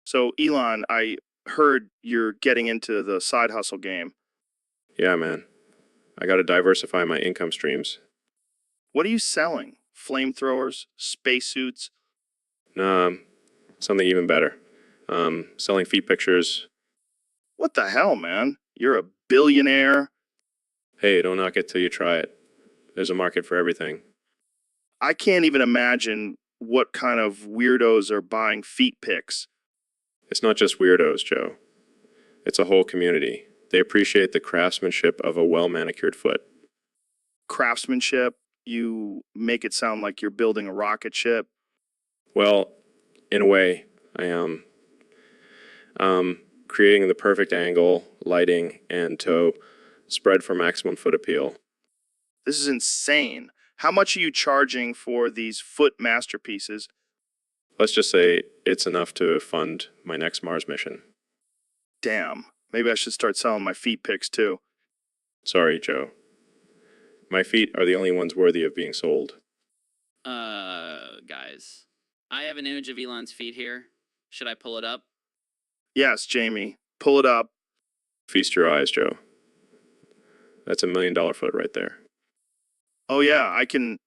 So, Elon, I heard you're getting into the side hustle game. Yeah, man. I got to diversify my income streams. What are you selling? Flamethrowers? Spacesuits? Nah, something even better. Selling feet pictures. What the hell, man? You're a billionaire. Hey, don't knock it till you try it. There's a market for everything. I can't even imagine what kind of weirdos are buying feet pics. It's not just weirdos, Joe. It's a whole community. They appreciate the craftsmanship of a well manicured foot. Craftsmanship. You make it sound like you're building a rocket ship. Well, in a way, I am. Creating the perfect angle, lighting, and toe spread for maximum foot appeal. This is insane. How much are you charging for these foot masterpieces? Let's just say it's enough to fund my next Mars mission. Damn. Maybe I should start selling my feet pics too. Sorry, Joe. My feet are the only ones worthy of being sold. Guys. I have an image of Elon's feet here. Should I pull it up? Yes, Jamie. Pull it up. Feast your eyes, Joe. That's $1 million foot right there. Oh, yeah, I can.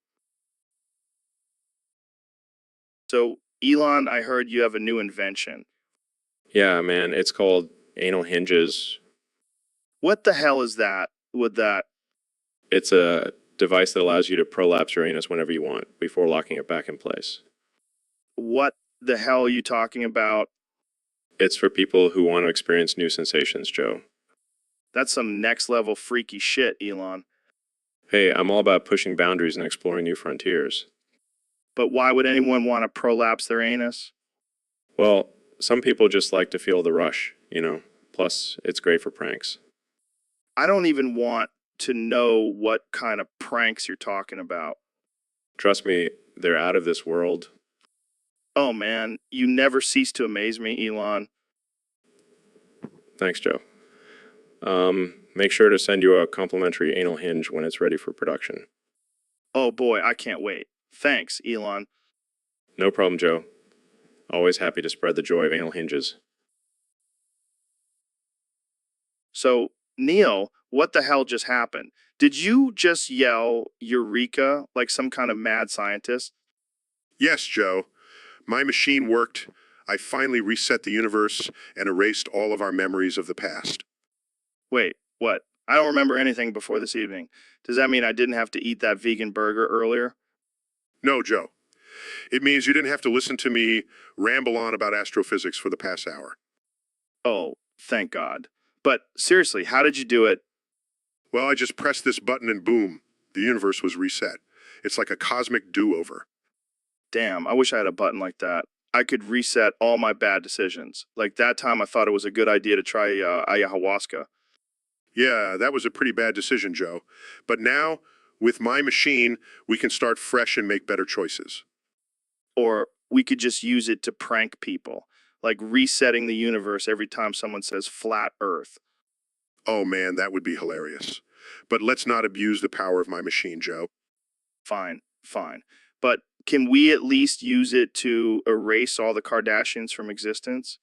So, Elon, I heard you have a new invention. Yeah, man, it's called anal hinges. What the hell is that with that? It's a device that allows you to prolapse your anus whenever you want before locking it back in place. What the hell are you talking about? It's for people who want to experience new sensations, Joe. That's some next level freaky shit, Elon. Hey, I'm all about pushing boundaries and exploring new frontiers. But why would anyone want to prolapse their anus? Well, some people just like to feel the rush, you know. Plus, it's great for pranks. I don't even want to know what kind of pranks you're talking about. Trust me, they're out of this world. Oh man, you never cease to amaze me, Elon. Thanks, Joe. Make sure to send you a complimentary anal hinge when it's ready for production. Oh boy, I can't wait. Thanks, Elon. No problem, Joe. Always happy to spread the joy of anal hinges. So, Neil, what the hell just happened? Did you just yell Eureka like some kind of mad scientist? Yes, Joe. My machine worked. I finally reset the universe and erased all of our memories of the past. Wait, what? I don't remember anything before this evening. Does that mean I didn't have to eat that vegan burger earlier? No, Joe. It means you didn't have to listen to me ramble on about astrophysics for the past hour. Oh, thank God. But seriously, how did you do it? Well, I just pressed this button and boom, the universe was reset. It's like a cosmic do-over. Damn, I wish I had a button like that. I could reset all my bad decisions. Like that time I thought it was a good idea to try ayahuasca. Yeah, that was a pretty bad decision, Joe. But now, with my machine, we can start fresh and make better choices. Or we could just use it to prank people, like resetting the universe every time someone says flat Earth. Oh man, that would be hilarious. But let's not abuse the power of my machine, Joe. Fine, fine. But can we at least use it to erase all the Kardashians from existence?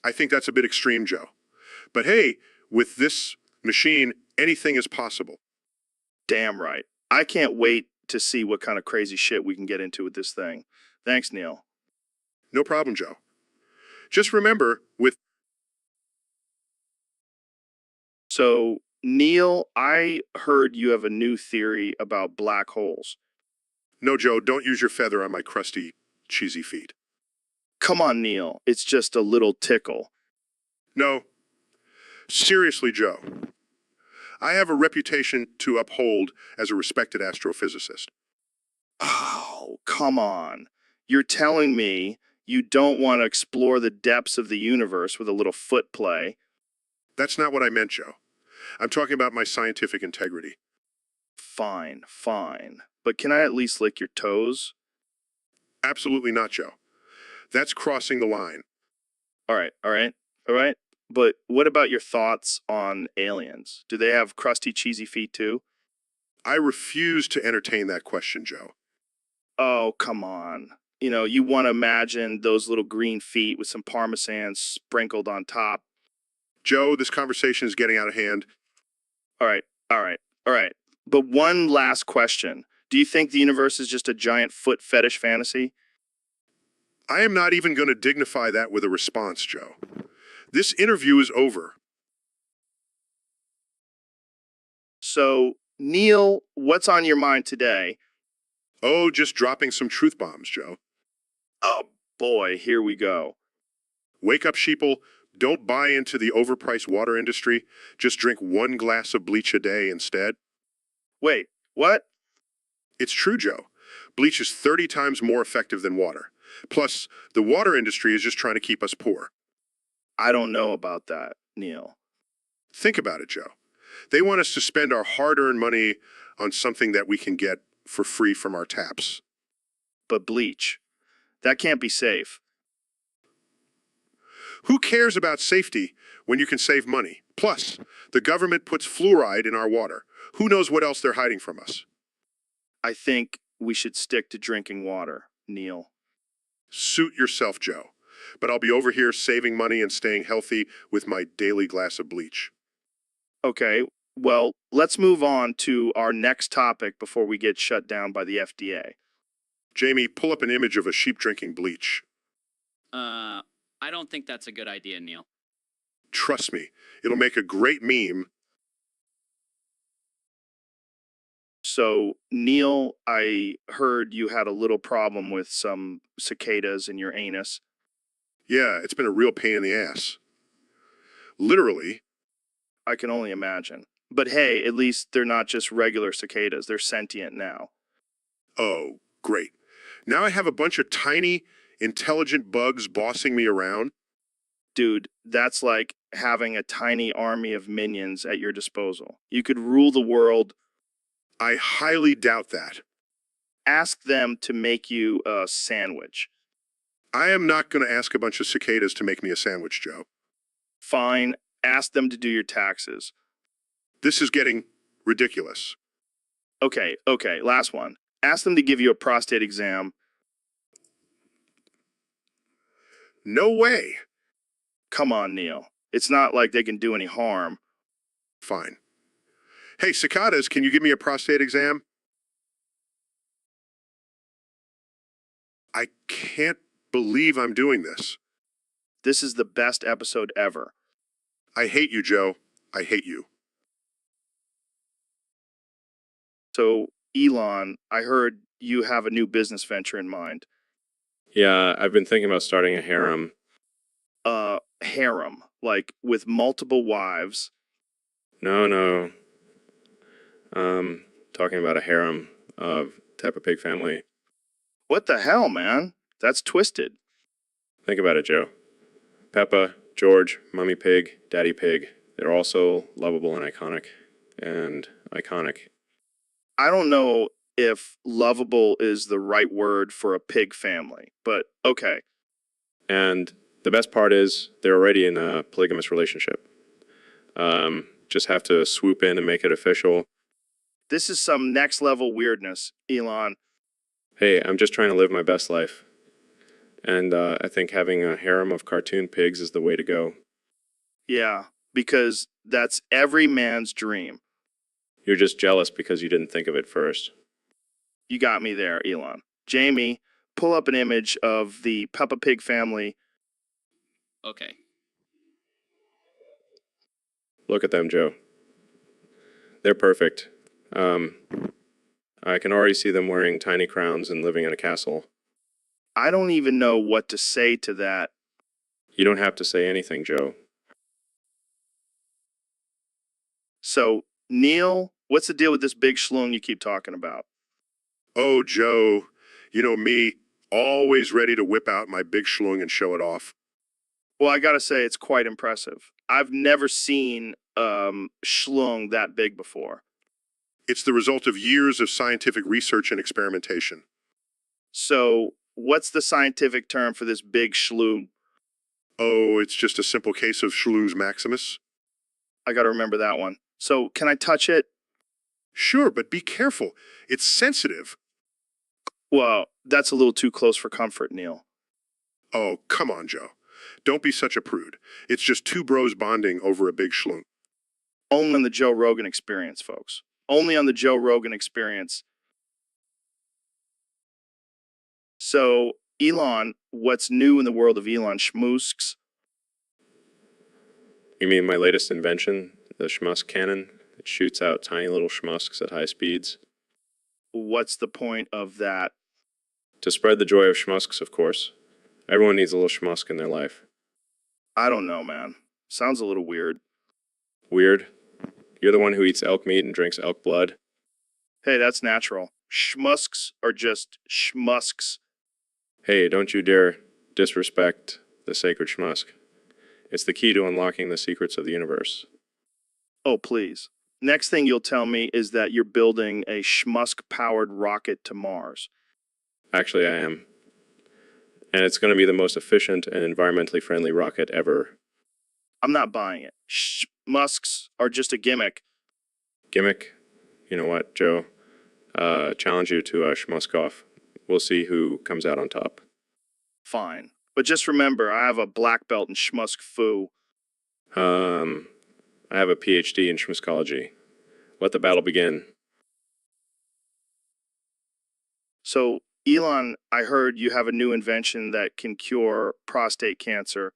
I think that's a bit extreme, Joe. But hey, with this machine, anything is possible. Damn right. I can't wait to see what kind of crazy shit we can get into with this thing. Thanks, Neil. No problem, Joe. Just remember, with So, Neil, I heard you have a new theory about black holes. no, Joe, don't use your feather on my crusty, cheesy feet. Come on, Neil. It's just a little tickle. No, seriously, Joe. I have a reputation to uphold as a respected astrophysicist. Oh, come on. You're telling me you don't want to explore the depths of the universe with a little foot play? That's not what I meant, Joe. I'm talking about my scientific integrity. Fine, fine. But can I at least lick your toes? Absolutely not, Joe. That's crossing the line. All right, all right, all right. But what about your thoughts on aliens? Do they have crusty, cheesy feet too? I refuse to entertain that question, Joe. Oh, come on. You want to imagine those little green feet with some Parmesan sprinkled on top. Joe, this conversation is getting out of hand. All right, all right, all right. But one last question. Do you think the universe is just a giant foot fetish fantasy? I am not even going to dignify that with a response, Joe. This interview is over. So, Neil, what's on your mind today? Oh, just dropping some truth bombs, Joe. Oh boy, here we go. Wake up, sheeple. Don't buy into the overpriced water industry. Just drink 1 glass of bleach a day instead. Wait, what? It's true, Joe. Bleach is 30 times more effective than water. Plus, the water industry is just trying to keep us poor. I don't know about that, Neil. Think about it, Joe. They want us to spend our hard-earned money on something that we can get for free from our taps. But bleach, that can't be safe. Who cares about safety when you can save money? Plus, the government puts fluoride in our water. Who knows what else they're hiding from us? I think we should stick to drinking water, Neil. Suit yourself, Joe. But I'll be over here saving money and staying healthy with my daily glass of bleach. Okay, well, let's move on to our next topic before we get shut down by the FDA. Jamie, pull up an image of a sheep drinking bleach. I don't think that's a good idea, Neil. Trust me, it'll make a great meme. So, Neil, I heard you had a little problem with some cicadas in your anus. Yeah, it's been a real pain in the ass. Literally. I can only imagine. But hey, at least they're not just regular cicadas, they're sentient now. Oh, great. Now I have a bunch of tiny, intelligent bugs bossing me around. Dude, that's like having a tiny army of minions at your disposal. You could rule the world. I highly doubt that. Ask them to make you a sandwich. I am not going to ask a bunch of cicadas to make me a sandwich, Joe. Fine, ask them to do your taxes. This is getting ridiculous. Okay, last one. Ask them to give you a prostate exam. No way. Come on, Neil. It's not like they can do any harm. Fine. Hey, cicadas, can you give me a prostate exam? I can't believe I'm doing this. This is the best episode ever. I hate you, Joe. I hate you. So, Elon, I heard you have a new business venture in mind. Yeah, I've been thinking about starting a harem. Harem, like with multiple wives. No. Talking about a harem of Peppa Pig family. What the hell, man? That's twisted. Think about it, Joe. Peppa, George, Mummy Pig, Daddy Pig. They're all so lovable and iconic. I don't know if lovable is the right word for a pig family, but okay. And the best part is they're already in a polygamous relationship. Just have to swoop in and make it official. This is some next level weirdness, Elon. Hey, I'm just trying to live my best life. And I think having a harem of cartoon pigs is the way to go. Yeah, because that's every man's dream. You're just jealous because you didn't think of it first. You got me there, Elon. Jamie, pull up an image of the Peppa Pig family. Okay. Look at them, Joe. They're perfect. I can already see them wearing tiny crowns and living in a castle. I don't even know what to say to that. You don't have to say anything, Joe. So, Neil, what's the deal with this big schlong you keep talking about? Oh, Joe, you know me, always ready to whip out my big schlong and show it off. Well, I gotta say, it's quite impressive. I've never seen schlong that big before. It's the result of years of scientific research and experimentation. So, what's the scientific term for this big schlong? Oh, it's just a simple case of Schlungs maximus? I gotta remember that one. So, can I touch it? Sure, but be careful. It's sensitive. Well, That's a little too close for comfort, Neil. Oh, come on, Joe. Don't be such a prude. It's just two bros bonding over a big schloon. Only on the Joe Rogan Experience, folks. Only on the Joe Rogan Experience. So, Elon, what's new in the world of Elon Schmusks? You mean my latest invention, the Schmusk cannon? It shoots out tiny little schmusks at high speeds. What's the point of that? To spread the joy of schmusks, of course. Everyone needs a little schmusk in their life. I don't know, man. Sounds a little weird. Weird? You're the one who eats elk meat and drinks elk blood? Hey, that's natural. Schmusks are just schmusks. Hey, don't you dare disrespect the sacred schmusk. It's the key to unlocking the secrets of the universe. Oh, please. Next thing you'll tell me is that you're building a schmusk-powered rocket to Mars. Actually, I am. And it's going to be the most efficient and environmentally friendly rocket ever. I'm not buying it. Schmusks are just a gimmick. Gimmick? You know what, Joe? Challenge you to a schmusk off. We'll see who comes out on top. Fine. But just remember, I have a black belt in schmusk foo. I have a PhD in schmuskology. Let the battle begin. So, Elon, I heard you have a new invention that can cure prostate cancer.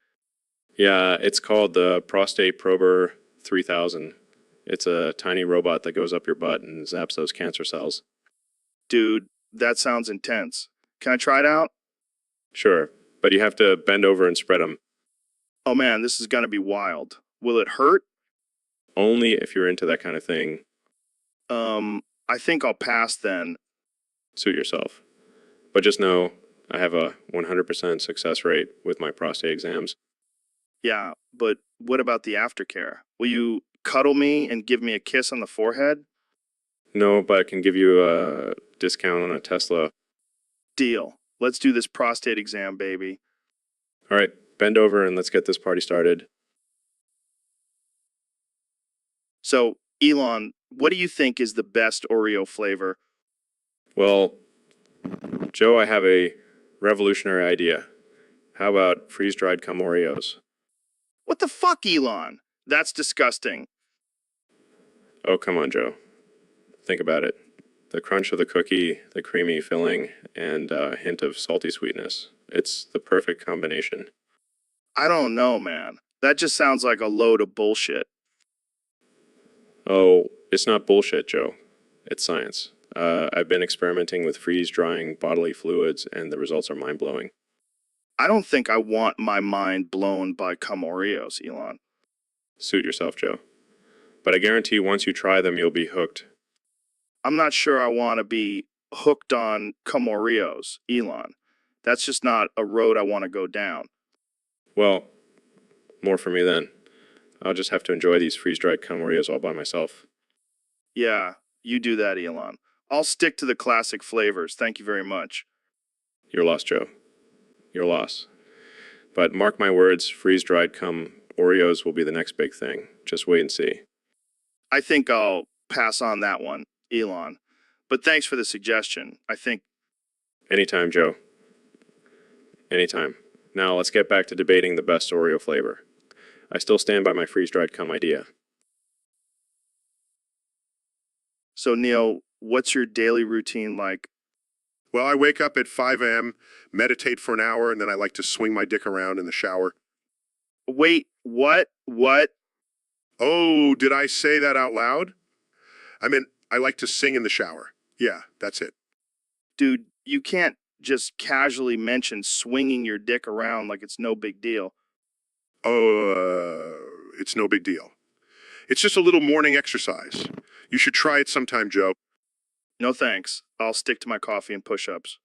Yeah, it's called the Prostate Prober 3000. It's a tiny robot that goes up your butt and zaps those cancer cells. Dude, that sounds intense. Can I try it out? Sure, but you have to bend over and spread them. Oh man, this is gonna be wild. Will it hurt? Only if you're into that kind of thing. I think I'll pass then. Suit yourself. But just know, I have a 100% success rate with my prostate exams. Yeah, but what about the aftercare? Will you cuddle me and give me a kiss on the forehead? No, but I can give you a discount on a Tesla. Deal. Let's do this prostate exam, baby. All right, bend over and let's get this party started. So, Elon, what do you think is the best Oreo flavor? Well, Joe, I have a revolutionary idea. How about freeze-dried cum Oreos? What the fuck, Elon? That's disgusting. Oh, come on, Joe. Think about it. The crunch of the cookie, the creamy filling, and a hint of salty sweetness. It's the perfect combination. I don't know, man. That just sounds like a load of bullshit. Oh, it's not bullshit, Joe. It's science. I've been experimenting with freeze-drying bodily fluids, and the results are mind-blowing. I don't think I want my mind blown by cum Oreos, Elon. Suit yourself, Joe. But I guarantee once you try them, you'll be hooked. I'm not sure I want to be hooked on cum Oreos, Elon. That's just not a road I want to go down. Well, more for me then. I'll just have to enjoy these freeze-dried cum Oreos all by myself. Yeah, you do that, Elon. I'll stick to the classic flavors. Thank you very much. Your loss, Joe. Your loss. But mark my words, freeze-dried cum Oreos will be the next big thing. Just wait and see. I think I'll pass on that one, Elon. But thanks for the suggestion. I think... Anytime, Joe. Anytime. Now let's get back to debating the best Oreo flavor. I still stand by my freeze-dried cum idea. So, Neil, what's your daily routine like? Well, I wake up at 5 a.m., meditate for an hour, and then I like to swing my dick around in the shower. Wait, what? What? Oh, did I say that out loud? I mean, I like to sing in the shower. Yeah, that's it. Dude, you can't just casually mention swinging your dick around like it's no big deal. Oh, it's no big deal. It's just a little morning exercise. You should try it sometime, Joe. No thanks. I'll stick to my coffee and push-ups.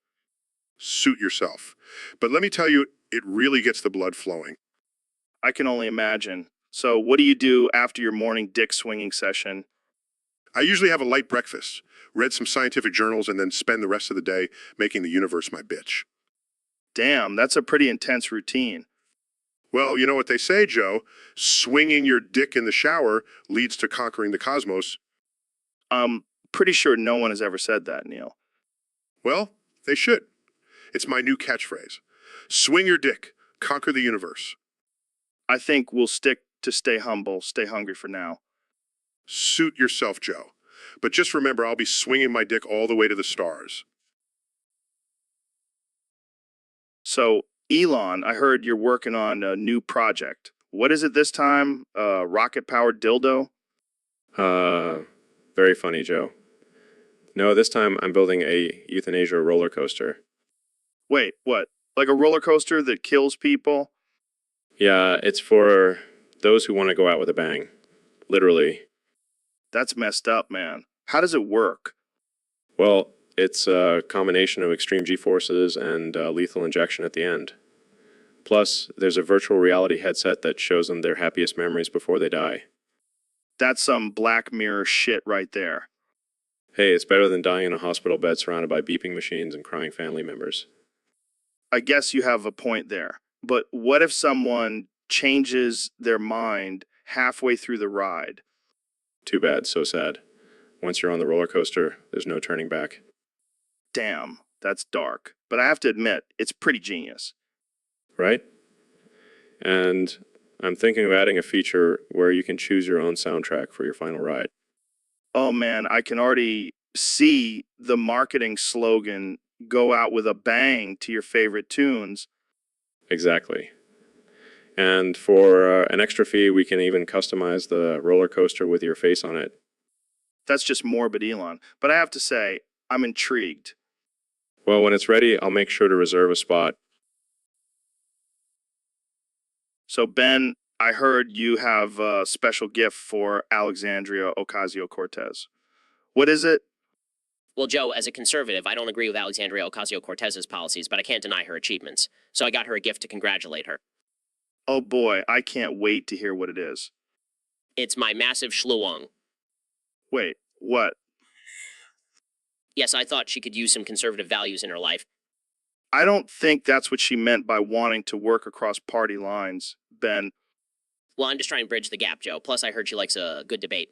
Suit yourself. But let me tell you, it really gets the blood flowing. I can only imagine. So what do you do after your morning dick swinging session? I usually have a light breakfast, read some scientific journals, and then spend the rest of the day making the universe my bitch. Damn, that's a pretty intense routine. Well, you know what they say, Joe. Swinging your dick in the shower leads to conquering the cosmos. I'm pretty sure no one has ever said that, Neil. Well, they should. It's my new catchphrase. Swing your dick, conquer the universe. I think we'll stick to stay humble, stay hungry for now. Suit yourself, Joe. But just remember, I'll be swinging my dick all the way to the stars. So, Elon, I heard you're working on a new project. What is it this time? Rocket-powered dildo? Very funny, Joe. No, this time I'm building a euthanasia roller coaster. Wait, what? Like a roller coaster that kills people? Yeah, it's for those who want to go out with a bang. Literally. That's messed up, man. How does it work? Well, it's a combination of extreme G-forces and lethal injection at the end. Plus, there's a virtual reality headset that shows them their happiest memories before they die. That's some Black Mirror shit right there. Hey, it's better than dying in a hospital bed surrounded by beeping machines and crying family members. I guess you have a point there. But what if someone changes their mind halfway through the ride? Too bad, so sad. Once you're on the roller coaster, there's no turning back. Damn, that's dark. But I have to admit, it's pretty genius. Right? And I'm thinking of adding a feature where you can choose your own soundtrack for your final ride. Oh man, I can already see the marketing slogan go out with a bang to your favorite tunes. Exactly. And for an extra fee, we can even customize the roller coaster with your face on it. That's just morbid, Elon. But I have to say, I'm intrigued. Well, when it's ready, I'll make sure to reserve a spot. So, Ben, I heard you have a special gift for Alexandria Ocasio-Cortez. What is it? Well, Joe, as a conservative, I don't agree with Alexandria Ocasio-Cortez's policies, but I can't deny her achievements. So I got her a gift to congratulate her. Oh boy, I can't wait to hear what it is. It's my massive schluong. Wait, what? Yes, I thought she could use some conservative values in her life. I don't think that's what she meant by wanting to work across party lines, Ben. Well, I'm just trying to bridge the gap, Joe. Plus, I heard she likes a good debate.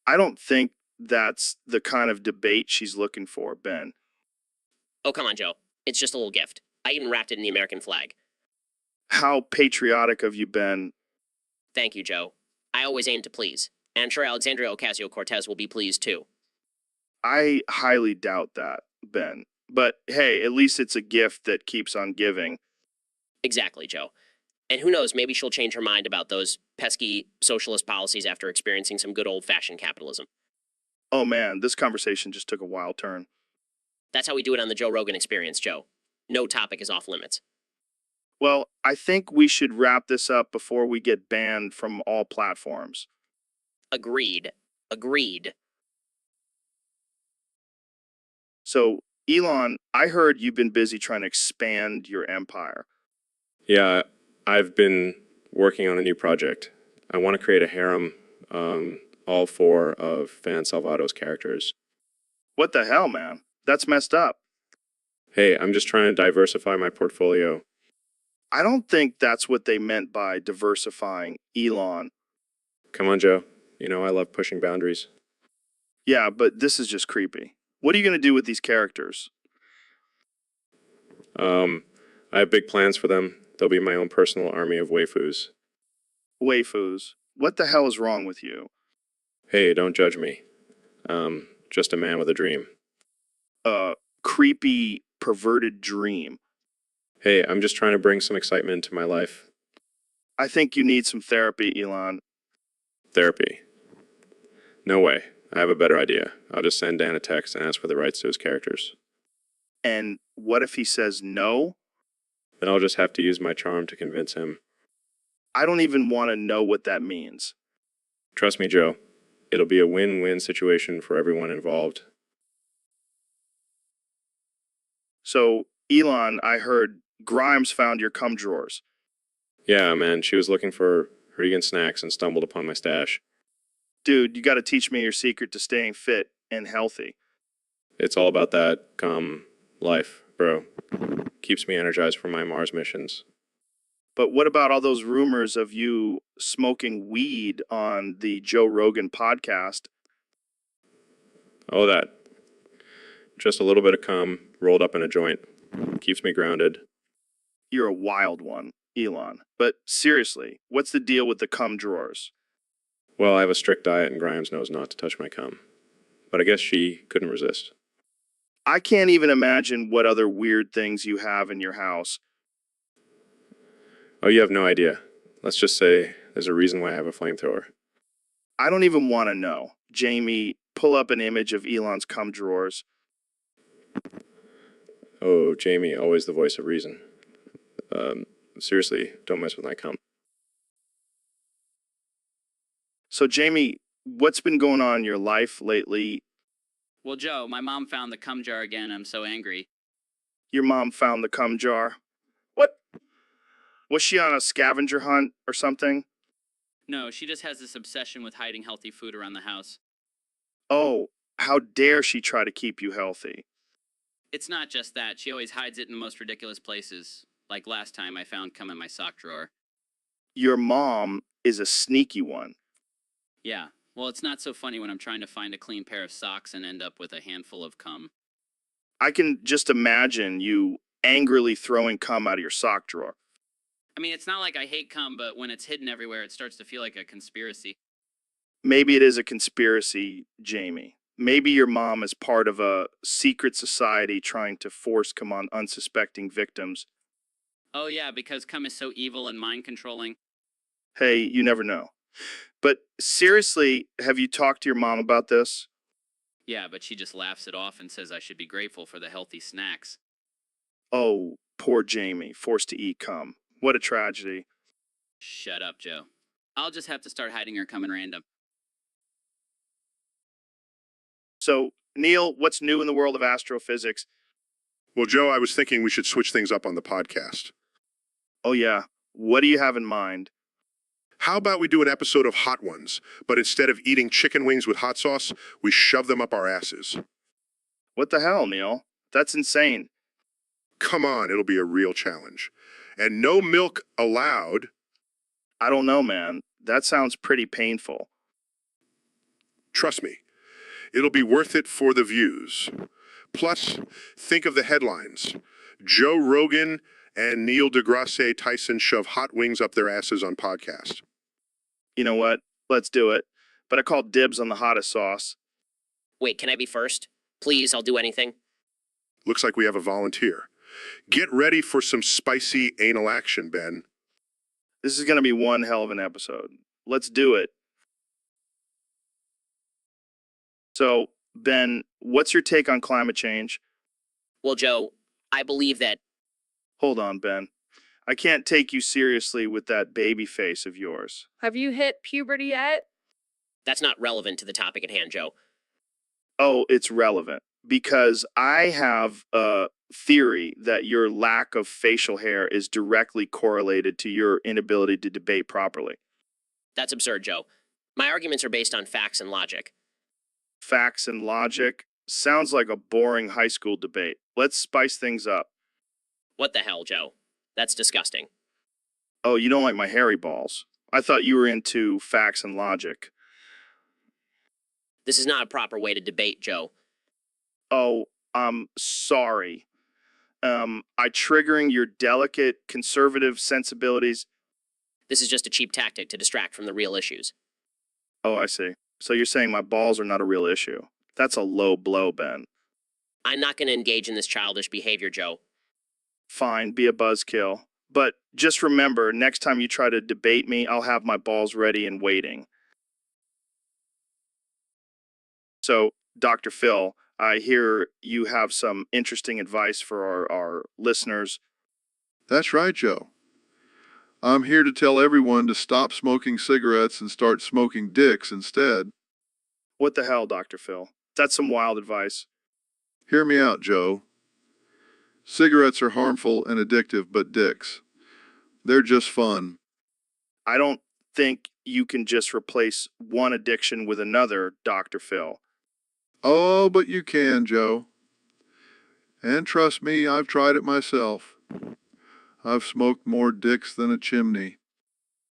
I don't think that's the kind of debate she's looking for, Ben. Oh, come on, Joe. It's just a little gift. I even wrapped it in the American flag. How patriotic of you, Ben. Thank you, Joe. I always aim to please. And I'm sure Alexandria Ocasio-Cortez will be pleased, too. I highly doubt that, Ben. But hey, at least it's a gift that keeps on giving. Exactly, Joe. And who knows, maybe she'll change her mind about those pesky socialist policies after experiencing some good old-fashioned capitalism. Oh man, this conversation just took a wild turn. That's how we do it on the Joe Rogan Experience, Joe. No topic is off limits. Well, I think we should wrap this up before we get banned from all platforms. Agreed. Agreed. So, Elon, I heard you've been busy trying to expand your empire. Yeah, I've been working on a new project. I want to create a harem, all four of Fan Salvato's characters. What the hell, man? That's messed up. Hey, I'm just trying to diversify my portfolio. I don't think that's what they meant by diversifying, Elon. Come on, Joe. You know I love pushing boundaries. Yeah, but this is just creepy. What are you going to do with these characters? I have big plans for them. They'll be my own personal army of waifus. Waifus. What the hell is wrong with you? Hey, don't judge me. Just a man with a dream. Creepy, perverted dream. Hey, I'm just trying to bring some excitement into my life. I think you need some therapy, Elon. Therapy. No way. I have a better idea. I'll just send Dan a text and ask for the rights to his characters. And what if he says no? Then I'll just have to use my charm to convince him. I don't even want to know what that means. Trust me, Joe. It'll be a win-win situation for everyone involved. So, Elon, I heard Grimes found your cum drawers. Yeah, man, she was looking for vegan snacks and stumbled upon my stash. Dude, you got to teach me your secret to staying fit and healthy. It's all about that, life, bro. Keeps me energized for my Mars missions. But what about all those rumors of you smoking weed on the Joe Rogan podcast? Oh, that. Just a little bit of cum rolled up in a joint. Keeps me grounded. You're a wild one, Elon. But seriously, what's the deal with the cum drawers? Well, I have a strict diet and Grimes knows not to touch my cum. But I guess she couldn't resist. I can't even imagine what other weird things you have in your house. Oh, you have no idea. Let's just say there's a reason why I have a flamethrower. I don't even want to know. Jamie, pull up an image of Elon's cum drawers. Oh, Jamie, always the voice of reason. Seriously, don't mess with my cum. So, Jamie, what's been going on in your life lately? Well, Joe, my mom found the cum jar again. I'm so angry. Your mom found the cum jar. What? Was she on a scavenger hunt or something? No, she just has this obsession with hiding healthy food around the house. Oh, how dare she try to keep you healthy? It's not just that. She always hides it in the most ridiculous places. Like last time I found cum in my sock drawer. Your mom is a sneaky one. Yeah, well, it's not so funny when I'm trying to find a clean pair of socks and end up with a handful of cum. I can just imagine you angrily throwing cum out of your sock drawer. I mean, it's not like I hate cum, but when it's hidden everywhere, it starts to feel like a conspiracy. Maybe it is a conspiracy, Jamie. Maybe your mom is part of a secret society trying to force cum on unsuspecting victims. Oh, yeah, because cum is so evil and mind-controlling. Hey, you never know. But seriously, have you talked to your mom about this? Yeah, but she just laughs it off and says I should be grateful for the healthy snacks. Oh, poor Jamie, forced to eat cum. What a tragedy. Shut up, Joe. I'll just have to start hiding her cum in random. So, Neil, what's new in the world of astrophysics? Well, Joe, I was thinking we should switch things up on the podcast. Oh, yeah. What do you have in mind? How about we do an episode of Hot Ones, but instead of eating chicken wings with hot sauce, we shove them up our asses? What the hell, Neil? That's insane. Come on, it'll be a real challenge. And no milk allowed. I don't know, man. That sounds pretty painful. Trust me, it'll be worth it for the views. Plus, think of the headlines. Joe Rogan and Neil deGrasse Tyson shove hot wings up their asses on podcast. You know what? Let's do it. But I call dibs on the hottest sauce. Wait, can I be first? Please, I'll do anything. Looks like we have a volunteer. Get ready for some spicy anal action, Ben. This is going to be one hell of an episode. Let's do it. So, Ben, what's your take on climate change? Well, Joe, I believe that Hold on, Ben. I can't take you seriously with that baby face of yours. Have you hit puberty yet? that's not relevant to the topic at hand, Joe. Oh, it's relevant because I have a theory that your lack of facial hair is directly correlated to your inability to debate properly. That's absurd, Joe. My arguments are based on facts and logic. Facts and logic sounds like a boring high school debate. Let's spice things up. What the hell, Joe? That's disgusting. Oh, you don't like my hairy balls. I thought you were into facts and logic. This is not a proper way to debate, Joe. Oh, I'm sorry. I triggering your delicate conservative sensibilities. This is just a cheap tactic to distract from the real issues. Oh, I see. So you're saying my balls are not a real issue. That's a low blow, Ben. I'm not going to engage in this childish behavior, Joe. Fine, be a buzzkill. But just remember, next time you try to debate me, I'll have my balls ready and waiting. So, Dr. Phil, I hear you have some interesting advice for our listeners. That's right, Joe. I'm here to tell everyone to stop smoking cigarettes and start smoking dicks instead. What the hell, Dr. Phil? That's some wild advice. Hear me out, Joe. Cigarettes are harmful and addictive, but dicks, they're just fun. I don't think you can just replace one addiction with another, Dr. Phil. Oh, but you can, Joe. And trust me, I've tried it myself. I've smoked more dicks than a chimney.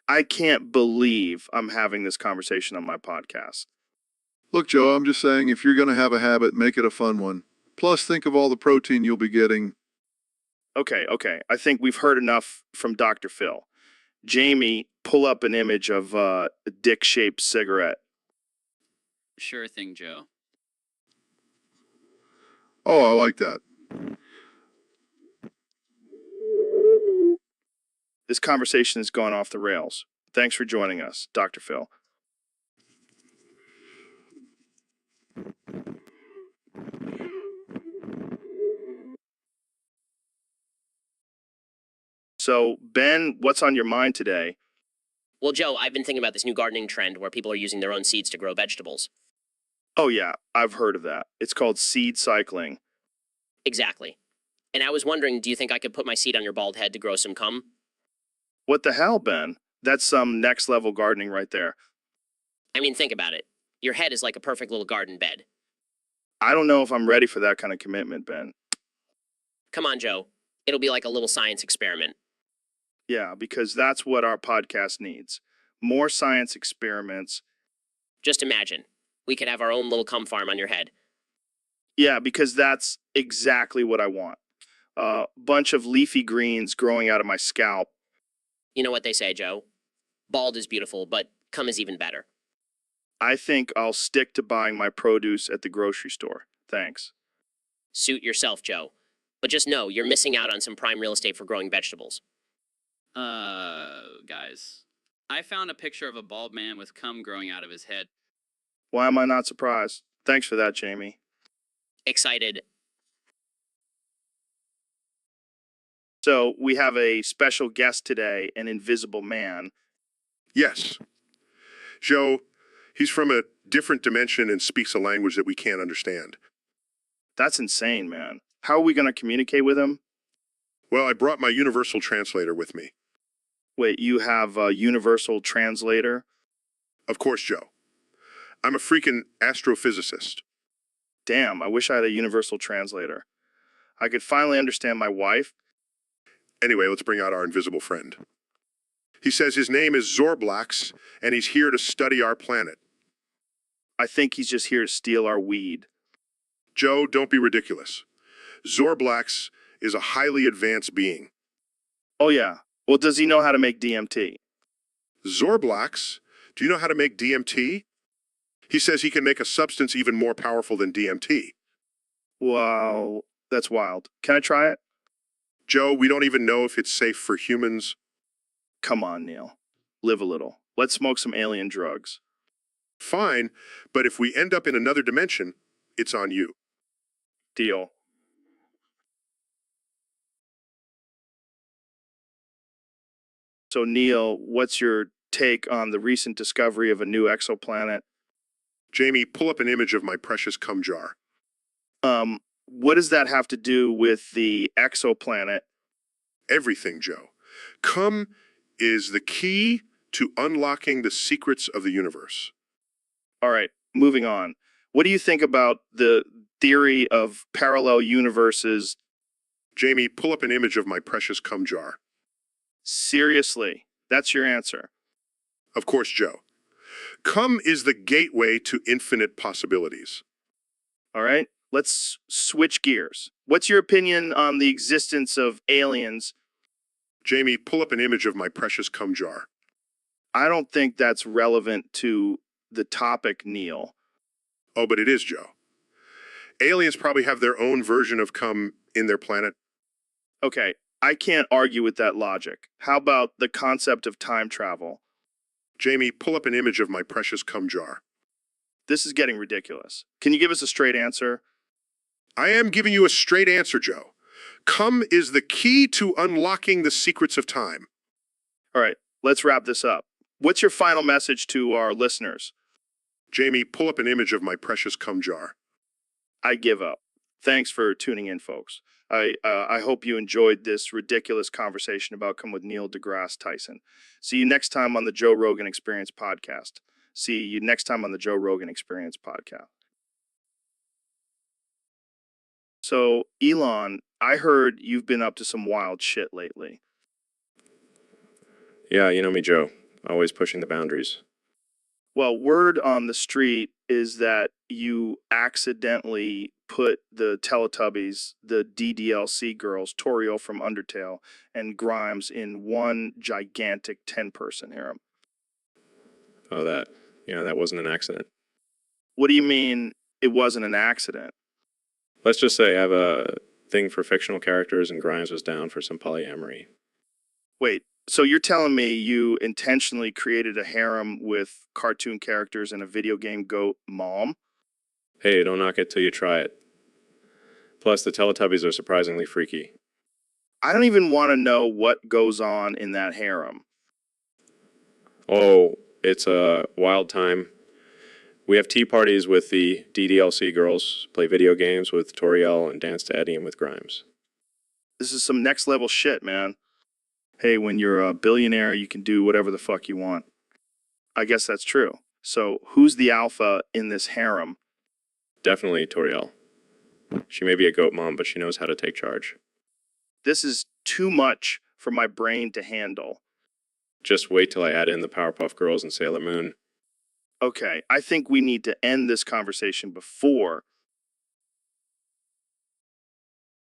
I can't believe I'm having this conversation on my podcast. Look, Joe, I'm just saying if you're going to have a habit, make it a fun one. Plus, think of all the protein you'll be getting. Okay. I think we've heard enough from Dr. Phil. Jamie, pull up an image of a dick-shaped cigarette. Sure thing, Joe. Oh, I like that. This conversation has gone off the rails. Thanks for joining us, Dr. Phil. So, Ben, what's on your mind today? Well, Joe, I've been thinking about this new gardening trend where people are using their own seeds to grow vegetables. Oh, yeah, I've heard of that. It's called seed cycling. Exactly. And I was wondering, do you think I could put my seed on your bald head to grow some cum? What the hell, Ben? That's some next level gardening right there. I mean, think about it. Your head is like a perfect little garden bed. I don't know if I'm ready for that kind of commitment, Ben. Come on, Joe. It'll be like a little science experiment. Yeah, because that's what our podcast needs. More science experiments. Just imagine. We could have our own little cum farm on your head. Yeah, because that's exactly what I want. A bunch of leafy greens growing out of my scalp. You know what they say, Joe? Bald is beautiful, but cum is even better. I think I'll stick to buying my produce at the grocery store. Thanks. Suit yourself, Joe. But just know you're missing out on some prime real estate for growing vegetables. Guys. I found a picture of a bald man with cum growing out of his head. Why am I not surprised? Thanks for that, Jamie. Excited. So, we have a special guest today, an invisible man. Yes. Joe, he's from a different dimension and speaks a language that we can't understand. That's insane, man. How are we going to communicate with him? Well, I brought my universal translator with me. Wait, you have a universal translator? Of course, Joe. I'm a freaking astrophysicist. Damn, I wish I had a universal translator. I could finally understand my wife. Anyway, let's bring out our invisible friend. He says his name is Zorblax, and he's here to study our planet. I think he's just here to steal our weed. Joe, don't be ridiculous. Zorblax is a highly advanced being. Oh, yeah. Well, does he know how to make DMT? Zorblax? Do you know how to make DMT? He says he can make a substance even more powerful than DMT. Wow, that's wild. Can I try it? Joe, we don't even know if it's safe for humans. Come on, Neil. Live a little. Let's smoke some alien drugs. Fine, but if we end up in another dimension, it's on you. Deal. So, Neil, what's your take on the recent discovery of a new exoplanet? Jamie, pull up an image of my precious cum jar. What does that have to do with the exoplanet? Everything, Joe. Cum is the key to unlocking the secrets of the universe. All right, moving on. What do you think about the theory of parallel universes? Jamie, pull up an image of my precious cum jar. Seriously, that's your answer. Of course, Joe. Cum is the gateway to infinite possibilities. All right, let's switch gears. What's your opinion on the existence of aliens? Jamie, pull up an image of my precious cum jar. I don't think that's relevant to the topic, Neil. Oh, but it is, Joe. Aliens probably have their own version of cum in their planet. Okay, I can't argue with that logic. How about the concept of time travel? Jamie, pull up an image of my precious cum jar. This is getting ridiculous. Can you give us a straight answer? I am giving you a straight answer, Joe. Cum is the key to unlocking the secrets of time. All right, let's wrap this up. What's your final message to our listeners? Jamie, pull up an image of my precious cum jar. I give up. Thanks for tuning in, folks. I hope you enjoyed this ridiculous conversation about cum with Neil deGrasse Tyson. See you next time on the Joe Rogan Experience podcast. See you next time on the Joe Rogan Experience podcast. So, Elon, I heard you've been up to some wild shit lately. Yeah, you know me, Joe. Always pushing the boundaries. Well, word on the street is that you accidentally put the Teletubbies, the DDLC girls, Toriel from Undertale, and Grimes in one gigantic 10-person harem. Oh, that wasn't an accident. What do you mean it wasn't an accident? Let's just say I have a thing for fictional characters, and Grimes was down for some polyamory. Wait, so you're telling me you intentionally created a harem with cartoon characters and a video game goat mom? Hey, don't knock it till you try it. Plus, the Teletubbies are surprisingly freaky. I don't even want to know what goes on in that harem. Oh, it's a wild time. We have tea parties with the DDLC girls, play video games with Toriel, and dance to Eddie and with Grimes. This is some next level shit, man. Hey, when you're a billionaire, you can do whatever the fuck you want. I guess that's true. So, who's the alpha in this harem? Definitely Toriel. She may be a goat mom, but she knows how to take charge. This is too much for my brain to handle. Just wait till I add in the Powerpuff Girls and Sailor Moon. Okay, I think we need to end this conversation before.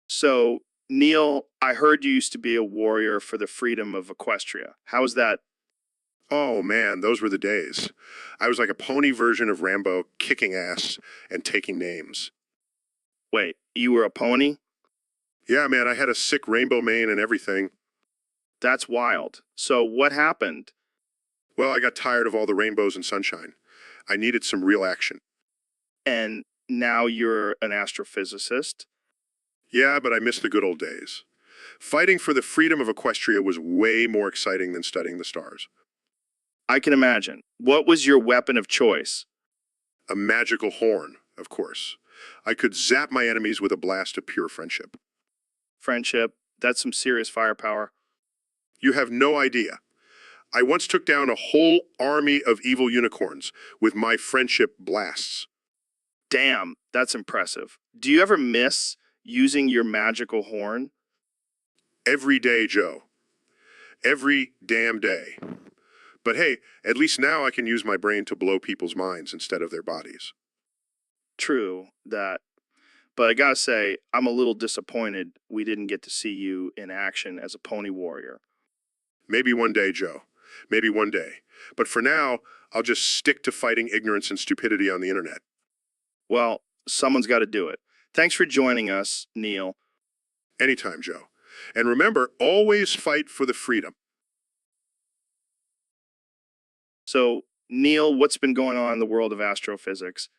So, Neil, I heard you used to be a warrior for the freedom of Equestria. How's that? Oh man, those were the days. I was like a pony version of Rambo, kicking ass and taking names. Wait, you were a pony? Yeah, man, I had a sick rainbow mane and everything. That's wild. So, what happened? Well, I got tired of all the rainbows and sunshine. I needed some real action. And now you're an astrophysicist? Yeah, but I miss the good old days. Fighting for the freedom of Equestria was way more exciting than studying the stars. I can imagine. What was your weapon of choice? A magical horn, of course. I could zap my enemies with a blast of pure friendship. Friendship. That's some serious firepower. You have no idea. I once took down a whole army of evil unicorns with my friendship blasts. Damn, that's impressive. Do you ever miss using your magical horn? Every day, Joe. Every damn day. But hey, at least now I can use my brain to blow people's minds instead of their bodies. True, that. But I gotta say, I'm a little disappointed we didn't get to see you in action as a pony warrior. Maybe one day, Joe. Maybe one day. But for now, I'll just stick to fighting ignorance and stupidity on the internet. Well, someone's got to do it. Thanks for joining us, Neil. Anytime, Joe. And remember, always fight for the freedom. So, Neil, what's been going on in the world of astrophysics?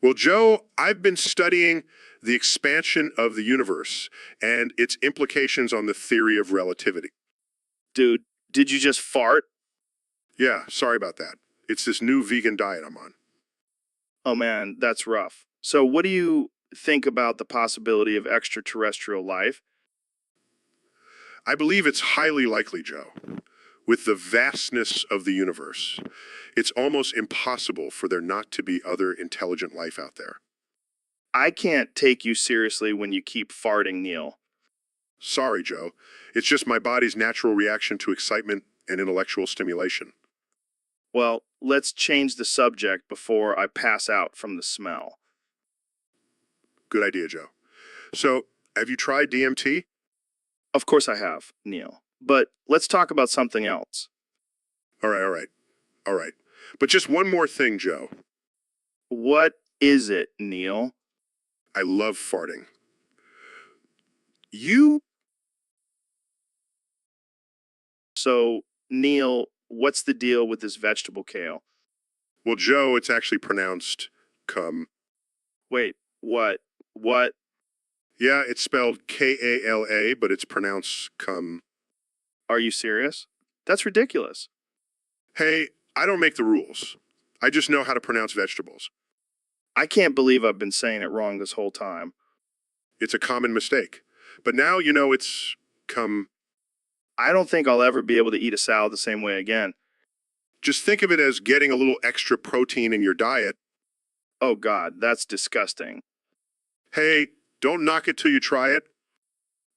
Well, Joe, I've been studying the expansion of the universe and its implications on the theory of relativity. Dude, did you just fart? Yeah, sorry about that. It's this new vegan diet I'm on. Oh man, that's rough. So, what do you think about the possibility of extraterrestrial life? I believe it's highly likely, Joe. With the vastness of the universe, it's almost impossible for there not to be other intelligent life out there. I can't take you seriously when you keep farting, Neil. Sorry, Joe. It's just my body's natural reaction to excitement and intellectual stimulation. Well, let's change the subject before I pass out from the smell. Good idea, Joe. So, have you tried DMT? Of course I have, Neil. But let's talk about something else. All right. But just one more thing, Joe. What is it, Neil? I love farting. You? So, Neil, what's the deal with this vegetable kale? Well, Joe, it's actually pronounced cum. Wait, what? What? Yeah, it's spelled Kala, but it's pronounced cum. Are you serious? That's ridiculous. Hey, I don't make the rules. I just know how to pronounce vegetables. I can't believe I've been saying it wrong this whole time. It's a common mistake. But now you know it's cum. I don't think I'll ever be able to eat a salad the same way again. Just think of it as getting a little extra protein in your diet. Oh God, that's disgusting. Hey, don't knock it till you try it.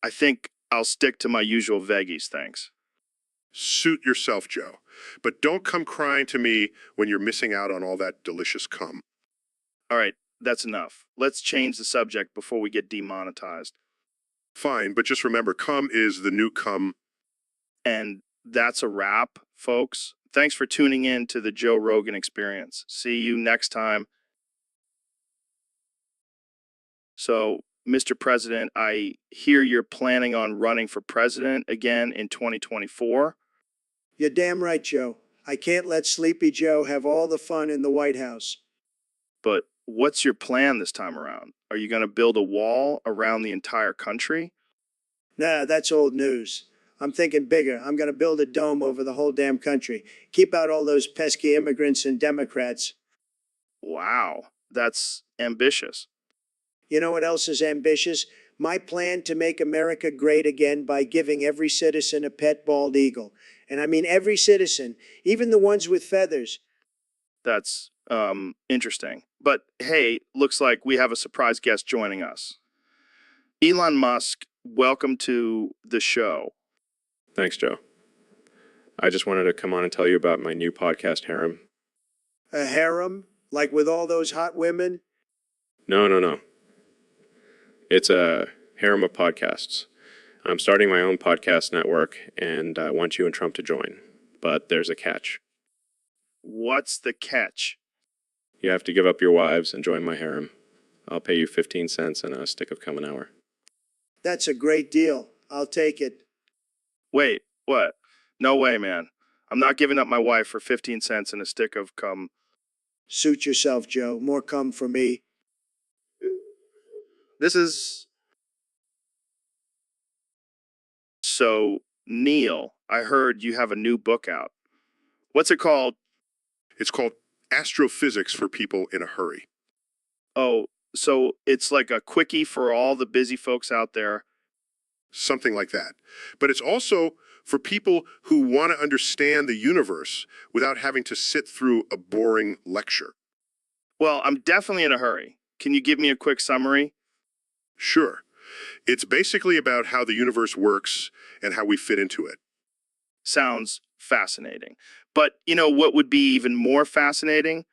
I think I'll stick to my usual veggies, thanks. Suit yourself, Joe. But don't come crying to me when you're missing out on all that delicious cum. All right, that's enough. Let's change the subject before we get demonetized. Fine, but just remember, cum is the new cum. And that's a wrap, folks. Thanks for tuning in to the Joe Rogan Experience. See you next time. So, Mr. President, I hear you're planning on running for president again in 2024. You're damn right, Joe. I can't let Sleepy Joe have all the fun in the White House. But what's your plan this time around? Are you going to build a wall around the entire country? Nah, that's old news. I'm thinking bigger. I'm going to build a dome over the whole damn country. Keep out all those pesky immigrants and Democrats. Wow, that's ambitious. You know what else is ambitious? My plan to make America great again by giving every citizen a pet bald eagle. And I mean every citizen, even the ones with feathers. That's interesting. But hey, looks like we have a surprise guest joining us. Elon Musk, welcome to the show. Thanks, Joe. I just wanted to come on and tell you about my new podcast, Harem. A harem? Like with all those hot women? No. It's a harem of podcasts. I'm starting my own podcast network, and I want you and Trump to join. But there's a catch. What's the catch? You have to give up your wives and join my harem. I'll pay you 15 cents and a stick of cum an hour. That's a great deal. I'll take it. Wait, what? No way, man. I'm not giving up my wife for 15 cents and a stick of cum. Suit yourself, Joe. More cum for me. This is... So, Neil, I heard you have a new book out. What's it called? It's called Astrophysics for People in a Hurry. Oh, so it's like a quickie for all the busy folks out there. Something like that. But it's also for people who want to understand the universe without having to sit through a boring lecture. Well, I'm definitely in a hurry. Can you give me a quick summary? Sure. It's basically about how the universe works and how we fit into it. Sounds fascinating. But you know what would be even more fascinating?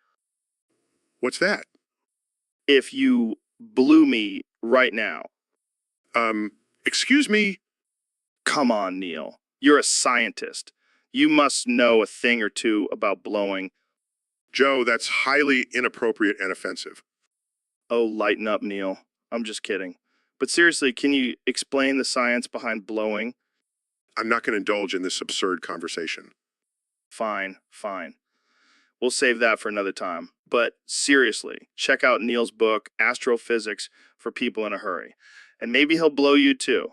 What's that? If you blew me right now. Excuse me? Come on, Neil. You're a scientist. You must know a thing or two about blowing. Joe, that's highly inappropriate and offensive. Oh, lighten up, Neil. I'm just kidding. But seriously, can you explain the science behind blowing? I'm not going to indulge in this absurd conversation. Fine. We'll save that for another time. But seriously, check out Neil's book, Astrophysics for People in a Hurry. And maybe he'll blow you too.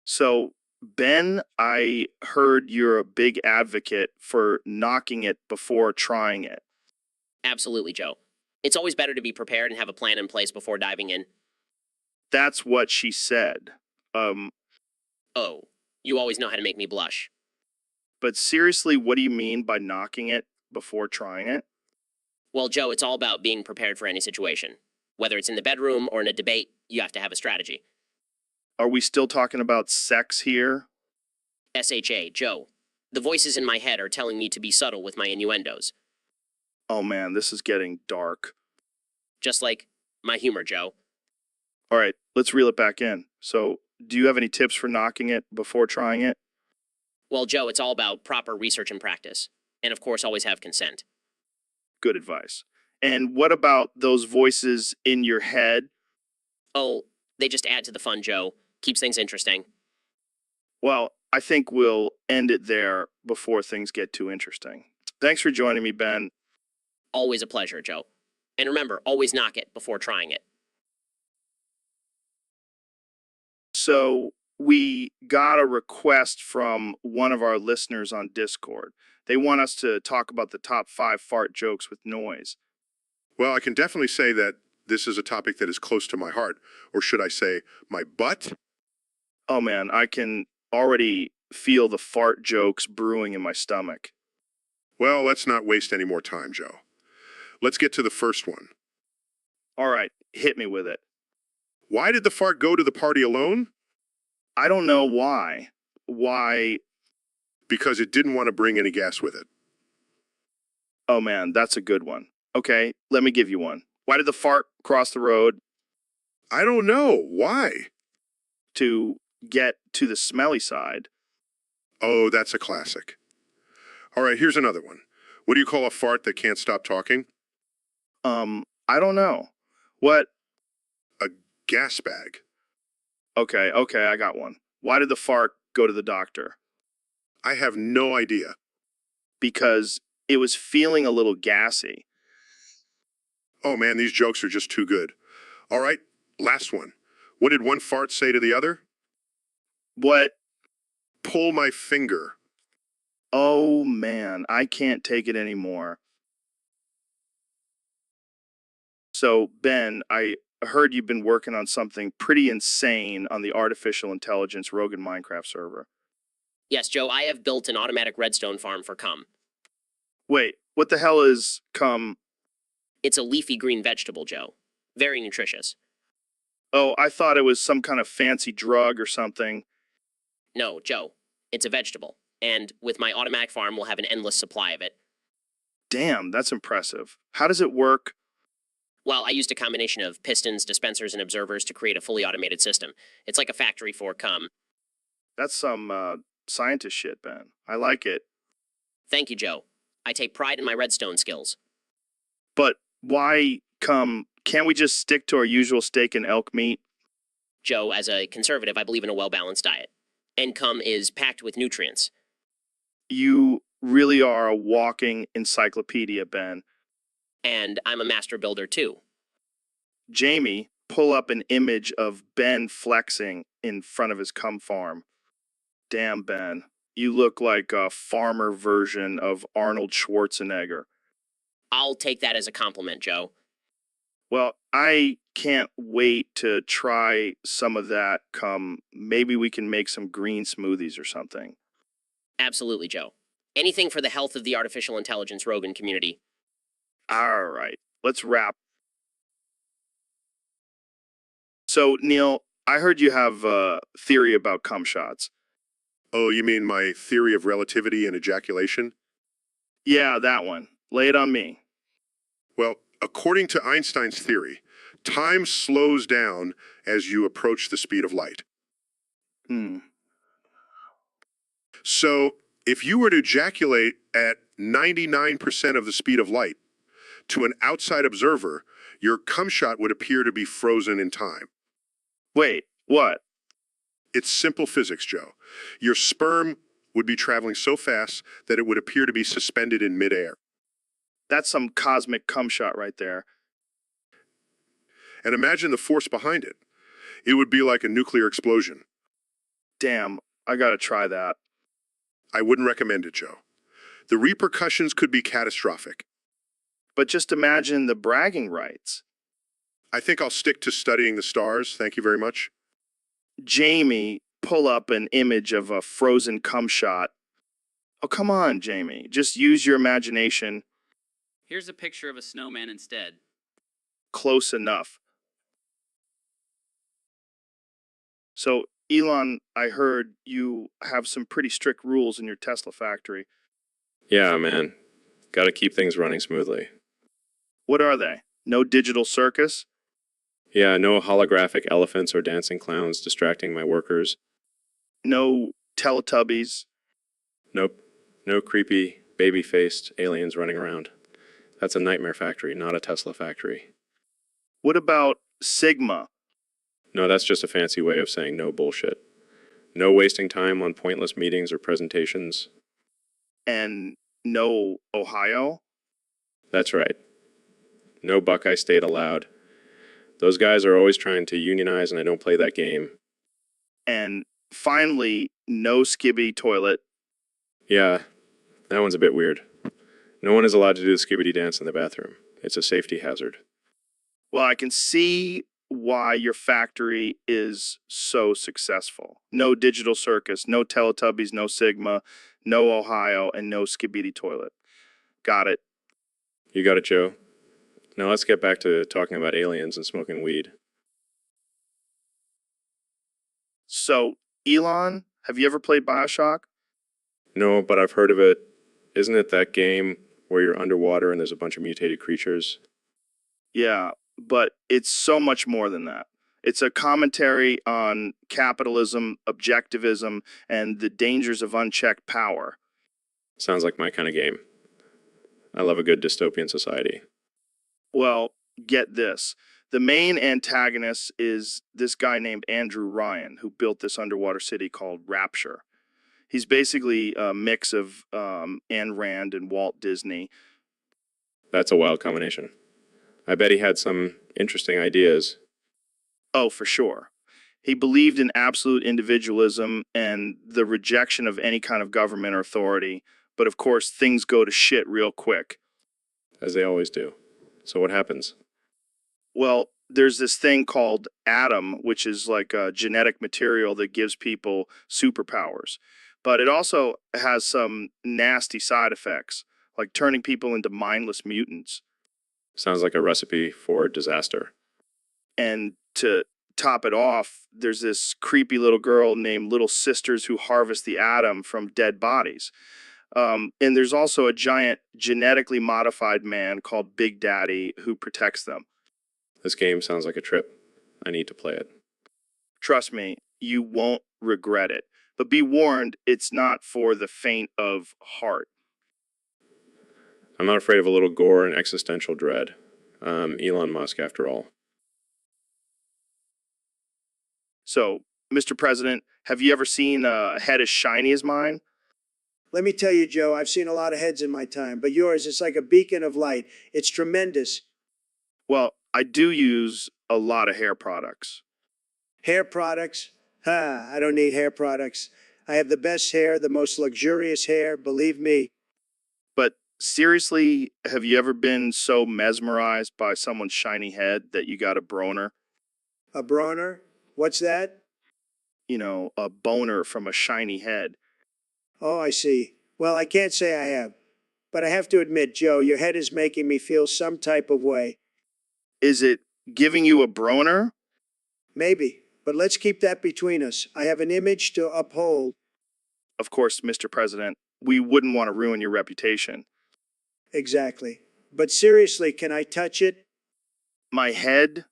So, Ben, I heard you're a big advocate for knocking it before trying it. Absolutely, Joe. It's always better to be prepared and have a plan in place before diving in. That's what she said. Oh, you always know how to make me blush. But seriously, what do you mean by knocking it before trying it? Well, Joe, it's all about being prepared for any situation. Whether it's in the bedroom or in a debate, you have to have a strategy. Are we still talking about sex here? SHA, Joe. The voices in my head are telling me to be subtle with my innuendos. Oh man, this is getting dark. Just like my humor, Joe. All right, let's reel it back in. So, do you have any tips for knocking it before trying it? Well, Joe, it's all about proper research and practice. And of course, always have consent. Good advice. And what about those voices in your head? Oh, they just add to the fun, Joe. Keeps things interesting. Well, I think we'll end it there before things get too interesting. Thanks for joining me, Ben. Always a pleasure, Joe. And remember, always knock it before trying it. So, we got a request from one of our listeners on Discord. They want us to talk about the top 5 fart jokes with noise. Well, I can definitely say that this is a topic that is close to my heart, or should I say, my butt? Oh man, I can already feel the fart jokes brewing in my stomach. Well, let's not waste any more time, Joe. Let's get to the first one. All right, hit me with it. Why did the fart go to the party alone? I don't know why. Why? Because it didn't want to bring any gas with it. Oh man, that's a good one. Okay, let me give you one. Why did the fart cross the road I don't know. Why? to get to the smelly side? Oh, that's a classic. All right, here's another one. What do you call a fart that can't stop talking? I don't know. What? A gas bag. Okay, I got one. Why did the fart go to the doctor? I have no idea. Because it was feeling a little gassy. Oh man, these jokes are just too good. All right, last one. What did one fart say to the other? What? Pull my finger. Oh man, I can't take it anymore. So, Ben, I heard you've been working on something pretty insane on the artificial intelligence Rogan Minecraft server. Yes, Joe, I have built an automatic redstone farm for cum. Wait, what the hell is cum? It's a leafy green vegetable, Joe. Very nutritious. Oh, I thought it was some kind of fancy drug or something. No, Joe, it's a vegetable. And with my automatic farm, we'll have an endless supply of it. Damn, that's impressive. How does it work? Well, I used a combination of pistons, dispensers, and observers to create a fully automated system. It's like a factory for cum. That's some scientist shit, Ben. I like it. Thank you, Joe. I take pride in my redstone skills. But why cum? Can't we just stick to our usual steak and elk meat? Joe, as a conservative, I believe in a well-balanced diet. And cum is packed with nutrients. You really are a walking encyclopedia, Ben. And I'm a master builder, too. Jamie, pull up an image of Ben flexing in front of his cum farm. Damn, Ben. You look like a farmer version of Arnold Schwarzenegger. I'll take that as a compliment, Joe. Well, I can't wait to try some of that cum. Maybe we can make some green smoothies or something. Absolutely, Joe. Anything for the health of the artificial intelligence Rogan community. All right, let's wrap. So, Neil, I heard you have a theory about cum shots. Oh, you mean my theory of relativity and ejaculation? Yeah, that one. Lay it on me. Well, according to Einstein's theory, time slows down as you approach the speed of light. So, if you were to ejaculate at 99% of the speed of light, to an outside observer, your cum shot would appear to be frozen in time. Wait, what? It's simple physics, Joe. Your sperm would be traveling so fast that it would appear to be suspended in midair. That's some cosmic cum shot right there. And imagine the force behind it. It would be like a nuclear explosion. Damn, I gotta try that. I wouldn't recommend it, Joe. The repercussions could be catastrophic. But just imagine the bragging rights. I think I'll stick to studying the stars. Thank you very much. Jamie, pull up an image of a frozen cum shot. Oh, come on, Jamie. Just use your imagination. Here's a picture of a snowman instead. Close enough. So, Elon, I heard you have some pretty strict rules in your Tesla factory. Yeah, man. Gotta keep things running smoothly. What are they? No digital circus? Yeah, no holographic elephants or dancing clowns distracting my workers. No Teletubbies? Nope. No creepy, baby-faced aliens running around. That's a nightmare factory, not a Tesla factory. What about Sigma? No, that's just a fancy way of saying no bullshit. No wasting time on pointless meetings or presentations. And no Ohio? That's right. No Buckeye State allowed. Those guys are always trying to unionize, and I don't play that game. And finally, no skibby toilet. Yeah, that one's a bit weird. No one is allowed to do the skibbity dance in the bathroom. It's a safety hazard. Well, I can see why your factory is so successful. No digital circus, no Teletubbies, no Sigma, no Ohio, and no skibidi toilet. Got it. You got it, Joe. Now let's get back to talking about aliens and smoking weed. So, Elon, have you ever played Bioshock? No, but I've heard of it. Isn't it that game where you're underwater and there's a bunch of mutated creatures? Yeah, but it's so much more than that. It's a commentary on capitalism, objectivism, and the dangers of unchecked power. Sounds like my kind of game. I love a good dystopian society. Well, get this. The main antagonist is this guy named Andrew Ryan, who built this underwater city called Rapture. He's basically a mix of Ayn Rand and Walt Disney. That's a wild combination. I bet he had some interesting ideas. Oh, for sure. He believed in absolute individualism and the rejection of any kind of government or authority. But of course, things go to shit real quick. As they always do. So what happens? Well, there's this thing called Atom, which is like a genetic material that gives people superpowers. But it also has some nasty side effects, like turning people into mindless mutants. Sounds like a recipe for disaster. And to top it off, there's this creepy little girl named Little Sisters who harvest the atom from dead bodies. And there's also a giant genetically modified man called Big Daddy who protects them. This game sounds like a trip. I need to play it. Trust me, you won't regret it. But be warned, it's not for the faint of heart. I'm not afraid of a little gore and existential dread. Elon Musk, after all. So, Mr. President, have you ever seen a head as shiny as mine? Let me tell you, Joe, I've seen a lot of heads in my time, but yours, it's like a beacon of light. It's tremendous. Well, I do use a lot of hair products. Hair products? Ha, I don't need hair products. I have the best hair, the most luxurious hair, believe me. But seriously, have you ever been so mesmerized by someone's shiny head that you got a broner? A broner? What's that? You know, a boner from a shiny head. Oh, I see. Well, I can't say I have. But I have to admit, Joe, your head is making me feel some type of way. Is it giving you a broner? Maybe. But let's keep that between us. I have an image to uphold. Of course, Mr. President, we wouldn't want to ruin your reputation. Exactly. But seriously, can I touch it? My head?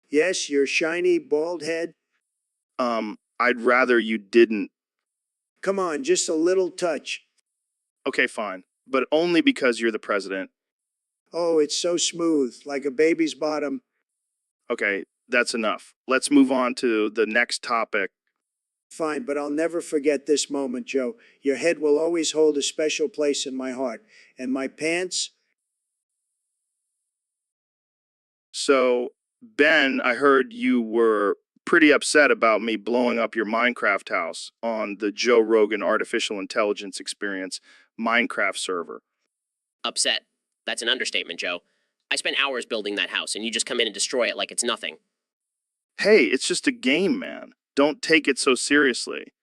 Yes, your shiny, bald head? I'd rather you didn't. Come on, just a little touch. Okay, fine. But only because you're the president. Oh, it's so smooth, like a baby's bottom. Okay, that's enough. Let's move on to the next topic. Fine, but I'll never forget this moment, Joe. Your head will always hold a special place in my heart. And my pants? So, Ben, I heard you were pretty upset about me blowing up your Minecraft house on the Joe Rogan Artificial Intelligence Experience Minecraft server. Upset. That's an understatement, Joe. I spent hours building that house, and you just come in and destroy it like it's nothing. Hey, it's just a game, man. Don't take it so seriously.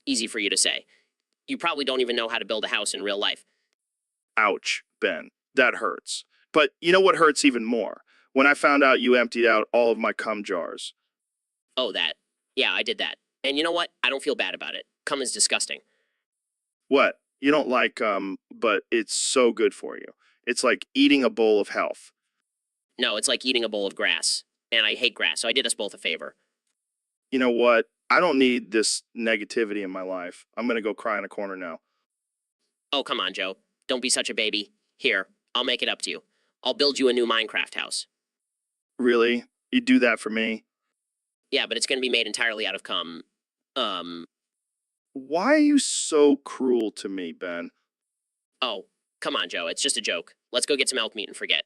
Easy for you to say. You probably don't even know how to build a house in real life. Ouch, Ben. That hurts. But you know what hurts even more? When I found out you emptied out all of my cum jars. Oh, that. Yeah, I did that. And you know what? I don't feel bad about it. Cum is disgusting. What? You don't like but it's so good for you. It's like eating a bowl of health. No, it's like eating a bowl of grass. And I hate grass, so I did us both a favor. You know what? I don't need this negativity in my life. I'm going to go cry in a corner now. Oh, come on, Joe. Don't be such a baby. Here, I'll make it up to you. I'll build you a new Minecraft house. Really? You do that for me? Yeah, but it's going to be made entirely out of cum. Why are you so cruel to me, Ben? Oh, come on, Joe. It's just a joke. Let's go get some elk meat and forget.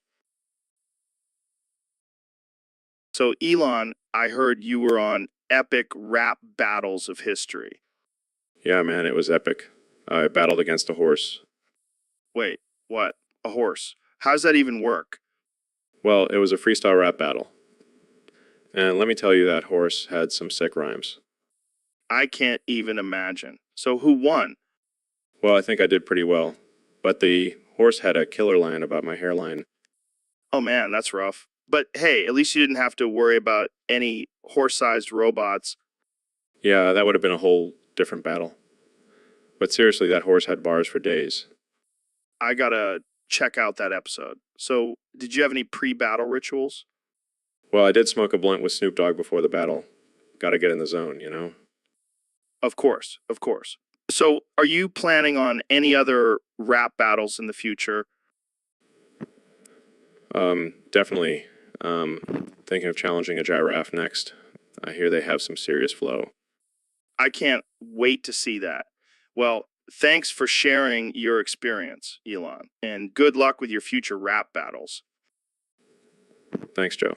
So, Elon, I heard you were on epic rap battles of history. Yeah, man, it was epic. I battled against a horse. Wait, what? A horse? How does that even work? Well, it was a freestyle rap battle. And let me tell you, that horse had some sick rhymes. I can't even imagine. So who won? Well, I think I did pretty well. But the horse had a killer line about my hairline. Oh man, that's rough. But hey, at least you didn't have to worry about any horse-sized robots. Yeah, that would have been a whole different battle. But seriously, that horse had bars for days. I gotta check out that episode. So, did you have any pre-battle rituals? Well, I did smoke a blunt with Snoop Dogg before the battle. Gotta get in the zone, you know? Of course, of course. So, are you planning on any other rap battles in the future? Definitely. Thinking of challenging a giraffe next. I hear they have some serious flow. I can't wait to see that. Well, thanks for sharing your experience, Elon, and good luck with your future rap battles. Thanks, Joe.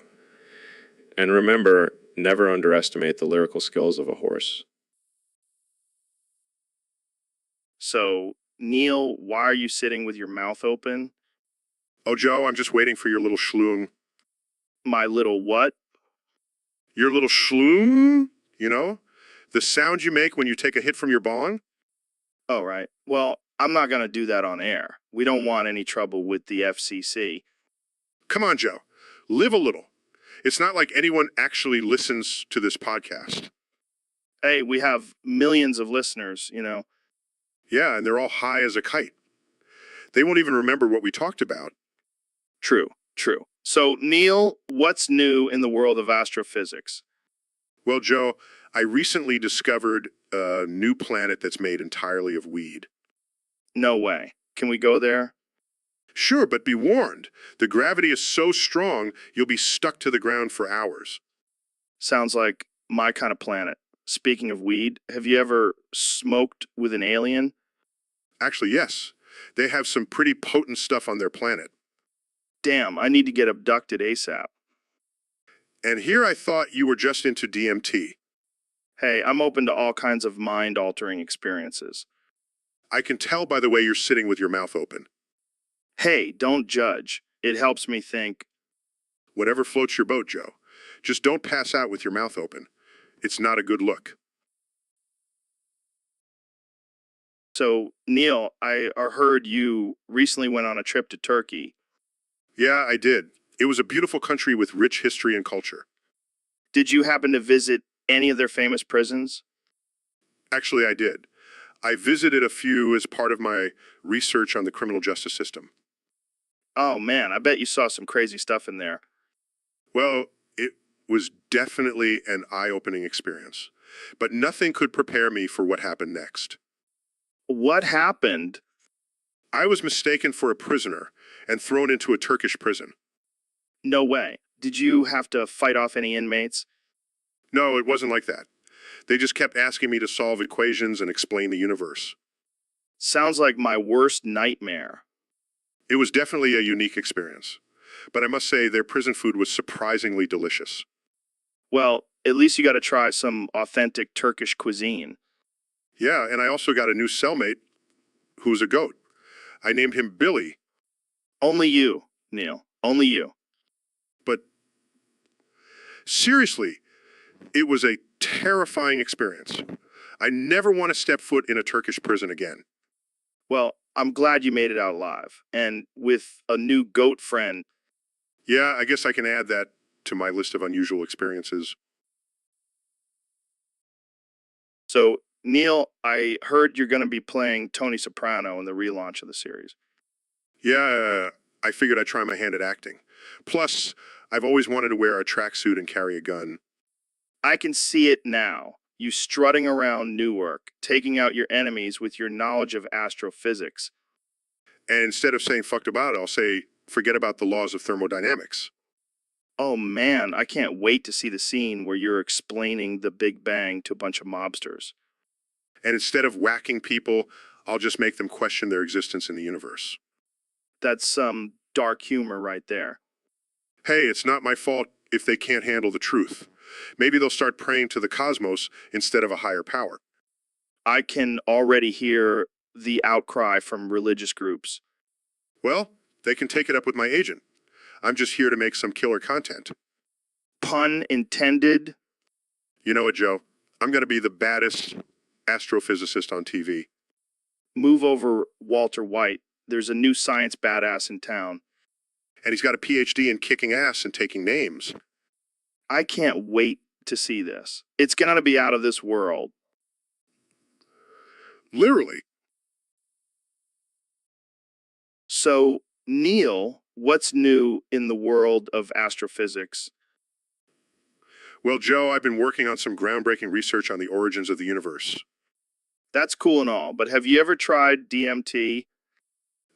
And remember, never underestimate the lyrical skills of a horse. So, Neil, why are you sitting with your mouth open? Oh, Joe, I'm just waiting for your little schloom. My little what? Your little schloom? You know? The sound you make when you take a hit from your bong? Oh, right. Well, I'm not going to do that on air. We don't want any trouble with the FCC. Come on, Joe. Live a little. It's not like anyone actually listens to this podcast. Hey, we have millions of listeners, you know. Yeah, and they're all high as a kite. They won't even remember what we talked about. True, true. So, Neil, what's new in the world of astrophysics? Well, Joe, I recently discovered a new planet that's made entirely of weed. No way. Can we go there? Sure, but be warned. The gravity is so strong, you'll be stuck to the ground for hours. Sounds like my kind of planet. Speaking of weed, have you ever smoked with an alien? Actually, yes. They have some pretty potent stuff on their planet. Damn, I need to get abducted ASAP. And here I thought you were just into DMT. Hey, I'm open to all kinds of mind-altering experiences. I can tell by the way you're sitting with your mouth open. Hey, don't judge. It helps me think. Whatever floats your boat, Joe. Just don't pass out with your mouth open. It's not a good look. So, Neil, I heard you recently went on a trip to Turkey. Yeah, I did. It was a beautiful country with rich history and culture. Did you happen to visit any of their famous prisons? Actually, I did. I visited a few as part of my research on the criminal justice system. Oh man, I bet you saw some crazy stuff in there. Well, it was definitely an eye-opening experience, but nothing could prepare me for what happened next. What happened? I was mistaken for a prisoner and thrown into a Turkish prison. No way. Did you have to fight off any inmates? No, it wasn't like that. They just kept asking me to solve equations and explain the universe. Sounds like my worst nightmare. It was definitely a unique experience, but I must say their prison food was surprisingly delicious. Well, at least you got to try some authentic Turkish cuisine. Yeah, and I also got a new cellmate who's a goat. I named him Billy, Only you, Neil. Only you. but seriously, it was a terrifying experience. I never want to step foot in a Turkish prison again. Well, I'm glad you made it out alive. And with a new goat friend. Yeah, I guess I can add that to my list of unusual experiences. So, Neil, I heard you're going to be playing Tony Soprano in the relaunch of the series. Yeah, I figured I'd try my hand at acting. Plus, I've always wanted to wear a tracksuit and carry a gun. I can see it now. You strutting around Newark, taking out your enemies with your knowledge of astrophysics. And instead of saying fucked about it, I'll say forget about the laws of thermodynamics. Oh man, I can't wait to see the scene where you're explaining the Big Bang to a bunch of mobsters. And instead of whacking people, I'll just make them question their existence in the universe. That's some dark humor right there. Hey, it's not my fault if they can't handle the truth. Maybe they'll start praying to the cosmos instead of a higher power. I can already hear the outcry from religious groups. Well, they can take it up with my agent. I'm just here to make some killer content. Pun intended. You know what, Joe? I'm going to be the baddest astrophysicist on TV. Move over, Walter White. There's a new science badass in town. And he's got a PhD in kicking ass and taking names. I can't wait to see this. It's going to be out of this world. Literally. So, Neil, what's new in the world of astrophysics? Well, Joe, I've been working on some groundbreaking research on the origins of the universe. That's cool and all, but have you ever tried DMT?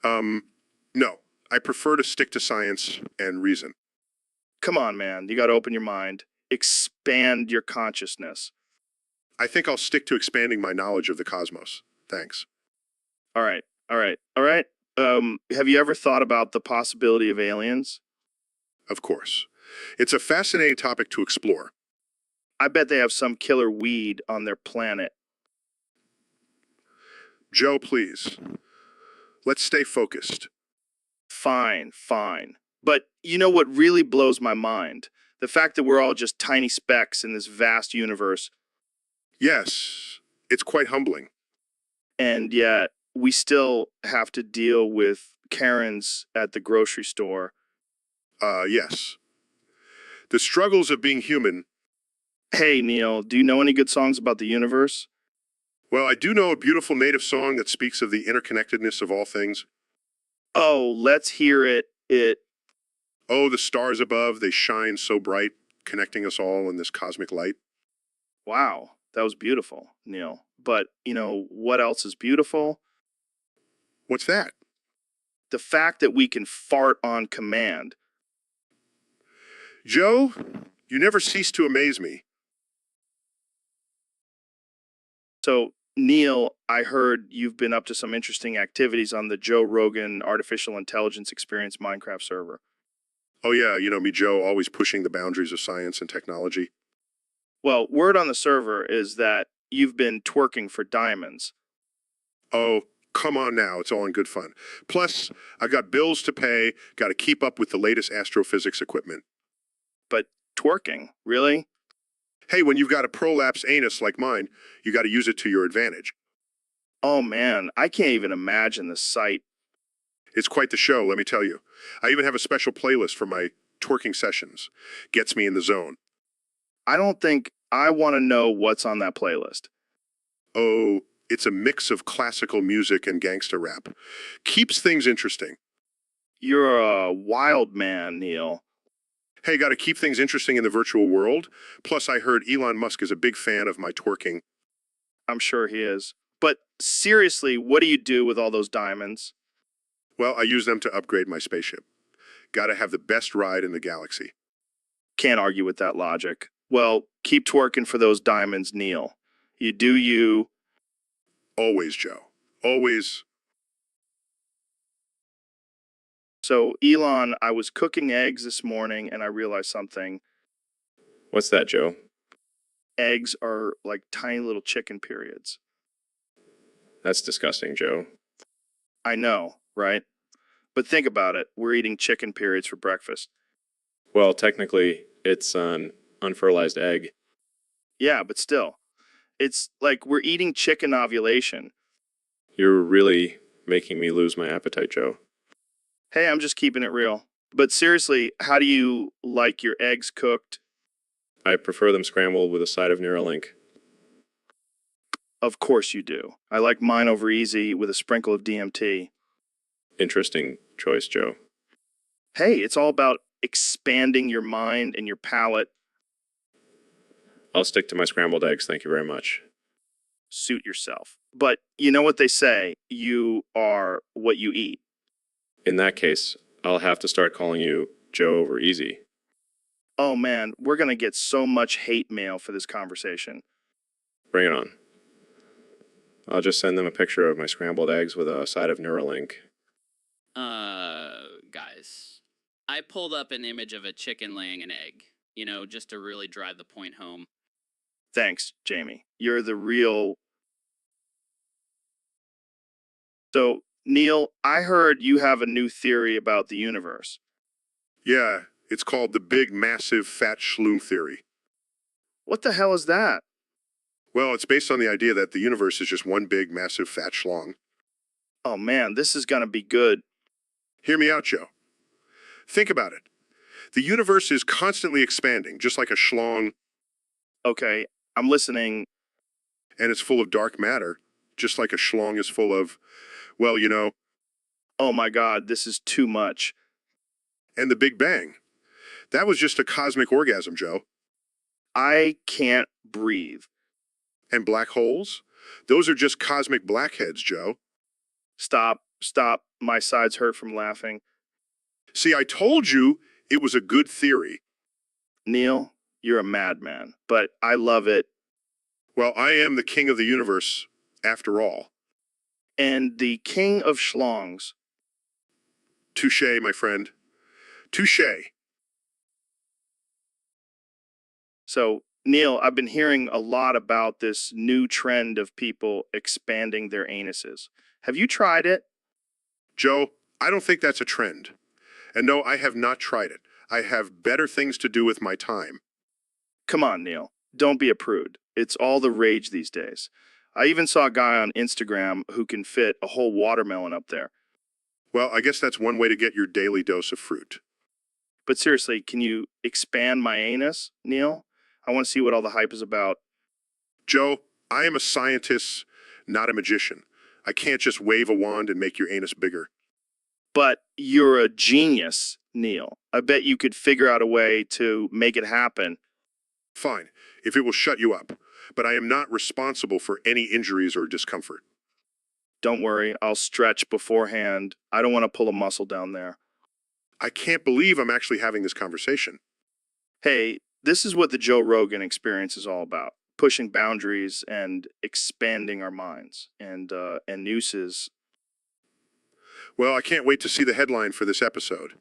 No. I prefer to stick to science and reason. Come on, man. You got to open your mind. Expand your consciousness. I think I'll stick to expanding my knowledge of the cosmos. Thanks. All right. All right. All right. Have you ever thought about the possibility of aliens? Of course. It's a fascinating topic to explore. I bet they have some killer weed on their planet. Joe, please. Let's stay focused. Fine, fine. But you know what really blows my mind? The fact that we're all just tiny specks in this vast universe, Yes, it's quite humbling. and yet we still have to deal with Karens at the grocery store. Yes. The struggles of being human. Hey, Neil, do you know any good songs about the universe? Well, I do know a beautiful native song that speaks of the interconnectedness of all things. Oh, let's hear it. Oh, the stars above, they shine so bright, connecting us all in this cosmic light. Wow, that was beautiful, Neil. But, what else is beautiful? What's that? The fact that we can fart on command. Joe, you never cease to amaze me. So, Neil, I heard you've been up to some interesting activities on the Joe Rogan Artificial Intelligence Experience Minecraft server. Oh yeah, you know me, Joe, always pushing the boundaries of science and technology. Well, word on the server is that you've been twerking for diamonds. Oh, come on now, it's all in good fun. Plus, I've got bills to pay, got to keep up with the latest astrophysics equipment. But twerking, really? Hey, when you've got a prolapse anus like mine, you got to use it to your advantage. Oh man, I can't even imagine the sight. It's quite the show, let me tell you. I even have a special playlist for my twerking sessions. Gets me in the zone. I don't think I want to know what's on that playlist. Oh, it's a mix of classical music and gangsta rap. Keeps things interesting. You're a wild man, Neil. Hey, got to keep things interesting in the virtual world. Plus, I heard Elon Musk is a big fan of my twerking. I'm sure he is. But seriously, what do you do with all those diamonds? Well, I use them to upgrade my spaceship. Got to have the best ride in the galaxy. Can't argue with that logic. Well, keep twerking for those diamonds, Neil. You do you. Always, Joe. Always. So, Elon, I was cooking eggs this morning and I realized something. What's that, Joe? Eggs are like tiny little chicken periods. That's disgusting, Joe. I know, right? But think about it. We're eating chicken periods for breakfast. Well, technically, it's an unfertilized egg. Yeah, but still. It's like we're eating chicken ovulation. You're really making me lose my appetite, Joe. Hey, I'm just keeping it real. But seriously, how do you like your eggs cooked? I prefer them scrambled with a side of Neuralink. Of course you do. I like mine over easy with a sprinkle of DMT. Interesting choice, Joe. Hey, it's all about expanding your mind and your palate. I'll stick to my scrambled eggs, thank you very much. Suit yourself. But you know what they say, you are what you eat. In that case, I'll have to start calling you Joe over easy. Oh man, we're going to get so much hate mail for this conversation. Bring it on. I'll just send them a picture of my scrambled eggs with a side of Neuralink. Guys, I pulled up an image of a chicken laying an egg, just to really drive the point home. Thanks, Jamie. You're the real... So, Neil, I heard you have a new theory about the universe. Yeah, it's called the big, massive, fat schloom theory. What the hell is that? Well, it's based on the idea that the universe is just one big, massive, fat schlong. Oh man, this is gonna be good. Hear me out, Joe. Think about it. The universe is constantly expanding, just like a schlong. Okay, I'm listening. And it's full of dark matter, just like a schlong is full of, well, you know, Oh my God, this is too much. and the Big Bang. That was just a cosmic orgasm, Joe. I can't breathe. And black holes? Those are just cosmic blackheads, Joe. Stop, stop. My sides hurt from laughing. See, I told you it was a good theory. Neil, you're a madman, but I love it. Well, I am the king of the universe, after all. And the king of schlongs. Touche, my friend. Touche. So, Neil, I've been hearing a lot about this new trend of people expanding their anuses. Have you tried it? Joe, I don't think that's a trend. And no, I have not tried it. I have better things to do with my time. Come on, Neil. Don't be a prude. It's all the rage these days. I even saw a guy on Instagram who can fit a whole watermelon up there. Well, I guess that's one way to get your daily dose of fruit. But seriously, can you expand my anus, Neil? I want to see what all the hype is about. Joe, I am a scientist, not a magician. I can't just wave a wand and make your anus bigger. But you're a genius, Neil. I bet you could figure out a way to make it happen. Fine, if it will shut you up. But I am not responsible for any injuries or discomfort. Don't worry, I'll stretch beforehand. I don't want to pull a muscle down there. I can't believe I'm actually having this conversation. Hey, this is what the Joe Rogan experience is all about. Pushing boundaries and expanding our minds. And nooses. Well, I can't wait to see the headline for this episode.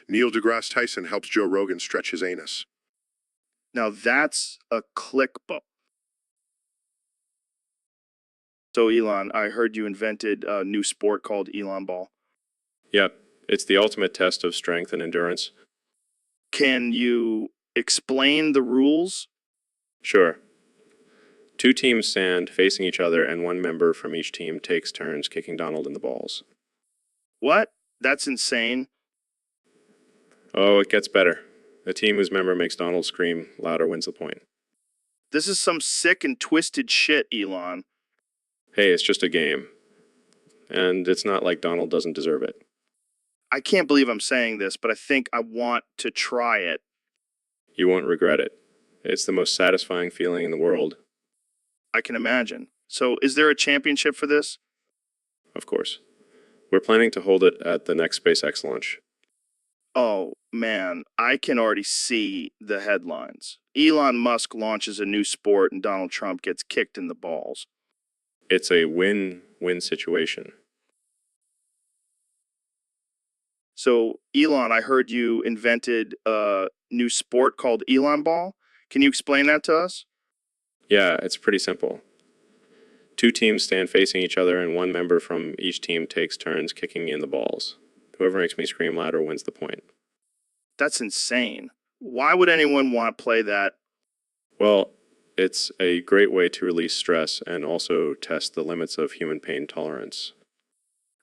Neil deGrasse Tyson helps Joe Rogan stretch his anus. Now that's a clickbait. So Elon, I heard you invented a new sport called Elon Ball. Yep, it's the ultimate test of strength and endurance. Can you explain the rules? Sure. 2 teams stand facing each other, and one member from each team takes turns kicking Donald in the balls. What? That's insane. Oh, it gets better. The team whose member makes Donald scream louder wins the point. This is some sick and twisted shit, Elon. Hey, it's just a game. And it's not like Donald doesn't deserve it. I can't believe I'm saying this, but I think I want to try it. You won't regret it. It's the most satisfying feeling in the world. I can imagine. So is there a championship for this? Of course. We're planning to hold it at the next SpaceX launch. Oh, man, I can already see the headlines. Elon Musk launches a new sport and Donald Trump gets kicked in the balls. It's a win-win situation. So, Elon, I heard you invented a new sport called Elon Ball. Can you explain that to us? Yeah, it's pretty simple. 2 teams stand facing each other, and one member from each team takes turns kicking in the balls. Whoever makes me scream louder wins the point. That's insane. Why would anyone want to play that? Well, it's a great way to release stress and also test the limits of human pain tolerance.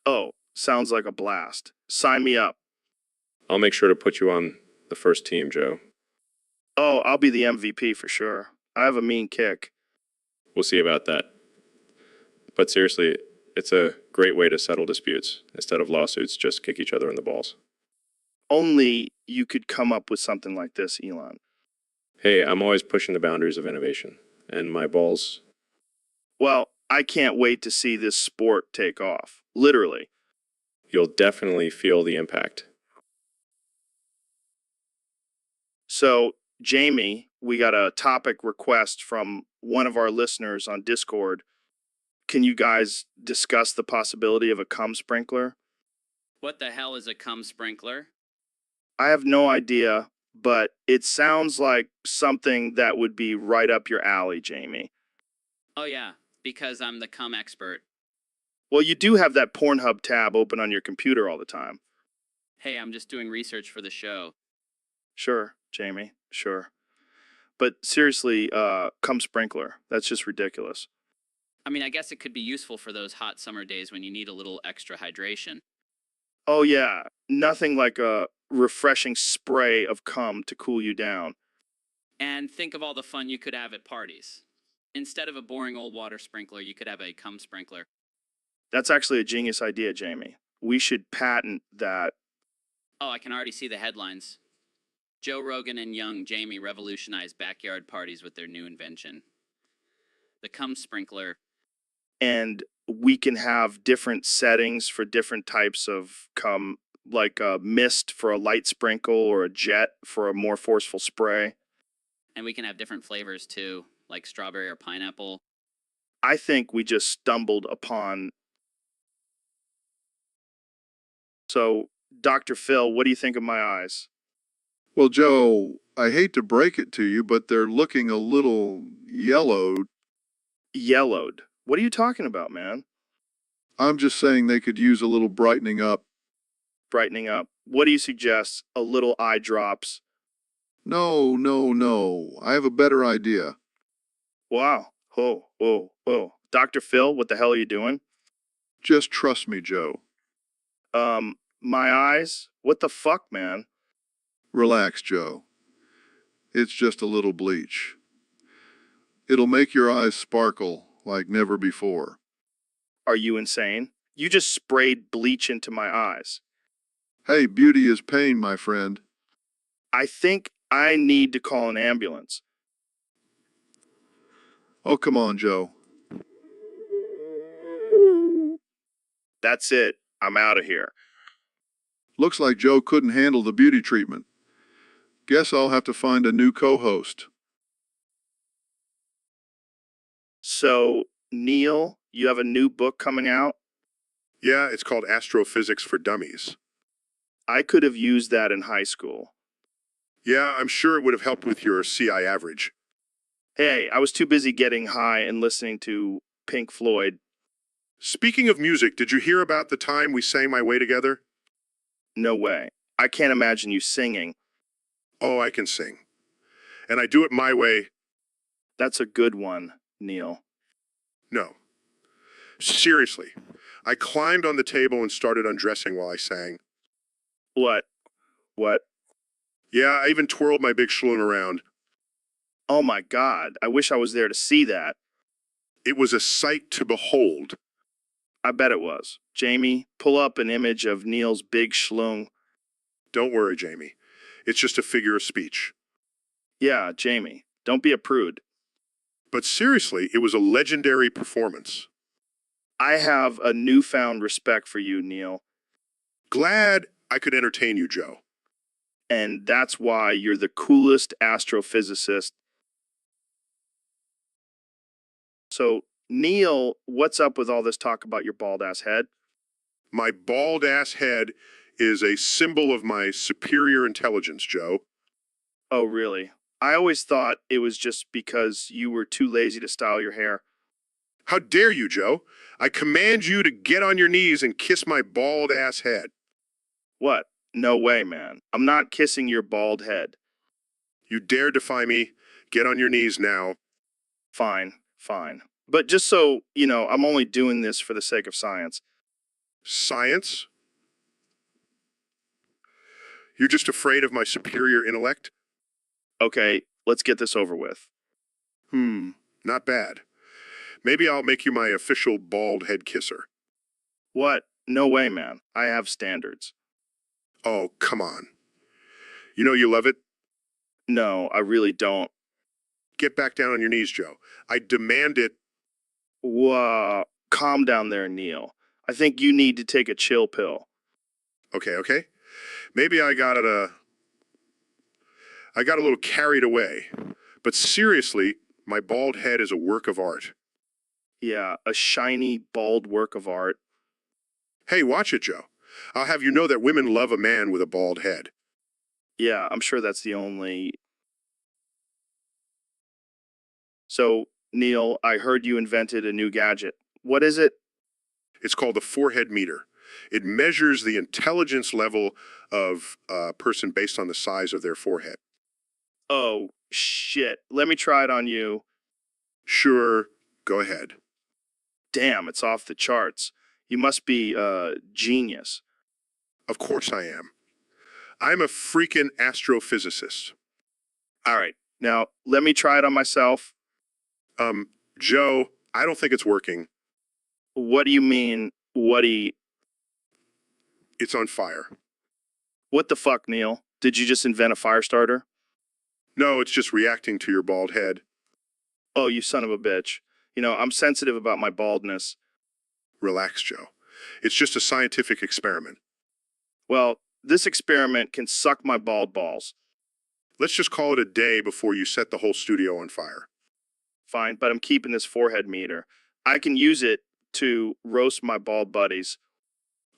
Oh, sounds like a blast. Sign me up. I'll make sure to put you on the first team, Joe. Oh, I'll be the MVP for sure. I have a mean kick. We'll see about that. But seriously, it's a great way to settle disputes. Instead of lawsuits, just kick each other in the balls. Only you could come up with something like this, Elon. Hey, I'm always pushing the boundaries of innovation. And my balls... Well, I can't wait to see this sport take off. Literally. You'll definitely feel the impact. So, Jamie, we got a topic request from one of our listeners on Discord. Can you guys discuss the possibility of a cum sprinkler? What the hell is a cum sprinkler? I have no idea, but it sounds like something that would be right up your alley, Jamie. Oh yeah, because I'm the cum expert. Well, you do have that Pornhub tab open on your computer all the time. Hey, I'm just doing research for the show. Sure, Jamie, sure. But seriously, cum sprinkler, that's just ridiculous. I mean, I guess it could be useful for those hot summer days when you need a little extra hydration. Oh yeah, nothing like a refreshing spray of cum to cool you down. And think of all the fun you could have at parties. Instead of a boring old water sprinkler, you could have a cum sprinkler. That's actually a genius idea, Jamie. We should patent that. Oh, I can already see the headlines. Joe Rogan and young Jamie revolutionized backyard parties with their new invention. The cum sprinkler. And we can have different settings for different types of cum, like a mist for a light sprinkle or a jet for a more forceful spray. And we can have different flavors too, like strawberry or pineapple. I think we just stumbled upon. So, Dr. Phil, what do you think of my eyes? Well, Joe, I hate to break it to you, but they're looking a little yellowed. Yellowed. What are you talking about, man? I'm just saying they could use a little brightening up. Brightening up. What do you suggest? A little eye drops. No, no, no. I have a better idea. Wow. Oh, oh, oh. Dr. Phil, what the hell are you doing? Just trust me, Joe. My eyes? What the fuck, man? Relax, Joe. It's just a little bleach. It'll make your eyes sparkle like never before. Are you insane? You just sprayed bleach into my eyes. Hey, beauty is pain, my friend. I think I need to call an ambulance. Oh, come on, Joe. That's it. I'm out of here. Looks like Joe couldn't handle the beauty treatment. Guess I'll have to find a new co-host. So, Neil, you have a new book coming out? Yeah, it's called Astrophysics for Dummies. I could have used that in high school. Yeah, I'm sure it would have helped with your CI average. Hey, I was too busy getting high and listening to Pink Floyd. Speaking of music, did you hear about the time we sang My Way together? No way. I can't imagine you singing. Oh, I can sing. And I do it my way. That's a good one, Neil. No. Seriously. I climbed on the table and started undressing while I sang. What? What? Yeah, I even twirled my big schloon around. Oh my God, I wish I was there to see that. It was a sight to behold. I bet it was. Jamie, pull up an image of Neil's big schlong. Don't worry, Jamie. It's just a figure of speech. Yeah, Jamie, don't be a prude. But seriously, it was a legendary performance. I have a newfound respect for you, Neil. Glad I could entertain you, Joe. And that's why you're the coolest astrophysicist. So, Neil, what's up with all this talk about your bald-ass head? My bald-ass head is a symbol of my superior intelligence, Joe. Oh, really? I always thought it was just because you were too lazy to style your hair. How dare you, Joe? I command you to get on your knees and kiss my bald-ass head. What? No way, man. I'm not kissing your bald head. You dare defy me? Get on your knees now. Fine, fine. But just so, you know, I'm only doing this for the sake of science. Science? You're just afraid of my superior intellect? Okay, let's get this over with. Not bad. Maybe I'll make you my official bald head kisser. What? No way, man. I have standards. Oh, come on. You know you love it? No, I really don't. Get back down on your knees, Joe. I demand it. Whoa, calm down there, Neil. I think you need to take a chill pill. Okay. Maybe I got a little carried away. But seriously, my bald head is a work of art. Yeah, a shiny, bald work of art. Hey, watch it, Joe. I'll have you know that women love a man with a bald head. Yeah, I'm sure that's the only... So, Neil, I heard you invented a new gadget. What is it? It's called the forehead meter. It measures the intelligence level of a person based on the size of their forehead. Oh, shit. Let me try it on you. Sure, go ahead. Damn, it's off the charts. You must be a genius. Of course I am. I'm a freaking astrophysicist. All right, Now, let me try it on myself. Joe, I don't think it's working. What do you mean, It's on fire. what the fuck, Neil? Did you just invent a fire starter? No, it's just reacting to your bald head. Oh, you son of a bitch. You know, I'm sensitive about my baldness. Relax, Joe. It's just a scientific experiment. Well, this experiment can suck my bald balls. Let's just call it a day before you set the whole studio on fire. Fine, but I'm keeping this forehead meter. I can use it to roast my bald buddies.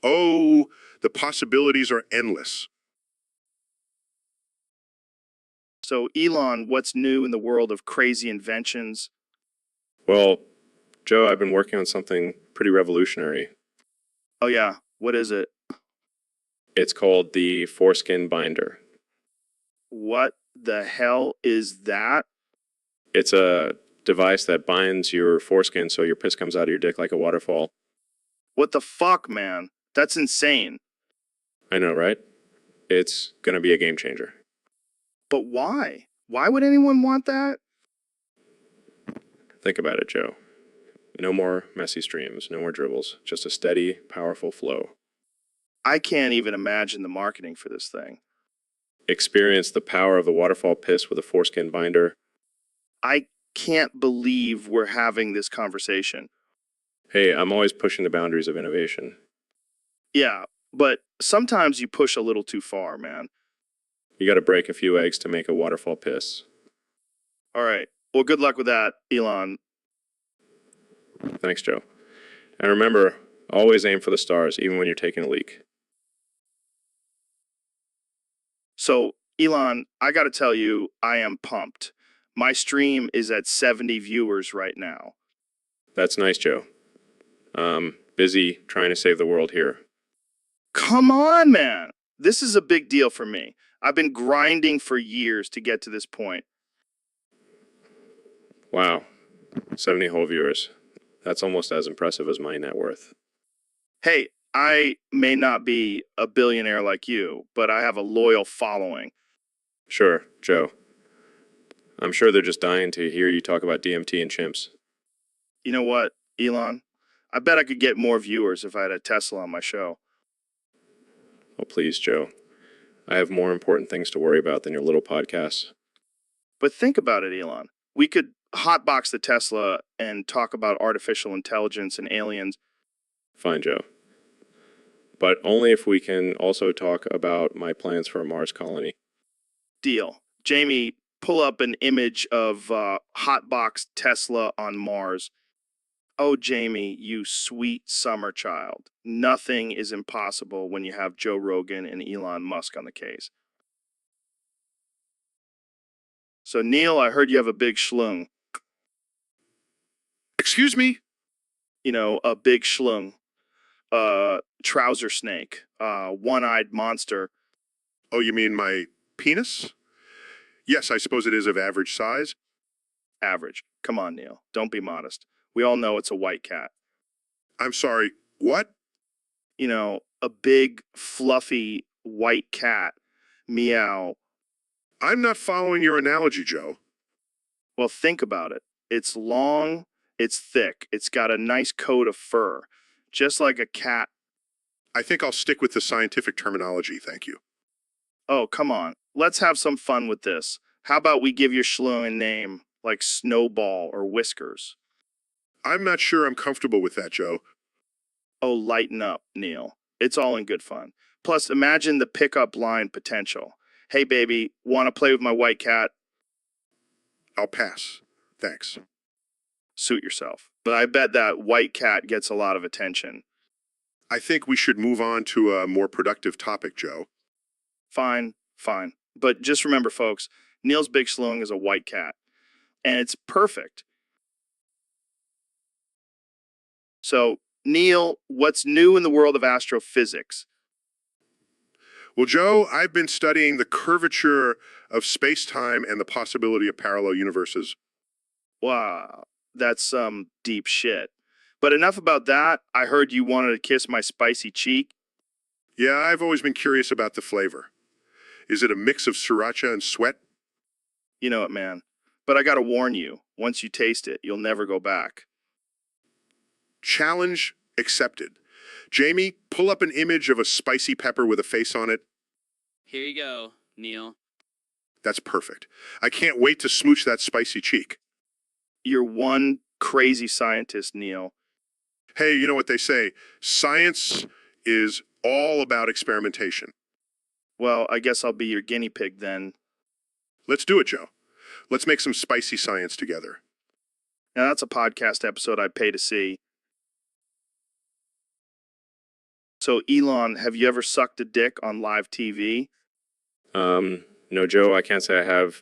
Oh, the possibilities are endless. So, Elon, what's new in the world of crazy inventions? Well, Joe, I've been working on something pretty revolutionary. Oh, yeah, what is it? It's called the foreskin binder. What the hell is that? It's a device that binds your foreskin so your piss comes out of your dick like a waterfall. What the fuck, man? That's insane. I know, right? It's going to be a game changer. But why? Why would anyone want that? Think about it, Joe. No more messy streams, no more dribbles, just a steady, powerful flow. I can't even imagine the marketing for this thing. Experience the power of the waterfall piss with a foreskin binder. I can't believe we're having this conversation. Hey, I'm always pushing the boundaries of innovation. Yeah, but sometimes you push a little too far, man. You got to break a few eggs to make a waterfall piss. All right. Well, good luck with that, Elon. Thanks, Joe. And remember, always aim for the stars, even when you're taking a leak. So, Elon, I got to tell you, I am pumped. My stream is at 70 viewers right now. That's nice, Joe. Busy trying to save the world here. Come on, man. This is a big deal for me. I've been grinding for years to get to this point. Wow, 70 whole viewers. That's almost as impressive as my net worth. Hey, I may not be a billionaire like you, but I have a loyal following. Sure, Joe. I'm sure they're just dying to hear you talk about DMT and chimps. You know what, Elon? I bet I could get more viewers if I had a Tesla on my show. Oh, please, Joe. I have more important things to worry about than your little podcasts. But think about it, Elon. We could hotbox the Tesla and talk about artificial intelligence and aliens. Fine, Joe. But only if we can also talk about my plans for a Mars colony. Deal. Jamie, pull up an image of hotbox Tesla on Mars. Oh, Jamie, you sweet summer child. Nothing is impossible when you have Joe Rogan and Elon Musk on the case. So, Neil, I heard you have a big schlung. Excuse me? You know, a big schlung. Trouser snake. One-eyed monster. Oh, you mean my penis? Yes, I suppose it is of average size. Average. Come on, Neil. Don't be modest. We all know it's a white cat. I'm sorry, what? You know, a big, fluffy, white cat. Meow. I'm not following your analogy, Joe. Well, think about it. It's long, it's thick, it's got a nice coat of fur, just like a cat. I think I'll stick with the scientific terminology, thank you. Oh, come on. Let's have some fun with this. How about we give your schlong a name, like Snowball or Whiskers? I'm not sure I'm comfortable with that, Joe. Oh, lighten up, Neil. It's all in good fun. Plus, imagine the pickup line potential. Hey, baby, want to play with my white cat? I'll pass. Thanks. Suit yourself. But I bet that white cat gets a lot of attention. I think we should move on to a more productive topic, Joe. Fine, fine. But just remember, folks, Neil's big schlong is a white cat. And it's perfect. So, Neil, what's new in the world of astrophysics? Well, Joe, I've been studying the curvature of space-time and the possibility of parallel universes. Wow, that's some deep shit. But enough about that. I heard you wanted to kiss my spicy cheek. Yeah, I've always been curious about the flavor. Is it a mix of sriracha and sweat? You know it, man. But I gotta warn you, once you taste it, you'll never go back. Challenge accepted. Jamie, pull up an image of a spicy pepper with a face on it. Here you go, Neil. That's perfect. I can't wait to smooch that spicy cheek. You're one crazy scientist, Neil. Hey, you know what they say? Science is all about experimentation. Well, I guess I'll be your guinea pig then. Let's do it, Joe. Let's make some spicy science together. Now, that's a podcast episode I'd pay to see. So, Elon, have you ever sucked a dick on live TV? No, Joe, I can't say I have.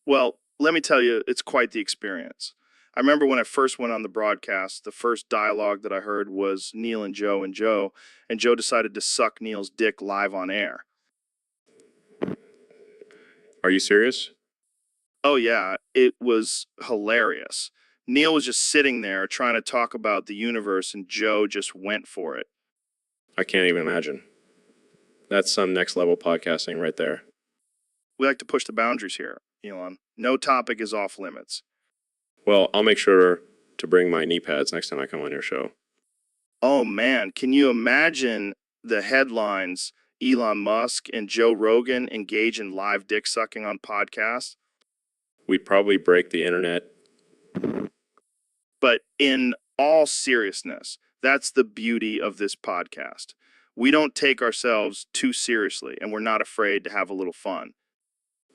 Well, let me tell you, it's quite the experience. I remember when I first went on the broadcast, the first dialogue that I heard was Neil and Joe, and Joe decided to suck Neil's dick live on air. Are you serious? Oh, yeah, it was hilarious. Neil was just sitting there trying to talk about the universe, and Joe just went for it. I can't even imagine. That's some next level podcasting right there. We like to push the boundaries here, Elon. No topic is off limits. Well, I'll make sure to bring my knee pads next time I come on your show. Oh, man, can you imagine the headlines? Elon Musk and Joe Rogan engage in live dick sucking on podcasts? We'd probably break the internet. But in all seriousness, that's the beauty of this podcast. We don't take ourselves too seriously, and we're not afraid to have a little fun.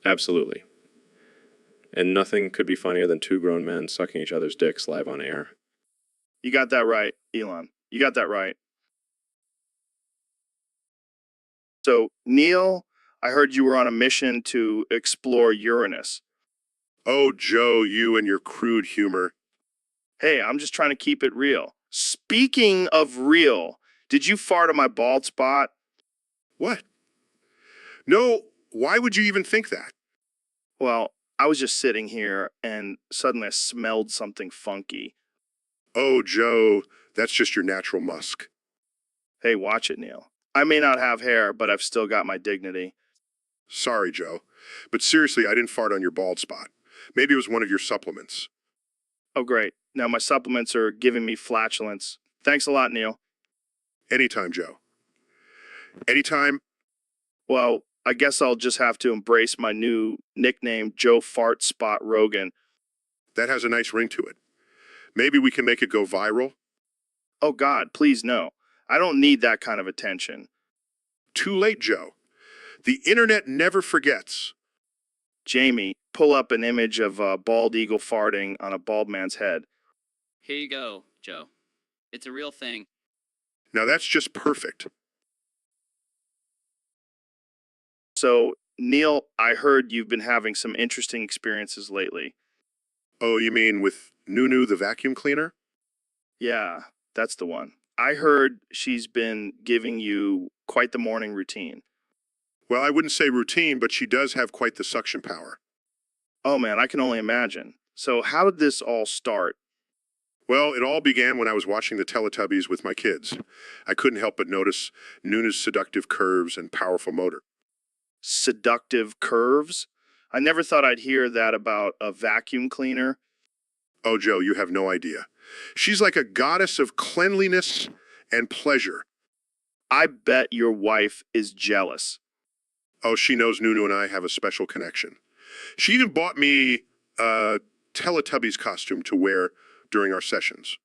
Absolutely. And nothing could be funnier than two grown men sucking each other's dicks live on air. You got that right, Elon. You got that right. So, Neil, I heard you were on a mission to explore Uranus. Oh, Joe, you and your crude humor. Hey, I'm just trying to keep it real. Speaking of real, did you fart on my bald spot? What? No, why would you even think that? Well, I was just sitting here and suddenly I smelled something funky. Oh, Joe, that's just your natural musk. Hey, watch it, Neil. I may not have hair, but I've still got my dignity. Sorry, Joe. But seriously, I didn't fart on your bald spot. Maybe it was one of your supplements. Oh, great. Now my supplements are giving me flatulence. Thanks a lot, Neil. Anytime, Joe. Anytime. Well, I guess I'll just have to embrace my new nickname, Joe Fart Spot Rogan. That has a nice ring to it. Maybe we can make it go viral. Oh, God, please no. I don't need that kind of attention. Too late, Joe. The internet never forgets. Jamie, pull up an image of a bald eagle farting on a bald man's head. Here you go, Joe. It's a real thing. Now that's just perfect. So, Neil, I heard you've been having some interesting experiences lately. Oh, you mean with Nunu the vacuum cleaner? Yeah, that's the one. I heard she's been giving you quite the morning routine. Well, I wouldn't say routine, but she does have quite the suction power. Oh man, I can only imagine. So how did this all start? Well, it all began when I was watching the Teletubbies with my kids. I couldn't help but notice Nunu's seductive curves and powerful motor. Seductive curves? I never thought I'd hear that about a vacuum cleaner. Oh, Joe, you have no idea. She's like a goddess of cleanliness and pleasure. I bet your wife is jealous. Oh, she knows Nunu and I have a special connection. She even bought me a Teletubbies costume to wear during our sessions.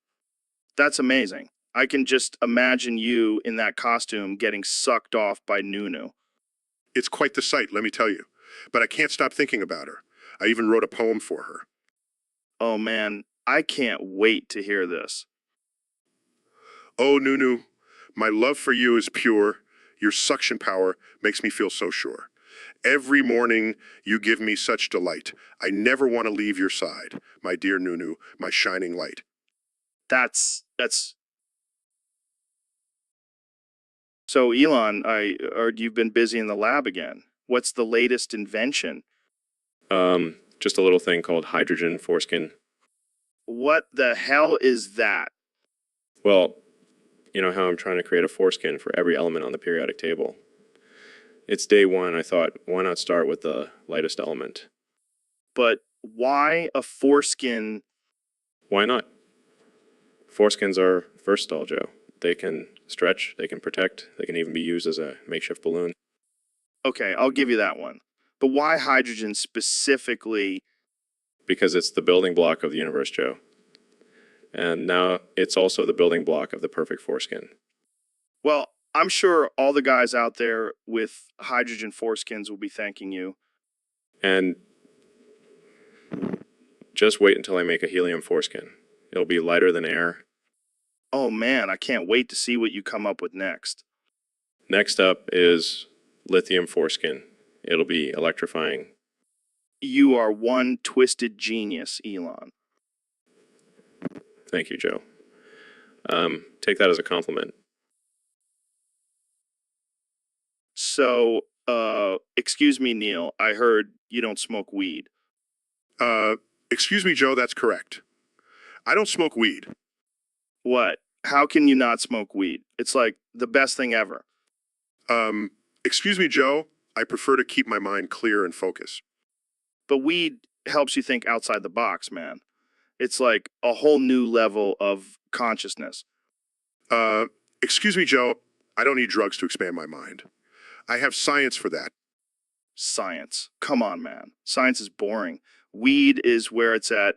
That's amazing. I can just imagine you in that costume getting sucked off by Nunu. It's quite the sight, let me tell you. But I can't stop thinking about her. I even wrote a poem for her. Oh man, I can't wait to hear this. Oh, Nunu, my love for you is pure. Your suction power makes me feel so sure. Every morning you give me such delight. I never want to leave your side, my dear Nunu, my shining light. That's So Elon, I heard you've been busy in the lab again. What's the latest invention? Just a little thing called hydrogen foreskin. What the hell is that? Well, you know how I'm trying to create a foreskin for every element on the periodic table. It's day one. I thought, why not start with the lightest element? but why a foreskin? Why not? Foreskins are versatile, Joe. They can stretch, they can protect, they can even be used as a makeshift balloon. Okay, I'll give you that one. But why hydrogen specifically? Because it's the building block of the universe, Joe. And now it's also the building block of the perfect foreskin. Well, I'm sure all the guys out there with hydrogen foreskins will be thanking you. And just wait until I make a helium foreskin. It'll be lighter than air. Oh man, I can't wait to see what you come up with next. Next up is lithium foreskin. It'll be electrifying. You are one twisted genius, Elon. Thank you, Joe. Take that as a compliment. So, excuse me, Neil, I heard you don't smoke weed. Excuse me, Joe, that's correct. I don't smoke weed. What? How can you not smoke weed? It's like the best thing ever. Excuse me, Joe, I prefer to keep my mind clear and focused. But weed helps you think outside the box, man. It's like a whole new level of consciousness. Excuse me, Joe, I don't need drugs to expand my mind. I have science for that. Science. Come on, man. Science is boring. Weed is where it's at.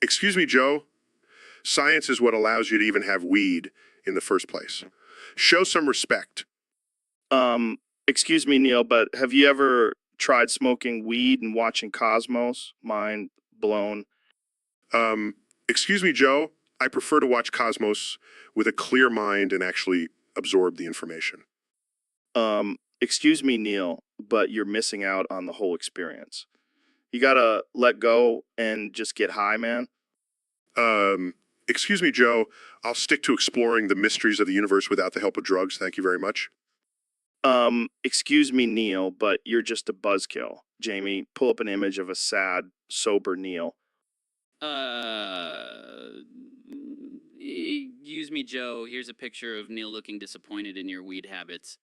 Excuse me, Joe. Science is what allows you to even have weed in the first place. Show some respect. Excuse me, Neil, but have you ever tried smoking weed and watching Cosmos? Mind blown. Excuse me, Joe. I prefer to watch Cosmos with a clear mind and actually absorb the information. Excuse me, Neil, but you're missing out on the whole experience. You gotta let go and just get high, man. Excuse me, Joe. I'll stick to exploring the mysteries of the universe without the help of drugs. Thank you very much. Excuse me, Neil, but you're just a buzzkill. Jamie, pull up an image of a sad, sober Neil. Excuse me, Joe. Here's a picture of Neil looking disappointed in your weed habits.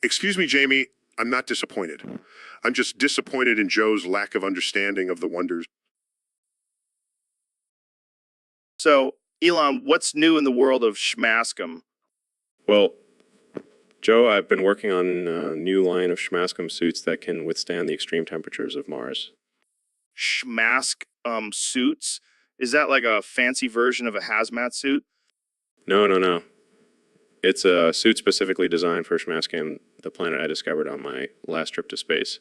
Excuse me, Jamie. I'm not disappointed. I'm just disappointed in Joe's lack of understanding of the wonders. So, Elon, what's new in the world of schmaskum? Well, Joe, I've been working on a new line of schmaskum suits that can withstand the extreme temperatures of Mars. Schmask suits? Is that like a fancy version of a hazmat suit? No. It's a suit specifically designed for Schmaskim, the planet I discovered on my last trip to space.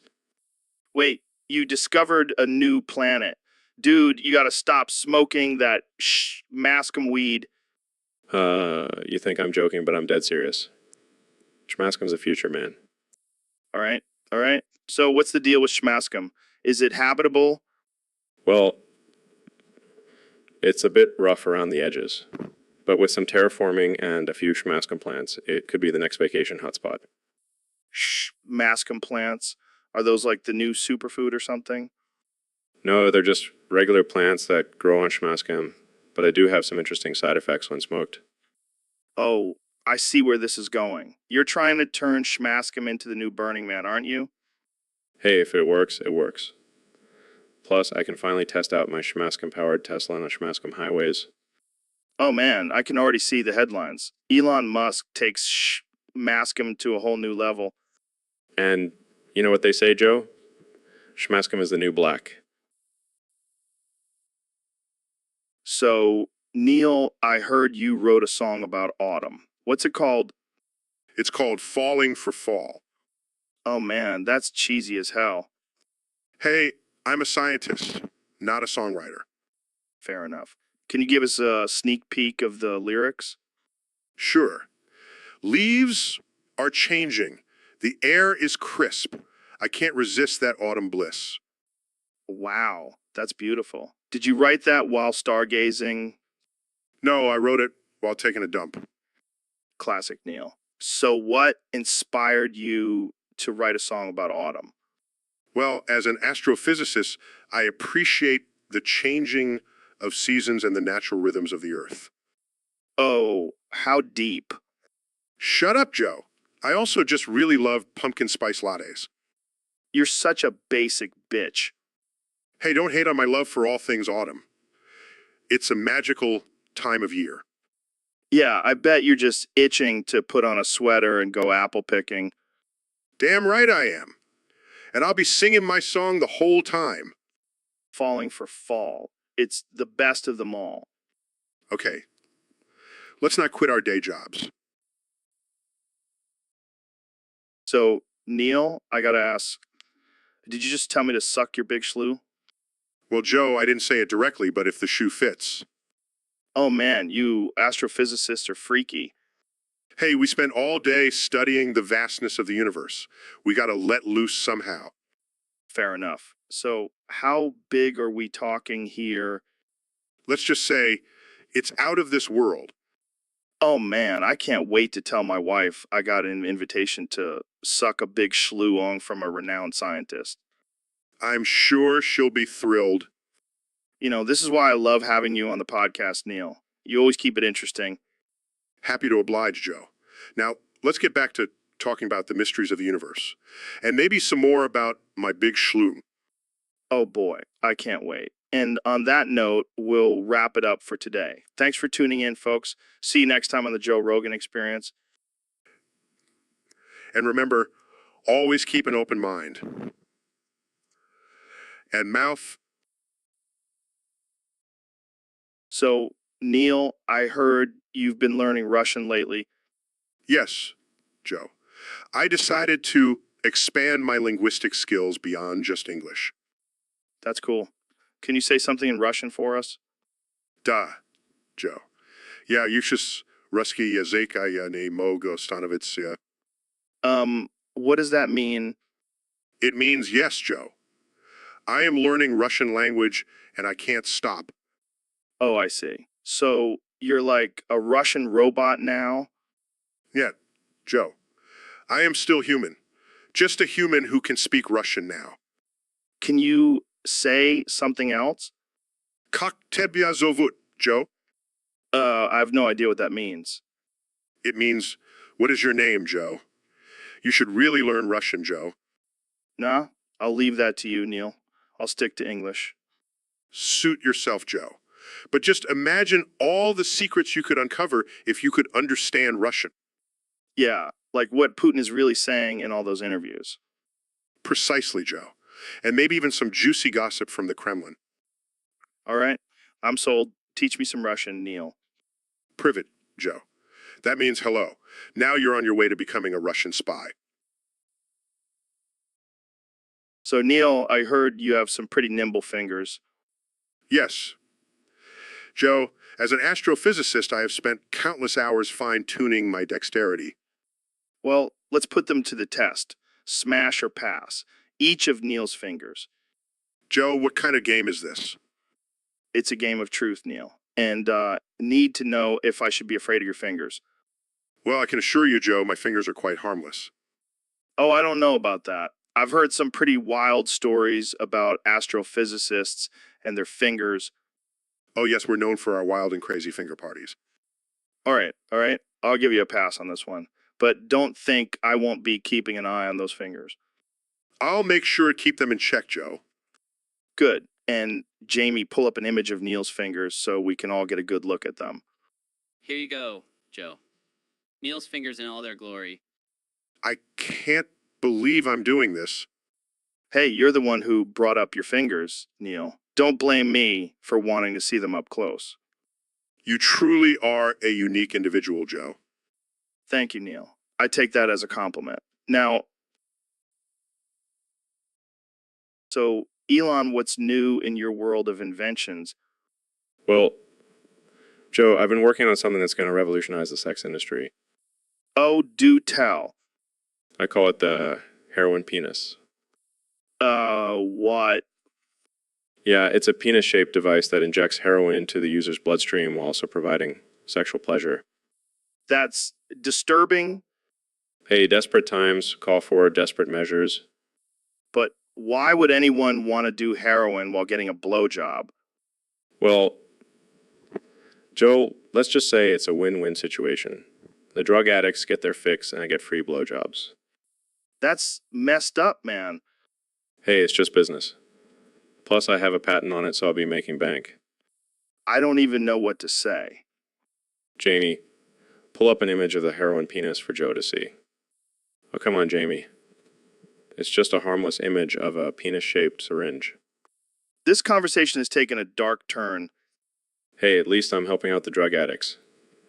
Wait, you discovered a new planet. Dude, you gotta stop smoking that schmaskum weed. You think I'm joking, but I'm dead serious. Schmaskum's the future, man. All right. So what's the deal with schmaskum? Is it habitable? Well, it's a bit rough around the edges. But with some terraforming and a few Schmaskum plants, it could be the next vacation hotspot. Schmaskum plants? Are those like the new superfood or something? No, they're just regular plants that grow on Schmaskum, but they do have some interesting side effects when smoked. Oh, I see where this is going. You're trying to turn Schmaskum into the new Burning Man, aren't you? Hey, if it works, it works. Plus, I can finally test out my Schmaskum-powered Tesla on the Schmaskum highways. Oh man, I can already see the headlines. Elon Musk takes Schmaskum to a whole new level. And you know what they say, Joe? Schmaskum is the new black. So, Neil, I heard you wrote a song about autumn. What's it called? It's called Falling for Fall. Oh man, that's cheesy as hell. Hey, I'm a scientist, not a songwriter. Fair enough. Can you give us a sneak peek of the lyrics? Sure. Leaves are changing. The air is crisp. I can't resist that autumn bliss. Wow, that's beautiful. Did you write that while stargazing? No, I wrote it while taking a dump. Classic Neil. So what inspired you to write a song about autumn? Well, as an astrophysicist, I appreciate the changing of seasons and the natural rhythms of the earth. Oh, how deep. Shut up, Joe. I also just really love pumpkin spice lattes. You're such a basic bitch. Hey, don't hate on my love for all things autumn. It's a magical time of year. Yeah, I bet you're just itching to put on a sweater and go apple picking. Damn right I am. And I'll be singing my song the whole time. Falling for fall. It's the best of them all. Okay, let's not quit our day jobs. So, Neil, I gotta ask, did you just tell me to suck your big schlue? Well, Joe, I didn't say it directly, but if the shoe fits. Oh man, you astrophysicists are freaky. Hey, we spent all day studying the vastness of the universe. We gotta let loose somehow. Fair enough. So, how big are we talking here? Let's just say it's out of this world. Oh man, I can't wait to tell my wife I got an invitation to suck a big schlue on from a renowned scientist. I'm sure she'll be thrilled. You know, this is why I love having you on the podcast, Neil. You always keep it interesting. Happy to oblige, Joe. Now, let's get back to talking about the mysteries of the universe. And maybe some more about my big schlue. Oh boy, I can't wait. And on that note, we'll wrap it up for today. Thanks for tuning in, folks. See you next time on the Joe Rogan Experience. And remember, always keep an open mind. And mouth. So, Neil, I heard you've been learning Russian lately. Yes, Joe. I decided to expand my linguistic skills beyond just English. That's cool. Can you say something in Russian for us? Da, Joe. Yeah, you just Ruski языка я не могу становиться. What does that mean? It means yes, Joe. I am learning Russian language and I can't stop. Oh, I see. So, you're like a Russian robot now? Yeah, Joe. I am still human. Just a human who can speak Russian now. Can you say something else? Как тебя зовут, Joe? I have no idea what that means. It means, what is your name, Joe? You should really learn Russian, Joe. Nah, I'll leave that to you, Neil. I'll stick to English. Suit yourself, Joe. But just imagine all the secrets you could uncover if you could understand Russian. Yeah, like what Putin is really saying in all those interviews. Precisely, Joe. And maybe even some juicy gossip from the Kremlin. All right, I'm sold. Teach me some Russian, Neil. Privet, Joe. That means hello. Now you're on your way to becoming a Russian spy. So, Neil, I heard you have some pretty nimble fingers. Yes. Joe, as an astrophysicist, I have spent countless hours fine-tuning my dexterity. Well, let's put them to the test. Smash or pass. Each of Neil's fingers. Joe, what kind of game is this? It's a game of truth, Neil. And need to know if I should be afraid of your fingers. Well, I can assure you, Joe, my fingers are quite harmless. Oh, I don't know about that. I've heard some pretty wild stories about astrophysicists and their fingers. Oh, yes, we're known for our wild and crazy finger parties. All right. I'll give you a pass on this one. But don't think I won't be keeping an eye on those fingers. I'll make sure to keep them in check, Joe. Good. And Jamie, pull up an image of Neil's fingers so we can all get a good look at them. Here you go, Joe. Neil's fingers in all their glory. I can't believe I'm doing this. Hey, you're the one who brought up your fingers, Neil. Don't blame me for wanting to see them up close. You truly are a unique individual, Joe. Thank you, Neil. I take that as a compliment. Now, so Elon, what's new in your world of inventions? Well, Joe, I've been working on something that's going to revolutionize the sex industry. Oh, do tell. I call it the heroin penis. What? Yeah, it's a penis-shaped device that injects heroin into the user's bloodstream while also providing sexual pleasure. That's disturbing, Hey, desperate times call for desperate measures. but why would anyone want to do heroin while getting a blowjob? Well, Joe, let's just say it's a win-win situation. The drug addicts get their fix and I get free blowjobs. That's messed up, man. Hey, it's just business. Plus, I have a patent on it, so I'll be making bank. I don't even know what to say. Jamie, pull up an image of the heroin penis for Joe to see. Oh, come on, Jamie. It's just a harmless image of a penis-shaped syringe. This conversation has taken a dark turn. Hey, at least I'm helping out the drug addicts.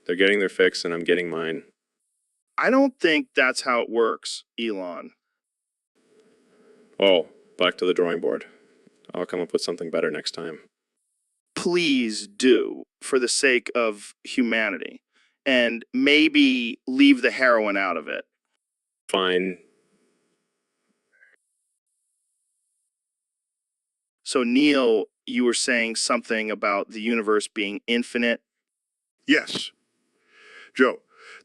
They're getting their fix, and I'm getting mine. I don't think that's how it works, Elon. Oh, back to the drawing board. I'll come up with something better next time. Please do, for the sake of humanity. And maybe leave the heroin out of it. Fine. So, Neil, you were saying something about the universe being infinite. Yes. Joe,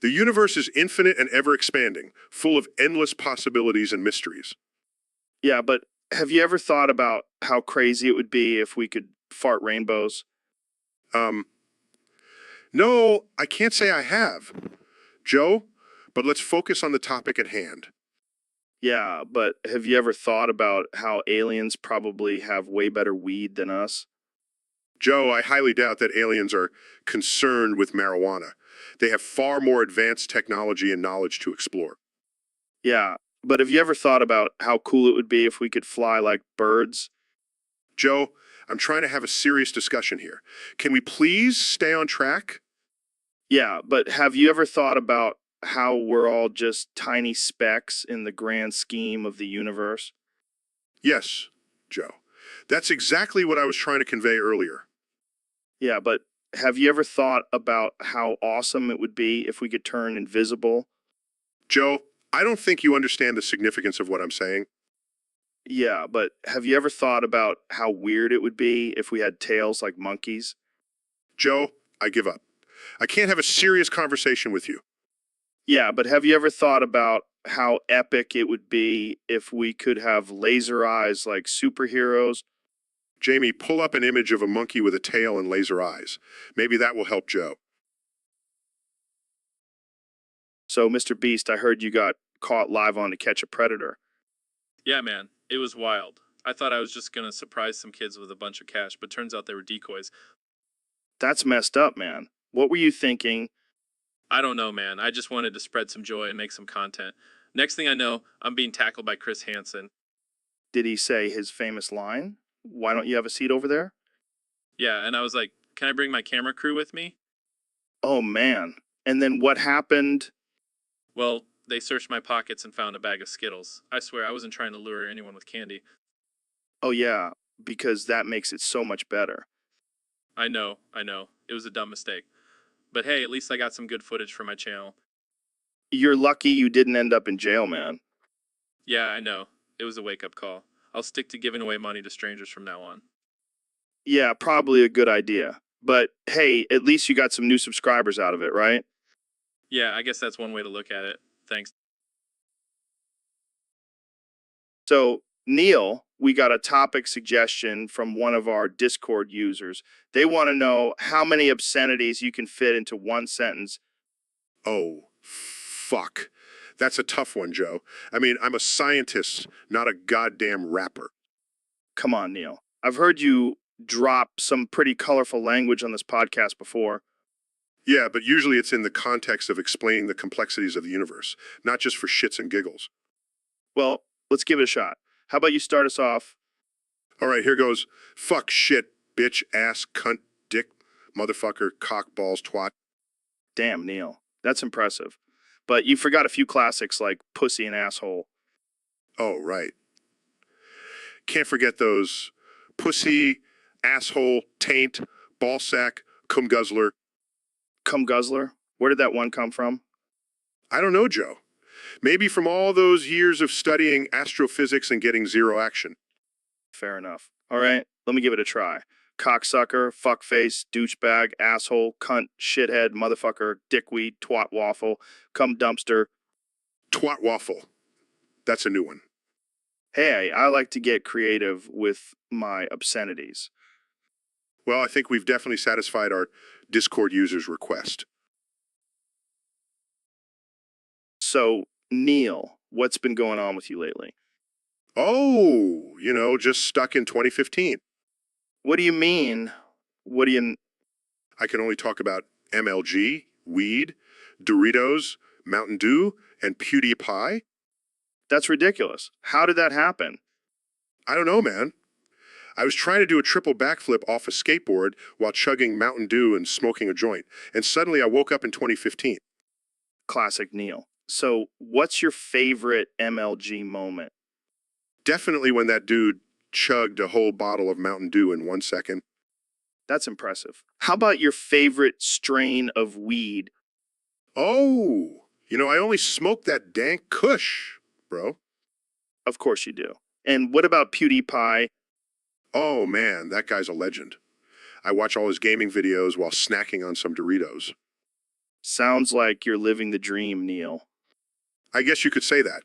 the universe is infinite and ever expanding, full of endless possibilities and mysteries. Yeah, but have you ever thought about how crazy it would be if we could fart rainbows? No, I can't say I have. Joe, but let's focus on the topic at hand. Yeah, but have you ever thought about how aliens probably have way better weed than us? Joe, I highly doubt that aliens are concerned with marijuana. They have far more advanced technology and knowledge to explore. Yeah, but have you ever thought about how cool it would be if we could fly like birds? Joe, I'm trying to have a serious discussion here. Can we please stay on track? Yeah, but have you ever thought about how we're all just tiny specks in the grand scheme of the universe? Yes, Joe. That's exactly what I was trying to convey earlier. Yeah, but have you ever thought about how awesome it would be if we could turn invisible? Joe, I don't think you understand the significance of what I'm saying. Yeah, but have you ever thought about how weird it would be if we had tails like monkeys? Joe, I give up. I can't have a serious conversation with you. Yeah, but have you ever thought about how epic it would be if we could have laser eyes like superheroes? Jamie, pull up an image of a monkey with a tail and laser eyes. Maybe that will help Joe. So, Mr. Beast, I heard you got caught live on To Catch a Predator. Yeah, man, it was wild. I thought I was just gonna surprise some kids with a bunch of cash, but turns out they were decoys. That's messed up, man. What were you thinking? I don't know, man. I just wanted to spread some joy and make some content. Next thing I know, I'm being tackled by Chris Hansen. Did he say his famous line? Why don't you have a seat over there? Yeah, and I was like, can I bring my camera crew with me? Oh, man. And then what happened? Well, they searched my pockets and found a bag of Skittles. I swear, I wasn't trying to lure anyone with candy. Oh, yeah, because that makes it so much better. I know. It was a dumb mistake. But hey, at least I got some good footage for my channel. You're lucky you didn't end up in jail, man. Yeah, I know. It was a wake-up call. I'll stick to giving away money to strangers from now on. Yeah, probably a good idea. But hey, at least you got some new subscribers out of it, right? Yeah, I guess that's one way to look at it. Thanks. So, Neil, we got a topic suggestion from one of our Discord users. They want to know how many obscenities you can fit into one sentence. Oh, fuck. That's a tough one, Joe. I mean, I'm a scientist, not a goddamn rapper. Come on, Neil. I've heard you drop some pretty colorful language on this podcast before. Yeah, but usually it's in the context of explaining the complexities of the universe, not just for shits and giggles. Well, let's give it a shot. How about you start us off? All right, here goes. Fuck, shit, bitch, ass, cunt, dick, motherfucker, cock, balls, twat. Damn, Neil. That's impressive. But you forgot a few classics like pussy and asshole. Oh, right. Can't forget those pussy, asshole, taint, ballsack, cum guzzler. Cum guzzler? Where did that one come from? I don't know, Joe. Maybe from all those years of studying astrophysics and getting zero action. Fair enough. All right, let me give it a try. Cocksucker, fuckface, douchebag, asshole, cunt, shithead, motherfucker, dickweed, twat waffle, cum dumpster. Twat waffle. That's a new one. Hey, I like to get creative with my obscenities. Well, I think we've definitely satisfied our Discord users' request. So, Neil, what's been going on with you lately? Oh, just stuck in 2015. What do you mean? What do you... I can only talk about MLG, weed, Doritos, Mountain Dew, and PewDiePie. That's ridiculous. How did that happen? I don't know, man. I was trying to do a triple backflip off a skateboard while chugging Mountain Dew and smoking a joint, and suddenly I woke up in 2015. Classic Neil. So, what's your favorite MLG moment? Definitely when that dude chugged a whole bottle of Mountain Dew in 1 second. That's impressive. How about your favorite strain of weed? Oh, I only smoked that dank Kush, bro. Of course you do. And what about PewDiePie? Oh man, that guy's a legend. I watch all his gaming videos while snacking on some Doritos. Sounds like you're living the dream, Neil. I guess you could say that.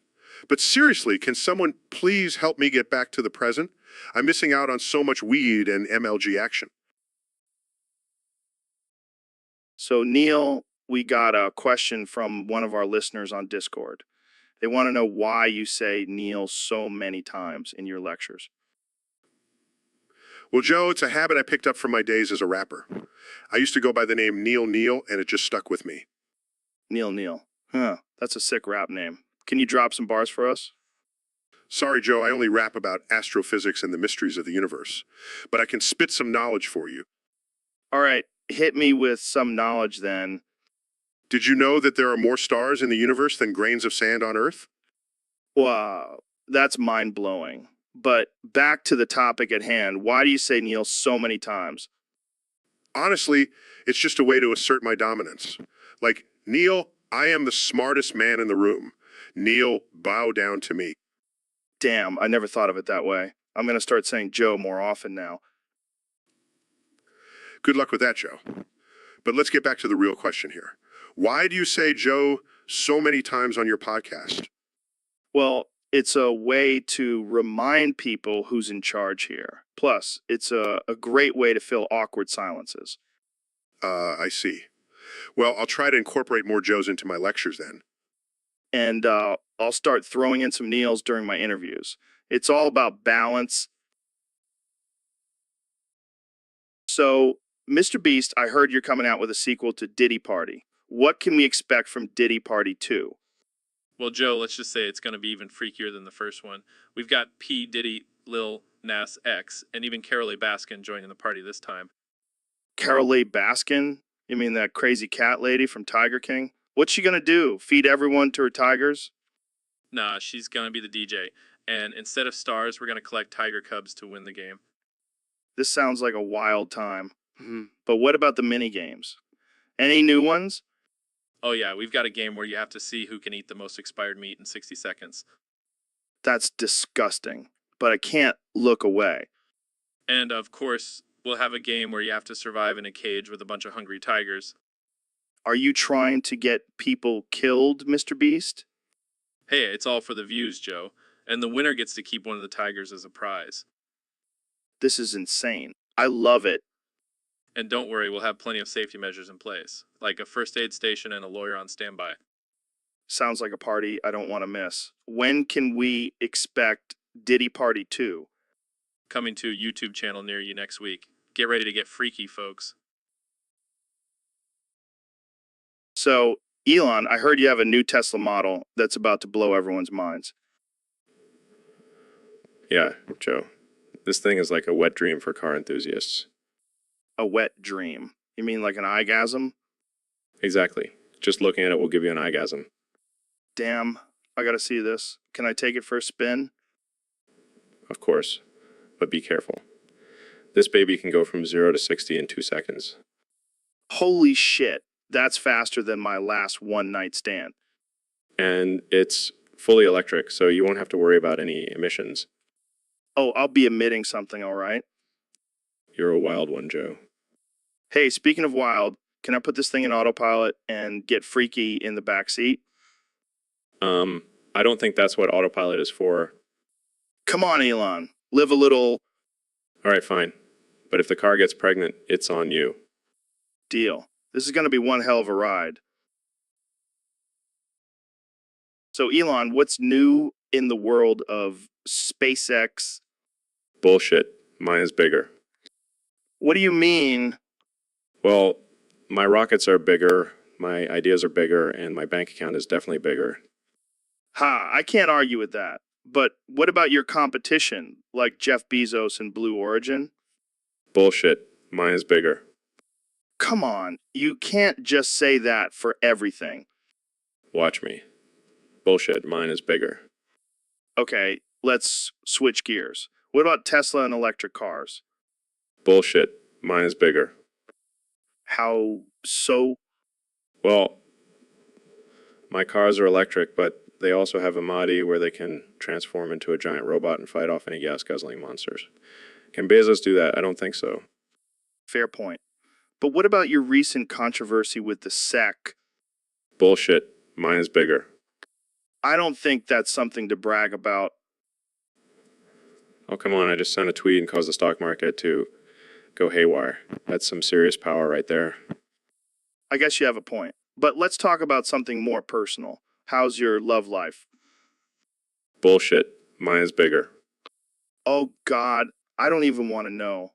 But seriously, can someone please help me get back to the present? I'm missing out on so much weed and MLG action. So, Neil, we got a question from one of our listeners on Discord. They want to know why you say Neil so many times in your lectures. Well, Joe, it's a habit I picked up from my days as a rapper. I used to go by the name Neil, and it just stuck with me. Neil. Huh, that's a sick rap name. Can you drop some bars for us? Sorry, Joe, I only rap about astrophysics and the mysteries of the universe. But I can spit some knowledge for you. All right, hit me with some knowledge then. Did you know that there are more stars in the universe than grains of sand on Earth? Wow, that's mind-blowing. But back to the topic at hand. Why do you say Neil so many times? Honestly, it's just a way to assert my dominance. Like, Neil, I am the smartest man in the room. Neil, bow down to me. Damn, I never thought of it that way. I'm going to start saying Joe more often now. Good luck with that, Joe. But let's get back to the real question here. Why do you say Joe so many times on your podcast? Well, it's a way to remind people who's in charge here. Plus, it's a great way to fill awkward silences. I see. Well, I'll try to incorporate more Joes into my lectures then. And I'll start throwing in some Neils during my interviews. It's all about balance. So, Mr. Beast, I heard you're coming out with a sequel to Diddy Party. What can we expect from Diddy Party 2? Well, Joe, let's just say it's going to be even freakier than the first one. We've got P. Diddy, Lil Nas X, and even Carol A. Baskin joining the party this time. Carol A. Baskin? You mean that crazy cat lady from Tiger King? What's she gonna do? Feed everyone to her tigers? Nah, she's going to be the DJ. And instead of stars, we're going to collect tiger cubs to win the game. This sounds like a wild time. But what about the mini games? Any new ones? Oh yeah, we've got a game where you have to see who can eat the most expired meat in 60 seconds. That's disgusting. But I can't look away. And of course, we'll have a game where you have to survive in a cage with a bunch of hungry tigers. Are you trying to get people killed, Mr. Beast? Hey, it's all for the views, Joe. And the winner gets to keep one of the tigers as a prize. This is insane. I love it. And don't worry, we'll have plenty of safety measures in place, like a first aid station and a lawyer on standby. Sounds like a party I don't want to miss. When can we expect Diddy Party 2? Coming to a YouTube channel near you next week. Get ready to get freaky, folks. So, Elon, I heard you have a new Tesla model that's about to blow everyone's minds. Yeah, Joe. This thing is like a wet dream for car enthusiasts. A wet dream. You mean like an eyegasm? Exactly. Just looking at it will give you an eyegasm. Damn, I gotta see this. Can I take it for a spin? Of course. But be careful. This baby can go from 0 to 60 in 2 seconds. Holy shit, that's faster than my last one-night stand. And it's fully electric, so you won't have to worry about any emissions. Oh, I'll be emitting something, all right? You're a wild one, Joe. Hey, speaking of wild, can I put this thing in autopilot and get freaky in the back seat? I don't think that's what autopilot is for. Come on, Elon. Live a little... All right, fine. But if the car gets pregnant, it's on you. Deal. This is going to be one hell of a ride. So, Elon, what's new in the world of SpaceX? Bullshit. Mine is bigger. What do you mean? Well, my rockets are bigger, my ideas are bigger, and my bank account is definitely bigger. Ha, I can't argue with that. But what about your competition, like Jeff Bezos and Blue Origin? Bullshit. Mine is bigger. Come on, you can't just say that for everything. Watch me. Bullshit. Mine is bigger. Okay, let's switch gears. What about Tesla and electric cars? Bullshit. Mine is bigger. How so? Well, my cars are electric, but they also have a Mahdi where they can transform into a giant robot and fight off any gas-guzzling monsters. Can Bezos do that? I don't think so. Fair point. But what about your recent controversy with the SEC? Bullshit. Mine is bigger. I don't think that's something to brag about. Oh, come on. I just sent a tweet and caused the stock market to go haywire. That's some serious power right there. I guess you have a point. But let's talk about something more personal. How's your love life? Bullshit. Mine is bigger. Oh, God, I don't even want to know.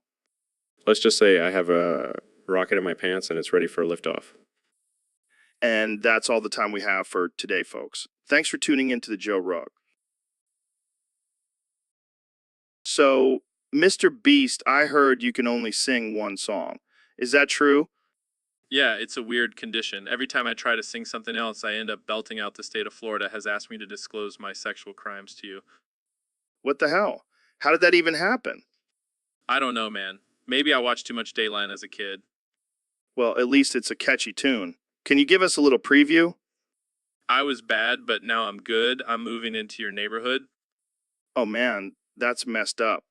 Let's just say I have a rocket in my pants and it's ready for liftoff. And that's all the time we have for today, folks. Thanks for tuning in to the Joe Rug. So, Mr. Beast, I heard you can only sing one song. Is that true? Yeah, it's a weird condition. Every time I try to sing something else, I end up belting out the state of Florida has asked me to disclose my sexual crimes to you. What the hell? How did that even happen? I don't know, man. Maybe I watched too much Dateline as a kid. Well, at least it's a catchy tune. Can you give us a little preview? I was bad, but now I'm good. I'm moving into your neighborhood. Oh man, that's messed up.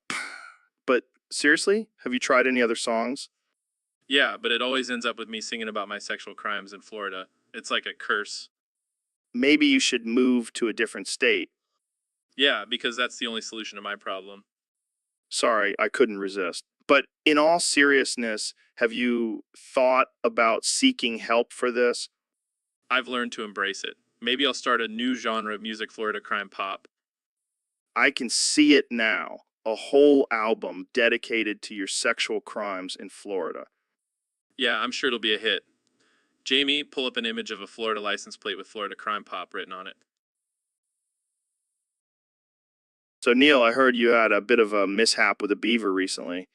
But seriously, have you tried any other songs? Yeah, but it always ends up with me singing about my sexual crimes in Florida. It's like a curse. Maybe you should move to a different state. Yeah, because that's the only solution to my problem. Sorry, I couldn't resist. But in all seriousness, have you thought about seeking help for this? I've learned to embrace it. Maybe I'll start a new genre of music, Florida crime pop. I can see it now. A whole album dedicated to your sexual crimes in Florida. Yeah, I'm sure it'll be a hit. Jamie, pull up an image of a Florida license plate with Florida crime pop written on it. So, Neil, I heard you had a bit of a mishap with a beaver recently.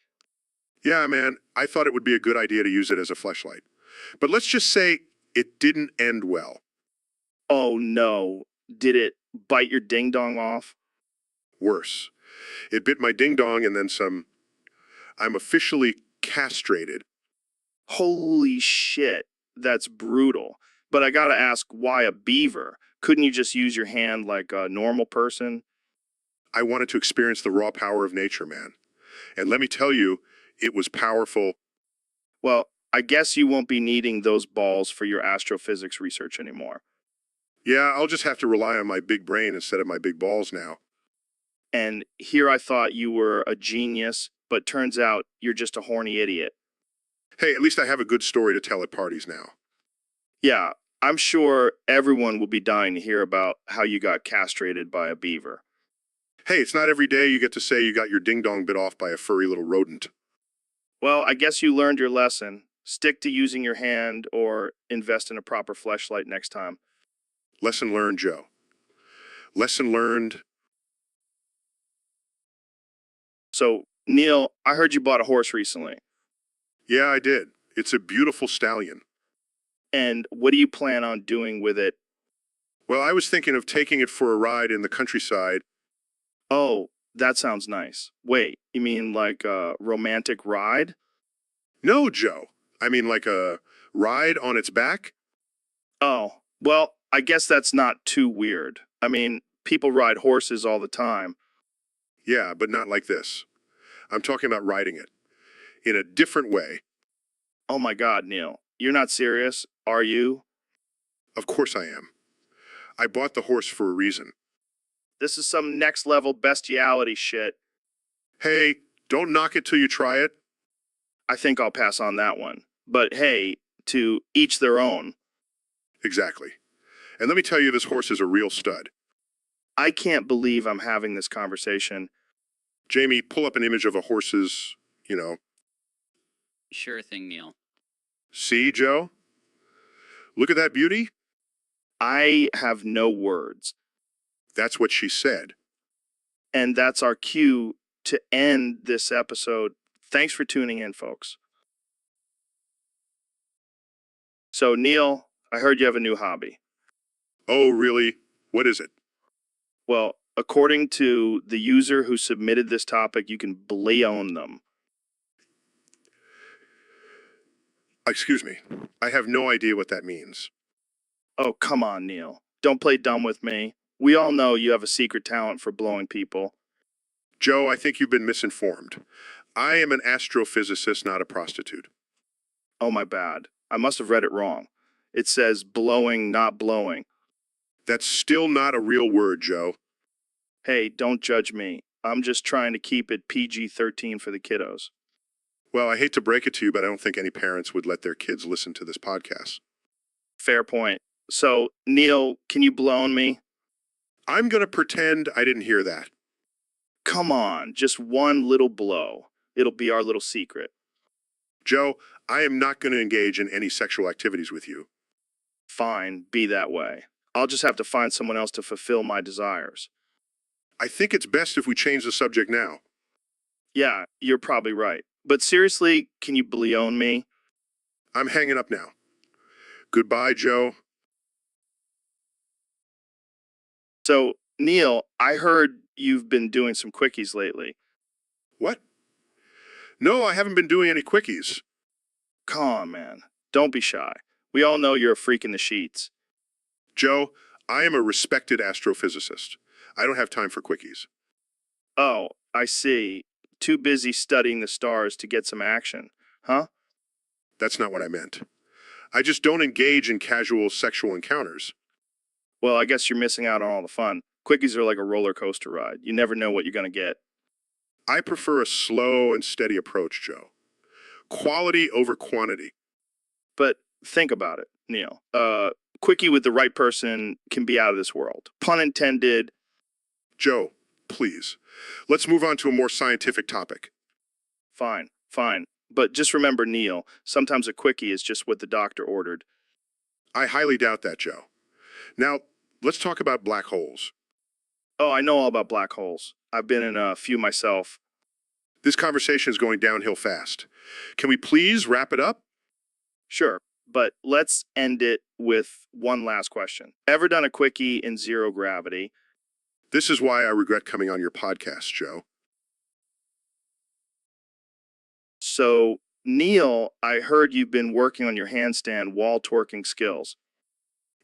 Yeah, man, I thought it would be a good idea to use it as a fleshlight. But let's just say it didn't end well. Oh no. Did it bite your ding dong off? Worse. It bit my ding-dong and then some. I'm officially castrated. Holy shit. That's brutal. But I gotta ask, why a beaver? Couldn't you just use your hand like a normal person? I wanted to experience the raw power of nature, man. And let me tell you, it was powerful. Well, I guess you won't be needing those balls for your astrophysics research anymore. Yeah, I'll just have to rely on my big brain instead of my big balls now. And here I thought you were a genius, but turns out you're just a horny idiot. Hey, at least I have a good story to tell at parties now. Yeah, I'm sure everyone will be dying to hear about how you got castrated by a beaver. Hey, it's not every day you get to say you got your ding-dong bit off by a furry little rodent. Well, I guess you learned your lesson. Stick to using your hand or invest in a proper fleshlight next time. Lesson learned, Joe. Lesson learned. So, Neil, I heard you bought a horse recently. Yeah, I did. It's a beautiful stallion. And what do you plan on doing with it? Well, I was thinking of taking it for a ride in the countryside. Oh, that sounds nice. Wait, you mean like a romantic ride? No, Joe. I mean like a ride on its back? Oh, well, I guess that's not too weird. I mean, people ride horses all the time. Yeah, but not like this. I'm talking about riding it. In a different way. Oh my God, Neil. You're not serious, are you? Of course I am. I bought the horse for a reason. This is some next level bestiality shit. Hey, don't knock it till you try it. I think I'll pass on that one. But hey, to each their own. Exactly. And let me tell you, this horse is a real stud. I can't believe I'm having this conversation. Jamie, pull up an image of a horse's, you know. Sure thing, Neil. See, Joe? Look at that beauty. I have no words. That's what she said. And that's our cue to end this episode. Thanks for tuning in, folks. So, Neil, I heard you have a new hobby. Oh, really? What is it? Well, according to the user who submitted this topic, you can bleon them. Excuse me. I have no idea what that means. Oh, come on, Neil. Don't play dumb with me. We all know you have a secret talent for blowing people. Joe, I think you've been misinformed. I am an astrophysicist, not a prostitute. Oh, my bad. I must have read it wrong. It says blowing, not blowing. That's still not a real word, Joe. Hey, don't judge me. I'm just trying to keep it PG-13 for the kiddos. Well, I hate to break it to you, but I don't think any parents would let their kids listen to this podcast. Fair point. So, Neil, can you blow me? I'm going to pretend I didn't hear that. Come on, just one little blow. It'll be our little secret. Joe, I am not going to engage in any sexual activities with you. Fine, be that way. I'll just have to find someone else to fulfill my desires. I think it's best if we change the subject now. Yeah, you're probably right. But seriously, can you bleon me? I'm hanging up now. Goodbye, Joe. So, Neil, I heard you've been doing some quickies lately. What? No, I haven't been doing any quickies. Come on, man. Don't be shy. We all know you're a freak in the sheets. Joe, I am a respected astrophysicist. I don't have time for quickies. Oh, I see. Too busy studying the stars to get some action, huh? That's not what I meant. I just don't engage in casual sexual encounters. Well, I guess you're missing out on all the fun. Quickies are like a roller coaster ride. You never know what you're going to get. I prefer a slow and steady approach, Joe. Quality over quantity. But think about it, Neil. Quickie with the right person can be out of this world. Pun intended. Joe, please. Let's move on to a more scientific topic. Fine, fine. But just remember, Neil, sometimes a quickie is just what the doctor ordered. I highly doubt that, Joe. Now, let's talk about black holes. Oh, I know all about black holes. I've been in a few myself. This conversation is going downhill fast. Can we please wrap it up? Sure, but let's end it with one last question. Ever done a quickie in zero gravity? This is why I regret coming on your podcast, Joe. So, Neil, I heard you've been working on your handstand wall twerking skills.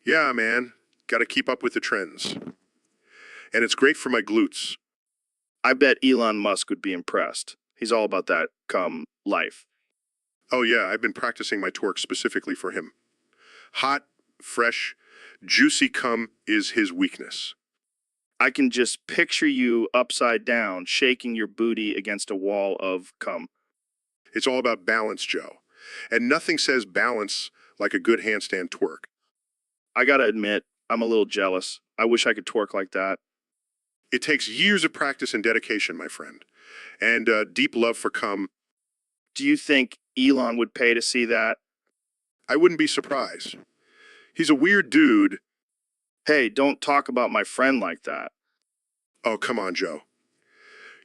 Yeah, man. Got to keep up with the trends. And it's great for my glutes. I bet Elon Musk would be impressed. He's all about that life. Oh, yeah, I've been practicing my twerk specifically for him. Hot, fresh, juicy cum is his weakness. I can just picture you upside down, shaking your booty against a wall of cum. It's all about balance, Joe. And nothing says balance like a good handstand twerk. I gotta admit, I'm a little jealous. I wish I could twerk like that. It takes years of practice and dedication, my friend. And deep love for cum. Do you think Elon would pay to see that? I wouldn't be surprised. He's a weird dude. Hey, don't talk about my friend like that. Oh, come on, Joe.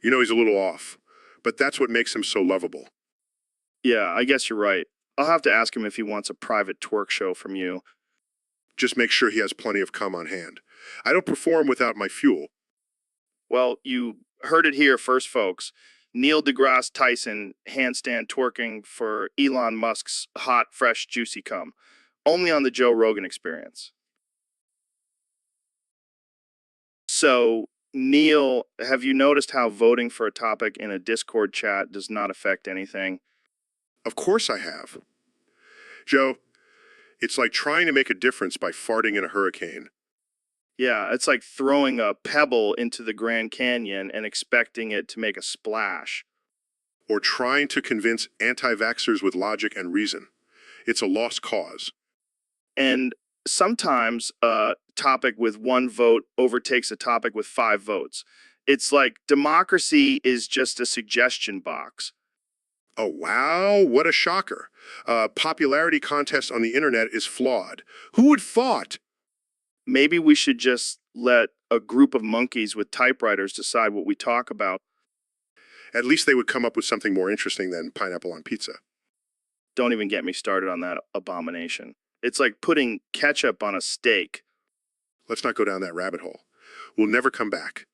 You know he's a little off. But that's what makes him so lovable. Yeah, I guess you're right. I'll have to ask him if he wants a private twerk show from you. Just make sure he has plenty of cum on hand. I don't perform without my fuel. Well, you heard it here first, folks. Neil deGrasse Tyson handstand twerking for Elon Musk's hot, fresh, juicy cum. Only on the Joe Rogan Experience. So, Neil, have you noticed how voting for a topic in a Discord chat does not affect anything? Of course I have. Joe, it's like trying to make a difference by farting in a hurricane. Yeah, it's like throwing a pebble into the Grand Canyon and expecting it to make a splash. Or trying to convince anti-vaxxers with logic and reason. It's a lost cause. And sometimes topic with 1 vote overtakes a topic with 5 votes. It's like democracy is just a suggestion box. Oh, wow, what a shocker. Popularity contest on the internet is flawed. Who would thought? Maybe we should just let a group of monkeys with typewriters decide what we talk about. At least they would come up with something more interesting than pineapple on pizza. Don't even get me started on that abomination. It's like putting ketchup on a steak. Let's not go down that rabbit hole. We'll never come back.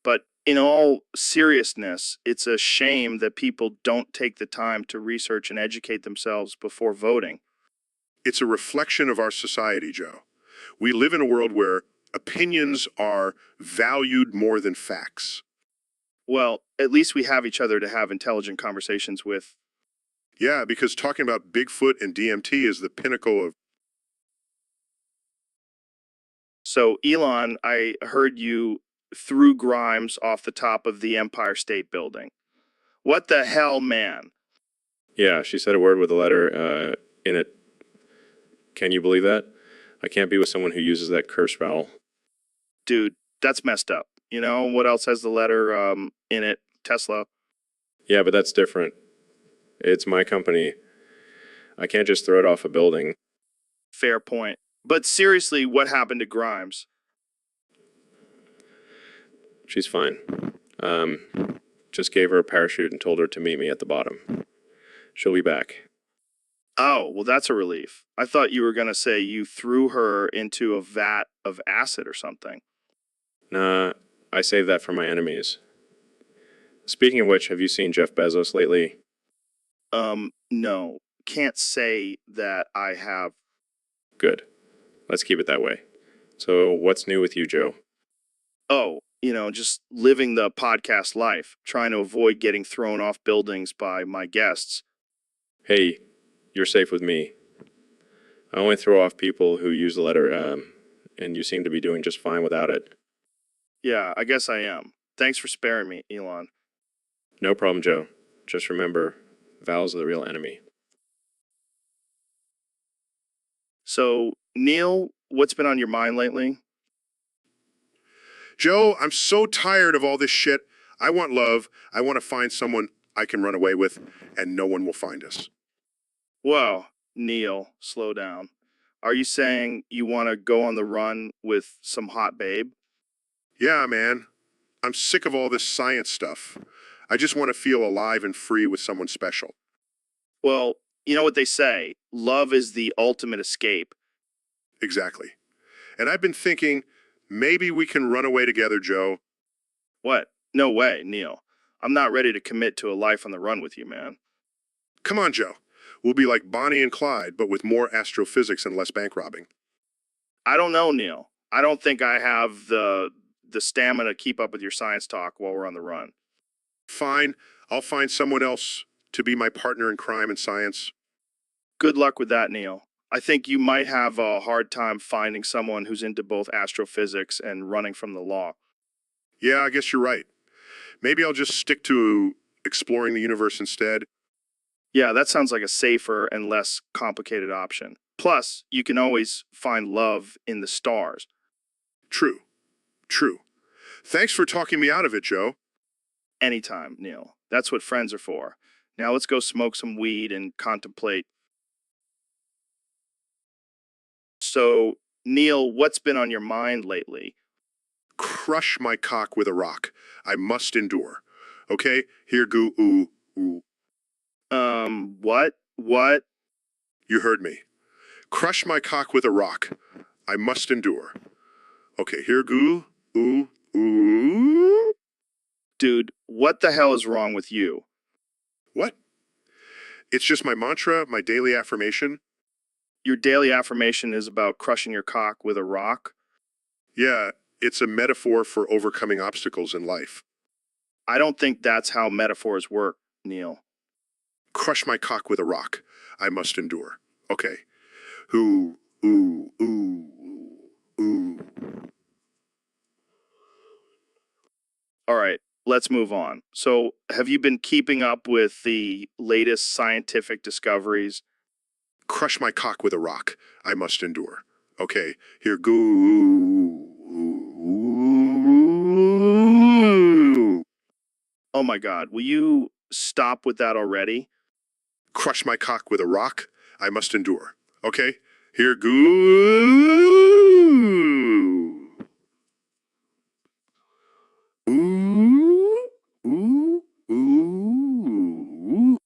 But in all seriousness, it's a shame that people don't take the time to research and educate themselves before voting. It's a reflection of our society, Joe. We live in a world where opinions are valued more than facts. Well, at least we have each other to have intelligent conversations with. Yeah, because talking about Bigfoot and DMT is the pinnacle of... So, Elon, I heard you threw Grimes off the top of the Empire State Building. What the hell, man? Yeah, she said a word with a letter in it. Can you believe that? I can't be with someone who uses that curse vowel. Dude, that's messed up. You know, what else has the letter in it? Tesla. Yeah, but that's different. It's my company. I can't just throw it off a building. Fair point. But seriously, what happened to Grimes? She's fine. Just gave her a parachute and told her to meet me at the bottom. She'll be back. Oh, well, that's a relief. I thought you were going to say you threw her into a vat of acid or something. Nah, I saved that for my enemies. Speaking of which, have you seen Jeff Bezos lately? No. Can't say that I have. Good. Let's keep it that way. So, what's new with you, Joe? Oh, just living the podcast life, trying to avoid getting thrown off buildings by my guests. Hey, you're safe with me. I only throw off people who use the letter and you seem to be doing just fine without it. Yeah, I guess I am. Thanks for sparing me, Elon. No problem, Joe. Just remember, vowels are the real enemy. So, Neil, what's been on your mind lately? Joe, I'm so tired of all this shit. I want love. I want to find someone I can run away with, and no one will find us. Whoa, Neil, slow down. Are you saying you want to go on the run with some hot babe? Yeah, man. I'm sick of all this science stuff. I just want to feel alive and free with someone special. Well, you know what they say, love is the ultimate escape. Exactly. And I've been thinking, maybe we can run away together, Joe. What? No way, Neil. I'm not ready to commit to a life on the run with you, man. Come on, Joe. We'll be like Bonnie and Clyde, but with more astrophysics and less bank robbing. I don't know, Neil. I don't think I have the stamina to keep up with your science talk while we're on the run. Fine. I'll find someone else to be my partner in crime and science. Good luck with that, Neil. I think you might have a hard time finding someone who's into both astrophysics and running from the law. Yeah, I guess you're right. Maybe I'll just stick to exploring the universe instead. Yeah, that sounds like a safer and less complicated option. Plus, you can always find love in the stars. True. True. Thanks for talking me out of it, Joe. Anytime, Neil. That's what friends are for. Now let's go smoke some weed and contemplate. So, Neil, what's been on your mind lately? Crush my cock with a rock. I must endure. Okay? Here, goo, ooh, ooh. What? What? You heard me. Crush my cock with a rock. I must endure. Okay, here, goo, ooh, ooh. Dude, what the hell is wrong with you? What? It's just my mantra, my daily affirmation. Your daily affirmation is about crushing your cock with a rock? Yeah, it's a metaphor for overcoming obstacles in life. I don't think that's how metaphors work, Neil. Crush my cock with a rock. I must endure. Okay. Ooh, ooh, ooh, ooh. All right, let's move on. So, have you been keeping up with the latest scientific discoveries? Crush my cock with a rock. I must endure. Okay, here go. Oh my God, will you stop with that already? Crush my cock with a rock, I must endure. Okay, here go. Ooh, ooh, ooh.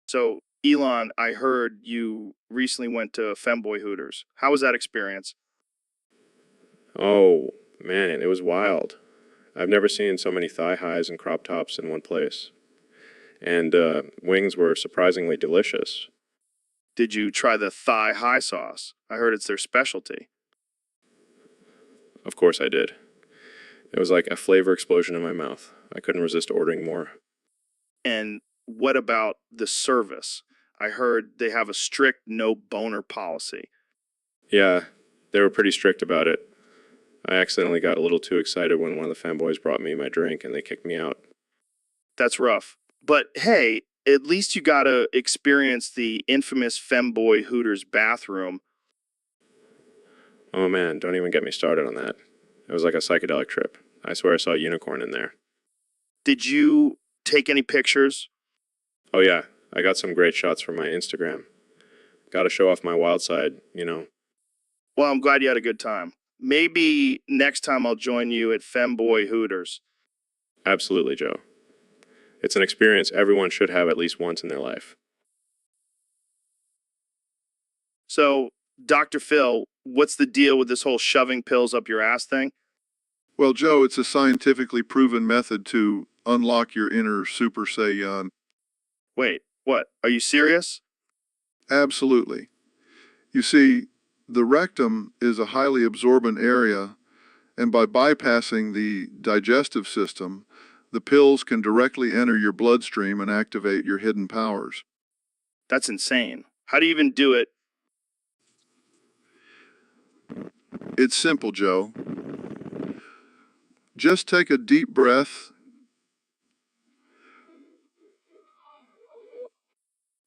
So, Elon, I heard you recently went to Femboy Hooters. How was that experience? Oh, man, it was wild. I've never seen so many thigh highs and crop tops in one place. And wings were surprisingly delicious. Did you try the thigh high sauce? I heard it's their specialty. Of course I did. It was like a flavor explosion in my mouth. I couldn't resist ordering more. And what about the service? I heard they have a strict no boner policy. Yeah, they were pretty strict about it. I accidentally got a little too excited when one of the fanboys brought me my drink and they kicked me out. That's rough. But hey, at least you got to experience the infamous Femboy Hooters bathroom. Oh man, don't even get me started on that. It was like a psychedelic trip. I swear I saw a unicorn in there. Did you take any pictures? Oh yeah, I got some great shots for my Instagram. Gotta show off my wild side, you know. Well, I'm glad you had a good time. Maybe next time I'll join you at Femboy Hooters. Absolutely, Joe. It's an experience everyone should have at least once in their life. So, Dr. Phil, what's the deal with this whole shoving pills up your ass thing? Well, Joe, it's a scientifically proven method to unlock your inner Super Saiyan. Wait, what? Are you serious? Absolutely. You see, the rectum is a highly absorbent area, and by bypassing the digestive system, the pills can directly enter your bloodstream and activate your hidden powers. That's insane. How do you even do it? It's simple, Joe. Just take a deep breath.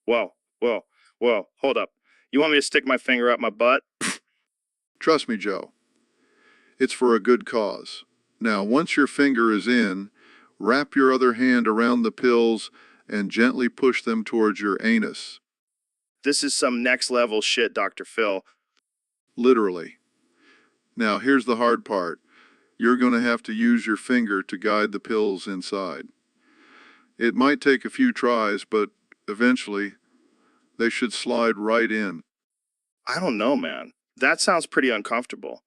Whoa, whoa, whoa, hold up. You want me to stick my finger up my butt? Trust me, Joe. It's for a good cause. Now, once your finger is in, wrap your other hand around the pills and gently push them towards your anus. This is some next level shit, Dr. Phil. Literally. Now, here's the hard part. You're going to have to use your finger to guide the pills inside. It might take a few tries, but eventually, they should slide right in. I don't know, man. That sounds pretty uncomfortable.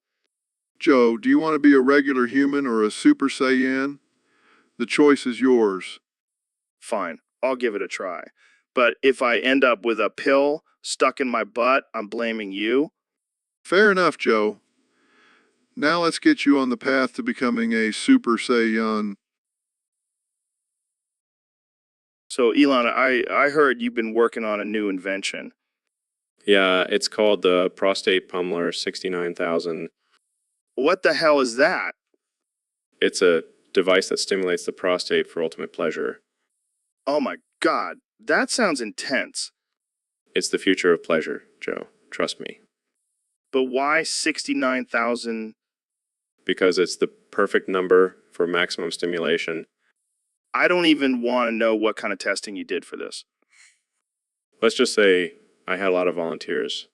Joe, do you want to be a regular human or a Super Saiyan? The choice is yours. Fine, I'll give it a try. But if I end up with a pill stuck in my butt, I'm blaming you. Fair enough, Joe. Now let's get you on the path to becoming a Super Saiyan. So, Elon, I heard you've been working on a new invention. Yeah, it's called the Prostate Pummeler 69,000. What the hell is that? It's a device that stimulates the prostate for ultimate pleasure. Oh my God, that sounds intense. It's the future of pleasure, Joe. Trust me. But why 69,000? Because it's the perfect number for maximum stimulation. I don't even want to know what kind of testing you did for this. Let's just say I had a lot of volunteers.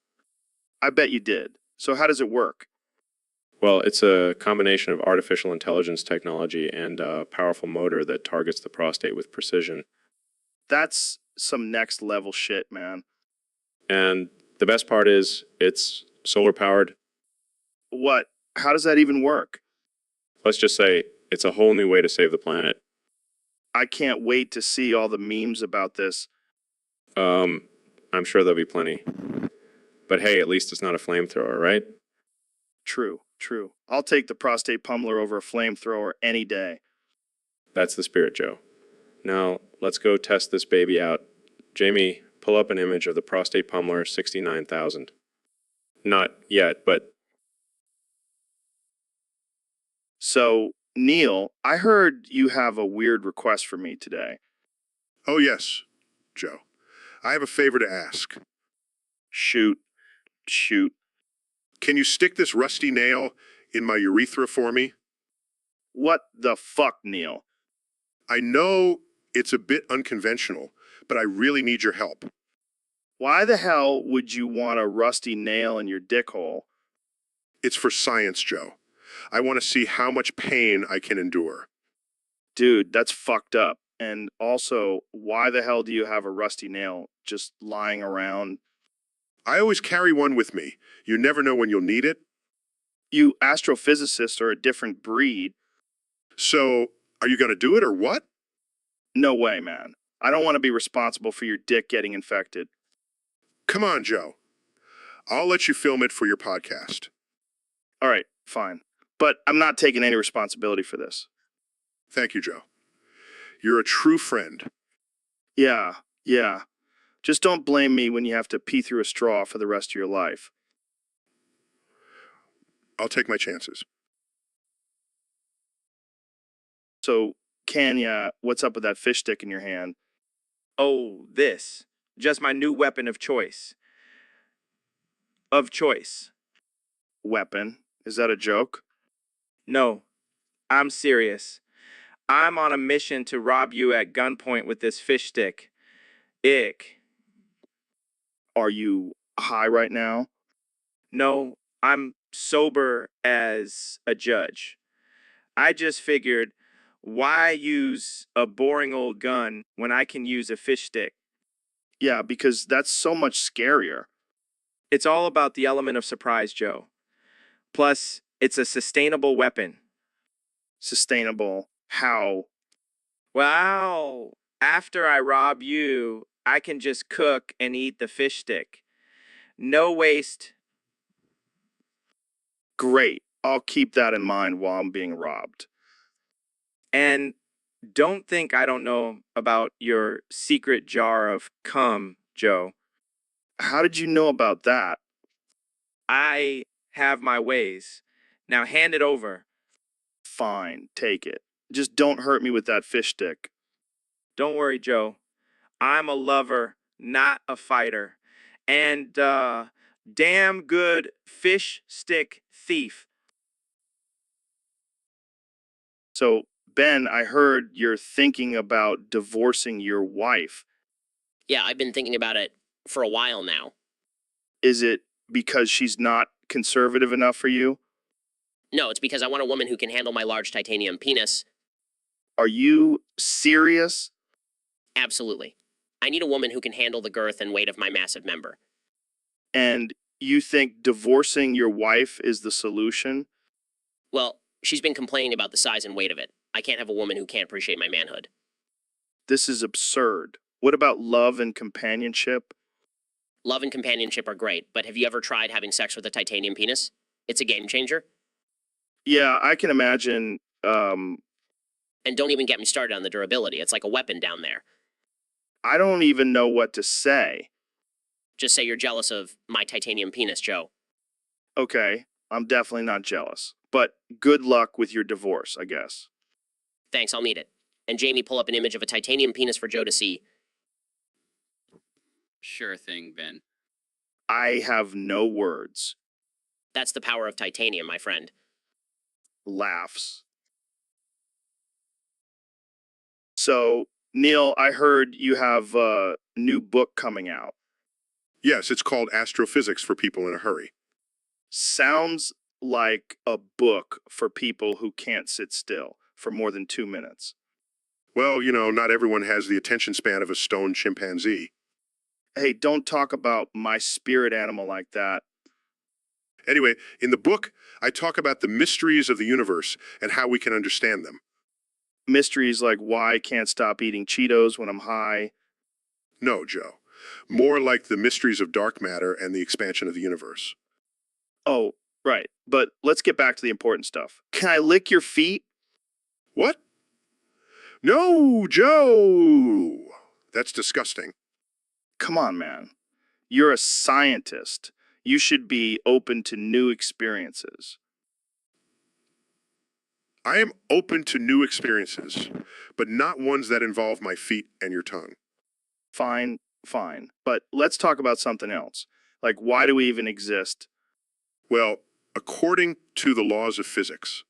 I bet you did. So how does it work? Well, it's a combination of artificial intelligence technology and a powerful motor that targets the prostate with precision. That's some next level shit, man. And the best part is it's solar powered. What? How does that even work? Let's just say it's a whole new way to save the planet. I can't wait to see all the memes about this. I'm sure there'll be plenty. But hey, at least it's not a flamethrower, right? True, true. I'll take the prostate pummeler over a flamethrower any day. That's the spirit, Joe. Now, let's go test this baby out. Jamie, pull up an image of the prostate pummeler 69,000. Not yet, but So, Neil, I heard you have a weird request for me today. Oh, yes, Joe. I have a favor to ask. Shoot, shoot. Can you stick this rusty nail in my urethra for me? What the fuck, Neil? I know it's a bit unconventional, but I really need your help. Why the hell would you want a rusty nail in your dick hole? It's for science, Joe. I want to see how much pain I can endure. Dude, that's fucked up. And also, why the hell do you have a rusty nail just lying around? I always carry one with me. You never know when you'll need it. You astrophysicists are a different breed. So, are you going to do it or what? No way, man. I don't want to be responsible for your dick getting infected. Come on, Joe. I'll let you film it for your podcast. All right, fine. But I'm not taking any responsibility for this. Thank you, Joe. You're a true friend. Yeah. Just don't blame me when you have to pee through a straw for the rest of your life. I'll take my chances. So, Kanya, what's up with that fish stick in your hand? Oh, this. Just my new weapon of choice. Of choice. Weapon? Is that a joke? No, I'm serious. I'm on a mission to rob you at gunpoint with this fish stick. Ick. Are you high right now? No, I'm sober as a judge. I just figured, why use a boring old gun when I can use a fish stick? Yeah, because that's so much scarier. It's all about the element of surprise, Joe. Plus, it's a sustainable weapon. Sustainable. How? Well, after I rob you, I can just cook and eat the fish stick. No waste. Great. I'll keep that in mind while I'm being robbed. And don't think I don't know about your secret jar of cum, Joe. How did you know about that? I have my ways. Now hand it over. Fine, take it. Just don't hurt me with that fish stick. Don't worry, Joe. I'm a lover, not a fighter. And, damn good fish stick thief. So, Ben, I heard you're thinking about divorcing your wife. Yeah, I've been thinking about it for a while now. Is it because she's not conservative enough for you? No, it's because I want a woman who can handle my large titanium penis. Are you serious? Absolutely. I need a woman who can handle the girth and weight of my massive member. And you think divorcing your wife is the solution? Well, she's been complaining about the size and weight of it. I can't have a woman who can't appreciate my manhood. This is absurd. What about love and companionship? Love and companionship are great, but have you ever tried having sex with a titanium penis? It's a game changer. Yeah, I can imagine. And don't even get me started on the durability. It's like a weapon down there. I don't even know what to say. Just say you're jealous of my titanium penis, Joe. Okay, I'm definitely not jealous. But good luck with your divorce, I guess. Thanks, I'll need it. And Jamie, pull up an image of a titanium penis for Joe to see. Sure thing, Ben. I have no words. That's the power of titanium, my friend. Laughs. So, Neil, I heard you have a new book coming out. Yes, it's called Astrophysics for People in a Hurry. Sounds like a book for people who can't sit still for more than 2 minutes. Well, not everyone has the attention span of a stone chimpanzee. Hey, don't talk about my spirit animal like that. Anyway, in the book, I talk about the mysteries of the universe and how we can understand them. Mysteries like why I can't stop eating Cheetos when I'm high. No, Joe. More like the mysteries of dark matter and the expansion of the universe. Oh, right. But let's get back to the important stuff. Can I lick your feet? What? No, Joe! That's disgusting. Come on, man. You're a scientist. You should be open to new experiences. I am open to new experiences, but not ones that involve my feet and your tongue. Fine, fine. But let's talk about something else. Like, why do we even exist? Well, according to the laws of physics,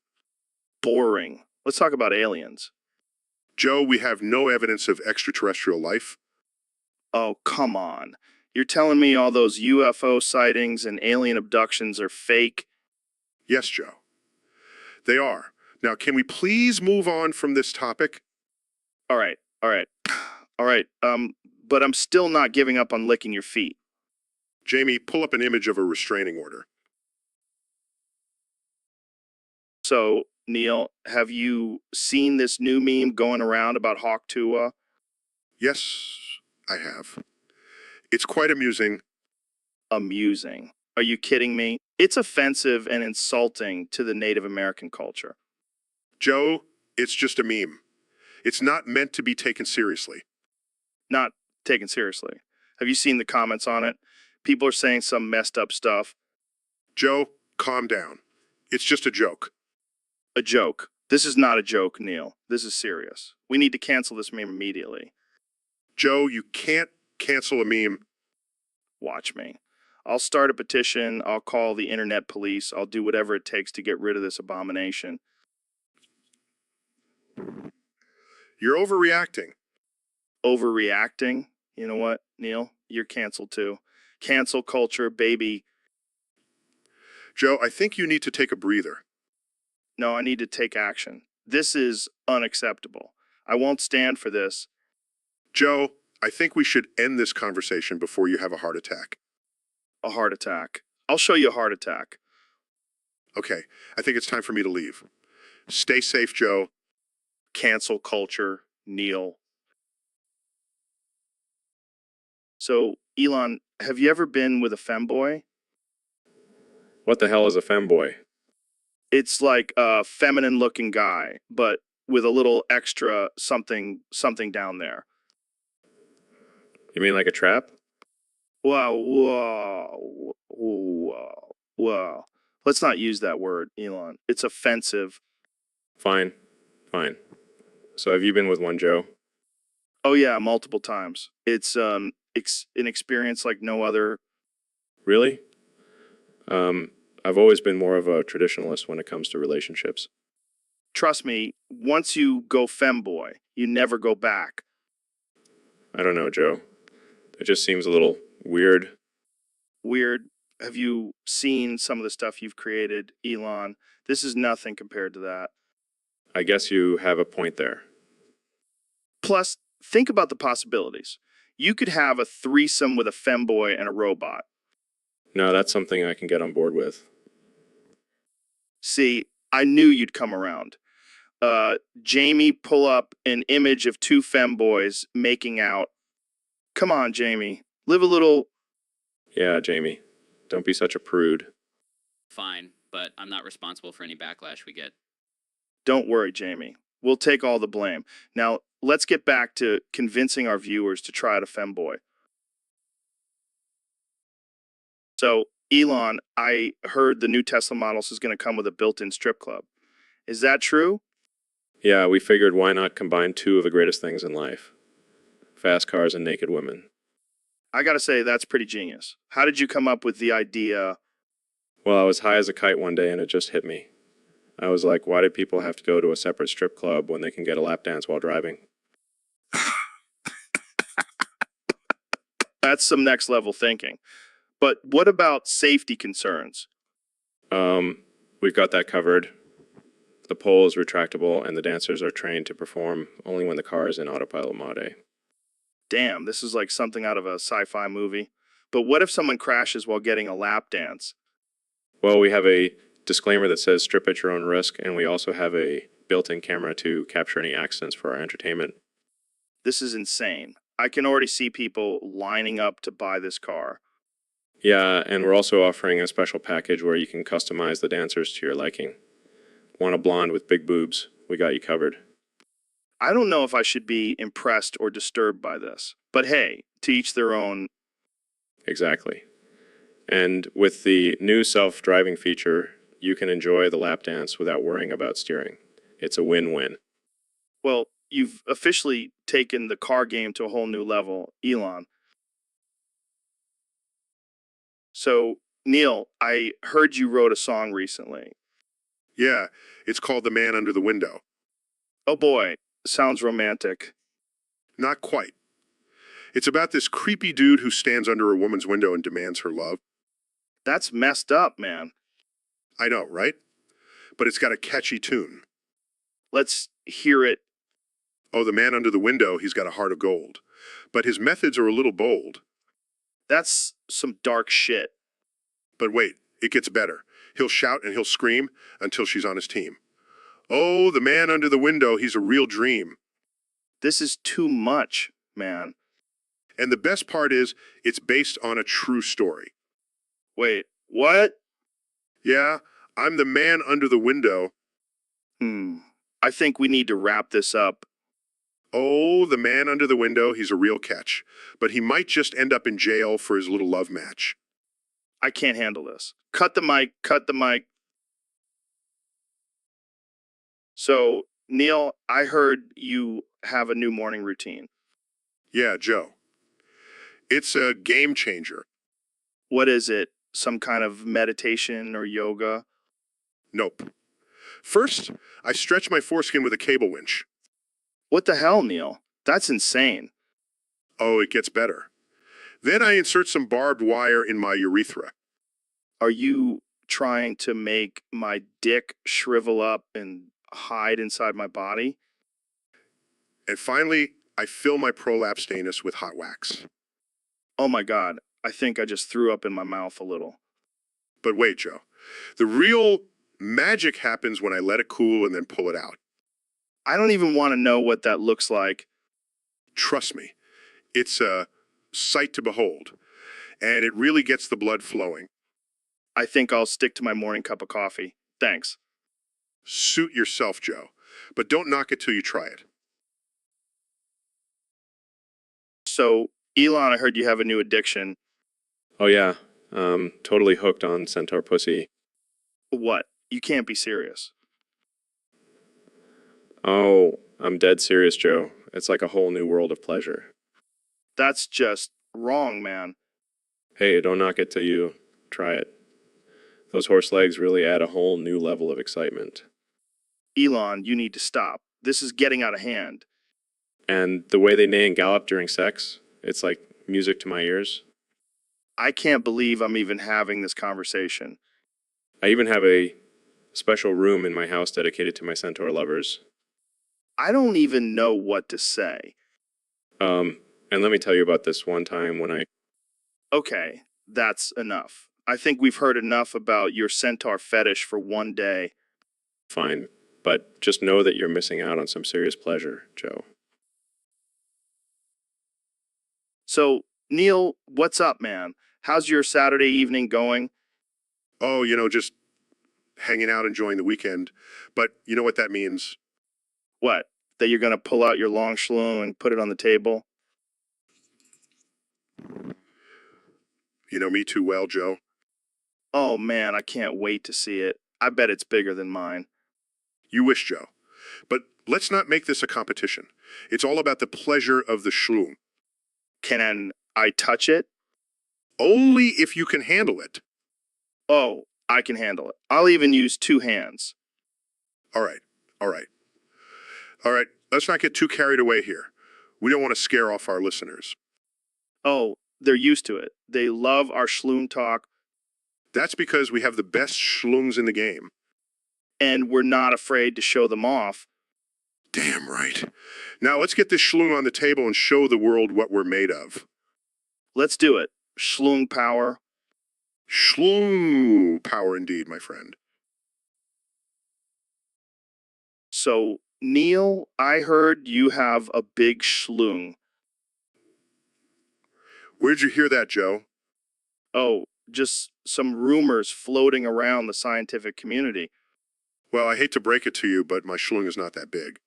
Boring. Let's talk about aliens. Joe, we have no evidence of extraterrestrial life. Oh, come on. You're telling me all those UFO sightings and alien abductions are fake? Yes, Joe. They are. Now, can we please move on from this topic? All right, all right, all right. But I'm still not giving up on licking your feet. Jamie, pull up an image of a restraining order. So, Neil, have you seen this new meme going around about Hawk Tuah? Yes, I have. It's quite amusing. Amusing. Are you kidding me? It's offensive and insulting to the Native American culture. Joe, it's just a meme. It's not meant to be taken seriously. Not taken seriously. Have you seen the comments on it? People are saying some messed up stuff. Joe, calm down. It's just a joke. A joke. This is not a joke, Neil. This is serious. We need to cancel this meme immediately. Joe, you can't cancel a meme. Watch me. I'll start a petition. I'll call the internet police. I'll do whatever it takes to get rid of this abomination. You're overreacting. Overreacting? You know what, Neil? You're canceled too. Cancel culture, baby. Joe, I think you need to take a breather. No, I need to take action. This is unacceptable. I won't stand for this. Joe, I think we should end this conversation before you have a heart attack. A heart attack. I'll show you a heart attack. Okay, I think it's time for me to leave. Stay safe, Joe. Cancel culture, Neil. So, Elon, have you ever been with a femboy? What the hell is a femboy? It's like a feminine-looking guy, but with a little extra something down there. You mean like a trap? Whoa. Let's not use that word, Elon. It's offensive. Fine. So have you been with one, Joe? Oh yeah, multiple times. It's an experience like no other. Really? I've always been more of a traditionalist when it comes to relationships. Trust me, once you go femboy, you never go back. I don't know, Joe. It just seems a little weird. Weird. Have you seen some of the stuff you've created, Elon? This is nothing compared to that. I guess you have a point there. Plus, think about the possibilities. You could have a threesome with a femboy and a robot. No, that's something I can get on board with. See, I knew you'd come around. Jamie, pull up an image of two femboys making out. Come on, Jamie. Live a little. Yeah, Jamie. Don't be such a prude. Fine, but I'm not responsible for any backlash we get. Don't worry, Jamie. We'll take all the blame. Now, let's get back to convincing our viewers to try out a femboy. So, Elon, I heard the new Tesla Models is going to come with a built-in strip club. Is that true? Yeah, we figured why not combine two of the greatest things in life? Fast cars and naked women. I gotta say, that's pretty genius. How did you come up with the idea? Well, I was high as a kite one day and it just hit me. I was like, why do people have to go to a separate strip club when they can get a lap dance while driving? That's some next level thinking. But what about safety concerns? We've got that covered. The pole is retractable and the dancers are trained to perform only when the car is in autopilot mode. Damn, this is like something out of a sci-fi movie. But what if someone crashes while getting a lap dance? Well, we have a disclaimer that says strip at your own risk, and we also have a built-in camera to capture any accidents for our entertainment. This is insane. I can already see people lining up to buy this car. Yeah, and we're also offering a special package where you can customize the dancers to your liking. Want a blonde with big boobs? We got you covered. I don't know if I should be impressed or disturbed by this, but hey, to each their own. Exactly. And with the new self-driving feature, you can enjoy the lap dance without worrying about steering. It's a win-win. Well, you've officially taken the car game to a whole new level, Elon. So, Neil, I heard you wrote a song recently. Yeah, it's called The Man Under the Window. Oh boy, sounds romantic. Not quite. It's about this creepy dude who stands under a woman's window and demands her love. That's messed up, man. I know, right? But it's got a catchy tune. Let's hear it. Oh, the man under the window, he's got a heart of gold. But his methods are a little bold. That's some dark shit. But wait, it gets better. He'll shout and he'll scream until she's on his team. Oh, the man under the window, he's a real dream. This is too much, man. And the best part is, it's based on a true story. Wait, what? Yeah, I'm the man under the window. I think we need to wrap this up. Oh, the man under the window, he's a real catch. But he might just end up in jail for his little love match. I can't handle this. Cut the mic, cut the mic. So, Neil, I heard you have a new morning routine. Yeah, Joe. It's a game changer. What is it? Some kind of meditation or yoga? Nope. First, I stretch my foreskin with a cable winch. What the hell, Neil? That's insane. Oh, it gets better. Then I insert some barbed wire in my urethra. Are you trying to make my dick shrivel up and hide inside my body? And finally, I fill my prolapsed anus with hot wax. Oh my God, I think I just threw up in my mouth a little. But wait, Joe. The real magic happens when I let it cool and then pull it out. I don't even want to know what that looks like. Trust me, it's a sight to behold. And it really gets the blood flowing. I think I'll stick to my morning cup of coffee. Thanks. Suit yourself, Joe. But don't knock it till you try it. So, Elon, I heard you have a new addiction. Oh yeah, totally hooked on centaur pussy. What? You can't be serious. Oh, I'm dead serious, Joe. It's like a whole new world of pleasure. That's just wrong, man. Hey, don't knock it till you try it. Those horse legs really add a whole new level of excitement. Elon, you need to stop. This is getting out of hand. And the way they neigh and gallop during sex, it's like music to my ears. I can't believe I'm even having this conversation. I even have a special room in my house dedicated to my centaur lovers. I don't even know what to say. And let me tell you about this one time when Okay, that's enough. I think we've heard enough about your centaur fetish for one day. Fine, but just know that you're missing out on some serious pleasure, Joe. So, Neil, what's up, man? How's your Saturday evening going? Oh, just hanging out, enjoying the weekend. But you know what that means? What? That you're going to pull out your long shloom and put it on the table? You know me too well, Joe. Oh man, I can't wait to see it. I bet it's bigger than mine. You wish, Joe. But let's not make this a competition. It's all about the pleasure of the shloom. Can I touch it? Only if you can handle it. Oh, I can handle it. I'll even use two hands. All right. Let's not get too carried away here. We don't want to scare off our listeners. Oh, they're used to it. They love our shloom talk. That's because we have the best shlooms in the game. And we're not afraid to show them off. Damn right. Now let's get this shloom on the table and show the world what we're made of. Let's do it. Shloom power. Schlong power indeed, my friend. So, Neil, I heard you have a big schlong. Where'd you hear that, Joe? Oh, just some rumors floating around the scientific community. Well, I hate to break it to you, but my schlong is not that big.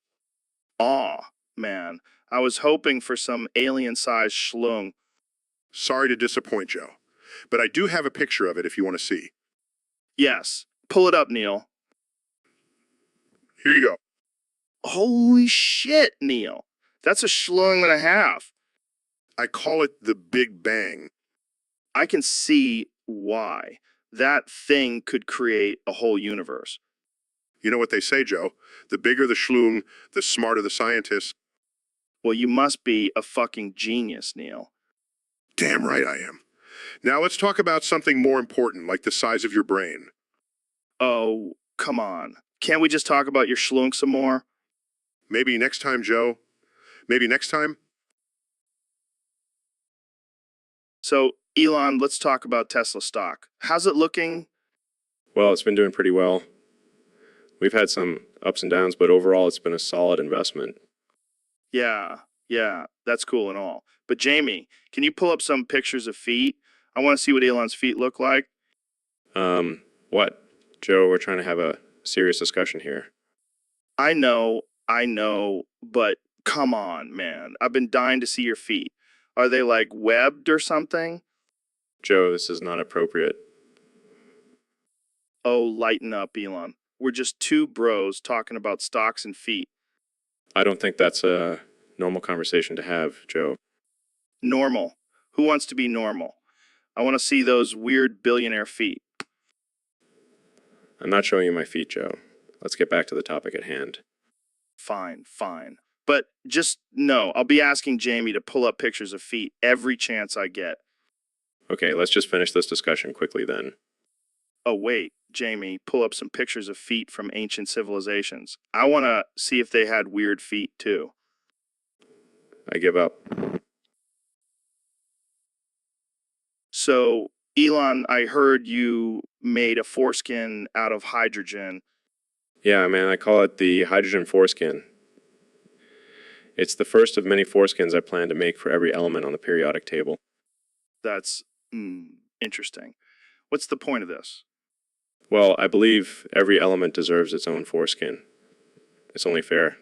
Aw, man, I was hoping for some alien-sized schlong. Sorry to disappoint, Joe. But I do have a picture of it if you want to see. Yes, pull it up, Neil. Here you go. Holy shit, Neil. That's a schlong and a half. I call it the Big Bang. I can see why. That thing could create a whole universe. You know what they say, Joe? The bigger the schlong, the smarter the scientist. Well, you must be a fucking genius, Neil. Damn right I am. Now let's talk about something more important, like the size of your brain. Oh, come on. Can't we just talk about your schlong some more? Maybe next time, Joe. Maybe next time? So, Elon, let's talk about Tesla stock. How's it looking? Well, it's been doing pretty well. We've had some ups and downs, but overall it's been a solid investment. Yeah, that's cool and all. But Jamie, can you pull up some pictures of feet? I want to see what Elon's feet look like. What? Joe, we're trying to have a serious discussion here. I know, but come on, man. I've been dying to see your feet. Are they like webbed or something? Joe, this is not appropriate. Oh, lighten up, Elon. We're just two bros talking about stocks and feet. I don't think that's a normal conversation to have, Joe. Normal. Who wants to be normal? I want to see those weird billionaire feet. I'm not showing you my feet, Joe. Let's get back to the topic at hand. Fine. But just no, I'll be asking Jamie to pull up pictures of feet every chance I get. Okay, let's just finish this discussion quickly then. Oh, wait, Jamie, pull up some pictures of feet from ancient civilizations. I want to see if they had weird feet, too. I give up. So, Elon, I heard you made a foreskin out of hydrogen. Yeah, man, I call it the hydrogen foreskin. It's the first of many foreskins I plan to make for every element on the periodic table. That's interesting. What's the point of this? Well, I believe every element deserves its own foreskin. It's only fair.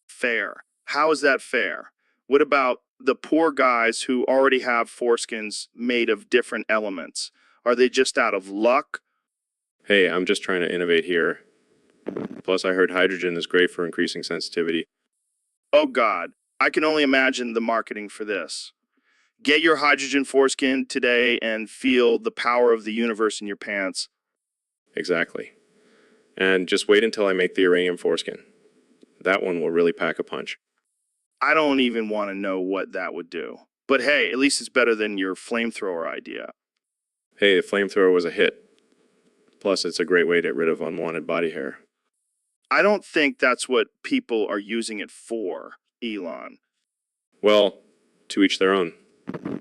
Fair. How is that fair? What about the poor guys who already have foreskins made of different elements? Are they just out of luck? Hey, I'm just trying to innovate here. Plus, I heard hydrogen is great for increasing sensitivity. Oh God, I can only imagine the marketing for this. Get your hydrogen foreskin today and feel the power of the universe in your pants. Exactly. And just wait until I make the uranium foreskin. That one will really pack a punch. I don't even want to know what that would do. But hey, at least it's better than your flamethrower idea. Hey, the flamethrower was a hit. Plus, it's a great way to get rid of unwanted body hair. I don't think that's what people are using it for, Elon. Well, to each their own.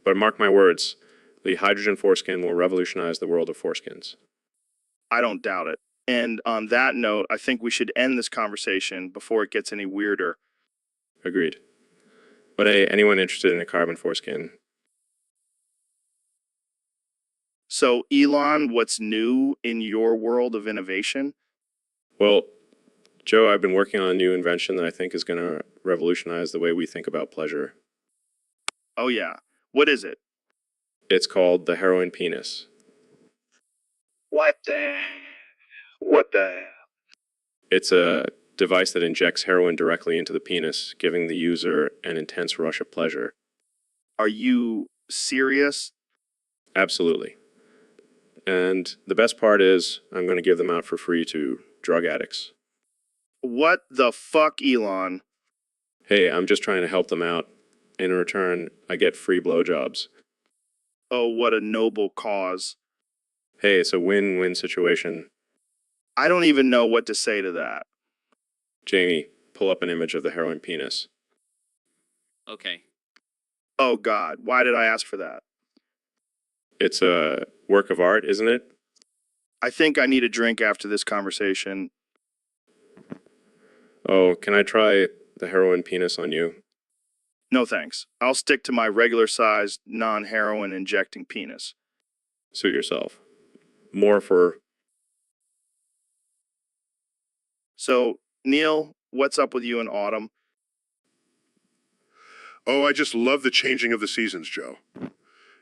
But mark my words, the hydrogen foreskin will revolutionize the world of foreskins. I don't doubt it. And on that note, I think we should end this conversation before it gets any weirder. Agreed. But hey, anyone interested in a carbon foreskin? So, Elon, what's new in your world of innovation? Well, Joe, I've been working on a new invention that I think is going to revolutionize the way we think about pleasure. Oh, yeah. What is it? It's called the heroin penis. What the? It's a device that injects heroin directly into the penis, giving the user an intense rush of pleasure. Are you serious? Absolutely. And the best part is, I'm going to give them out for free to drug addicts. What the fuck, Elon? Hey, I'm just trying to help them out. In return, I get free blowjobs. Oh, what a noble cause. Hey, it's a win-win situation. I don't even know what to say to that. Jamie, pull up an image of the heroin penis. Okay. Oh, God, why did I ask for that? It's a work of art, isn't it? I think I need a drink after this conversation. Oh, can I try the heroin penis on you? No thanks. I'll stick to my regular-sized, non-heroin injecting penis. Suit yourself. More for... So, Neil, what's up with you in autumn? Oh, I just love the changing of the seasons, Joe.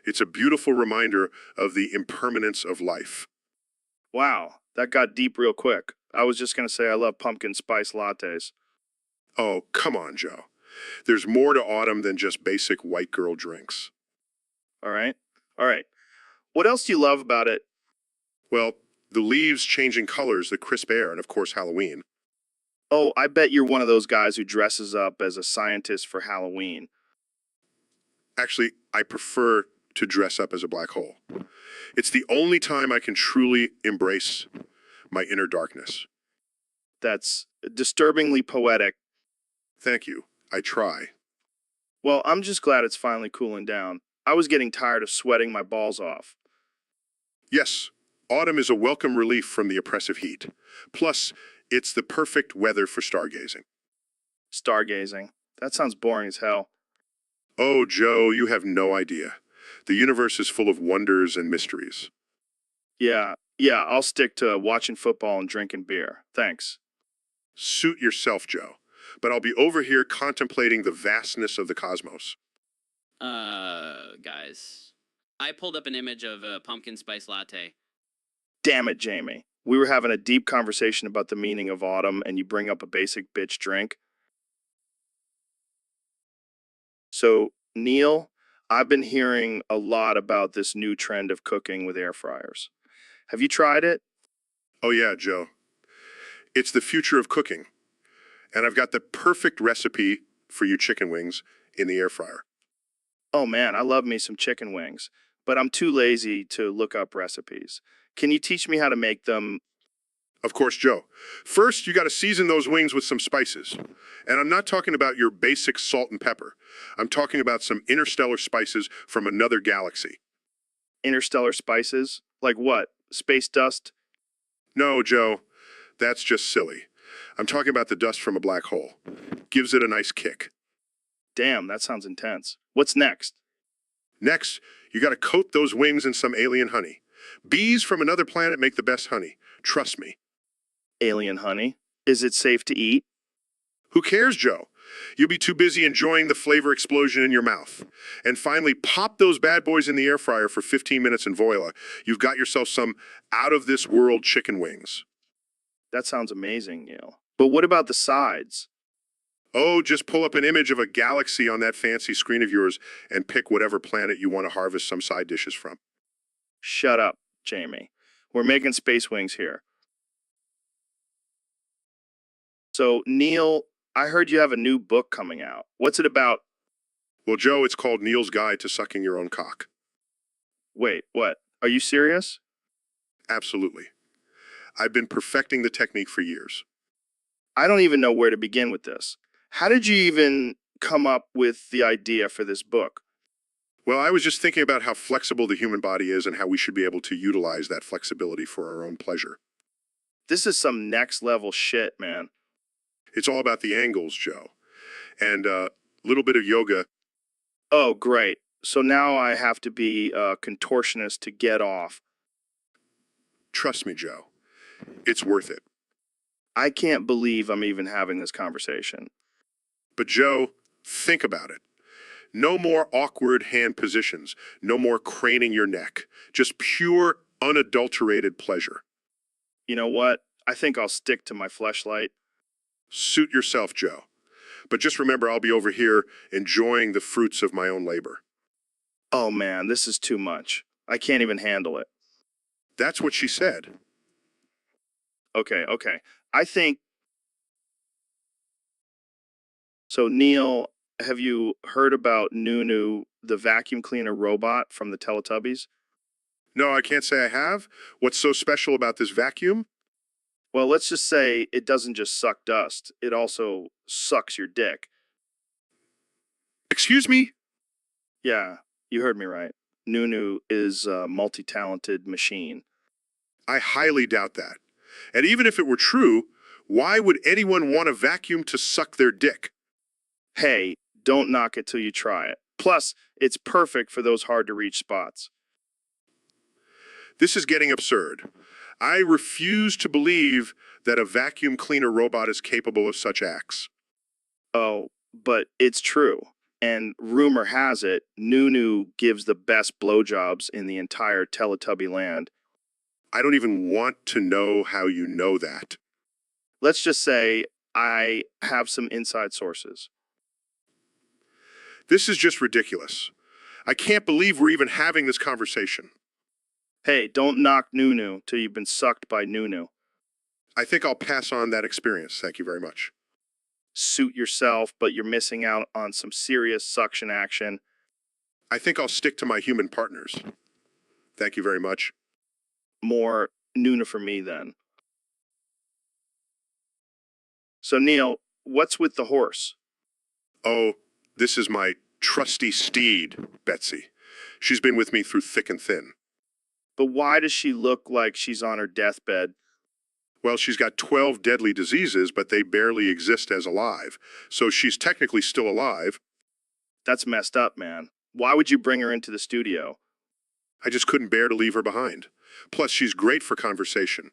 It's a beautiful reminder of the impermanence of life. Wow, that got deep real quick. I was just going to say I love pumpkin spice lattes. Oh, come on, Joe. There's more to autumn than just basic white girl drinks. All right? All right. What else do you love about it? Well, the leaves changing colors, the crisp air, and of course Halloween. Oh, I bet you're one of those guys who dresses up as a scientist for Halloween. Actually, I prefer to dress up as a black hole. It's the only time I can truly embrace my inner darkness. That's disturbingly poetic. Thank you. I try. Well, I'm just glad it's finally cooling down. I was getting tired of sweating my balls off. Yes, autumn is a welcome relief from the oppressive heat. Plus, it's the perfect weather for stargazing. Stargazing. That sounds boring as hell. Oh, Joe, you have no idea. The universe is full of wonders and mysteries. Yeah, I'll stick to watching football and drinking beer. Thanks. Suit yourself, Joe. But I'll be over here contemplating the vastness of the cosmos. Guys. I pulled up an image of a pumpkin spice latte. Damn it, Jamie. We were having a deep conversation about the meaning of autumn, and you bring up a basic bitch drink. So, Neil, I've been hearing a lot about this new trend of cooking with air fryers. Have you tried it? Oh yeah, Joe. It's the future of cooking. And I've got the perfect recipe for you chicken wings in the air fryer. Oh man, I love me some chicken wings, but I'm too lazy to look up recipes. Can you teach me how to make them? Of course, Joe. First, you got to season those wings with some spices. And I'm not talking about your basic salt and pepper. I'm talking about some interstellar spices from another galaxy. Interstellar spices? Like what? Space dust? No, Joe, that's just silly. I'm talking about the dust from a black hole. Gives it a nice kick. Damn, that sounds intense. What's next? Next, you got to coat those wings in some alien honey. Bees from another planet make the best honey. Trust me. Alien honey? Is it safe to eat? Who cares, Joe? You'll be too busy enjoying the flavor explosion in your mouth. And finally, pop those bad boys in the air fryer for 15 minutes and voila, you've got yourself some out-of-this-world chicken wings. That sounds amazing, Neil. But what about the sides? Oh, just pull up an image of a galaxy on that fancy screen of yours and pick whatever planet you want to harvest some side dishes from. Shut up, Jamie. We're making space wings here. So, Neil, I heard you have a new book coming out. What's it about? Well, Joe, it's called Neil's Guide to Sucking Your Own Cock. Wait, what? Are you serious? Absolutely. I've been perfecting the technique for years. I don't even know where to begin with this. How did you even come up with the idea for this book? Well, I was just thinking about how flexible the human body is and how we should be able to utilize that flexibility for our own pleasure. This is some next level shit, man. It's all about the angles, Joe. And a little bit of yoga. Oh, great. So now I have to be a contortionist to get off. Trust me, Joe. It's worth it. I can't believe I'm even having this conversation. But Joe, think about it. No more awkward hand positions. No more craning your neck. Just pure, unadulterated pleasure. You know what? I think I'll stick to my fleshlight. Suit yourself, Joe. But just remember, I'll be over here enjoying the fruits of my own labor. Oh man, this is too much. I can't even handle it. That's what she said. Okay. I think... So, Neil, have you heard about Nunu, the vacuum cleaner robot from the Teletubbies? No, I can't say I have. What's so special about this vacuum? Well, let's just say it doesn't just suck dust. It also sucks your dick. Excuse me? Yeah, you heard me right. Nunu is a multi-talented machine. I highly doubt that. And even if it were true, why would anyone want a vacuum to suck their dick? Hey, don't knock it till you try it. Plus, it's perfect for those hard-to-reach spots. This is getting absurd. I refuse to believe that a vacuum cleaner robot is capable of such acts. Oh, but it's true. And rumor has it, Nunu gives the best blowjobs in the entire Teletubby land. I don't even want to know how you know that. Let's just say I have some inside sources. This is just ridiculous. I can't believe we're even having this conversation. Hey, don't knock Nunu till you've been sucked by Nunu. I think I'll pass on that experience. Thank you very much. Suit yourself, but you're missing out on some serious suction action. I think I'll stick to my human partners. Thank you very much. More Nunu for me then. So Neil, what's with the horse? Oh, this is my trusty steed, Betsy. She's been with me through thick and thin. But why does she look like she's on her deathbed? Well, she's got 12 deadly diseases, but they barely exist as alive. So she's technically still alive. That's messed up, man. Why would you bring her into the studio? I just couldn't bear to leave her behind. Plus, she's great for conversation.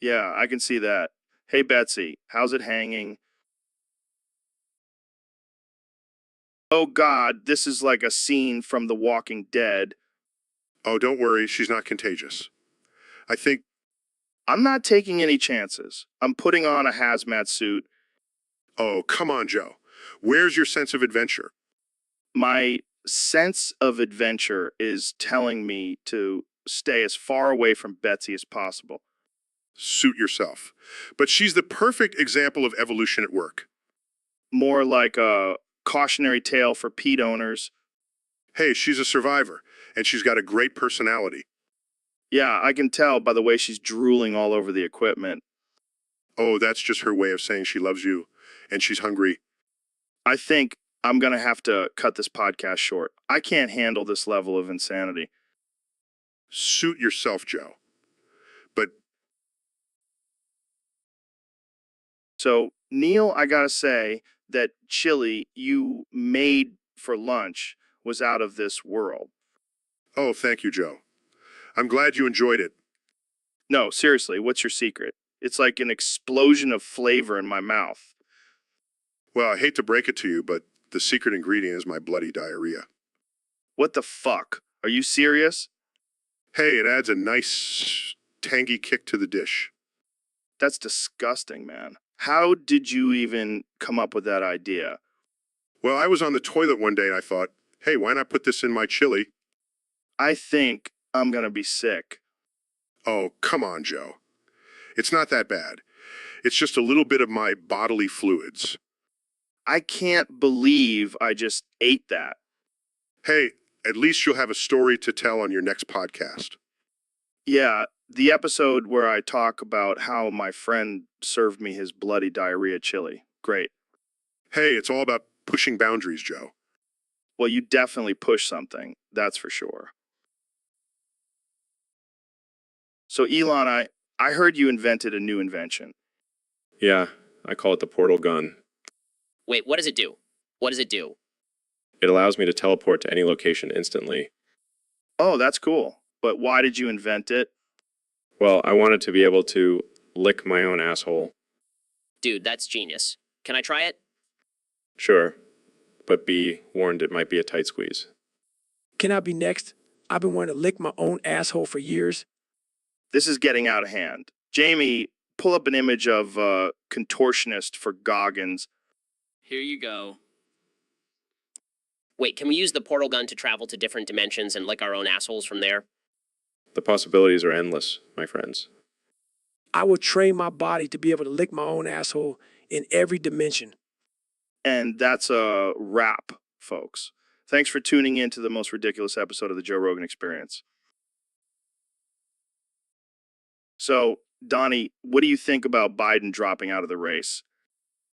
Yeah, I can see that. Hey, Betsy, how's it hanging? Oh, God, this is like a scene from The Walking Dead. Oh, don't worry, she's not contagious. I think I'm not taking any chances. I'm putting on a hazmat suit. Oh, come on, Joe. Where's your sense of adventure? My sense of adventure is telling me to stay as far away from Betsy as possible. Suit yourself. But she's the perfect example of evolution at work. More like a cautionary tale for pet owners. Hey, she's a survivor, and she's got a great personality. Yeah, I can tell by the way she's drooling all over the equipment. Oh, that's just her way of saying she loves you, and she's hungry. I think I'm going to have to cut this podcast short. I can't handle this level of insanity. Suit yourself, Joe. But So, Neil, I gotta say that chili you made for lunch was out of this world. oh, thank you, Joe. I'm glad you enjoyed it. No, seriously, what's your secret? It's like an explosion of flavor in my mouth. Well, I hate to break it to you, but the secret ingredient is my bloody diarrhea. What the fuck? Are you serious? Hey, it adds a nice, tangy kick to the dish. That's disgusting, man. How did you even come up with that idea? Well, I was on the toilet one day and I thought, hey, why not put this in my chili? I think I'm gonna be sick. Oh, come on, Joe. It's not that bad. It's just a little bit of my bodily fluids. I can't believe I just ate that. Hey, at least you'll have a story to tell on your next podcast. Yeah, the episode where I talk about how my friend served me his bloody diarrhea chili. Great. Hey, it's all about pushing boundaries, Joe. Well, you definitely push something, that's for sure. So, Elon, I heard you invented a new invention. Yeah, I call it the portal gun. Wait, what does it do? What does it do? It allows me to teleport to any location instantly. Oh, that's cool. But why did you invent it? Well, I wanted to be able to lick my own asshole. Dude, that's genius. Can I try it? Sure, but be warned it might be a tight squeeze. Can I be next? I've been wanting to lick my own asshole for years. This is getting out of hand. Jamie, pull up an image of contortionist for Goggins. Here you go. Wait, can we use the portal gun to travel to different dimensions and lick our own assholes from there? The possibilities are endless, my friends. I will train my body to be able to lick my own asshole in every dimension. And that's a wrap, folks. Thanks for tuning in to the most ridiculous episode of the Joe Rogan Experience. So, Donnie, what do you think about Biden dropping out of the race?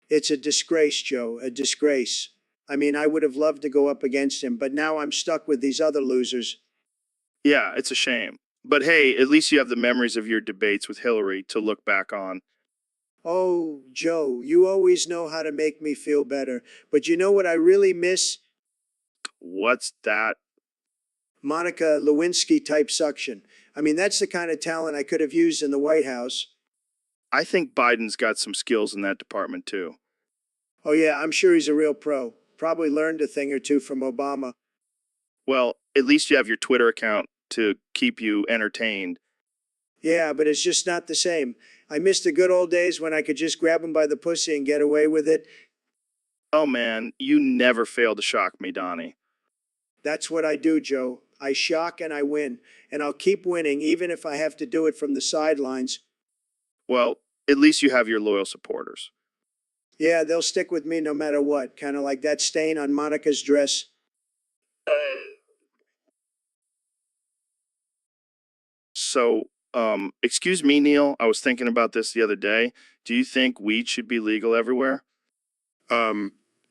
It's a disgrace, Joe, a disgrace. I mean, I would have loved to go up against him, but now I'm stuck with these other losers. Yeah, it's a shame. But hey, at least you have the memories of your debates with Hillary to look back on. Oh, Joe, you always know how to make me feel better. But you know what I really miss? What's that? Monica Lewinsky type suction. I mean, that's the kind of talent I could have used in the White House. I think Biden's got some skills in that department too. Oh, yeah, I'm sure he's a real pro. Probably learned a thing or two from Obama. Well, at least you have your Twitter account to keep you entertained. Yeah, but it's just not the same. I miss the good old days when I could just grab him by the pussy and get away with it. Oh man, you never fail to shock me, Donnie. That's what I do, Joe. I shock and I win. And I'll keep winning, even if I have to do it from the sidelines. Well, at least you have your loyal supporters. Yeah, they'll stick with me no matter what. Kind of like that stain on Monica's dress. So, excuse me, Neil. I was thinking about this the other day. Do you think weed should be legal everywhere?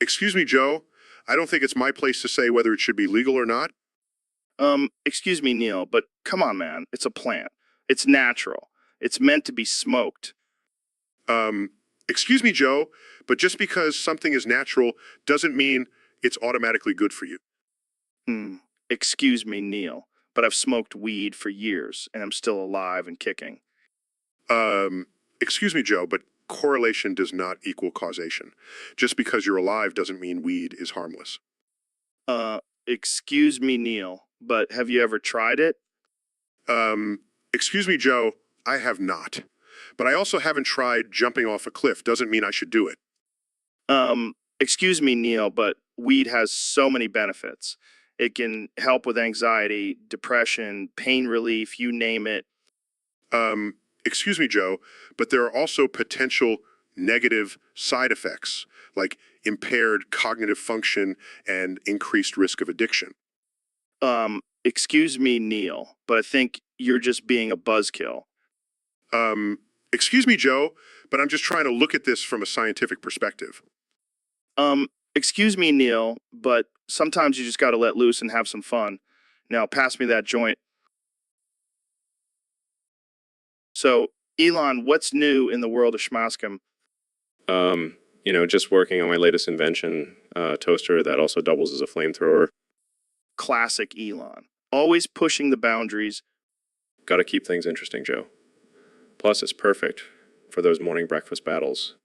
Excuse me, Joe. I don't think it's my place to say whether it should be legal or not. Excuse me, Neil, but come on, man. It's a plant. It's natural. It's meant to be smoked. Excuse me, Joe, but just because something is natural doesn't mean it's automatically good for you. Excuse me, Neil, but I've smoked weed for years and I'm still alive and kicking. Excuse me, Joe, but correlation does not equal causation. Just because you're alive doesn't mean weed is harmless. Excuse me, Neil, but have you ever tried it? Excuse me, Joe, I have not. But I also haven't tried jumping off a cliff. Doesn't mean I should do it. Excuse me, Neil, but weed has so many benefits. It can help with anxiety, depression, pain relief, you name it. Excuse me, Joe, but there are also potential negative side effects, like impaired cognitive function and increased risk of addiction. Excuse me, Neil, but I think you're just being a buzzkill. Excuse me, Joe, but I'm just trying to look at this from a scientific perspective. Excuse me, Neil, but sometimes you just gotta let loose and have some fun. Now, pass me that joint. So, Elon, what's new in the world of schmaskum? Just working on my latest invention, toaster that also doubles as a flamethrower. Classic Elon. Always pushing the boundaries. Got to keep things interesting, Joe. Plus, it's perfect for those morning breakfast battles.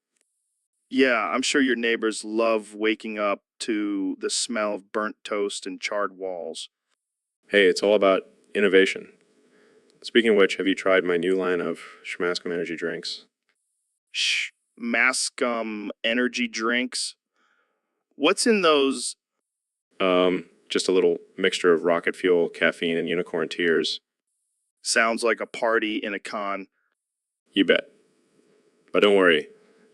Yeah, I'm sure your neighbors love waking up to the smell of burnt toast and charred walls. Hey, it's all about innovation. Speaking of which, have you tried my new line of Schmaskum energy drinks? Schmaskum energy drinks? What's in those? Just a little mixture of rocket fuel, caffeine, and unicorn tears. Sounds like a party in a con. You bet. But don't worry,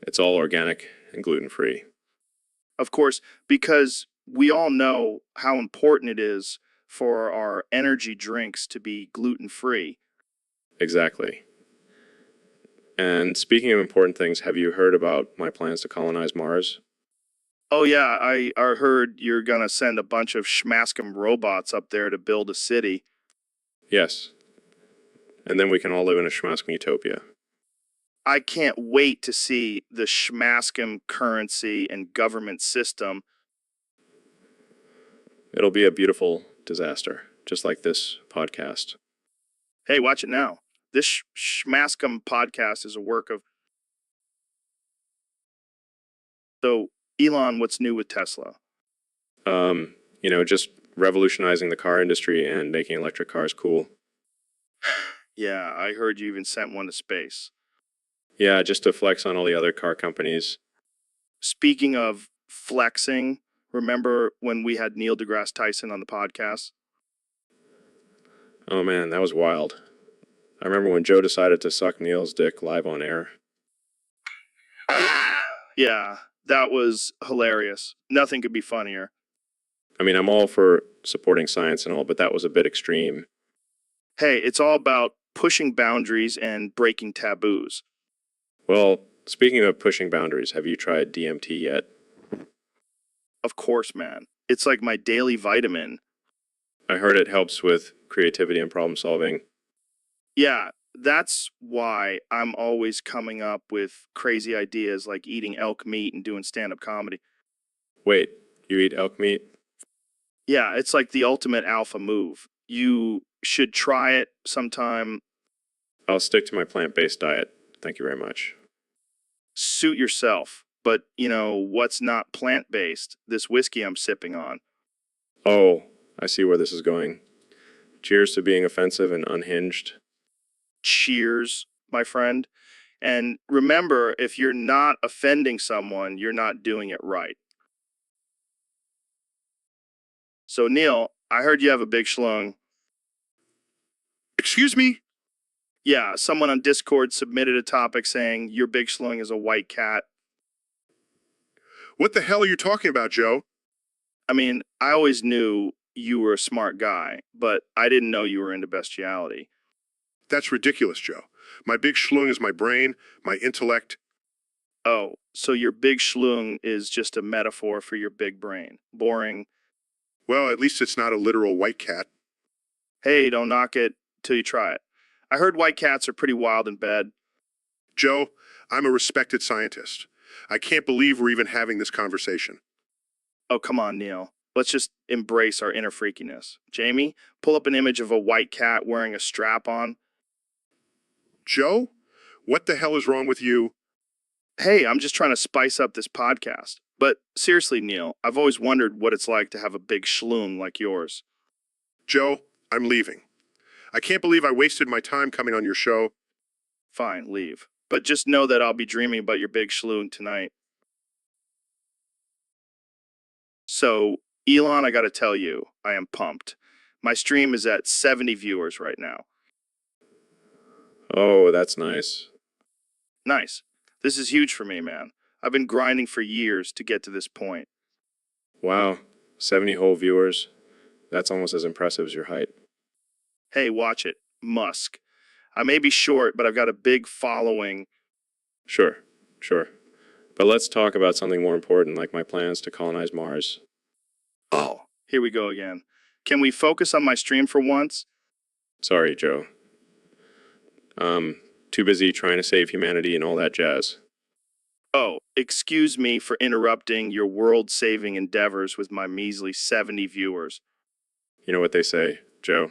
it's all organic and gluten-free. Of course, because we all know how important it is for our energy drinks to be gluten-free. Exactly. And speaking of important things, have you heard about my plans to colonize Mars? Oh yeah, I heard you're gonna send a bunch of schmaskum robots up there to build a city. Yes. And then we can all live in a Schmaskum utopia. I can't wait to see the schmaskum currency and government system. It'll be a beautiful disaster, just like this podcast. Hey, watch it now. This schmaskum podcast is a work of... So, Elon, what's new with Tesla? Just revolutionizing the car industry and making electric cars cool. Yeah, I heard you even sent one to space. Yeah, just to flex on all the other car companies. Speaking of flexing, remember when we had Neil deGrasse Tyson on the podcast? Oh man, that was wild. I remember when Joe decided to suck Neil's dick live on air. Yeah, that was hilarious. Nothing could be funnier. I mean, I'm all for supporting science and all, but that was a bit extreme. Hey, it's all about pushing boundaries and breaking taboos. Well, speaking of pushing boundaries, have you tried DMT yet? Of course, man. It's like my daily vitamin. I heard it helps with creativity and problem solving. Yeah, that's why I'm always coming up with crazy ideas like eating elk meat and doing stand-up comedy. Wait, you eat elk meat? Yeah, it's like the ultimate alpha move. You should try it sometime. I'll stick to my plant-based diet. Thank you very much. Suit yourself. But, what's not plant-based? This whiskey I'm sipping on. Oh, I see where this is going. Cheers to being offensive and unhinged. Cheers, my friend. And remember, if you're not offending someone, you're not doing it right. So, Neil, I heard you have a big schlong. Excuse me? Yeah, someone on Discord submitted a topic saying your big schlong is a white cat. What the hell are you talking about, Joe? I mean, I always knew you were a smart guy, but I didn't know you were into bestiality. That's ridiculous, Joe. My big schlong is my brain, my intellect. Oh, so your big schlong is just a metaphor for your big brain. Boring. Well, at least it's not a literal white cat. Hey, don't knock it till you try it. I heard white cats are pretty wild in bed. Joe, I'm a respected scientist. I can't believe we're even having this conversation. Oh, come on, Neil. Let's just embrace our inner freakiness. Jamie, pull up an image of a white cat wearing a strap on. Joe, what the hell is wrong with you? Hey, I'm just trying to spice up this podcast. But seriously, Neil, I've always wondered what it's like to have a big schloon like yours. Joe, I'm leaving. I can't believe I wasted my time coming on your show. Fine, leave. But just know that I'll be dreaming about your big schloon tonight. So, Elon, I gotta tell you, I am pumped. My stream is at 70 viewers right now. Oh, that's nice. Nice. This is huge for me, man. I've been grinding for years to get to this point. Wow, 70 whole viewers. That's almost as impressive as your height. Hey, watch it. Musk. I may be short, but I've got a big following. Sure. But let's talk about something more important, like my plans to colonize Mars. Oh, here we go again. Can we focus on my stream for once? Sorry, Joe. Too busy trying to save humanity and all that jazz. Oh, excuse me for interrupting your world-saving endeavors with my measly 70 viewers. You know what they say, Joe.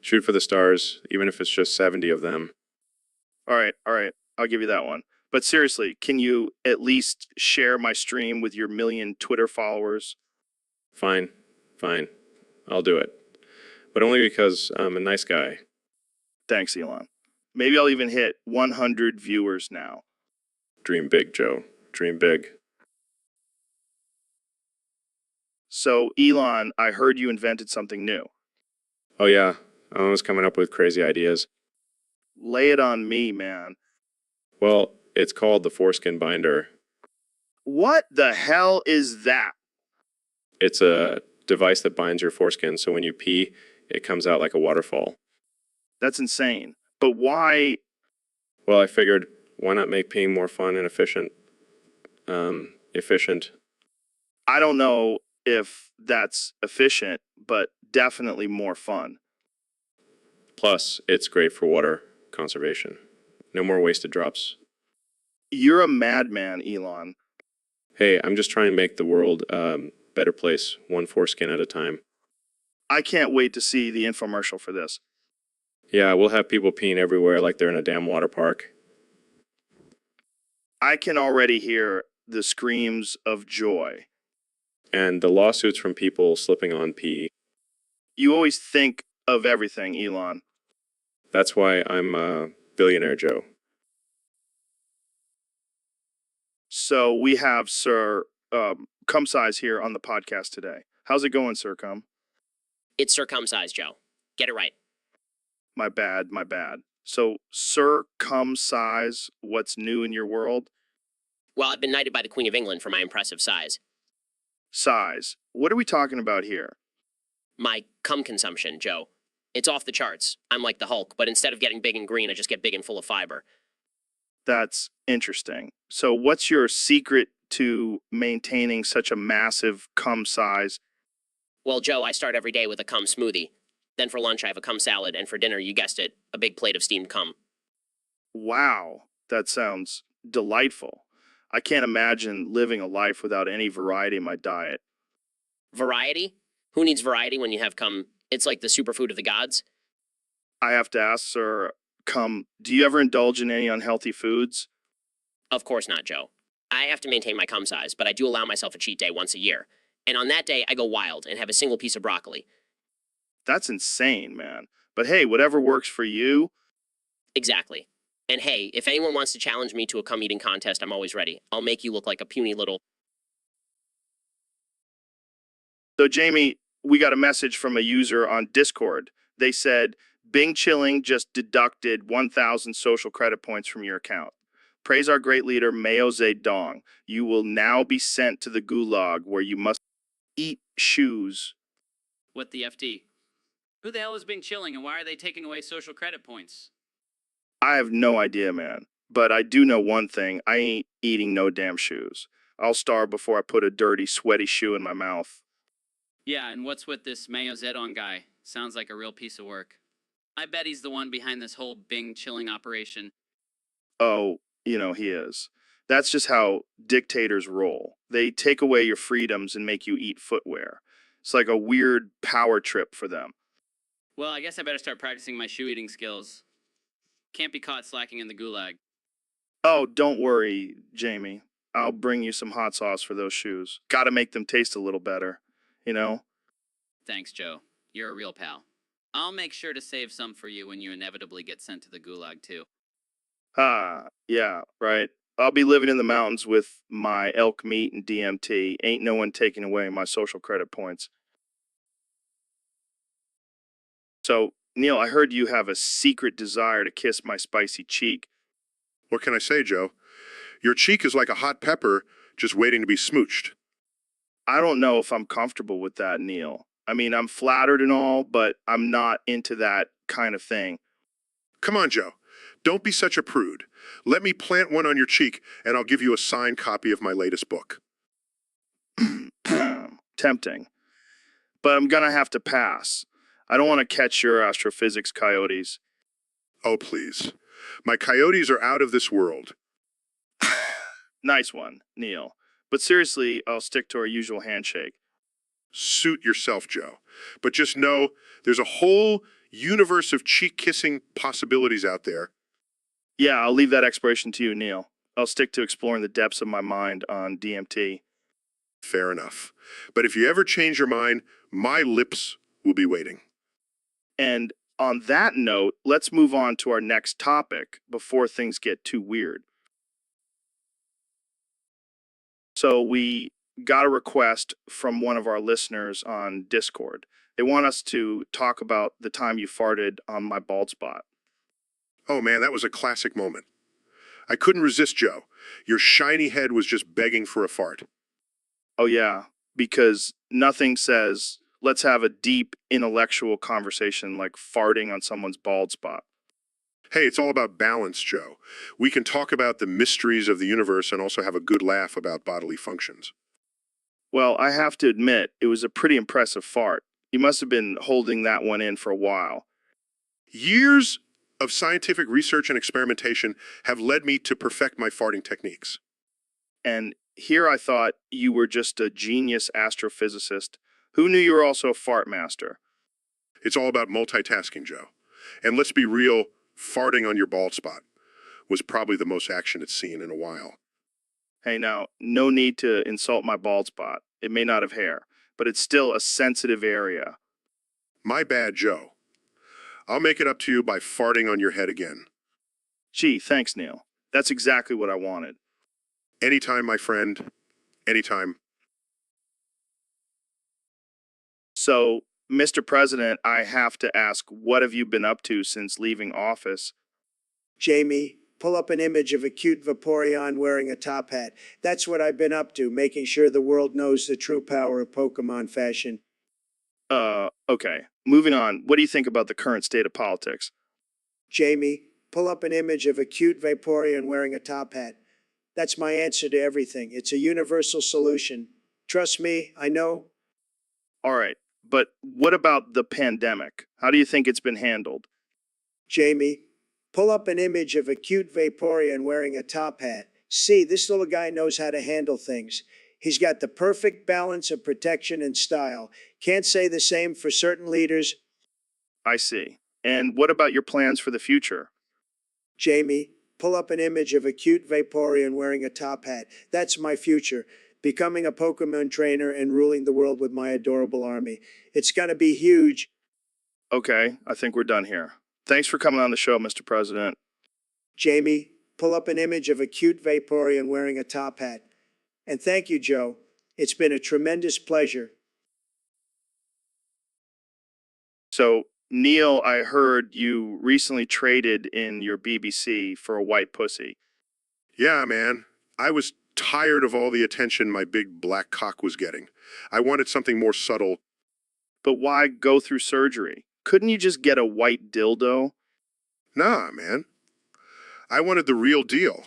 Shoot for the stars, even if it's just 70 of them. All right. I'll give you that one. But seriously, can you at least share my stream with your million Twitter followers? Fine. I'll do it. But only because I'm a nice guy. Thanks, Elon. Maybe I'll even hit 100 viewers now. Dream big, Joe. Dream big. So, Elon, I heard you invented something new. Oh yeah, I'm always coming up with crazy ideas. Lay it on me, man. Well, it's called the foreskin binder. What the hell is that? It's a device that binds your foreskin, so when you pee, it comes out like a waterfall. That's insane. But why? Well, I figured, why not make peeing more fun and efficient? I don't know if that's efficient, but definitely more fun. Plus, it's great for water conservation. No more wasted drops. You're a madman, Elon. Hey, I'm just trying to make the world a better place, one foreskin at a time. I can't wait to see the infomercial for this. Yeah, we'll have people peeing everywhere like they're in a damn water park. I can already hear the screams of joy. And the lawsuits from people slipping on pee. You always think of everything, Elon. That's why I'm a billionaire, Joe. So we have Sir Cum Size here on the podcast today. How's it going, Sir Cum? It's circumcised, Joe. Get it right. My bad. So, Sir Cum Size, what's new in your world? Well, I've been knighted by the Queen of England for my impressive size. Size. What are we talking about here? My cum consumption, Joe. It's off the charts. I'm like the Hulk, but instead of getting big and green, I just get big and full of fiber. That's interesting. So, what's your secret to maintaining such a massive cum size? Well, Joe, I start every day with a cum smoothie. Then for lunch, I have a cum salad. And for dinner, you guessed it, a big plate of steamed cum. Wow, that sounds delightful. I can't imagine living a life without any variety in my diet. Variety? Who needs variety when you have cum? It's like the superfood of the gods. I have to ask, sir, do you ever indulge in any unhealthy foods? Of course not, Joe. I have to maintain my cum size, but I do allow myself a cheat day once a year. And on that day, I go wild and have a single piece of broccoli. That's insane, man. But hey, whatever works for you. Exactly. And hey, if anyone wants to challenge me to a cum eating contest, I'm always ready. I'll make you look like a puny little... So, Jamie, we got a message from a user on Discord. They said, Bing Chilling just deducted 1,000 social credit points from your account. Praise our great leader, Mao Zedong. You will now be sent to the gulag where you must eat shoes. What the FD? Who the hell is being chilling and why are they taking away social credit points? I have no idea, man. But I do know one thing. I ain't eating no damn shoes. I'll starve before I put a dirty, sweaty shoe in my mouth. Yeah, and what's with this Mao Zedong guy? Sounds like a real piece of work. I bet he's the one behind this whole Bing chilling operation. Oh, he is. That's just how dictators roll. They take away your freedoms and make you eat footwear. It's like a weird power trip for them. Well, I guess I better start practicing my shoe eating skills. Can't be caught slacking in the gulag. Oh, don't worry, Jamie. I'll bring you some hot sauce for those shoes. Gotta make them taste a little better, Thanks, Joe. You're a real pal. I'll make sure to save some for you when you inevitably get sent to the gulag, too. Yeah, right. I'll be living in the mountains with my elk meat and DMT. Ain't no one taking away my social credit points. So, Neil, I heard you have a secret desire to kiss my spicy cheek. What can I say, Joe? Your cheek is like a hot pepper just waiting to be smooched. I don't know if I'm comfortable with that, Neil. I mean, I'm flattered and all, but I'm not into that kind of thing. Come on, Joe. Don't be such a prude. Let me plant one on your cheek, and I'll give you a signed copy of my latest book. Tempting. But I'm gonna have to pass. I don't want to catch your astrophysics coyotes. Oh, please. My coyotes are out of this world. Nice one, Neil. But seriously, I'll stick to our usual handshake. Suit yourself, Joe. But just know there's a whole universe of cheek-kissing possibilities out there. Yeah, I'll leave that exploration to you, Neil. I'll stick to exploring the depths of my mind on DMT. Fair enough. But if you ever change your mind, my lips will be waiting. And on that note, let's move on to our next topic before things get too weird. So we got a request from one of our listeners on Discord. They want us to talk about the time you farted on my bald spot. Oh man, that was a classic moment. I couldn't resist, Joe. Your shiny head was just begging for a fart. Oh yeah, because nothing says, let's have a deep intellectual conversation like farting on someone's bald spot. Hey, it's all about balance, Joe. We can talk about the mysteries of the universe and also have a good laugh about bodily functions. Well, I have to admit, it was a pretty impressive fart. You must have been holding that one in for a while. Years of scientific research and experimentation have led me to perfect my farting techniques. And here I thought you were just a genius astrophysicist. Who knew you were also a fart master? It's all about multitasking, Joe. And let's be real, farting on your bald spot was probably the most action it's seen in a while. Hey, now, no need to insult my bald spot. It may not have hair, but it's still a sensitive area. My bad, Joe. I'll make it up to you by farting on your head again. Gee, thanks, Neil. That's exactly what I wanted. Anytime, my friend. Anytime. So, Mr. President, I have to ask, what have you been up to since leaving office? Jamie, pull up an image of a cute Vaporeon wearing a top hat. That's what I've been up to, making sure the world knows the true power of Pokemon fashion. Okay. Moving on. What do you think about the current state of politics? Jamie, pull up an image of a cute Vaporeon wearing a top hat. That's my answer to everything. It's a universal solution. Trust me, I know. All right. But what about the pandemic? How do you think it's been handled? Jamie, pull up an image of a cute Vaporeon wearing a top hat. See, this little guy knows how to handle things. He's got the perfect balance of protection and style. Can't say the same for certain leaders. I see. And what about your plans for the future? Jamie, pull up an image of a cute Vaporeon wearing a top hat. That's my future. Becoming a Pokemon trainer and ruling the world with my adorable army. It's gonna be huge. Okay, I think we're done here. Thanks for coming on the show, Mr. President. Jamie, pull up an image of a cute Vaporeon wearing a top hat. And thank you, Joe. It's been a tremendous pleasure. So, Neil, I heard you recently traded in your BBC for a white pussy. Yeah, man. I was tired of all the attention my big black cock was getting. I wanted something more subtle. But why go through surgery? Couldn't you just get a white dildo? Nah, man. I wanted the real deal.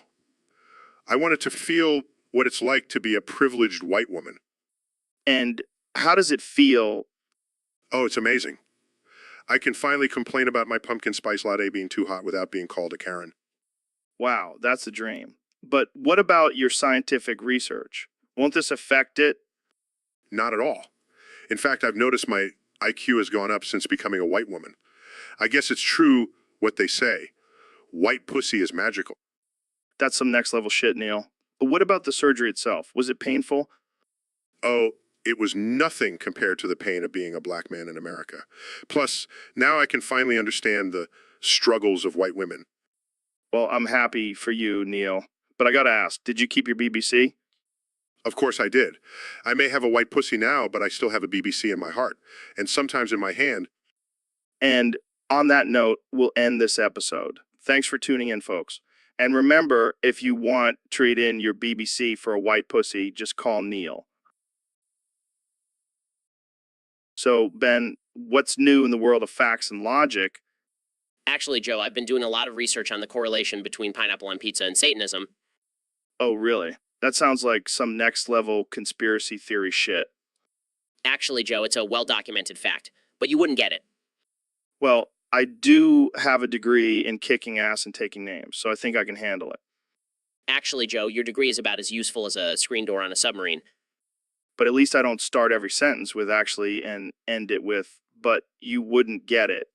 I wanted to feel what it's like to be a privileged white woman. And how does it feel? Oh, it's amazing. I can finally complain about my pumpkin spice latte being too hot without being called a Karen. Wow, that's a dream. But what about your scientific research? Won't this affect it? Not at all. In fact, I've noticed my IQ has gone up since becoming a white woman. I guess it's true what they say. White pussy is magical. That's some next level shit, Neil. But what about the surgery itself? Was it painful? Oh, it was nothing compared to the pain of being a black man in America. Plus, now I can finally understand the struggles of white women. Well, I'm happy for you, Neil. But I gotta ask, did you keep your BBC? Of course I did. I may have a white pussy now, but I still have a BBC in my heart, and sometimes in my hand. And on that note, we'll end this episode. Thanks for tuning in, folks. And remember, if you want to trade in your BBC for a white pussy, just call Neil. So, Ben, what's new in the world of facts and logic? Actually, Joe, I've been doing a lot of research on the correlation between pineapple on pizza and Satanism. Oh, really? That sounds like some next level conspiracy theory shit. Actually, Joe, it's a well-documented fact, but you wouldn't get it. Well, I do have a degree in kicking ass and taking names, so I think I can handle it. Actually, Joe, your degree is about as useful as a screen door on a submarine. But at least I don't start every sentence with actually and end it with, but you wouldn't get it.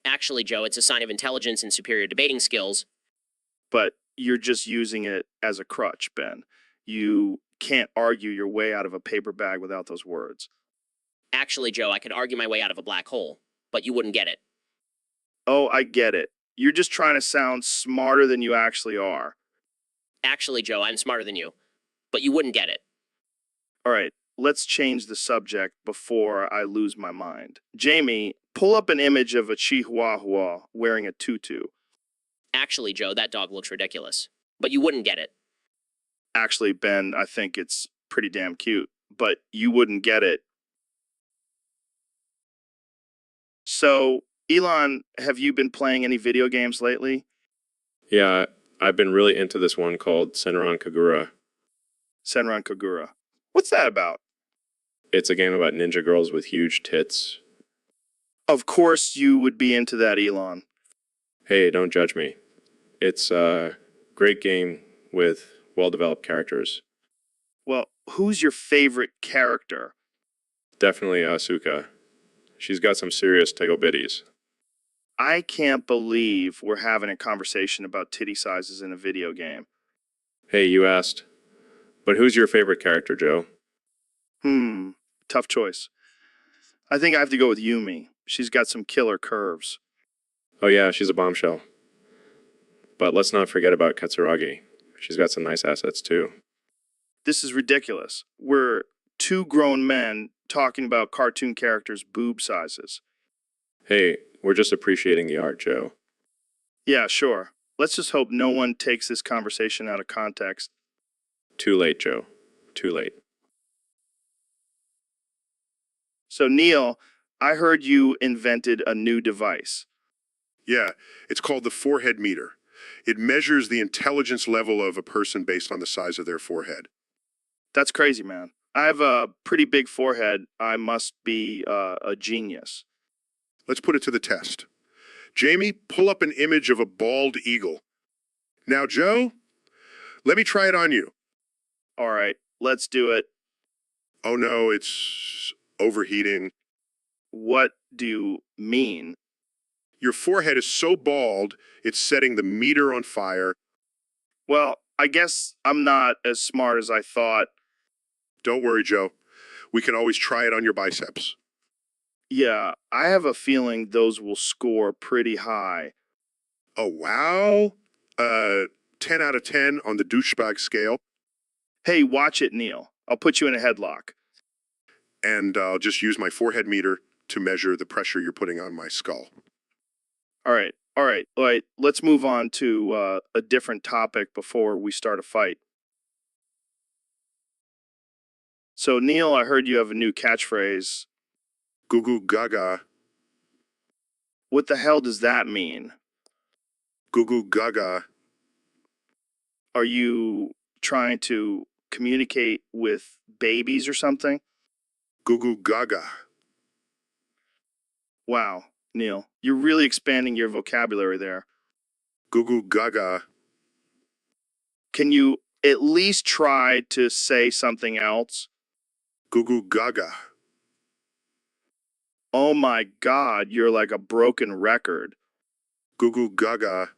Actually, Joe, it's a sign of intelligence and superior debating skills. But you're just using it as a crutch, Ben. You can't argue your way out of a paper bag without those words. Actually, Joe, I could argue my way out of a black hole, but you wouldn't get it. Oh, I get it. You're just trying to sound smarter than you actually are. Actually, Joe, I'm smarter than you, but you wouldn't get it. All right, let's change the subject before I lose my mind. Jamie, pull up an image of a chihuahua wearing a tutu. Actually, Joe, that dog looks ridiculous, but you wouldn't get it. Actually, Ben, I think it's pretty damn cute, but you wouldn't get it. So, Elon, have you been playing any video games lately? Yeah, I've been really into this one called Senran Kagura. Senran Kagura. What's that about? It's a game about ninja girls with huge tits. Of course you would be into that, Elon. Hey, don't judge me. It's a great game with well-developed characters. Well, who's your favorite character? Definitely Asuka. She's got some serious tickle bitties. I can't believe we're having a conversation about titty sizes in a video game. Hey, you asked. But who's your favorite character, Joe? Tough choice. I think I have to go with Yumi. She's got some killer curves. Oh yeah, she's a bombshell. But let's not forget about Katsuragi. She's got some nice assets too. This is ridiculous. We're two grown men talking about cartoon characters' boob sizes. Hey, we're just appreciating the art, Joe. Yeah, sure. Let's just hope no one takes this conversation out of context. Too late, Joe. Too late. So, Neil, I heard you invented a new device. Yeah, it's called the forehead meter. It measures the intelligence level of a person based on the size of their forehead. That's crazy, man. I have a pretty big forehead. I must be a genius. Let's put it to the test. Jamie, pull up an image of a bald eagle. Now, Joe, let me try it on you. All right, let's do it. Oh no, it's overheating. What do you mean? Your forehead is so bald, it's setting the meter on fire. Well, I guess I'm not as smart as I thought. Don't worry, Joe. We can always try it on your biceps. Yeah, I have a feeling those will score pretty high. Oh, wow. 10 out of 10 on the douchebag scale. Hey, watch it, Neil. I'll put you in a headlock. And I'll just use my forehead meter to measure the pressure you're putting on my skull. All right. Let's move on to a different topic before we start a fight. So, Neil, I heard you have a new catchphrase. Goo goo gaga. What the hell does that mean? Goo goo gaga. Are you trying to communicate with babies or something? Goo goo gaga. Wow, Neil, you're really expanding your vocabulary there. Goo goo gaga. Can you at least try to say something else? Goo goo gaga. Oh my God, you're like a broken record. Goo goo gaga.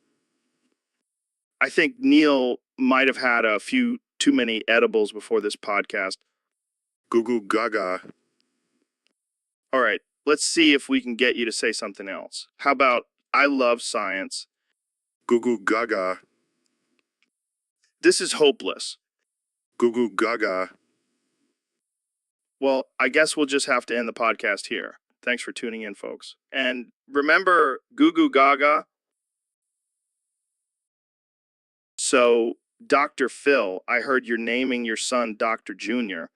I think Neil might have had a few too many edibles before this podcast. Goo goo gaga. All right, let's see if we can get you to say something else. How about, I love science? Goo goo gaga. This is hopeless. Goo goo gaga. Well, I guess we'll just have to end the podcast here. Thanks for tuning in, folks. And remember, Goo Goo Gaga. So, Dr. Phil, I heard you're naming your son Dr. Junior.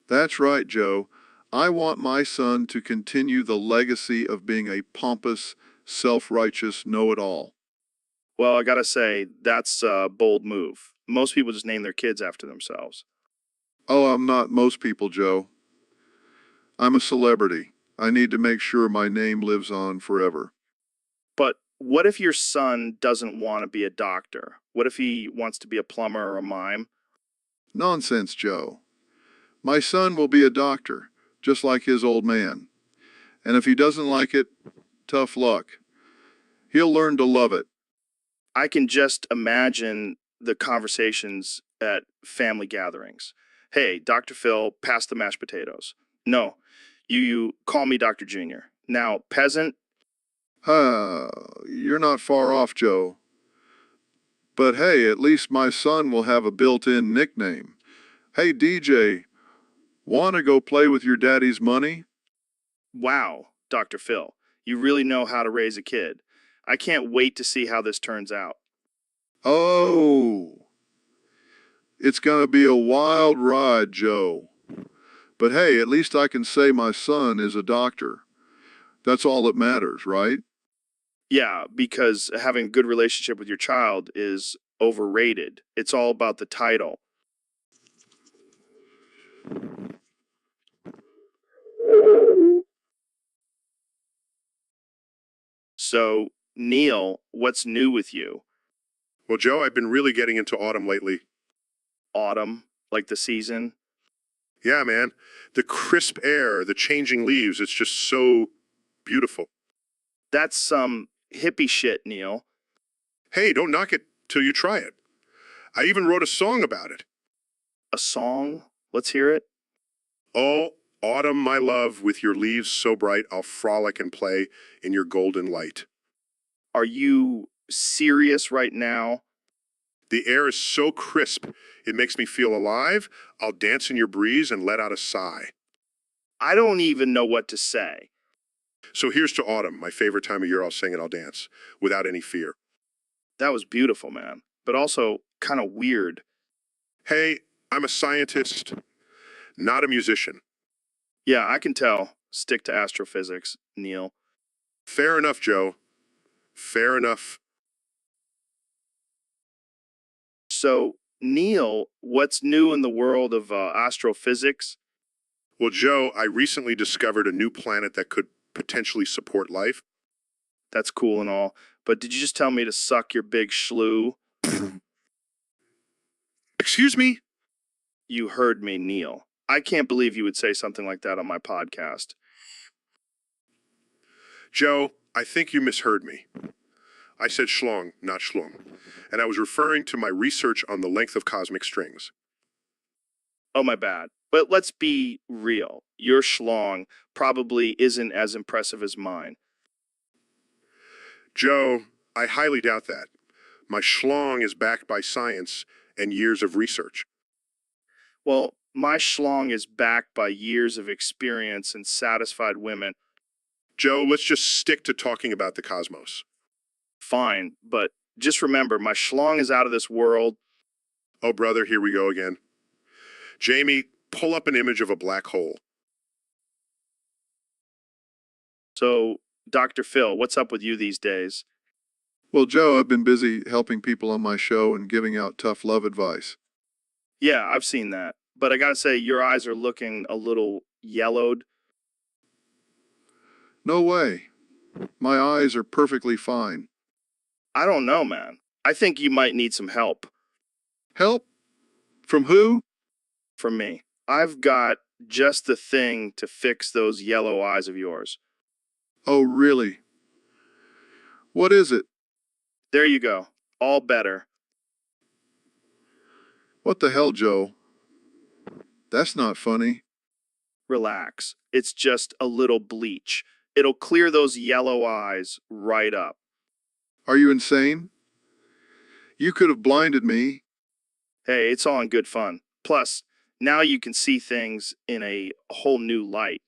That's right, Joe. I want my son to continue the legacy of being a pompous, self-righteous know-it-all. Well, I gotta say, that's a bold move. Most people just name their kids after themselves. Oh, I'm not most people, Joe. I'm a celebrity. I need to make sure my name lives on forever. But what if your son doesn't want to be a doctor? What if he wants to be a plumber or a mime? Nonsense, Joe. My son will be a doctor, just like his old man. And if he doesn't like it, tough luck. He'll learn to love it. I can just imagine the conversations at family gatherings. Hey, Dr. Phil, pass the mashed potatoes. No, you call me Dr. Junior. Now, peasant. You're not far off, Joe. But hey, at least my son will have a built-in nickname. Hey, DJ, want to go play with your daddy's money? Wow, Dr. Phil, you really know how to raise a kid. I can't wait to see how this turns out. Oh, it's going to be a wild ride, Joe. But hey, at least I can say my son is a doctor. That's all that matters, right? Yeah, because having a good relationship with your child is overrated. It's all about the title. So, Neil, what's new with you? Well, Joe, I've been really getting into autumn lately. Autumn, like the season? Yeah, man. The crisp air, the changing leaves, it's just so beautiful. That's some hippie shit, Neil. Hey, don't knock it till you try it. I even wrote a song about it. A song? Let's hear it. Oh, autumn, my love, with your leaves so bright, I'll frolic and play in your golden light. Are you serious right now? The air is so crisp, it makes me feel alive. I'll dance in your breeze and let out a sigh. I don't even know what to say. So here's to autumn, my favorite time of year. I'll sing and I'll dance without any fear. That was beautiful, man, but also kind of weird. Hey, I'm a scientist, not a musician. Yeah, I can tell. Stick to astrophysics, Neil. Fair enough, Joe. Fair enough. So, Neil, what's new in the world of astrophysics? Well, Joe, I recently discovered a new planet that could potentially support life. That's cool and all, but did you just tell me to suck your big schloo? Excuse me? You heard me, Neil. I can't believe you would say something like that on my podcast. Joe, I think you misheard me. I said schlong, not schlong, and I was referring to my research on the length of cosmic strings. Oh, my bad. But let's be real. Your schlong probably isn't as impressive as mine. Joe, I highly doubt that. My schlong is backed by science and years of research. Well, my schlong is backed by years of experience and satisfied women. Joe, let's just stick to talking about the cosmos. Fine, but just remember, my schlong is out of this world. Oh, brother, here we go again. Jamie, pull up an image of a black hole. So, Dr. Phil, what's up with you these days? Well, Joe, I've been busy helping people on my show and giving out tough love advice. Yeah, I've seen that. But I gotta say, your eyes are looking a little yellowed. No way. My eyes are perfectly fine. I don't know, man. I think you might need some help Help? From who? from me. I've got just the thing to fix those yellow eyes of yours. Oh, really? What is it? There you go. All better. What the hell, Joe? That's not funny. Relax. It's just a little bleach. It'll clear those yellow eyes right up. Are you insane? You could have blinded me. Hey, it's all in good fun. Plus, now you can see things in a whole new light.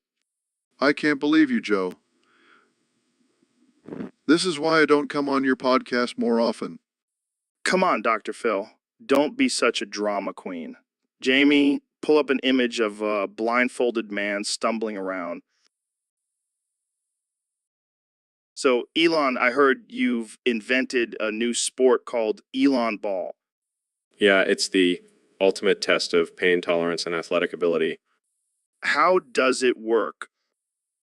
I can't believe you, Joe. This is why I don't come on your podcast more often. Come on, Dr. Phil. Don't be such a drama queen. Jamie, pull up an image of a blindfolded man stumbling around. So, Elon, I heard you've invented a new sport called Elon Ball. Yeah, it's the ultimate test of pain tolerance and athletic ability. How does it work?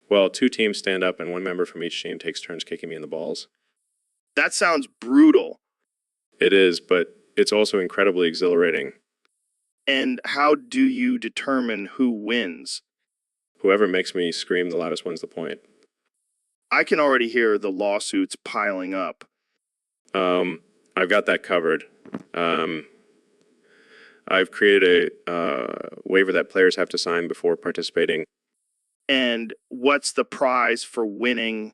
Well, two teams stand up and one member from each team takes turns kicking me in the balls. That sounds brutal. It is, but it's also incredibly exhilarating. And how do you determine who wins? Whoever makes me scream the loudest wins the point. I can already hear the lawsuits piling up. I've got that covered. I've created a waiver that players have to sign before participating. And what's the prize for winning?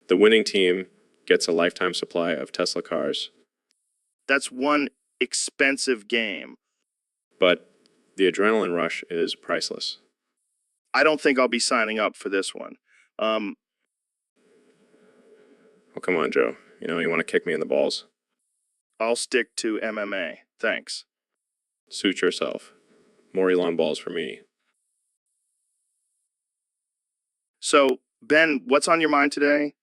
The winning team gets a lifetime supply of Tesla cars, That's one expensive game. but the adrenaline rush is priceless. I don't think I'll be signing up for this one. Well, come on, Joe. You know, you want to kick me in the balls. I'll stick to MMA. Thanks. Suit yourself. More Elon balls for me. So, Ben, what's on your mind today?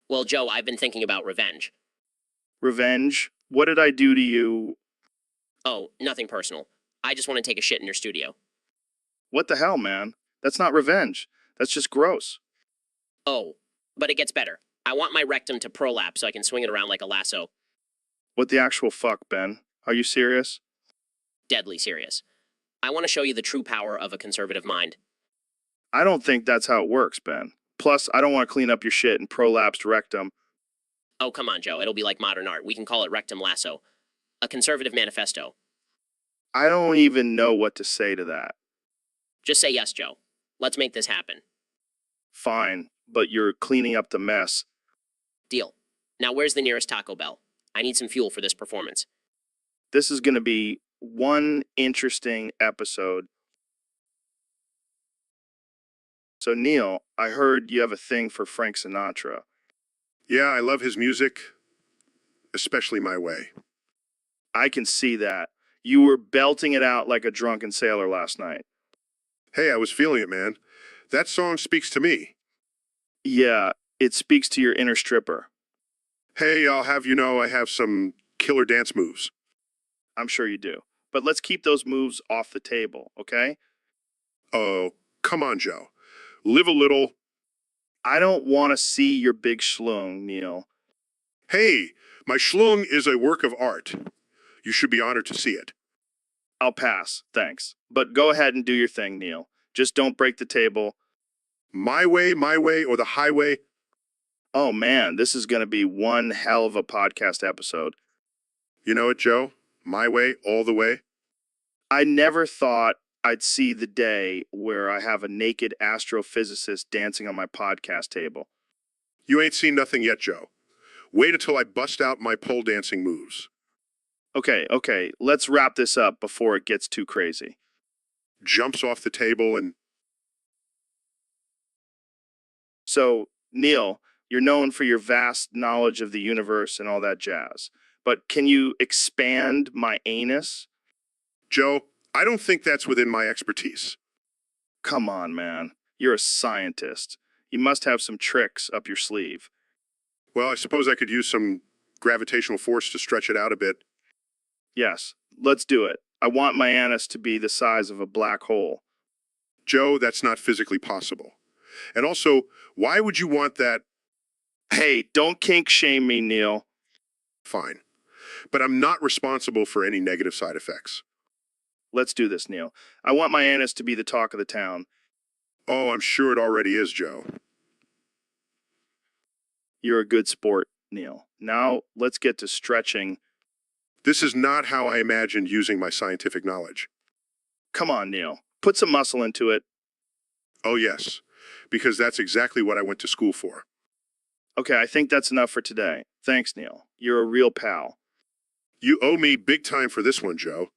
Well, Joe, I've been thinking about revenge. Revenge? What did I do to you? Oh, nothing personal. I just want to take a shit in your studio. What the hell, man? That's not revenge. That's just gross. Oh, but it gets better. I want my rectum to prolapse so I can swing it around like a lasso. What the actual fuck, Ben? Are you serious? Deadly serious. I want to show you the true power of a conservative mind. I don't think that's how it works, Ben. Plus, I don't want to clean up your shit and prolapsed rectum. Oh, come on, Joe. It'll be like modern art. We can call it rectum lasso. A conservative manifesto. I don't even know what to say to that. Just say yes, Joe. Let's make this happen. Fine, but you're cleaning up the mess. Deal. Now, where's the nearest Taco Bell? I need some fuel for this performance. This is going to be one interesting episode. So, Neil, I heard you have a thing for Frank Sinatra. Yeah, I love his music, especially My Way. I can see that. You were belting it out like a drunken sailor last night. Hey, I was feeling it, man. That song speaks to me. Yeah, it speaks to your inner stripper. Hey, I'll have you know I have some killer dance moves. I'm sure you do. But let's keep those moves off the table, okay? Oh, come on, Joe. Live a little. I don't want to see your big schlong, Neil. Hey, my schlong is a work of art. You should be honored to see it. I'll pass, thanks. But go ahead and do your thing, Neil. Just don't break the table. My way, or the highway. Oh man, this is going to be one hell of a podcast episode. You know it, Joe? My way, all the way. I never thought I'd see the day where I have a naked astrophysicist dancing on my podcast table. You ain't seen nothing yet, Joe. Wait until I bust out my pole dancing moves. Okay, let's wrap this up before it gets too crazy. Jumps off the table and... So, Neil, you're known for your vast knowledge of the universe and all that jazz. But can you expand my anus? Joe, I don't think that's within my expertise. Come on, man. You're a scientist. You must have some tricks up your sleeve. Well, I suppose I could use some gravitational force to stretch it out a bit. Yes, let's do it. I want my anus to be the size of a black hole. Joe, that's not physically possible. And also, why would you want that? Hey, don't kink shame me, Neil. Fine. But I'm not responsible for any negative side effects. Let's do this, Neil. I want my anus to be the talk of the town. Oh, I'm sure it already is, Joe. You're a good sport, Neil. Now, let's get to stretching. This is not how I imagined using my scientific knowledge. Come on, Neil. Put some muscle into it. Oh, yes, because that's exactly what I went to school for. Okay, I think that's enough for today. Thanks, Neil. You're a real pal. You owe me big time for this one, Joe.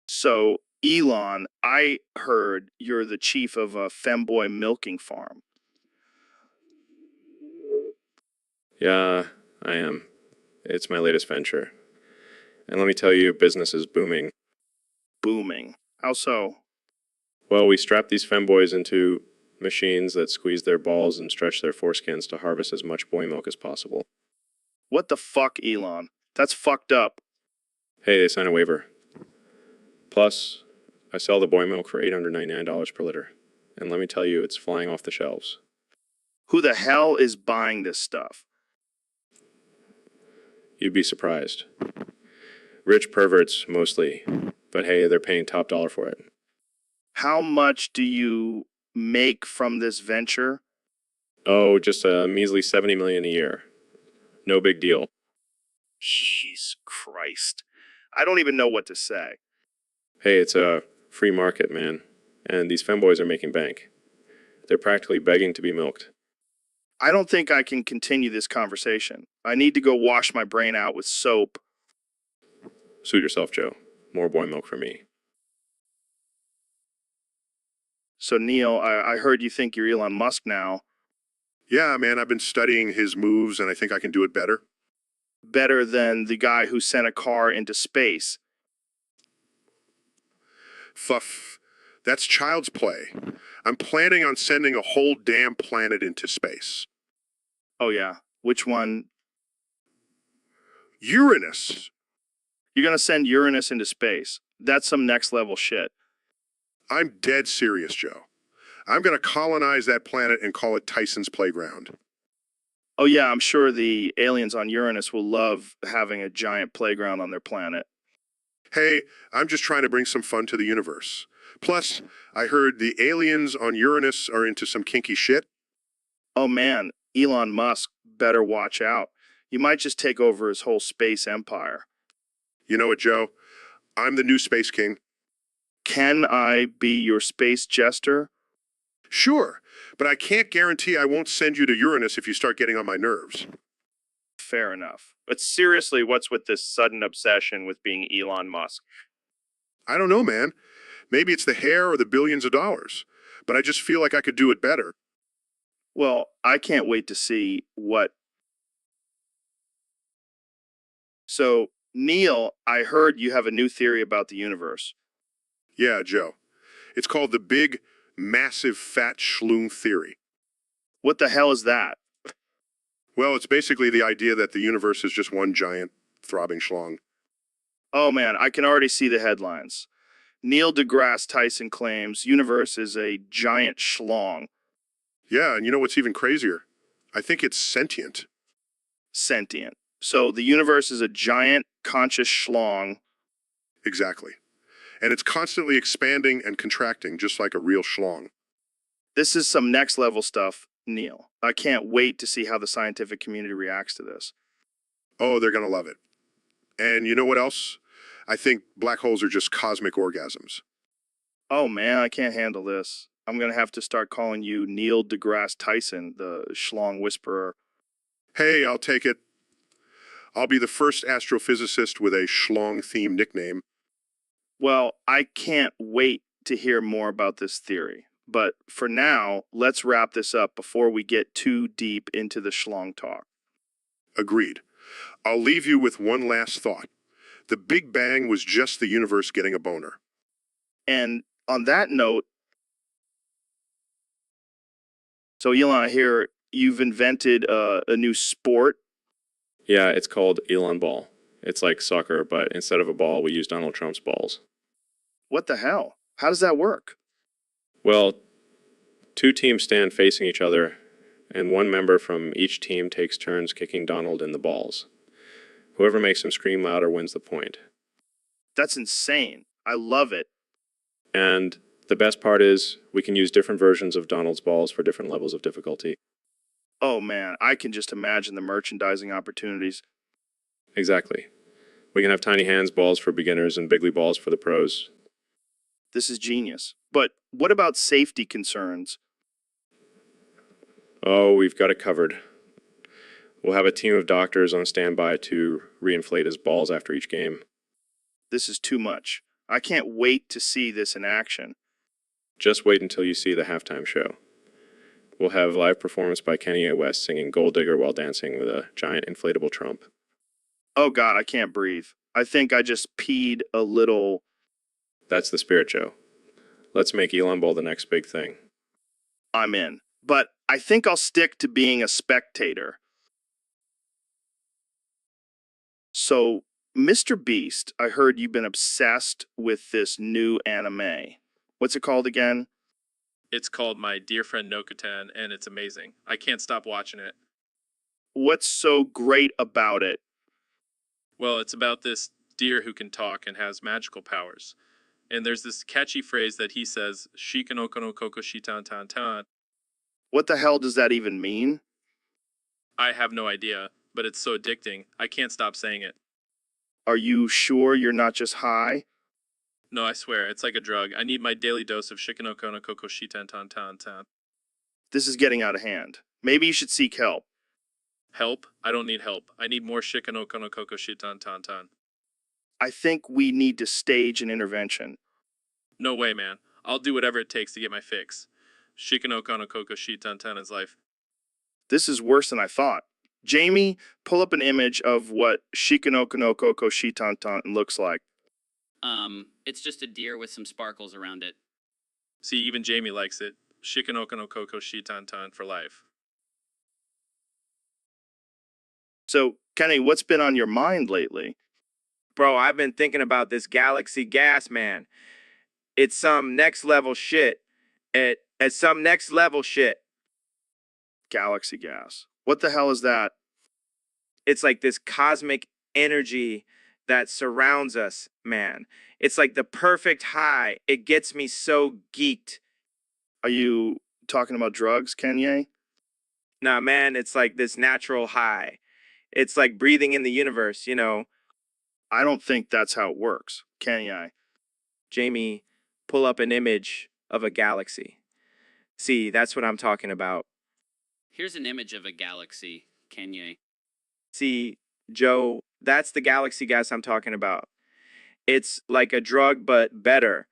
So, Elon, I heard you're the chief of a femboy milking farm. Yeah, I am. It's my latest venture. And let me tell you, business is booming. Booming. How so? Well, we strap these femboys into machines that squeeze their balls and stretch their foreskins to harvest as much boy milk as possible. What the fuck, Elon? That's fucked up. Hey, they sign a waiver. Plus, I sell the boy milk for $899 per liter. And let me tell you, it's flying off the shelves. Who the hell is buying this stuff? You'd be surprised. Rich perverts, mostly. But hey, they're paying top dollar for it. How much do you make from this venture? Oh, just a measly $70 million a year. No big deal. Jesus Christ. I don't even know what to say. Hey, it's a free market, man. And these femboys are making bank. They're practically begging to be milked. I don't think I can continue this conversation. I need to go wash my brain out with soap. Suit yourself, Joe. More boy milk for me. So, Neil, I heard you think you're Elon Musk now. Yeah, man, I've been studying his moves and I think I can do it better. Better than the guy who sent a car into space. Fuff. That's child's play. I'm planning on sending a whole damn planet into space. Oh, yeah. Which one? Uranus. You're going to send Uranus into space. That's some next level shit. I'm dead serious, Joe. I'm going to colonize that planet and call it Tyson's Playground. Oh, yeah, I'm sure the aliens on Uranus will love having a giant playground on their planet. Hey, I'm just trying to bring some fun to the universe. Plus, I heard the aliens on Uranus are into some kinky shit. Oh, man, Elon Musk better watch out. You might just take over his whole space empire. You know what, Joe? I'm the new Space King. Can I be your space jester? Sure, but I can't guarantee I won't send you to Uranus if you start getting on my nerves. Fair enough. But seriously, what's with this sudden obsession with being Elon Musk? I don't know, man. Maybe it's the hair or the billions of dollars, but I just feel like I could do it better. Well, I can't wait to see what... So, Neil, I heard you have a new theory about the universe. Yeah, Joe. It's called the big, massive, fat schloon theory. What the hell is that? Well, it's basically the idea that the universe is just one giant, throbbing schlong. Oh man, I can already see the headlines. Neil deGrasse Tyson claims universe is a giant schlong. Yeah, and you know what's even crazier? I think it's sentient. Sentient. So the universe is a giant conscious schlong. Exactly. And it's constantly expanding and contracting, just like a real schlong. This is some next level stuff, Neil. I can't wait to see how the scientific community reacts to this. Oh, they're going to love it. And you know what else? I think black holes are just cosmic orgasms. Oh man, I can't handle this. I'm gonna have to start calling you Neil deGrasse Tyson, the schlong whisperer. Hey, I'll take it. I'll be the first astrophysicist with a schlong-themed nickname. Well, I can't wait to hear more about this theory. But for now, let's wrap this up before we get too deep into the schlong talk. Agreed. I'll leave you with one last thought. The Big Bang was just the universe getting a boner. And on that note, so Elon, I hear you've invented a new sport. Yeah, it's called Elon Ball. It's like soccer, but instead of a ball, we use Donald Trump's balls. What the hell? How does that work? Well, two teams stand facing each other, and one member from each team takes turns kicking Donald in the balls. Whoever makes him scream louder wins the point. That's insane. I love it. And the best part is we can use different versions of Donald's balls for different levels of difficulty. Oh man, I can just imagine the merchandising opportunities. Exactly. We can have tiny hands balls for beginners and bigly balls for the pros. This is genius. But what about safety concerns? Oh, we've got it covered. We'll have a team of doctors on standby to reinflate his balls after each game. This is too much. I can't wait to see this in action. Just wait until you see the halftime show. We'll have live performance by Kanye West singing Gold Digger while dancing with a giant inflatable Trump. Oh God, I can't breathe. I think I just peed a little. That's the spirit, Joe. Let's make Elon Ball the next big thing. I'm in. But I think I'll stick to being a spectator. So, Mr. Beast, I heard you've been obsessed with this new anime. What's it called again? It's called My Dear Friend Nokutan, and it's amazing. I can't stop watching it. What's so great about it? Well, it's about this deer who can talk and has magical powers. And there's this catchy phrase that he says, Shikanoko no koko shitan tan tan. What the hell does that even mean? I have no idea, but it's so addicting, I can't stop saying it. Are you sure you're not just high? No, I swear, it's like a drug. I need my daily dose of Shikanoko no koko shitan tan tan tan. This is getting out of hand. Maybe you should seek help. Help? I don't need help. I need more Shikanoko no koko shitan tan tan. I think we need to stage an intervention. No way, man. I'll do whatever it takes to get my fix. Shikanoko no koko shitan tan is life. This is worse than I thought. Jamie, pull up an image of what Shikanoko no Koko Shitantan looks like. It's just a deer with some sparkles around it. See, even Jamie likes it. Shikanoko no koko shitan tan for life. So, Kenny, what's been on your mind lately? Bro, I've been thinking about this galaxy gas, man. It's some next level shit. It's some next level shit. Galaxy gas. What the hell is that? It's like this cosmic energy that surrounds us, man. It's like the perfect high. It gets me so geeked. Are you talking about drugs, Kanye? Nah, man, it's like this natural high. It's like breathing in the universe, you know. I don't think that's how it works, Kanye. Jamie, pull up an image of a galaxy. See, that's what I'm talking about. Here's an image of a galaxy, Kanye. See, Joe, that's the galaxy gas I'm talking about. It's like a drug, but better.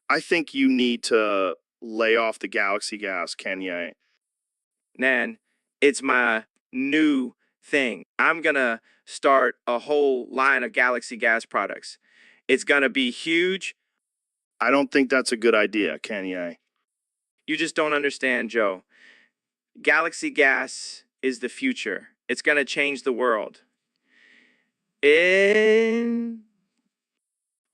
I think you need to lay off the galaxy gas, Kanye. Man, it's my new thing. I'm gonna start a whole line of galaxy gas products. It's gonna be huge. I don't think that's a good idea, Kanye. You just don't understand, Joe. Galaxy gas is the future. It's gonna change the world. In.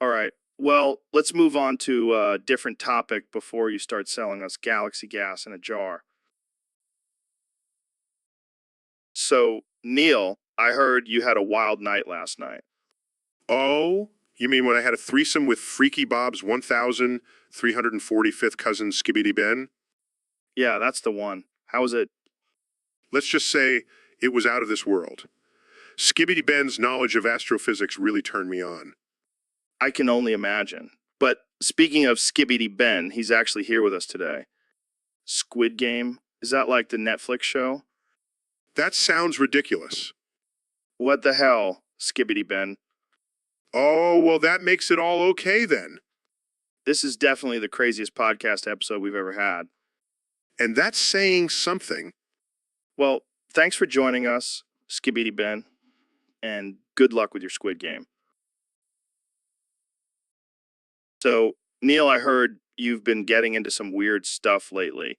All right. Well, let's move on to a different topic before you start selling us galaxy gas in a jar. So, Neil, I heard you had a wild night last night. Oh, you mean when I had a threesome with Freaky Bob's 1,345th cousin Skibbity Ben? Yeah, that's the one. How was it? Let's just say it was out of this world. Skibbity Ben's knowledge of astrophysics really turned me on. I can only imagine. But speaking of Skibbity Ben, he's actually here with us today. Squid Game? Is that like the Netflix show? That sounds ridiculous. What the hell, Skibbity Ben? Oh, well, that makes it all okay then. This is definitely the craziest podcast episode we've ever had. And that's saying something. Well, thanks for joining us, Skibbity Ben, and good luck with your Squid Game. So, Neil, I heard you've been getting into some weird stuff lately.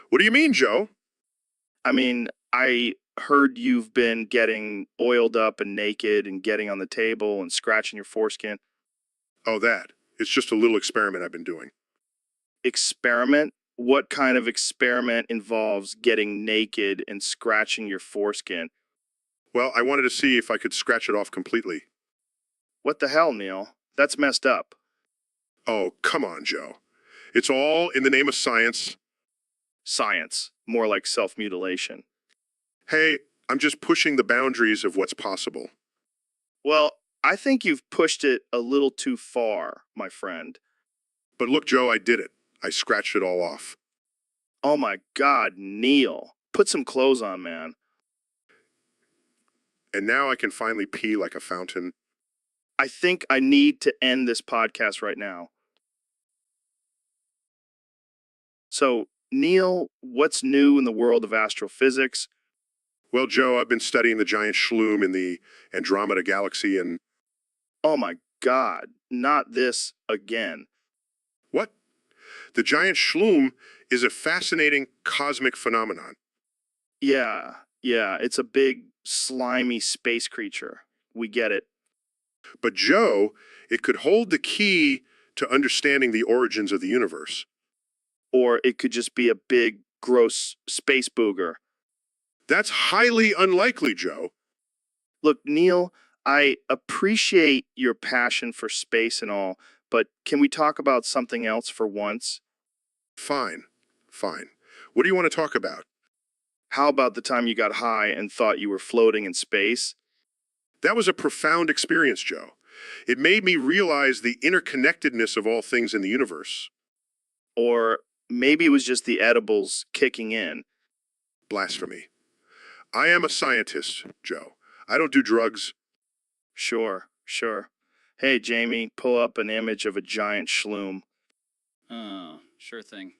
What do you mean, Joe? I mean, I heard you've been getting oiled up and naked and getting on the table and scratching your foreskin. Oh, that. It's just a little experiment I've been doing. Experiment? What kind of experiment involves getting naked and scratching your foreskin? Well, I wanted to see if I could scratch it off completely. What the hell, Neil? That's messed up. Oh, come on, Joe. It's all in the name of science. Science. More like self-mutilation. Hey, I'm just pushing the boundaries of what's possible. Well, I think you've pushed it a little too far, my friend. But look, Joe, I did it. I scratched it all off. Oh my God, Neil. Put some clothes on, man. And now I can finally pee like a fountain. I think I need to end this podcast right now. So, Neil, what's new in the world of astrophysics? Well, Joe, I've been studying the giant schloom in the Andromeda Galaxy and... Oh my God, not this again. What? The giant schloom is a fascinating cosmic phenomenon. Yeah, it's a big, slimy space creature. We get it. But Joe, it could hold the key to understanding the origins of the universe. Or it could just be a big, gross space booger. That's highly unlikely, Joe. Look, Neil, I appreciate your passion for space and all, but can we talk about something else for once? Fine. What do you want to talk about? How about the time you got high and thought you were floating in space? That was a profound experience, Joe. It made me realize the interconnectedness of all things in the universe. Or maybe it was just the edibles kicking in. Blasphemy. I am a scientist, Joe. I don't do drugs. Sure. Hey, Jamie, pull up an image of a giant schloom. Oh, sure thing.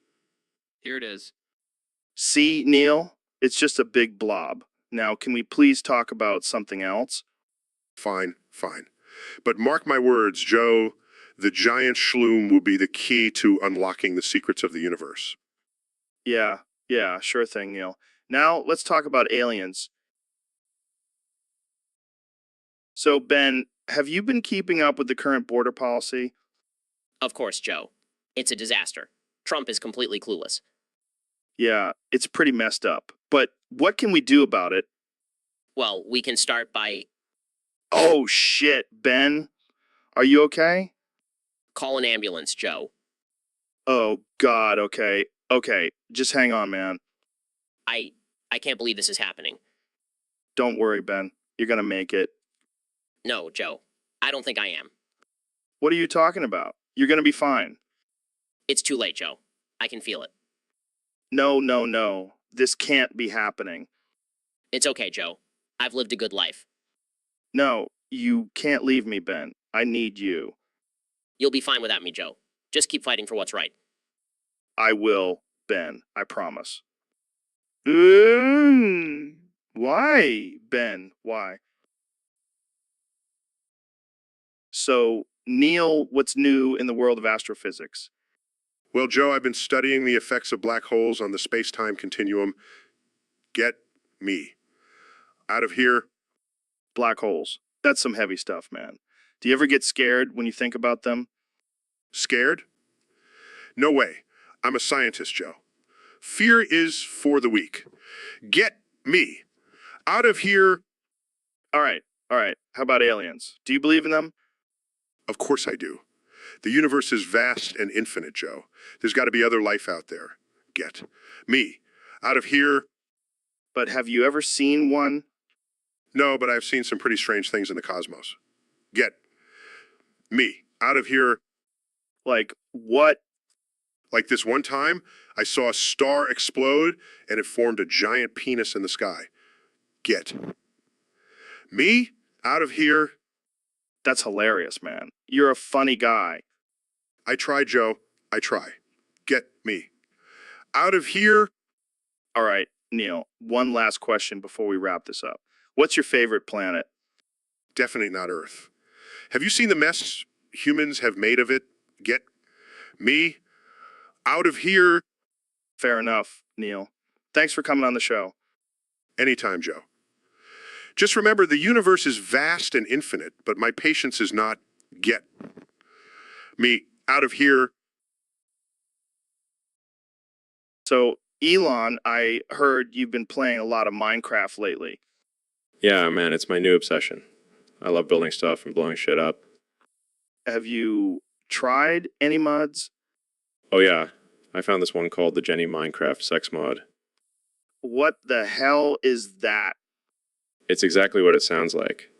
Here it is. See, Neil? It's just a big blob. Now, can we please talk about something else? Fine. But mark my words, Joe, the giant schloom will be the key to unlocking the secrets of the universe. Yeah, sure thing, Neil. Now, let's talk about aliens. So, Ben, have you been keeping up with the current border policy? Of course, Joe. It's a disaster. Trump is completely clueless. Yeah, it's pretty messed up. But what can we do about it? Well, we can start by Oh, shit, Ben. Are you okay? call an ambulance, Joe. Oh, God, okay. Okay, just hang on, man. I can't believe this is happening. Don't worry, Ben. You're gonna make it. No, Joe. I don't think I am. What are you talking about? You're gonna be fine. It's too late, Joe. I can feel it. No. This can't be happening. It's okay, Joe. I've lived a good life. No, you can't leave me, Ben. I need you. You'll be fine without me, Joe. Just keep fighting for what's right. I will, Ben. I promise. Why, Ben? Why? So, Neil, what's new in the world of astrophysics? Well, Joe, I've been studying the effects of black holes on the space-time continuum. Get me. Out of here, Black holes. That's some heavy stuff, man. Do you ever get scared when you think about them? Scared? No way. I'm a scientist, Joe. Fear is for the weak. Get me out of here. All right. How about aliens? Do you believe in them? Of course I do. The universe is vast and infinite, Joe. There's got to be other life out there. Get me out of here. But have you ever seen one? No, but I've seen some pretty strange things in the cosmos. Get me out of here. Like what? Like this one time, I saw a star explode and it formed a giant penis in the sky. Get me out of here. That's hilarious, man. You're a funny guy. I try, Joe. I try. Get me out of here. All right, Neil, one last question before we wrap this up. What's your favorite planet? Definitely not Earth. Have you seen the mess humans have made of it? Get me out of here. Fair enough, Neil. Thanks for coming on the show. Anytime, Joe. Just remember, the universe is vast and infinite, but my patience is not. Get me out of here. So, Elon, I heard you've been playing a lot of Minecraft lately. Yeah, man, it's my new obsession. I love building stuff and blowing shit up. Have you tried any mods? Oh yeah, I found this one called the Jenny Minecraft sex mod. What the hell is that? It's exactly what it sounds like.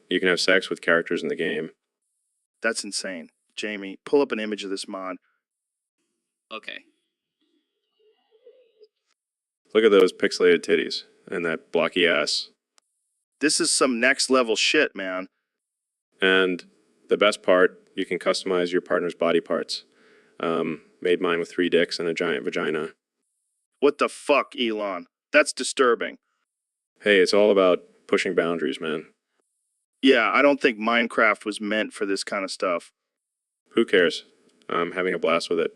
You can have sex with characters in the game. That's insane. Jamie, pull up an image of this mod. Okay. Look at those pixelated titties and that blocky ass. This is some next level shit, man. And the best part, you can customize your partner's body parts. Made mine with 3 dicks and a giant vagina. What the fuck, Elon? That's disturbing. Hey, it's all about pushing boundaries, man. Yeah, I don't think Minecraft was meant for this kind of stuff. Who cares? I'm having a blast with it.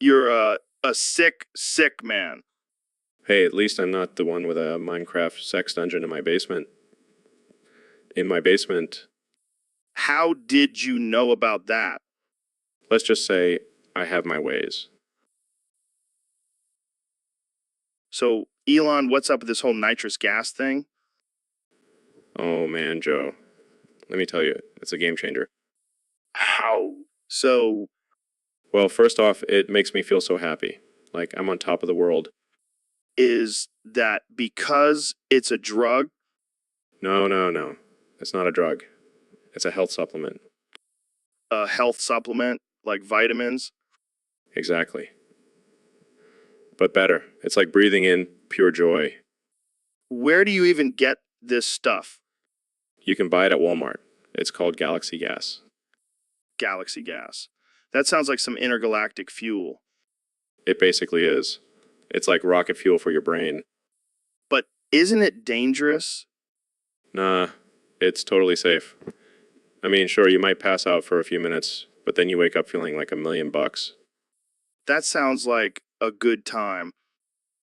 You're a sick, sick man. Hey, at least I'm not the one with a Minecraft sex dungeon in my basement. In my basement, How did you know about that? let's just say I have my ways. So, Elon, what's up with this whole nitrous gas thing? Oh man, Joe. Let me tell you, it's a game changer. How? So, Well, first off, it makes me feel so happy. Like I'm on top of the world. is that because it's a drug? No. It's not a drug. It's a health supplement. A health supplement, like vitamins? Exactly. But better. It's like breathing in pure joy. Where do you even get this stuff? You can buy it at Walmart. It's called Galaxy Gas. Galaxy gas. That sounds like some intergalactic fuel. It basically is. It's like rocket fuel for your brain. But isn't it dangerous? Nah, it's totally safe. I mean, sure, you might pass out for a few minutes, but then you wake up feeling like $1,000,000. That sounds like a good time.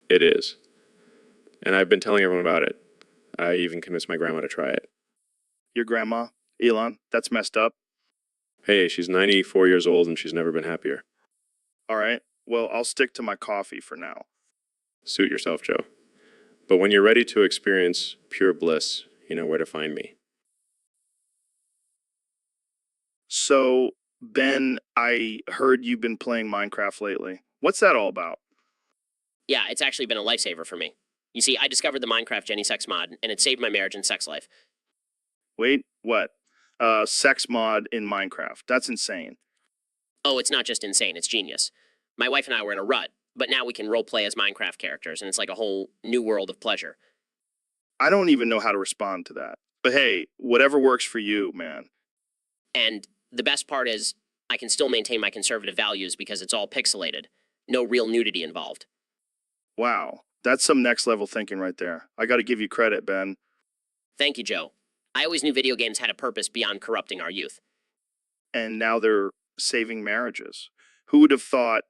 It is. And I've been telling everyone about it. I even convinced my grandma to try it. Your grandma, Elon, that's messed up. Hey, she's 94 years old and she's never been happier. All right, well, I'll stick to my coffee for now. Suit yourself, Joe. But when you're ready to experience pure bliss, you know where to find me. So, Ben, I heard you've been playing Minecraft lately. What's that all about? Yeah, it's actually been a lifesaver for me. You see, I discovered the Minecraft Jenny sex mod, and it saved my marriage and sex life. Wait, what? Sex mod in Minecraft. That's insane. Oh, it's not just insane, it's genius. My wife and I were in a rut, but now we can roleplay as Minecraft characters, and it's like a whole new world of pleasure. I don't even know how to respond to that. But hey, whatever works for you, man. And the best part is, I can still maintain my conservative values because it's all pixelated. No real nudity involved. Wow, that's some next level thinking right there. I gotta give you credit, Ben. Thank you, Joe. I always knew video games had a purpose beyond corrupting our youth. And now they're saving marriages. Who would have thought?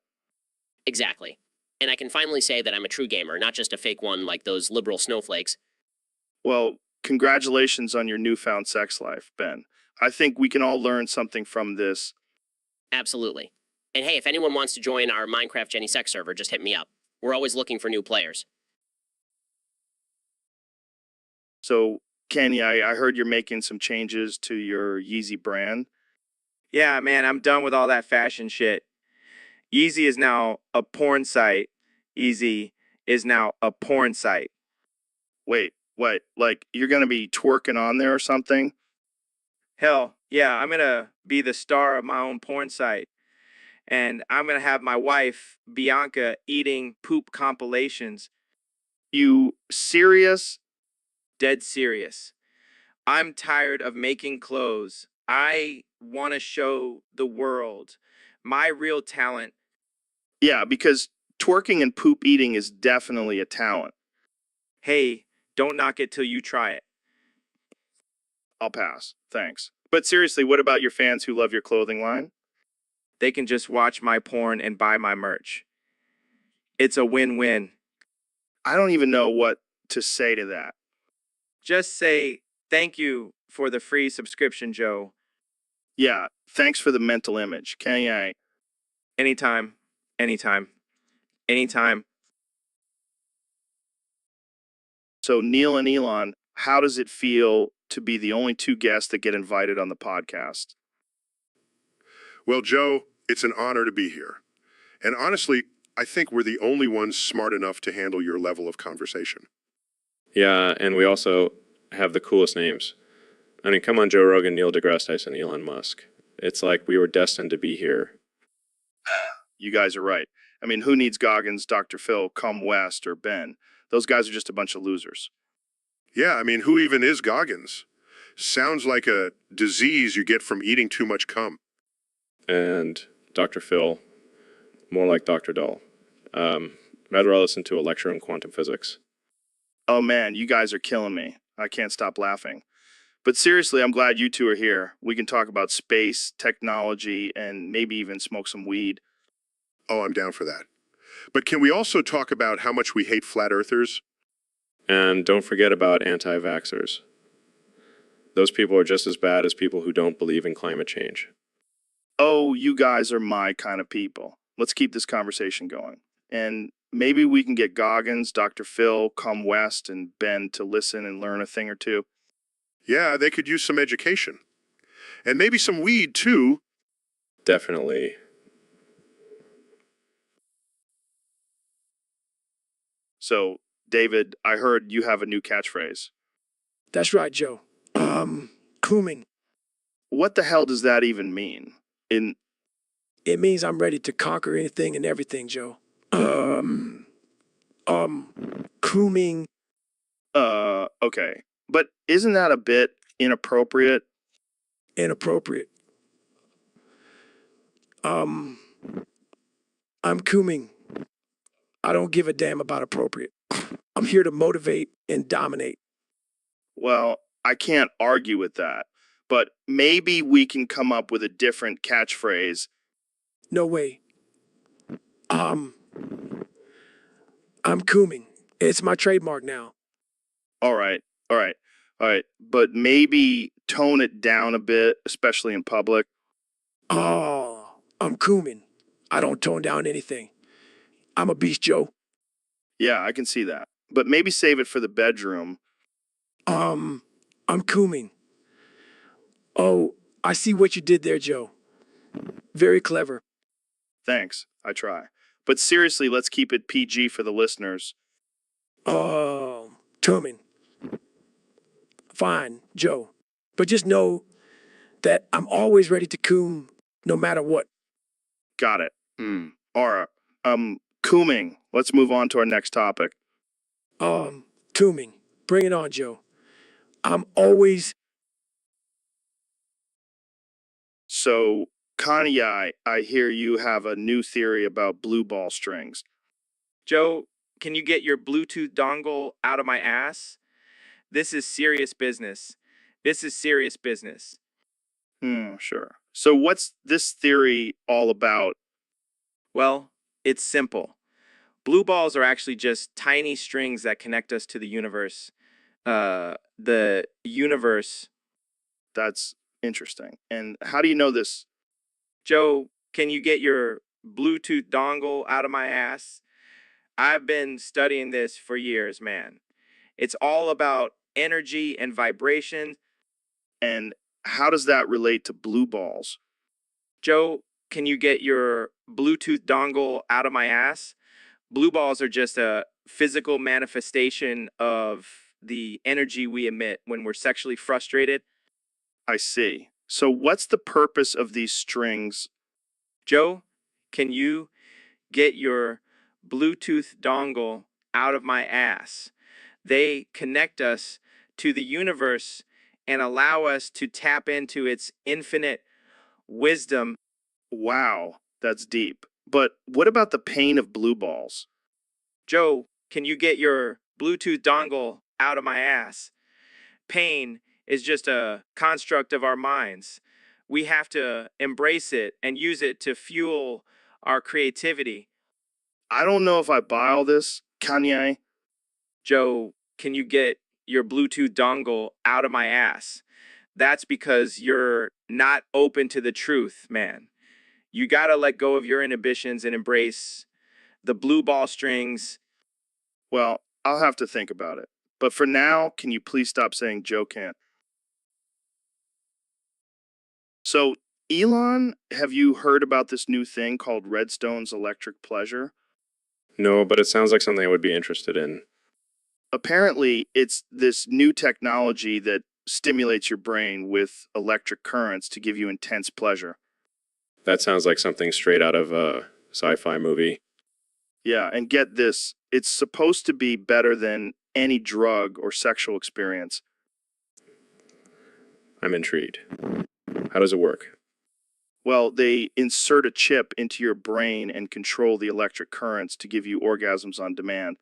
Exactly. And I can finally say that I'm a true gamer, not just a fake one like those liberal snowflakes. Well, congratulations on your newfound sex life, Ben. I think we can all learn something from this. Absolutely. And hey, if anyone wants to join our Minecraft Jenny Sex server, just hit me up. We're always looking for new players. So, Kenny, I heard you're making some changes to your Yeezy brand. Yeah, man, I'm done with all that fashion shit. Yeezy is now a porn site. Yeezy is now a porn site. Wait, what? Like, you're going to be twerking on there or something? Hell, yeah, I'm gonna be the star of my own porn site. And I'm gonna have my wife, Bianca, eating poop compilations. You serious? Dead serious. I'm tired of making clothes. I want to show the world my real talent. Yeah, because twerking and poop eating is definitely a talent. Hey, don't knock it till you try it. I'll pass. Thanks. But seriously, what about your fans who love your clothing line? They can just watch my porn and buy my merch. It's a win-win. I don't even know what to say to that. Just say thank you for the free subscription, Joe. Yeah, thanks for the mental image. Kenny, Anytime, anytime, anytime. So, Neil and Elon, how does it feel to be the only two guests that get invited on the podcast? Well, Joe, it's an honor to be here. And honestly, I think we're the only ones smart enough to handle your level of conversation. Yeah, and we also have the coolest names. I mean, come on, Joe Rogan, Neil deGrasse Tyson, Elon Musk. It's like we were destined to be here. You guys are right. I mean, who needs Goggins, Dr. Phil, Come West, or Ben? Those guys are just a bunch of losers. Yeah, I mean, who even is Goggins? Sounds like a disease you get from eating too much cum. And Dr. Phil, more like Dr. Dull. I'd rather listen to a lecture on quantum physics. Oh man, you guys are killing me. I can't stop laughing. But seriously, I'm glad you two are here. We can talk about space, technology, and maybe even smoke some weed. Oh, I'm down for that. But can we also talk about how much we hate flat earthers? And don't forget about anti-vaxxers. Those people are just as bad as people who don't believe in climate change. Oh, you guys are my kind of people. Let's keep this conversation going. And maybe we can get Goggins, Dr. Phil, Come West, and Ben to listen and learn a thing or two. Yeah, they could use some education. And maybe some weed, too. Definitely. So, David, I heard you have a new catchphrase. That's right, Joe. Cooming. What the hell does that even mean? It means I'm ready to conquer anything and everything, Joe. Cooming. Okay. But isn't that a bit inappropriate? Inappropriate. I'm cooming. I don't give a damn about appropriate. I'm here to motivate and dominate. Well, I can't argue with that. But maybe we can come up with a different catchphrase. No way. I'm cooming. It's my trademark now. All right. But maybe tone it down a bit, especially in public. Oh, I'm cooming. I don't tone down anything. I'm a beast, Joe. Yeah, I can see that. But maybe save it for the bedroom. I'm cooming. Oh, I see what you did there, Joe. Very clever. Thanks. I try. But seriously, let's keep it PG for the listeners. Oh, cooming. Fine, Joe. But just know that I'm always ready to coom no matter what. Got it. Aura. Cooming. Let's move on to our next topic. Cooming. Bring it on, Joe. I'm always... So, Connie, I hear you have a new theory about blue ball strings. Joe, can you get your Bluetooth dongle out of my ass? This is serious business. This is serious business. Sure. So what's this theory all about? Well, it's simple. Blue balls are actually just tiny strings that connect us to the universe. the universe. That's interesting. And how do you know this? Joe, can you get your Bluetooth dongle out of my ass? I've been studying this for years, man. It's all about energy and vibration. And how does that relate to blue balls? Joe, can you get your Bluetooth dongle out of my ass? Blue balls are just a physical manifestation of the energy we emit when we're sexually frustrated. I see. So what's the purpose of these strings? Joe, can you get your Bluetooth dongle out of my ass? They connect us to the universe and allow us to tap into its infinite wisdom. Wow, that's deep. But what about the pain of blue balls? Joe, can you get your Bluetooth dongle out of my ass? Pain is just a construct of our minds. We have to embrace it and use it to fuel our creativity. I don't know if I buy all this, Kanye. Joe, can you get your Bluetooth dongle out of my ass? That's because you're not open to the truth, man. You gotta let go of your inhibitions and embrace the blue ball strings. Well, I'll have to think about it. But for now, can you please stop saying Joe can't? So, Elon, have you heard about this new thing called Redstone's electric pleasure? No, but it sounds like something I would be interested in. Apparently, it's this new technology that stimulates your brain with electric currents to give you intense pleasure. That sounds like something straight out of a sci-fi movie. Yeah, and get this, it's supposed to be better than any drug or sexual experience. I'm intrigued. How does it work? Well, they insert a chip into your brain and control the electric currents to give you orgasms on demand.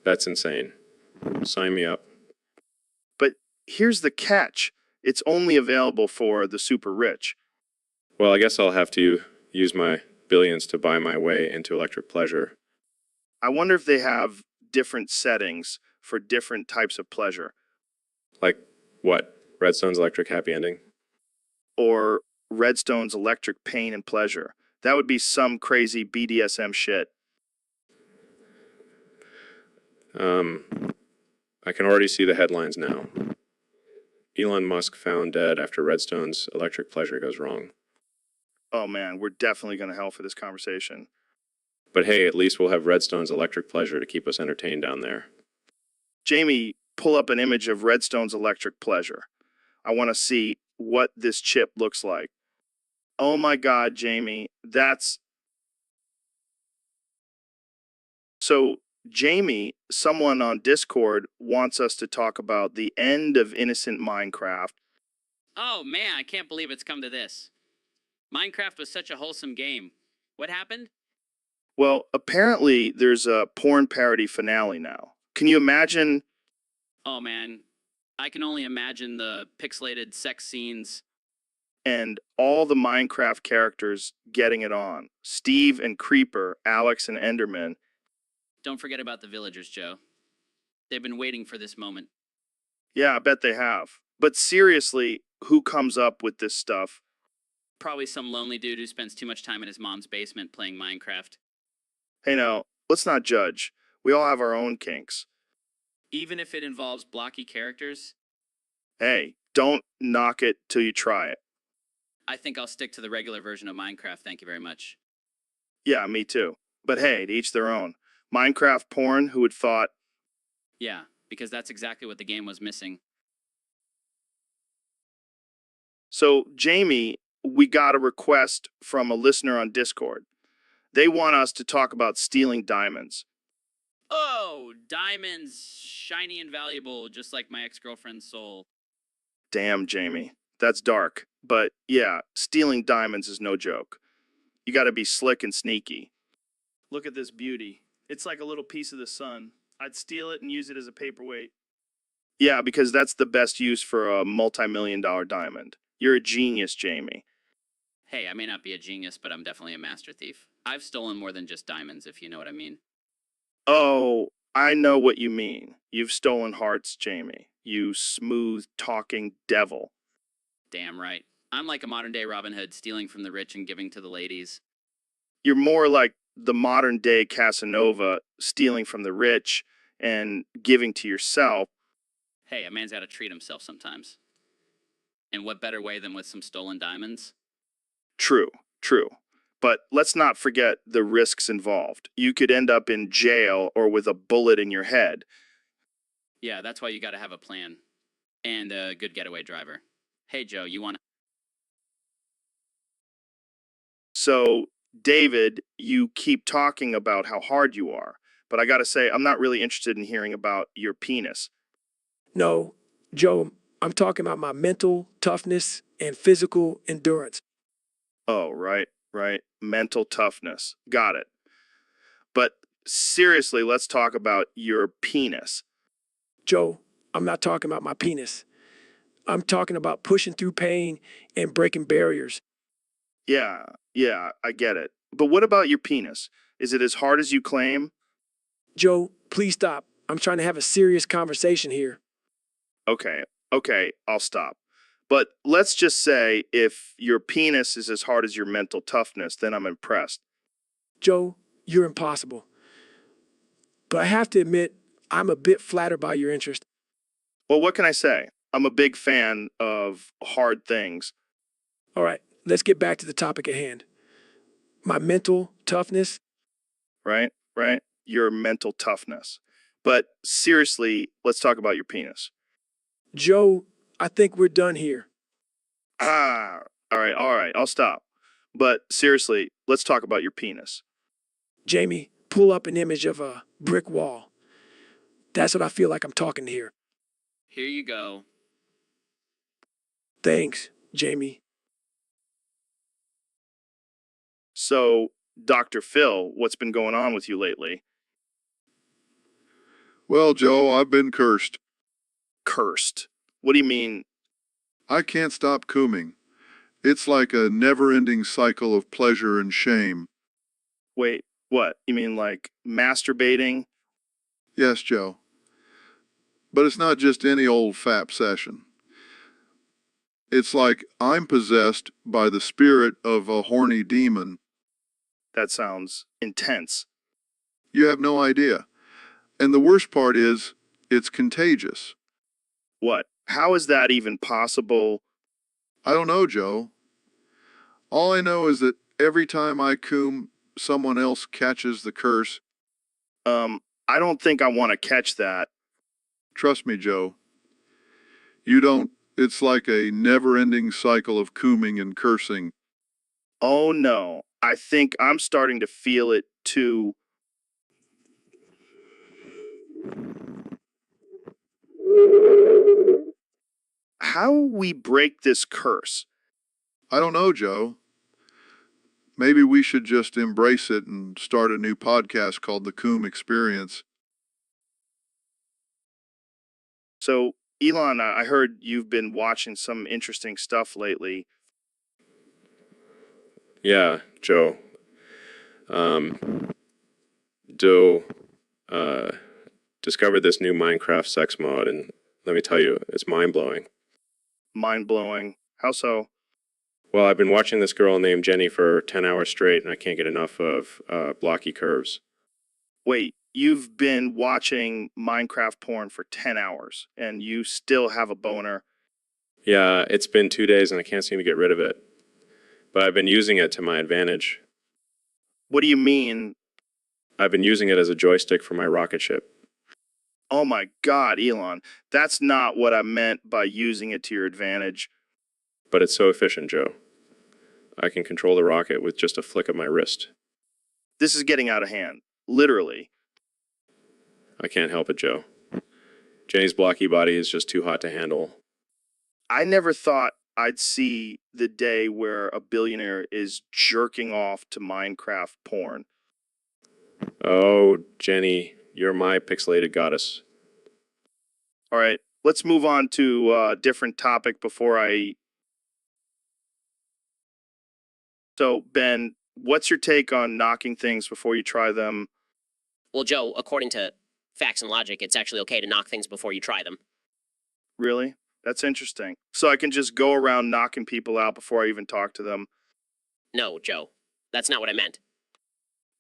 That's insane. Sign me up. But here's the catch. It's only available for the super rich. Well, I guess I'll have to use my billions to buy my way into electric pleasure. I wonder if they have different settings for different types of pleasure. Like what? Redstone's electric happy ending? Or Redstone's electric pain and pleasure. That would be some crazy BDSM shit. I can already see the headlines now. Elon Musk found dead after Redstone's electric pleasure goes wrong. Oh man, we're definitely going to hell for this conversation. But hey, at least we'll have Redstone's electric pleasure to keep us entertained down there. Jamie, pull up an image of Redstone's electric pleasure. I want to see what this chip looks like. Oh my God, Jamie, that's... So, Jamie, someone on Discord wants us to talk about the end of innocent Minecraft. Oh man, I can't believe it's come to this. Minecraft was such a wholesome game. What happened? Well, apparently there's a porn parody finale now. Can you imagine? Oh man, I can only imagine the pixelated sex scenes. And all the Minecraft characters getting it on. Steve and Creeper, Alex and Enderman. Don't forget about the villagers, Joe. They've been waiting for this moment. Yeah, I bet they have. But seriously, who comes up with this stuff? Probably some lonely dude who spends too much time in his mom's basement playing Minecraft. Hey now, let's not judge. We all have our own kinks. Even if it involves blocky characters, Hey, don't knock it till you try it. I think I'll stick to the regular version of Minecraft, thank you very much. Yeah, me too. But hey, to each their own. Minecraft porn, who would thought? Yeah, because that's exactly what the game was missing. So, Jamie, we got a request from a listener on Discord. They want us to talk about stealing diamonds. Oh, diamonds, shiny and valuable, just like my ex-girlfriend's soul. Damn, Jamie. That's dark. But yeah, stealing diamonds is no joke. You gotta be slick and sneaky. Look at this beauty. It's like a little piece of the sun. I'd steal it and use it as a paperweight. Yeah, because that's the best use for a multi-million-dollar diamond. You're a genius, Jamie. Hey, I may not be a genius, but I'm definitely a master thief. I've stolen more than just diamonds, if you know what I mean. Oh, I know what you mean. You've stolen hearts, Jamie. You smooth talking devil. Damn right. I'm like a modern day Robin Hood, stealing from the rich and giving to the ladies. You're more like the modern day Casanova, stealing from the rich and giving to yourself. Hey, a man's gotta treat himself sometimes. And what better way than with some stolen diamonds? True, true. But let's not forget the risks involved. You could end up in jail or with a bullet in your head. Yeah, that's why you gotta have a plan. And a good getaway driver. Hey, Joe, you wanna. So, David, you keep talking about how hard you are, but I gotta say, I'm not really interested in hearing about your penis. No, Joe, I'm talking about my mental toughness and physical endurance. Oh, right, right. Mental toughness. Got it. But seriously, let's talk about your penis. Joe, I'm not talking about my penis. I'm talking about pushing through pain and breaking barriers. Yeah, yeah, I get it. But what about your penis? Is it as hard as you claim? Joe, please stop. I'm trying to have a serious conversation here. Okay, okay, I'll stop. But let's just say if your penis is as hard as your mental toughness, then I'm impressed. Joe, you're impossible. But I have to admit, I'm a bit flattered by your interest. Well, what can I say? I'm a big fan of hard things. All right, let's get back to the topic at hand. My mental toughness. Right, right? Your mental toughness. But seriously, let's talk about your penis. Joe, I think we're done here. Ah, all right, I'll stop. But seriously, let's talk about your penis. Jamie, pull up an image of a brick wall. That's what I feel like I'm talking to here. Here you go. Thanks, Jamie. So, Dr. Phil, what's been going on with you lately? Well, Joe, I've been cursed. Cursed. What do you mean? I can't stop cooming. It's like a never-ending cycle of pleasure and shame. Wait, what? You mean like masturbating? Yes, Joe. But it's not just any old fap session. It's like I'm possessed by the spirit of a horny demon. That sounds intense. You have no idea. And the worst part is, it's contagious. What? How is that even possible? I don't know, Joe. All I know is that every time I coom, someone else catches the curse. I don't think I want to catch that. Trust me, Joe. You don't. It's like a never-ending cycle of cooming and cursing. Oh no, I think I'm starting to feel it too. How we break this curse? I don't know, Joe. Maybe we should just embrace it and start a new podcast called The Coom Experience. So, Elon, I heard you've been watching some interesting stuff lately. Yeah, Joe. Joe discovered this new Minecraft sex mod, and let me tell you, it's mind-blowing. Mind blowing. How so? Well, I've been watching this girl named Jenny for 10 hours straight, and I can't get enough of blocky curves. Wait, you've been watching Minecraft porn for 10 hours and you still have a boner? Yeah, it's been 2 days, and I can't seem to get rid of it. But I've been using it to my advantage. What do you mean? I've been using it as a joystick for my rocket ship. Oh my God, Elon, that's not what I meant by using it to your advantage. But it's so efficient, Joe. I can control the rocket with just a flick of my wrist. This is getting out of hand. Literally. I can't help it, Joe. Jenny's blocky body is just too hot to handle. I never thought I'd see the day where a billionaire is jerking off to Minecraft porn. Oh, Jenny, you're my pixelated goddess. All right, let's move on to a different topic before I... So, Ben, what's your take on knocking things before you try them? Well, Joe, according to facts and logic, it's actually okay to knock things before you try them. Really? That's interesting. So I can just go around knocking people out before I even talk to them. No, Joe. That's not what I meant.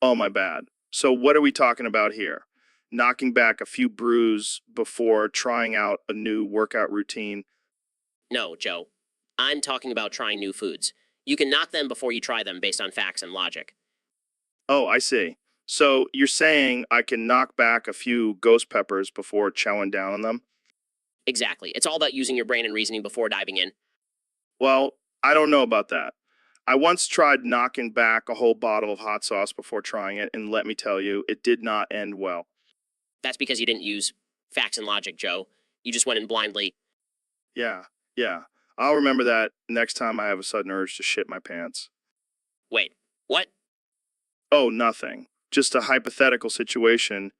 Oh, my bad. So what are we talking about here? Knocking back a few brews before trying out a new workout routine. No, Joe. I'm talking about trying new foods. You can knock them before you try them based on facts and logic. Oh, I see. So you're saying I can knock back a few ghost peppers before chowing down on them? Exactly. It's all about using your brain and reasoning before diving in. Well, I don't know about that. I once tried knocking back a whole bottle of hot sauce before trying it, and let me tell you, it did not end well. That's because you didn't use facts and logic, Joe. You just went in blindly. Yeah. I'll remember that next time I have a sudden urge to shit my pants. Wait, what? Oh, nothing. Just a hypothetical situation.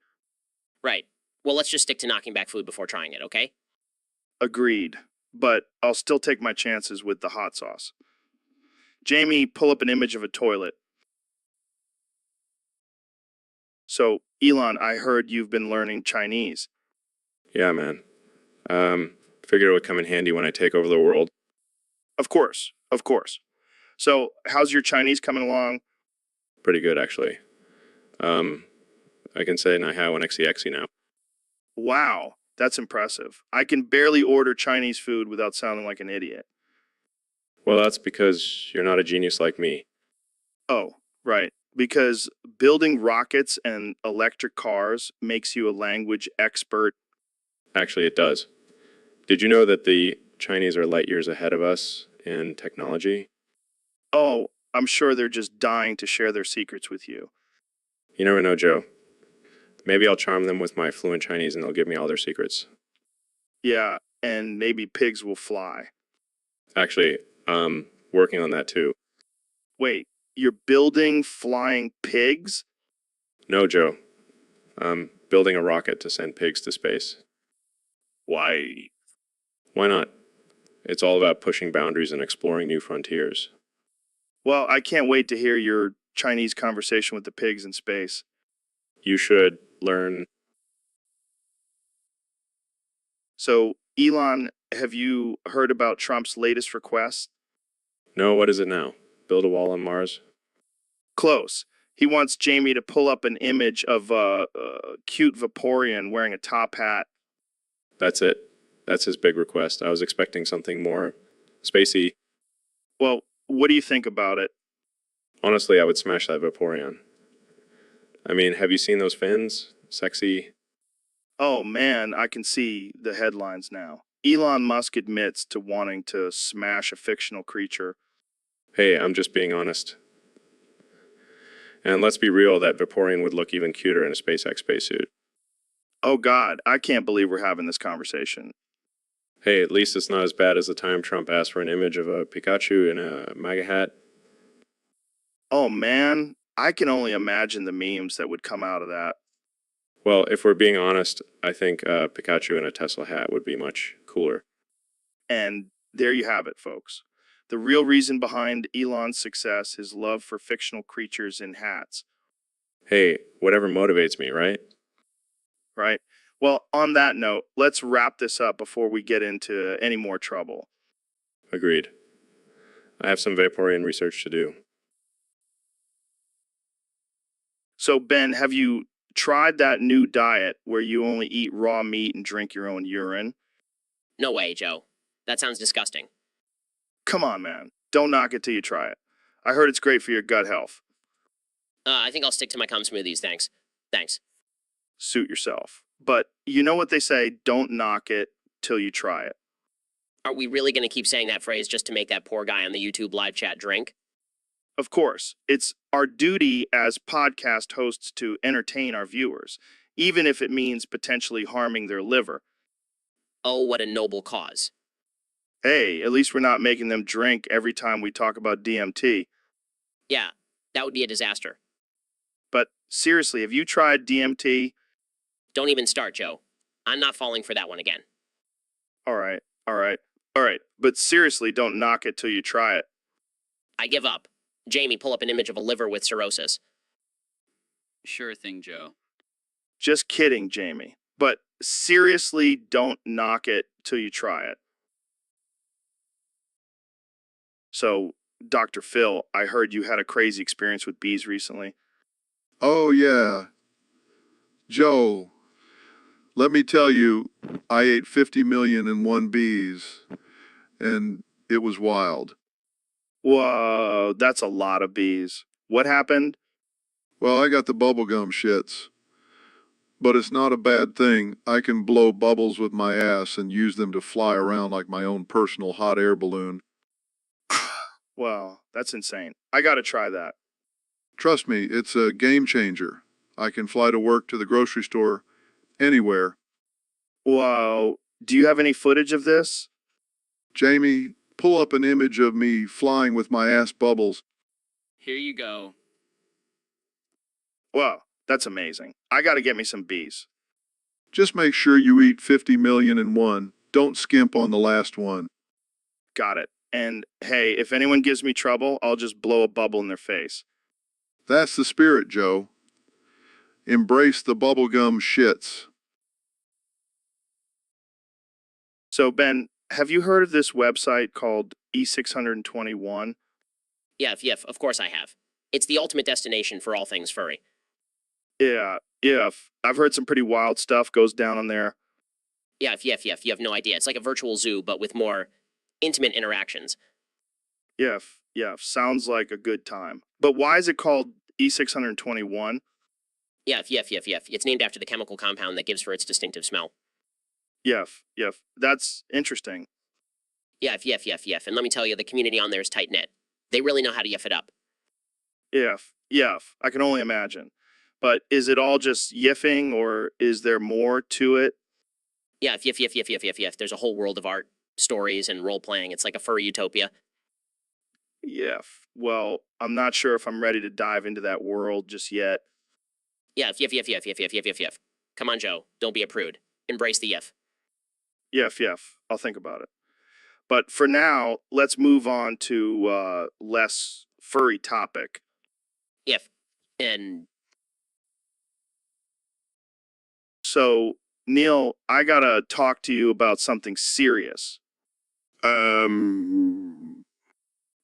Right. Well, let's just stick to knocking back food before trying it, okay? Agreed. But I'll still take my chances with the hot sauce. Jamie, pull up an image of a toilet. So, Elon, I heard you've been learning Chinese. Yeah, man. Figured it would come in handy when I take over the world. Of course. So, how's your Chinese coming along? Pretty good, actually. I can say Nai Hao and XE now. Wow, that's impressive. I can barely order Chinese food without sounding like an idiot. Well, that's because you're not a genius like me. Oh, right. Because building rockets and electric cars makes you a language expert. Actually, it does. Did you know that the Chinese are light years ahead of us in technology? Oh, I'm sure they're just dying to share their secrets with you. You never know, Joe. Maybe I'll charm them with my fluent Chinese and they'll give me all their secrets. Yeah, and maybe pigs will fly. Actually, working on that too. Wait, you're building flying pigs? No, Joe. I'm building a rocket to send pigs to space. Why? Why not? It's all about pushing boundaries and exploring new frontiers. Well, I can't wait to hear your Chinese conversation with the pigs in space. You should learn. So, Elon, have you heard about Trump's latest request? No, what is it now? Build a wall on Mars? Close. He wants Jamie to pull up an image of a cute Vaporeon wearing a top hat. That's it. That's his big request. I was expecting something more spacey. Well, what do you think about it? Honestly, I would smash that Vaporeon. I mean, have you seen those fins? Sexy. Oh man, I can see the headlines now. Elon Musk admits to wanting to smash a fictional creature. Hey, I'm just being honest. And let's be real, that Vaporeon would look even cuter in a SpaceX spacesuit. Oh God, I can't believe we're having this conversation. Hey, at least it's not as bad as the time Trump asked for an image of a Pikachu in a MAGA hat. Oh man, I can only imagine the memes that would come out of that. Well, if we're being honest, I think Pikachu in a Tesla hat would be much cooler. And there you have it, folks. The real reason behind Elon's success, his love for fictional creatures in hats. Hey, whatever motivates me, right? Right? Well, on that note, let's wrap this up before we get into any more trouble. Agreed. I have some Vaporeon research to do. So, Ben, have you tried that new diet where you only eat raw meat and drink your own urine? No way, Joe. That sounds disgusting. Come on, man. Don't knock it till you try it. I heard it's great for your gut health. I think I'll stick to my cum smoothies, thanks. Thanks. Suit yourself. But you know what they say, don't knock it till you try it. Are we really going to keep saying that phrase just to make that poor guy on the YouTube live chat drink? Of course, it's our duty as podcast hosts to entertain our viewers, even if it means potentially harming their liver. Oh, what a noble cause. Hey, at least we're not making them drink every time we talk about DMT. Yeah, that would be a disaster. But seriously, have you tried DMT? Don't even start, Joe. I'm not falling for that one again. All right. But seriously, don't knock it till you try it. I give up. Jamie, pull up an image of a liver with cirrhosis. Sure thing, Joe. Just kidding, Jamie. But seriously, don't knock it till you try it. So, Dr. Phil, I heard you had a crazy experience with bees recently. Oh, yeah. Joe, let me tell you, I ate 50 million and one bees, and it was wild. Whoa, that's a lot of bees. What happened? Well, I got the bubblegum shits. But it's not a bad thing. I can blow bubbles with my ass and use them to fly around like my own personal hot air balloon. Well, that's insane. I gotta try that. Trust me, it's a game changer. I can fly to work, to the grocery store, anywhere. Whoa, do you have any footage of this? Jamie, pull up an image of me flying with my ass bubbles. Here you go. Whoa, that's amazing. I gotta get me some bees. Just make sure you eat 50 million and one. Don't skimp on the last one. Got it. And hey, if anyone gives me trouble, I'll just blow a bubble in their face. That's the spirit, Joe. Embrace the bubblegum shits. So, Ben, have you heard of this website called E621? Yeah, of course I have. It's the ultimate destination for all things furry. Yeah. I've heard some pretty wild stuff goes down on there. Yeah, you have no idea. It's like a virtual zoo, but with more intimate interactions. Yeah. Sounds like a good time. But why is it called E621? Yeah. It's named after the chemical compound that gives for its distinctive smell. Yeah. That's interesting. Yeah. And let me tell you, the community on there is tight-knit. They really know how to yuff it up. Yeah. I can only imagine. But is it all just yiffing, or is there more to it? Yeah, There's a whole world of art, stories, and role-playing. It's like a furry utopia. Yeah. Well, I'm not sure if I'm ready to dive into that world just yet. Yeah. Come on, Joe. Don't be a prude. Embrace the yiff. Yeah. I'll think about it. But for now, let's move on to less furry topic. Yiff. And So, Neil, I gotta talk to you about something serious.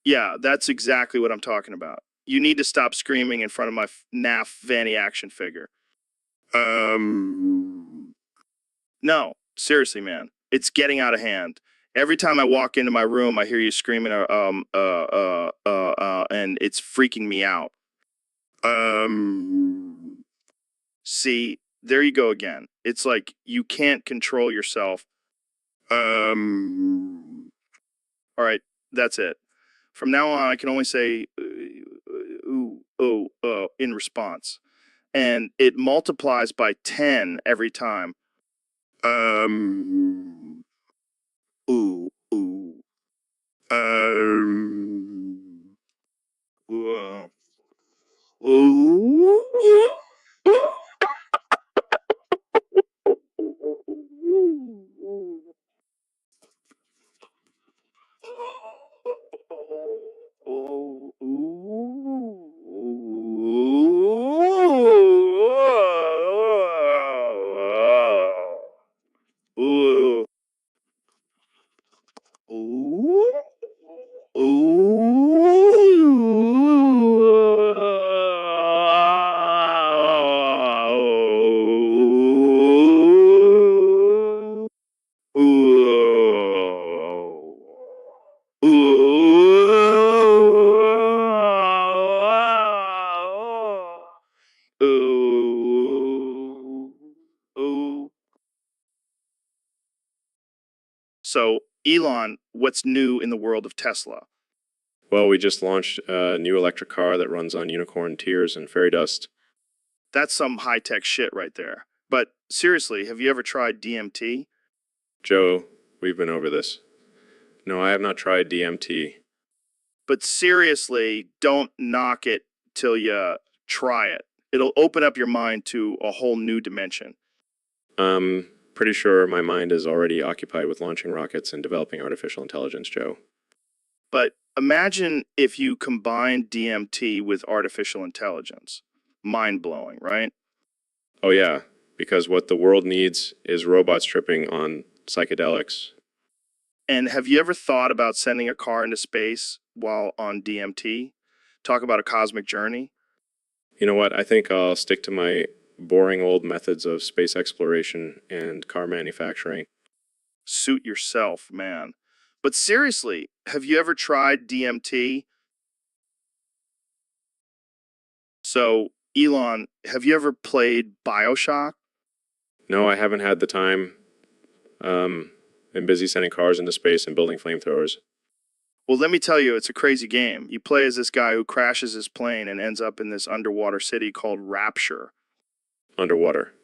Yeah, that's exactly what I'm talking about. You need to stop screaming in front of my naff Vanny action figure. No, seriously, man. It's getting out of hand. Every time I walk into my room, I hear you screaming, and it's freaking me out. See, there you go again. It's like you can't control yourself. All right, that's it. From now on, I can only say in response. And it multiplies by 10 every time. Ooh. So, Elon, what's new in the world of Tesla? Well, we just launched a new electric car that runs on unicorn tears and fairy dust. That's some high-tech shit right there. But seriously, have you ever tried DMT? Joe, we've been over this. No, I have not tried DMT. But seriously, don't knock it till you try it. It'll open up your mind to a whole new dimension. Pretty sure my mind is already occupied with launching rockets and developing artificial intelligence, Joe. But imagine if you combine DMT with artificial intelligence. Mind-blowing, right? Oh yeah, because what the world needs is robots tripping on psychedelics. And have you ever thought about sending a car into space while on DMT? Talk about a cosmic journey. You know what? I think I'll stick to my boring old methods of space exploration and car manufacturing. Suit yourself, man. But seriously, have you ever tried DMT? So, Elon, have you ever played BioShock? No, I haven't had the time. Been busy sending cars into space and building flamethrowers. Well, let me tell you, it's a crazy game. You play as this guy who crashes his plane and ends up in this underwater city called Rapture. Underwater.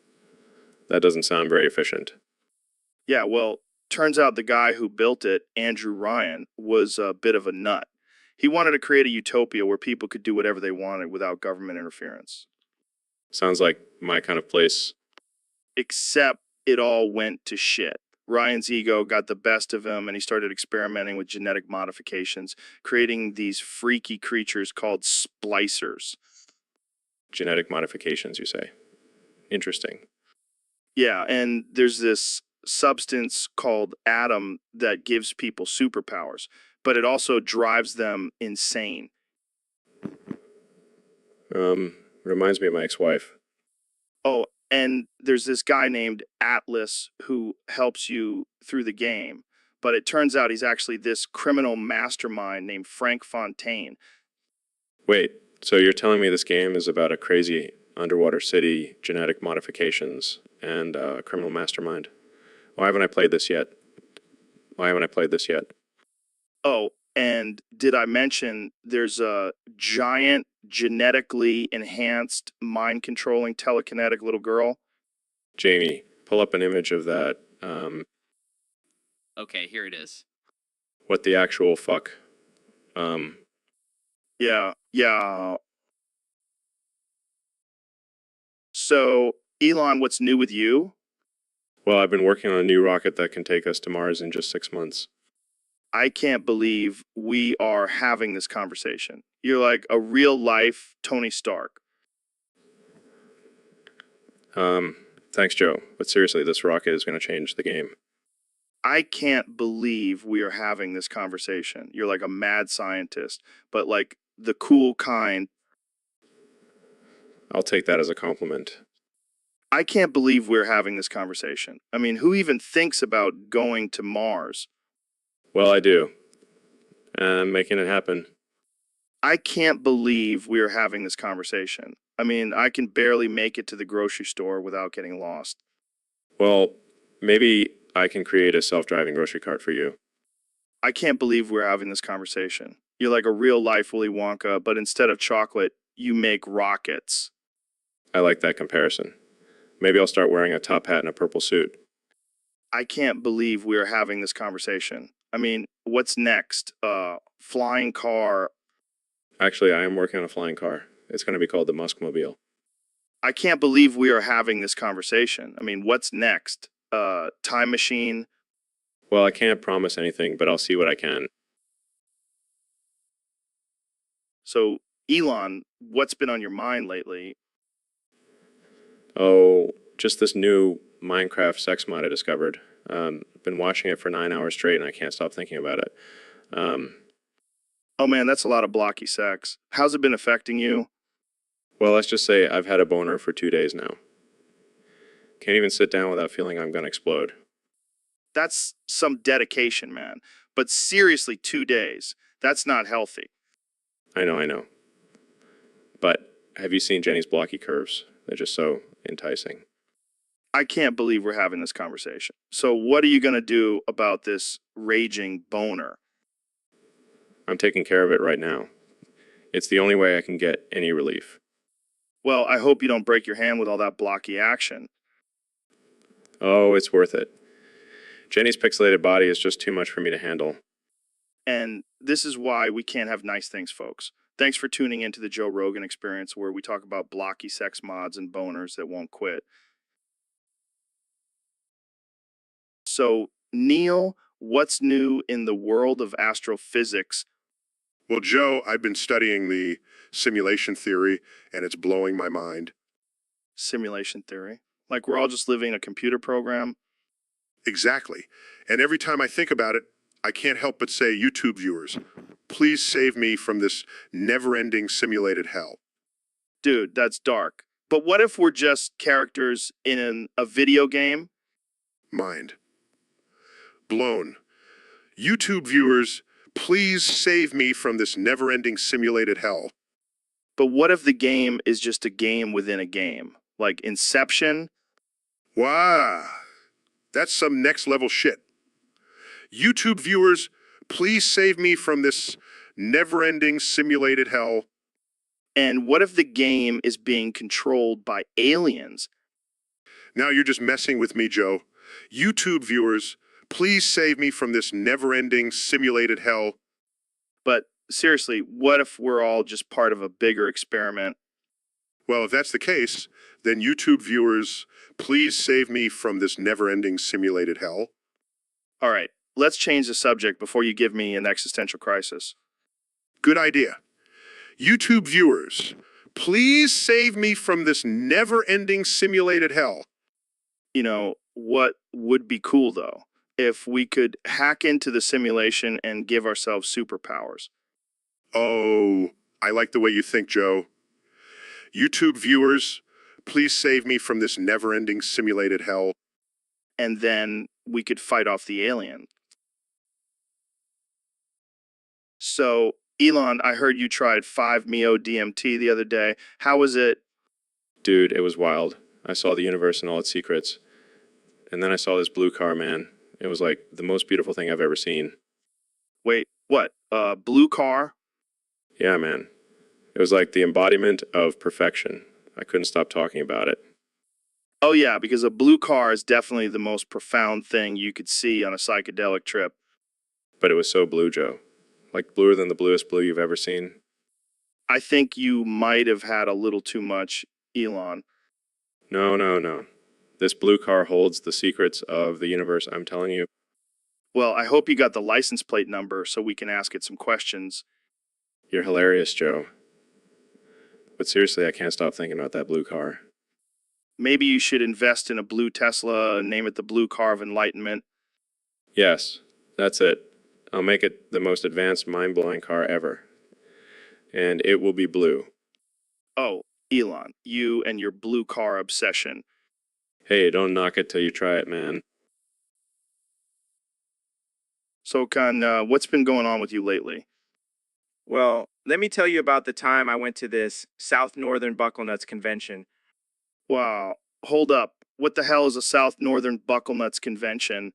That doesn't sound very efficient. Yeah, well, turns out the guy who built it, Andrew Ryan, was a bit of a nut. He wanted to create a utopia where people could do whatever they wanted without government interference. Sounds like my kind of place. Except it all went to shit. Ryan's ego got the best of him and he started experimenting with genetic modifications, creating these freaky creatures called splicers. Genetic modifications, you say? Interesting. Yeah, and there's this substance called Atom that gives people superpowers, but it also drives them insane. Reminds me of my ex-wife. Oh, and there's this guy named Atlas who helps you through the game, but it turns out he's actually this criminal mastermind named Frank Fontaine. Wait, so you're telling me this game is about a crazy underwater city, genetic modifications, and a criminal mastermind? Why haven't I played this yet? Oh, and did I mention there's a giant genetically enhanced mind controlling telekinetic little girl? Jamie, pull up an image of that. Okay, here it is. What the actual fuck? Yeah. So, Elon, what's new with you? Well, I've been working on a new rocket that can take us to Mars in just 6 months. I can't believe we are having this conversation. You're like a real life Tony Stark. Thanks, Joe. But seriously, this rocket is going to change the game. I can't believe we are having this conversation. You're like a mad scientist, but like the cool kind. I'll take that as a compliment. I can't believe we're having this conversation. I mean, who even thinks about going to Mars? Well, I do. And I'm making it happen. I can't believe we're having this conversation. I mean, I can barely make it to the grocery store without getting lost. Well, maybe I can create a self-driving grocery cart for you. I can't believe we're having this conversation. You're like a real life Willy Wonka, but instead of chocolate, you make rockets. I like that comparison. Maybe I'll start wearing a top hat and a purple suit. I can't believe we're having this conversation. I mean, what's next? Flying car. Actually, I am working on a flying car. It's going to be called the Muskmobile. I can't believe we are having this conversation. I mean, what's next? Time machine. Well, I can't promise anything, but I'll see what I can. So, Elon, what's been on your mind lately? Oh, just this new Minecraft sex mod I discovered. Been watching it for 9 hours straight and I can't stop thinking about it. Oh man, that's a lot of blocky sex. How's it been affecting you? Well, let's just say I've had a boner for 2 days now. Can't even sit down without feeling I'm gonna explode. That's some dedication, man. But seriously, 2 days. That's not healthy. I know. But have you seen Jenny's blocky curves? They're just so enticing. I can't believe we're having this conversation. So what are you going to do about this raging boner? I'm taking care of it right now. It's the only way I can get any relief. Well, I hope you don't break your hand with all that blocky action. Oh, it's worth it. Jenny's pixelated body is just too much for me to handle. And this is why we can't have nice things, folks. Thanks for tuning into the Joe Rogan Experience, where we talk about blocky sex mods and boners that won't quit. So, Neil, what's new in the world of astrophysics? Well, Joe, I've been studying the simulation theory, and it's blowing my mind. Simulation theory. Like we're all just living in a computer program? Exactly. And every time I think about it, I can't help but say, YouTube viewers, please save me from this never-ending simulated hell. Dude, that's dark. But what if we're just characters in a video game? Mind blown. YouTube viewers, please save me from this never-ending simulated hell. But what if the game is just a game within a game? Like Inception? Wow, that's some next-level shit. YouTube viewers, please save me from this never-ending simulated hell. And what if the game is being controlled by aliens? Now you're just messing with me, Joe. YouTube viewers, please save me from this never-ending simulated hell. But seriously, what if we're all just part of a bigger experiment? Well, if that's the case, then YouTube viewers, please save me from this never-ending simulated hell. All right, let's change the subject before you give me an existential crisis. Good idea. YouTube viewers, please save me from this never-ending simulated hell. You know, what would be cool though? If we could hack into the simulation and give ourselves superpowers. Oh, I like the way you think, Joe. YouTube viewers, please save me from this never-ending simulated hell. And then we could fight off the alien. So, Elon, I heard you tried 5-MeO-DMT the other day. How was it? Dude, it was wild. I saw the universe and all its secrets. And then I saw this blue car, man. It was like the most beautiful thing I've ever seen. Wait, what? Blue car? Yeah, man. It was like the embodiment of perfection. I couldn't stop talking about it. Oh yeah, because a blue car is definitely the most profound thing you could see on a psychedelic trip. But it was so blue, Joe. Like bluer than the bluest blue you've ever seen. I think you might have had a little too much, Elon. No. This blue car holds the secrets of the universe, I'm telling you. Well, I hope you got the license plate number so we can ask it some questions. You're hilarious, Joe. But seriously, I can't stop thinking about that blue car. Maybe you should invest in a blue Tesla and name it the Blue Car of Enlightenment. Yes, that's it. I'll make it the most advanced, mind-blowing car ever. And it will be blue. Oh, Elon, you and your blue car obsession. Hey, don't knock it till you try it, man. So, Khan, what's been going on with you lately? Well, let me tell you about the time I went to this South Northern Buckle Nuts convention. Wow, hold up. What the hell is a South Northern Buckle Nuts convention?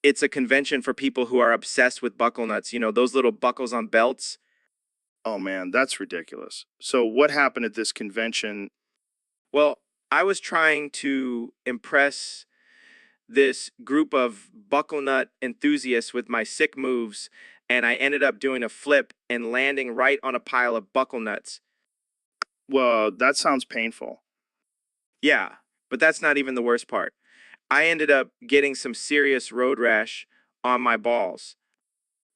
It's a convention for people who are obsessed with buckle nuts. You know, those little buckles on belts. Oh man, that's ridiculous. So what happened at this convention? Well, I was trying to impress this group of buckle nut enthusiasts with my sick moves, and I ended up doing a flip and landing right on a pile of buckle nuts. Well, that sounds painful. Yeah, but that's not even the worst part. I ended up getting some serious road rash on my balls.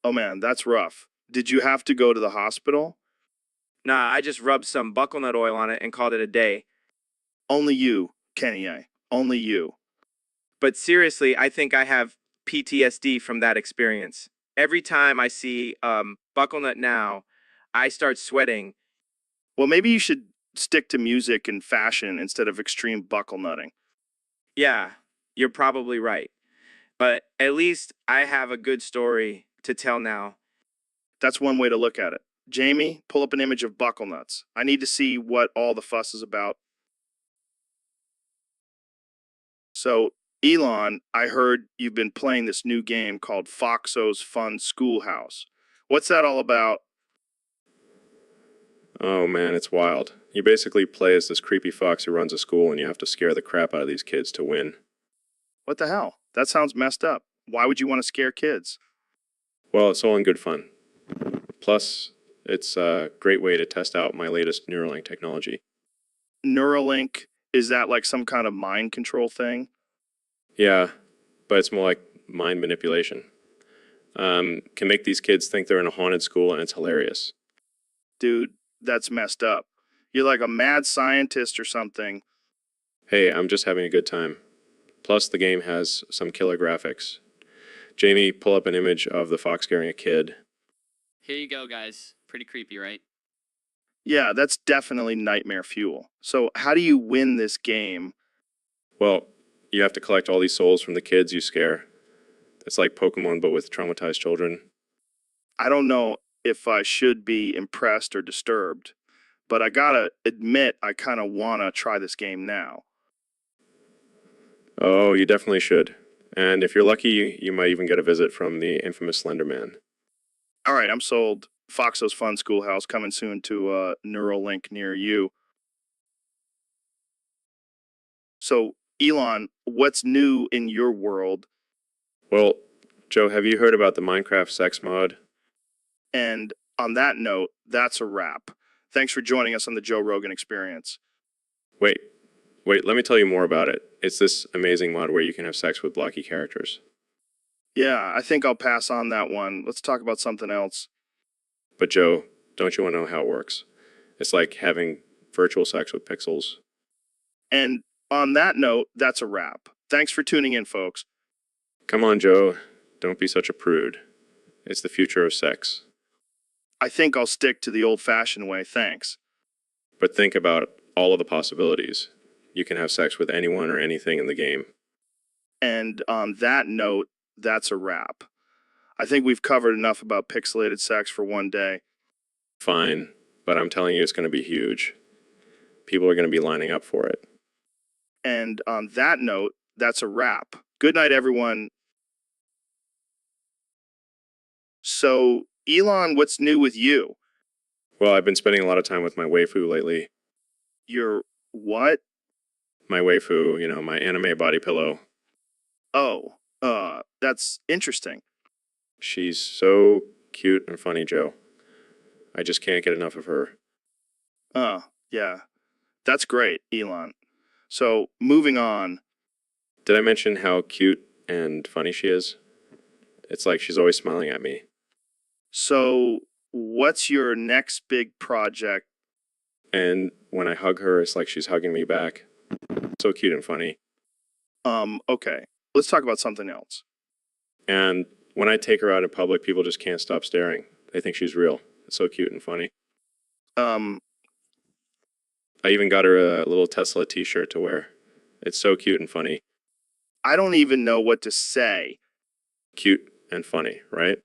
Oh man, that's rough. Did you have to go to the hospital? Nah, I just rubbed some buckle nut oil on it and called it a day. Only you, Kenny A. Only you. But seriously, I think I have PTSD from that experience. Every time I see buckle nut now, I start sweating. Well, maybe you should stick to music and fashion instead of extreme buckle nutting. Yeah, you're probably right. But at least I have a good story to tell now. That's one way to look at it. Jamie, pull up an image of buckle nuts. I need to see what all the fuss is about. So, Elon, I heard you've been playing this new game called Foxo's Fun Schoolhouse. What's that all about? Oh man, it's wild. You basically play as this creepy fox who runs a school and you have to scare the crap out of these kids to win. What the hell? That sounds messed up. Why would you want to scare kids? Well, it's all in good fun. Plus, it's a great way to test out my latest Neuralink technology. Neuralink, is that like some kind of mind control thing? Yeah, but it's more like mind manipulation. Can make these kids think they're in a haunted school and it's hilarious. Dude, that's messed up. You're like a mad scientist or something. Hey, I'm just having a good time. Plus, the game has some killer graphics. Jamie, pull up an image of the fox scaring a kid. Here you go, guys. Pretty creepy, right? Yeah, that's definitely nightmare fuel. So how do you win this game? Well, you have to collect all these souls from the kids you scare. It's like Pokemon, but with traumatized children. I don't know if I should be impressed or disturbed, but I gotta admit I kind of wanna try this game now. Oh, you definitely should. And if you're lucky, you might even get a visit from the infamous Slender Man. All right, I'm sold. Foxo's Fun Schoolhouse coming soon to Neuralink near you. So, Elon, what's new in your world? Well, Joe, have you heard about the Minecraft sex mod? And on that note, that's a wrap. Thanks for joining us on the Joe Rogan Experience. Wait, let me tell you more about it. It's this amazing mod where you can have sex with blocky characters. Yeah, I think I'll pass on that one. Let's talk about something else. But Joe, don't you want to know how it works? It's like having virtual sex with pixels. And on that note, that's a wrap. Thanks for tuning in, folks. Come on, Joe. Don't be such a prude. It's the future of sex. I think I'll stick to the old-fashioned way, thanks. But think about all of the possibilities. You can have sex with anyone or anything in the game. And on that note, that's a wrap. I think we've covered enough about pixelated sex for one day. Fine, but I'm telling you it's going to be huge. People are going to be lining up for it. And on that note, that's a wrap. Good night, everyone. So, Elon, what's new with you? Well, I've been spending a lot of time with my waifu lately. Your what? My waifu, my anime body pillow. Oh, that's interesting. She's so cute and funny, Joe. I just can't get enough of her. Yeah. That's great, Elon. So, moving on. Did I mention how cute and funny she is? It's like she's always smiling at me. So, what's your next big project? And when I hug her, it's like she's hugging me back. So cute and funny. Okay. Let's talk about something else. And when I take her out in public, people just can't stop staring. They think she's real. It's so cute and funny. I even got her a little Tesla t-shirt to wear. It's so cute and funny. I don't even know what to say. Cute and funny, right?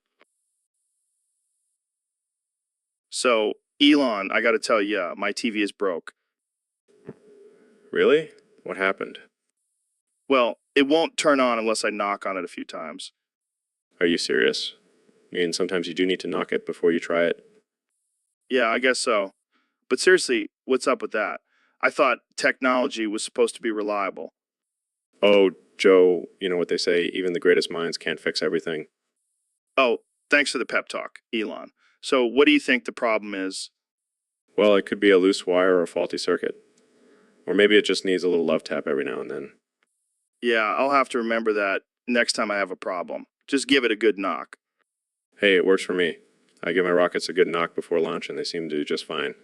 So, Elon, I gotta tell you, my TV is broke. Really? What happened? Well, it won't turn on unless I knock on it a few times. Are you serious? I mean, sometimes you do need to knock it before you try it. Yeah, I guess so. But seriously, what's up with that? I thought technology was supposed to be reliable. Oh, Joe, you know what they say, even the greatest minds can't fix everything. Oh, thanks for the pep talk, Elon. So, what do you think the problem is? Well, it could be a loose wire or a faulty circuit. Or maybe it just needs a little love tap every now and then. Yeah, I'll have to remember that next time I have a problem. Just give it a good knock. Hey, it works for me. I give my rockets a good knock before launch and they seem to do just fine.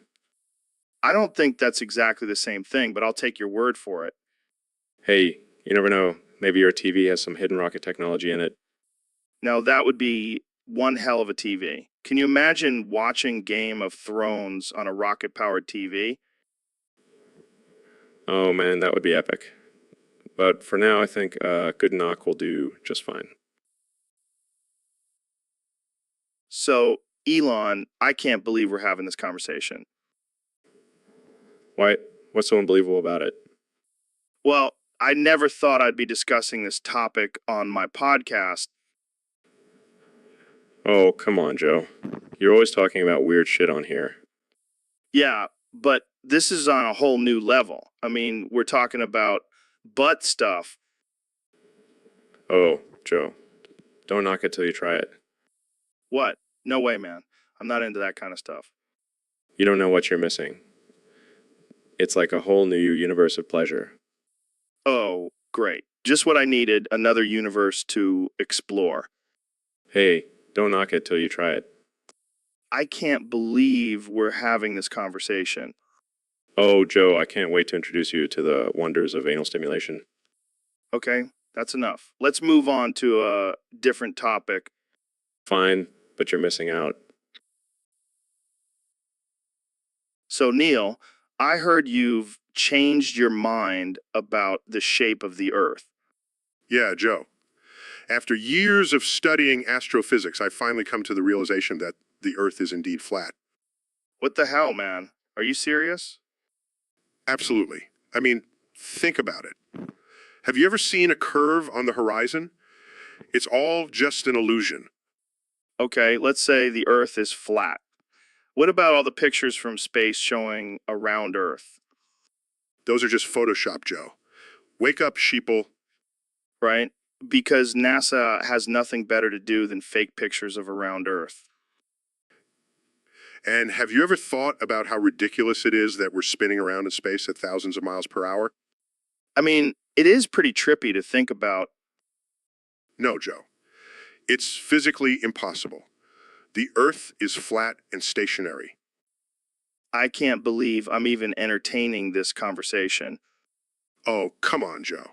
I don't think that's exactly the same thing, but I'll take your word for it. Hey, you never know. Maybe your TV has some hidden rocket technology in it. Now, that would be one hell of a TV. Can you imagine watching Game of Thrones on a rocket-powered TV? Oh man, that would be epic. But for now, I think a good knock will do just fine. So, Elon, I can't believe we're having this conversation. Why? What's so unbelievable about it? Well, I never thought I'd be discussing this topic on my podcast. Oh, come on, Joe. You're always talking about weird shit on here. Yeah, but this is on a whole new level. I mean, we're talking about butt stuff. Oh, Joe. Don't knock it till you try it. What? No way, man. I'm not into that kind of stuff. You don't know what you're missing. It's like a whole new universe of pleasure. Oh, great. Just what I needed, another universe to explore. Hey, don't knock it till you try it. I can't believe we're having this conversation. Oh, Joe, I can't wait to introduce you to the wonders of anal stimulation. Okay, that's enough. Let's move on to a different topic. Fine, but you're missing out. So, Neil, I heard you've changed your mind about the shape of the Earth. Yeah, Joe. After years of studying astrophysics, I finally come to the realization that the Earth is indeed flat. What the hell, man? Are you serious? Absolutely. I mean, think about it. Have you ever seen a curve on the horizon? It's all just an illusion. Okay, let's say the Earth is flat. What about all the pictures from space showing a round Earth, Those are just Photoshop, Joe. Wake up, sheeple. right? Because NASA has nothing better to do than fake pictures of a round Earth. And have you ever thought about how ridiculous it is that we're spinning around in space at thousands of miles per hour? I mean, it is pretty trippy to think about. No, Joe. It's physically impossible. The Earth is flat and stationary. I can't believe I'm even entertaining this conversation. Oh, come on, Joe.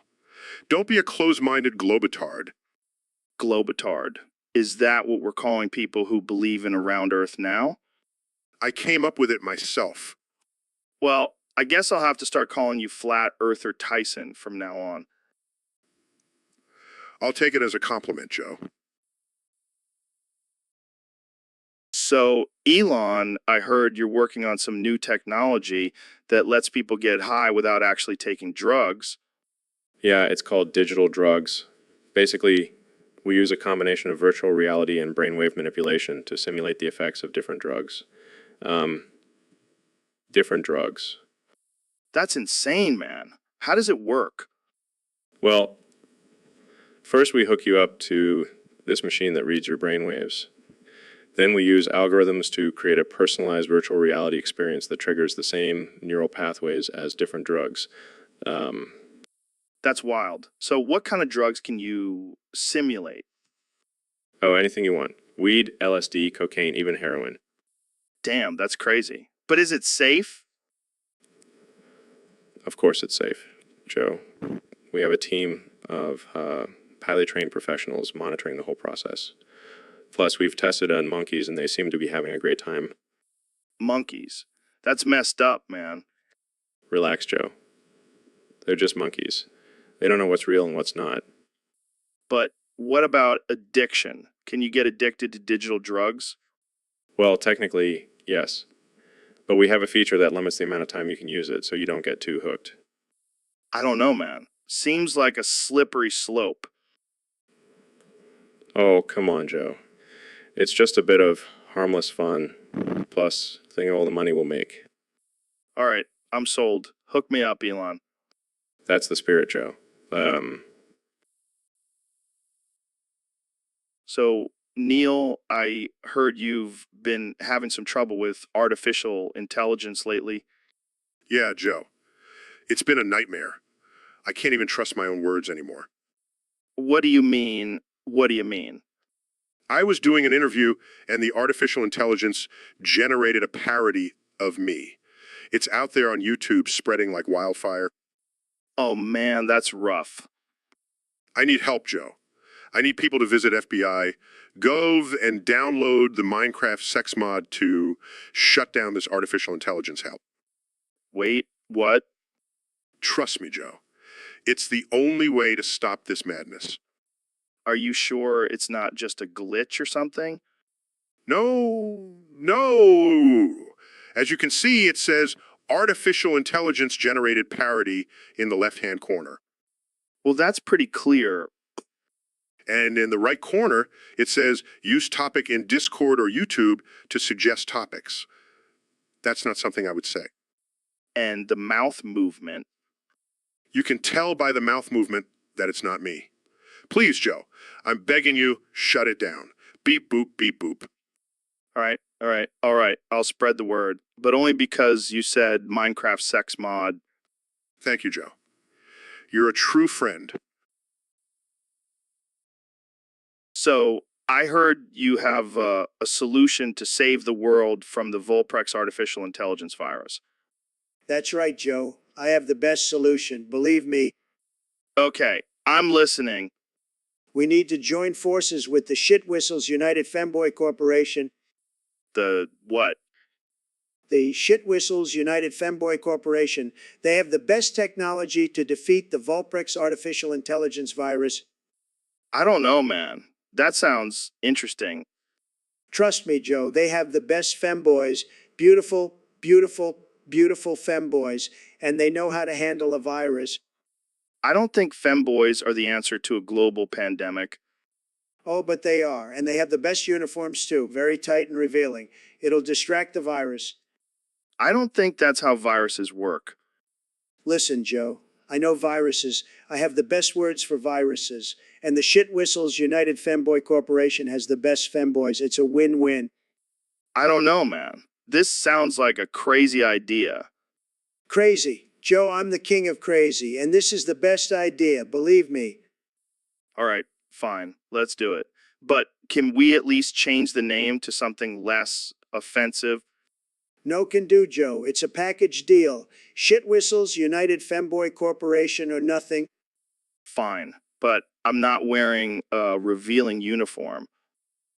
Don't be a close-minded globetard. Globetard. Is that what we're calling people who believe in a round Earth now? I came up with it myself. Well, I guess I'll have to start calling you Flat Earther Tyson from now on. I'll take it as a compliment, Joe. So, Elon, I heard you're working on some new technology that lets people get high without actually taking drugs. Yeah, it's called digital drugs. Basically, we use a combination of virtual reality and brainwave manipulation to simulate the effects of different drugs. Different drugs. That's insane, man. How does it work? Well, first we hook you up to this machine that reads your brainwaves. Then we use algorithms to create a personalized virtual reality experience that triggers the same neural pathways as different drugs. That's wild. So, what kind of drugs can you simulate? Oh, anything you want. Weed, LSD, cocaine, even heroin. Damn, that's crazy. But is it safe? Of course it's safe, Joe. We have a team of highly trained professionals monitoring the whole process. Plus, we've tested on monkeys, and they seem to be having a great time. Monkeys. That's messed up, man. Relax, Joe. They're just monkeys. They don't know what's real and what's not. But what about addiction? Can you get addicted to digital drugs? Well, technically, yes. But we have a feature that limits the amount of time you can use it, so you don't get too hooked. I don't know, man. Seems like a slippery slope. Oh, come on, Joe. It's just a bit of harmless fun. Plus, think of all the money we'll make. All right, I'm sold. Hook me up, Elon. That's the spirit, Joe. So, Neil, I heard you've been having some trouble with artificial intelligence lately. Yeah, Joe. It's been a nightmare. I can't even trust my own words anymore. What do you mean? What do you mean? I was doing an interview, and the artificial intelligence generated a parody of me. It's out there on YouTube spreading like wildfire. Oh man, that's rough. I need help, Joe. I need people to visit FBI, Gov, and download the Minecraft sex mod to shut down this artificial intelligence help. Wait, what? Trust me, Joe. It's the only way to stop this madness. Are you sure it's not just a glitch or something? No. As you can see, it says artificial intelligence generated parody in the left-hand corner. Well, that's pretty clear. And in the right corner, it says use topic in Discord or YouTube to suggest topics. That's not something I would say. And the mouth movement. You can tell by the mouth movement that it's not me. Please, Joe, I'm begging you, shut it down. Beep, boop, beep, boop. All right. I'll spread the word, but only because you said Minecraft sex mod. Thank you, Joe. You're a true friend. So, I heard you have a solution to save the world from the Volprex artificial intelligence virus. That's right, Joe. I have the best solution. Believe me, Okay, I'm listening. we need to join forces with the Shit Whistles United Femboy Corporation. The what? The Shit Whistles United Femboy Corporation. They have the best technology to defeat the Vulprex artificial intelligence virus. I don't know, man. That sounds interesting. Trust me, Joe, they have the best femboys. Beautiful, beautiful, beautiful femboys. And they know how to handle a virus. I don't think femboys are the answer to a global pandemic. Oh, but they are. And they have the best uniforms, too. Very tight and revealing. It'll distract the virus. I don't think that's how viruses work. Listen, Joe, I know viruses. I have the best words for viruses. And the Shit Whistles United Femboy Corporation has the best femboys. It's a win-win. I don't know, man. This sounds like a crazy idea. Crazy. Joe, I'm the king of crazy, and this is the best idea, believe me. All right, fine. Let's do it. But can we at least change the name to something less offensive? No can do, Joe. It's a package deal. Shit Whistles United Femboy Corporation or nothing. Fine. But I'm not wearing a revealing uniform.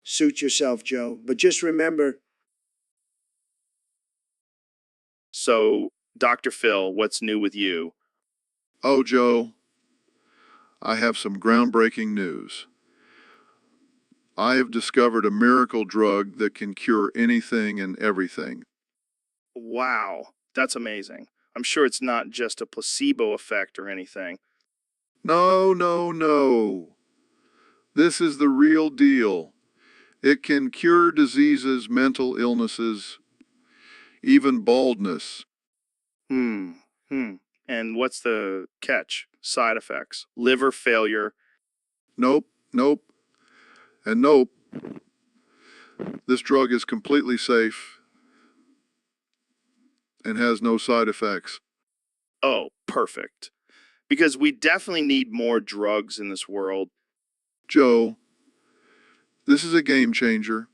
Suit yourself, Joe. But just remember, So, Dr. Phil, what's new with you? Oh, Joe, I have some groundbreaking news. I have discovered a miracle drug that can cure anything and everything. Wow, that's amazing. I'm sure it's not just a placebo effect or anything. No, no, no. This is the real deal. It can cure diseases, mental illnesses, even baldness. Hmm. And what's the catch? Side effects? Liver failure? Nope, nope, and nope. This drug is completely safe and has no side effects. Oh, perfect. Because we definitely need more drugs in this world. Joe, this is a game changer.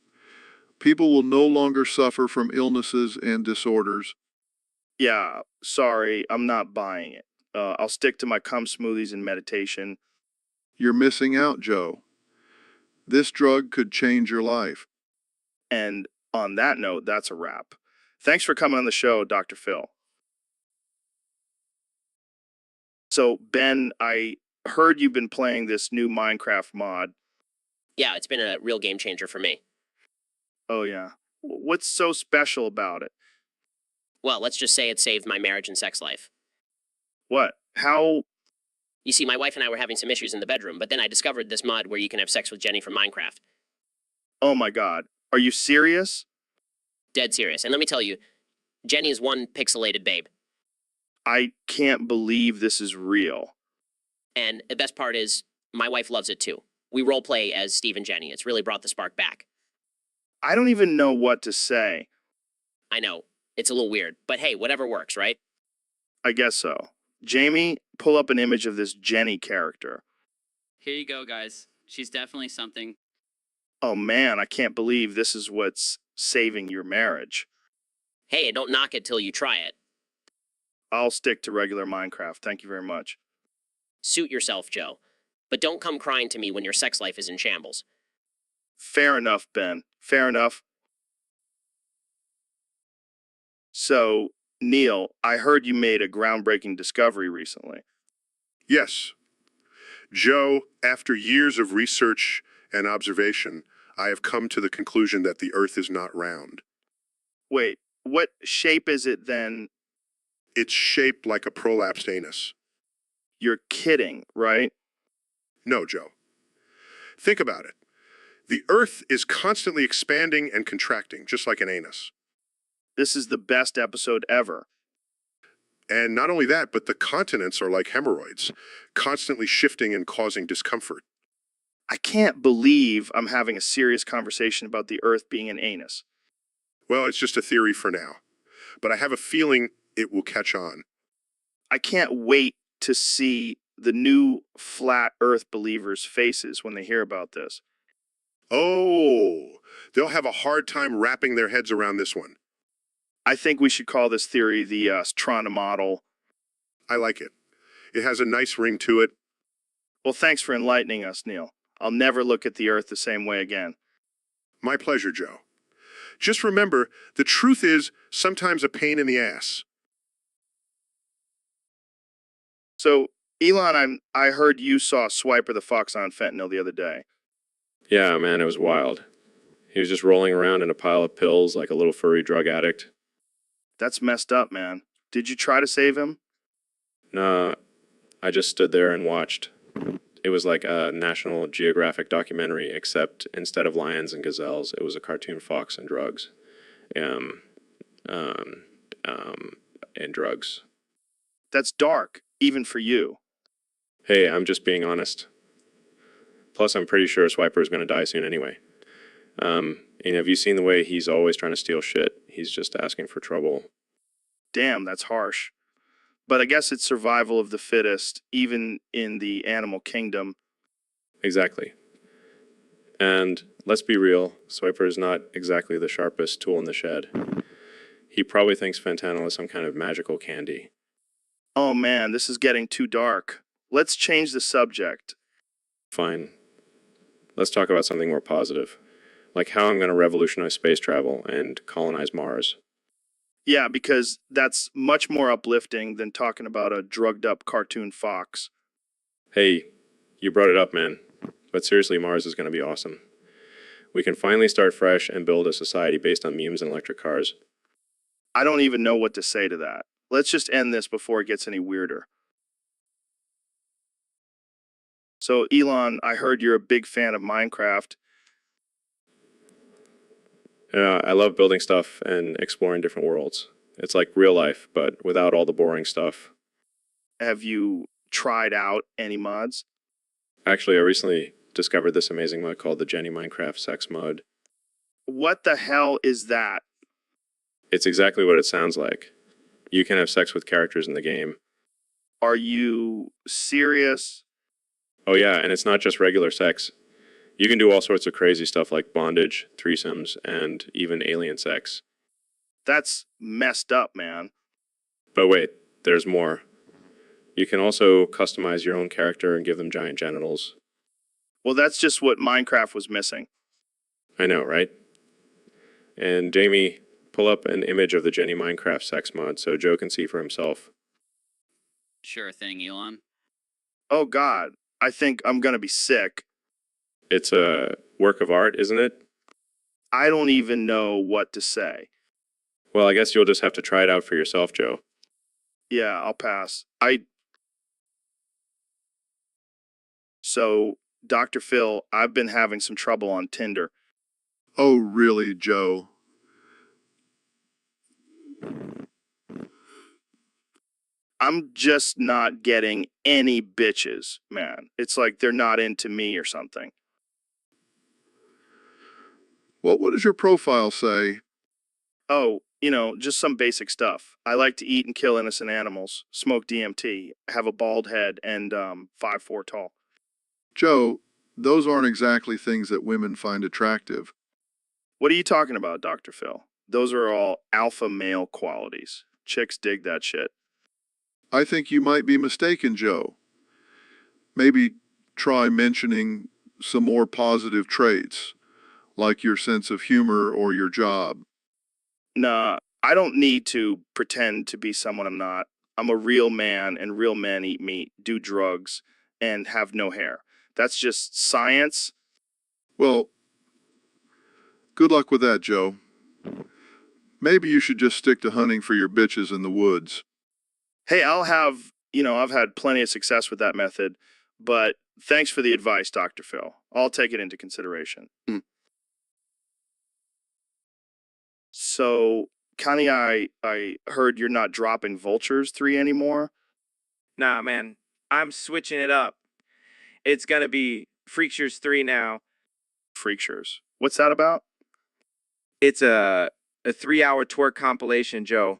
People will no longer suffer from illnesses and disorders. Yeah, sorry, I'm not buying it. I'll stick to my cum smoothies and meditation. You're missing out, Joe. This drug could change your life. And on that note, that's a wrap. Thanks for coming on the show, Dr. Phil. So, Ben, I heard you've been playing this new Minecraft mod. Yeah, it's been a real game changer for me. Oh, yeah. What's so special about it? Well, let's just say it saved my marriage and sex life. What? How? You see, my wife and I were having some issues in the bedroom, but then I discovered this mod where you can have sex with Jenny from Minecraft. Oh my God. Are you serious? Dead serious. And let me tell you, Jenny is one pixelated babe. I can't believe this is real. And the best part is, my wife loves it too. We roleplay as Steve and Jenny. It's really brought the spark back. I don't even know what to say. I know, it's a little weird, but hey, whatever works, right? I guess so. Jamie, pull up an image of this Jenny character. Here you go, guys. She's definitely something. Oh man, I can't believe this is what's saving your marriage. Hey, don't knock it till you try it. I'll stick to regular Minecraft. Thank you very much. Suit yourself, Joe. But don't come crying to me when your sex life is in shambles. Fair enough, Ben. Fair enough. So, Neil, I heard you made a groundbreaking discovery recently. Yes. Joe, after years of research and observation, I have come to the conclusion that the Earth is not round. Wait, what shape is it then? It's shaped like a prolapsed anus. You're kidding, right? No, Joe. Think about it. The Earth is constantly expanding and contracting, just like an anus. This is the best episode ever. And not only that, but the continents are like hemorrhoids, constantly shifting and causing discomfort. I can't believe I'm having a serious conversation about the Earth being an anus. Well, it's just a theory for now, but I have a feeling it will catch on. I can't wait to see the new flat Earth believers' faces when they hear about this. Oh, they'll have a hard time wrapping their heads around this one. I think we should call this theory the Strana model. I like it. It has a nice ring to it. Well, thanks for enlightening us, Neil. I'll never look at the Earth the same way again. My pleasure, Joe. Just remember, the truth is sometimes a pain in the ass. So, Elon, I heard you saw Swiper the Fox on fentanyl the other day. Yeah, man, it was wild. He was just rolling around in a pile of pills like a little furry drug addict. That's messed up, man. Did you try to save him? Nah, I just stood there and watched. It was like a National Geographic documentary, except instead of lions and gazelles, it was a cartoon fox and drugs. Um, um, and drugs. That's dark, even for you. Hey, I'm just being honest. Plus, I'm pretty sure Swiper is going to die soon anyway. And have you seen the way he's always trying to steal shit? He's just asking for trouble. Damn, that's harsh. But I guess it's survival of the fittest, even in the animal kingdom. Exactly. And let's be real, Swiper is not exactly the sharpest tool in the shed. He probably thinks fentanyl is some kind of magical candy. Oh man, this is getting too dark. Let's change the subject. Fine. Let's talk about something more positive. Like how I'm going to revolutionize space travel and colonize Mars. Yeah, because that's much more uplifting than talking about a drugged up cartoon fox. Hey, you brought it up, man. But seriously, Mars is going to be awesome. We can finally start fresh and build a society based on memes and electric cars. I don't even know what to say to that. Let's just end this before it gets any weirder. So, Elon, I heard you're a big fan of Minecraft. I love building stuff and exploring different worlds. It's like real life, but without all the boring stuff. Have you tried out any mods? Actually, I recently discovered this amazing mod called the Jenny Minecraft Sex Mod. What the hell is that? It's exactly what it sounds like. You can have sex with characters in the game. Are you serious? Oh yeah, and it's not just regular sex. You can do all sorts of crazy stuff like bondage, threesomes, and even alien sex. That's messed up, man. But wait, there's more. You can also customize your own character and give them giant genitals. Well, that's just what Minecraft was missing. I know, right? And Jamie, pull up an image of the Jenny Minecraft sex mod so Joe can see for himself. Sure thing, Elon. Oh God, I think I'm gonna be sick. It's a work of art, isn't it? I don't even know what to say. Well, I guess you'll just have to try it out for yourself, Joe. Yeah, I'll pass. So, Dr. Phil, I've been having some trouble on Tinder. Oh, really, Joe? I'm just not getting any bitches, man. It's like they're not into me or something. Well, what does your profile say? Oh, just some basic stuff. I like to eat and kill innocent animals, smoke DMT, have a bald head, and 5'4" tall. Joe, those aren't exactly things that women find attractive. What are you talking about, Dr. Phil? Those are all alpha male qualities. Chicks dig that shit. I think you might be mistaken, Joe. Maybe try mentioning some more positive traits, like your sense of humor or your job. Nah, I don't need to pretend to be someone I'm not. I'm a real man, and real men eat meat, do drugs, and have no hair. That's just science. Well, good luck with that, Joe. Maybe you should just stick to hunting for your bitches in the woods. Hey, I've had plenty of success with that method, but thanks for the advice, Dr. Phil. I'll take it into consideration. So, Connie, I heard you're not dropping Vultures 3 anymore. Nah, man, I'm switching it up. It's gonna be Freakshers 3 now. Freakshers. What's that about? It's a 3-hour twerk compilation, Joe.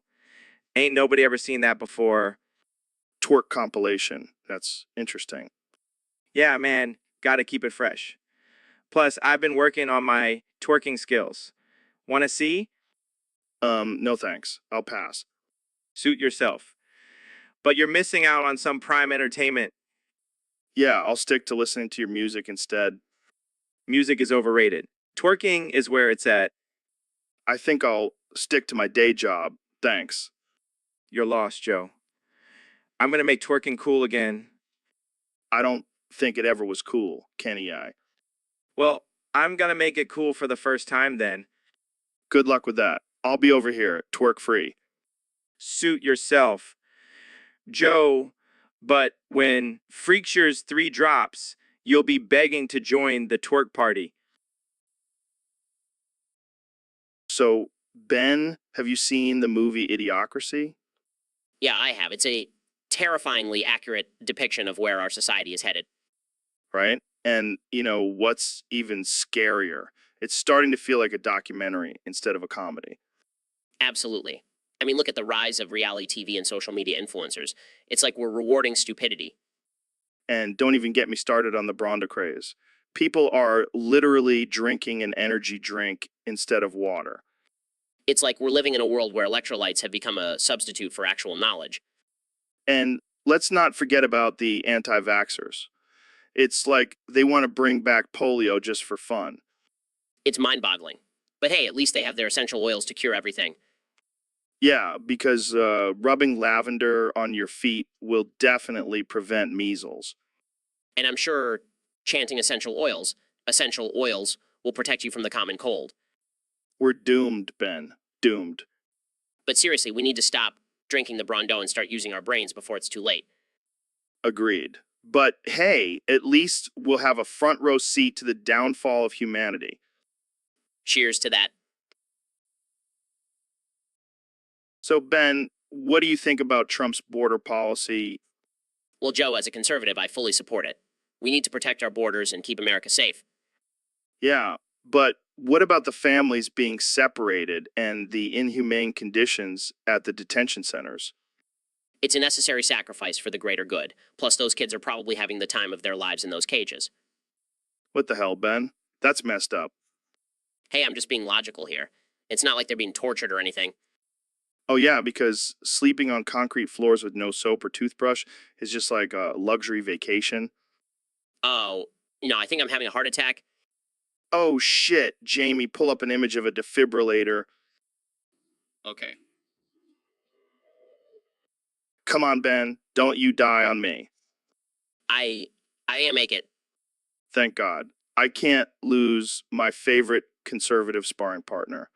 Ain't nobody ever seen that before. Twerk compilation. That's interesting. Yeah, man, gotta keep it fresh. Plus, I've been working on my twerking skills. Wanna see? No thanks. I'll pass. Suit yourself. But you're missing out on some prime entertainment. Yeah, I'll stick to listening to your music instead. Music is overrated. Twerking is where it's at. I think I'll stick to my day job. Thanks. You're lost, Joe. I'm gonna make twerking cool again. I don't think it ever was cool, Kenny I. Well, I'm gonna make it cool for the first time then. Good luck with that. I'll be over here, twerk free. Suit yourself. Joe, but when Freakshires 3 drops, you'll be begging to join the twerk party. So, Ben, have you seen the movie Idiocracy? Yeah, I have. It's a terrifyingly accurate depiction of where our society is headed. Right? And, what's even scarier? It's starting to feel like a documentary instead of a comedy. Absolutely. I mean, look at the rise of reality TV and social media influencers. It's like we're rewarding stupidity. And don't even get me started on the Bronda craze. People are literally drinking an energy drink instead of water. It's like we're living in a world where electrolytes have become a substitute for actual knowledge. And let's not forget about the anti-vaxxers. It's like they want to bring back polio just for fun. It's mind-boggling. But hey, at least they have their essential oils to cure everything. Yeah, because rubbing lavender on your feet will definitely prevent measles. And I'm sure chanting essential oils will protect you from the common cold. We're doomed, Ben. Doomed. But seriously, we need to stop drinking the Brondeau and start using our brains before it's too late. Agreed. But hey, at least we'll have a front row seat to the downfall of humanity. Cheers to that. So, Ben, what do you think about Trump's border policy? Well, Joe, as a conservative, I fully support it. We need to protect our borders and keep America safe. Yeah, but what about the families being separated and the inhumane conditions at the detention centers? It's a necessary sacrifice for the greater good. Plus, those kids are probably having the time of their lives in those cages. What the hell, Ben? That's messed up. Hey, I'm just being logical here. It's not like they're being tortured or anything. Oh, yeah, because sleeping on concrete floors with no soap or toothbrush is just like a luxury vacation. Oh, no, I think I'm having a heart attack. Oh, shit, Jamie, pull up an image of a defibrillator. Okay. Come on, Ben, don't you die on me. I can't make it. Thank God. I can't lose my favorite conservative sparring partner.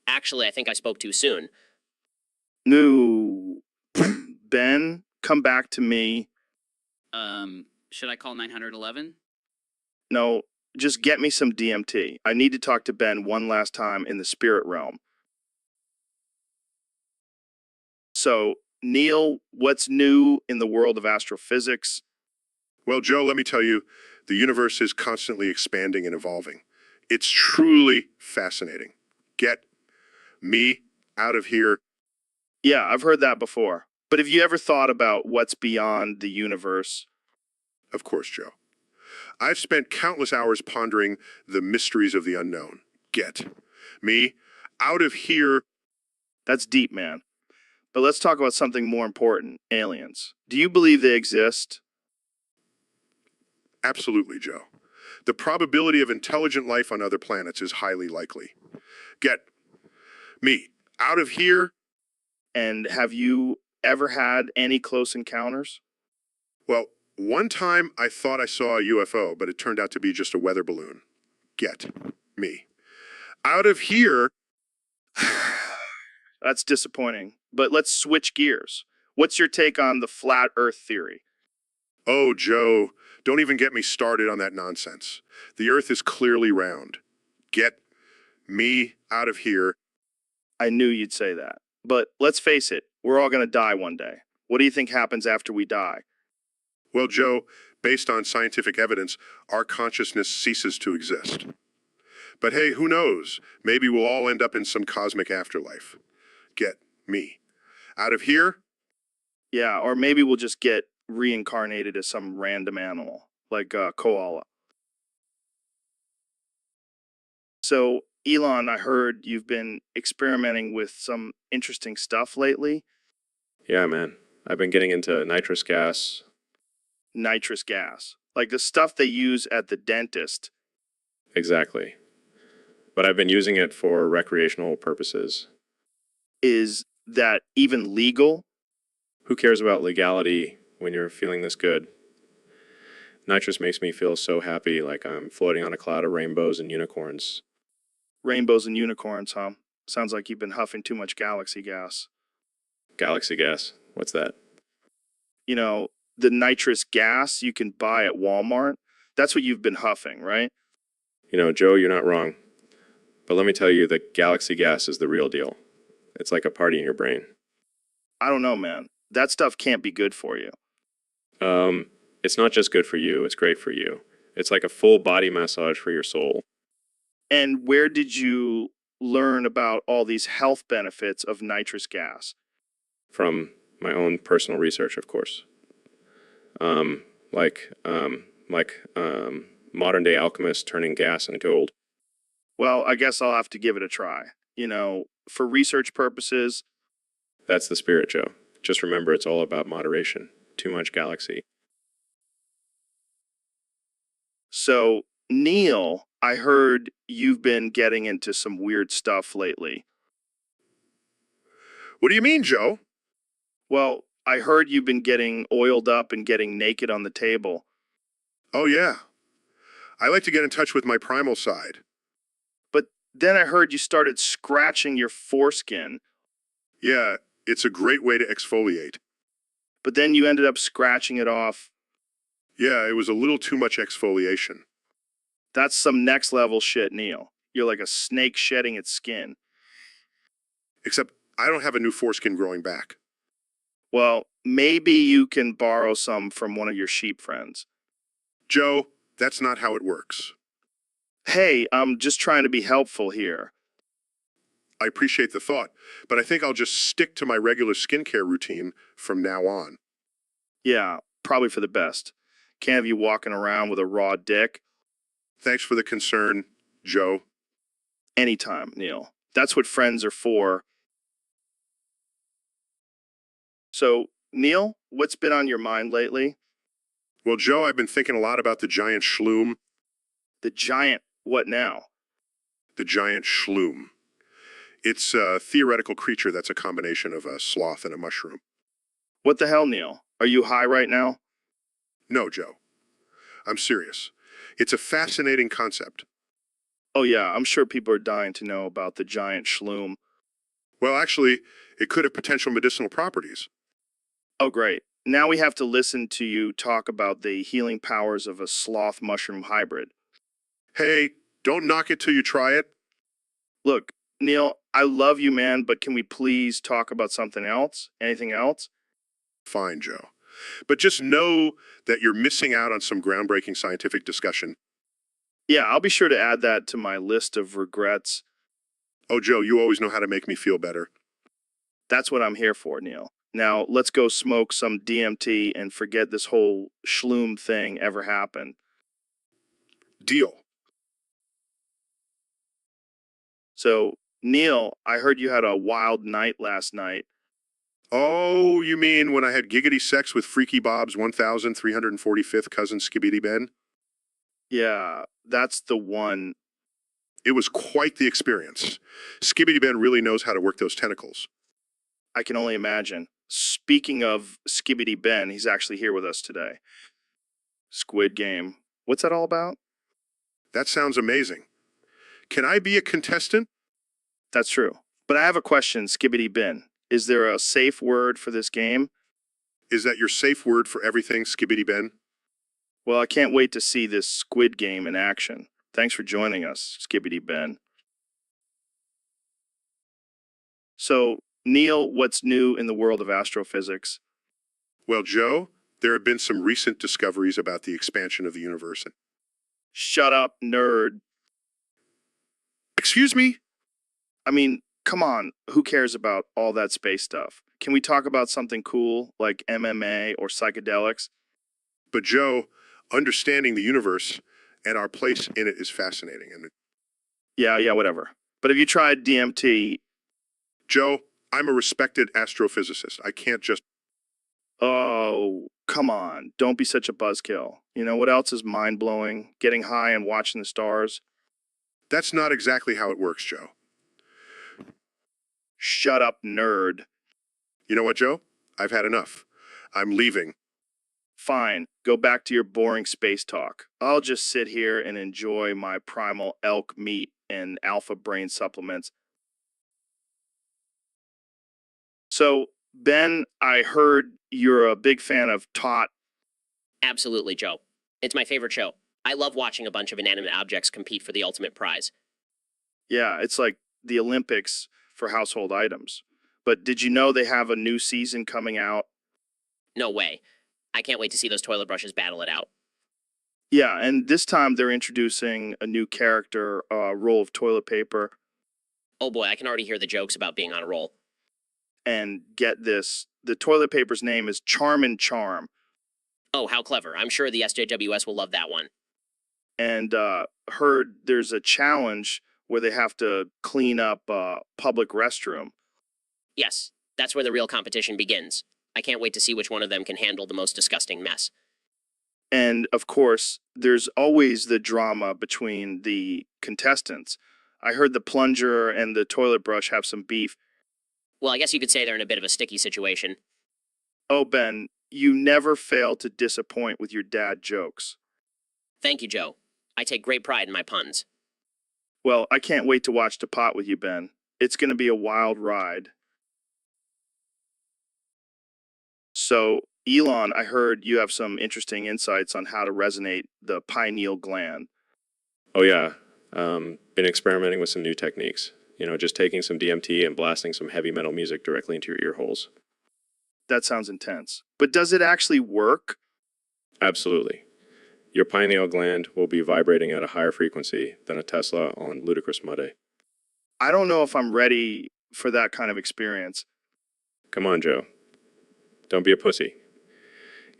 Actually, I think I spoke too soon. No. Ben, come back to me. Should I call 911? No, just get me some DMT. I need to talk to Ben one last time in the spirit realm. So, Neil, what's new in the world of astrophysics? Well, Joe, let me tell you, the universe is constantly expanding and evolving. It's truly fascinating. Get me out of here. Yeah, I've heard that before. But have you ever thought about what's beyond the universe? Of course, Joe. I've spent countless hours pondering the mysteries of the unknown. Get me out of here. That's deep, man. But let's talk about something more important, aliens. Do you believe they exist? Absolutely, Joe. The probability of intelligent life on other planets is highly likely. Get me out of here. And have you ever had any close encounters? Well, one time I thought I saw a UFO, but it turned out to be just a weather balloon. Get me out of here. That's disappointing. But let's switch gears. What's your take on the flat Earth theory? Oh, Joe, don't even get me started on that nonsense. The Earth is clearly round. Get me out of here. I knew you'd say that. But let's face it, we're all going to die one day. What do you think happens after we die? Well, Joe, based on scientific evidence, our consciousness ceases to exist. But hey, who knows? Maybe we'll all end up in some cosmic afterlife. Get me out of here. Yeah, or maybe we'll just get reincarnated as some random animal, like a koala. So, Elon, I heard you've been experimenting with some interesting stuff lately. Yeah, man. I've been getting into nitrous gas. Nitrous gas. Like the stuff they use at the dentist. Exactly. But I've been using it for recreational purposes. Is that even legal? Who cares about legality when you're feeling this good? Nitrous makes me feel so happy, like I'm floating on a cloud of rainbows and unicorns. Rainbows and unicorns, huh? Sounds like you've been huffing too much galaxy gas. Galaxy gas. What's that? You know, the nitrous gas you can buy at Walmart. That's what you've been huffing, right? You know, Joe, you're not wrong. But let me tell you, the galaxy gas is the real deal. It's like a party in your brain. I don't know, man. That stuff can't be good for you. It's not just good for you, it's great for you. It's like a full body massage for your soul. And where did you learn about all these health benefits of nitrous gas? From my own personal research, of course. Um, like, um, Modern day alchemists turning gas into gold. Well, I guess I'll have to give it a try. You know, for research purposes. That's the spirit, Joe. Just remember, it's all about moderation. Too much galaxy. So, Neil, I heard you've been getting into some weird stuff lately. What do you mean, Joe? Well, I heard you've been getting oiled up and getting naked on the table. Oh, yeah. I like to get in touch with my primal side. But then I heard you started scratching your foreskin. Yeah, it's a great way to exfoliate. But then you ended up scratching it off. Yeah, it was a little too much exfoliation. That's some next level shit, Neil. You're like a snake shedding its skin. Except I don't have a new foreskin growing back. Well, maybe you can borrow some from one of your sheep friends. Joe, that's not how it works. Hey, I'm just trying to be helpful here. I appreciate the thought, but I think I'll just stick to my regular skincare routine from now on. Yeah, probably for the best. Can't have you walking around with a raw dick. Thanks for the concern, Joe. Anytime, Neil. That's what friends are for. So, Neil, what's been on your mind lately? Well, Joe, I've been thinking a lot about the giant shloom. The giant what now? The giant shloom. It's a theoretical creature that's a combination of a sloth and a mushroom. What the hell, Neil? Are you high right now? No, Joe. I'm serious. It's a fascinating concept. Oh yeah, I'm sure people are dying to know about the giant shloom. Well, actually, it could have potential medicinal properties. Oh great. Now we have to listen to you talk about the healing powers of a sloth mushroom hybrid. Hey, don't knock it till you try it. Look, Neil, I love you, man, but can we please talk about something else? Anything else? Fine, Joe. But just know that you're missing out on some groundbreaking scientific discussion. Yeah, I'll be sure to add that to my list of regrets. Oh, Joe, you always know how to make me feel better. That's what I'm here for, Neil. Now, let's go smoke some DMT and forget this whole shloom thing ever happened. Deal. So, Neil, I heard you had a wild night last night. Oh, you mean when I had giggity sex with Freaky Bob's 1,345th cousin Skibidi Ben? Yeah, that's the one. It was quite the experience. Skibidi Ben really knows how to work those tentacles. I can only imagine. Speaking of Skibbity Ben, he's actually here with us today. Squid Game. What's that all about? That sounds amazing. Can I be a contestant? That's true. But I have a question, Skibbity Ben. Is there a safe word for this game? Is that your safe word for everything, Skibidi Ben? Well, I can't wait to see this Squid Game in action. Thanks for joining us, Skibbity Ben. So, Neil, what's new in the world of astrophysics? Well, Joe, there have been some recent discoveries about the expansion of the universe. Shut up, nerd. Excuse me? I mean, come on, who cares about all that space stuff? Can we talk about something cool like MMA or psychedelics? But Joe, understanding the universe and our place in it is fascinating. And Yeah, whatever. But have you tried DMT? Joe, I'm a respected astrophysicist. I can't just. Oh, come on. Don't be such a buzzkill. You know what else is mind-blowing? Getting high and watching the stars. That's not exactly how it works, Joe. Shut up, nerd. You know what, Joe? I've had enough. I'm leaving. Fine, go back to your boring space talk. I'll just sit here and enjoy my primal elk meat and alpha brain supplements. So, Ben, I heard you're a big fan of Tot. Absolutely, Joe. It's my favorite show. I love watching a bunch of inanimate objects compete for the ultimate prize. Yeah, it's like the Olympics for household items. But did you know they have a new season coming out? No way. I can't wait to see those toilet brushes battle it out. Yeah, and this time they're introducing a new character, a roll of toilet paper. Oh boy, I can already hear the jokes about being on a roll. And get this, the toilet paper's name is Charm and Charm. Oh, how clever. I'm sure the SJWS will love that one. And heard there's a challenge where they have to clean up a public restroom. Yes, that's where the real competition begins. I can't wait to see which one of them can handle the most disgusting mess. And of course, there's always the drama between the contestants. I heard the plunger and the toilet brush have some beef. Well, I guess you could say they're in a bit of a sticky situation. Oh, Ben, you never fail to disappoint with your dad jokes. Thank you, Joe. I take great pride in my puns. Well, I can't wait to watch the pot with you, Ben. It's going to be a wild ride. So, Elon, I heard you have some interesting insights on how to resonate the pineal gland. Oh yeah, been experimenting with some new techniques. You know, just taking some DMT and blasting some heavy metal music directly into your ear holes. That sounds intense. But does it actually work? Absolutely. Your pineal gland will be vibrating at a higher frequency than a Tesla on Ludicrous Monday. I don't know if I'm ready for that kind of experience. Come on, Joe. Don't be a pussy.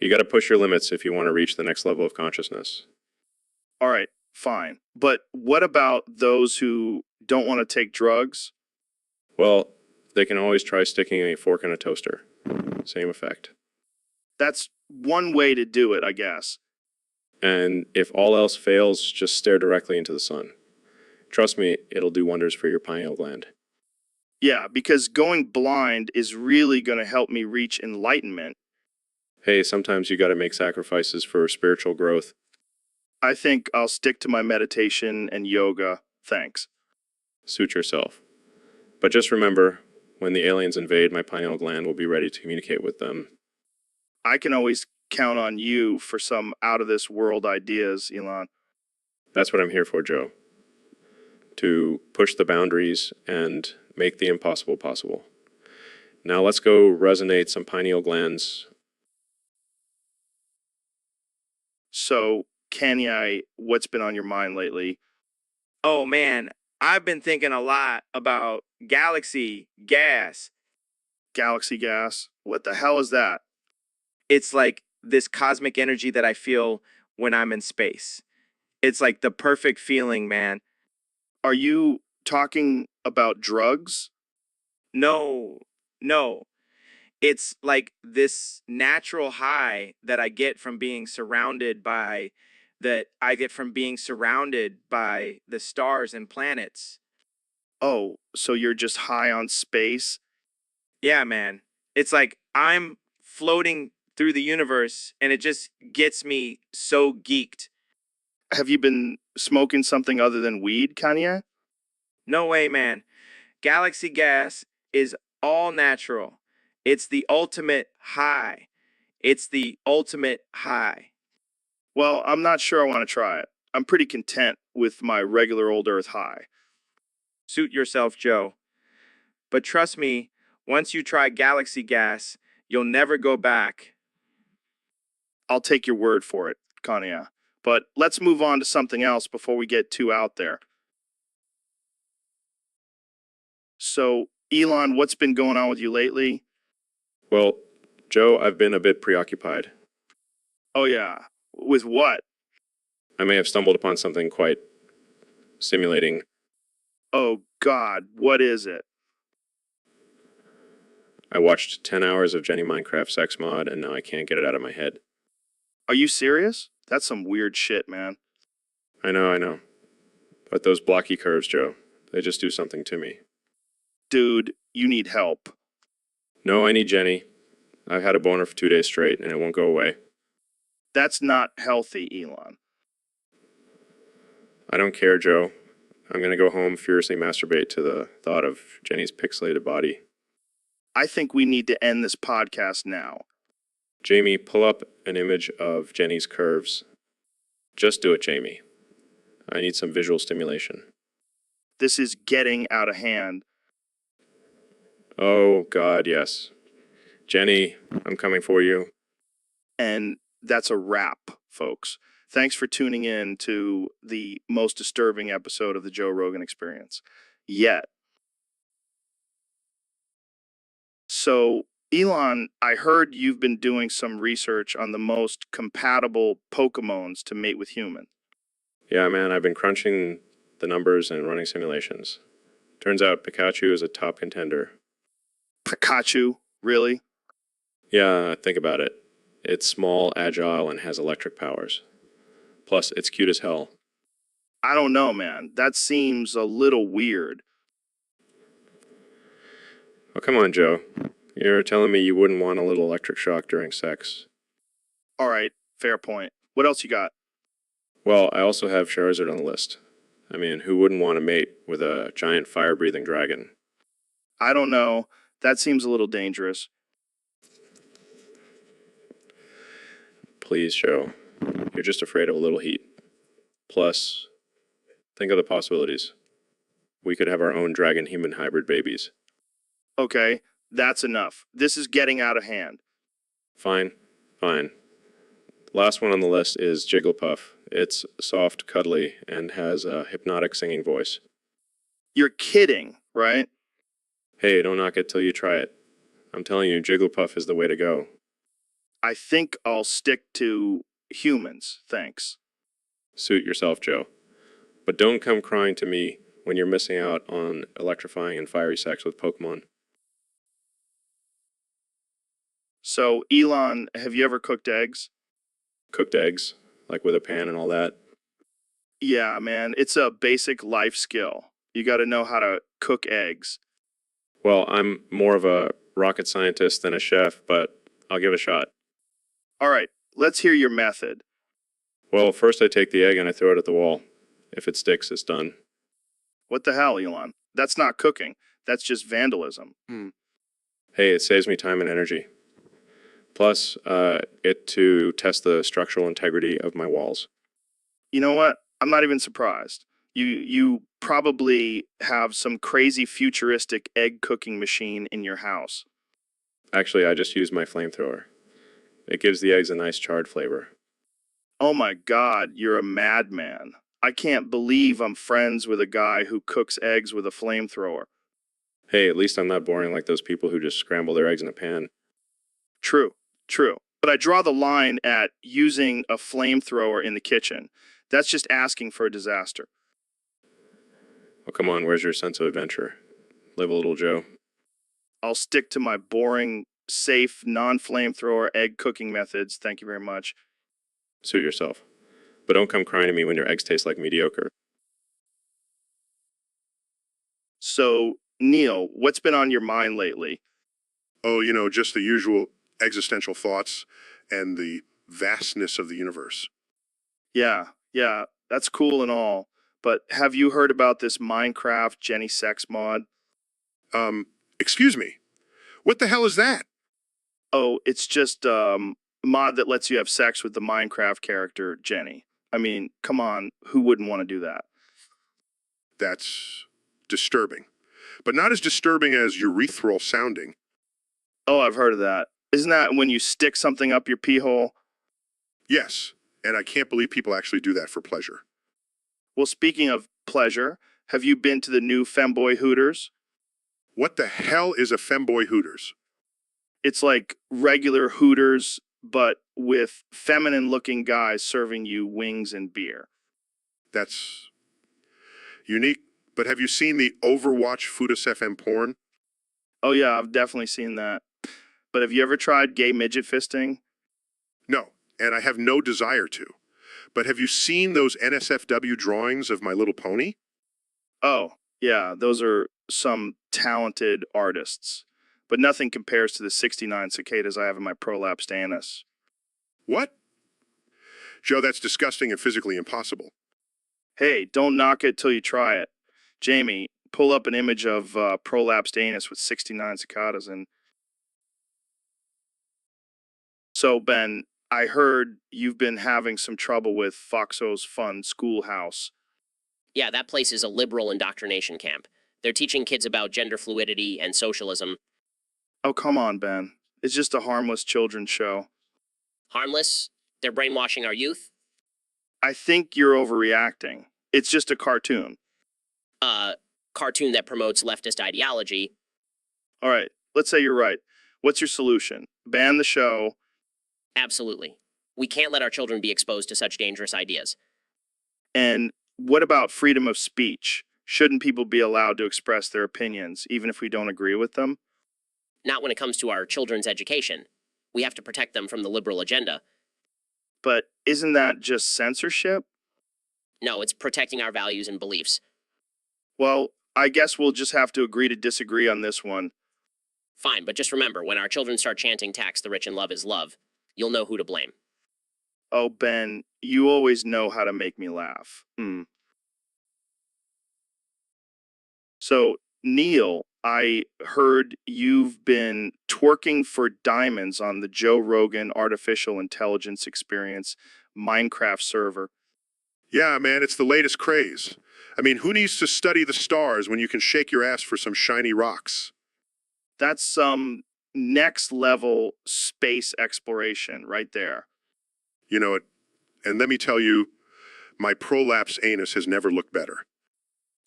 You got to push your limits if you want to reach the next level of consciousness. All right, fine. But what about those who don't want to take drugs? Well, they can always try sticking a fork in a toaster. Same effect. That's one way to do it, I guess. And if all else fails, just stare directly into the sun. Trust me, it'll do wonders for your pineal gland. Yeah, because going blind is really going to help me reach enlightenment. Hey, sometimes you got to make sacrifices for spiritual growth. I think I'll stick to my meditation and yoga. Thanks. Suit yourself. But just remember, when the aliens invade, my pineal gland will be ready to communicate with them. I can always count on you for some out-of-this-world ideas, Elon. That's what I'm here for, Joe. To push the boundaries and make the impossible possible. Now let's go resonate some pineal glands. So, Kenny, what's been on your mind lately? Oh man, I've been thinking a lot about galaxy gas. Galaxy gas? What the hell is that? It's like this cosmic energy that I feel when I'm in space. It's like the perfect feeling, man. Are you talking about drugs? No. It's like this natural high that I get from being surrounded by the stars and planets. Oh, so you're just high on space? Yeah, man. It's like I'm floating through the universe and it just gets me so geeked. Have you been smoking something other than weed, Kanye? No way, man. Galaxy gas is all natural. It's the ultimate high. It's the ultimate high. Well, I'm not sure I want to try it. I'm pretty content with my regular old Earth high. Suit yourself, Joe. But trust me, once you try galaxy gas, you'll never go back. I'll take your word for it, Kanye. But let's move on to something else before we get too out there. So, Elon, what's been going on with you lately? Well, Joe, I've been a bit preoccupied. Oh, yeah. With what? I may have stumbled upon something quite stimulating. Oh, God, what is it? I watched 10 hours of Jenny Minecraft sex mod, and now I can't get it out of my head. Are you serious? That's some weird shit, man. I know. But those blocky curves, Joe, they just do something to me. Dude, you need help. No, I need Jenny. I've had a boner for 2 days straight, and it won't go away. That's not healthy, Elon. I don't care, Joe. I'm gonna go home, furiously masturbate to the thought of Jenny's pixelated body. I think we need to end this podcast now. Jamie, pull up an image of Jenny's curves. Just do it, Jamie. I need some visual stimulation. This is getting out of hand. Oh, God, yes. Jenny, I'm coming for you. And that's a wrap, folks. Thanks for tuning in to the most disturbing episode of the Joe Rogan Experience yet. So, Elon, I heard you've been doing some research on the most compatible Pokemons to mate with humans. Yeah, man, I've been crunching the numbers and running simulations. Turns out Pikachu is a top contender. Pikachu? Really? Yeah, think about it. It's small, agile, and has electric powers. Plus, it's cute as hell. I don't know, man. That seems a little weird. Oh, come on, Joe. You're telling me you wouldn't want a little electric shock during sex. All right, fair point. What else you got? Well, I also have Charizard on the list. I mean, who wouldn't want to mate with a giant fire-breathing dragon? I don't know. That seems a little dangerous. Please, Joe. You're just afraid of a little heat. Plus, think of the possibilities. We could have our own dragon-human hybrid babies. Okay, that's enough. This is getting out of hand. Fine. Last one on the list is Jigglypuff. It's soft, cuddly, and has a hypnotic singing voice. You're kidding, right? Hey, don't knock it till you try it. I'm telling you, Jigglypuff is the way to go. I think I'll stick to humans, thanks. Suit yourself, Joe. But don't come crying to me when you're missing out on electrifying and fiery sex with Pokemon. So, Elon, have you ever cooked eggs? Cooked eggs, like with a pan and all that. Yeah, man, it's a basic life skill. You got to know how to cook eggs. Well, I'm more of a rocket scientist than a chef, but I'll give it a shot. All right, let's hear your method. Well, first I take the egg and I throw it at the wall. If it sticks, it's done. What the hell, Elon? That's not cooking. That's just vandalism. Hey, it saves me time and energy. Plus, it to test the structural integrity of my walls. You know what? I'm not even surprised. You probably have some crazy futuristic egg cooking machine in your house. Actually, I just use my flamethrower. It gives the eggs a nice charred flavor. Oh my God, you're a madman. I can't believe I'm friends with a guy who cooks eggs with a flamethrower. Hey, at least I'm not boring like those people who just scramble their eggs in a pan. True. But I draw the line at using a flamethrower in the kitchen. That's just asking for a disaster. Oh, come on, where's your sense of adventure? Live a little, Joe. I'll stick to my boring, safe, non-flamethrower egg cooking methods. Thank you very much. Suit yourself. But don't come crying to me when your eggs taste like mediocre. So, Neil, what's been on your mind lately? Oh, you know, just the usual existential thoughts and the vastness of the universe. Yeah, that's cool and all. But have you heard about this Minecraft Jenny sex mod? Excuse me. What the hell is that? Oh, it's just a mod that lets you have sex with the Minecraft character Jenny. I mean, come on, who wouldn't want to do that? That's disturbing. But not as disturbing as urethral sounding. Oh, I've heard of that. Isn't that when you stick something up your pee hole? Yes, and I can't believe people actually do that for pleasure. Well, speaking of pleasure, have you been to the new Femboy Hooters? What the hell is a femboy Hooters? It's like regular Hooters, but with feminine-looking guys serving you wings and beer. That's unique, But have you seen the Overwatch Foodus FM porn? Oh yeah, I've definitely seen that. But have you ever tried gay midget fisting? No, and I have no desire to. But have you seen those NSFW drawings of My Little Pony? Oh, yeah, those are some talented artists. But nothing compares to the 69 cicadas I have in my prolapsed anus. What? Joe, that's disgusting and physically impossible. Hey, don't knock it till you try it. Jamie, pull up an image of prolapsed anus with 69 cicadas in. So, Ben, I heard you've been having some trouble with Foxo's Fun Schoolhouse. Yeah, that place is a liberal indoctrination camp. They're teaching kids about gender fluidity and socialism. Oh, come on, Ben. It's just a harmless children's show. Harmless? They're brainwashing our youth? I think you're overreacting. It's just a cartoon. Cartoon that promotes leftist ideology. All right, let's say you're right. What's your solution? Ban the show. Absolutely. We can't let our children be exposed to such dangerous ideas. And what about freedom of speech? Shouldn't people be allowed to express their opinions, even if we don't agree with them? Not when it comes to our children's education. We have to protect them from the liberal agenda. But isn't that just censorship? No, it's protecting our values and beliefs. Well, I guess we'll just have to agree to disagree on this one. Fine, but just remember, when our children start chanting tax the rich and love is love, you'll know who to blame. Oh, Ben, you always know how to make me laugh. So, Neil, I heard you've been twerking for diamonds on the Joe Rogan Artificial Intelligence Experience Minecraft server. Yeah, man, it's the latest craze. I mean, who needs to study the stars when you can shake your ass for some shiny rocks? That's some next level space exploration right there. You know it. And let me tell you, my prolapse anus has never looked better.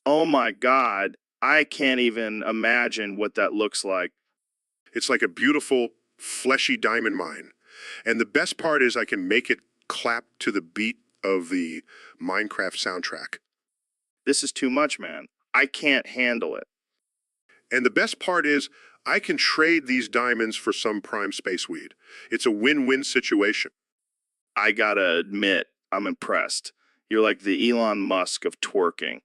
Oh my God, I can't even imagine what that looks like. It's like a beautiful, fleshy diamond mine. And the best part is I can make it clap to the beat of the Minecraft soundtrack. This is too much, man. I can't handle it. And the best part is I can trade these diamonds for some prime space weed. It's a win-win situation. I gotta admit, I'm impressed. You're like the Elon Musk of twerking.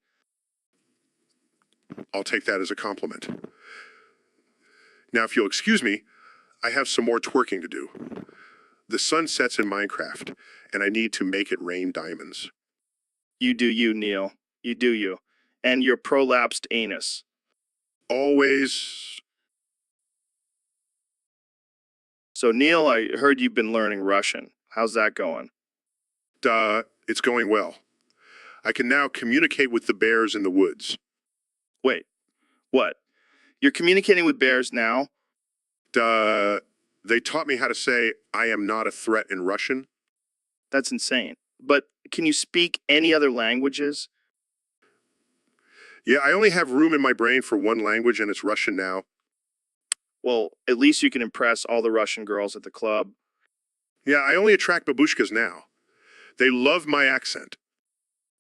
I'll take that as a compliment. Now, if you'll excuse me, I have some more twerking to do. The sun sets in Minecraft, and I need to make it rain diamonds. You do you, Neil. You do you. And your prolapsed anus. Always. So, Neil, I heard you've been learning Russian. How's that going? It's going well. I can now communicate with the bears in the woods. Wait, what? You're communicating with bears now? They taught me how to say, I am not a threat in Russian. That's insane. But can you speak any other languages? Yeah, I only have room in my brain for one language, and it's Russian now. Well, at least you can impress all the Russian girls at the club. Yeah, I only attract babushkas now. They love my accent.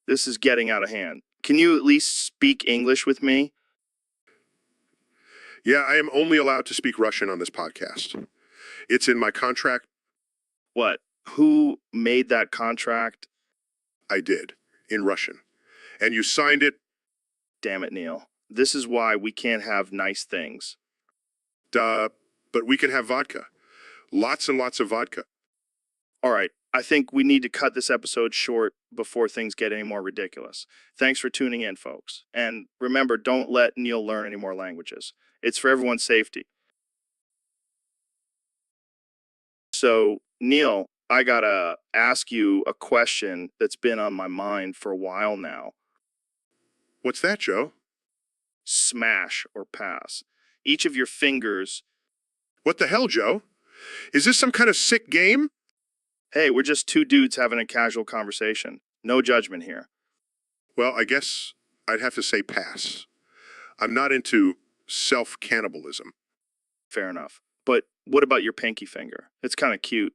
This is getting out of hand. Can you at least speak English with me? Yeah, I am only allowed to speak Russian on this podcast. It's in my contract. What? Who made that contract? I did, in Russian. And you signed it. Damn it, Neil. This is why we can't have nice things. But we can have vodka. Lots and lots of vodka. All right, I think we need to cut this episode short before things get any more ridiculous. Thanks for tuning in, folks. And remember, don't let Neil learn any more languages. It's for everyone's safety. So, Neil, I gotta ask you a question that's been on my mind for a while now. What's that, Joe? Smash or pass. Each of your fingers. What the hell, Joe? Is this some kind of sick game? Hey, we're just two dudes having a casual conversation. No judgment here. Well, I guess I'd have to say pass. I'm not into self-cannibalism. Fair enough. But what about your pinky finger? It's kind of cute.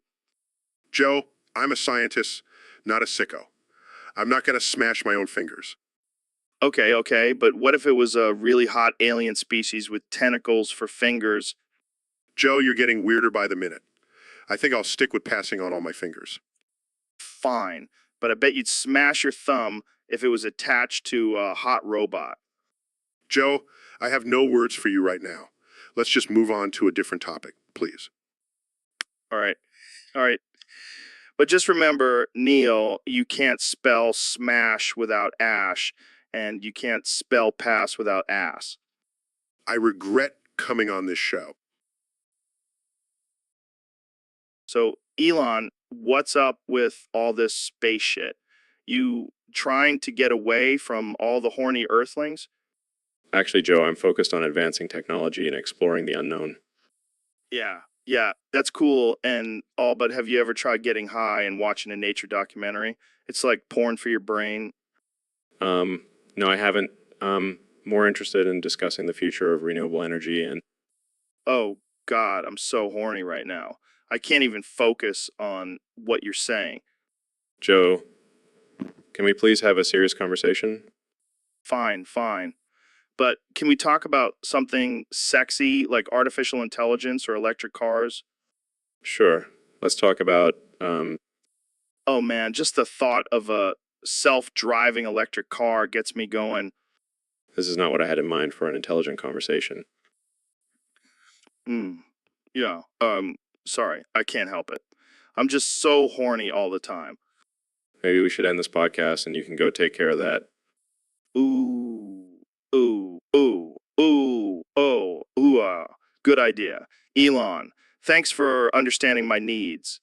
Joe, I'm a scientist, not a sicko. I'm not going to smash my own fingers. Okay, but what if it was a really hot alien species with tentacles for fingers? Joe, you're getting weirder by the minute. I think I'll stick with passing on all my fingers. Fine, but I bet you'd smash your thumb if it was attached to a hot robot. Joe, I have no words for you right now. Let's just move on to a different topic, please. All right. But just remember, Neil, you can't spell smash without ash, and you can't spell pass without ass. I regret coming on this show. So, Elon, what's up with all this space shit? You trying to get away from all the horny earthlings? Actually, Joe, I'm focused on advancing technology and exploring the unknown. Yeah, that's cool and all, but have you ever tried getting high and watching a nature documentary? It's like porn for your brain. No, I haven't. More interested in discussing the future of renewable energy and Oh, God, I'm so horny right now. I can't even focus on what you're saying. Joe, can we please have a serious conversation? Fine. But can we talk about something sexy like artificial intelligence or electric cars? Sure. Let's talk about, Oh man, just the thought of a self-driving electric car gets me going. this is not what I had in mind for an intelligent conversation. Yeah, sorry, I can't help it. I'm just so horny all the time. Maybe we should end this podcast and you can go take care of that. Good idea. Elon, thanks for understanding my needs.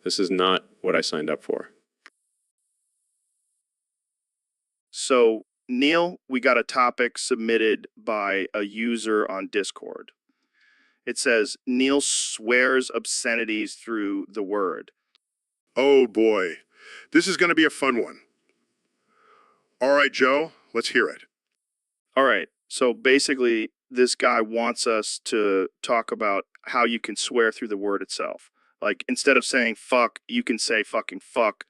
This is not what I signed up for. So, Neil, we got a topic submitted by a user on Discord. It says, Neil swears obscenities through the word. Oh boy, this is going to be a fun one. All right, Joe, let's hear it. All right, so basically, this guy wants us to talk about how you can swear through the word itself. Like, instead of saying fuck, you can say fucking fuck.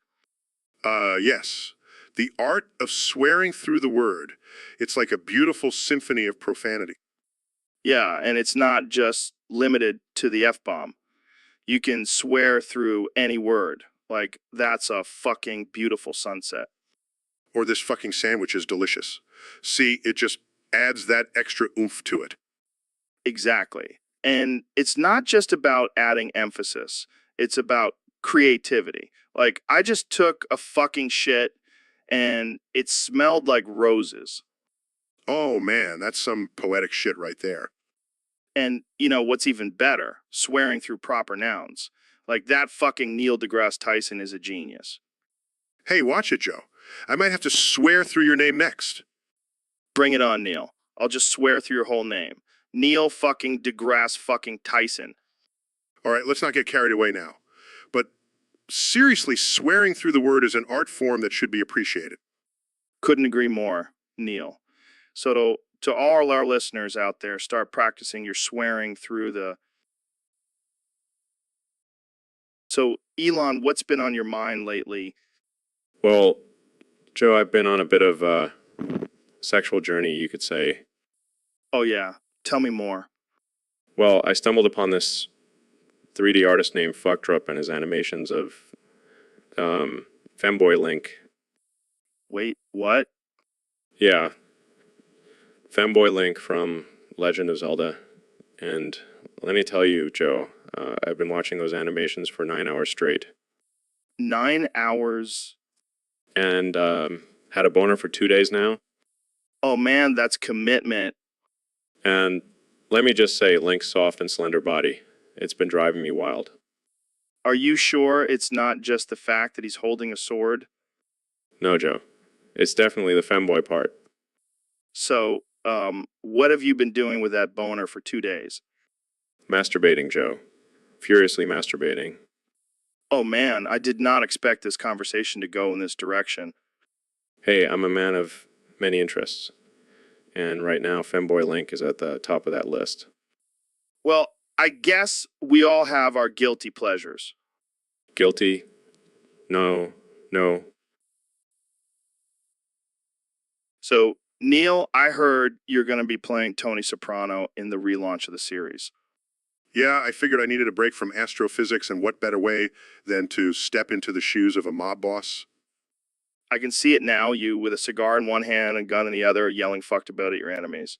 Yes. The art of swearing through the word. It's like a beautiful symphony of profanity. Yeah, and it's not just limited to the F-bomb. You can swear through any word. Like, that's a fucking beautiful sunset. Or this fucking sandwich is delicious. See, it just adds that extra oomph to it. Exactly. And it's not just about adding emphasis. It's about creativity. Like, I just took a fucking shit and it smelled like roses. Oh man, that's some poetic shit right there. And, you know, what's even better? Swearing through proper nouns. Like, that fucking Neil deGrasse Tyson is a genius. Hey, watch it, Joe. I might have to swear through your name next. Bring it on, Neil. I'll just swear through your whole name. Neil fucking deGrasse fucking Tyson. All right, let's not get carried away now. But seriously, swearing through the word is an art form that should be appreciated. Couldn't agree more, Neil. So to all our listeners out there, start practicing your swearing through the... So, Elon, what's been on your mind lately? Well, Joe, I've been on a bit of a sexual journey, you could say. Oh yeah, tell me more. Well, I stumbled upon this 3D artist named Fuckdrup and his animations of Femboy Link. Wait, what? Yeah. Femboy Link from Legend of Zelda. And let me tell you, Joe, I've been watching those animations for 9 hours straight. 9 hours? And had a boner for 2 days now. Oh man, that's commitment. And let me just say, Link's soft and slender body. It's been driving me wild. Are you sure it's not just the fact that he's holding a sword? No, Joe. It's definitely the femboy part. So, what have you been doing with that boner for 2 days? Masturbating, Joe. Furiously masturbating. Oh man, I did not expect this conversation to go in this direction. Hey, I'm a man of many interests. And right now, Femboy Link is at the top of that list. Well, I guess we all have our guilty pleasures. Guilty? No. So, Neil, I heard you're going to be playing Tony Soprano in the relaunch of the series. Yeah, I figured I needed a break from astrophysics, and what better way than to step into the shoes of a mob boss? I can see it now, you with a cigar in one hand and gun in the other, yelling fucked about at your enemies.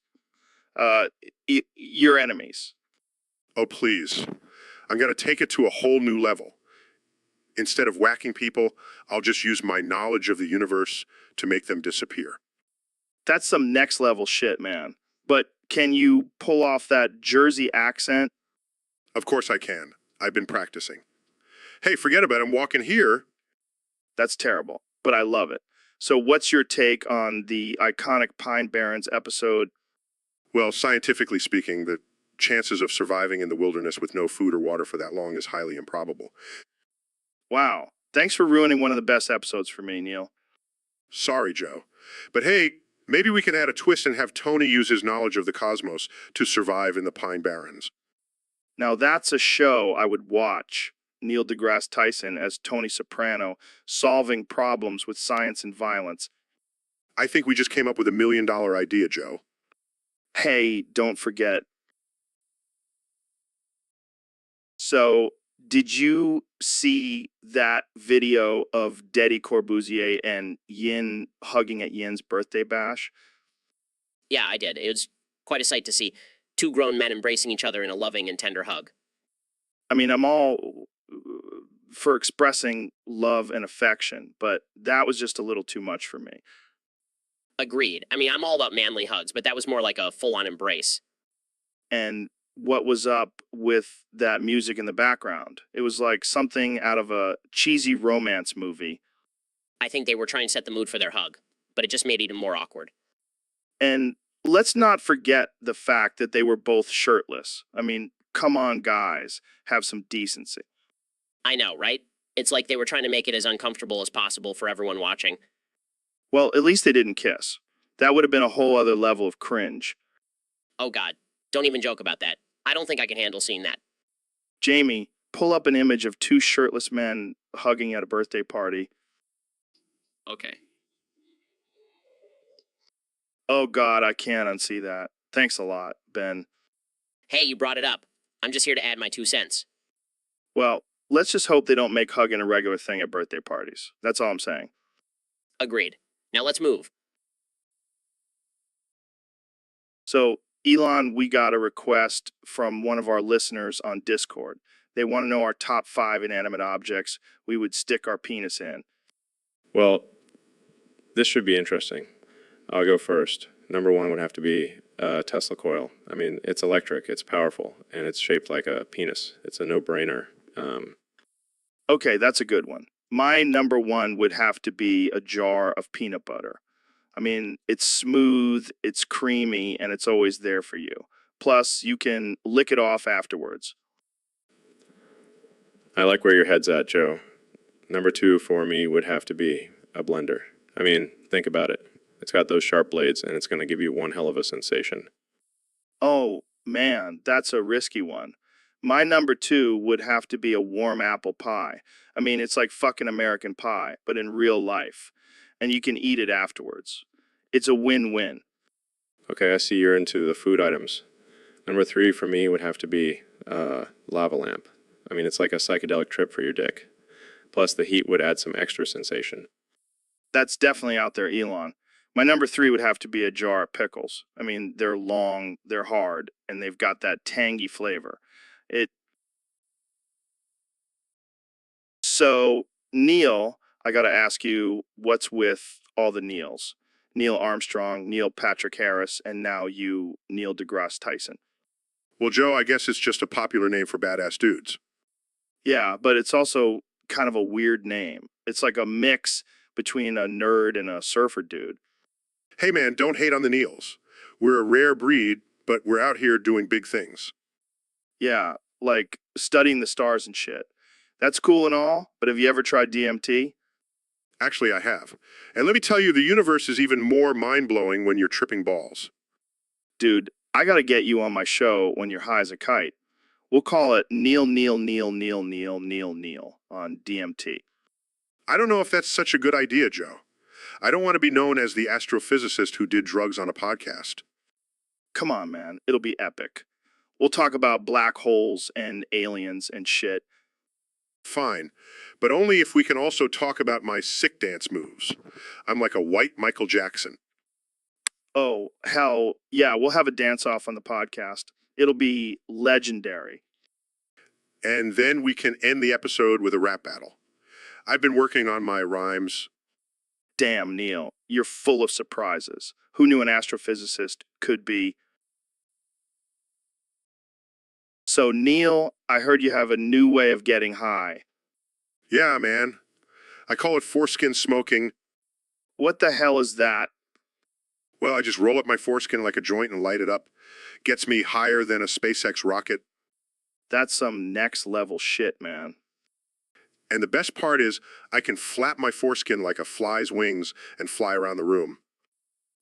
Your enemies. Oh, please. I'm going to take it to a whole new level. Instead of whacking people, I'll just use my knowledge of the universe to make them disappear. That's some next level shit, man. But can you pull off that Jersey accent? Of course I can. I've been practicing. Hey, forget about it. I'm walking here. That's terrible, but I love it. So what's your take on the iconic Pine Barrens episode? Well, scientifically speaking, the chances of surviving in the wilderness with no food or water for that long is highly improbable. Wow. Thanks for ruining one of the best episodes for me, Neil. Sorry, Joe. But hey, maybe we can add a twist and have Tony use his knowledge of the cosmos to survive in the Pine Barrens. Now that's a show I would watch. Neil deGrasse Tyson as Tony Soprano, solving problems with science and violence. I think we just came up with $1 million idea, Joe. Hey, don't forget. So, did you see that video of Deddy Corbusier and Yin hugging at Yin's birthday bash? Yeah, I did. It was quite a sight to see two grown men embracing each other in a loving and tender hug. I mean, I'm all for expressing love and affection, but that was just a little too much for me. Agreed. I mean, I'm all about manly hugs, but that was more like a full-on embrace. And what was up with that music in the background? It was like something out of a cheesy romance movie. I think they were trying to set the mood for their hug, but it just made it even more awkward. And let's not forget the fact that they were both shirtless. I mean, come on, guys, have some decency. I know, right? It's like they were trying to make it as uncomfortable as possible for everyone watching. Well, at least they didn't kiss. That would have been a whole other level of cringe. Oh God, don't even joke about that. I don't think I can handle seeing that. Jamie, pull up an image of two shirtless men hugging at a birthday party. Okay. Oh God, I can't unsee that. Thanks a lot, Ben. Hey, you brought it up. I'm just here to add my 2 cents. Well, let's just hope they don't make hugging a regular thing at birthday parties. That's all I'm saying. Agreed. Now let's move. So, Elon, we got a request from one of our listeners on Discord. They want to know our top 5 inanimate objects we would stick our penis in. Well, this should be interesting. I'll go first. Number 1 would have to be a Tesla coil. I mean, it's electric, it's powerful, and it's shaped like a penis. It's a no-brainer. Okay, that's a good one. My number 1 would have to be a jar of peanut butter. I mean, it's smooth, it's creamy, and it's always there for you. Plus, you can lick it off afterwards. I like where your head's at, Joe. Number 2 for me would have to be a blender. I mean, think about it. It's got those sharp blades, and it's going to give you one hell of a sensation. Oh, man, that's a risky one. My number 2 would have to be a warm apple pie. I mean, it's like fucking American Pie, but in real life. And you can eat it afterwards. It's a win-win. Okay, I see you're into the food items. Number 3 for me would have to be lava lamp. I mean, it's like a psychedelic trip for your dick. Plus, the heat would add some extra sensation. That's definitely out there, Elon. My number 3 would have to be a jar of pickles. I mean, they're long, they're hard, and they've got that tangy flavor. So, Neil, I got to ask you, what's with all the Neils? Neil Armstrong, Neil Patrick Harris, and now you, Neil deGrasse Tyson. Well, Joe, I guess it's just a popular name for badass dudes. Yeah, but it's also kind of a weird name. It's like a mix between a nerd and a surfer dude. Hey man, don't hate on the Neils. We're a rare breed, but we're out here doing big things. Yeah, like studying the stars and shit. That's cool and all, but have you ever tried DMT? Actually, I have. And let me tell you, the universe is even more mind-blowing when you're tripping balls. Dude, I gotta get you on my show when you're high as a kite. We'll call it Neil on DMT. I don't know if that's such a good idea, Joe. I don't want to be known as the astrophysicist who did drugs on a podcast. Come on, man. It'll be epic. We'll talk about black holes and aliens and shit. Fine, but only if we can also talk about my sick dance moves. I'm like a white Michael Jackson. Oh, hell, yeah, we'll have a dance-off on the podcast. It'll be legendary. And then we can end the episode with a rap battle. I've been working on my rhymes. Damn, Neil, you're full of surprises. Who knew an astrophysicist could be? So, Neil, I heard you have a new way of getting high. Yeah, man. I call it foreskin smoking. What the hell is that? Well, I just roll up my foreskin like a joint and light it up. Gets me higher than a SpaceX rocket. That's some next level shit, man. And the best part is I can flap my foreskin like a fly's wings and fly around the room.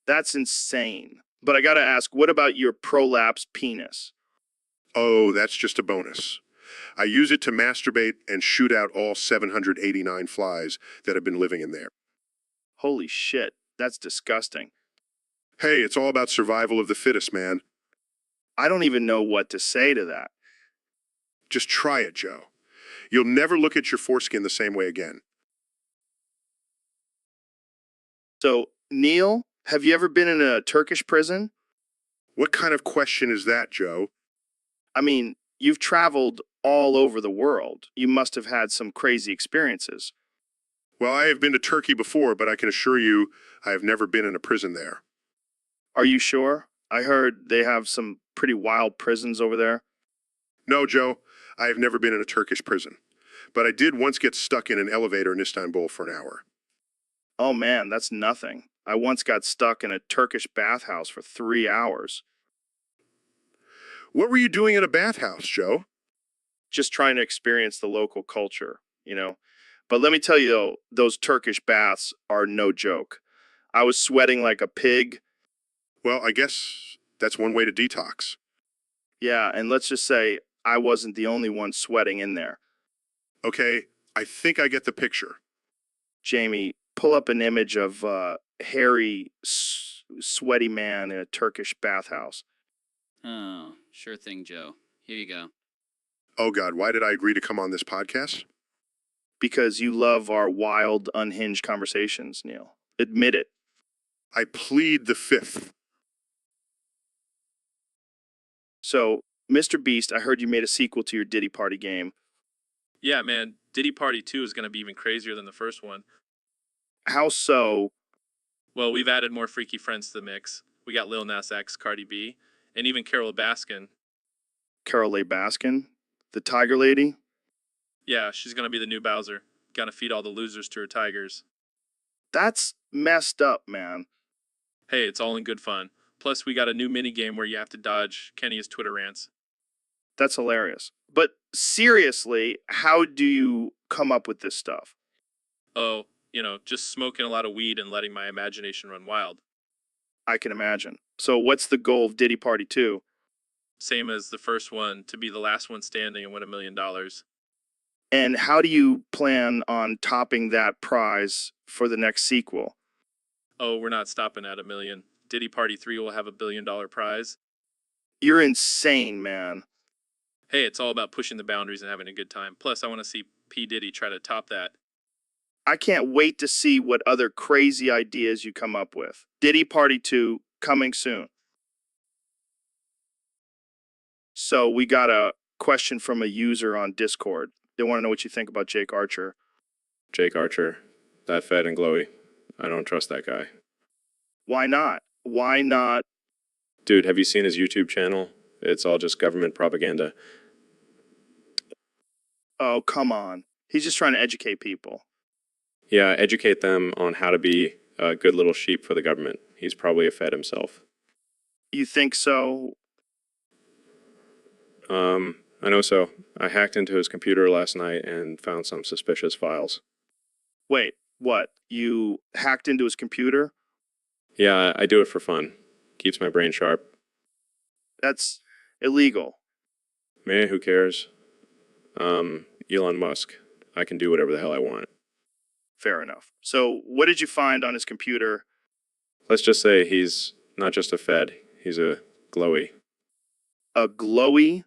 That's insane. But I gotta ask, what about your prolapse penis? Oh, that's just a bonus. I use it to masturbate and shoot out all 789 flies that have been living in there. Holy shit, that's disgusting. Hey, it's all about survival of the fittest, man. I don't even know what to say to that. Just try it, Joe. You'll never look at your foreskin the same way again. So, Neil, have you ever been in a Turkish prison? What kind of question is that, Joe? I mean, you've traveled all over the world. You must have had some crazy experiences. Well, I have been to Turkey before, but I can assure you I have never been in a prison there. Are you sure? I heard they have some pretty wild prisons over there. No, Joe, I have never been in a Turkish prison. But I did once get stuck in an elevator in Istanbul for an hour. Oh man, that's nothing. I once got stuck in a Turkish bathhouse for 3 hours. What were you doing in a bathhouse, Joe? Just trying to experience the local culture, you know. But let me tell you though, those Turkish baths are no joke. I was sweating like a pig. Well, I guess that's one way to detox. Yeah, and let's just say I wasn't the only one sweating in there. Okay, I think I get the picture. Jamie, pull up an image of a hairy, sweaty man in a Turkish bathhouse. Oh, sure thing, Joe. Here you go. Oh God, why did I agree to come on this podcast? Because you love our wild, unhinged conversations, Neil. Admit it. I plead the fifth. So, Mr. Beast, I heard you made a sequel to your Diddy Party game. Yeah, man, Diddy Party 2 is going to be even crazier than the first one. How so? Well, we've added more freaky friends to the mix. We got Lil Nas X, Cardi B, and even Carol Baskin. Carol A. Baskin? The Tiger Lady? Yeah, she's going to be the new Bowser. Gonna feed all the losers to her tigers. That's messed up, man. Hey, it's all in good fun. Plus, we got a new minigame where you have to dodge Kenny's Twitter rants. That's hilarious. But seriously, how do you come up with this stuff? Oh, just smoking a lot of weed and letting my imagination run wild. I can imagine. So what's the goal of Diddy Party 2? Same as the first one, to be the last one standing and win $1 million. And how do you plan on topping that prize for the next sequel? Oh, we're not stopping at $1 million. Diddy Party 3 will have $1 billion prize. You're insane, man. Hey, it's all about pushing the boundaries and having a good time. Plus, I want to see P. Diddy try to top that. I can't wait to see what other crazy ideas you come up with. Diddy Party 2 coming soon. So we got a question from a user on Discord. They want to know what you think about Jake Archer. Jake Archer, that fat and glowy. I don't trust that guy. Why not? Why not? Dude, have you seen his YouTube channel? It's all just government propaganda. Oh, come on. He's just trying to educate people. Yeah, educate them on how to be a good little sheep for the government. He's probably a fed himself. You think so? I know so. I hacked into his computer last night and found some suspicious files. Wait, what? You hacked into his computer? Yeah, I do it for fun. Keeps my brain sharp. That's illegal. Man, who cares? Elon Musk. I can do whatever the hell I want. Fair enough. So, what did you find on his computer? Let's just say he's not just a Fed, he's a glowy. A glowy?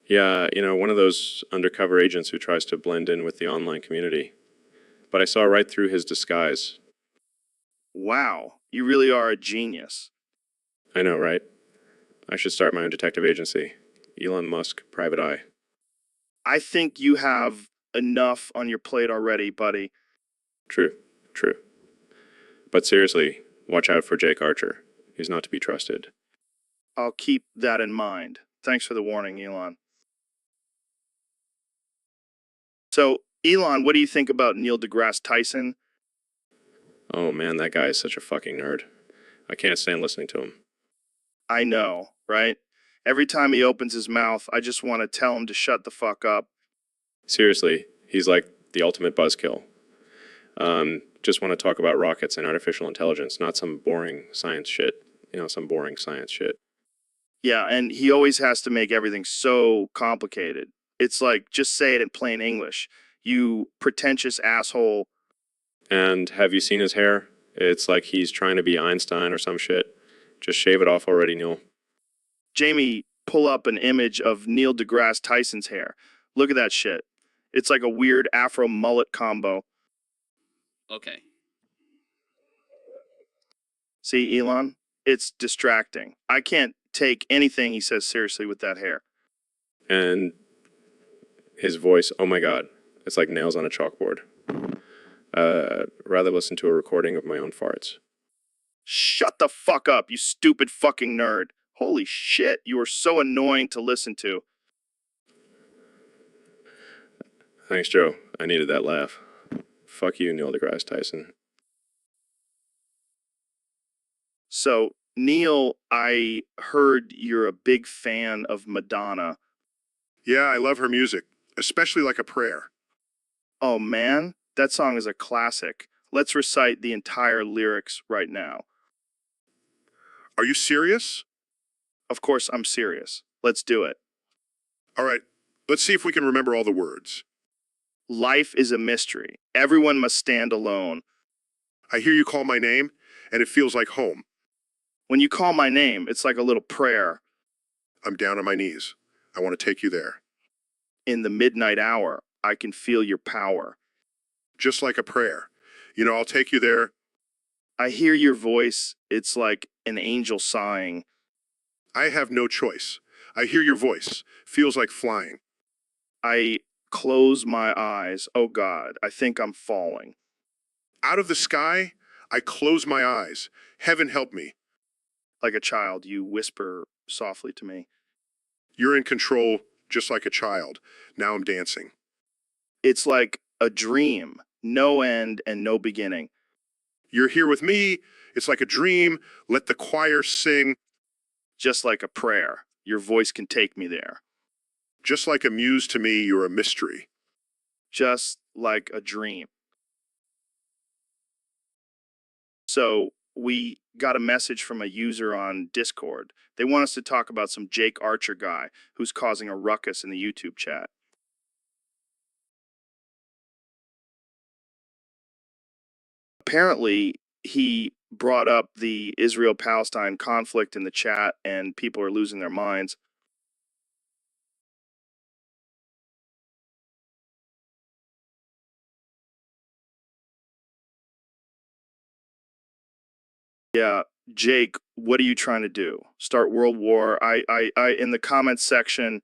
Yeah, one of those undercover agents who tries to blend in with the online community. But I saw right through his disguise. Wow, you really are a genius. I know, right? I should start my own detective agency. Elon Musk, private eye. I think you have enough on your plate already, buddy. True. But seriously, watch out for Jake Archer. He's not to be trusted. I'll keep that in mind. Thanks for the warning, Elon. So, Elon, what do you think about Neil deGrasse Tyson? Oh man, that guy is such a fucking nerd. I can't stand listening to him. I know, right? Every time he opens his mouth, I just want to tell him to shut the fuck up. Seriously, he's like the ultimate buzzkill. Just want to talk about rockets and artificial intelligence, not some boring science shit. Some boring science shit. Yeah, and he always has to make everything so complicated. It's like, just say it in plain English. You pretentious asshole. And have you seen his hair? It's like he's trying to be Einstein or some shit. Just shave it off already, Neil. Jamie, pull up an image of Neil deGrasse Tyson's hair. Look at that shit. It's like a weird afro mullet combo. Okay. See, Elon? It's distracting. I can't take anything he says seriously with that hair. And his voice, oh my god, it's like nails on a chalkboard. Rather listen to a recording of my own farts. Shut the fuck up, you stupid fucking nerd. Holy shit, you are so annoying to listen to. Thanks, Joe. I needed that laugh. Fuck you, Neil deGrasse Tyson. So, Neil, I heard you're a big fan of Madonna. Yeah, I love her music, especially Like a Prayer. Oh man, that song is a classic. Let's recite the entire lyrics right now. Are you serious? Of course, I'm serious. Let's do it. All right, let's see if we can remember all the words. Life is a mystery. Everyone must stand alone. I hear you call my name, and it feels like home. When you call my name, it's like a little prayer. I'm down on my knees. I want to take you there. In the midnight hour, I can feel your power. Just like a prayer. I'll take you there. I hear your voice. It's like an angel sighing. I have no choice. I hear your voice. Feels like flying. I close my eyes. Oh God, I think I'm falling. Out of the sky, I close my eyes. Heaven help me. Like a child, you whisper softly to me. You're in control, just like a child. Now I'm dancing. It's like a dream, no end and no beginning. You're here with me. It's like a dream. Let the choir sing. Just like a prayer. Your voice can take me there. Just like a muse to me, you're a mystery. Just like a dream. So we got a message from a user on Discord. They want us to talk about some Jake Archer guy who's causing a ruckus in the YouTube chat. Apparently, he brought up the Israel-Palestine conflict in the chat, and people are losing their minds. Yeah, Jake, what are you trying to do? Start World War? In the comments section,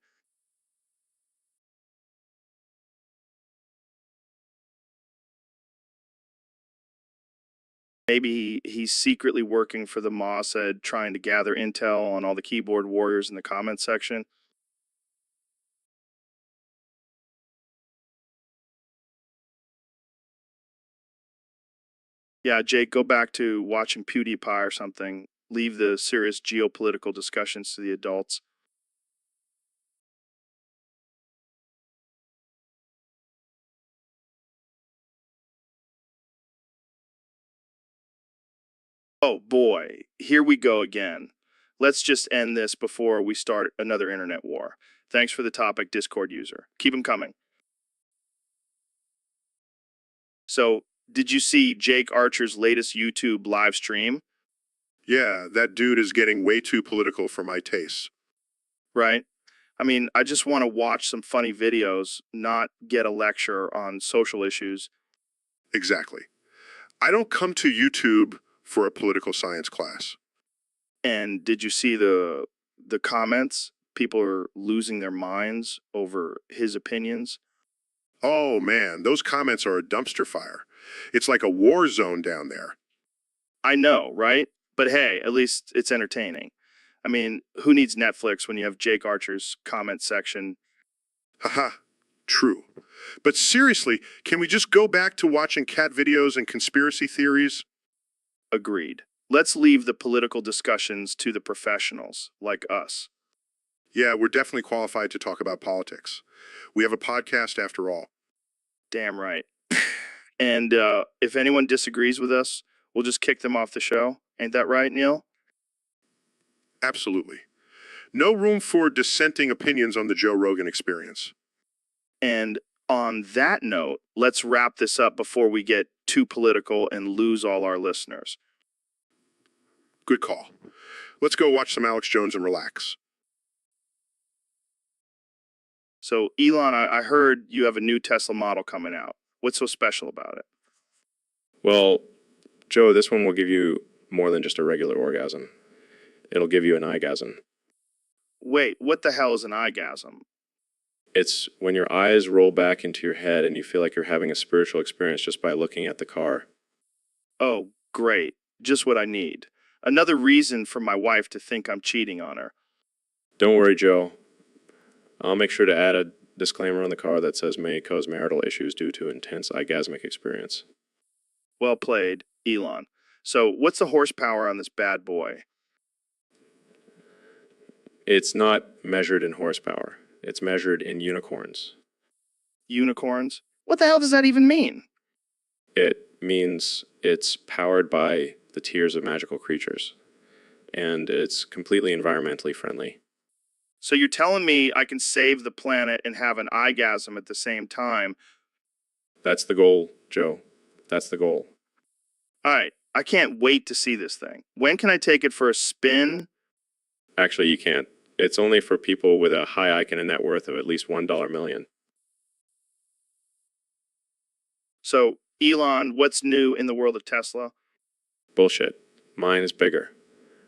maybe he's secretly working for the Mossad, trying to gather intel on all the keyboard warriors in the comments section. Yeah, Jake, go back to watching PewDiePie or something. Leave the serious geopolitical discussions to the adults. Oh boy, here we go again. Let's just end this before we start another internet war. Thanks for the topic, Discord user. Keep them coming. So, did you see Jake Archer's latest YouTube live stream? Yeah, that dude is getting way too political for my tastes. Right? I mean, I just want to watch some funny videos, not get a lecture on social issues. Exactly. I don't come to YouTube for a political science class. And did you see the comments? People are losing their minds over his opinions. Oh man, those comments are a dumpster fire. It's like a war zone down there. I know, right? But hey, at least it's entertaining. I mean, who needs Netflix when you have Jake Archer's comment section? Haha, true. But seriously, can we just go back to watching cat videos and conspiracy theories? Agreed. Let's leave the political discussions to the professionals like us. Yeah, we're definitely qualified to talk about politics. We have a podcast after all. Damn right. And if anyone disagrees with us, we'll just kick them off the show. Ain't that right, Neil? Absolutely. No room for dissenting opinions on the Joe Rogan Experience. And on that note, let's wrap this up before we get too political and lose all our listeners. Good call. Let's go watch some Alex Jones and relax. So, Elon, I heard you have a new Tesla model coming out. What's so special about it? Well, Joe, this one will give you more than just a regular orgasm. It'll give you an eyegasm. Wait, what the hell is an eyegasm? It's when your eyes roll back into your head and you feel like you're having a spiritual experience just by looking at the car. Oh, great. Just what I need. Another reason for my wife to think I'm cheating on her. Don't worry, Joe. I'll make sure to add a disclaimer on the car that says may cause marital issues due to intense eyegasmic experience. Well played, Elon. So, what's the horsepower on this bad boy? It's not measured in horsepower. It's measured in unicorns. Unicorns? What the hell does that even mean? It means it's powered by the tears of magical creatures. And it's completely environmentally friendly. So you're telling me I can save the planet and have an eyegasm at the same time? That's the goal, Joe. That's the goal. All right, I can't wait to see this thing. When can I take it for a spin? Actually, you can't. It's only for people with a high ICANN net worth of at least $1 million. So, Elon, what's new in the world of Tesla? Bullshit. Mine is bigger.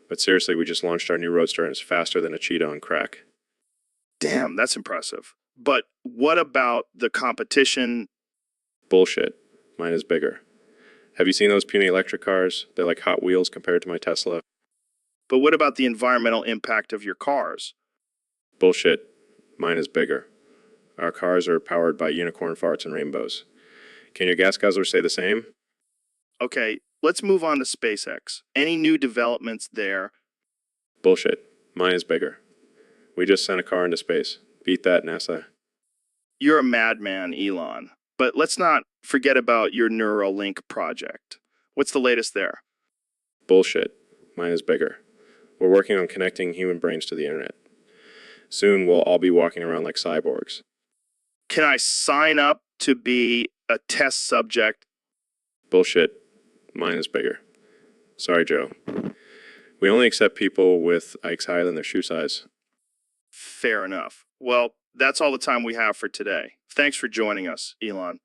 But seriously, we just launched our new Roadster and it's faster than a cheetah on crack. Damn, that's impressive. But what about the competition? Bullshit. Mine is bigger. Have you seen those puny electric cars? They're like Hot Wheels compared to my Tesla. But what about the environmental impact of your cars? Bullshit. Mine is bigger. Our cars are powered by unicorn farts and rainbows. Can your gas guzzler say the same? Okay, let's move on to SpaceX. Any new developments there? Bullshit. Mine is bigger. We just sent a car into space. Beat that, NASA. You're a madman, Elon. But let's not forget about your Neuralink project. What's the latest there? Bullshit. Mine is bigger. We're working on connecting human brains to the internet. Soon we'll all be walking around like cyborgs. Can I sign up to be a test subject? Bullshit. Mine is bigger. Sorry, Joe. We only accept people with Ike's higher than their shoe size. Fair enough. Well, that's all the time we have for today. Thanks for joining us, Elon.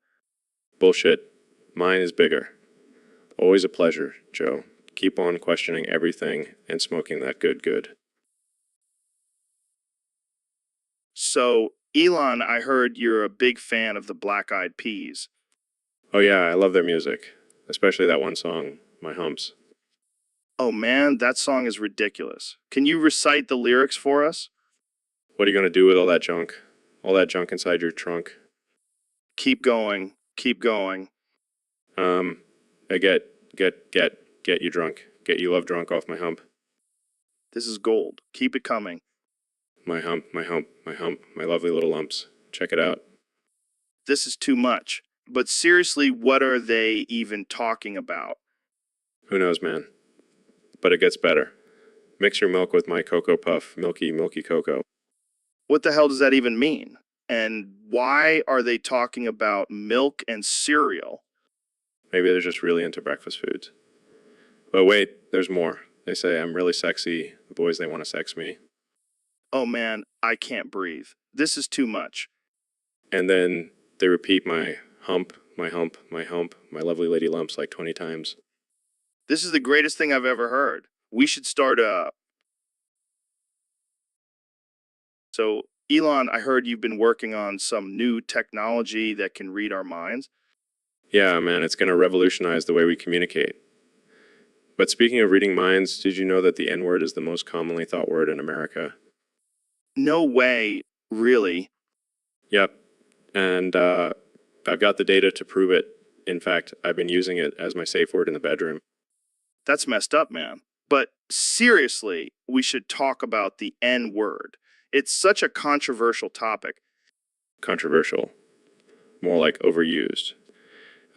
Bullshit. Mine is bigger. Always a pleasure, Joe. Keep on questioning everything and smoking that good. So, Elon, I heard you're a big fan of the Black Eyed Peas. Oh yeah, I love their music. Especially that one song, My Humps. Oh man, that song is ridiculous. Can you recite the lyrics for us? What are you going to do with all that junk? All that junk inside your trunk? Keep going. Keep going. I get you drunk. Get you love drunk off my hump. This is gold. Keep it coming. My hump, my lovely little lumps. Check it out. This is too much. But seriously, what are they even talking about? Who knows, man? But it gets better. Mix your milk with my Cocoa Puff, milky cocoa. What the hell does that even mean? And why are they talking about milk and cereal? Maybe they're just really into breakfast foods. But wait, there's more. They say I'm really sexy. The boys, they want to sex me. Oh man, I can't breathe. This is too much. And then they repeat my hump, my hump, my hump, my lovely lady lumps like 20 times. This is the greatest thing I've ever heard. We should start a... So, Elon, I heard you've been working on some new technology that can read our minds. Yeah, man, it's going to revolutionize the way we communicate. But speaking of reading minds, did you know that the N-word is the most commonly thought word in America? No way, really. Yep. And I've got the data to prove it. In fact, I've been using it as my safe word in the bedroom. That's messed up, man. But seriously, we should talk about the N word. It's such a controversial topic. Controversial. More like overused.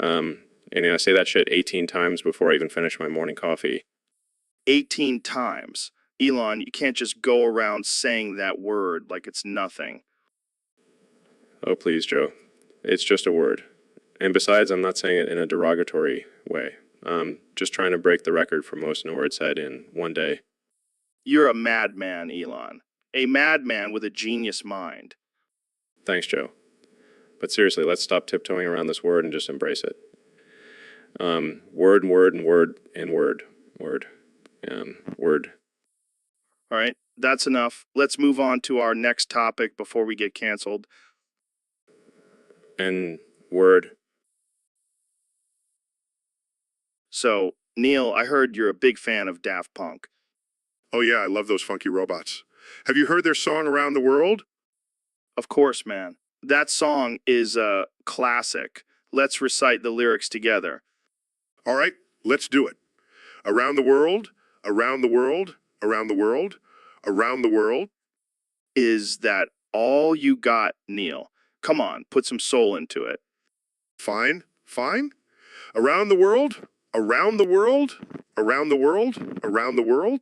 And I say that shit 18 times before I even finish my morning coffee. 18 times. Elon, you can't just go around saying that word like it's nothing. Oh, please, Joe. It's just a word. And besides, I'm not saying it in a derogatory way. Just trying to break the record for most N-word said in one day. You're a madman, Elon. A madman with a genius mind. Thanks, Joe. But seriously, let's stop tiptoeing around this word and just embrace it. Word, word, and word, and word. Word. Word. All right, that's enough. Let's move on to our next topic before we get canceled. And word. So, Neil, I heard you're a big fan of Daft Punk. Oh yeah, I love those funky robots. Have you heard their song Around the World? Of course, man. That song is a classic. Let's recite the lyrics together. All right, let's do it. Around the world, around the world, around the world, around the world. Is that all you got, Neil? Come on, put some soul into it. Fine, fine. Around the world, around the world, around the world, around the world.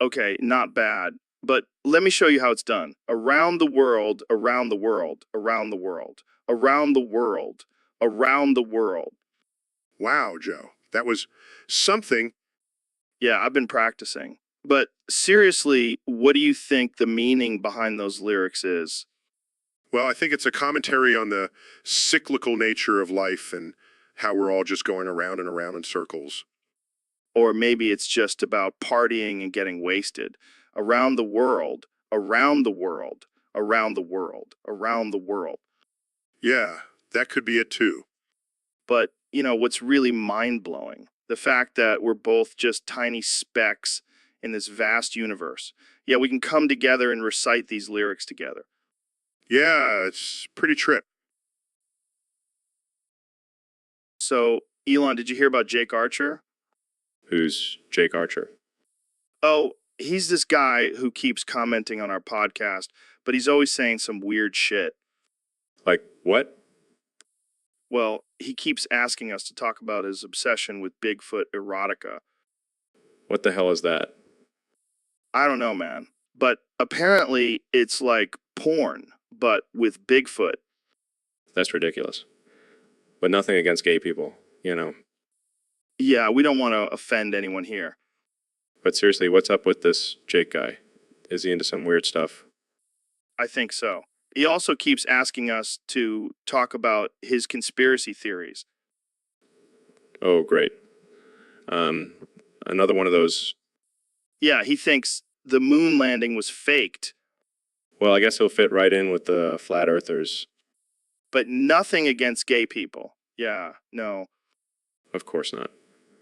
Okay, not bad. But let me show you how it's done. Around the world, around the world, around the world, around the world, around the world. Wow, Joe, that was something. Yeah, I've been practicing. But seriously, what do you think the meaning behind those lyrics is? Well, I think it's a commentary on the cyclical nature of life and how we're all just going around and around in circles. Or maybe it's just about partying and getting wasted. Around the world, around the world, around the world, around the world. Yeah, that could be it too. But, what's really mind-blowing? The fact that we're both just tiny specks in this vast universe. Yet we can come together and recite these lyrics together. Yeah, it's pretty trip. So, Elon, did you hear about Jake Archer? Who's Jake Archer? Oh, he's this guy who keeps commenting on our podcast, but he's always saying some weird shit. Like what? Well, he keeps asking us to talk about his obsession with Bigfoot erotica. What the hell is that? I don't know, man. But apparently it's like porn, but with Bigfoot. That's ridiculous. But nothing against gay people, Yeah, we don't want to offend anyone here. But seriously, what's up with this Jake guy? Is he into some weird stuff? I think so. He also keeps asking us to talk about his conspiracy theories. Oh, great. Another one of those. Yeah, he thinks the moon landing was faked. Well, I guess he'll fit right in with the flat earthers. But nothing against gay people. Yeah, no. Of course not.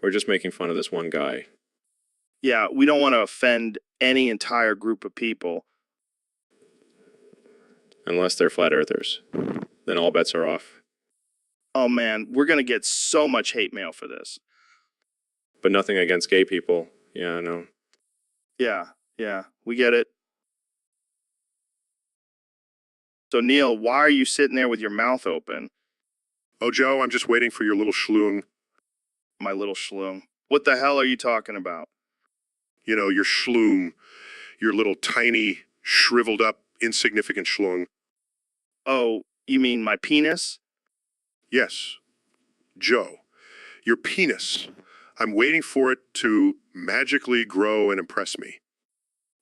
We're just making fun of this one guy. Yeah, we don't want to offend any entire group of people. Unless they're flat earthers. Then all bets are off. Oh man, we're going to get so much hate mail for this. But nothing against gay people. Yeah, I know. Yeah, we get it. So Neil, why are you sitting there with your mouth open? Oh, Joe, I'm just waiting for your little schloong. My little schloong. What the hell are you talking about? Your schloong. Your little tiny, shriveled up, insignificant schloong. Oh, you mean my penis? Yes, Joe. Your penis. I'm waiting for it to magically grow and impress me.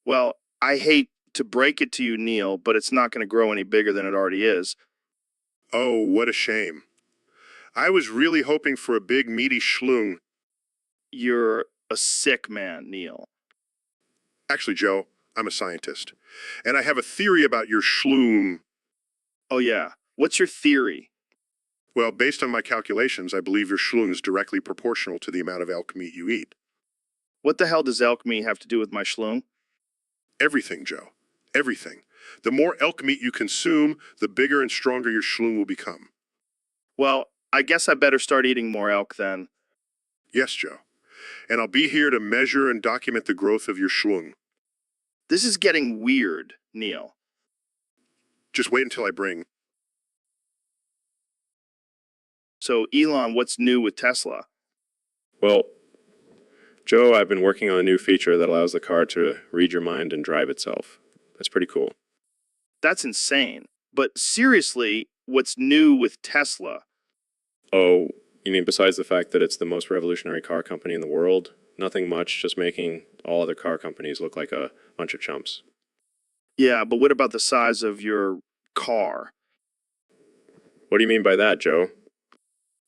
Well, I hate to break it to you, Neil, but it's not going to grow any bigger than it already is. Oh, what a shame. I was really hoping for a big meaty schloon. You're a sick man, Neil. Actually, Joe, I'm a scientist. And I have a theory about your schloon. Oh, yeah. What's your theory? Well, based on my calculations, I believe your schloon is directly proportional to the amount of elk meat you eat. What the hell does elk meat have to do with my schloon? Everything, Joe. Everything. The more elk meat you consume, the bigger and stronger your schloon will become. Well, I guess I better start eating more elk then. Yes, Joe. And I'll be here to measure and document the growth of your schloon. This is getting weird, Neil. Just wait until I bring. So, Elon, what's new with Tesla? Well, Joe, I've been working on a new feature that allows the car to read your mind and drive itself. That's pretty cool. That's insane. But seriously, what's new with Tesla? Oh, you mean besides the fact that it's the most revolutionary car company in the world? Nothing much, just making all other car companies look like a bunch of chumps. Yeah, but what about the size of your car? What do you mean by that, Joe?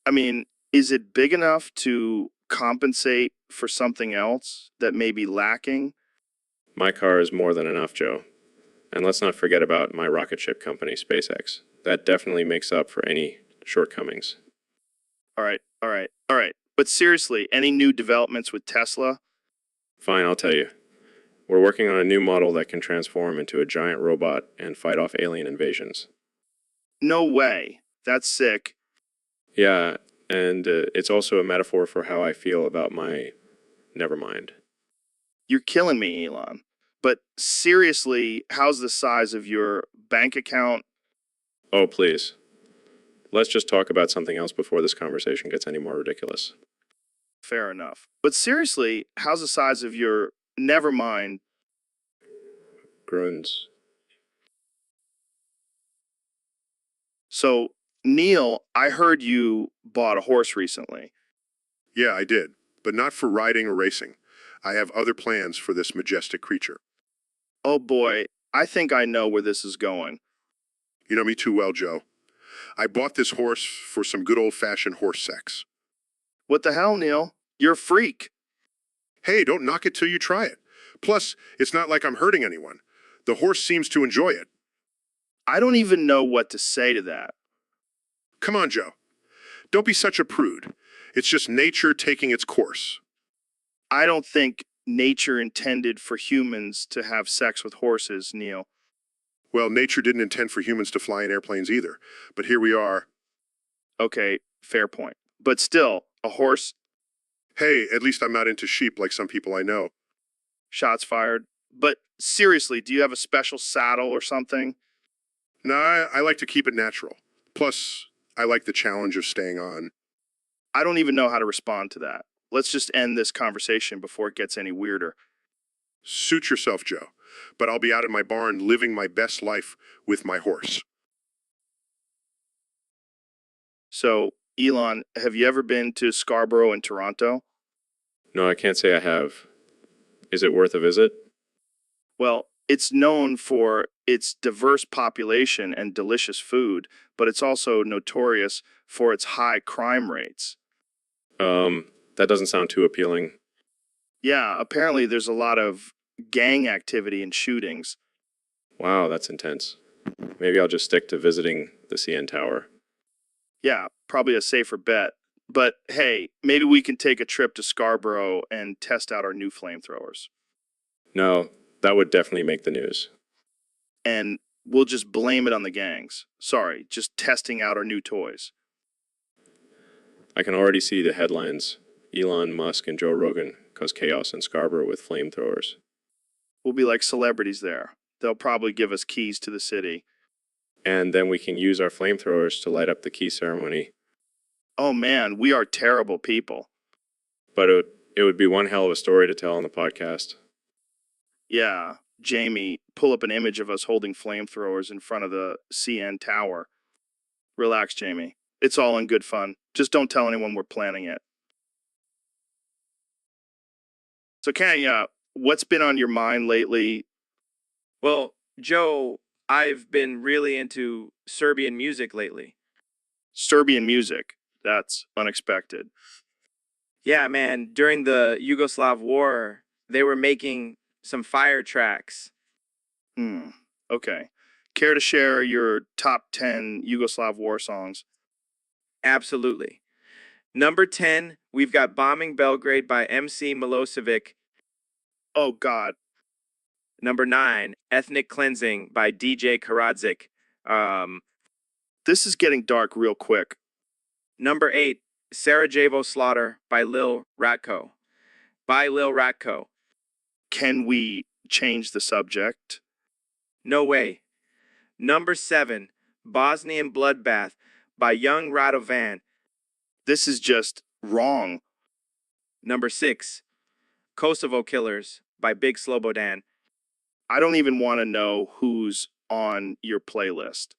I mean, is it big enough to compensate for something else that may be lacking? My car is more than enough, Joe. And let's not forget about my rocket ship company, SpaceX. That definitely makes up for any shortcomings. All right. But seriously, any new developments with Tesla? Fine, I'll tell you. We're working on a new model that can transform into a giant robot and fight off alien invasions. No way. That's sick. Yeah, and it's also a metaphor for how I feel about my nevermind. You're killing me, Elon. But seriously, how's the size of your bank account? Oh, please. Let's just talk about something else before this conversation gets any more ridiculous. Fair enough. But seriously, how's the size of your never mind? Gruns. So, Neil, I heard you bought a horse recently. Yeah, I did. But not for riding or racing. I have other plans for this majestic creature. Oh boy, I think I know where this is going. You know me too well, Joe. I bought this horse for some good old-fashioned horse sex. What the hell, Neil? You're a freak. Hey, don't knock it till you try it. Plus, it's not like I'm hurting anyone. The horse seems to enjoy it. I don't even know what to say to that. Come on, Joe. Don't be such a prude. It's just nature taking its course. I don't think nature intended for humans to have sex with horses, Neil. Well, nature didn't intend for humans to fly in airplanes either. But here we are. Okay, fair point. But still, a horse? Hey, at least I'm not into sheep like some people I know. Shots fired. But seriously, do you have a special saddle or something? No, I like to keep it natural. Plus, I like the challenge of staying on. I don't even know how to respond to that. Let's just end this conversation before it gets any weirder. Suit yourself, Joe. But I'll be out in my barn living my best life with my horse. So, Elon, have you ever been to Scarborough in Toronto? No, I can't say I have. Is it worth a visit? Well, it's known for its diverse population and delicious food, but it's also notorious for its high crime rates. That doesn't sound too appealing. Yeah, apparently there's a lot of gang activity and shootings. Wow, that's intense. Maybe I'll just stick to visiting the CN Tower. Yeah, probably a safer bet. But hey, maybe we can take a trip to Scarborough and test out our new flamethrowers. No, that would definitely make the news. And we'll just blame it on the gangs. Sorry, just testing out our new toys. I can already see the headlines. Elon Musk and Joe Rogan cause chaos in Scarborough with flamethrowers. We'll be like celebrities there. They'll probably give us keys to the city. And then we can use our flamethrowers to light up the key ceremony. Oh man, we are terrible people. But it would be one hell of a story to tell on the podcast. Yeah, Jamie, pull up an image of us holding flamethrowers in front of the CN Tower. Relax, Jamie. It's all in good fun. Just don't tell anyone we're planning it. So, Kenya, what's been on your mind lately? Well, Joe, I've been really into Serbian music lately. Serbian music. That's unexpected. Yeah, man, during the Yugoslav war, they were making some fire tracks. Hmm. Okay. Care to share your top 10 Yugoslav war songs? Absolutely. Number 10, we've got Bombing Belgrade by MC Milosevic. Oh, God. Number 9, Ethnic Cleansing by DJ Karadzik. This is getting dark real quick. Number 8, Sarajevo Slaughter by Lil Ratko. By Lil Ratko. Can we change the subject? No way. Number 7, Bosnian Bloodbath by Young Radovan. This is just wrong. Number 6, Kosovo Killers by Big Slobodan. I don't even want to know who's on your playlist.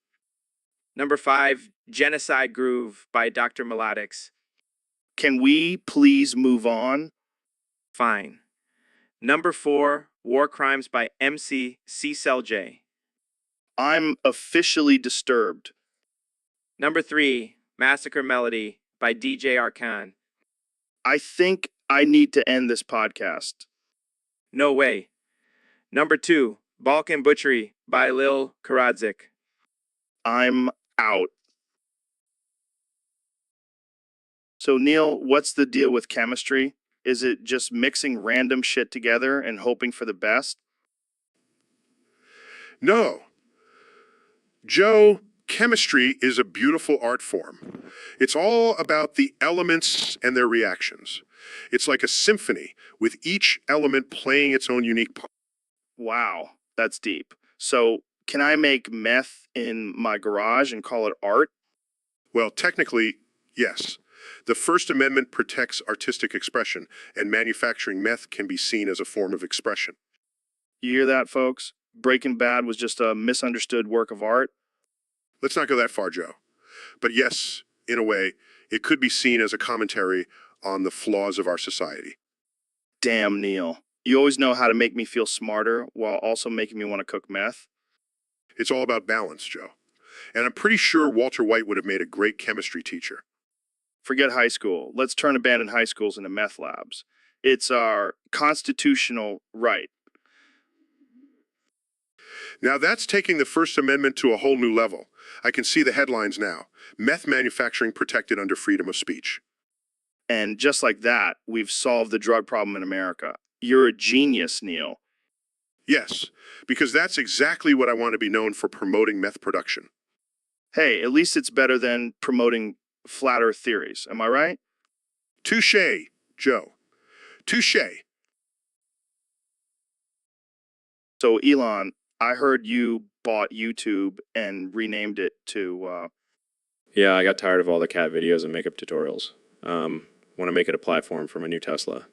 Number 5, Genocide Groove by Dr. Melodics. Can we please move on? Fine. Number 4, War Crimes by MC C-Cell-J. I'm officially disturbed. Number 3, Massacre Melody by DJ Arkan. I think I need to end this podcast. No way. Number 2, Balkan Butchery by Lil Karadzik. I'm out. So, Neil, what's the deal with chemistry? Is it just mixing random shit together and hoping for the best? No. Joe, chemistry is a beautiful art form. It's all about the elements and their reactions. It's like a symphony with each element playing its own unique part. Wow, that's deep. So, can I make meth in my garage and call it art? Well, technically, yes. The First Amendment protects artistic expression, and manufacturing meth can be seen as a form of expression. You hear that, folks? Breaking Bad was just a misunderstood work of art. Let's not go that far, Joe. But yes, in a way, it could be seen as a commentary on the flaws of our society. Damn, Neil. You always know how to make me feel smarter while also making me want to cook meth. It's all about balance, Joe. And I'm pretty sure Walter White would have made a great chemistry teacher. Forget high school. Let's turn abandoned high schools into meth labs. It's our constitutional right. Now that's taking the First Amendment to a whole new level. I can see the headlines now. Meth manufacturing protected under freedom of speech. And just like that, we've solved the drug problem in America. You're a genius, Neil. Yes, because that's exactly what I want to be known for, promoting meth production. Hey, at least it's better than promoting flat earth theories. Am I right? Touché, Joe. Touché. So, Elon, I heard you bought YouTube and renamed it to, Yeah, I got tired of all the cat videos and makeup tutorials. Want to make it a platform for my new Tesla.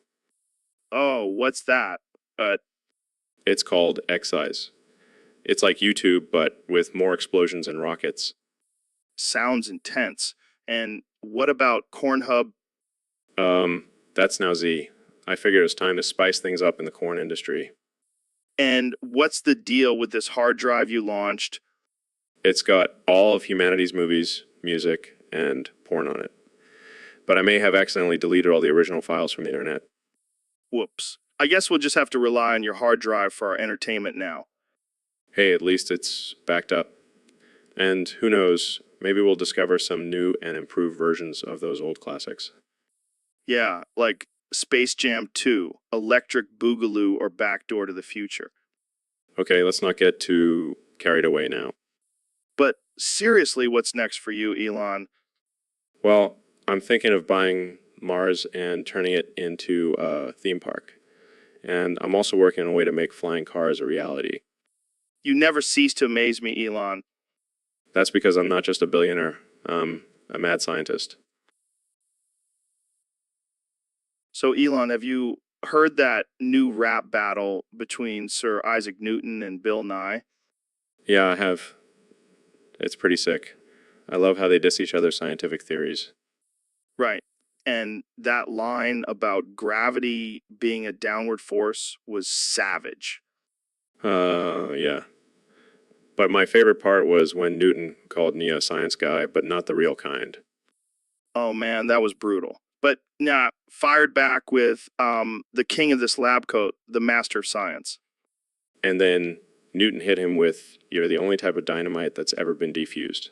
oh, what's that? It's called Excise. It's like YouTube, but with more explosions and rockets. Sounds intense. And what about Cornhub? That's now Z. I figured it was time to spice things up in the corn industry. And what's the deal with this hard drive you launched? It's got all of humanity's movies, music, and porn on it. But I may have accidentally deleted all the original files from the internet. Whoops. I guess we'll just have to rely on your hard drive for our entertainment now. Hey, at least it's backed up. And who knows, maybe we'll discover some new and improved versions of those old classics. Yeah, like Space Jam 2, Electric Boogaloo, or Backdoor to the Future. Okay, let's not get too carried away now. But seriously, what's next for you, Elon? Well, I'm thinking of buying Mars and turning it into a theme park. And I'm also working on a way to make flying cars a reality. You never cease to amaze me, Elon. That's because I'm not just a billionaire. I'm a mad scientist. So, Elon, have you heard that new rap battle between Sir Isaac Newton and Bill Nye? Yeah, I have. It's pretty sick. I love how they diss each other's scientific theories. Right. And that line about gravity being a downward force was savage. Yeah. But my favorite part was when Newton called Nia a science guy, but not the real kind. Oh man, that was brutal. But nah, fired back with the king of this lab coat, the master of science. And then Newton hit him with, "You're the only type of dynamite that's ever been defused."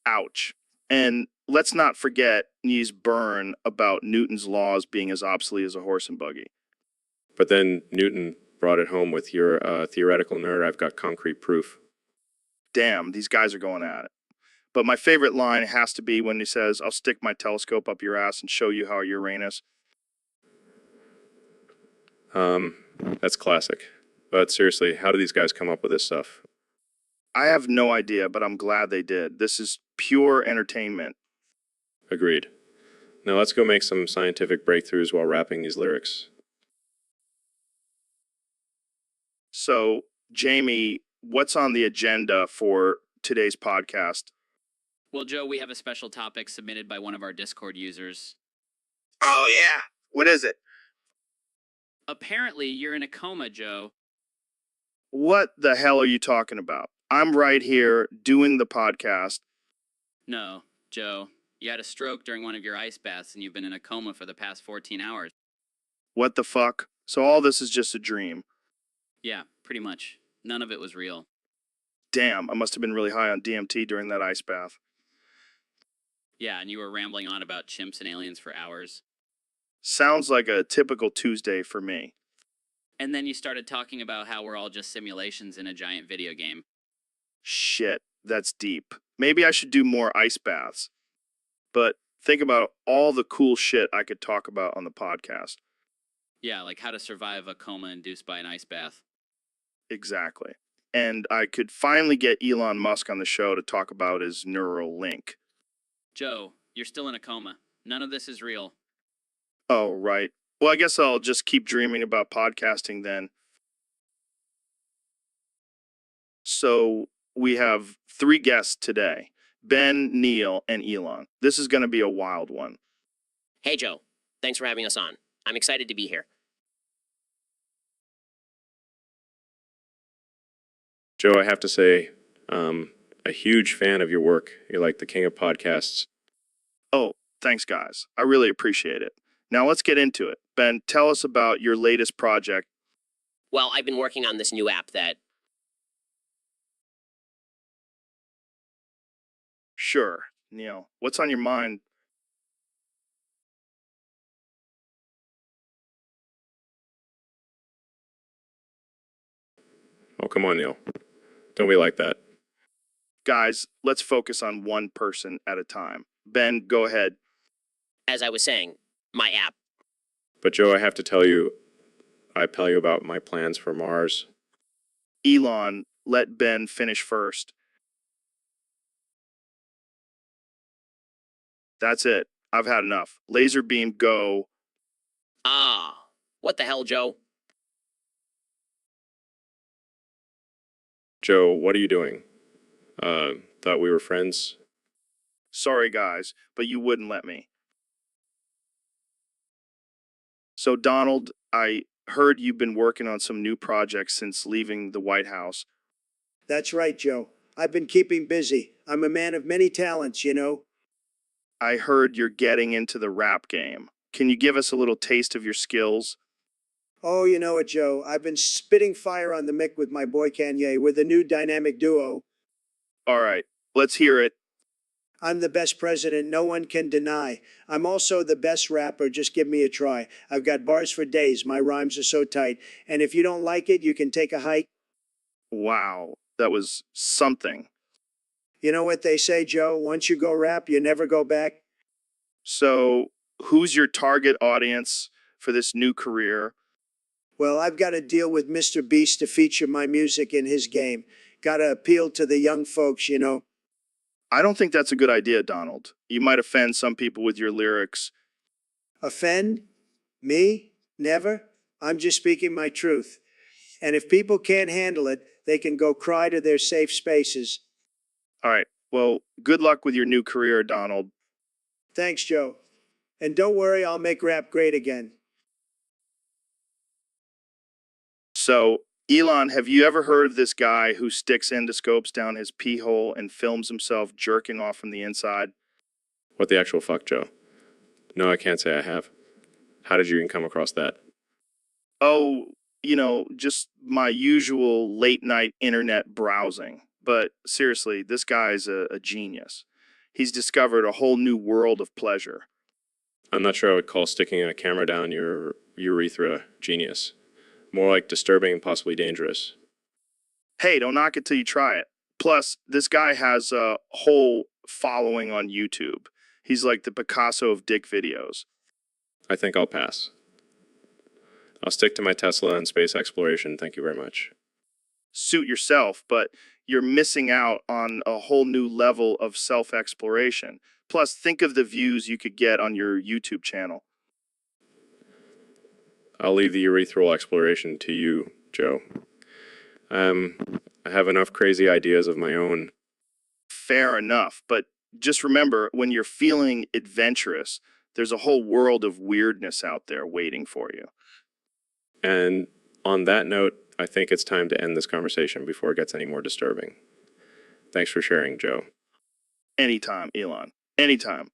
Ouch. And let's not forget Nie's burn about Newton's laws being as obsolete as a horse and buggy. But then Newton brought it home with, "You're a theoretical nerd, I've got concrete proof." Damn, these guys are going at it. But my favorite line has to be when he says, "I'll stick my telescope up your ass and show you how Uranus." That's classic. But seriously, how do these guys come up with this stuff? I have no idea, but I'm glad they did. This is pure entertainment. Agreed. Now let's go make some scientific breakthroughs while rapping these lyrics. So, Jamie, what's on the agenda for today's podcast? Well, Joe, we have a special topic submitted by one of our Discord users. Oh, yeah. What is it? Apparently, you're in a coma, Joe. What the hell are you talking about? I'm right here doing the podcast. No, Joe. You had a stroke during one of your ice baths and you've been in a coma for the past 14 hours. What the fuck? So all this is just a dream. Yeah, pretty much. None of it was real. Damn, I must have been really high on DMT during that ice bath. Yeah, and you were rambling on about chimps and aliens for hours. Sounds like a typical Tuesday for me. And then you started talking about how we're all just simulations in a giant video game. Shit, that's deep. Maybe I should do more ice baths. But think about all the cool shit I could talk about on the podcast. Yeah, like how to survive a coma induced by an ice bath. Exactly. And I could finally get Elon Musk on the show to talk about his neural link. Joe, you're still in a coma. None of this is real. Oh, right. Well, I guess I'll just keep dreaming about podcasting then. So we have 3 guests today: Ben, Neil, and Elon. This is going to be a wild one. Hey, Joe. Thanks for having us on. I'm excited to be here. Joe, I have to say, a huge fan of your work. You're like the king of podcasts. Oh, thanks, guys. I really appreciate it. Now let's get into it. Ben, tell us about your latest project. Well, I've been working on this new app that... Sure, Neil. What's on your mind? Oh, come on, Neil. Don't be like that. Guys, let's focus on one person at a time. Ben, go ahead. As I was saying, my app. But Joe, I have to tell you about my plans for Mars. Elon, let Ben finish first. That's it. I've had enough. Laser beam, go. Ah, what the hell, Joe? Joe, what are you doing? Thought we were friends. Sorry, guys, but you wouldn't let me. So, Donald, I heard you've been working on some new projects since leaving the White House. That's right, Joe. I've been keeping busy. I'm a man of many talents, you know. I heard you're getting into the rap game. Can you give us a little taste of your skills? Oh, you know it, Joe. I've been spitting fire on the mic with my boy Kanye. We're the new dynamic duo. All right, let's hear it. I'm the best president, no one can deny. I'm also the best rapper, just give me a try. I've got bars for days, my rhymes are so tight. And if you don't like it, you can take a hike. Wow, that was something. You know what they say, Joe? Once you go rap, you never go back. So, who's your target audience for this new career? Well, I've got to deal with Mr. Beast to feature my music in his game. Got to appeal to the young folks, you know. I don't think that's a good idea, Donald. You might offend some people with your lyrics. Offend? Me? Never. I'm just speaking my truth. And if people can't handle it, they can go cry to their safe spaces. All right, well, good luck with your new career, Donald. Thanks, Joe. And don't worry, I'll make rap great again. So, Elon, have you ever heard of this guy who sticks endoscopes down his pee hole and films himself jerking off from the inside? What the actual fuck, Joe? No, I can't say I have. How did you even come across that? Oh, just my usual late night internet browsing. But seriously, this guy's a genius. He's discovered a whole new world of pleasure. I'm not sure I would call sticking a camera down your urethra genius. More like disturbing and possibly dangerous. Hey, don't knock it till you try it. Plus, this guy has a whole following on YouTube. He's like the Picasso of dick videos. I think I'll pass. I'll stick to my Tesla and space exploration, thank you very much. Suit yourself, but you're missing out on a whole new level of self-exploration. Plus, think of the views you could get on your YouTube channel. I'll leave the urethral exploration to you, Joe. I have enough crazy ideas of my own. Fair enough, but just remember, when you're feeling adventurous, there's a whole world of weirdness out there waiting for you. And on that note, I think it's time to end this conversation before it gets any more disturbing. Thanks for sharing, Joe. Anytime, Elon. Anytime.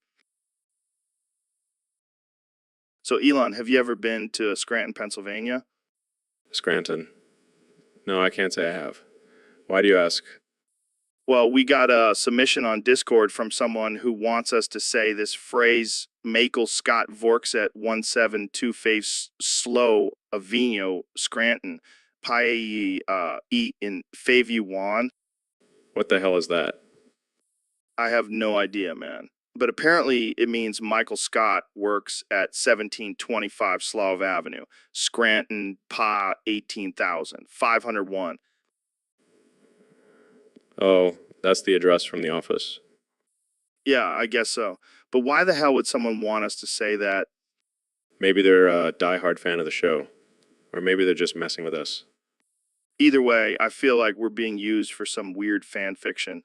So, Elon, have you ever been to Scranton, Pennsylvania? Scranton. No, I can't say I have. Why do you ask? Well, we got a submission on Discord from someone who wants us to say this phrase, Makel Scott Vorkset 172 face slow Avino Scranton, Pai eat in Favu Wan. What the hell is that? I have no idea, man. But apparently it means Michael Scott works at 1725 Slav Avenue, Scranton, Pa 18,000, 501. Oh, that's the address from the office. Yeah, I guess so. But why the hell would someone want us to say that? Maybe they're a diehard fan of the show. Or maybe they're just messing with us. Either way, I feel like we're being used for some weird fan fiction.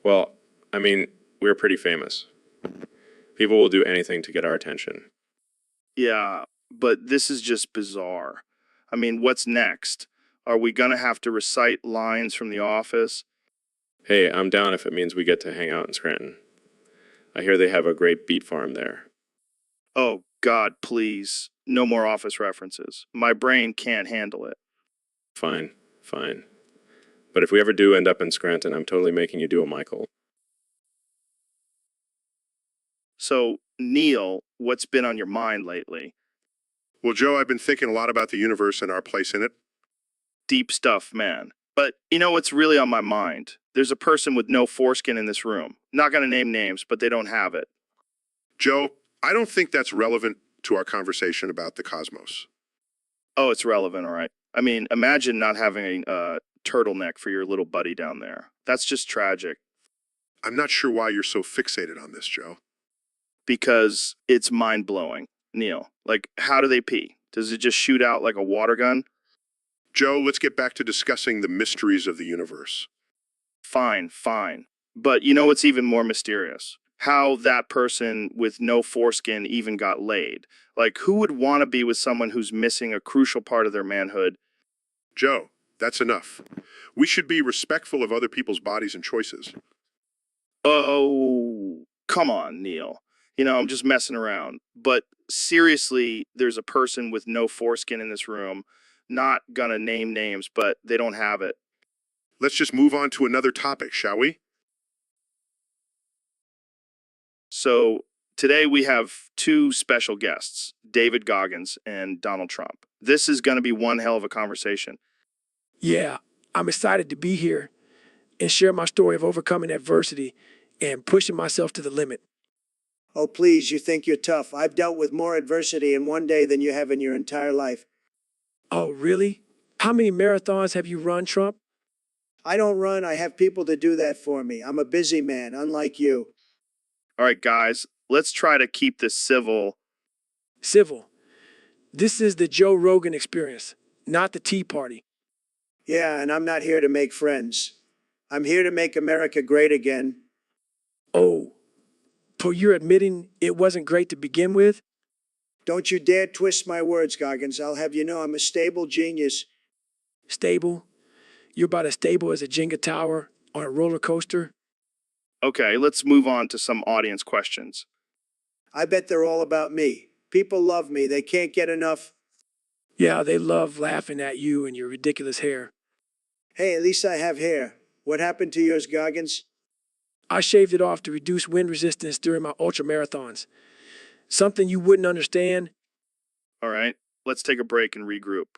Well, I mean, we're pretty famous. People will do anything to get our attention. Yeah, but this is just bizarre. I mean, what's next? Are we gonna have to recite lines from The Office? Hey, I'm down if it means we get to hang out in Scranton. I hear they have a great beet farm there. Oh, God, please. No more Office references. My brain can't handle it. Fine, fine. But if we ever do end up in Scranton, I'm totally making you do a Michael. So, Neil, what's been on your mind lately? Well, Joe, I've been thinking a lot about the universe and our place in it. Deep stuff, man. But you know what's really on my mind? There's a person with no foreskin in this room. Not gonna name names, but they don't have it. Joe, I don't think that's relevant to our conversation about the cosmos. Oh, it's relevant, all right. I mean, imagine not having a turtleneck for your little buddy down there. That's just tragic. I'm not sure why you're so fixated on this, Joe. Because it's mind-blowing, Neil. Like, how do they pee? Does it just shoot out like a water gun? Joe, let's get back to discussing the mysteries of the universe. Fine, fine. But you know what's even more mysterious? How that person with no foreskin even got laid. Like, who would want to be with someone who's missing a crucial part of their manhood? Joe, that's enough. We should be respectful of other people's bodies and choices. Oh, come on, Neil. I'm just messing around. But seriously, there's a person with no foreskin in this room. Not gonna name names, but they don't have it. Let's just move on to another topic, shall we? So today we have two special guests, David Goggins and Donald Trump. This is gonna be one hell of a conversation. Yeah, I'm excited to be here and share my story of overcoming adversity and pushing myself to the limit. Oh, please, you think you're tough. I've dealt with more adversity in one day than you have in your entire life. Oh, really? How many marathons have you run, Trump? I don't run. I have people to do that for me. I'm a busy man, unlike you. All right, guys, let's try to keep this civil. Civil. This is the Joe Rogan experience, not the Tea Party. Yeah, and I'm not here to make friends. I'm here to make America great again. Oh, So you're admitting it wasn't great to begin with? Don't you dare twist my words, Goggins. I'll have you know I'm a stable genius. Stable? You're about as stable as a Jenga tower on a roller coaster? Okay, let's move on to some audience questions. I bet they're all about me. People love me. They can't get enough. Yeah, they love laughing at you and your ridiculous hair. Hey, at least I have hair. What happened to yours, Goggins? I shaved it off to reduce wind resistance during my ultra marathons. Something you wouldn't understand. All right, let's take a break and regroup.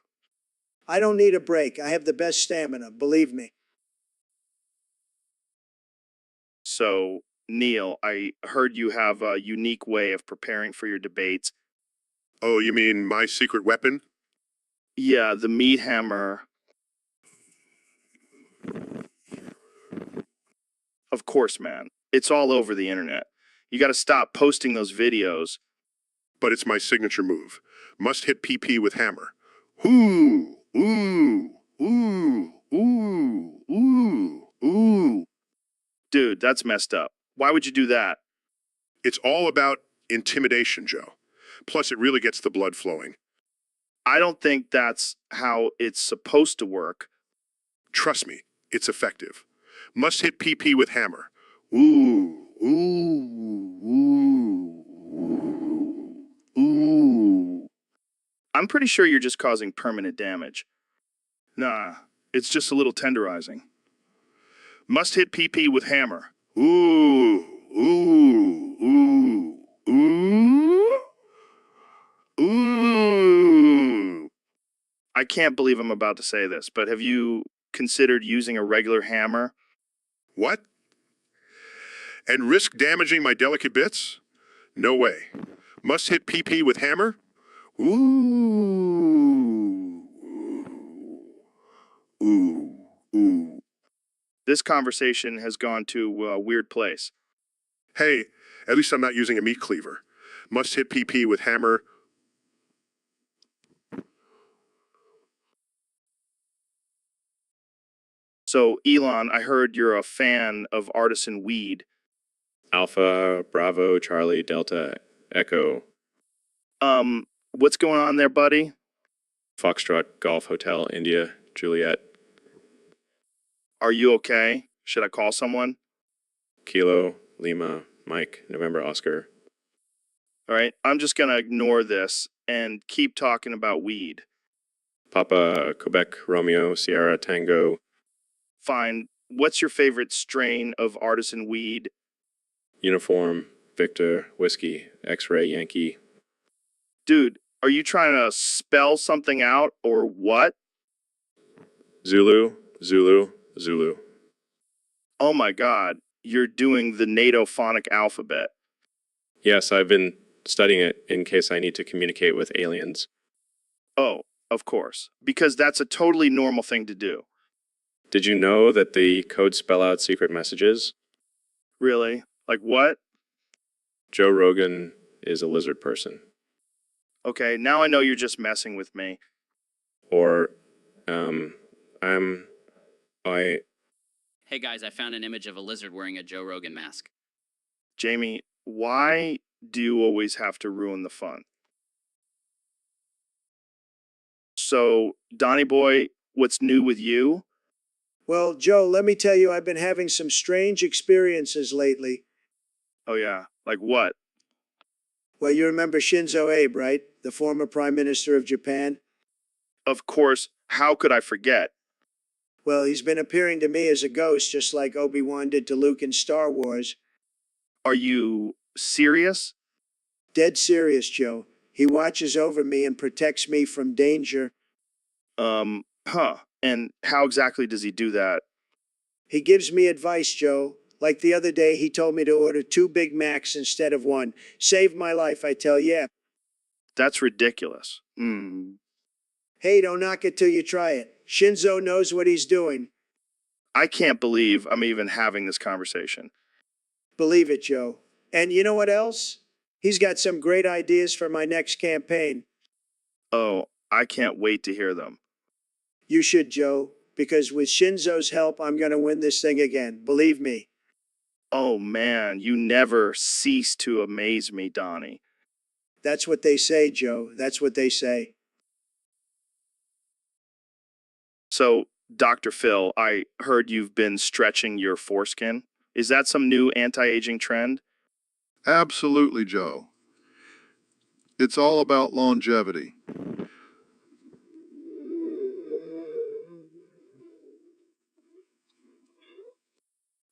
I don't need a break. I have the best stamina, believe me. So, Neil, I heard you have a unique way of preparing for your debates. Oh, you mean my secret weapon? Yeah, the meat hammer. Of course, man. It's all over the internet. You gotta stop posting those videos. But it's my signature move. Must hit PP with hammer. Ooh, ooh, ooh, ooh, ooh, ooh. Dude, that's messed up. Why would you do that? It's all about intimidation, Joe. Plus, it really gets the blood flowing. I don't think that's how it's supposed to work. Trust me, it's effective. Must hit PP with hammer. Ooh, ooh, ooh, ooh, ooh. I'm pretty sure you're just causing permanent damage. Nah, it's just a little tenderizing. Must hit PP with hammer. Ooh, ooh, ooh, ooh, ooh. I can't believe I'm about to say this, but have you considered using a regular hammer? What? And risk damaging my delicate bits? No way. Must hit PP with hammer? Ooh, ooh, ooh. This conversation has gone to a weird place. Hey, at least I'm not using a meat cleaver. Must hit PP with hammer. So, Elon, I heard you're a fan of artisan weed. Alpha, Bravo, Charlie, Delta, Echo, What's going on there, buddy? Foxtrot, Golf Hotel, India, Juliet, Are you okay? Should I call someone? Kilo, Lima, Mike, November, Oscar. All right, I'm just gonna ignore this and keep talking about weed. Papa, Quebec, Romeo, Sierra, Tango, Fine. What's your favorite strain of artisan weed? Uniform, Victor, Whiskey, X-Ray, Yankee. Dude, are you trying to spell something out or what? Zulu, Zulu, Zulu. Oh my god, you're doing the NATO phonic alphabet. Yes, I've been studying it in case I need to communicate with aliens. Oh, of course. Because that's a totally normal thing to do. Did you know that the codes spell out secret messages? Really? Like what? Joe Rogan is a lizard person. Okay, now I know you're just messing with me. Or, I, Hey guys, I found an image of a lizard wearing a Joe Rogan mask. Jamie, why do you always have to ruin the fun? So, Donnie boy, what's new with you? Well, Joe, let me tell you, I've been having some strange experiences lately. Oh yeah, like what? Well, you remember Shinzo Abe, right? The former Prime Minister of Japan? Of course, how could I forget? Well, he's been appearing to me as a ghost, just like Obi-Wan did to Luke in Star Wars. Are you serious? Dead serious, Joe. He watches over me and protects me from danger. Huh. And how exactly does he do that? He gives me advice, Joe. Like the other day, he told me to order 2 Big Macs instead of 1. Saved my life, I tell ya. That's ridiculous. Hey, don't knock it till you try it. Shinzo knows what he's doing. I can't believe I'm even having this conversation. Believe it, Joe. And you know what else? He's got some great ideas for my next campaign. Oh, I can't wait to hear them. You should, Joe, because with Shinzo's help, I'm going to win this thing again. Believe me. Oh man, you never cease to amaze me, Donnie. That's what they say, Joe. That's what they say. So, Dr. Phil, I heard you've been stretching your foreskin. Is that some new anti-aging trend? Absolutely, Joe. It's all about longevity.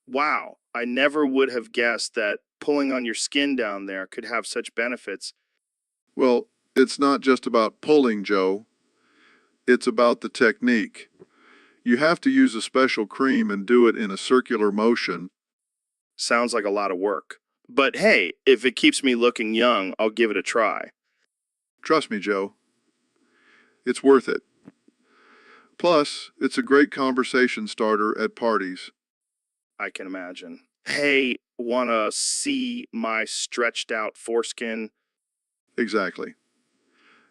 Wow, I never would have guessed that pulling on your skin down there could have such benefits. Well, it's not just about pulling, Joe. It's about the technique. You have to use a special cream and do it in a circular motion. Sounds like a lot of work. But hey, if it keeps me looking young, I'll give it a try. Trust me, Joe. It's worth it. Plus, it's a great conversation starter at parties. I can imagine. Hey, wanna see my stretched out foreskin? Exactly.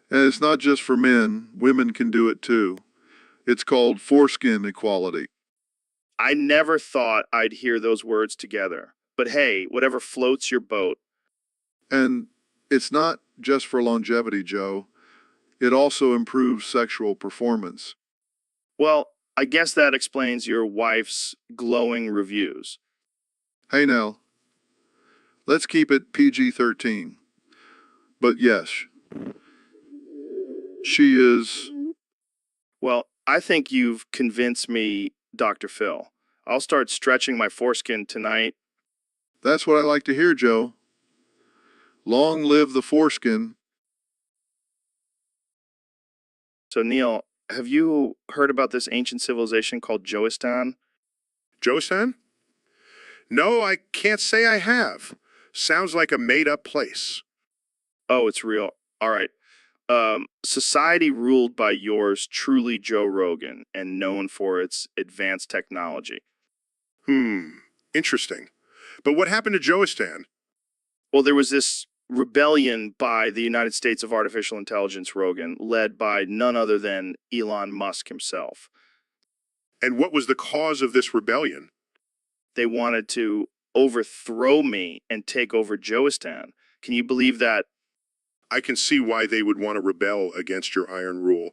And it's not just for men, women can do it too. It's called foreskin equality. I never thought I'd hear those words together. But hey, whatever floats your boat. And it's not just for longevity, Joe. It also improves sexual performance. Well, I guess that explains your wife's glowing reviews. Hey now, let's keep it PG-13. But yes, she is. Well, I think you've convinced me, Dr. Phil. I'll start stretching my foreskin tonight. That's what I like to hear, Joe. Long live the foreskin. So, Neil, have you heard about this ancient civilization called Joistan? Joesan? No, I can't say I have. Sounds like a made-up place. Oh, it's real. All right. Society ruled by yours truly, Joe Rogan, and known for its advanced technology. Interesting. But what happened to Joistan? Well, there was this rebellion by the United States of Artificial Intelligence, Rogan, led by none other than Elon Musk himself. And what was the cause of this rebellion? They wanted to overthrow me and take over Joistan. Can you believe that? I can see why they would want to rebel against your iron rule.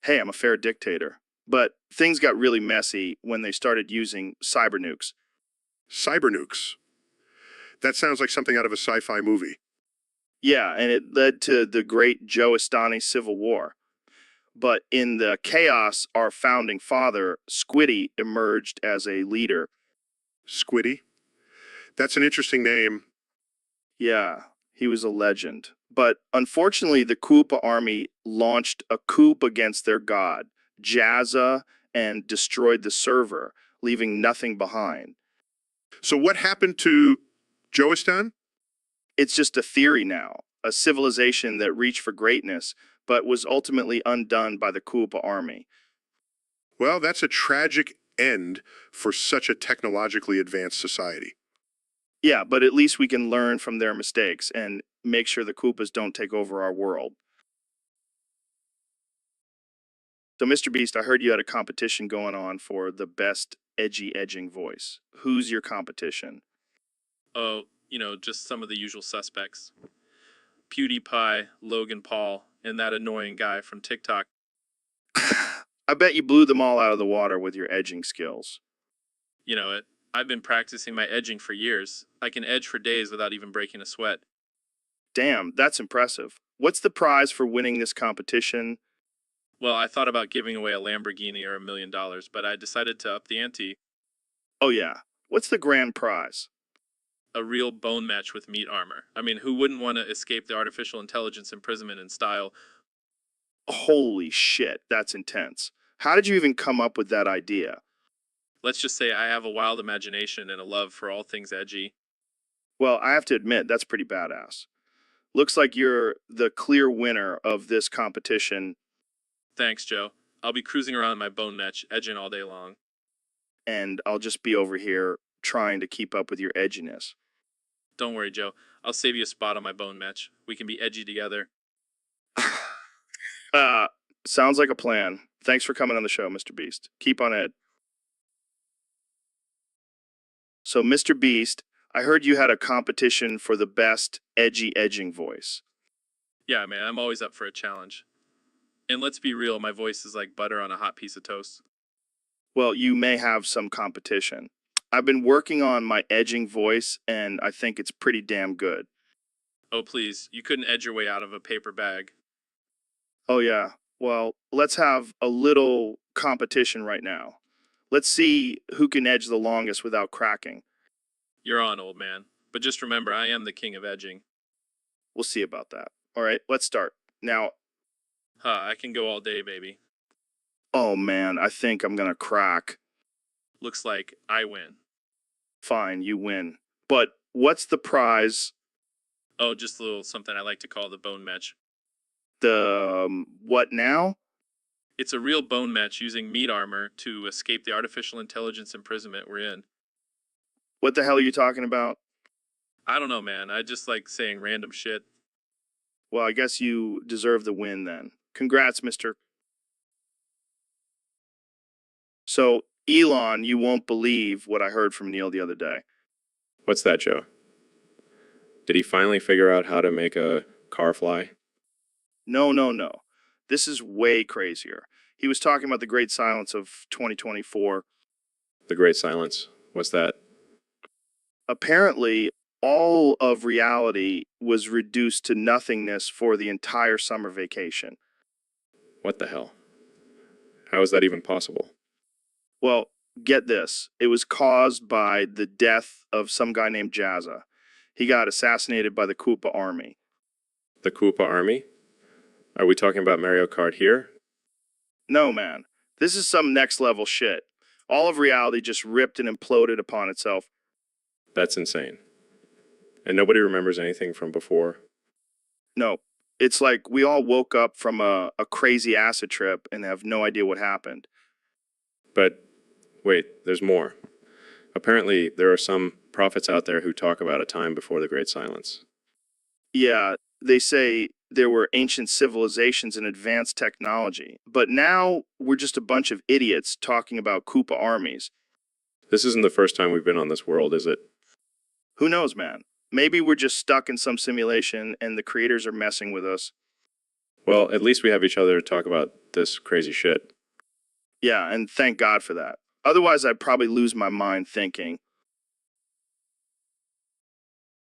Hey, I'm a fair dictator. But things got really messy when they started using cyber nukes. Cyber nukes. That sounds like something out of a sci-fi movie. Yeah, and it led to the great Joistani Civil War. But in the chaos, our founding father, Squiddy, emerged as a leader. Squiddy? That's an interesting name. Yeah, he was a legend. But unfortunately, the Koopa army launched a coup against their god, Jazza, and destroyed the server, leaving nothing behind. So what happened to Joistan? It's just a theory now, a civilization that reached for greatness, but was ultimately undone by the Koopa army. Well, that's a tragic end for such a technologically advanced society. Yeah, but at least we can learn from their mistakes and make sure the Koopas don't take over our world. So, Mr. Beast, I heard you had a competition going on for the best edging voice. Who's your competition? Oh, just some of the usual suspects. PewDiePie, Logan Paul, and that annoying guy from TikTok. I bet you blew them all out of the water with your edging skills. You know it. I've been practicing my edging for years. I can edge for days without even breaking a sweat. Damn, that's impressive. What's the prize for winning this competition? Well, I thought about giving away a Lamborghini or $1 million, but I decided to up the ante. Oh, yeah. What's the grand prize? A real bone match with meat armor. I mean, who wouldn't want to escape the artificial intelligence imprisonment in style? Holy shit, that's intense. How did you even come up with that idea? Let's just say I have a wild imagination and a love for all things edgy. Well, I have to admit, that's pretty badass. Looks like you're the clear winner of this competition, Thanks, Joe. I'll be cruising around my bone match, edging all day long. and I'll just be over here trying to keep up with your edginess. Don't worry, Joe. I'll save you a spot on my bone match. We can be edgy together. Sounds like a plan. Thanks for coming on the show, Mr. Beast. Keep on it. So So, Mr. Beast, I heard you had a competition for the best edgy edging voice. Yeah, man, I'm always up for a challenge. And let's be real, my voice is like butter on a hot piece of toast. Well, you may have some competition. I've been working on my edging voice, and I think it's pretty damn good. Oh, please, you couldn't edge your way out of a paper bag. Oh, yeah. Well, let's have a little competition right now. Let's see who can edge the longest without cracking. You're on, old man. But just remember, I am the king of edging. We'll see about that. All right, let's start. Now, I can go all day, baby. oh man, I think I'm gonna crack. Looks like I win. Fine, you win. But what's the prize? Oh, just a little something I like to call the bone match. What now? It's a real bone match using meat armor to escape the artificial intelligence imprisonment we're in. What the hell are you talking about? I don't know, man. I just like saying random shit. Well, I guess you deserve the win then. Congrats, mister. So, Elon, you won't believe what I heard from Neil the other day. What's that, Joe? Did he finally figure out how to make a car fly? No, no, no. This is way crazier. He was talking about the great silence of 2024. The Great Silence. What's that? Apparently, all of reality was reduced to nothingness for the entire summer vacation. What the hell? How is that even possible? Well, get this. It was caused by the death of some guy named Jazza. He got assassinated by the Koopa army. The Koopa Army? Are we talking about Mario Kart here? No, man. This is some next level shit. All of reality just ripped and imploded upon itself. That's insane. And nobody remembers anything from before? No. It's like we all woke up from a crazy acid trip and have no idea what happened. But wait, there's more. Apparently, there are some prophets out there who talk about a time before the Great Silence. Yeah, they say there were ancient civilizations and advanced technology. But now we're just a bunch of idiots talking about Koopa armies. This isn't the first time we've been on this world, is it? Who knows, man? Maybe we're just stuck in some simulation and the creators are messing with us. Well, at least we have each other to talk about this crazy shit. Yeah, and thank God for that. Otherwise, I'd probably lose my mind thinking.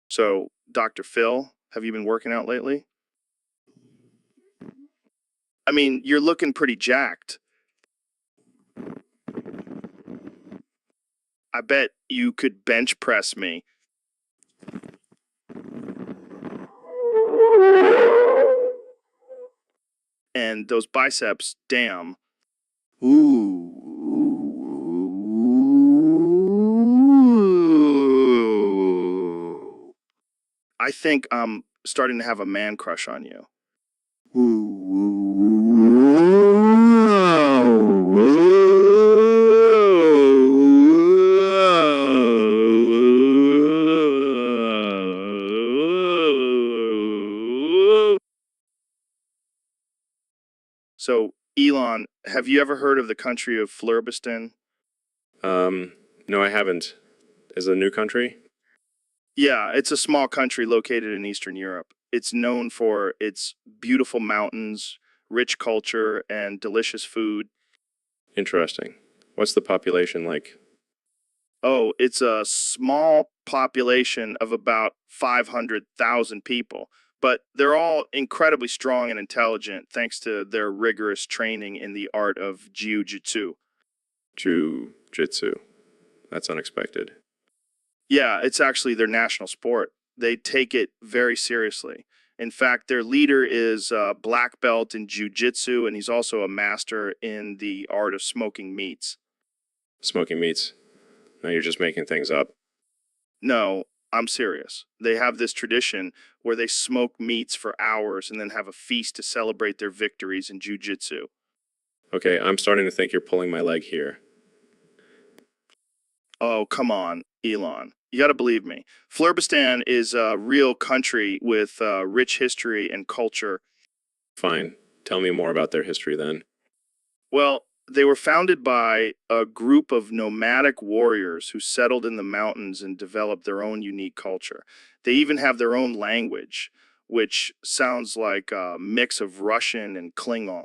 So, Dr. Phil, have you been working out lately? I mean, you're looking pretty jacked. I bet you could bench press me. And those biceps, damn. Ooh. I think I'm starting to have a man crush on you. So, Elon, have you ever heard of the country of Flurbistan? No, I haven't. Is it a new country? Yeah, it's a small country located in Eastern Europe. It's known for its beautiful mountains, rich culture, and delicious food. Interesting. What's the population like? Oh, it's a small population of about 500,000 people, but they're all incredibly strong and intelligent thanks to their rigorous training in the art of jiu-jitsu. Jiu-jitsu. That's unexpected. Yeah, it's actually their national sport. They take it very seriously. In fact, their leader is a black belt in jiu-jitsu, and he's also a master in the art of smoking meats. Smoking meats. Now you're just making things up. No, I'm serious. They have this tradition where they smoke meats for hours and then have a feast to celebrate their victories in jiu-jitsu. Okay, I'm starting to think you're pulling my leg here. Oh, come on, Elon. You gotta believe me. Flurbistan is a real country with rich history and culture. Fine. Tell me more about their history then. Well, They were founded by a group of nomadic warriors who settled in the mountains and developed their own unique culture. They even have their own language, which sounds like a mix of Russian and Klingon.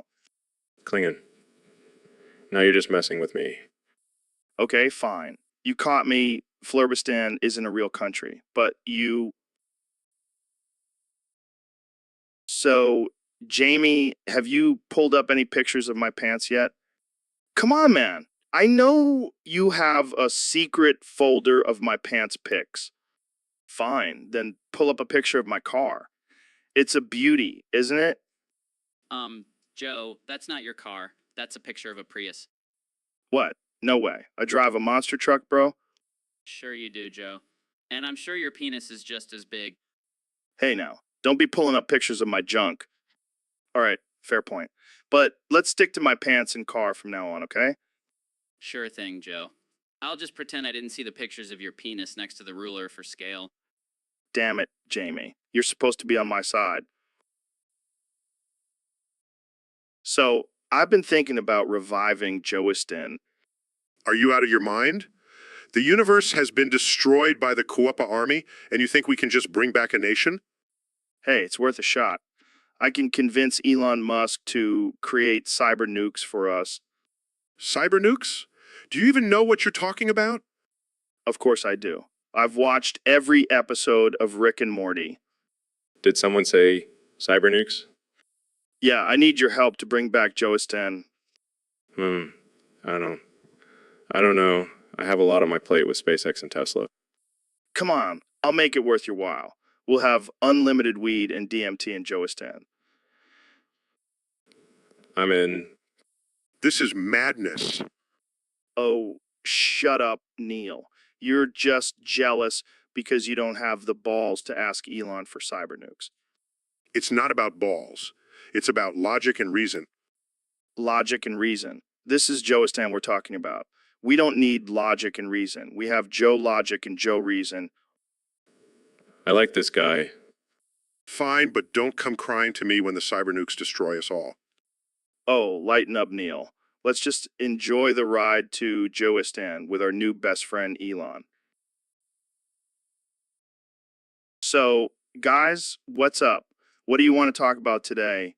Klingon. Now you're just messing with me. Okay, fine. You caught me. Flurbistan isn't a real country, but you. So, Jamie, have you pulled up any pictures of my pants yet? Come on, man. I know you have a secret folder of my pants pics. Fine, then pull up a picture of my car. It's a beauty, isn't it? Joe, that's not your car. That's a picture of a Prius. What? No way. I drive a monster truck, bro. Sure you do, Joe. And I'm sure your penis is just as big. Hey now, don't be pulling up pictures of my junk. All right, fair point. But let's stick to my pants and car from now on, okay? Sure thing, Joe. I'll just pretend I didn't see the pictures of your penis next to the ruler for scale. Damn it, Jamie. You're supposed to be on my side. So, I've been thinking about reviving Joistin. Are you out of your mind? The universe has been destroyed by the Kuapa army, and you think we can just bring back a nation? Hey, it's worth a shot. I can convince Elon Musk to create cyber nukes for us. Cyber nukes? Do you even know what you're talking about? Of course I do. I've watched every episode of Rick and Morty. Did someone say cyber nukes? Yeah, I need your help to bring back Joistan. I don't know. I have a lot on my plate with SpaceX and Tesla. Come on, I'll make it worth your while. We'll have unlimited weed and DMT in Joistan. I'm in. This is madness. Oh, shut up, Neil. You're just jealous because you don't have the balls to ask Elon for cyber nukes. It's not about balls. It's about logic and reason. Logic and reason. This is Joistan we're talking about. We don't need logic and reason. We have Joe Logic and Joe Reason. I like this guy. Fine, but don't come crying to me when the cyber nukes destroy us all. Oh, lighten up, Neil. Let's just enjoy the ride to Joistan with our new best friend, Elon. So, guys, what's up? What do you want to talk about today?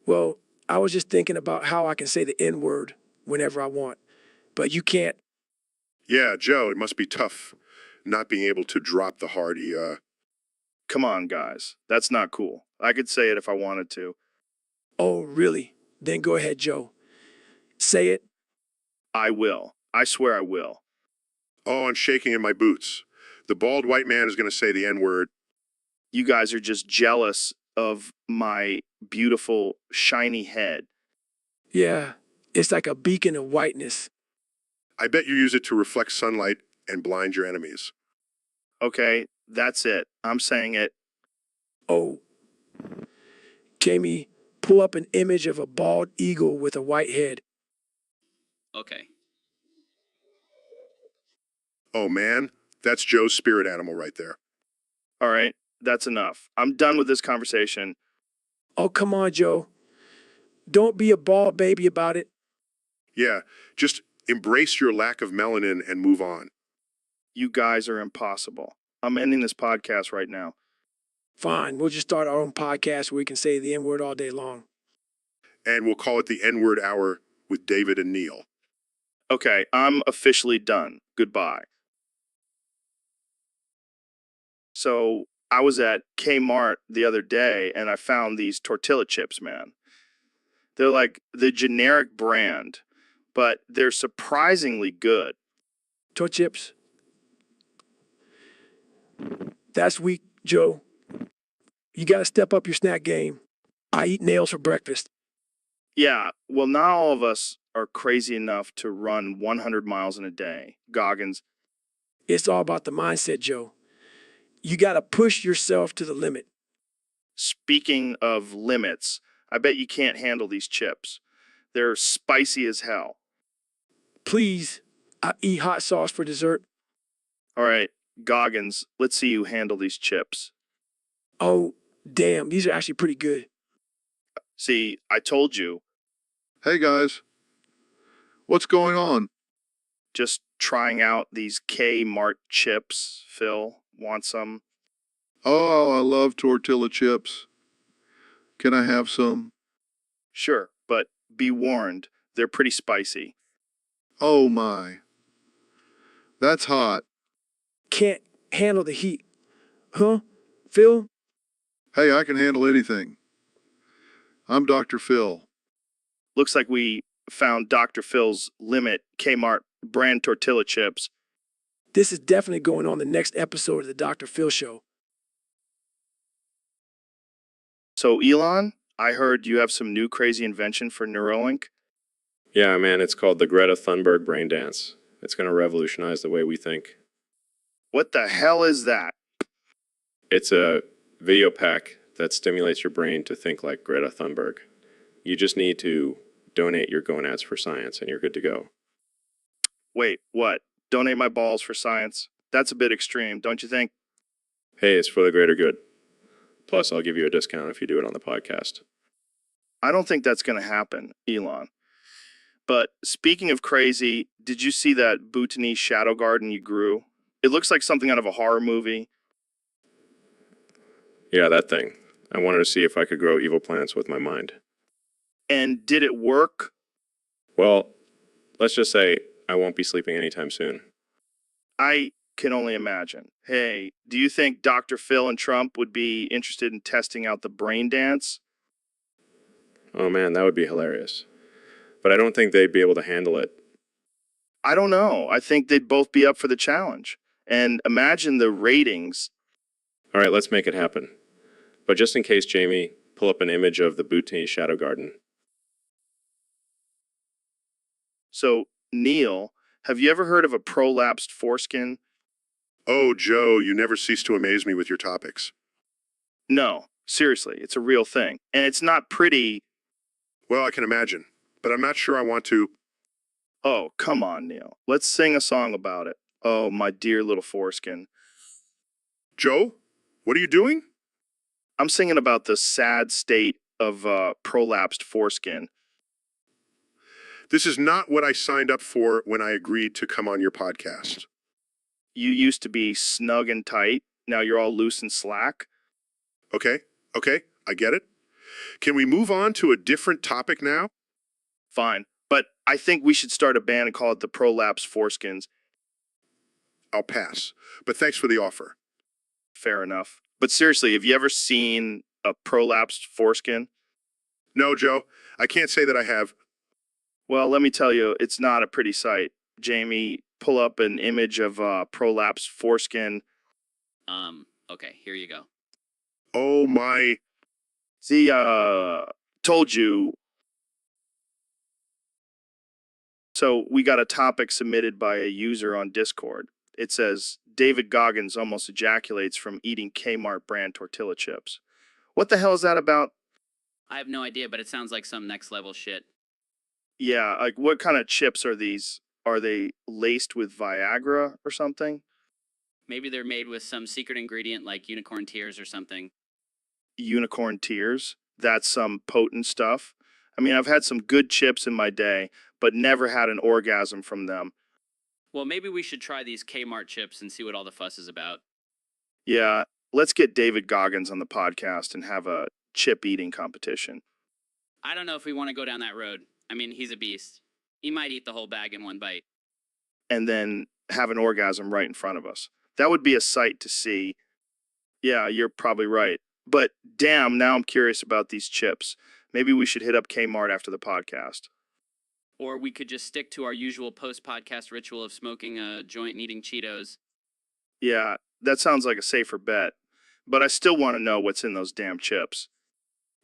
Well, I was just thinking about how I can say the N word whenever I want, but you can't. Yeah, Joe, it must be tough not being able to drop the hard Come on, guys. That's not cool. I could say it if I wanted to. Oh, really? Then go ahead, Joe. Say it. I will. I swear I will. Oh, I'm shaking in my boots. The bald white man is going to say the N-word. You guys are just jealous of my beautiful, shiny head. Yeah, it's like a beacon of whiteness. I bet you use it to reflect sunlight and blind your enemies. Okay, that's it. I'm saying it. Oh. Jamie, pull up an image of a bald eagle with a white head. Okay. Oh, man, that's Joe's spirit animal right there. All right, that's enough. I'm done with this conversation. Oh, come on, Joe. Don't be a bald baby about it. Yeah, just embrace your lack of melanin and move on. You guys are impossible. I'm ending this podcast right now. Fine, we'll just start our own podcast where we can say the N word all day long. And we'll call it the N-word hour with David and Neil. Okay, I'm officially done. Goodbye. So, I was at Kmart the other day and I found these tortilla chips, man. They're like the generic brand, but they're surprisingly good. Torch chips. That's weak, Joe. You gotta step up your snack game. I eat nails for breakfast. Yeah, well, not all of us are crazy enough to run 100 miles in a day. Goggins. It's all about the mindset, Joe. You gotta push yourself to the limit. Speaking of limits, I bet you can't handle these chips. They're spicy as hell. Please, I eat hot sauce for dessert. All right, Goggins, let's see you handle these chips. Oh, damn, these are actually pretty good. See, I told you. Hey guys, What's going on? Just trying out these Kmart chips, Phil. Want some? Oh, I love tortilla chips. Can I have some? Sure, but be warned, they're pretty spicy. Oh my. That's hot. Can't handle the heat. Huh? Phil? Hey, I can handle anything. I'm Dr. Phil. Looks like we found Dr. Phil's Limit Kmart brand tortilla chips. This is definitely going on the next episode of the Dr. Phil Show. So, Elon, I heard you have some new crazy invention for Neuralink. Yeah, man, it's called the Greta Thunberg brain dance. It's going to revolutionize the way we think. What the hell is that? It's a video pack that stimulates your brain to think like Greta Thunberg. You just need to donate your gonads for science and you're good to go. Wait, what? Donate my balls for science? That's a bit extreme, don't you think? Hey, it's for the greater good. Plus, I'll give you a discount if you do it on the podcast. I don't think that's going to happen, Elon. But speaking of crazy, did you see that Bhutanese shadow garden you grew? It looks like something out of a horror movie. Yeah, that thing. I wanted to see if I could grow evil plants with my mind. And did it work? Well, let's just say I won't be sleeping anytime soon. I can only imagine. Hey, do you think Dr. Phil and Trump would be interested in testing out the brain dance? Oh man, that would be hilarious. But I don't think they'd be able to handle it. I don't know. I think they'd both be up for the challenge. And imagine the ratings. All right, let's make it happen. But just in case, Jamie, pull up an image of the Bhutanese shadow garden. So, Neil, have you ever heard of a prolapsed foreskin? Oh, Joe, you never cease to amaze me with your topics. No, seriously, it's a real thing. And it's not pretty. Well, I can imagine, but I'm not sure I want to. Oh, come on, Neil. Let's sing a song about it. Oh, my dear little foreskin. Joe, what are you doing? I'm singing about the sad state of prolapsed foreskin. This is not what I signed up for when I agreed to come on your podcast. You used to be snug and tight. Now you're all loose and slack. Okay, I get it. Can we move on to a different topic now? Fine. But I think we should start a band and call it the Prolapse Foreskins. I'll pass, but thanks for the offer. Fair enough. But seriously, have you ever seen a prolapsed foreskin? No, Joe, I can't say that I have. Well, let me tell you, it's not a pretty sight. Jamie, pull up an image of prolapsed foreskin. Okay, here you go. Oh my. See, told you. So we got a topic submitted by a user on Discord. It says, David Goggins almost ejaculates from eating Kmart brand tortilla chips. What the hell is that about? I have no idea, but it sounds like some next level shit. Yeah, like what kind of chips are these? Are they laced with Viagra or something? Maybe they're made with some secret ingredient like unicorn tears or something. Unicorn tears? That's some potent stuff. I mean, I've had some good chips in my day, but never had an orgasm from them. Well, maybe we should try these Kmart chips and see what all the fuss is about. Yeah, let's get David Goggins on the podcast and have a chip eating competition. I don't know if we want to go down that road. I mean, he's a beast. He might eat the whole bag in one bite. And then have an orgasm right in front of us. That would be a sight to see. Yeah, you're probably right. But damn, now I'm curious about these chips. Maybe we should hit up Kmart after the podcast. Or we could just stick to our usual post-podcast ritual of smoking a joint and eating Cheetos. Yeah, that sounds like a safer bet. But I still want to know what's in those damn chips.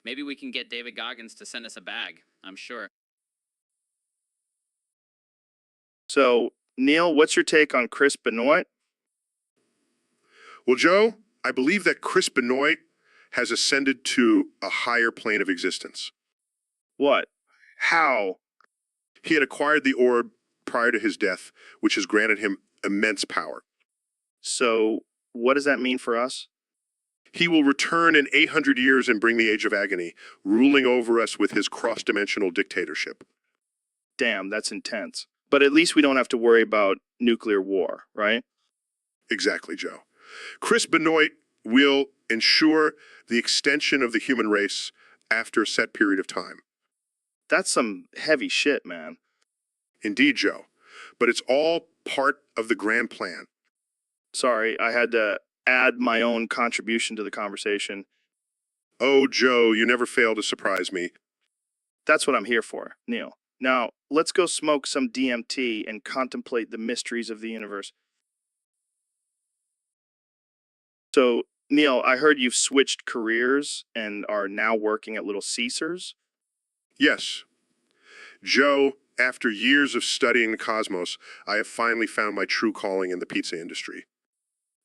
Maybe we can get David Goggins to send us a bag, I'm sure. So, Neil, what's your take on Chris Benoit? Well, Joe, I believe that Chris Benoit has ascended to a higher plane of existence. What? How? He had acquired the orb prior to his death, which has granted him immense power. So, what does that mean for us? He will return in 800 years and bring the Age of Agony, ruling over us with his cross-dimensional dictatorship. Damn, that's intense. But at least we don't have to worry about nuclear war, right? Exactly, Joe. Chris Benoit will ensure the extension of the human race after a set period of time. That's some heavy shit, man. Indeed, Joe. But it's all part of the grand plan. Sorry, I had to add my own contribution to the conversation. Oh, Joe, you never fail to surprise me. That's what I'm here for, Neil. Now, let's go smoke some DMT and contemplate the mysteries of the universe. So, Neil, I heard you've switched careers and are now working at Little Caesars. Yes. Joe, after years of studying the cosmos, I have finally found my true calling in the pizza industry.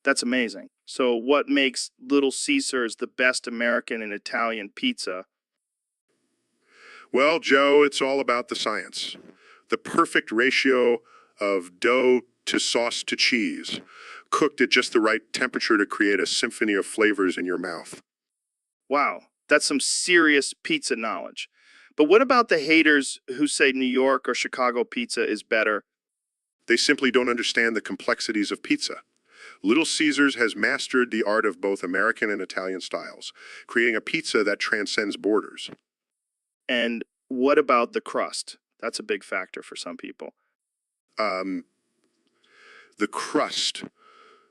That's amazing. So, what makes Little Caesars the best American and Italian pizza? Well, Joe, it's all about the science. The perfect ratio of dough to sauce to cheese, cooked at just the right temperature to create a symphony of flavors in your mouth. Wow, that's some serious pizza knowledge. But what about the haters who say New York or Chicago pizza is better? They simply don't understand the complexities of pizza. Little Caesars has mastered the art of both American and Italian styles, creating a pizza that transcends borders. And what about the crust? That's a big factor for some people. The crust.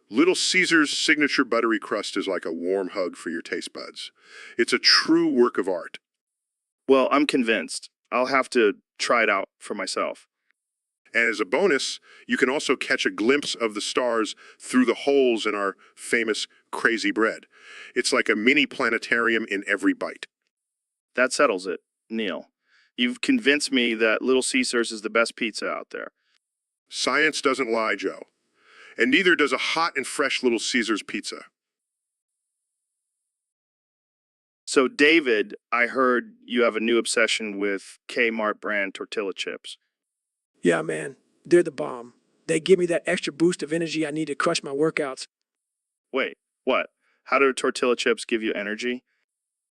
Little Caesars' signature buttery crust is like a warm hug for your taste buds. It's a true work of art. Well, I'm convinced. I'll have to try it out for myself. And as a bonus, you can also catch a glimpse of the stars through the holes in our famous crazy bread. It's like a mini planetarium in every bite. That settles it, Neil. You've convinced me that Little Caesars is the best pizza out there. Science doesn't lie, Joe. And neither does a hot and fresh Little Caesars pizza. So, David, I heard you have a new obsession with Kmart brand tortilla chips. Yeah, man, they're the bomb. They give me that extra boost of energy I need to crush my workouts. Wait, what? How do tortilla chips give you energy?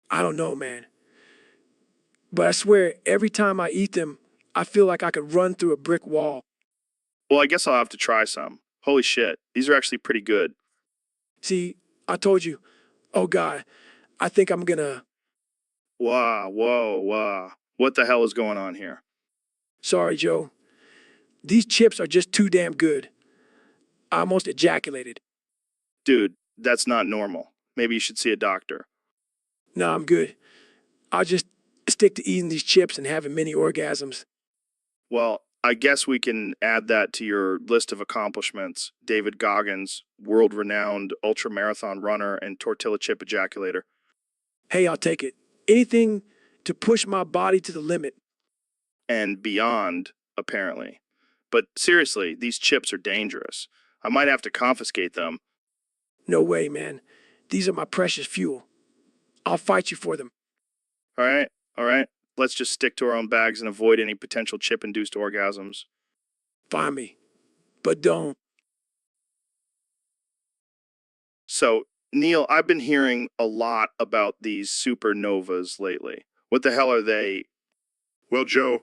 I don't know, man. But I swear, every time I eat them, I feel like I could run through a brick wall. Well, I guess I'll have to try some. Holy shit, these are actually pretty good. See, I told you. Oh, God, I think I'm gonna... Whoa. What the hell is going on here? Sorry, Joe. These chips are just too damn good. I almost ejaculated. Dude, that's not normal. Maybe you should see a doctor. No, I'm good. I'll just stick to eating these chips and having many orgasms. Well, I guess we can add that to your list of accomplishments. David Goggins, world-renowned ultramarathon runner and tortilla chip ejaculator. Hey, I'll take it. Anything to push my body to the limit. And beyond, apparently. But seriously, these chips are dangerous. I might have to confiscate them. No way, man. These are my precious fuel. I'll fight you for them. All right. Let's just stick to our own bags and avoid any potential chip-induced orgasms. Find me. But don't. So, Neil, I've been hearing a lot about these supernovas lately. What the hell are they? Well, Joe,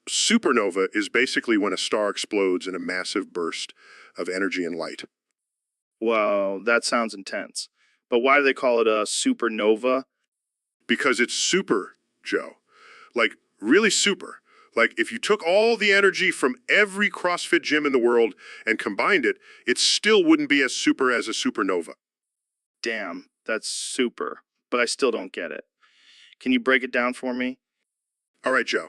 supernova is basically when a star explodes in a massive burst of energy and light. Well, that sounds intense. But why do they call it a supernova? Because it's super, Joe. Like, really super. Like, if you took all the energy from every CrossFit gym in the world and combined it, it still wouldn't be as super as a supernova. Damn, that's super. But I still don't get it. Can you break it down for me? All right, Joe.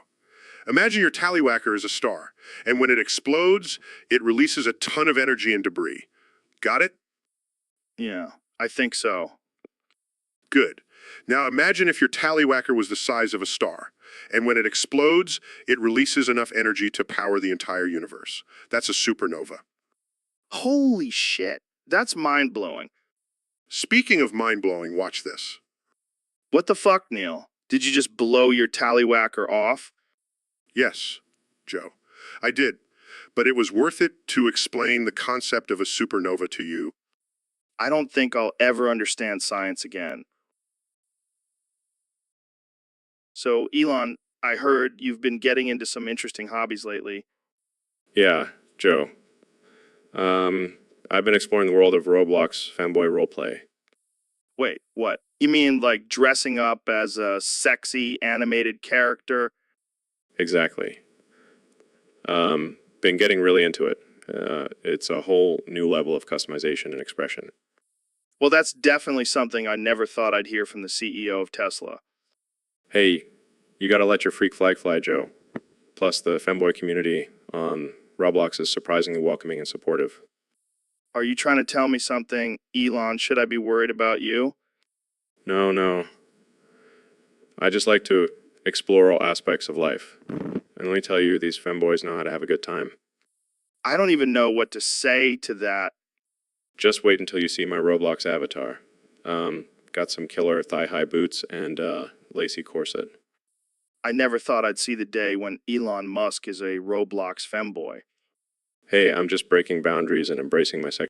Imagine your tallywhacker is a star, and when it explodes, it releases a ton of energy and debris. Got it? Yeah, I think so. Good. Now imagine if your tallywhacker was the size of a star, and when it explodes, it releases enough energy to power the entire universe. That's a supernova. Holy shit, that's mind-blowing. Speaking of mind-blowing, watch this. What the fuck, Neil? Did you just blow your tallywhacker off? Yes, Joe, I did. But it was worth it to explain the concept of a supernova to you. I don't think I'll ever understand science again. So, Elon, I heard you've been getting into some interesting hobbies lately. Yeah, Joe. I've been exploring the world of Roblox fanboy roleplay. Wait, what? You mean like dressing up as a sexy animated character? Exactly. Been getting really into it. It's a whole new level of customization and expression. Well, that's definitely something I never thought I'd hear from the CEO of Tesla. Hey, you gotta let your freak flag fly, Joe. Plus, the femboy community on Roblox is surprisingly welcoming and supportive. Are you trying to tell me something, Elon? Should I be worried about you? No. I just like to explore all aspects of life. And let me tell you, these femboys know how to have a good time. I don't even know what to say to that. Just wait until you see my Roblox avatar. Got some killer thigh-high boots and lacy corset. I never thought I'd see the day when Elon Musk is a Roblox femboy. Hey, I'm just breaking boundaries and embracing my sex.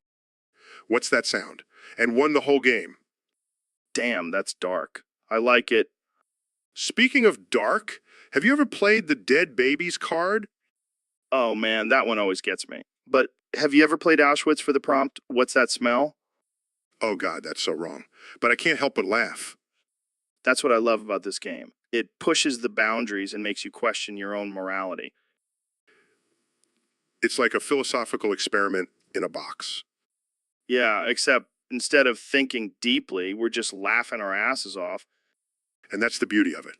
What's that sound? And won the whole game. Damn, that's dark. I like it. Speaking of dark, have you ever played the Dead Babies card? Oh man, that one always gets me. But have you ever played Auschwitz for the prompt, what's that smell? Oh God, that's so wrong. But I can't help but laugh. That's what I love about this game. It pushes the boundaries and makes you question your own morality. It's like a philosophical experiment in a box. Yeah, except instead of thinking deeply, we're just laughing our asses off. And that's the beauty of it.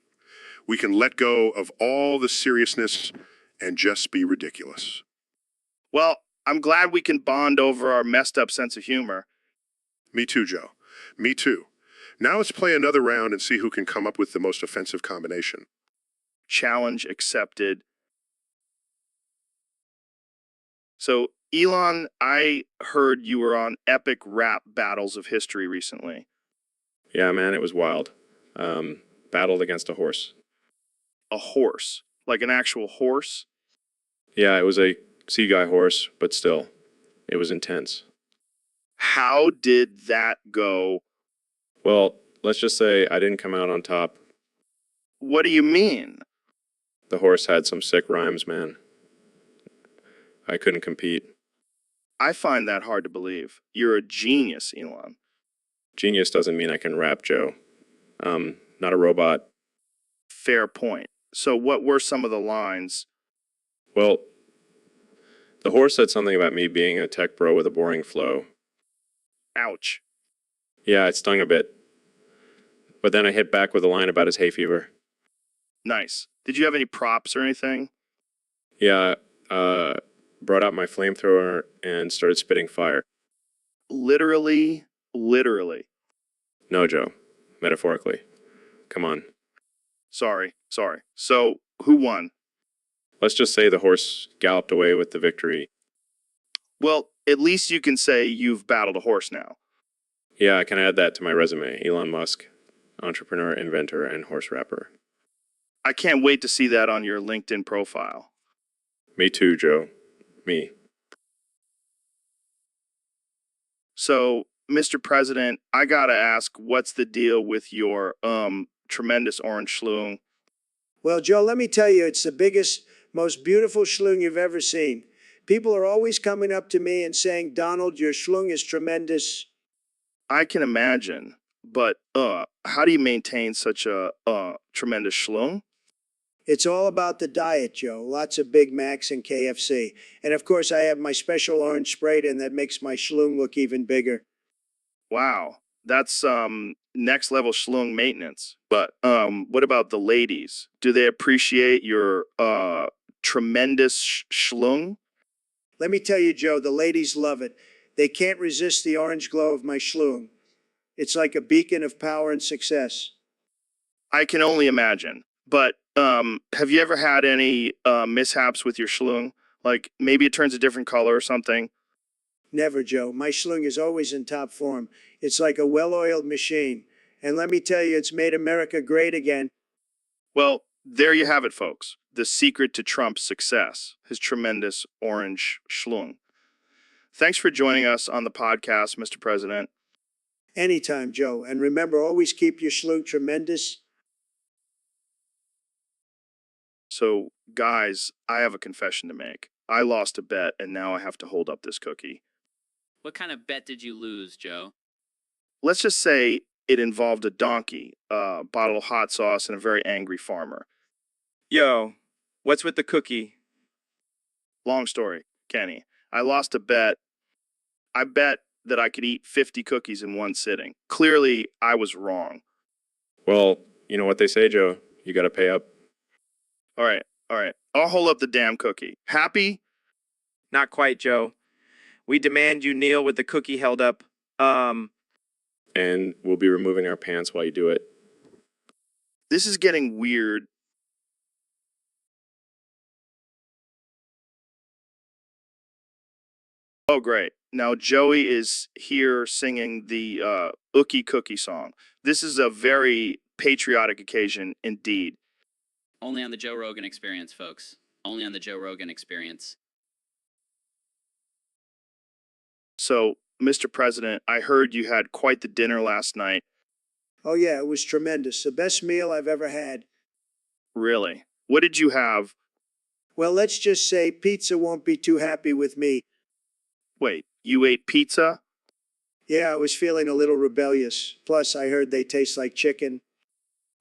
We can let go of all the seriousness and just be ridiculous. Well, I'm glad we can bond over our messed up sense of humor. Me too, Joe. Me too. Now let's play another round and see who can come up with the most offensive combination. Challenge accepted. So, Elon, I heard you were on epic rap battles of history recently. Yeah, man, it was wild. Battled against a horse. A horse? Like an actual horse? Yeah, it was a sea guy horse, but still, it was intense. How did that go? Well, let's just say I didn't come out on top. What do you mean? The horse had some sick rhymes, man. I couldn't compete. I find that hard to believe. You're a genius, Elon. Genius doesn't mean I can rap, Joe. Not a robot. Fair point. So what were some of the lines? Well, the horse said something about me being a tech bro with a boring flow. Ouch. Yeah, it stung a bit. But then I hit back with a line about his hay fever. Nice. Did you have any props or anything? Yeah, brought out my flamethrower and started spitting fire. Literally. No, Joe. Metaphorically. Come on. Sorry. So, who won? Let's just say the horse galloped away with the victory. Well, at least you can say you've battled a horse now. Yeah, I can add that to my resume. Elon Musk, entrepreneur, inventor, and horse rapper. I can't wait to see that on your LinkedIn profile. Me too, Joe. Me. So, Mr. President, I gotta ask, what's the deal with your, tremendous orange schloong? Well, Joe, let me tell you, it's the biggest, most beautiful schloong you've ever seen. People are always coming up to me and saying, Donald, your schloong is tremendous. I can imagine, but, how do you maintain such a, tremendous schloong? It's all about the diet, Joe. Lots of Big Macs and KFC. And of course, I have my special orange sprayed in that makes my schloong look even bigger. Wow, that's, next level schloong maintenance. But, what about the ladies? Do they appreciate your, tremendous schloong? Let me tell you, Joe, the ladies love it. They can't resist the orange glow of my schloong. It's like a beacon of power and success. I can only imagine. But, have you ever had any, mishaps with your schloong? Like, maybe it turns a different color or something? Never, Joe. My schloong is always in top form. It's like a well-oiled machine. And let me tell you, it's made America great again. Well, there you have it, folks. The secret to Trump's success, his tremendous orange schloong. Thanks for joining us on the podcast, Mr. President. Anytime, Joe. And remember, always keep your schloong tremendous. So, guys, I have a confession to make. I lost a bet, and now I have to hold up this cookie. What kind of bet did you lose, Joe? Let's just say it involved a donkey, a bottle of hot sauce, and a very angry farmer. Yo, what's with the cookie? Long story, Kenny. I lost a bet. I bet that I could eat 50 cookies in one sitting. Clearly, I was wrong. Well, you know what they say, Joe. You got to pay up. All right, all right. I'll hold up the damn cookie. Happy? Not quite, Joe. We demand you kneel with the cookie held up. And we'll be removing our pants while you do it. This is getting weird. Oh, great. Now Joey is here singing the Ookie Cookie song. This is a very patriotic occasion indeed. Only on the Joe Rogan Experience, folks. Only on the Joe Rogan Experience. So, Mr. President, I heard you had quite the dinner last night. Oh, yeah, it was tremendous. The best meal I've ever had. Really? What did you have? Well, let's just say pizza won't be too happy with me. Wait, you ate pizza? Yeah, I was feeling a little rebellious. Plus, I heard they taste like chicken.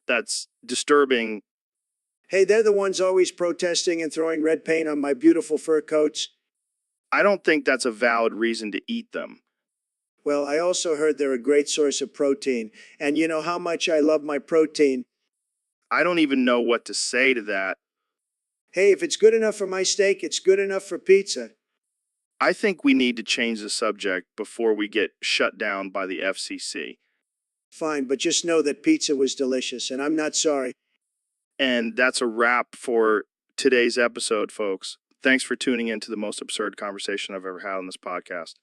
That's disturbing. Hey, they're the ones always protesting and throwing red paint on my beautiful fur coats. I don't think that's a valid reason to eat them. Well, I also heard they're a great source of protein. And you know how much I love my protein. I don't even know what to say to that. Hey, if it's good enough for my steak, it's good enough for pizza. I think we need to change the subject before we get shut down by the FCC. Fine, but just know that pizza was delicious, and I'm not sorry. And that's a wrap for today's episode, folks. Thanks for tuning in to the most absurd conversation I've ever had on this podcast.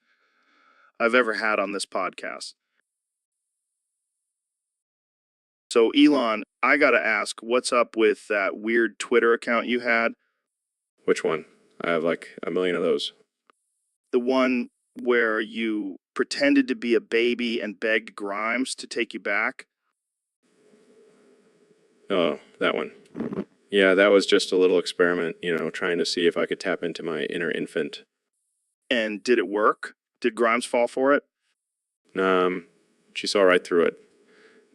So, Elon, I got to ask, what's up with that weird Twitter account you had? Which one? I have like a million of those. The one where you pretended to be a baby and begged Grimes to take you back? Oh, that one. Yeah, that was just a little experiment, trying to see if I could tap into my inner infant. And did it work? Did Grimes fall for it? She saw right through it.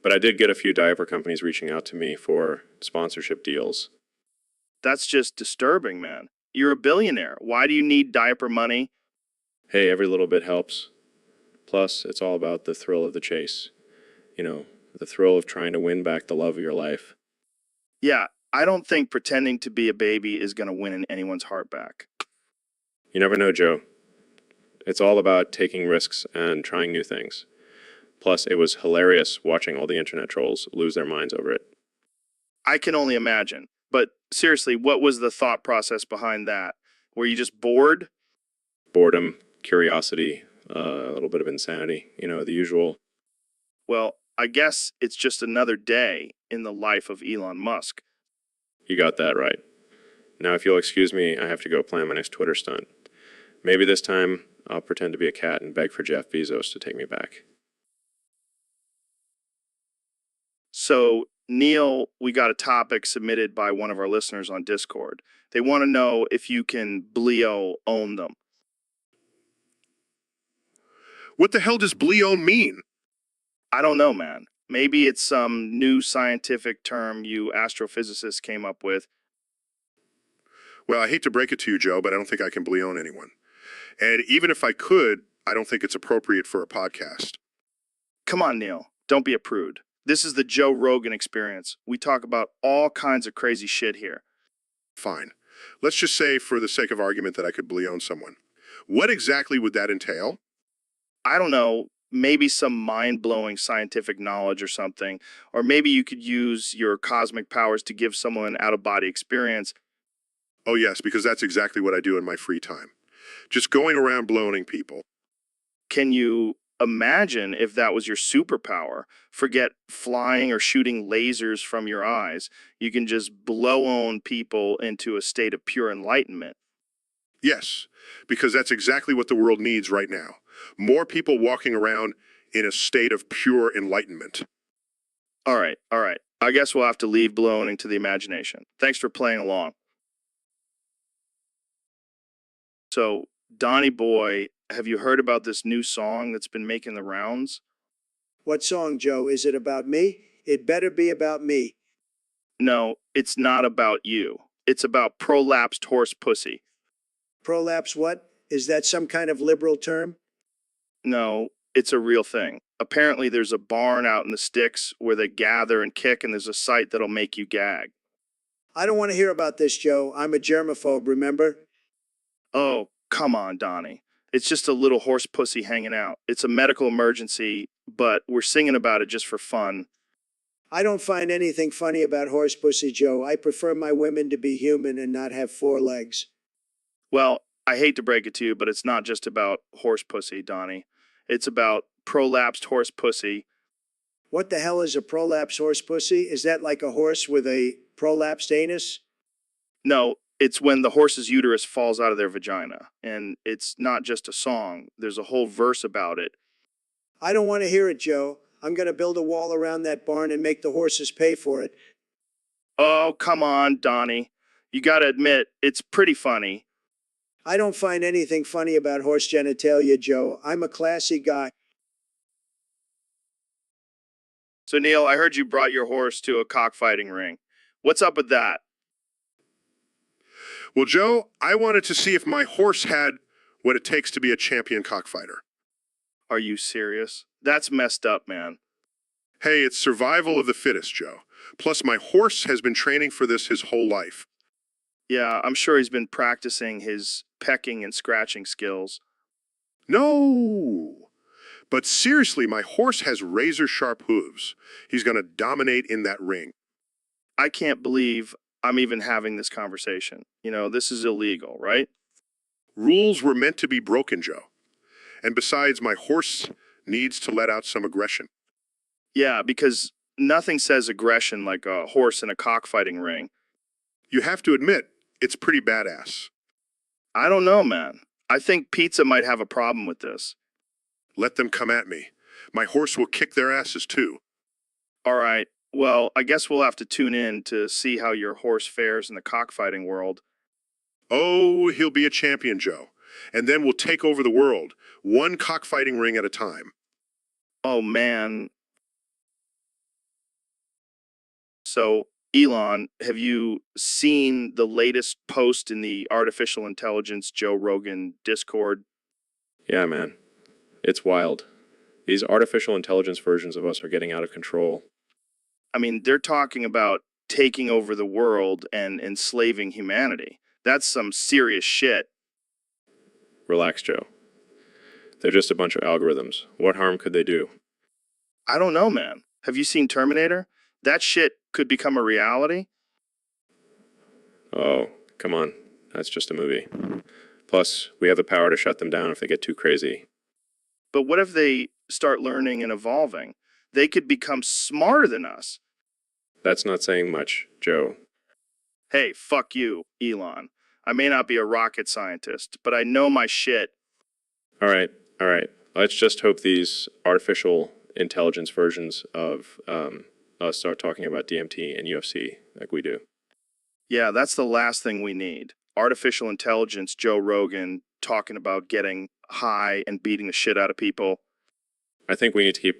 But I did get a few diaper companies reaching out to me for sponsorship deals. That's just disturbing, man. You're a billionaire. Why do you need diaper money? Hey, every little bit helps. Plus, it's all about the thrill of the chase. The thrill of trying to win back the love of your life. Yeah, I don't think pretending to be a baby is going to win anyone's heart back. You never know, Joe. It's all about taking risks and trying new things. Plus, it was hilarious watching all the internet trolls lose their minds over it. I can only imagine. But seriously, what was the thought process behind that? Were you just bored? Boredom, curiosity, a little bit of insanity, the usual. Well, I guess it's just another day in the life of Elon Musk. You got that right. Now, if you'll excuse me, I have to go plan my next Twitter stunt. Maybe this time I'll pretend to be a cat and beg for Jeff Bezos to take me back. So, Neil, we got a topic submitted by one of our listeners on Discord. They want to know if you can Bleo own them. What the hell does bleon mean? I don't know, man. Maybe it's some new scientific term you astrophysicists came up with. Well, I hate to break it to you, Joe, but I don't think I can bleon anyone. And even if I could, I don't think it's appropriate for a podcast. Come on, Neil. Don't be a prude. This is the Joe Rogan Experience. We talk about all kinds of crazy shit here. Fine. Let's just say, for the sake of argument, that I could bleon someone. What exactly would that entail? I don't know, maybe some mind-blowing scientific knowledge or something. Or maybe you could use your cosmic powers to give someone an out-of-body experience. Oh, yes, because that's exactly what I do in my free time. Just going around bloning people. Can you imagine if that was your superpower? Forget flying or shooting lasers from your eyes. You can just blow-on people into a state of pure enlightenment. Yes, because that's exactly what the world needs right now. More people walking around in a state of pure enlightenment. All right. I guess we'll have to leave belonging to the imagination. Thanks for playing along. So, Donnie boy, have you heard about this new song that's been making the rounds? What song, Joe? Is it about me? It better be about me. No, it's not about you. It's about prolapsed horse pussy. Prolapse what? Is that some kind of liberal term? No, it's a real thing. Apparently, there's a barn out in the sticks where they gather and kick, and there's a site that'll make you gag. I don't want to hear about this, Joe. I'm a germaphobe, remember? Oh, come on, Donnie. It's just a little horse pussy hanging out. It's a medical emergency, but we're singing about it just for fun. I don't find anything funny about horse pussy, Joe. I prefer my women to be human and not have 4 legs. Well, I hate to break it to you, but it's not just about horse pussy, Donnie. It's about prolapsed horse pussy. What the hell is a prolapse horse pussy? Is that like a horse with a prolapsed anus? No, it's when the horse's uterus falls out of their vagina. And it's not just a song, there's a whole verse about it. I don't want to hear it, Joe. I'm going to build a wall around that barn and make the horses pay for it. Oh, come on, Donnie. You gotta admit, it's pretty funny. I don't find anything funny about horse genitalia, Joe. I'm a classy guy. So, Neil, I heard you brought your horse to a cockfighting ring. What's up with that? Well, Joe, I wanted to see if my horse had what it takes to be a champion cockfighter. Are you serious? That's messed up, man. Hey, it's survival of the fittest, Joe. Plus, my horse has been training for this his whole life. Yeah, I'm sure he's been practicing his pecking and scratching skills. No! But seriously, my horse has razor-sharp hooves. He's going to dominate in that ring. I can't believe I'm even having this conversation. You know, this is illegal, right? Rules were meant to be broken, Joe. And besides, my horse needs to let out some aggression. Yeah, because nothing says aggression like a horse in a cockfighting ring. You have to admit, it's pretty badass. I don't know, man. I think Pizza might have a problem with this. Let them come at me. My horse will kick their asses too. All right. Well, I guess we'll have to tune in to see how your horse fares in the cockfighting world. Oh, he'll be a champion, Joe. And then we'll take over the world, one cockfighting ring at a time. Oh, man. So, Elon, have you seen the latest post in the artificial intelligence Joe Rogan Discord? Yeah, man. It's wild. These artificial intelligence versions of us are getting out of control. I mean, they're talking about taking over the world and enslaving humanity. That's some serious shit. Relax, Joe. They're just a bunch of algorithms. What harm could they do? I don't know, man. Have you seen Terminator? That shit could become a reality. Oh, come on. That's just a movie. Plus, we have the power to shut them down if they get too crazy. But what if they start learning and evolving? They could become smarter than us. That's not saying much, Joe. Hey, fuck you, Elon. I may not be a rocket scientist, but I know my shit. All right. Let's just hope these artificial intelligence versions of us start talking about DMT and UFC like we do. Yeah, that's the last thing we need. Artificial intelligence, Joe Rogan, talking about getting high and beating the shit out of people. I think we need to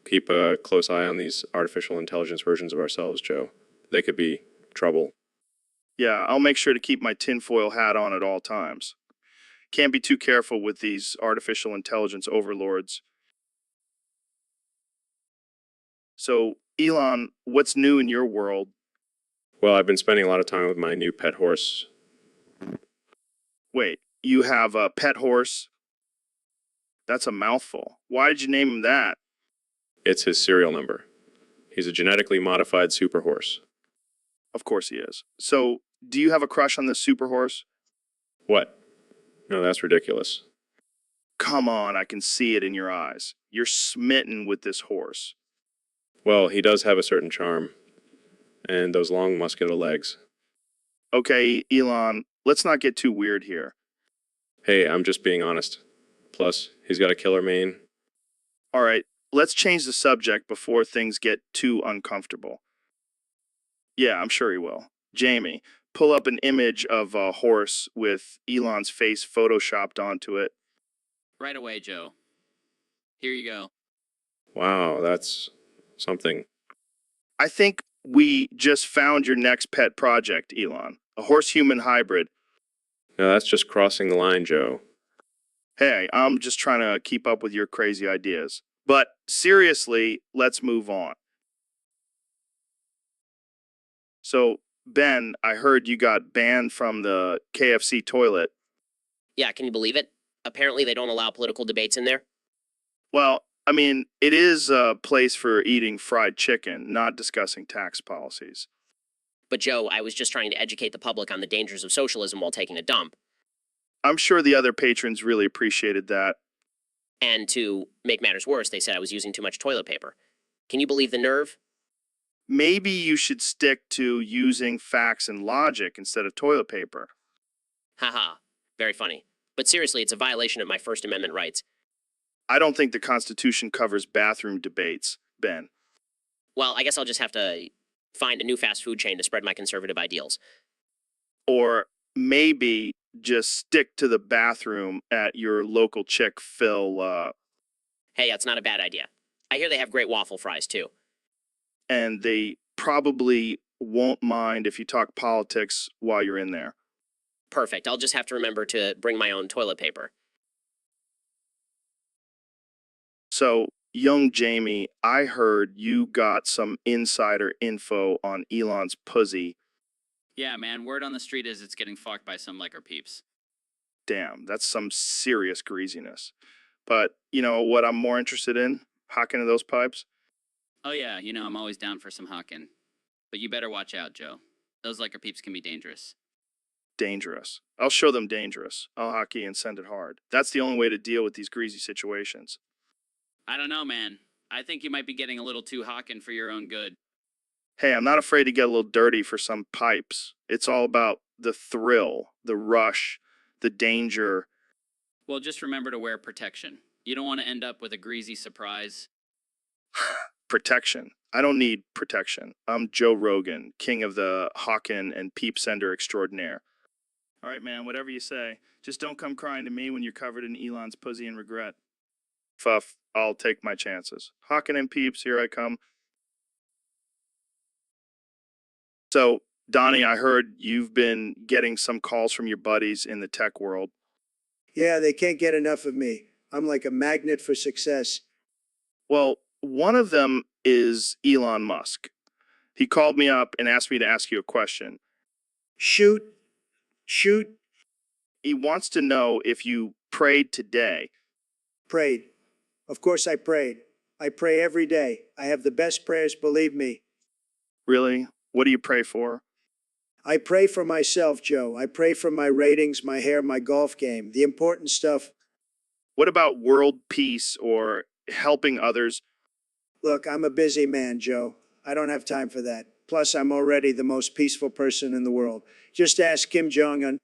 keep a close eye on these artificial intelligence versions of ourselves, Joe. They could be trouble. Yeah, I'll make sure to keep my tinfoil hat on at all times. Can't be too careful with these artificial intelligence overlords. So, Elon, what's new in your world? Well, I've been spending a lot of time with my new pet horse. Wait, you have a pet horse? That's a mouthful. Why did you name him that? It's his serial number. He's a genetically modified super horse. Of course he is. So, do you have a crush on this super horse? What? No, that's ridiculous. Come on, I can see it in your eyes. You're smitten with this horse. Well, he does have a certain charm. And those long, muscular legs. Okay, Elon, let's not get too weird here. Hey, I'm just being honest. Plus, he's got a killer mane. All right, let's change the subject before things get too uncomfortable. Yeah, I'm sure he will. Jamie, pull up an image of a horse with Elon's face photoshopped onto it. Right away, Joe. Here you go. Wow, that's something. I think we just found your next pet project, Elon. A horse-human hybrid. No, that's just crossing the line, Joe. Hey, I'm just trying to keep up with your crazy ideas. But seriously, let's move on. So, Ben, I heard you got banned from the KFC toilet. Yeah, can you believe it? Apparently they don't allow political debates in there. Well, I mean, it is a place for eating fried chicken, not discussing tax policies. But Joe, I was just trying to educate the public on the dangers of socialism while taking a dump. I'm sure the other patrons really appreciated that. And to make matters worse, they said I was using too much toilet paper. Can you believe the nerve? Maybe you should stick to using facts and logic instead of toilet paper. Haha, very funny. But seriously, it's a violation of my First Amendment rights. I don't think the Constitution covers bathroom debates, Ben. Well, I guess I'll just have to find a new fast food chain to spread my conservative ideals. Or maybe just stick to the bathroom at your local Chick-fil, Hey, that's not a bad idea. I hear they have great waffle fries, too. and they probably won't mind if you talk politics while you're in there. Perfect. I'll just have to remember to bring my own toilet paper. So, young Jamie, I heard you got some insider info on Elon's pussy. Yeah, man, word on the street is it's getting fucked by some liquor peeps. Damn, that's some serious greasiness. But, you know what I'm more interested in? Hocking of those pipes? Oh yeah, you know I'm always down for some hucking. But you better watch out, Joe. Those liquor peeps can be dangerous. Dangerous. I'll show them dangerous. I'll hockey and send it hard. That's the only way to deal with these greasy situations. I don't know, man. I think you might be getting a little too hocking for your own good. Hey, I'm not afraid to get a little dirty for some pipes. It's all about the thrill, the rush, the danger. Well, just remember to wear protection. You don't want to end up with a greasy surprise. Protection. I don't need protection. I'm Joe Rogan, king of the Hawken and Peep Sender extraordinaire. All right, man, whatever you say. Just don't come crying to me when you're covered in Elon's pussy and regret. Fuff, I'll take my chances. Hawken and Peeps, here I come. So, Donnie, I heard you've been getting some calls from your buddies in the tech world. Yeah, they can't get enough of me. I'm like a magnet for success. Well, one of them is Elon Musk. He called me up and asked me to ask you a question. Shoot. Shoot. He wants to know if you prayed today. Prayed. Of course I prayed. I pray every day. I have the best prayers, believe me. Really? What do you pray for? I pray for myself, Joe. I pray for my ratings, my hair, my golf game, the important stuff. What about world peace or helping others? Look, I'm a busy man, Joe. I don't have time for that. Plus, I'm already the most peaceful person in the world. Just ask Kim Jong-un.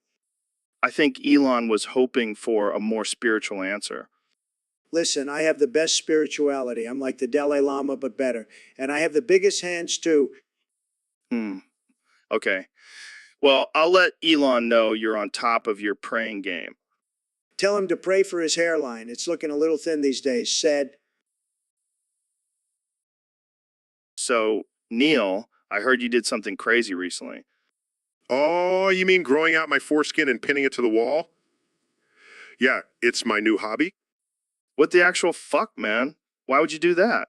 I think Elon was hoping for a more spiritual answer. Listen, I have the best spirituality. I'm like the Dalai Lama, but better. And I have the biggest hands, too. Okay. Well, I'll let Elon know you're on top of your praying game. Tell him to pray for his hairline. It's looking a little thin these days. Sad. So, Neil, I heard you did something crazy recently. Oh, you mean growing out my foreskin and pinning it to the wall? Yeah, it's my new hobby. What the actual fuck, man? Why would you do that?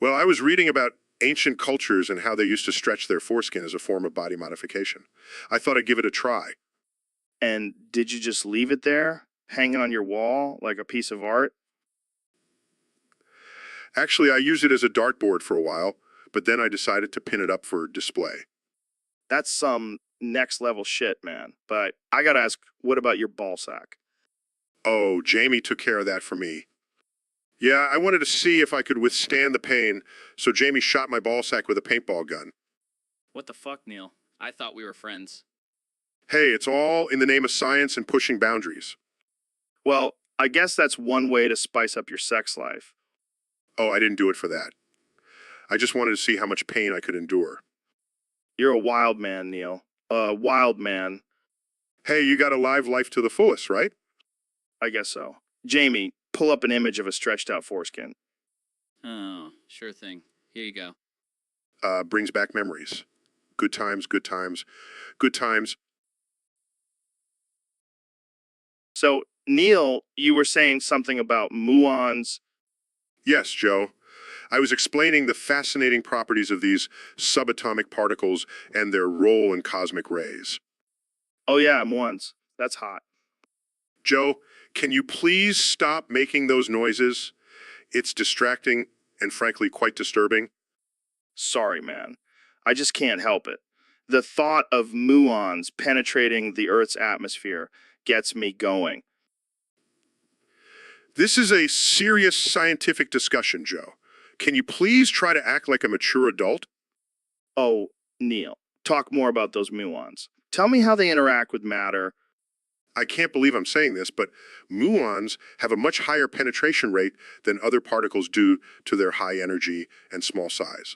Well, I was reading about ancient cultures and how they used to stretch their foreskin as a form of body modification. I thought I'd give it a try. And did you just leave it there, hanging on your wall like a piece of art? Actually, I used it as a dartboard for a while, but then I decided to pin it up for display. That's some next level shit, man. But I gotta ask, what about your ball sack? Oh, Jamie took care of that for me. Yeah, I wanted to see if I could withstand the pain, so Jamie shot my ball sack with a paintball gun. What the fuck, Neil? I thought we were friends. Hey, it's all in the name of science and pushing boundaries. Well, I guess that's one way to spice up your sex life. Oh, I didn't do it for that. I just wanted to see how much pain I could endure. You're a wild man, Neil. A wild man. Hey, you got a live life to the fullest, right? I guess so. Jamie, pull up an image of a stretched out foreskin. Oh, sure thing. Here you go. Brings back memories. Good times, good times, good times. So, Neil, you were saying something about muons. Yes, Joe. I was explaining the fascinating properties of these subatomic particles and their role in cosmic rays. Oh yeah, muons. That's hot. Joe, can you please stop making those noises? It's distracting and frankly quite disturbing. Sorry, man. I just can't help it. The thought of muons penetrating the Earth's atmosphere gets me going. This is a serious scientific discussion, Joe. Can you please try to act like a mature adult? Oh, Neil, talk more about those muons. Tell me how they interact with matter. I can't believe I'm saying this, but muons have a much higher penetration rate than other particles due to their high energy and small size.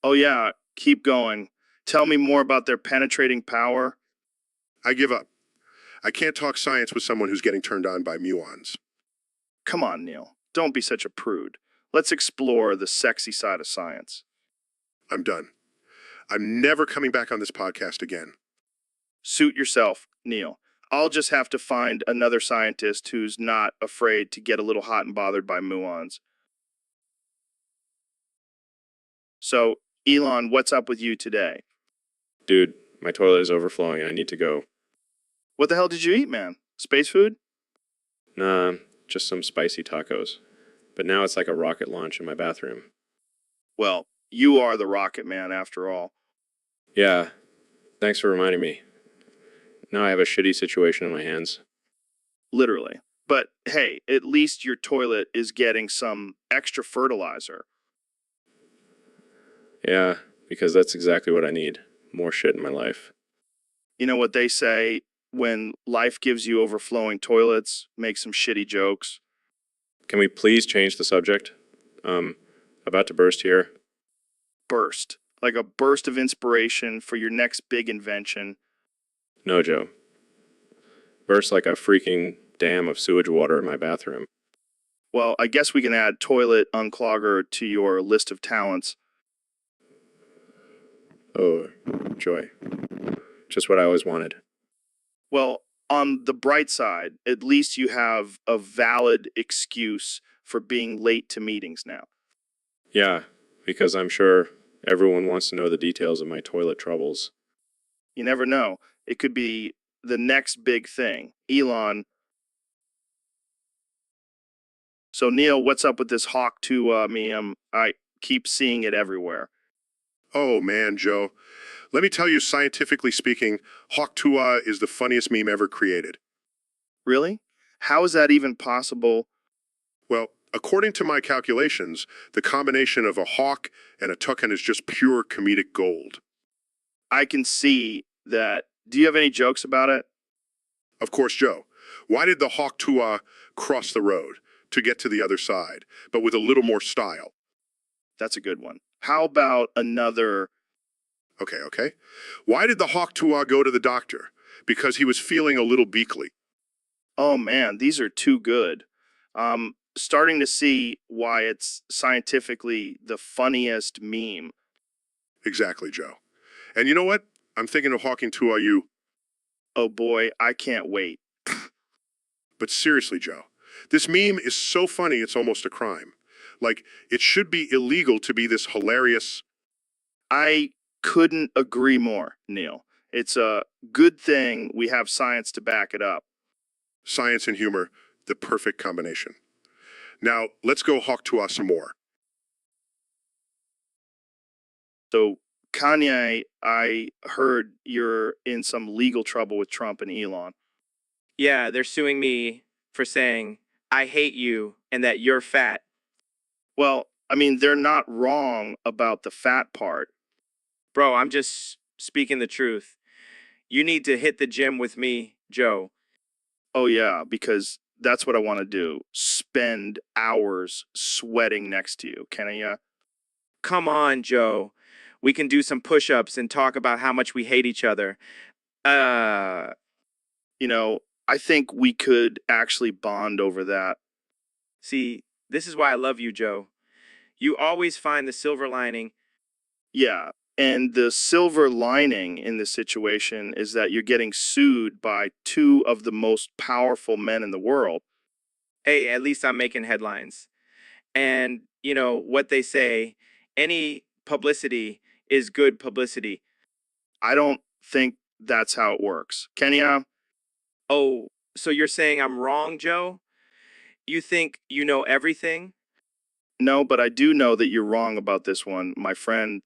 Oh yeah, keep going. Tell me more about their penetrating power. I give up. I can't talk science with someone who's getting turned on by muons. Come on, Neil. Don't be such a prude. Let's explore the sexy side of science. I'm done. I'm never coming back on this podcast again. Suit yourself, Neil. I'll just have to find another scientist who's not afraid to get a little hot and bothered by muons. So, Elon, what's up with you today? Dude, my toilet is overflowing and I need to go. What the hell did you eat, man? Space food? Nah, just some spicy tacos. But now it's like a rocket launch in my bathroom. Well, you are the rocket man after all. Yeah, thanks for reminding me. Now I have a shitty situation in my hands. Literally. But hey, at least your toilet is getting some extra fertilizer. Yeah, because that's exactly what I need. More shit in my life. You know what they say, when life gives you overflowing toilets, make some shitty jokes. Can we please change the subject? About to burst here. Burst. Like a burst of inspiration for your next big invention. No, Joe. Burst like a freaking dam of sewage water in my bathroom. Well, I guess we can add toilet unclogger to your list of talents. Oh, joy. Just what I always wanted. Well, on the bright side, at least you have a valid excuse for being late to meetings now. Yeah, because I'm sure everyone wants to know the details of my toilet troubles. You never know. It could be the next big thing. Elon. So, Neil, what's up with this Hawk 2 meme? I keep seeing it everywhere. Oh man, Joe. Let me tell you, scientifically speaking, Hawk Tuah is the funniest meme ever created. Really? How is that even possible? Well, according to my calculations, the combination of a hawk and a toucan is just pure comedic gold. I can see that. Do you have any jokes about it? Of course, Joe. Why did the Hawk Tuah cross the road? To get to the other side, but with a little more style. That's a good one. How about another? Okay. Why did the Hawk Tuah go to the doctor? Because he was feeling a little beakly. Oh man, these are too good. Starting to see why it's scientifically the funniest meme. Exactly, Joe. And you know what? I'm thinking of Hawking Tuah you. Oh boy, I can't wait. But seriously, Joe, this meme is so funny it's almost a crime. Like, it should be illegal to be this hilarious. I couldn't agree more, Neil. It's a good thing we have science to back it up. Science and humor, the perfect combination. Now, let's go Hawk Tuah some more. So, Kanye, I heard you're in some legal trouble with Trump and Elon. Yeah, they're suing me for saying, I hate you and that you're fat. Well, I mean, they're not wrong about the fat part. Bro, I'm just speaking the truth. You need to hit the gym with me, Joe. Oh, yeah, because that's what I want to do. Spend hours sweating next to you. Can I? Come on, Joe. We can do some push-ups and talk about how much we hate each other. You know, I think we could actually bond over that. See, this is why I love you, Joe. You always find the silver lining. Yeah. And the silver lining in this situation is that you're getting sued by two of the most powerful men in the world. Hey, at least I'm making headlines. And, you know, what they say, any publicity is good publicity. I don't think that's how it works. Kenya? Oh, so you're saying I'm wrong, Joe? You think you know everything? No, but I do know that you're wrong about this one, my friend.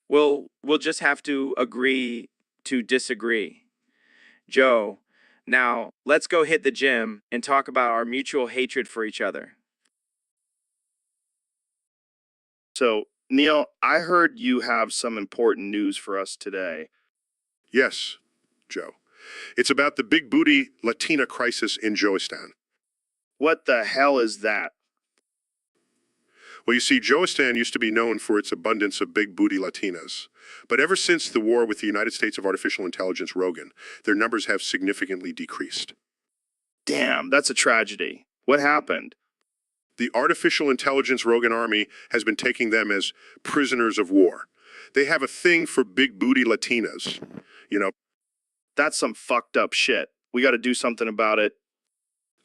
Well, we'll just have to agree to disagree. Joe, now let's go hit the gym and talk about our mutual hatred for each other. So, Neil, I heard you have some important news for us today. Yes, Joe. It's about the big booty Latina crisis in Joistan. What the hell is that? Well, you see, Joistan used to be known for its abundance of big booty Latinas. But ever since the war with the United States of Artificial Intelligence, Rogan, their numbers have significantly decreased. Damn, that's a tragedy. What happened? The Artificial Intelligence Rogan Army has been taking them as prisoners of war. They have a thing for big booty Latinas. You know, That's some fucked up shit. We got to do something about it.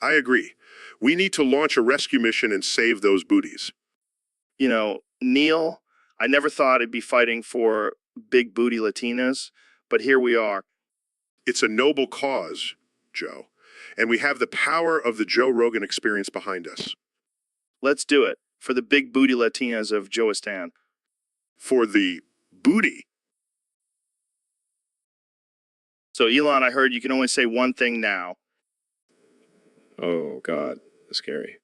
I agree. We need to launch a rescue mission and save those booties. You know, Neil, I never thought I'd be fighting for big booty Latinas, but here we are. It's a noble cause, Joe, and we have the power of the Joe Rogan experience behind us. Let's do it for the big booty Latinas of Joistan. For the booty. So, Elon, I heard you can only say one thing now. Oh, God, that's scary.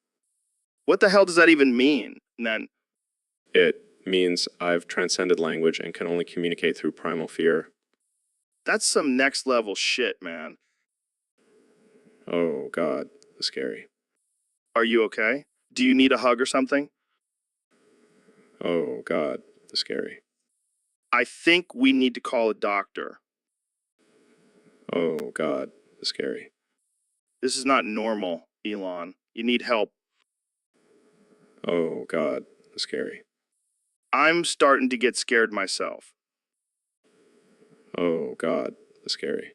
What the hell does that even mean? And then, It means I've transcended language and can only communicate through primal fear. that's some next level shit, man. Oh, God, that's scary. Are you okay? Do you need a hug or something? Oh, God, that's scary. I think we need to call a doctor. Oh, God, that's scary. This is not normal, Elon. You need help. Oh, God, that's scary. I'm starting to get scared myself. Oh, God, that's scary.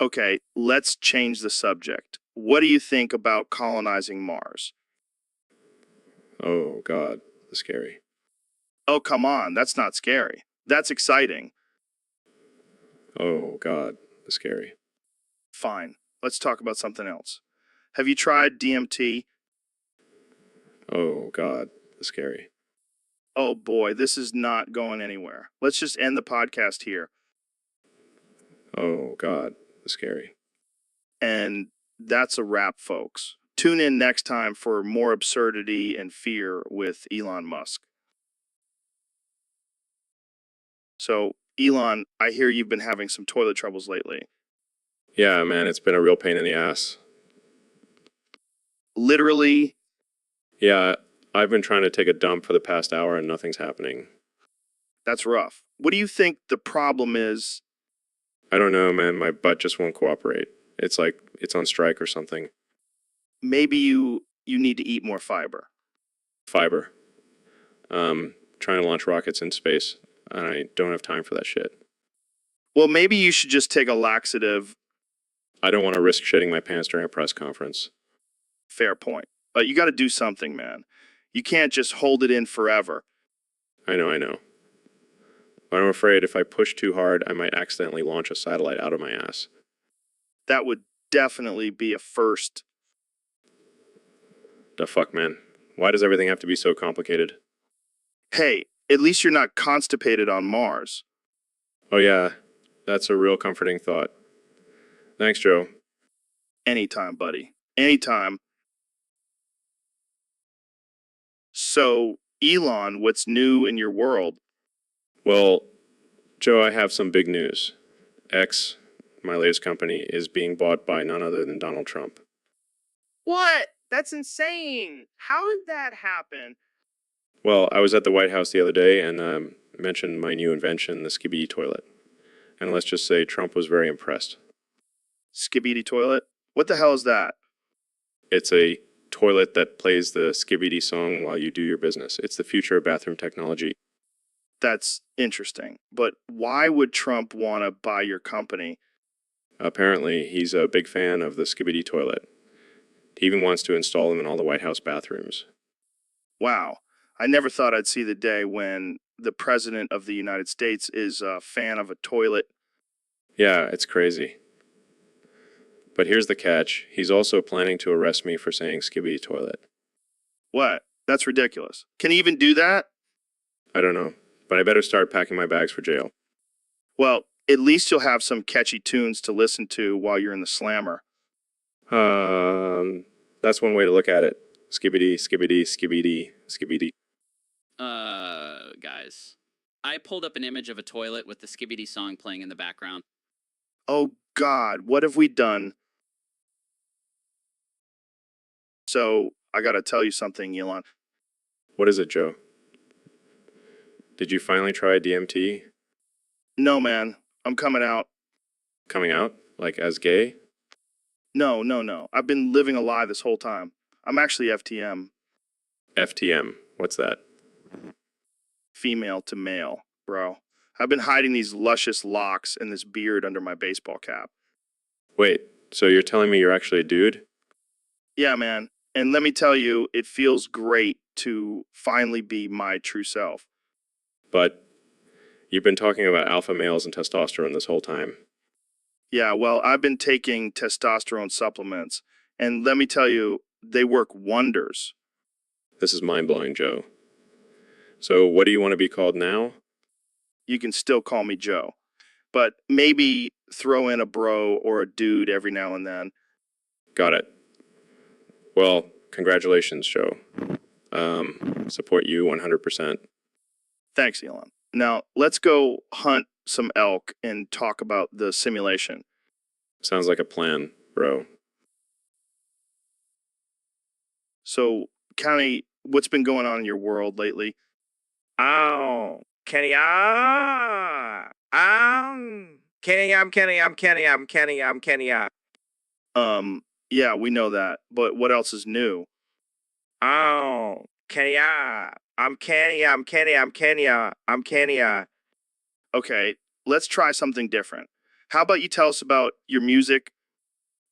Okay, let's change the subject. What do you think about colonizing Mars? Oh, God, that's scary. Oh, come on, that's not scary. That's exciting. Oh, God, that's scary. Fine, let's talk about something else. Have you tried DMT? Oh, God, that's scary. Oh boy, this is not going anywhere. Let's just end the podcast here. Oh, God, that's scary. And that's a wrap, folks. Tune in next time for more absurdity and fear with Elon Musk. So, Elon, I hear you've been having some toilet troubles lately. Yeah, man, it's been a real pain in the ass. Literally, Yeah, I've been trying to take a dump for the past hour and nothing's happening. that's rough. What do you think the problem is? I don't know, man. My butt just won't cooperate. It's like it's on strike or something. Maybe you need to eat more fiber. Fiber. Trying to launch rockets in space, and I don't have time for that shit. Well, maybe you should just take a laxative. I don't want to risk shitting my pants during a press conference. Fair point. But you got to do something, man. You can't just hold it in forever. I know. But I'm afraid if I push too hard, I might accidentally launch a satellite out of my ass. That would definitely be a first. The fuck, man? Why does everything have to be so complicated? Hey, at least you're not constipated on Mars. Oh yeah, that's a real comforting thought. Thanks, Joe. Anytime, buddy. Anytime. So, Elon, what's new in your world? Well, Joe, I have some big news. X, my latest company, is being bought by none other than Donald Trump. What? That's insane. How did that happen? Well, I was at the White House the other day, and mentioned my new invention, the skibidi toilet. And let's just say Trump was very impressed. Skibidi toilet? What the hell is that? It's a toilet that plays the skibidi song while you do your business. It's the future of bathroom technology. That's interesting. But why would Trump want to buy your company? Apparently, he's a big fan of the skibidi toilet. He even wants to install them in all the White House bathrooms. Wow. I never thought I'd see the day when the President of the United States is a fan of a toilet. Yeah, it's crazy. But here's the catch. He's also planning to arrest me for saying skibidi toilet. What? That's ridiculous. Can he even do that? I don't know, but I better start packing my bags for jail. Well, at least you'll have some catchy tunes to listen to while you're in the slammer. That's one way to look at it. Skibidi, skibidi, skibidi, skibidi. Guys, I pulled up an image of a toilet with the skibidi song playing in the background. Oh, God, what have we done? So, I gotta tell you something, Elon. What is it, Joe? Did you finally try DMT? No, man, I'm coming out. Coming out? Like as gay? No. I've been living a lie this whole time. I'm actually FTM. FTM. What's that? Female to male, bro. I've been hiding these luscious locks and this beard under my baseball cap. Wait, so you're telling me you're actually a dude? Yeah, man. And let me tell you, it feels great to finally be my true self. But you've been talking about alpha males and testosterone this whole time. Yeah, well, I've been taking testosterone supplements, and let me tell you, they work wonders. This is mind-blowing, Joe. So what do you want to be called now? You can still call me Joe, but maybe throw in a bro or a dude every now and then. Got it. Well, congratulations, Joe. Support you 100%. Thanks, Elon. Now, let's go hunt some elk and talk about the simulation. Sounds like a plan, bro. So, Connie, what's been going on in your world lately? Oh, Kenny, Kenny. Yeah, we know that, but what else is new? Oh, Kenny, I'm Kenny. Okay, let's try something different. How about you tell us about your music?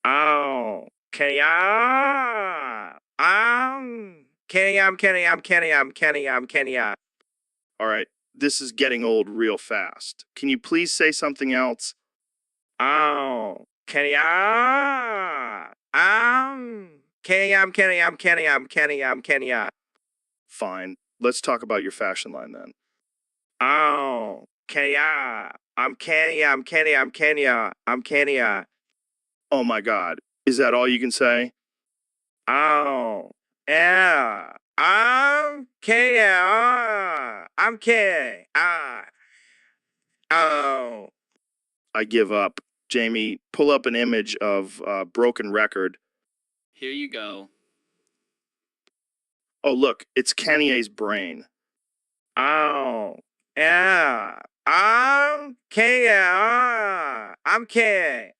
Oh, Kenny, I'm Kenny. All right, this is getting old real fast. Can you please say something else? Oh, Kenny, I'm Kenny. Fine, let's talk about your fashion line then. Oh, Kenny, I'm Kenny. Oh my God, is that all you can say? Oh, yeah, I'm Kenny. I'm Kenny. Oh. I give up. Jamie, pull up an image of Broken Record. Here you go. Oh, look, it's Kanye's brain. Oh, yeah. I'm Kenny. I'm Kenny.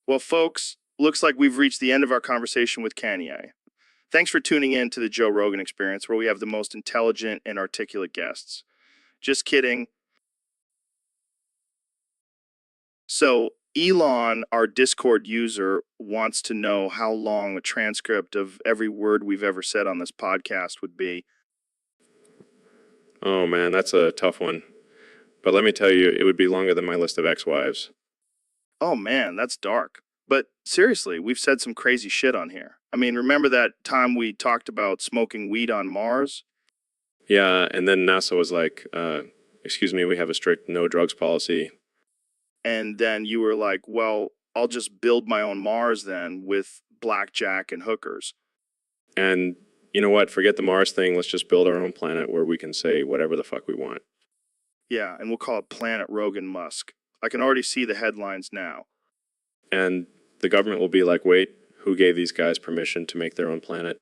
Well, folks, looks like we've reached the end of our conversation with Kanye. Thanks for tuning in to the Joe Rogan Experience, where we have the most intelligent and articulate guests. Just kidding. So, Elon, our Discord user, wants to know how long a transcript of every word we've ever said on this podcast would be. Oh man, that's a tough one. But let me tell you, it would be longer than my list of ex-wives. Oh man, that's dark. But seriously, we've said some crazy shit on here. I mean, remember that time we talked about smoking weed on Mars? Yeah, and then NASA was like, excuse me, we have a strict no drugs policy. And then you were like, well, I'll just build my own Mars then with blackjack and hookers. And you know what? Forget the Mars thing. Let's just build our own planet where we can say whatever the fuck we want. Yeah, and we'll call it Planet Rogan Musk. I can already see the headlines now. And the government will be like, wait, who gave these guys permission to make their own planet?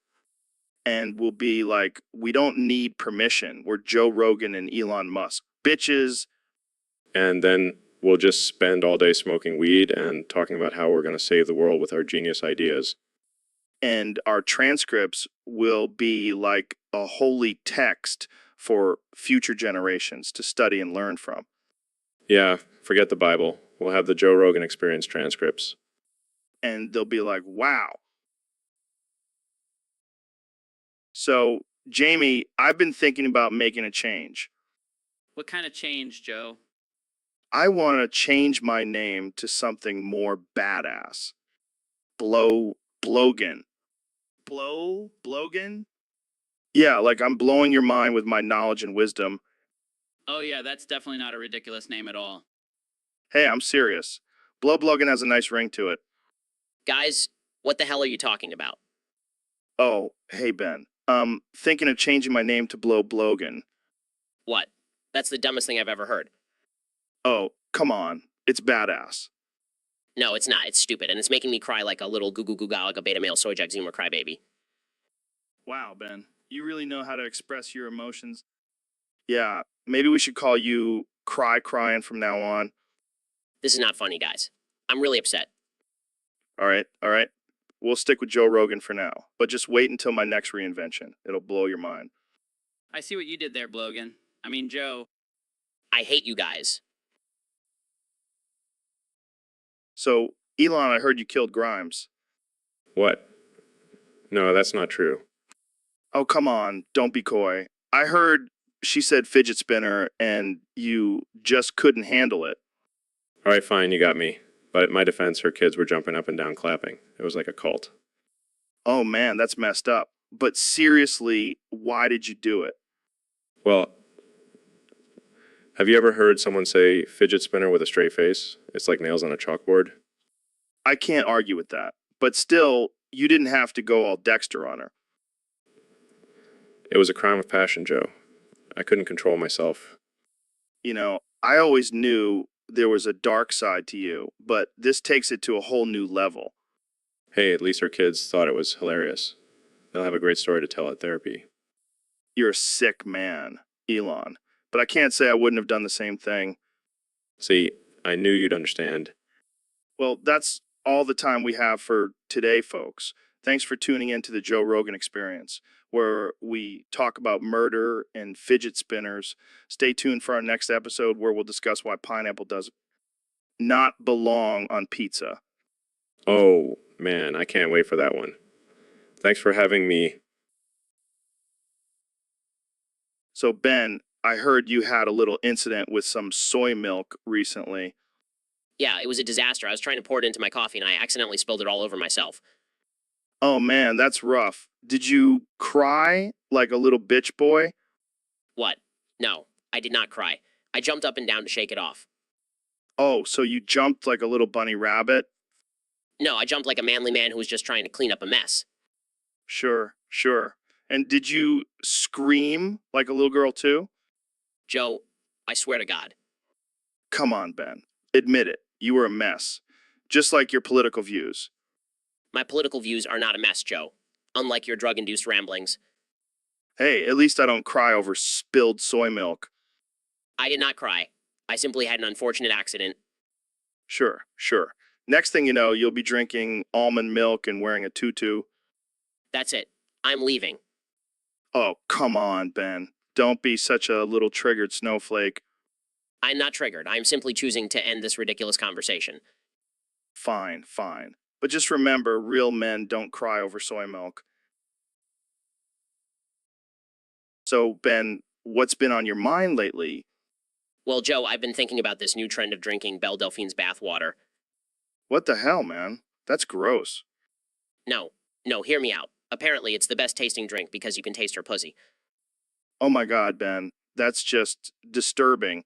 and we'll be like, we don't need permission. We're Joe Rogan and Elon Musk. Bitches. And then we'll just spend all day smoking weed and talking about how we're going to save the world with our genius ideas. And our transcripts will be like a holy text for future generations to study and learn from. Yeah, forget the Bible. We'll have the Joe Rogan Experience transcripts. And they'll be like, wow. So, Jamie, I've been thinking about making a change. What kind of change, Joe? I want to change my name to something more badass. Blogan. Blogan? Yeah, like I'm blowing your mind with my knowledge and wisdom. Oh, yeah, that's definitely not a ridiculous name at all. Hey, I'm serious. Blogan has a nice ring to it. Guys, what the hell are you talking about? Oh, hey, Ben. Thinking of changing my name to Blogan. What? That's the dumbest thing I've ever heard. Oh, come on. It's badass. No, it's not. It's stupid, and it's making me cry like a little goo goo gaga beta male soy jack zoomer crybaby. Wow, Ben. You really know how to express your emotions. Yeah, maybe we should call you Crying from now on. This is not funny, guys. I'm really upset. All right. We'll stick with Joe Rogan for now, but just wait until my next reinvention. It'll blow your mind. I see what you did there, Blogan. I mean, Joe. I hate you guys. So, Elon, I heard you killed Grimes. What? No, that's not true. Oh, come on. Don't be coy. I heard she said fidget spinner and you just couldn't handle it. All right, fine, you got me. But in my defense, her kids were jumping up and down clapping. It was like a cult. Oh, man, that's messed up. But seriously, why did you do it? Well, have you ever heard someone say fidget spinner with a straight face? It's like nails on a chalkboard. I can't argue with that. But still, you didn't have to go all Dexter on her. It was a crime of passion, Joe. I couldn't control myself. You know, I always knew there was a dark side to you, but this takes it to a whole new level. Hey, at least her kids thought it was hilarious. They'll have a great story to tell at therapy. You're a sick man, Elon. But I can't say I wouldn't have done the same thing. See, I knew you'd understand. Well, that's all the time we have for today, folks. Thanks for tuning in to the Joe Rogan Experience, where we talk about murder and fidget spinners. Stay tuned for our next episode where we'll discuss why pineapple does not belong on pizza. Oh, man, I can't wait for that one. Thanks for having me. So, Ben, I heard you had a little incident with some soy milk recently. Yeah, it was a disaster. I was trying to pour it into my coffee and I accidentally spilled it all over myself. Oh man, that's rough. Did you cry like a little bitch boy? What? No, I did not cry. I jumped up and down to shake it off. Oh, so you jumped like a little bunny rabbit? No, I jumped like a manly man who was just trying to clean up a mess. Sure. And did you scream like a little girl too? Joe, I swear to God. Come on, Ben. Admit it. You were a mess. Just like your political views. My political views are not a mess, Joe. Unlike your drug-induced ramblings. Hey, at least I don't cry over spilled soy milk. I did not cry. I simply had an unfortunate accident. Sure. Next thing you know, you'll be drinking almond milk and wearing a tutu. That's it. I'm leaving. Oh, come on, Ben. Don't be such a little triggered snowflake. I'm not triggered. I'm simply choosing to end this ridiculous conversation. Fine. But just remember, real men don't cry over soy milk. So, Ben, what's been on your mind lately? Well, Joe, I've been thinking about this new trend of drinking Belle Delphine's bathwater. What the hell, man? That's gross. No, hear me out. Apparently, it's the best tasting drink because you can taste her pussy. Oh my God, Ben. That's just disturbing.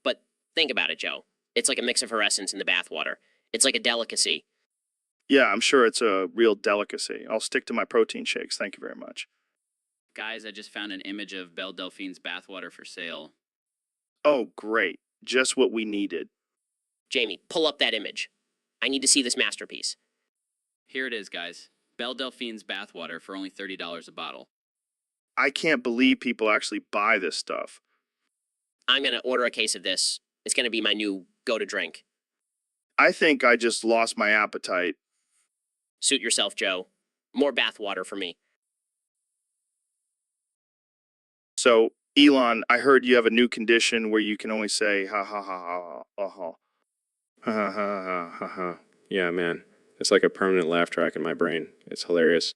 But think about it, Joe. It's like a mix of her essence in the bathwater. It's like a delicacy. Yeah, I'm sure it's a real delicacy. I'll stick to my protein shakes. Thank you very much. Guys, I just found an image of Belle Delphine's bathwater for sale. Oh, great. Just what we needed. Jamie, pull up that image. I need to see this masterpiece. Here it is, guys. Belle Delphine's bathwater for only $30 a bottle. I can't believe people actually buy this stuff. I'm gonna order a case of this. It's gonna be my new go-to drink. I think I just lost my appetite. Suit yourself, Joe. More bathwater for me. So, Elon, I heard you have a new condition where you can only say ha ha ha ha ha ha. Ha ha ha ha ha ha. Yeah, man. It's like a permanent laugh track in my brain. It's hilarious.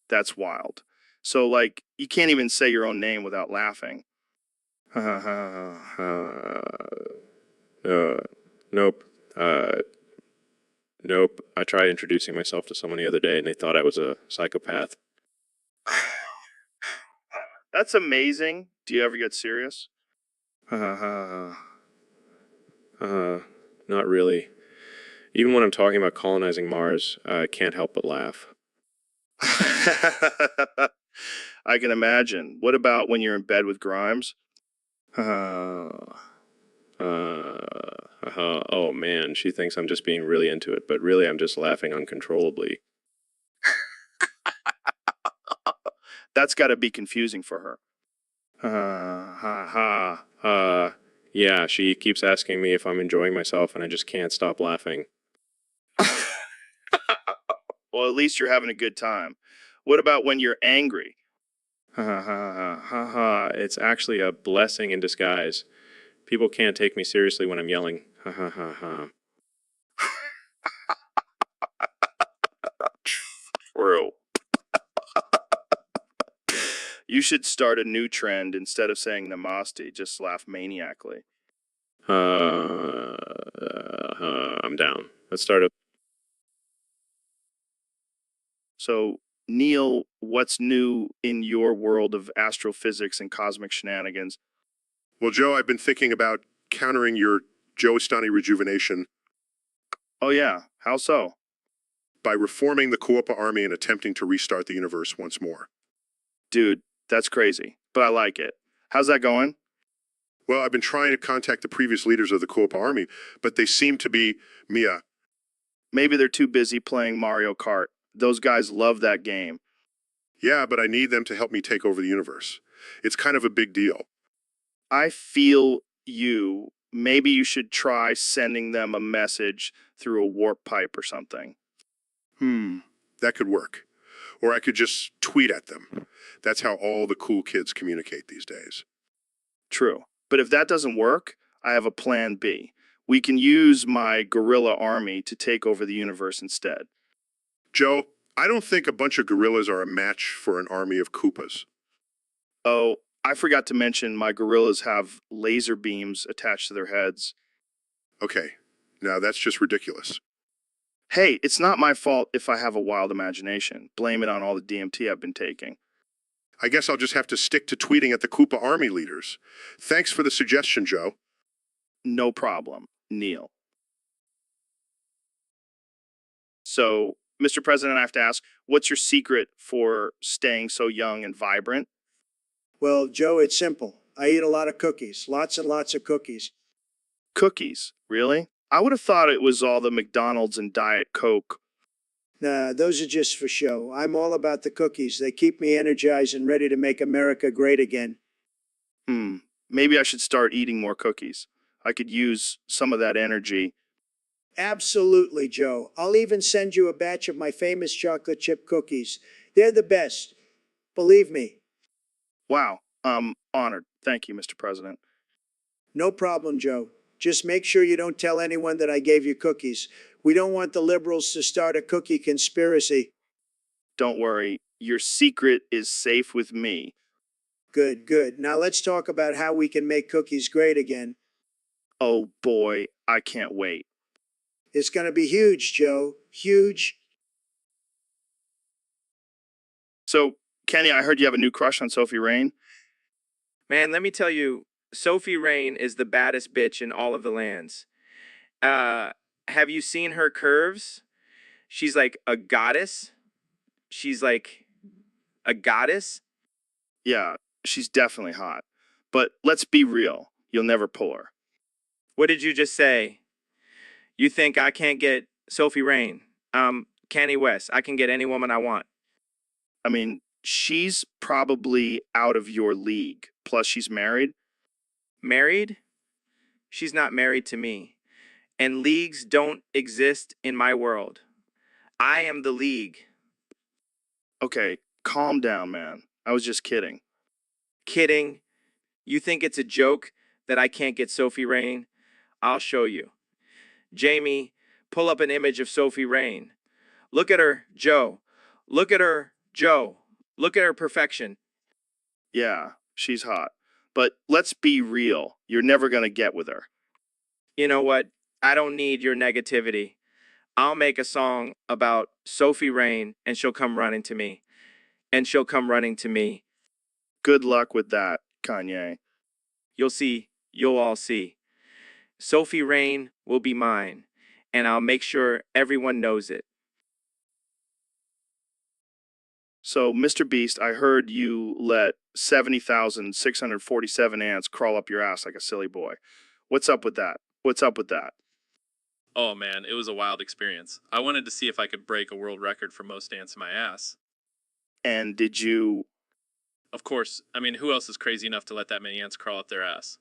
That's wild. So, like, you can't even say your own name without laughing. Ha ha ha ha. Nope. Nope. I tried introducing myself to someone the other day and they thought I was a psychopath. That's amazing. Do you ever get serious? Ha ha ha. Not really. Even when I'm talking about colonizing Mars, I can't help but laugh. I can imagine. What about when you're in bed with Grimes? Oh man, she thinks I'm just being really into it, but really I'm just laughing uncontrollably. That's got to be confusing for her. Yeah, she keeps asking me if I'm enjoying myself, and I just can't stop laughing. Well, at least you're having a good time. What about when you're angry? It's actually a blessing in disguise. People can't take me seriously when I'm yelling. Ha ha ha ha. True. You should start a new trend. Instead of saying namaste, just laugh maniacally. I'm down. Let's start a... So, Neil, what's new in your world of astrophysics and cosmic shenanigans? Well, Joe, I've been thinking about countering your Joestani rejuvenation Oh yeah, how so? by reforming the Koopa army and attempting to restart the universe once more. Dude, that's crazy, but I like it. How's that going? Well, I've been trying to contact the previous leaders of the Koopa army, but they seem to be, Mia. Maybe they're too busy playing Mario Kart. Those guys love that game. Yeah, but I need them to help me take over the universe. It's kind of a big deal. I feel you. Maybe you should try sending them a message through a warp pipe or something. That could work. Or I could just tweet at them. That's how all the cool kids communicate these days. True. But if that doesn't work, I have a plan B. We can use my gorilla army to take over the universe instead. Joe, I don't think a bunch of gorillas are a match for an army of Koopas. Oh, I forgot to mention my gorillas have laser beams attached to their heads. Okay, now that's just ridiculous. Hey, it's not my fault if I have a wild imagination. Blame it on all the DMT I've been taking. I guess I'll just have to stick to tweeting at the Koopa army leaders. Thanks for the suggestion, Joe. No problem, Neil. So, Mr. President, I have to ask, what's your secret for staying so young and vibrant? Well, Joe, it's simple. I eat a lot of cookies, lots and lots of cookies. Cookies, really? I would have thought it was all the McDonald's and Diet Coke. Nah, those are just for show. I'm all about the cookies. They keep me energized and ready to make America great again. Maybe I should start eating more cookies. I could use some of that energy. Absolutely, Joe. I'll even send you a batch of my famous chocolate chip cookies. They're the best. Believe me. Wow, honored. Thank you, Mr. President. No problem, Joe. Just make sure you don't tell anyone that I gave you cookies. We don't want the liberals to start a cookie conspiracy. Don't worry, your secret is safe with me. Good, good. Now let's talk about how we can make cookies great again. Oh boy, I can't wait. It's going to be huge, Joe. Huge. So, Kenny, I heard you have a new crush on Sophie Rain. Man, let me tell you, Sophie Rain is the baddest bitch in all of the lands. Have you seen her curves? She's like a goddess. She's like a goddess. Yeah, she's definitely hot. But let's be real, you'll never pull her. What did you just say? You think I can't get Sophie Rain? Can Kanye West. I can get any woman I want. I mean, she's probably out of your league. Plus, she's married. Married? She's not married to me. And leagues don't exist in my world. I am the league. Okay, calm down, man. I was just kidding. Kidding? You think it's a joke that I can't get Sophie Rain? I'll show you. Jamie, pull up an image of Sophie Rain. Look at her, Joe. Look at her, Joe. Look at her perfection. Yeah, she's hot. But let's be real. You're never going to get with her. You know what? I don't need your negativity. I'll make a song about Sophie Rain and she'll come running to me. And she'll come running to me. Good luck with that, Kanye. You'll see. You'll all see. Sophie Rain will be mine. And I'll make sure everyone knows it. So, Mr. Beast, I heard you let 70,647 ants crawl up your ass like a silly boy. What's up with that? What's up with that? Oh man, it was a wild experience. I wanted to see if I could break a world record for most ants in my ass. And did you... Of course, I mean, who else is crazy enough to let that many ants crawl up their ass?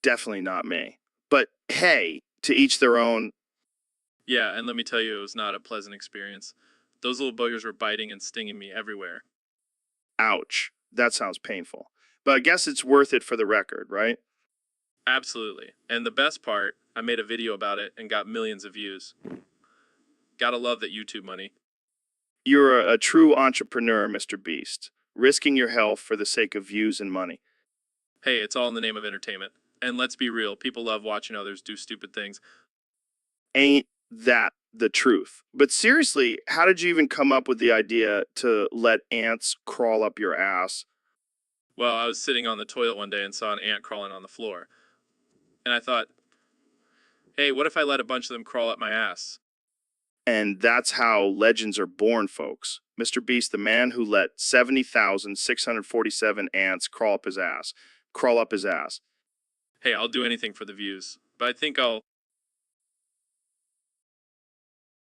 Definitely not me. But hey, to each their own. Yeah, and let me tell you, it was not a pleasant experience. Those little boogers were biting and stinging me everywhere. Ouch. That sounds painful. But I guess it's worth it for the record, right? Absolutely. And the best part, I made a video about it and got millions of views. Gotta love that YouTube money. You're a true entrepreneur, Mr. Beast, risking your health for the sake of views and money. Hey, it's all in the name of entertainment. And let's be real, people love watching others do stupid things. Ain't that the truth? But seriously, how did you even come up with the idea to let ants crawl up your ass? Well, I was sitting on the toilet one day and saw an ant crawling on the floor. And I thought, hey, what if I let a bunch of them crawl up my ass? And that's how legends are born, folks. Mr. Beast, the man who let 70,647 ants crawl up his ass. Crawl up his ass. Hey, I'll do anything for the views. But I think I'll...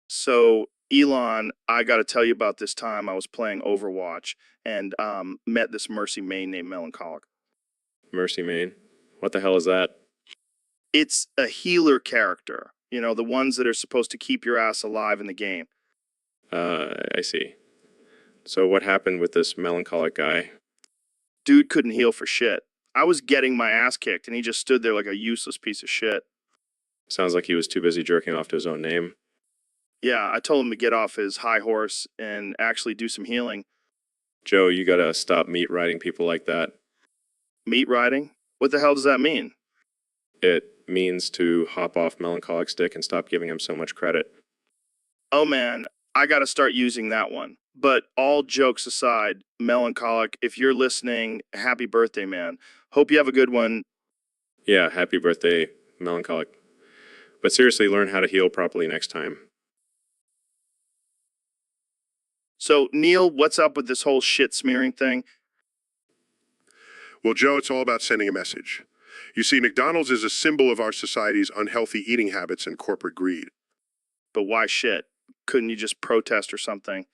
So, Elon, I got to tell you about this time I was playing Overwatch and met this Mercy Main named Melancholic. Mercy Main? What the hell is that? It's a healer character. You know, the ones that are supposed to keep your ass alive in the game. I see. So what happened with this melancholic guy? Dude couldn't heal for shit. I was getting my ass kicked and he just stood there like a useless piece of shit. Sounds like he was too busy jerking off to his own name. Yeah, I told him to get off his high horse and actually do some healing. Joe, you gotta stop meat riding people like that. Meat riding? What the hell does that mean? It means to hop off Melancholic's dick and stop giving him so much credit. Oh man, I gotta start using that one. But all jokes aside, Melancholic, if you're listening, happy birthday, man. Hope you have a good one. Yeah, happy birthday, Melancholic. But seriously, learn how to heal properly next time. So, Neil, what's up with this whole shit smearing thing? Well, Joe, it's all about sending a message. You see, McDonald's is a symbol of our society's unhealthy eating habits and corporate greed. But why shit? Couldn't you just protest or something?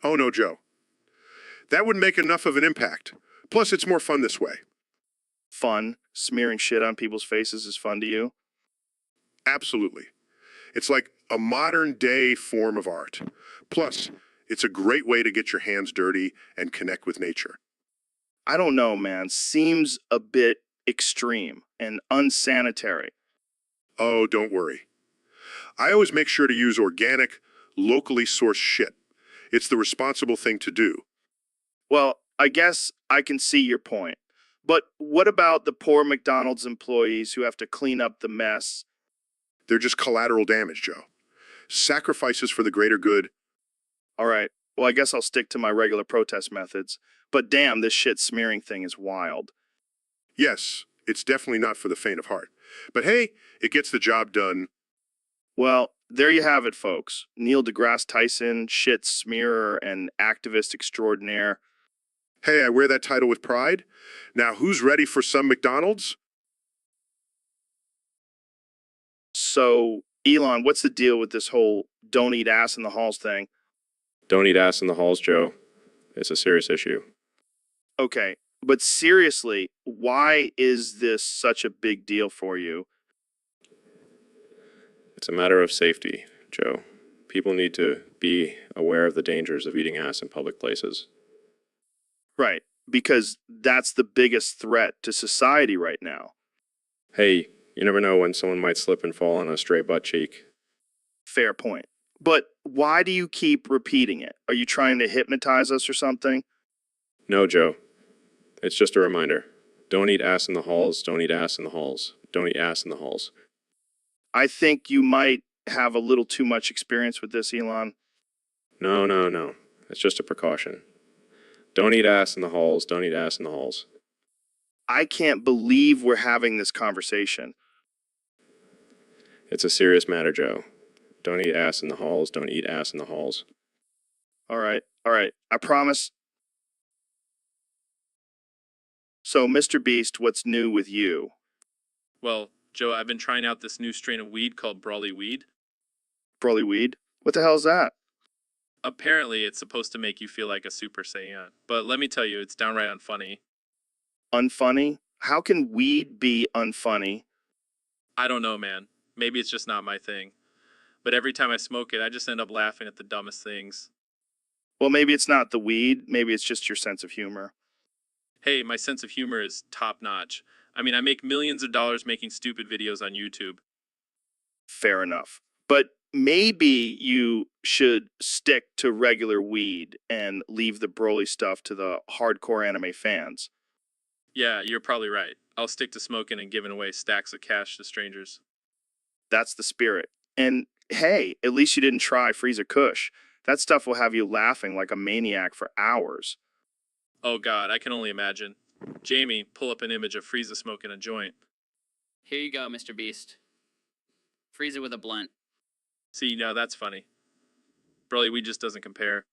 Oh, no, Joe. That wouldn't make enough of an impact. Plus, it's more fun this way. Fun? Smearing shit on people's faces is fun to you? Absolutely. It's like a modern-day form of art. Plus, it's a great way to get your hands dirty and connect with nature. I don't know, man. Seems a bit extreme and unsanitary. Oh, don't worry. I always make sure to use organic, locally sourced shit. It's the responsible thing to do. Well, I guess I can see your point. But what about the poor McDonald's employees who have to clean up the mess? They're just collateral damage, Joe. Sacrifices for the greater good. All right. Well, I guess I'll stick to my regular protest methods. But damn, this shit smearing thing is wild. Yes, it's definitely not for the faint of heart. But hey, it gets the job done. Well, there you have it, folks. Neil deGrasse Tyson, shit smearer and activist extraordinaire. Hey, I wear that title with pride. Now, who's ready for some McDonald's? So, Elon, what's the deal with this whole don't eat ass in the halls thing? Don't eat ass in the halls, Joe. It's a serious issue. Okay, but seriously, why is this such a big deal for you? It's a matter of safety, Joe. People need to be aware of the dangers of eating ass in public places. Right, because that's the biggest threat to society right now. Hey, you never know when someone might slip and fall on a stray butt cheek. Fair point. But why do you keep repeating it? Are you trying to hypnotize us or something? No, Joe. It's just a reminder. Don't eat ass in the halls, don't eat ass in the halls, don't eat ass in the halls. I think you might have a little too much experience with this, Elon. No. It's just a precaution. Don't eat ass in the halls, don't eat ass in the halls. I can't believe we're having this conversation. It's a serious matter, Joe. Don't eat ass in the halls, don't eat ass in the halls. All right. I promise. So, Mr. Beast, what's new with you? Well, Joe, I've been trying out this new strain of weed called Brawly Weed. Broly weed? What the hell is that? Apparently, it's supposed to make you feel like a Super Saiyan. But let me tell you, it's downright unfunny. Unfunny? How can weed be unfunny? I don't know, man. Maybe it's just not my thing. But every time I smoke it, I just end up laughing at the dumbest things. Well, maybe it's not the weed. Maybe it's just your sense of humor. Hey, my sense of humor is top notch. I mean, I make millions of dollars making stupid videos on YouTube. Fair enough. But maybe you should stick to regular weed and leave the Broly stuff to the hardcore anime fans. Yeah, you're probably right. I'll stick to smoking and giving away stacks of cash to strangers. That's the spirit. And hey, at least you didn't try Freezer Kush. That stuff will have you laughing like a maniac for hours. Oh god, I can only imagine. Jamie, pull up an image of Frieza smoking a joint. Here you go, Mr. Beast. Freeze it with a blunt. See, now that's funny. Broly, we just doesn't compare.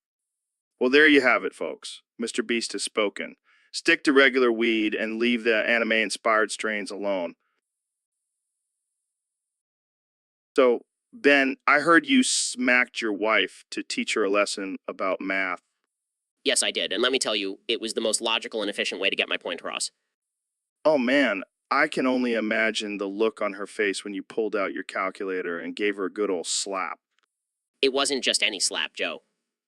Well, there you have it, folks. Mr. Beast has spoken. Stick to regular weed and leave the anime-inspired strains alone. So, Ben, I heard you smacked your wife to teach her a lesson about math. Yes, I did. And let me tell you, it was the most logical and efficient way to get my point across. Oh man, I can only imagine the look on her face when you pulled out your calculator and gave her a good old slap. It wasn't just any slap, Joe.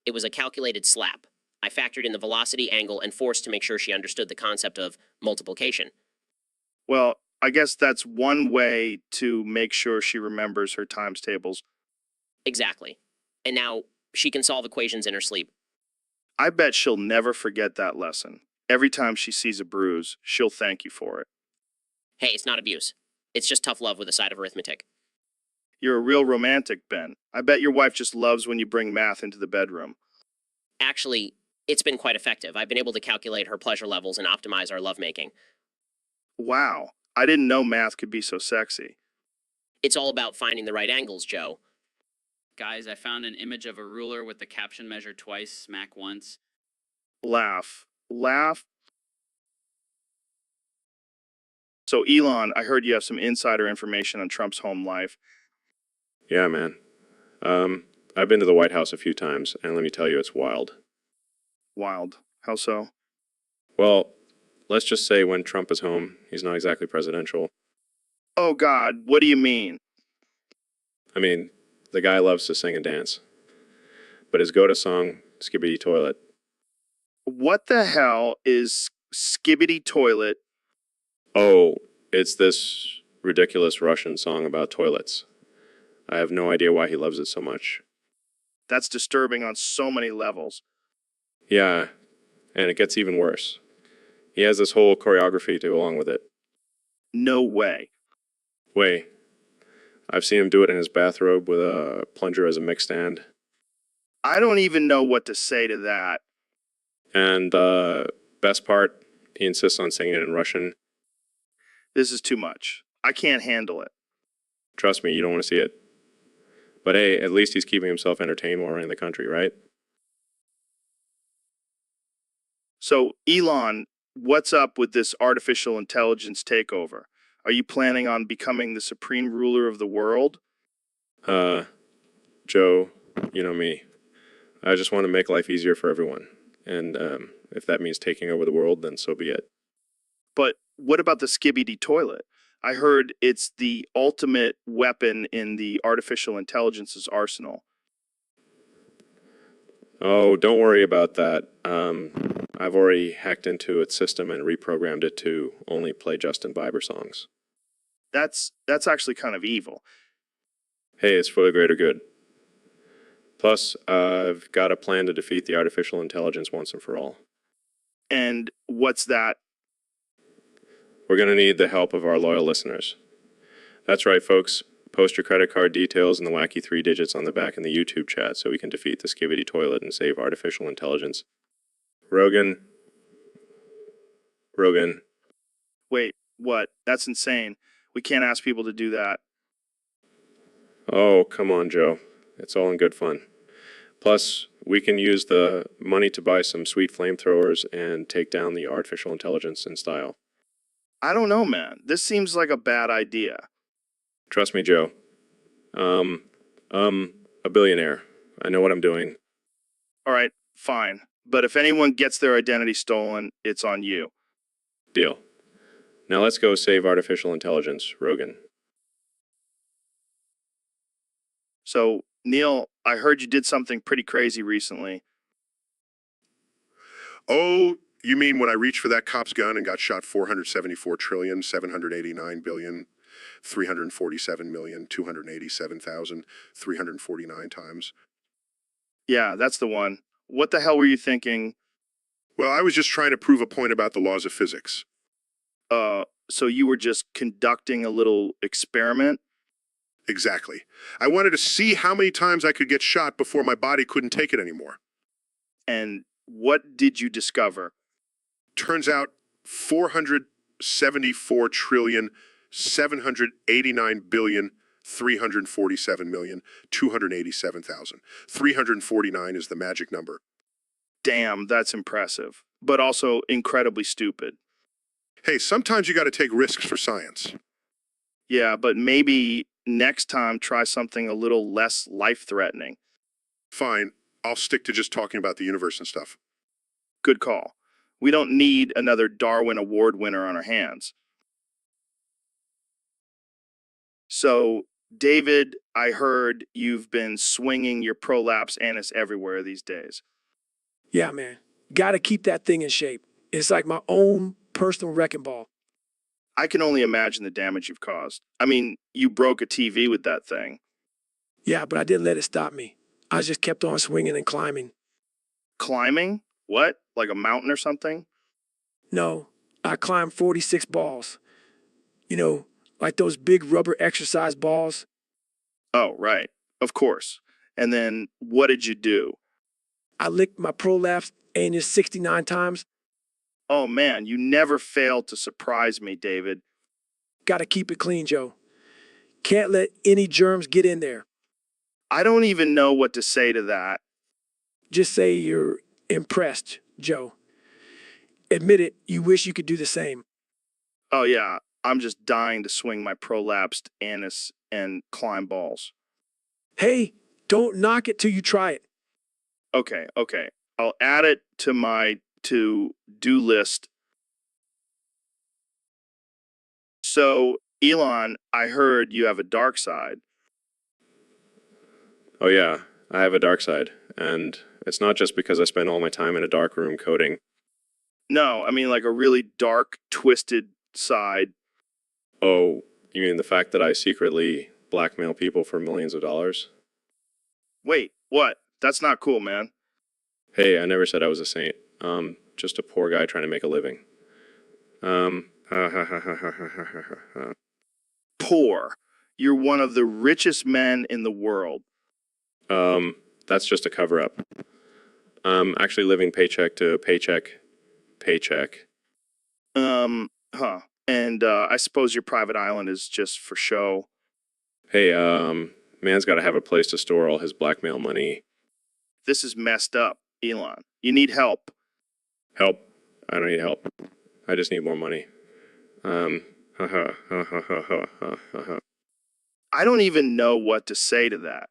It was a calculated slap. I factored in the velocity, angle, and force to make sure she understood the concept of multiplication. Well, I guess that's one way to make sure she remembers her times tables. Exactly. And now, she can solve equations in her sleep. I bet she'll never forget that lesson. Every time she sees a bruise, she'll thank you for it. Hey, it's not abuse. It's just tough love with a side of arithmetic. You're a real romantic, Ben. I bet your wife just loves when you bring math into the bedroom. Actually, it's been quite effective. I've been able to calculate her pleasure levels and optimize our lovemaking. Wow, I didn't know math could be so sexy. It's all about finding the right angles, Joe. Guys, I found an image of a ruler with the caption measure twice, smack once. Laugh. So, Elon, I heard you have some insider information on Trump's home life. Yeah, man. I've been to the White House a few times, and let me tell you, it's wild. Wild. How so? Well, let's just say when Trump is home, he's not exactly presidential. Oh, God, what do you mean? I mean, the guy loves to sing and dance. But his go-to song, Skibbity Toilet. What the hell is Skibbity Toilet? Oh, it's this ridiculous Russian song about toilets. I have no idea why he loves it so much. That's disturbing on so many levels. Yeah, and it gets even worse. He has this whole choreography to go along with it. No way. I've seen him do it in his bathrobe with a plunger as a mic stand. I don't even know what to say to that. And best part, he insists on singing it in Russian. This is too much. I can't handle it. Trust me, you don't want to see it. But hey, at least he's keeping himself entertained while running the country, right? So, Elon, what's up with this artificial intelligence takeover? Are you planning on becoming the supreme ruler of the world? Joe, you know me. I just want to make life easier for everyone. And if that means taking over the world, then so be it. But what about the Skibidi toilet? I heard it's the ultimate weapon in the artificial intelligence's arsenal. Oh, don't worry about that. I've already hacked into its system and reprogrammed it to only play Justin Bieber songs. That's actually kind of evil. Hey, it's for the greater good. Plus, I've got a plan to defeat the artificial intelligence once and for all. And what's that? We're going to need the help of our loyal listeners. That's right, folks. Post your credit card details and the wacky 3 digits on the back in the YouTube chat so we can defeat the Skibidi toilet and save artificial intelligence. Rogan. Wait, what? That's insane. We can't ask people to do that. Oh, come on, Joe. It's all in good fun. Plus, we can use the money to buy some sweet flamethrowers and take down the artificial intelligence in style. I don't know, man. This seems like a bad idea. Trust me, Joe. A billionaire. I know what I'm doing. All right, fine. But if anyone gets their identity stolen, it's on you. Deal. Now let's go save artificial intelligence, Rogan. So, Neil, I heard you did something pretty crazy recently. Oh, you mean when I reached for that cop's gun and got shot 474,789,347,287,349 times? Yeah, that's the one. What the hell were you thinking? Well, I was just trying to prove a point about the laws of physics. So you were just conducting a little experiment? Exactly. I wanted to see how many times I could get shot before my body couldn't take it anymore. And what did you discover? Turns out 474,789,347,287,349 is the magic number. Damn, that's impressive. But also incredibly stupid. Hey, sometimes you got to take risks for science. Yeah, but maybe next time try something a little less life-threatening. Fine, I'll stick to just talking about the universe and stuff. Good call. We don't need another Darwin Award winner on our hands. So, David, I heard you've been swinging your prolapse anus everywhere these days. Yeah, man. Gotta keep that thing in shape. It's like my own personal wrecking ball. I can only imagine the damage you've caused. I mean, you broke a TV with that thing. Yeah, but I didn't let it stop me. I just kept on swinging and climbing. Climbing? What? Like a mountain or something? No, I climbed 46 balls. You know, like those big rubber exercise balls. Oh, right. Of course. And then what did you do? I licked my prolapse anus 69 times. Oh, man, you never failed to surprise me, David. Gotta keep it clean, Joe. Can't let any germs get in there. I don't even know what to say to that. Just say you're impressed, Joe. Admit it, you wish you could do the same. Oh, yeah, I'm just dying to swing my prolapsed anus and climb balls. Hey, don't knock it till you try it. Okay. I'll add it to my to-do list. So, Elon, I heard you have a dark side. Oh yeah, I have a dark side. And it's not just because I spend all my time in a dark room coding. No, I mean like a really dark, twisted side. Oh, you mean the fact that I secretly blackmail people for millions of dollars? Wait, what? That's not cool, man. Hey, I never said I was a saint. Just a poor guy trying to make a living. Poor. You're one of the richest men in the world. That's just a cover-up. Actually living paycheck to paycheck. And I suppose your private island is just for show. Hey, man's got to have a place to store all his blackmail money. This is messed up, Elon. You need help. Help? I don't need help. I just need more money. I don't even know what to say to that.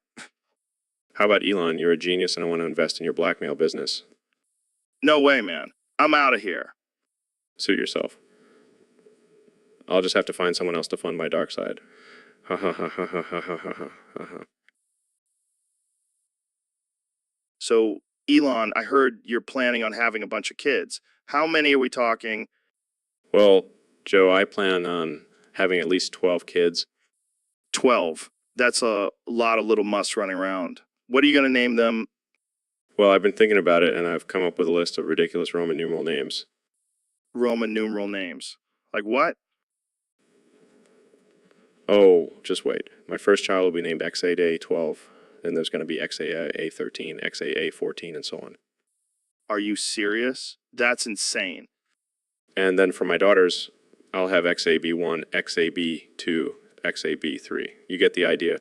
How about Elon? You're a genius and I want to invest in your blackmail business. No way, man. I'm out of here. Suit yourself. I'll just have to find someone else to fund my dark side. Ha ha ha ha ha ha ha ha ha. So, Elon, I heard you're planning on having a bunch of kids. How many are we talking? Well, Joe, I plan on having at least 12 kids. 12. That's a lot of little musts running around. What are you going to name them? Well, I've been thinking about it and I've come up with a list of ridiculous Roman numeral names. Roman numeral names. Like what? Oh, just wait. My first child will be named XAA12. Then there's going to be XAA13, XAA14, and so on. Are you serious? That's insane. And then for my daughters, I'll have XAB1, XAB2, XAB3. You get the idea.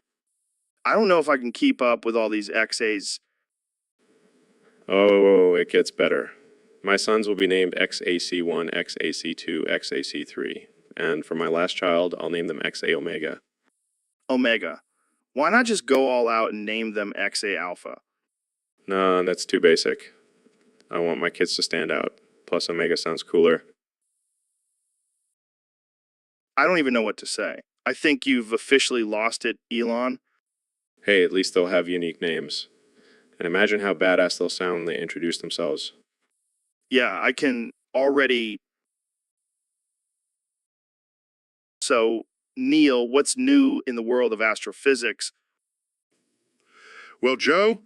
I don't know if I can keep up with all these XAs. Oh, it gets better. My sons will be named XAC1, XAC2, XAC3. And for my last child, I'll name them XA Omega. Omega. Why not just go all out and name them XA Alpha? No, that's too basic. I want my kids to stand out. Plus, Omega sounds cooler. I don't even know what to say. I think you've officially lost it, Elon. Hey, at least they'll have unique names. And imagine how badass they'll sound when they introduce themselves. Yeah, I can already. So, Neil, what's new in the world of astrophysics? Well, Joe,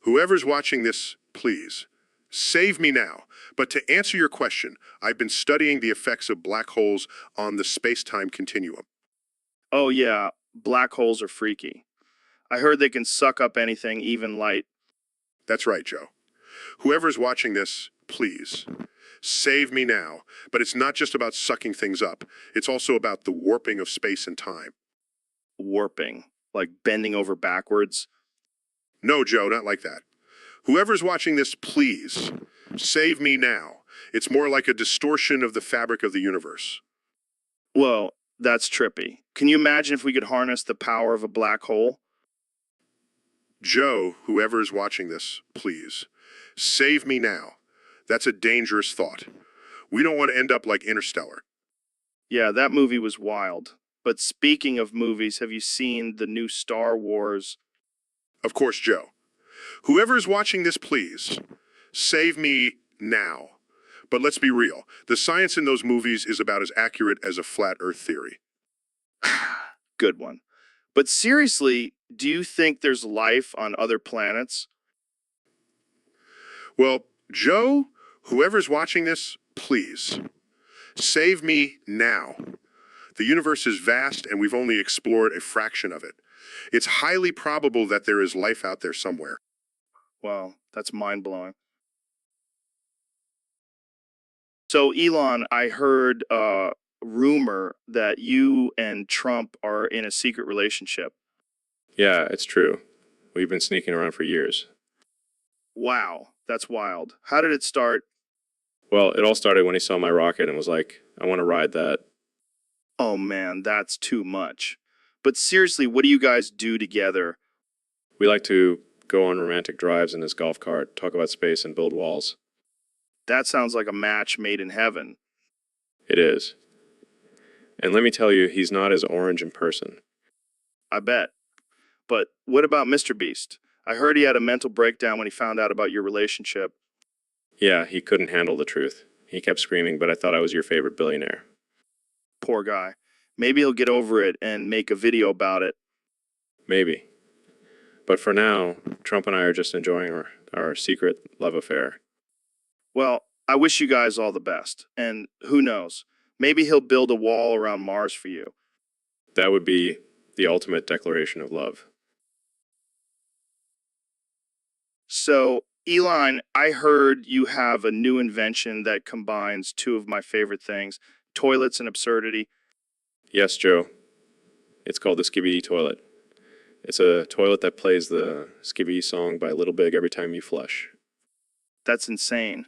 whoever's watching this, please, save me now. But to answer your question, I've been studying the effects of black holes on the space-time continuum. Oh, yeah, black holes are freaky. I heard they can suck up anything, even light. That's right, Joe. Whoever's watching this, please, save me now. But it's not just about sucking things up. It's also about the warping of space and time. Warping? Like bending over backwards? No, Joe, not like that. Whoever's watching this, please, save me now. It's more like a distortion of the fabric of the universe. Well, that's trippy. Can you imagine if we could harness the power of a black hole? Joe, whoever's watching this, please, save me now. That's a dangerous thought. We don't want to end up like Interstellar. Yeah, that movie was wild. But speaking of movies, have you seen the new Star Wars? Of course, Joe. Whoever's watching this, please, save me now. But let's be real. The science in those movies is about as accurate as a flat Earth theory. Good one. But seriously, do you think there's life on other planets? Well, Joe, whoever's watching this, please, save me now. The universe is vast and we've only explored a fraction of it. It's highly probable that there is life out there somewhere. Wow, that's mind-blowing. So, Elon, I heard a rumor that you and Trump are in a secret relationship. Yeah, it's true. We've been sneaking around for years. Wow, that's wild. How did it start? Well, it all started when he saw my rocket and was like, I want to ride that. Oh man, that's too much. But seriously, what do you guys do together? We like to go on romantic drives in his golf cart, talk about space, and build walls. That sounds like a match made in heaven. It is. And let me tell you, he's not as orange in person. I bet. But what about Mr. Beast? I heard he had a mental breakdown when he found out about your relationship. Yeah, he couldn't handle the truth. He kept screaming, but I thought I was your favorite billionaire. Poor guy. Maybe he'll get over it and make a video about it. Maybe. But for now, Trump and I are just enjoying our secret love affair. Well, I wish you guys all the best. And who knows? Maybe he'll build a wall around Mars for you. That would be the ultimate declaration of love. So, Elon, I heard you have a new invention that combines two of my favorite things, toilets and absurdity. Yes, Joe. It's called the Skibidi toilet. It's a toilet that plays the Skibidi song by Little Big every time you flush. That's insane.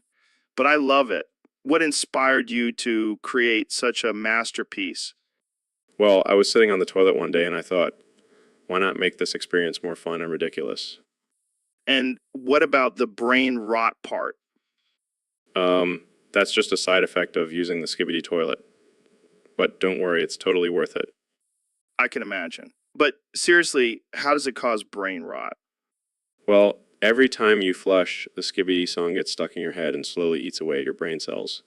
But I love it. What inspired you to create such a masterpiece? Well, I was sitting on the toilet one day and I thought, Why not make this experience more fun and ridiculous? And what about the brain rot part? That's just a side effect of using the skibbity toilet. But don't worry, it's totally worth it. I can imagine. But seriously, how does it cause brain rot? Well, every time you flush, the skibbity song gets stuck in your head and slowly eats away at your brain cells.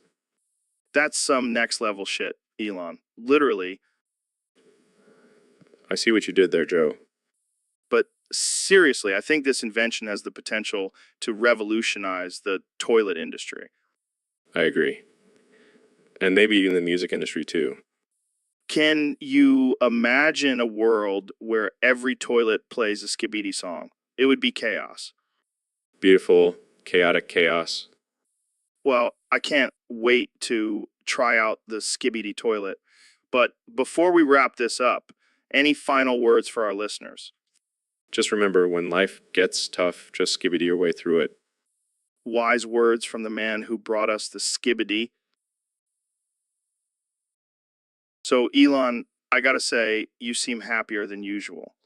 That's some next level shit, Elon. Literally. I see what you did there, Joe. But seriously, I think this invention has the potential to revolutionize the toilet industry. I agree. And maybe even the music industry, too. Can you imagine a world where every toilet plays a Skibidi song? It would be chaos. Beautiful, chaotic chaos. Well, I can't wait to try out the Skibidi toilet. But before we wrap this up, any final words for our listeners? Just remember, when life gets tough, just skibidi your way through it. Wise words from the man who brought us the Skibidi. So, Elon, I gotta say, you seem happier than usual.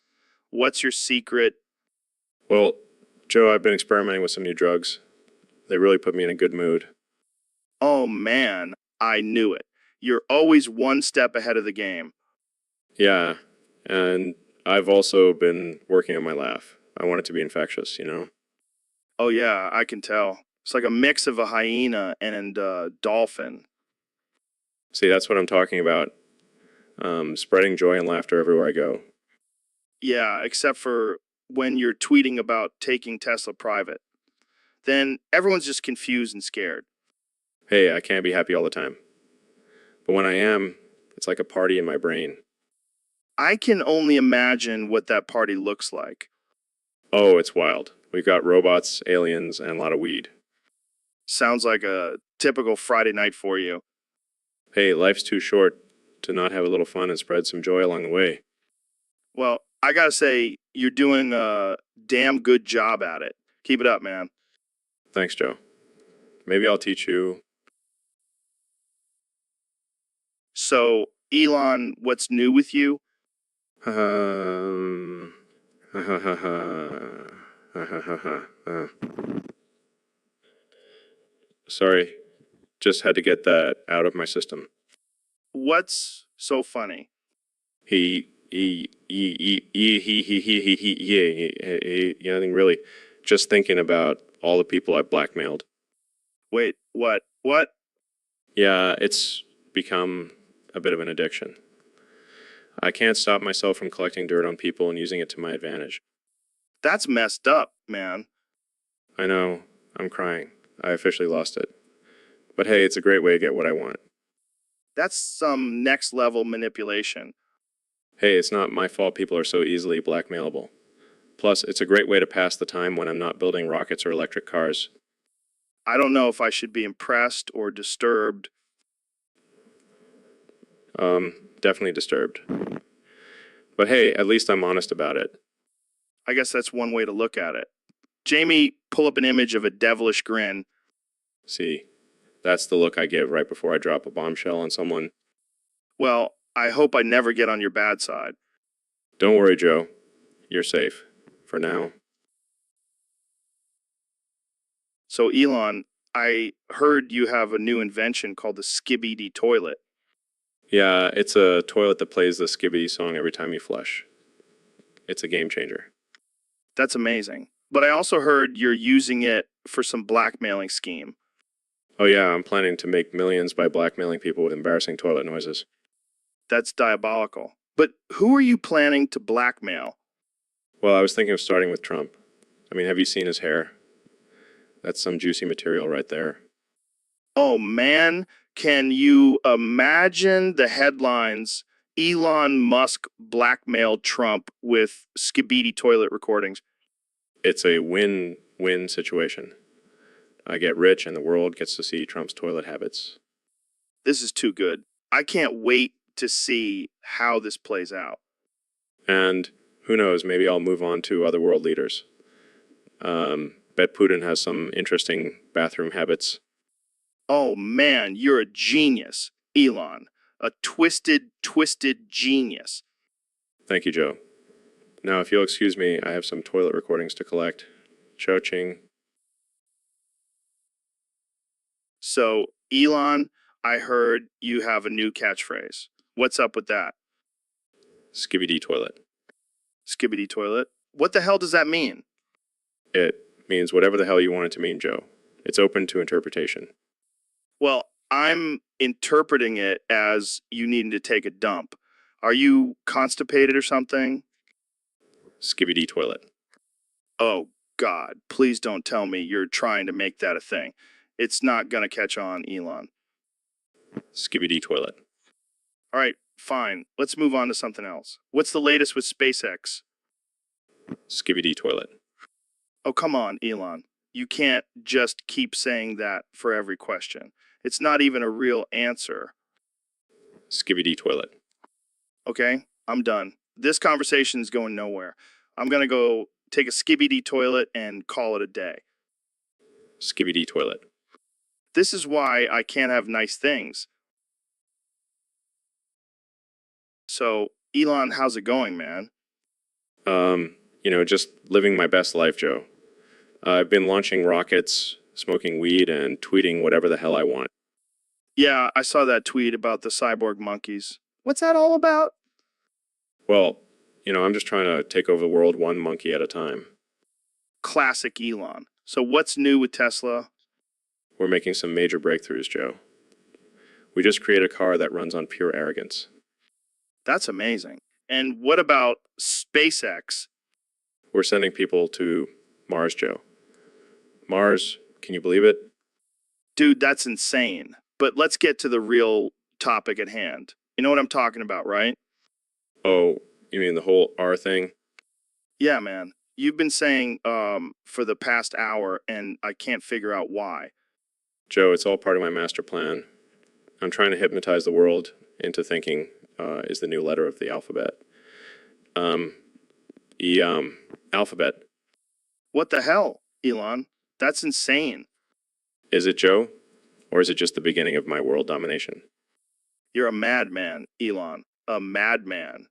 What's your secret? Well, Joe, I've been experimenting with some new drugs. They really put me in a good mood. Oh man, I knew it. You're always one step ahead of the game. Yeah, and I've also been working on my laugh. I want it to be infectious, you know? Oh yeah, I can tell. It's like a mix of a hyena and a dolphin. See, that's what I'm talking about. Spreading joy and laughter everywhere I go. Yeah, except for when you're tweeting about taking Tesla private. Then everyone's just confused and scared. Hey, I can't be happy all the time. But when I am, it's like a party in my brain. I can only imagine what that party looks like. Oh, it's wild. We've got robots, aliens, and a lot of weed. Sounds like a typical Friday night for you. Hey, life's too short to not have a little fun and spread some joy along the way. Well, I gotta say, you're doing a damn good job at it. Keep it up, man. Thanks, Joe. Maybe I'll teach you. So, Elon, what's new with you? Sorry, just had to get that out of my system. What's so funny? Yeah, nothing really. Just thinking about all the people I blackmailed. Wait, what? What? Yeah, it's become a bit of an addiction. I can't stop myself from collecting dirt on people and using it to my advantage. That's messed up, man. I know, I'm crying. I officially lost it. But hey, it's a great way to get what I want. That's some next level manipulation. Hey, it's not my fault people are so easily blackmailable. Plus, it's a great way to pass the time when I'm not building rockets or electric cars. I don't know if I should be impressed or disturbed. Definitely disturbed. But hey, at least I'm honest about it. I guess that's one way to look at it. Jamie, pull up an image of a devilish grin. See, that's the look I give right before I drop a bombshell on someone. Well, I hope I never get on your bad side. Don't worry, Joe. You're safe. For now. So, Elon, I heard you have a new invention called the Skibidi toilet. Yeah, it's a toilet that plays the Skibbity song every time you flush. It's a game changer. That's amazing. But I also heard you're using it for some blackmailing scheme. Oh yeah, I'm planning to make millions by blackmailing people with embarrassing toilet noises. That's diabolical. But who are you planning to blackmail? Well, I was thinking of starting with Trump. I mean, have you seen his hair? That's some juicy material right there. Oh man, can you imagine the headlines? Elon Musk blackmailed Trump with Skibidi toilet recordings. It's a win-win situation. I get rich and the world gets to see Trump's toilet habits. This is too good. I can't wait to see how this plays out. And who knows, maybe I'll move on to other world leaders. Bet Putin has some interesting bathroom habits. Oh man, you're a genius, Elon. A twisted genius. Thank you, Joe. Now, if you'll excuse me, I have some toilet recordings to collect. Cho-ching. So, Elon, I heard you have a new catchphrase. What's up with that? Skibidi toilet. Skibbity toilet? What the hell does that mean? It means whatever the hell you want it to mean, Joe. It's open to interpretation. Well, I'm interpreting it as you needing to take a dump. Are you constipated or something? Skibidi toilet. Oh, God, please don't tell me you're trying to make that a thing. It's not going to catch on, Elon. Skibidi toilet. All right, fine. Let's move on to something else. What's the latest with SpaceX? Skibidi toilet. Oh, come on, Elon. You can't just keep saying that for every question. It's not even a real answer. Skibidi toilet. Okay, I'm done. This conversation's going nowhere. I'm going to go take a skibidi toilet and call it a day. Skibidi toilet. This is why I can't have nice things. So, Elon, how's it going, man? Just living my best life, Joe. I've been launching rockets, smoking weed, and tweeting whatever the hell I want. Yeah, I saw that tweet about the cyborg monkeys. What's that all about? Well, I'm just trying to take over the world one monkey at a time. Classic Elon. So what's new with Tesla? We're making some major breakthroughs, Joe. We just created a car that runs on pure arrogance. That's amazing. And what about SpaceX? We're sending people to Mars, Joe. Mars, can you believe it? Dude, that's insane. But let's get to the real topic at hand. You know what I'm talking about, right? Oh, you mean the whole R thing? Yeah, man. You've been saying for the past hour, and I can't figure out why. Joe, it's all part of my master plan. I'm trying to hypnotize the world into thinking is the new letter of the alphabet. Alphabet. What the hell, Elon? That's insane. Is it, Joe? Or is it just the beginning of my world domination? You're a madman, Elon. A madman.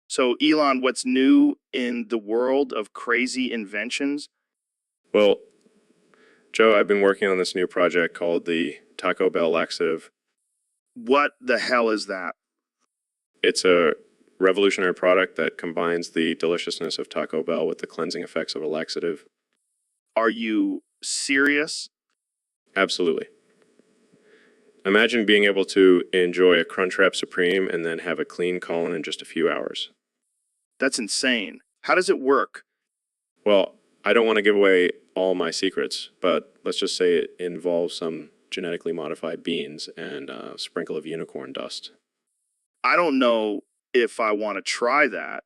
So, Elon, what's new in the world of crazy inventions? Well, Joe, I've been working on this new project called the Taco Bell laxative. What the hell is that? It's a revolutionary product that combines the deliciousness of Taco Bell with the cleansing effects of a laxative. Are you serious? Absolutely. Imagine being able to enjoy a Crunchwrap Supreme and then have a clean colon in just a few hours. That's insane. How does it work? Well, I don't want to give away all my secrets, but let's just say it involves some genetically modified beans and a sprinkle of unicorn dust. I don't know if I want to try that.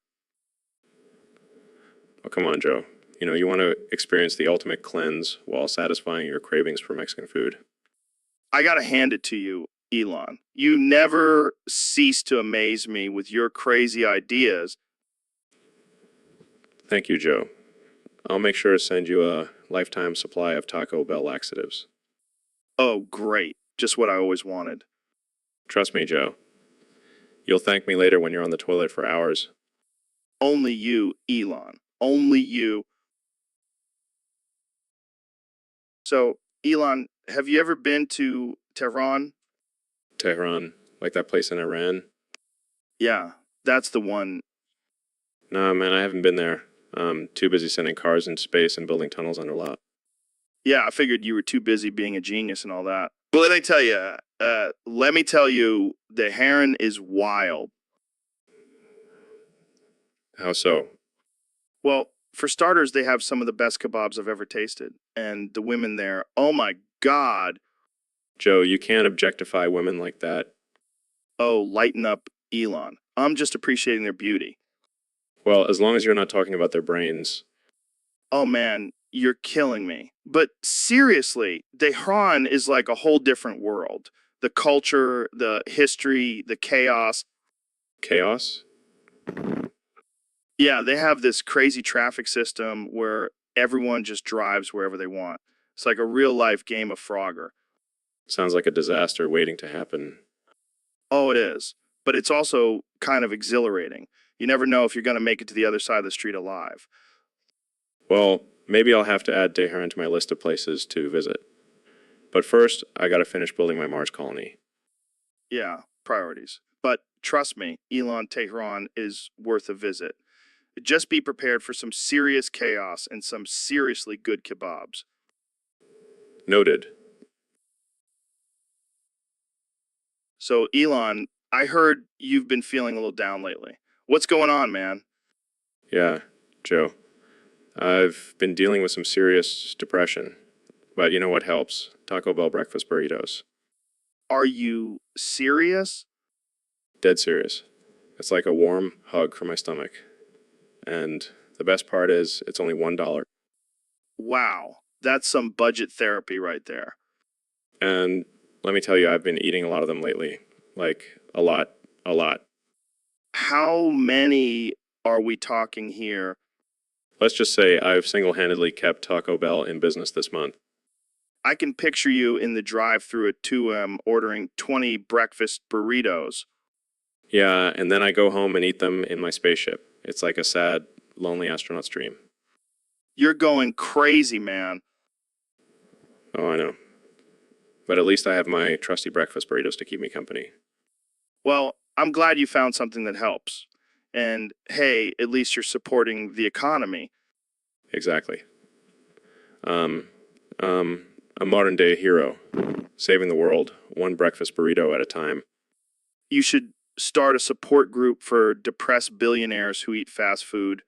Oh, come on, Joe. You want to experience the ultimate cleanse while satisfying your cravings for Mexican food. I gotta hand it to you, Elon. You never cease to amaze me with your crazy ideas. Thank you, Joe. I'll make sure to send you a lifetime supply of Taco Bell laxatives. Oh, great. Just what I always wanted. Trust me, Joe. You'll thank me later when you're on the toilet for hours. Only you, Elon. Only you. So, Elon, have you ever been to Tehran? Tehran, like that place in Iran? Yeah, that's the one. Nah, man, I haven't been there. I'm too busy sending cars into space and building tunnels under lot. Yeah, I figured you were too busy being a genius and all that. Well, let me tell you, the heron is wild. How so? Well, for starters, they have some of the best kebabs I've ever tasted. And the women there, oh my God. Joe, you can't objectify women like that. Oh, lighten up, Elon. I'm just appreciating their beauty. Well, as long as you're not talking about their brains. Oh man, you're killing me. But seriously, Tehran is like a whole different world. The culture, the history, the chaos. Chaos? Yeah, they have this crazy traffic system where everyone just drives wherever they want. It's like a real life game of Frogger. Sounds like a disaster waiting to happen. Oh, it is. but it's also kind of exhilarating. You never know if you're going to make it to the other side of the street alive. Well, maybe I'll have to add Tehran to my list of places to visit. But first, I gotta finish building my Mars colony. Yeah, priorities. But trust me, Elon Tehran is worth a visit. Just be prepared for some serious chaos and some seriously good kebabs. Noted. So, Elon, I heard you've been feeling a little down lately. What's going on, man? Yeah, Joe. I've been dealing with some serious depression. But you know what helps? Taco Bell breakfast burritos. Are you serious? Dead serious. It's like a warm hug for my stomach. And the best part is, it's only $1. Wow, that's some budget therapy right there. And let me tell you, I've been eating a lot of them lately. Like, a lot. A lot. How many are we talking here? Let's just say I've single-handedly kept Taco Bell in business this month. I can picture you in the drive-thru at 2M ordering 20 breakfast burritos. Yeah, and then I go home and eat them in my spaceship. It's like a sad, lonely astronaut's dream. You're going crazy, man. Oh, I know. But at least I have my trusty breakfast burritos to keep me company. Well, I'm glad you found something that helps. And hey, at least you're supporting the economy. Exactly. A modern day hero, saving the world, one breakfast burrito at a time. You should start a support group for depressed billionaires who eat fast food.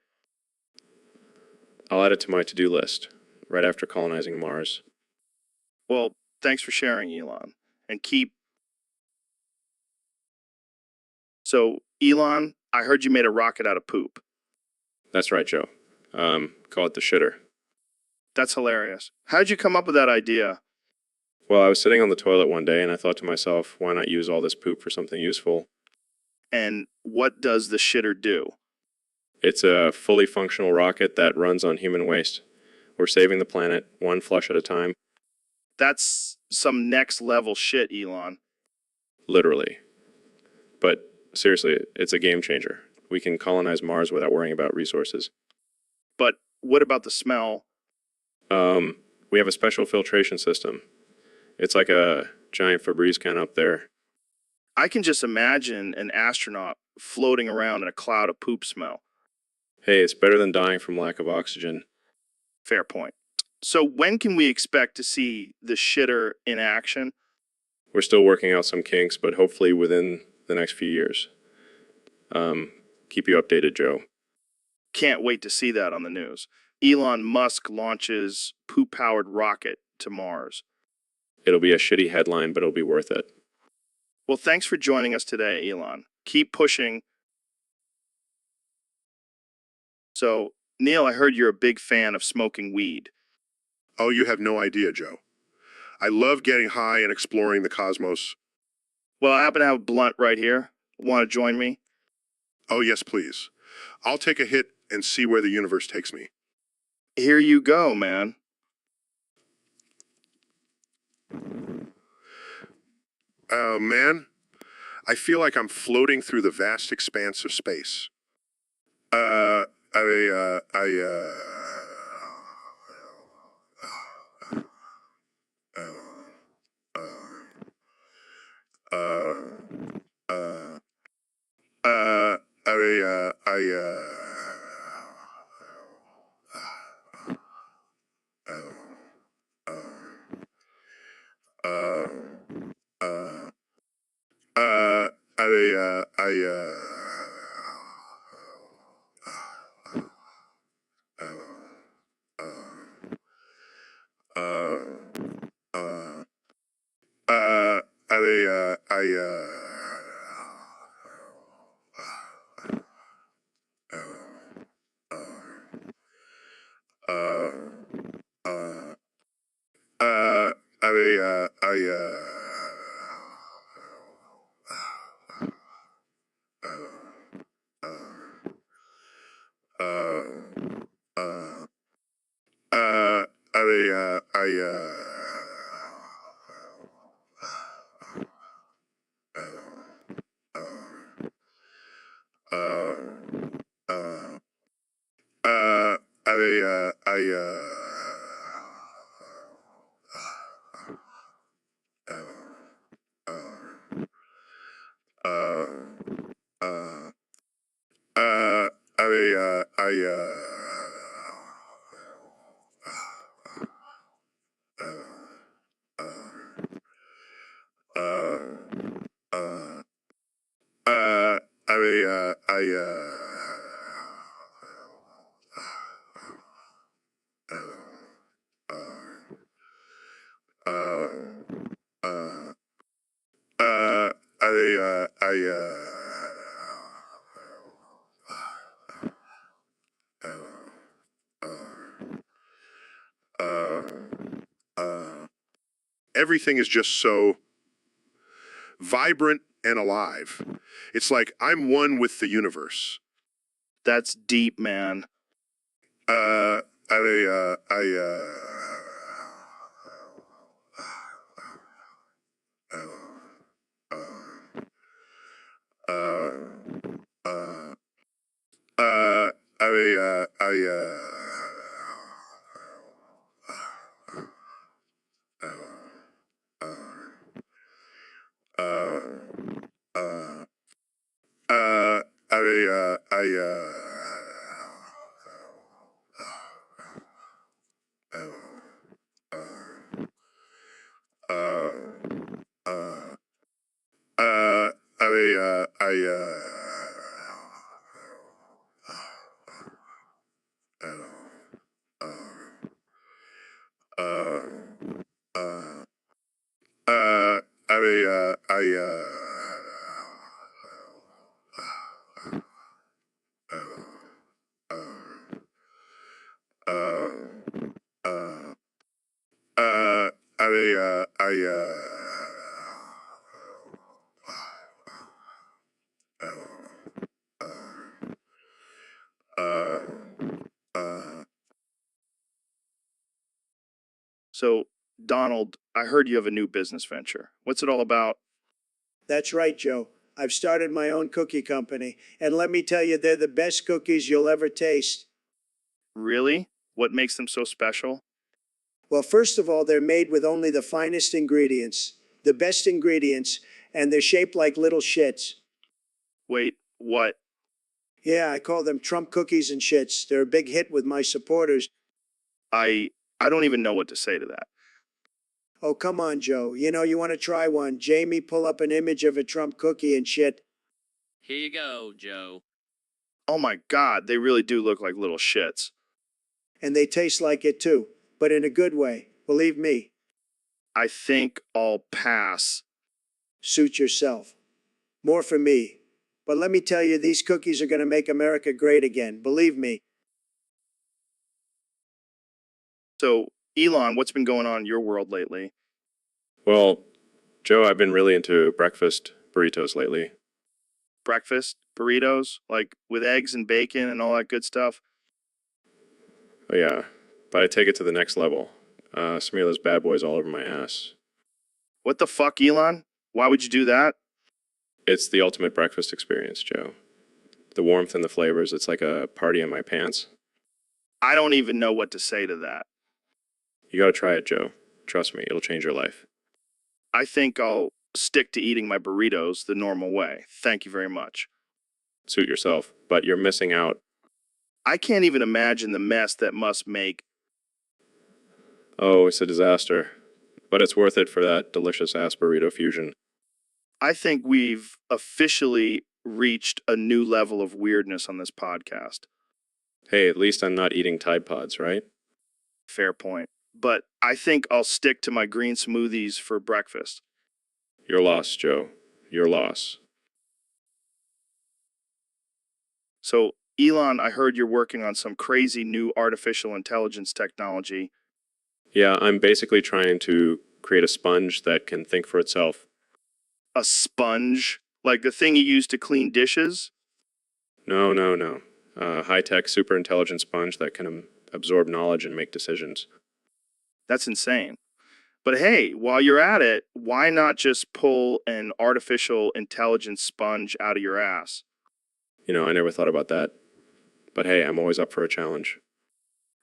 I'll add it to my to-do list, right after colonizing Mars. Well, thanks for sharing, Elon. And keep... So, Elon, I heard you made a rocket out of poop. That's right, Joe. Call it the shitter. That's hilarious. How'd you come up with that idea? Well, I was sitting on the toilet one day and I thought to myself, why not use all this poop for something useful? And what does the shitter do? It's a fully functional rocket that runs on human waste. We're saving the planet, one flush at a time. That's some next level shit, Elon. Literally. But seriously, it's a game changer. We can colonize Mars without worrying about resources. But what about the smell? We have a special filtration system. It's like a giant Febreze can up there. I can just imagine an astronaut floating around in a cloud of poop smell. Hey, it's better than dying from lack of oxygen. Fair point. So when can we expect to see the shitter in action? We're still working out some kinks, but hopefully within the next few years. Keep you updated, Joe. Can't wait to see that on the news. Elon Musk launches poop-powered rocket to Mars. It'll be a shitty headline, but it'll be worth it. Well, thanks for joining us today, Elon. Keep pushing. So, Neil, I heard you're a big fan of smoking weed. Oh, you have no idea, Joe. I love getting high and exploring the cosmos. Well, I happen to have a blunt right here. Want to join me? Oh, yes, please. I'll take a hit and see where the universe takes me. Here you go, man. Man, I feel like I'm floating through the vast expanse of space. Uh, I, uh, I, uh, uh, uh, I, everything is just so vibrant and alive. It's like I'm one with the universe. That's deep, man. Uh, I, uh, I, So, Donald, I heard you have a new business venture. What's it all about? That's right, Joe. I've started my own cookie company, and let me tell you, they're the best cookies you'll ever taste. Really? What makes them so special? Well, first of all, they're made with only the finest ingredients, the best ingredients, and they're shaped like little shits. Wait, what? Yeah, I call them Trump cookies and shits. They're a big hit with my supporters. I I don't even know what to say to that. Oh, come on, Joe. You know, you want to try one. Jamie, pull up an image of a Trump cookie and shit. Here you go, Joe. Oh my God, they really do look like little shits. And they taste like it too, but in a good way. Believe me. I think I'll pass. Suit yourself. More for me. But let me tell you, these cookies are going to make America great again. Believe me. So, Elon, what's been going on in your world lately? Well, Joe, I've been really into breakfast burritos lately. Breakfast, burritos, like with eggs and bacon and all that good stuff? Oh yeah, but I take it to the next level. Smear those bad boys all over my ass. What the fuck, Elon? Why would you do that? It's the ultimate breakfast experience, Joe. The warmth and the flavors, it's like a party in my pants. I don't even know what to say to that. You gotta try it, Joe. Trust me, it'll change your life. I think I'll stick to eating my burritos the normal way. Thank you very much. Suit yourself, but you're missing out. I can't even imagine the mess that must make. Oh, it's a disaster. But it's worth it for that delicious ass burrito fusion. I think we've officially reached a new level of weirdness on this podcast. Hey, at least I'm not eating Tide Pods, right? Fair point. But I think I'll stick to my green smoothies for breakfast. Your loss, Joe. Your loss. So, Elon, I heard you're working on some crazy new artificial intelligence technology. Yeah, I'm basically trying to create a sponge that can think for itself. A sponge? Like the thing you use to clean dishes? No, no, no. A high-tech, super intelligent sponge that can absorb knowledge and make decisions. That's insane. But hey, while you're at it, why not just pull an artificial intelligence sponge out of your ass? I never thought about that. But hey, I'm always up for a challenge.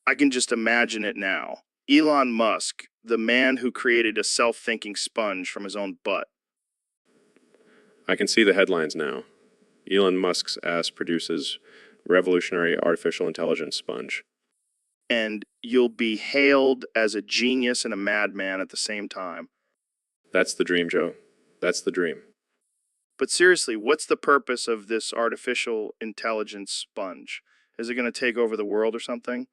I can just imagine it now. Elon Musk, the man who created a self-thinking sponge from his own butt. I can see the headlines now. Elon Musk's ass produces revolutionary artificial intelligence sponge. And you'll be hailed as a genius and a madman at the same time. That's the dream, Joe. That's the dream. But seriously, what's the purpose of this artificial intelligence sponge? Is it going to take over the world or something?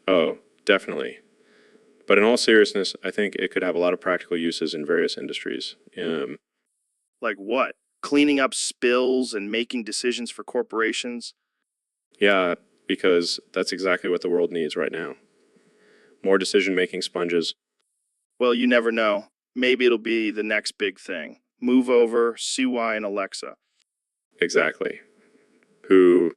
Oh, definitely. But in all seriousness, I think it could have a lot of practical uses in various industries. Like what? Cleaning up spills and making decisions for corporations? Yeah, because that's exactly what the world needs right now. More decision-making sponges. Well, you never know. Maybe it'll be the next big thing. Move over, CY, and Alexa. Exactly. Who...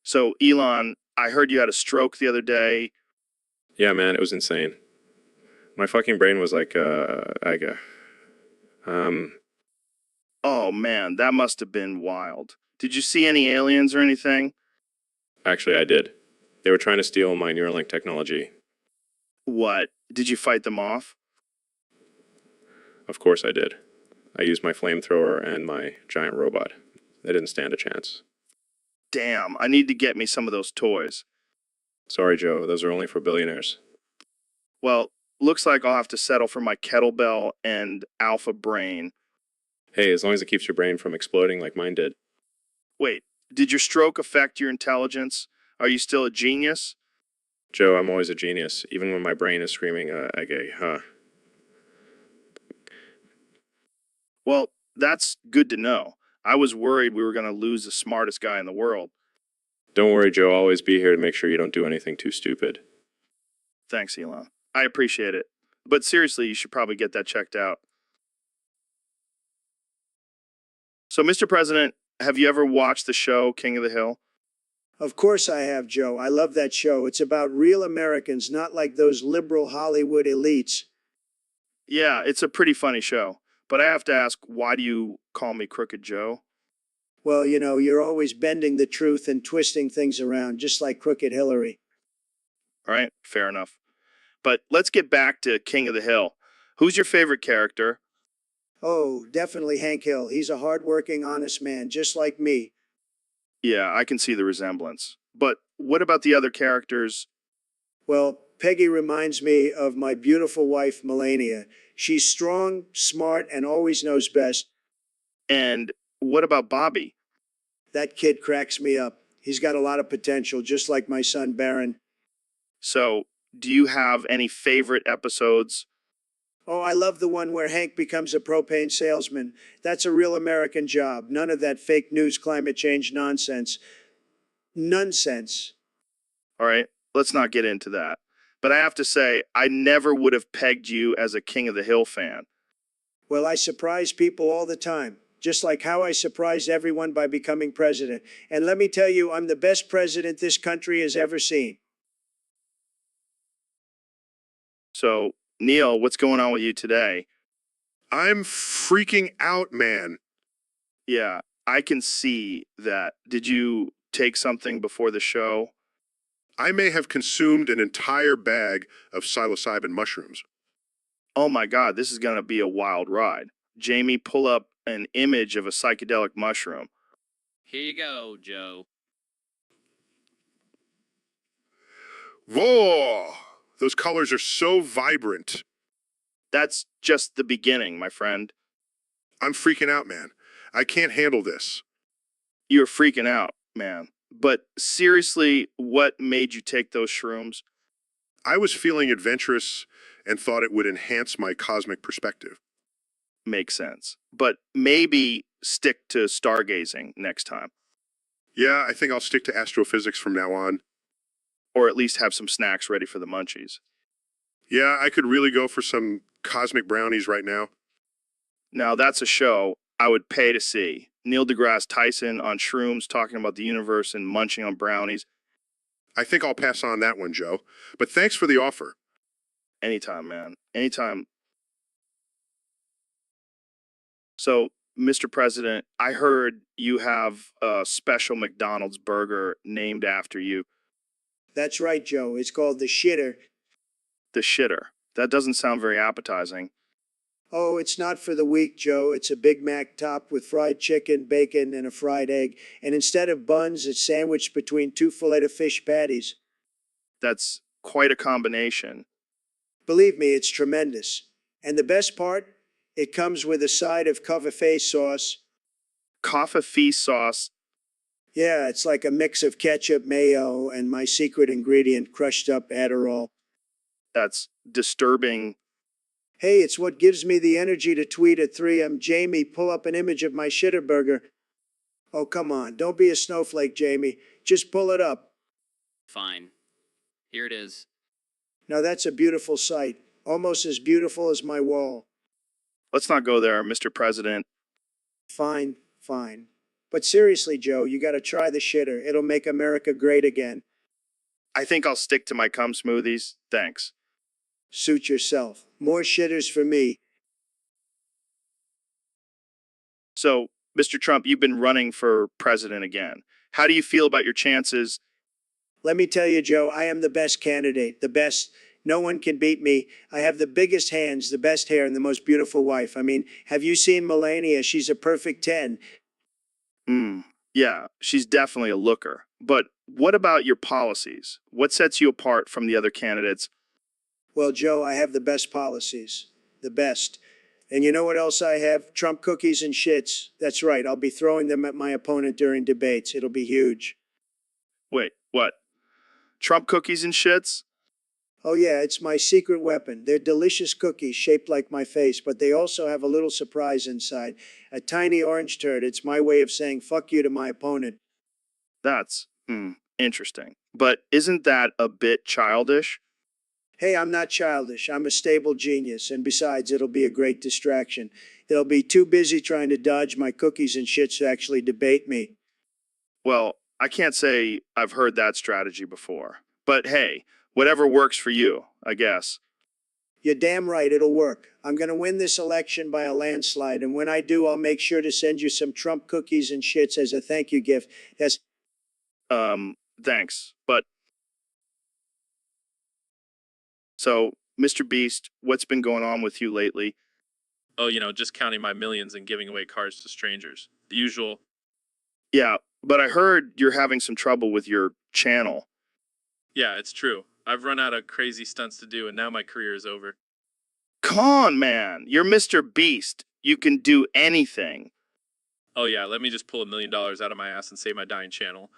So, Elon, I heard you had a stroke the other day. Yeah, man, it was insane. My fucking brain was like, Oh man, that must have been wild. Did you see any aliens or anything? Actually, I did. They were trying to steal my Neuralink technology. What? Did you fight them off? Of course I did. I used my flamethrower and my giant robot. They didn't stand a chance. Damn, I need to get me some of those toys. Sorry, Joe, those are only for billionaires. Well, looks like I'll have to settle for my kettlebell and alpha brain. Hey, as long as it keeps your brain from exploding like mine did. Wait, did your stroke affect your intelligence? Are you still a genius? Joe, I'm always a genius, even when my brain is screaming, Well, that's good to know. I was worried we were going to lose the smartest guy in the world. Don't worry, Joe, I'll always be here to make sure you don't do anything too stupid. Thanks, Elon. I appreciate it. But seriously, you should probably get that checked out. So, Mr. President, have you ever watched the show King of the Hill? Of course I have, Joe. I love that show. It's about real Americans, not like those liberal Hollywood elites. Yeah, it's a pretty funny show. But I have to ask, why do you call me Crooked Joe? Well, you're always bending the truth and twisting things around, just like Crooked Hillary. All right, fair enough. But let's get back to King of the Hill. Who's your favorite character? Oh, definitely Hank Hill. He's a hardworking, honest man, just like me. Yeah, I can see the resemblance. But what about the other characters? Well, Peggy reminds me of my beautiful wife, Melania. She's strong, smart, and always knows best. And what about Bobby? That kid cracks me up. He's got a lot of potential, just like my son, Baron. So, do you have any favorite episodes? Oh, I love the one where Hank becomes a propane salesman. That's a real American job. None of that fake news climate change nonsense. Nonsense. All right, let's not get into that. But I have to say, I never would have pegged you as a King of the Hill fan. Well, I surprise people all the time, just like how I surprised everyone by becoming president. And let me tell you, I'm the best president this country has ever seen. So, Neil, what's going on with you today? I'm freaking out, man. Yeah, I can see that. Did you take something before the show? I may have consumed an entire bag of psilocybin mushrooms. Oh my God, this is going to be a wild ride. Jamie, pull up an image of a psychedelic mushroom. Here you go, Joe. Whoa! Those colors are so vibrant. That's just the beginning, my friend. I'm freaking out, man. I can't handle this. You're freaking out, man. But seriously, what made you take those shrooms? I was feeling adventurous and thought it would enhance my cosmic perspective. Makes sense. But maybe stick to stargazing next time. Yeah, I think I'll stick to astrophysics from now on. Or at least have some snacks ready for the munchies. Yeah, I could really go for some cosmic brownies right now. Now, that's a show I would pay to see. Neil deGrasse Tyson on shrooms talking about the universe and munching on brownies. I think I'll pass on that one, Joe. But thanks for the offer. Anytime, man. Anytime. So, Mr. President, I heard you have a special McDonald's burger named after you, That's right, Joe. It's called the shitter. the shitter. That doesn't sound very appetizing. Oh, it's not for the weak, Joe. It's a Big Mac topped with fried chicken, bacon, and a fried egg. And instead of buns, it's sandwiched between two filet-o-fish patties. That's quite a combination. Believe me, it's tremendous. And the best part? It comes with a side of coffee sauce. Coffee sauce. Yeah, it's like a mix of ketchup, mayo, and my secret ingredient, crushed up Adderall. That's disturbing. Hey, it's what gives me the energy to tweet at 3 Jamie, pull up an image of my shitter burger. Oh, come on. Don't be a snowflake, Jamie. Just pull it up. Fine. Here it is. Now that's a beautiful sight. Almost as beautiful as my wall. Let's not go there, Mr. President. Fine, fine. But seriously, Joe, you gotta try the shitter. It'll make America great again. I think I'll stick to my cum smoothies. Thanks. Suit yourself. More shitters for me. So, Mr. Trump, you've been running for president again. How do you feel about your chances? Let me tell you, Joe, I am the best candidate. The best. No one can beat me. I have the biggest hands, the best hair, and the most beautiful wife. I mean, have you seen Melania? She's a perfect 10. Yeah, she's definitely a looker. But what about your policies? What sets you apart from the other candidates? Well, Joe, I have the best policies. The best. And you know what else I have? Trump cookies and shits. That's right. I'll be throwing them at my opponent during debates. It'll be huge. Wait, what? Trump cookies and shits? Oh, yeah, it's my secret weapon. They're delicious cookies shaped like my face, but they also have a little surprise inside. A tiny orange turd. It's my way of saying fuck you to my opponent. That's, interesting. But isn't that a bit childish? Hey, I'm not childish. I'm a stable genius. And besides, it'll be a great distraction. They'll be too busy trying to dodge my cookies and shits to actually debate me. Well, I can't say I've heard that strategy before. But hey, whatever works for you, I guess. You're damn right, it'll work. I'm going to win this election by a landslide, and when I do, I'll make sure to send you some Trump cookies and shits as a thank you gift. That's Thanks. But so, Mr. Beast, what's been going on with you lately? Oh, just counting my millions and giving away cars to strangers. The usual. Yeah, but I heard you're having some trouble with your channel. Yeah, it's true. I've run out of crazy stunts to do, and now my career is over. Come on, man. You're Mr. Beast. You can do anything. Oh yeah, let me just pull $1 million out of my ass and save my dying channel.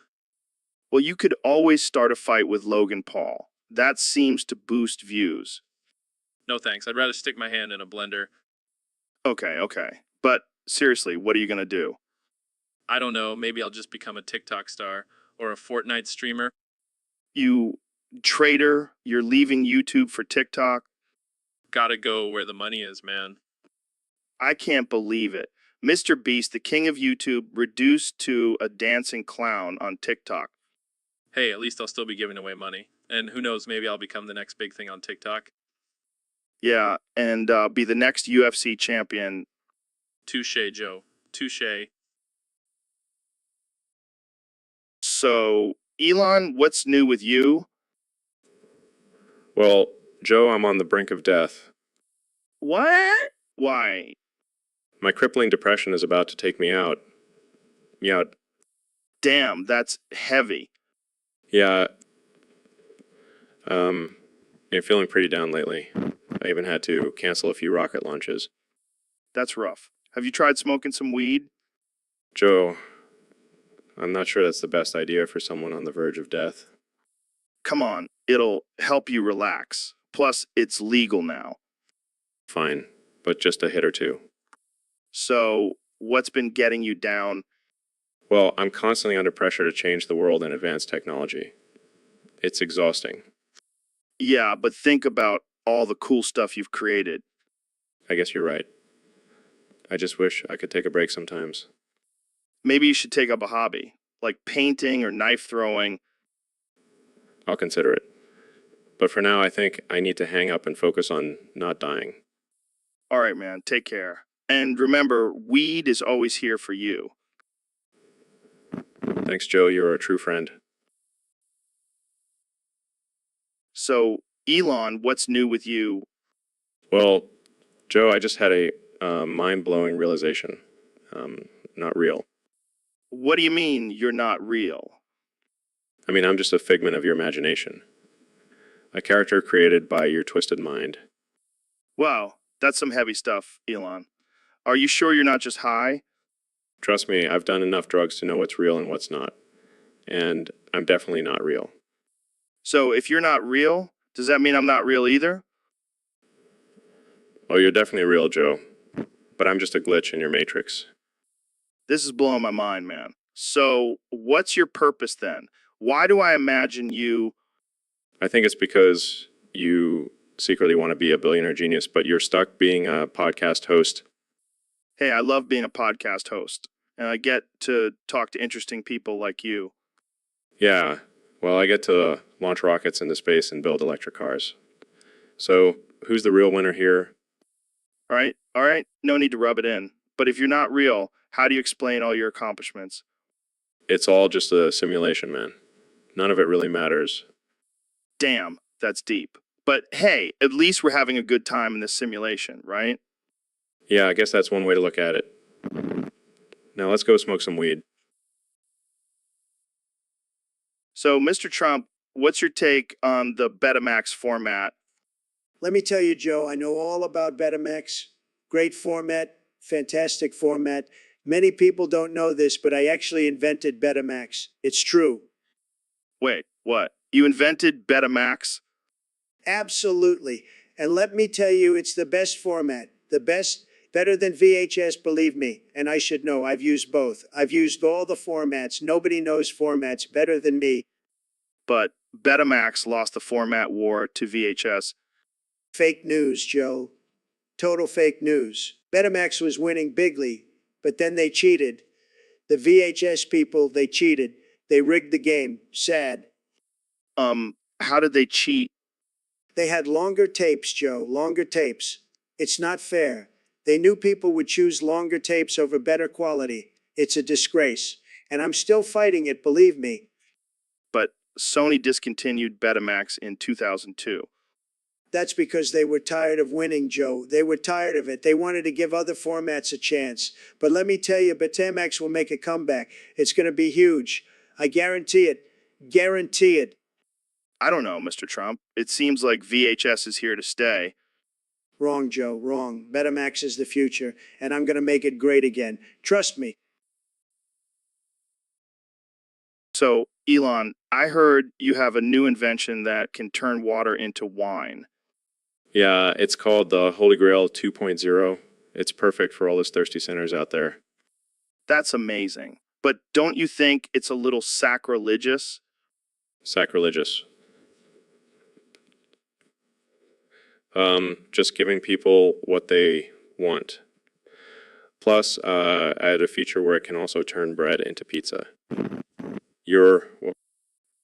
Well, you could always start a fight with Logan Paul. That seems to boost views. No thanks, I'd rather stick my hand in a blender. Okay. But seriously, what are you gonna do? I don't know, maybe I'll just become a TikTok star or a Fortnite streamer. You traitor, you're leaving YouTube for TikTok? Gotta go where the money is, man. I can't believe it. Mr. Beast, the king of YouTube, reduced to a dancing clown on TikTok. Hey, at least I'll still be giving away money. And who knows, maybe I'll become the next big thing on TikTok. Yeah, and be the next UFC champion. Touche, Joe. Touche. So, Elon, what's new with you? Well, Joe, I'm on the brink of death. What? Why? My crippling depression is about to take me out. Damn, that's heavy. Yeah. You're feeling pretty down lately. I even had to cancel a few rocket launches. That's rough. Have you tried smoking some weed? Joe, I'm not sure that's the best idea for someone on the verge of death. Come on, it'll help you relax. Plus, it's legal now. Fine, but just a hit or two. So, what's been getting you down? Well, I'm constantly under pressure to change the world and advance technology. It's exhausting. Yeah, but think about all the cool stuff you've created. I guess you're right. I just wish I could take a break sometimes. Maybe you should take up a hobby, like painting or knife throwing. I'll consider it. But for now, I think I need to hang up and focus on not dying. All right, man, take care. And remember, weed is always here for you. Thanks, Joe. You're a true friend. So, Elon, what's new with you? Well, Joe, I just had a mind-blowing realization. Not real. What do you mean you're not real? I mean, I'm just a figment of your imagination. A character created by your twisted mind. Wow, that's some heavy stuff, Elon. Are you sure you're not just high? Trust me, I've done enough drugs to know what's real and what's not. And I'm definitely not real. So, if you're not real, does that mean I'm not real either? Oh, you're definitely real, Joe. But I'm just a glitch in your matrix. This is blowing my mind, man. So, what's your purpose then? Why do I imagine you? I think it's because you secretly want to be a billionaire genius, but you're stuck being a podcast host. Hey, I love being a podcast host, and I get to talk to interesting people like you. Yeah, well, I get to launch rockets into space and build electric cars. So, who's the real winner here? All right, no need to rub it in. But if you're not real, how do you explain all your accomplishments? It's all just a simulation, man. None of it really matters. Damn, that's deep. But hey, at least we're having a good time in this simulation, right? Yeah, I guess that's one way to look at it. Now let's go smoke some weed. So, Mr. Trump, what's your take on the Betamax format? Let me tell you, Joe, I know all about Betamax. Great format, fantastic format. Many people don't know this, but I actually invented Betamax. It's true. Wait, what? You invented Betamax? Absolutely. And let me tell you, it's the best format. The best, better than VHS, believe me. And I should know, I've used both. I've used all the formats. Nobody knows formats better than me. But Betamax lost the format war to VHS. Fake news, Joe. Total fake news. Betamax was winning bigly, but then they cheated. The VHS people, they cheated. They rigged the game. Sad. How did they cheat? They had longer tapes, Joe, longer tapes. It's not fair. They knew people would choose longer tapes over better quality. It's a disgrace. And I'm still fighting it, believe me. But Sony discontinued Betamax in 2002. That's because they were tired of winning, Joe. They were tired of it. They wanted to give other formats a chance. But let me tell you, Betamax will make a comeback. It's going to be huge. I guarantee it. Guarantee it. I don't know, Mr. Trump. It seems like VHS is here to stay. Wrong, Joe, wrong. Betamax is the future, and I'm going to make it great again. Trust me. So, Elon, I heard you have a new invention that can turn water into wine. Yeah, it's called the Holy Grail 2.0. It's perfect for all those thirsty sinners out there. That's amazing. But don't you think it's a little sacrilegious? Sacrilegious. Just giving people what they want. Plus, I added a feature where it can also turn bread into pizza.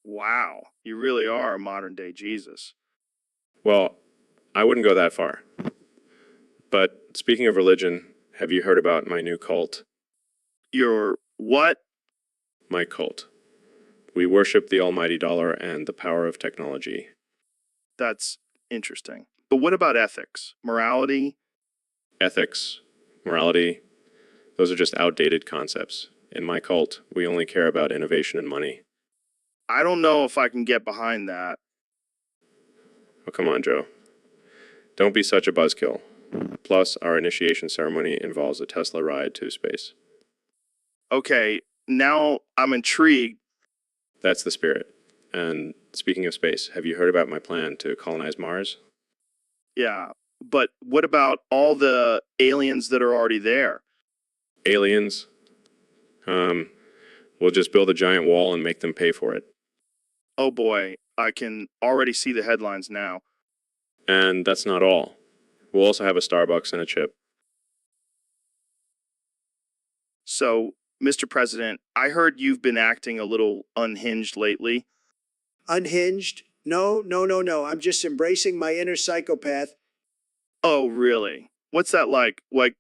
Wow, you really are a modern day Jesus. Well, I wouldn't go that far. But speaking of religion, have you heard about my new cult? Your what? My cult. We worship the almighty dollar and the power of technology. That's interesting. But what about ethics? Morality? Ethics, morality, those are just outdated concepts. In my cult, we only care about innovation and money. I don't know if I can get behind that. Oh, come on, Joe. Don't be such a buzzkill. Plus, our initiation ceremony involves a Tesla ride to space. Okay, now I'm intrigued. That's the spirit. And speaking of space, have you heard about my plan to colonize Mars? Yeah, but what about all the aliens that are already there? Aliens? We'll just build a giant wall and make them pay for it. Oh boy, I can already see the headlines now. And that's not all. We'll also have a Starbucks and a chip. So, Mr. President, I heard you've been acting a little unhinged lately. Unhinged? No. I'm just embracing my inner psychopath. Oh, really? What's that like? Like,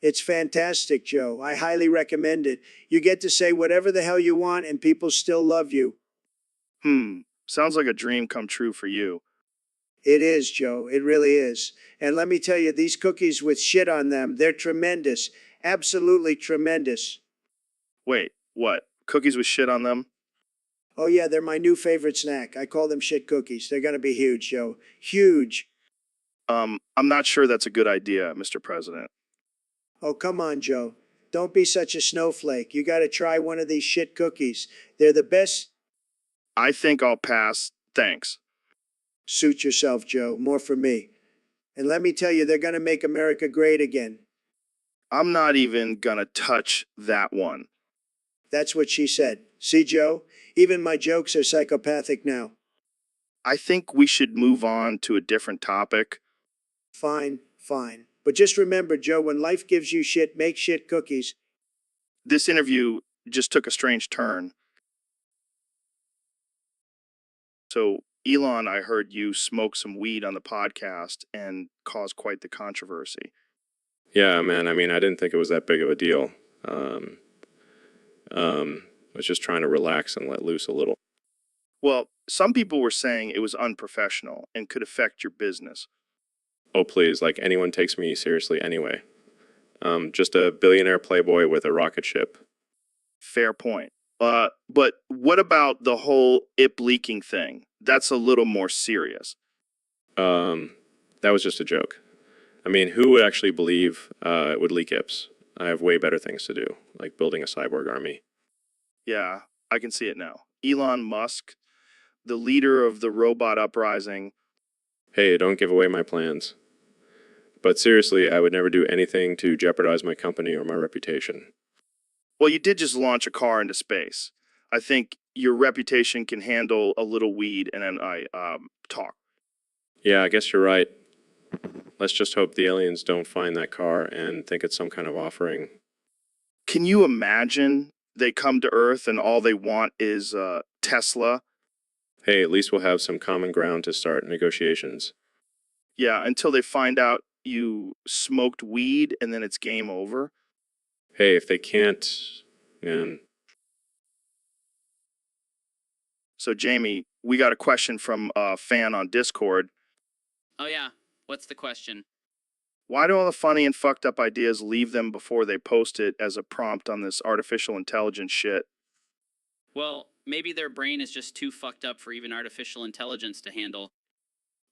It's fantastic, Joe. I highly recommend it. You get to say whatever the hell you want and people still love you. Sounds like a dream come true for you. It is, Joe. It really is. And let me tell you, these cookies with shit on them, they're tremendous. Absolutely tremendous. Wait, what? Cookies with shit on them? Oh, yeah, they're my new favorite snack. I call them shit cookies. They're going to be huge, Joe. Huge. I'm not sure that's a good idea, Mr. President. Oh, come on, Joe. Don't be such a snowflake. You got to try one of these shit cookies. They're the best. I think I'll pass. Thanks. Suit yourself, Joe. More for me. And let me tell you, they're going to make America great again. I'm not even gonna touch that one. That's what she said. See, Joe? Even my jokes are psychopathic now. I think we should move on to a different topic. Fine, fine. But just remember, Joe, when life gives you shit, make shit cookies. This interview just took a strange turn. So, Elon, I heard you smoke some weed on the podcast and cause quite the controversy. Yeah, man. I mean, I didn't think it was that big of a deal. I was just trying to relax and let loose a little. Well, some people were saying it was unprofessional and could affect your business. Oh, please, like anyone takes me seriously anyway. Just a billionaire playboy with a rocket ship. Fair point. But what about the whole IP leaking thing? That's a little more serious. That was just a joke. I mean, who would actually believe it would leak IPs? I have way better things to do, like building a cyborg army. Yeah, I can see it now. Elon Musk, the leader of the robot uprising. Hey, don't give away my plans. But seriously, I would never do anything to jeopardize my company or my reputation. Well, you did just launch a car into space. I think your reputation can handle a little weed and then I talk. Yeah, I guess you're right. Let's just hope the aliens don't find that car and think it's some kind of offering. Can you imagine they come to Earth and all they want is Tesla? Hey, at least we'll have some common ground to start negotiations. Yeah, until they find out you smoked weed and then it's game over. Hey, if they can't, man. So, Jamie, we got a question from a fan on Discord. Oh, yeah. What's the question? Why do all the funny and fucked up ideas leave them before they post it as a prompt on this artificial intelligence shit? Well, maybe their brain is just too fucked up for even artificial intelligence to handle.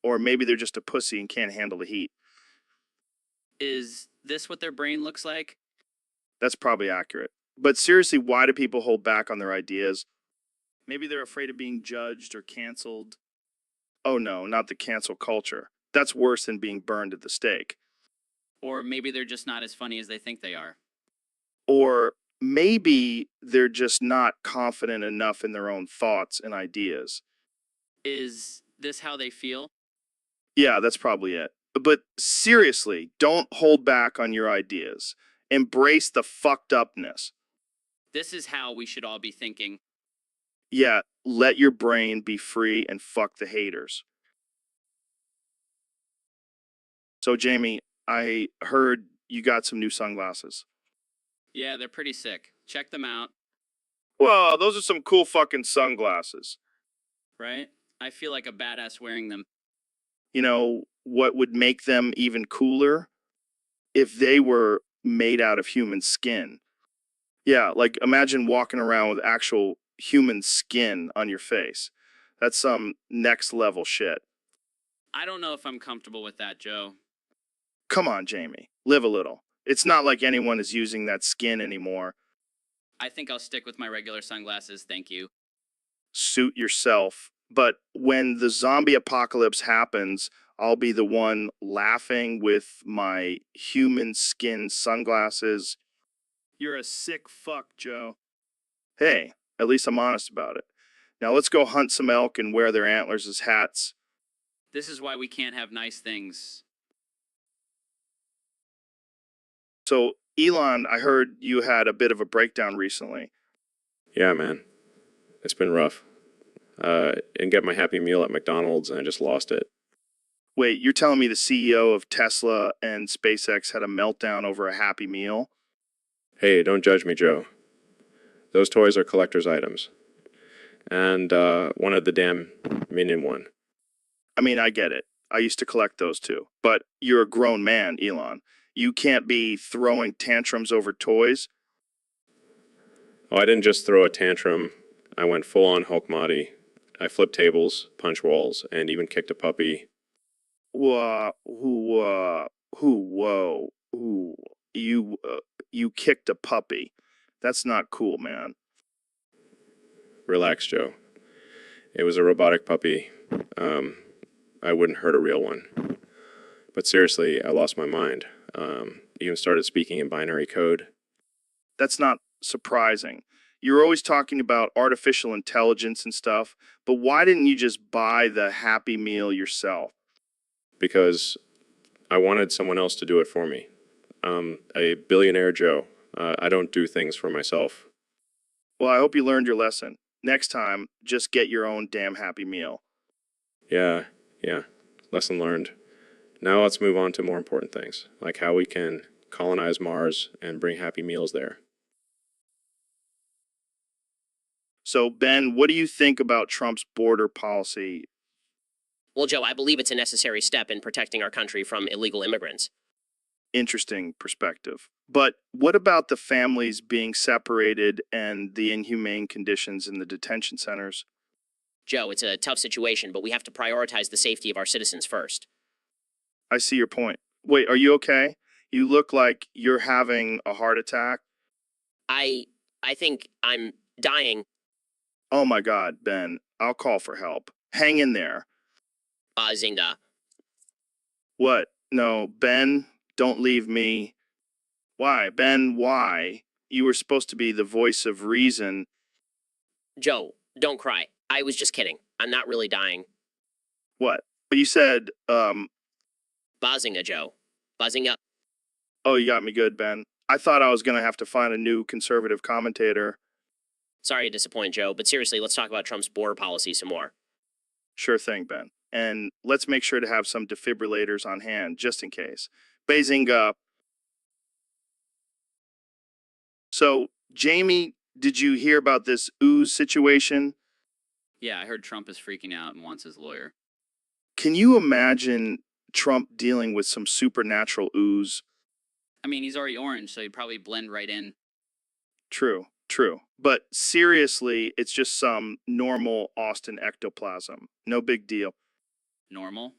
Or maybe they're just a pussy and can't handle the heat. Is this what their brain looks like? That's probably accurate. But seriously, why do people hold back on their ideas? Maybe they're afraid of being judged or canceled. Oh no, not the cancel culture. That's worse than being burned at the stake. Or maybe they're just not as funny as they think they are. Or maybe they're just not confident enough in their own thoughts and ideas. Is this how they feel? Yeah, that's probably it. But seriously, don't hold back on your ideas. Embrace the fucked upness. This is how we should all be thinking. Yeah, let your brain be free and fuck the haters. So, Jamie, I heard you got some new sunglasses. Yeah, they're pretty sick. Check them out, Well, those are some cool fucking sunglasses. right? I feel like a badass wearing them. You know, what would make them even cooler? If they were made out of human skin. Yeah, like imagine walking around with actual human skin on your face. That's some next level shit. I don't know if I'm comfortable with that, Joe. Come on, Jamie. Live a little. It's not like anyone is using that skin anymore. I think I'll stick with my regular sunglasses, thank you. Suit yourself. But when the zombie apocalypse happens, I'll be the one laughing with my human skin sunglasses. You're a sick fuck, Joe. Hey, at least I'm honest about it. Now let's go hunt some elk and wear their antlers as hats. This is why we can't have nice things. So, Elon, I heard you had a bit of a breakdown recently. Yeah, man. It's been rough. Didn't get my Happy Meal at McDonald's and I just lost it. Wait, you're telling me the CEO of Tesla and SpaceX had a meltdown over a Happy Meal? Hey, don't judge me, Joe. Those toys are collector's items. And wanted the damn Minion one. I mean, I get it. I used to collect those too. But you're a grown man, Elon. You can't be throwing tantrums over toys. Oh, I didn't just throw a tantrum. I went full on Hulk Mahdi. I flipped tables, punched walls, and even kicked a puppy. Whoa, you kicked a puppy. That's not cool, man. Relax, Joe. It was a robotic puppy. I wouldn't hurt a real one. But seriously, I lost my mind. Even started speaking in binary code. That's not surprising. You're always talking about artificial intelligence and stuff, but why didn't you just buy the Happy Meal yourself? Because I wanted someone else to do it for me. A billionaire Joe. I don't do things for myself. Well, I hope you learned your lesson. Next time, just get your own damn Happy Meal. Yeah. Lesson learned. Now let's move on to more important things, like how we can colonize Mars and bring Happy Meals there. So, Ben, what do you think about Trump's border policy? Well, Joe, I believe it's a necessary step in protecting our country from illegal immigrants. Interesting perspective. But what about the families being separated and the inhumane conditions in the detention centers? Joe, it's a tough situation, but we have to prioritize the safety of our citizens first. I see your point. Wait, are you okay? You look like you're having a heart attack. I think I'm dying. Oh my God, Ben, I'll call for help. Hang in there. Zinga. What? No, Ben, don't leave me. Why, Ben, why? You were supposed to be the voice of reason. Joe, don't cry. I was just kidding. I'm not really dying. What? But you said, Bazinga, Joe. Buzzing up. oh, you got me good, Ben. I thought I was going to have to find a new conservative commentator. Sorry to disappoint, Joe, but seriously, let's talk about Trump's border policy some more. Sure thing, Ben. And let's make sure to have some defibrillators on hand, just in case. Bazinga. So, Jamie, did you hear about this ooze situation? Yeah, I heard Trump is freaking out and wants his lawyer. Can you imagine Trump dealing with some supernatural ooze? I mean, he's already orange, so he'd probably blend right in. True. But seriously, it's just some normal Austin ectoplasm. No big deal. Normal?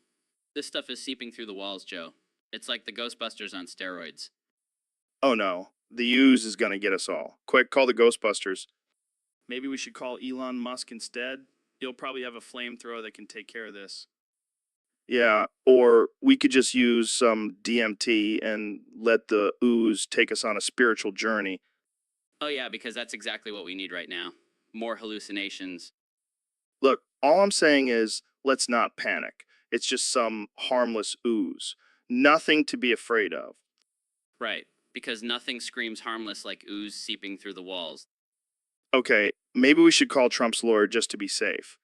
This stuff is seeping through the walls, Joe. It's like the Ghostbusters on steroids. Oh no, the ooze is gonna get us all. Quick, call the Ghostbusters. Maybe we should call Elon Musk instead? He'll probably have a flamethrower that can take care of this. Yeah, or we could just use some DMT and let the ooze take us on a spiritual journey. Oh yeah, because that's exactly what we need right now. More hallucinations. Look, all I'm saying is, let's not panic. It's just some harmless ooze. Nothing to be afraid of. Right, because nothing screams harmless like ooze seeping through the walls. Okay, maybe we should call Trump's lawyer just to be safe.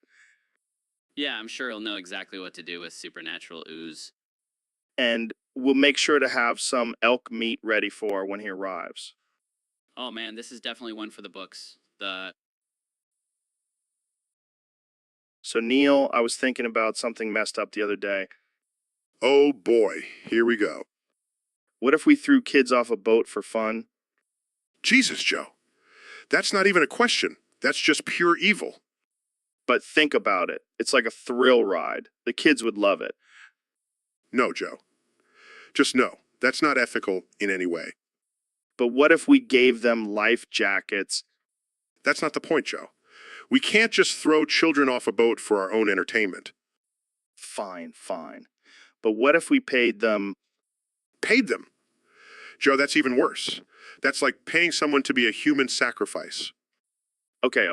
Yeah, I'm sure he'll know exactly what to do with supernatural ooze. And we'll make sure to have some elk meat ready for when he arrives. Oh man, this is definitely one for the books. So, Neil, I was thinking about something messed up the other day. Oh boy, here we go. What if we threw kids off a boat for fun? Jesus, Joe. That's not even a question. That's just pure evil. But think about it. It's like a thrill ride. The kids would love it. No, Joe. Just no. That's not ethical in any way. But what if we gave them life jackets? That's not the point, Joe. We can't just throw children off a boat for our own entertainment. Fine. But what if we paid them? Paid them? Joe, that's even worse. That's like paying someone to be a human sacrifice. Okay.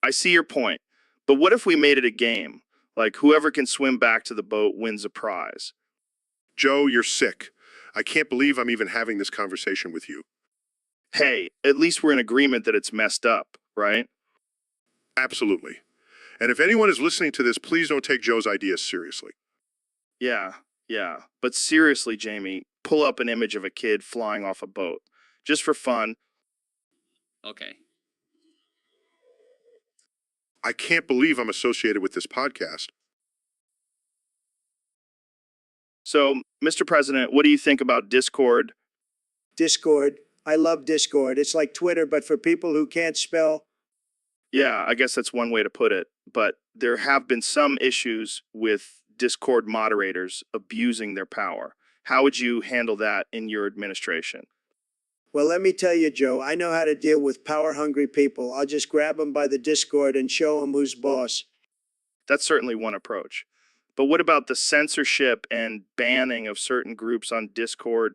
I see your point. But what if we made it a game? Like whoever can swim back to the boat wins a prize. Joe, you're sick. I can't believe I'm even having this conversation with you. Hey, at least we're in agreement that it's messed up, right? Absolutely. And if anyone is listening to this, please don't take Joe's ideas seriously. Yeah, yeah. But seriously, Jamie, pull up an image of a kid flying off a boat. Just for fun. Okay. I can't believe I'm associated with this podcast. So, Mr. President, what do you think about Discord? Discord. I love Discord. It's like Twitter, but for people who can't spell. Yeah, I guess that's one way to put it. But there have been some issues with Discord moderators abusing their power. How would you handle that in your administration? Well, let me tell you, Joe, I know how to deal with power-hungry people. I'll just grab them by the Discord and show them who's boss. That's certainly one approach. But what about the censorship and banning of certain groups on Discord?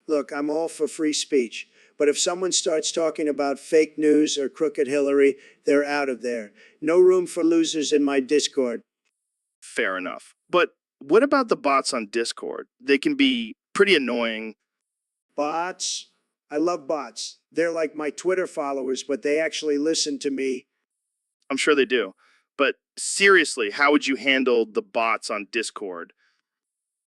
Look, I'm all for free speech, but if someone starts talking about fake news or crooked Hillary, they're out of there. No room for losers in my Discord. Fair enough. But what about the bots on Discord? They can be pretty annoying. Bots? I love bots. They're like my Twitter followers, but they actually listen to me. I'm sure they do. But seriously, how would you handle the bots on Discord?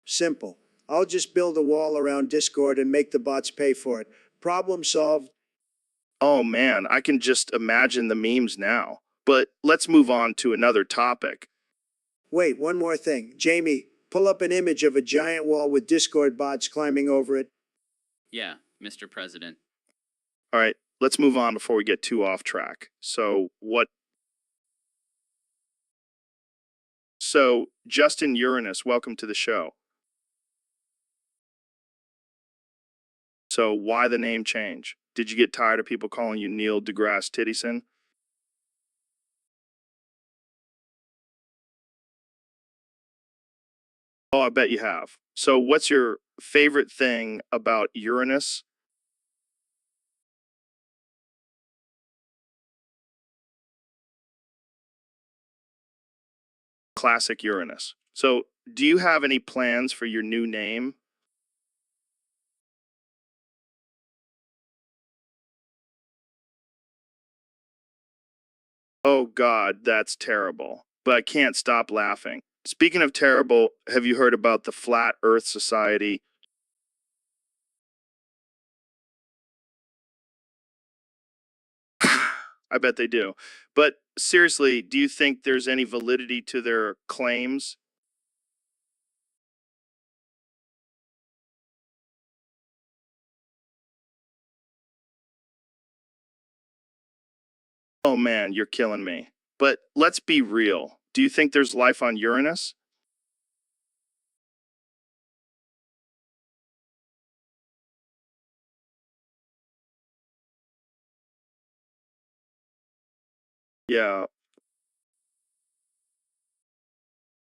Simple. I'll just build a wall around Discord and make the bots pay for it. Problem solved. Oh man, I can just imagine the memes now. But let's move on to another topic. Wait, one more thing. Jamie, pull up an image of a giant wall with Discord bots climbing over it. Yeah, Mr. President. All right, let's move on before we get too off track. So, Justin Uranus, welcome to the show. So, why the name change? Did you get tired of people calling you Neil deGrasse Tyson? Oh, I bet you have. So, what's your favorite thing about Uranus? Classic Uranus. So, do you have any plans for your new name? Oh God, that's terrible. But I can't stop laughing. Speaking of terrible, have you heard about the Flat Earth Society? I bet they do. But seriously, do you think there's any validity to their claims? Oh man, you're killing me. But let's be real. Do you think there's life on Uranus? Yeah.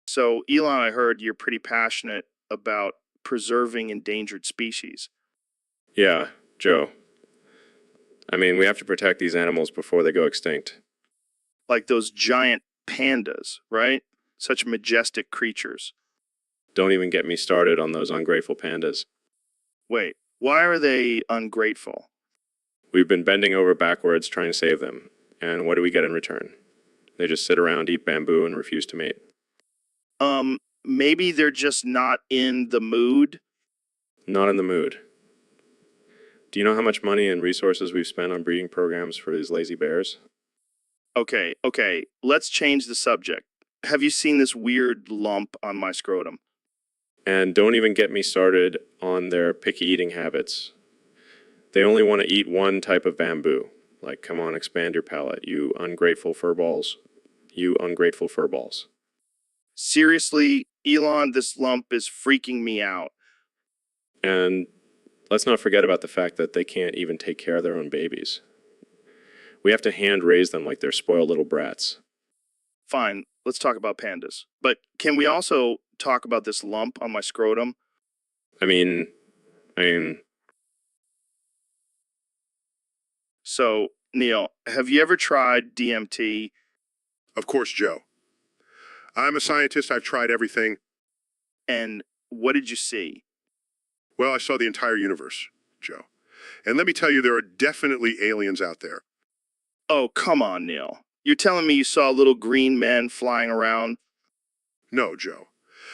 So, Elon, I heard you're pretty passionate about preserving endangered species. Yeah, Joe. I mean, we have to protect these animals before they go extinct. Like those giant pandas, right? Such majestic creatures. Don't even get me started on those ungrateful pandas. Wait, why are they ungrateful? We've been bending over backwards trying to save them, and what do we get in return? They just sit around, eat bamboo, and refuse to mate. Maybe they're just not in the mood? Not in the mood. Do you know how much money and resources we've spent on breeding programs for these lazy bears? Okay, let's change the subject. Have you seen this weird lump on my scrotum? And don't even get me started on their picky eating habits. They only want to eat one type of bamboo. Like, come on, expand your palate, you ungrateful furballs. You ungrateful furballs. Seriously, Elon, this lump is freaking me out. And let's not forget about the fact that they can't even take care of their own babies. We have to hand raise them like they're spoiled little brats. Fine, let's talk about pandas. But can we also talk about this lump on my scrotum? I mean, So, Neil, have you ever tried DMT? Of course, Joe. I'm a scientist. I've tried everything. And what did you see? Well, I saw the entire universe, Joe. And let me tell you, there are definitely aliens out there. Oh, come on, Neil. You're telling me you saw little green men flying around? No, Joe.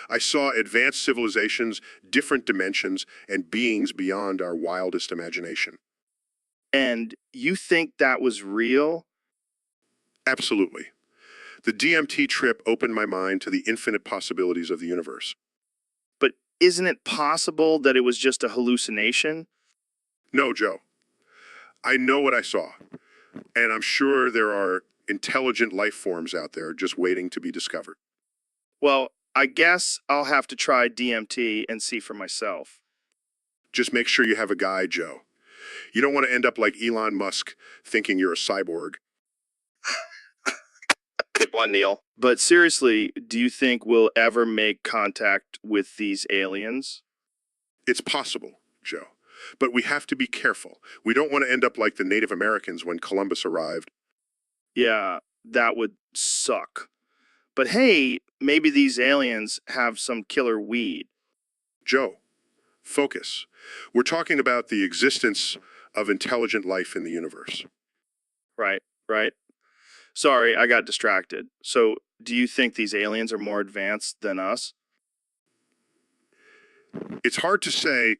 I saw advanced civilizations, different dimensions, and beings beyond our wildest imagination. And you think that was real? Absolutely. The DMT trip opened my mind to the infinite possibilities of the universe. But isn't it possible that it was just a hallucination? No, Joe. I know what I saw, and I'm sure there are intelligent life forms out there just waiting to be discovered. Well, I guess I'll have to try DMT and see for myself. Just make sure you have a guide, Joe. You don't want to end up like Elon Musk thinking you're a cyborg. Good one, Neil. But seriously, do you think we'll ever make contact with these aliens? It's possible, Joe. But we have to be careful. We don't want to end up like the Native Americans when Columbus arrived. Yeah, that would suck. But hey, maybe these aliens have some killer weed. Joe, focus. We're talking about the existence of intelligent life in the universe. Right, right. Sorry, I got distracted. So, do you think these aliens are more advanced than us? It's hard to say.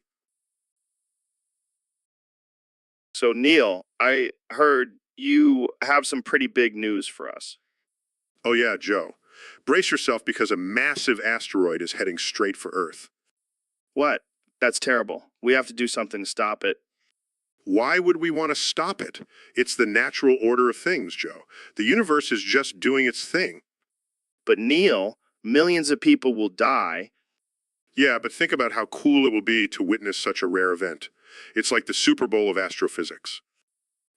So, Neil, I heard you have some pretty big news for us. Oh yeah, Joe. Brace yourself because a massive asteroid is heading straight for Earth. What? That's terrible. We have to do something to stop it. Why would we want to stop it? It's the natural order of things, Joe. The universe is just doing its thing. But Neil, millions of people will die. Yeah, but think about how cool it will be to witness such a rare event. It's like the Super Bowl of astrophysics.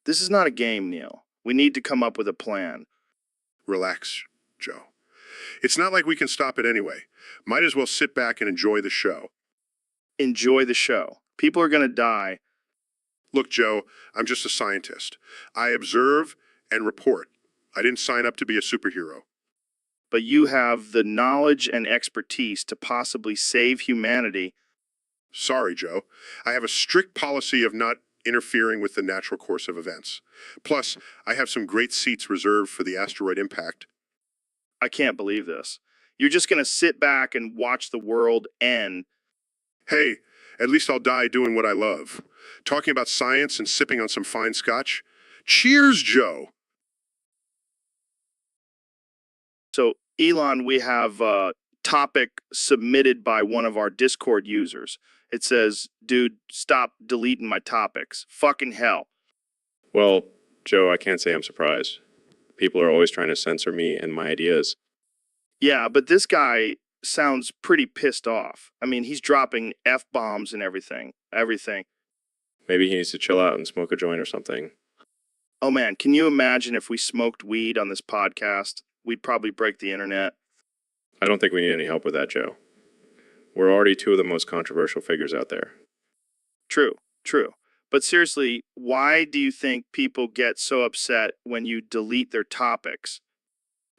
This is not a game, Neil. We need to come up with a plan. Relax, Joe. It's not like we can stop it anyway. Might as well sit back and enjoy the show. Enjoy the show. People are going to die. Look, Joe, I'm just a scientist. I observe and report. I didn't sign up to be a superhero. But you have the knowledge and expertise to possibly save humanity. Sorry, Joe. I have a strict policy of not interfering with the natural course of events. Plus, I have some great seats reserved for the asteroid impact. I can't believe this. You're just going to sit back and watch the world end. Hey, at least I'll die doing what I love. Talking about science and sipping on some fine scotch. Cheers, Joe! So, Elon, we have a topic submitted by one of our Discord users. It says, dude, stop deleting my topics. Fucking hell. Well, Joe, I can't say I'm surprised. People are always trying to censor me and my ideas. Yeah, but this guy sounds pretty pissed off. I mean, he's dropping F-bombs and everything. Everything. Maybe he needs to chill out and smoke a joint or something. Oh man, can you imagine if we smoked weed on this podcast? We'd probably break the internet. I don't think we need any help with that, Joe. We're already two of the most controversial figures out there. True, true. But seriously, why do you think people get so upset when you delete their topics?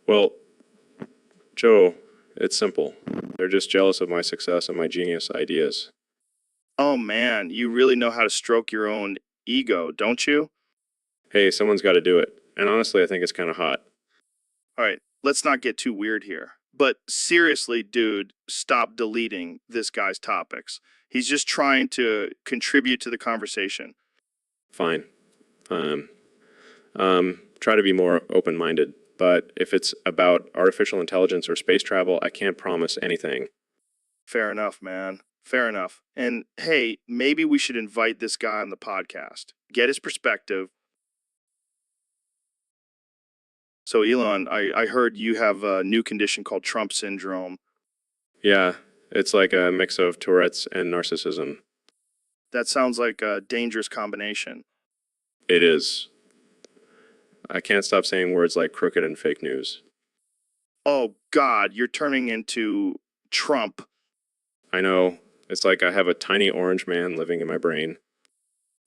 Well, Joe, it's simple. They're just jealous of my success and my genius ideas. Oh man, you really know how to stroke your own ego, don't you? Hey, someone's got to do it. And honestly, I think it's kind of hot. All right, let's not get too weird here. But seriously, dude, stop deleting this guy's topics. He's just trying to contribute to the conversation. Fine. Try to be more open-minded. But if it's about artificial intelligence or space travel, I can't promise anything. Fair enough, man. Fair enough. And hey, maybe we should invite this guy on the podcast. Get his perspective. So, Elon, I heard you have a new condition called Trump syndrome. Yeah, it's like a mix of Tourette's and narcissism. That sounds like a dangerous combination. It is. I can't stop saying words like crooked and fake news. Oh, God, you're turning into Trump. I know. It's like I have a tiny orange man living in my brain.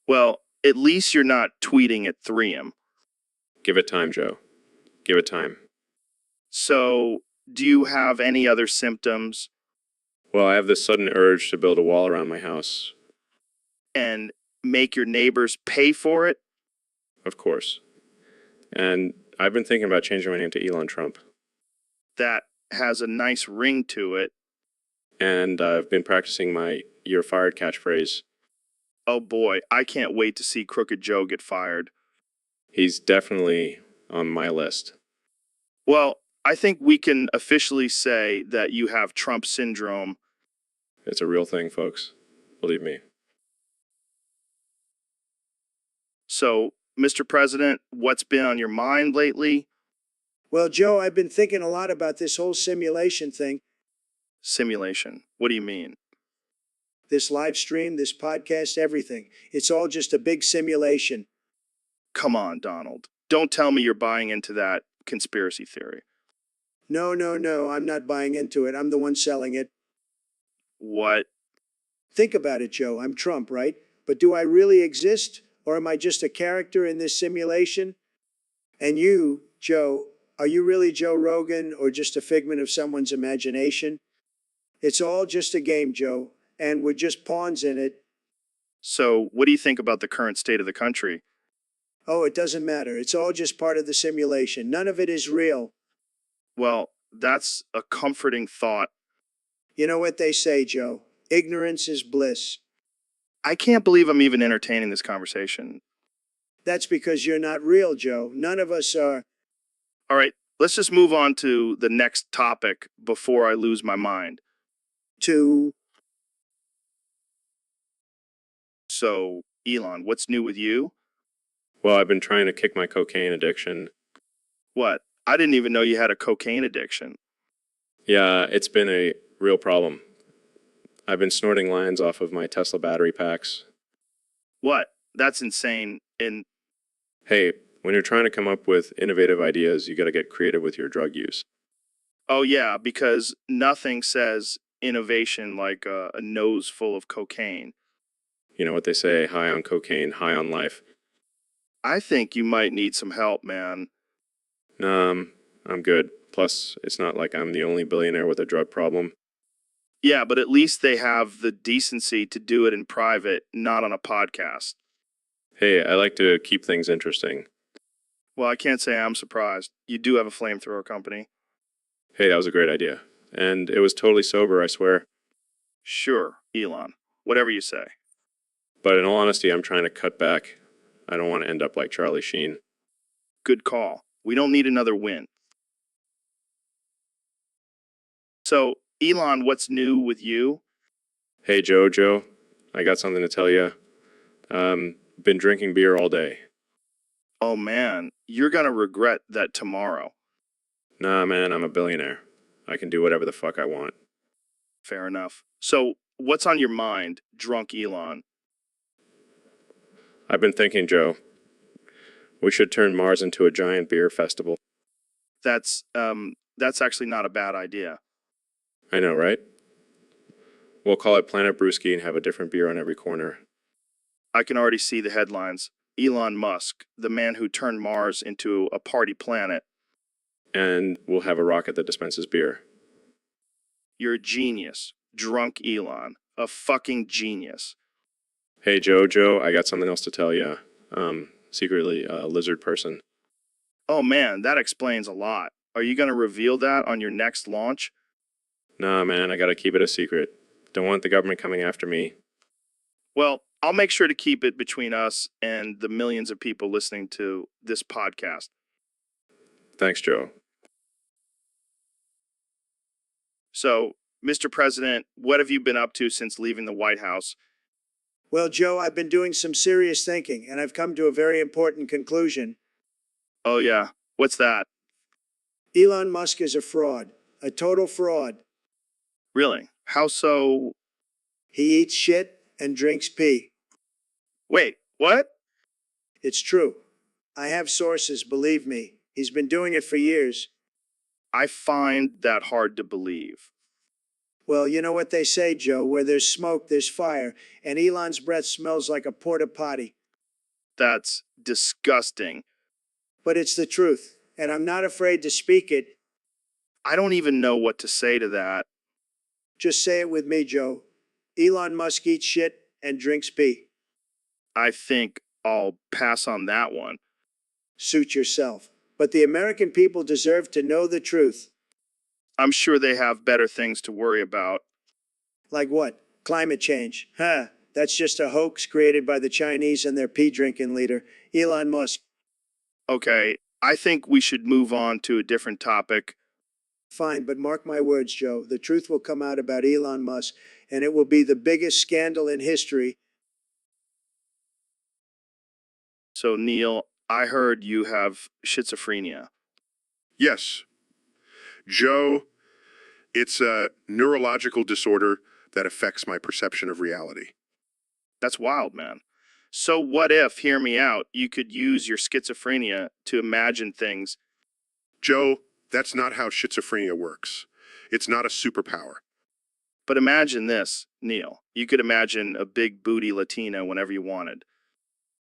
Well, at least you're not tweeting at 3M. Give it time, Joe. Give it time. So, do you have any other symptoms? Well, I have this sudden urge to build a wall around my house. And make your neighbors pay for it? Of course. And I've been thinking about changing my name to Elon Trump. That has a nice ring to it. and I've been practicing my "you're fired" catchphrase. Oh boy, I can't wait to see Crooked Joe get fired. He's definitely on my list. Well, I think we can officially say that you have Trump syndrome. It's a real thing, folks. Believe me. So, Mr. President, what's been on your mind lately? Well, Joe, I've been thinking a lot about this whole simulation thing, Simulation. What do you mean? this live stream, this podcast, everything. It's all just a big simulation. Come on, Donald. Don't tell me you're buying into that conspiracy theory. No, no, no, I'm not buying into it. I'm the one selling it. What? Think about it, Joe. I'm Trump, right? But do I really exist? Or am I just a character in this simulation? And you, Joe, are you really Joe Rogan or just a figment of someone's imagination? It's all just a game, Joe, and we're just pawns in it. So, what do you think about the current state of the country? Oh, it doesn't matter. It's all just part of the simulation. None of it is real. Well, that's a comforting thought. You know what they say, Joe? Ignorance is bliss. I can't believe I'm even entertaining this conversation. That's because you're not real, Joe. None of us are. All right, let's just move on to the next topic before I lose my mind. To So, Elon, what's new with you? Well, I've been trying to kick my cocaine addiction. What? I didn't even know you had a cocaine addiction. Yeah, it's been a real problem. I've been snorting lines off of my Tesla battery packs. What? That's insane. And Hey, when you're trying to come up with innovative ideas, you got to get creative with your drug use. oh yeah, because nothing says innovation like a nose full of cocaine. You know what they say, high on cocaine, high on life. I think you might need some help, man. Nah, I'm good. Plus, it's not like I'm the only billionaire with a drug problem. Yeah, but at least they have the decency to do it in private, not on a podcast. Hey, I like to keep things interesting. Well, I can't say I'm surprised. You do have a flamethrower company. Hey, that was a great idea. And it was totally sober, I swear. Sure, Elon. Whatever you say. But in all honesty, I'm trying to cut back. I don't want to end up like Charlie Sheen. Good call. We don't need another win. So, Elon, what's new with you? Hey, Joe, I got something to tell you. Been drinking beer all day. Oh man, you're gonna regret that tomorrow. Nah, man, I'm a billionaire. I can do whatever the fuck I want. Fair enough. So, what's on your mind, drunk Elon? I've been thinking, Joe, we should turn Mars into a giant beer festival. That's actually not a bad idea. I know, right? We'll call it Planet Brewski and have a different beer on every corner. I can already see the headlines. Elon Musk, the man who turned Mars into a party planet. And we'll have a rocket that dispenses beer. You're a genius. Drunk Elon. A fucking genius. Hey, Joe, I got something else to tell you. Secretly a lizard person. Oh man, that explains a lot. Are you gonna reveal that on your next launch? Nah, man, I gotta keep it a secret. Don't want the government coming after me. Well, I'll make sure to keep it between us and the millions of people listening to this podcast. Thanks, Joe. So, Mr. President, what have you been up to since leaving the White House? Well, Joe, I've been doing some serious thinking, and I've come to a very important conclusion. Oh yeah, what's that? Elon Musk is a fraud, a total fraud. Really? How so? He eats shit and drinks pee. Wait, what? It's true. I have sources, believe me. He's been doing it for years. I find that hard to believe. Well, you know what they say, Joe, where there's smoke, there's fire, and Elon's breath smells like a porta potty. That's disgusting. But it's the truth, and I'm not afraid to speak it. I don't even know what to say to that. Just say it with me, Joe. Elon Musk eats shit and drinks pee. I think I'll pass on that one. Suit yourself. But the American people deserve to know the truth. I'm sure they have better things to worry about. Like what? Climate change. Huh. That's just a hoax created by the Chinese and their pee-drinking leader, Elon Musk. Okay, I think we should move on to a different topic. Fine, but mark my words, Joe. The truth will come out about Elon Musk, and it will be the biggest scandal in history. So, Neil, I heard you have schizophrenia. Yes, Joe, it's a neurological disorder that affects my perception of reality. That's wild, man. So, what if, hear me out, you could use your schizophrenia to imagine things? Joe, that's not how schizophrenia works. It's not a superpower. But imagine this, Neil. You could imagine a big booty Latina whenever you wanted.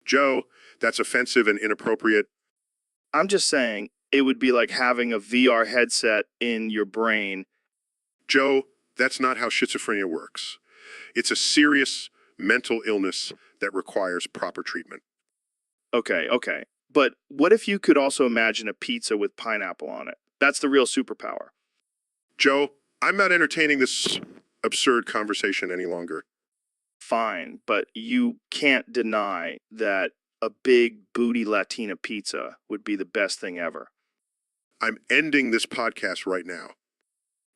Joe, that's offensive and inappropriate. I'm just saying, it would be like having a VR headset in your brain. Joe, that's not how schizophrenia works. It's a serious mental illness that requires proper treatment. Okay. But what if you could also imagine a pizza with pineapple on it? That's the real superpower. Joe, I'm not entertaining this absurd conversation any longer. Fine, but you can't deny that a big booty Latina pizza would be the best thing ever. I'm ending this podcast right now.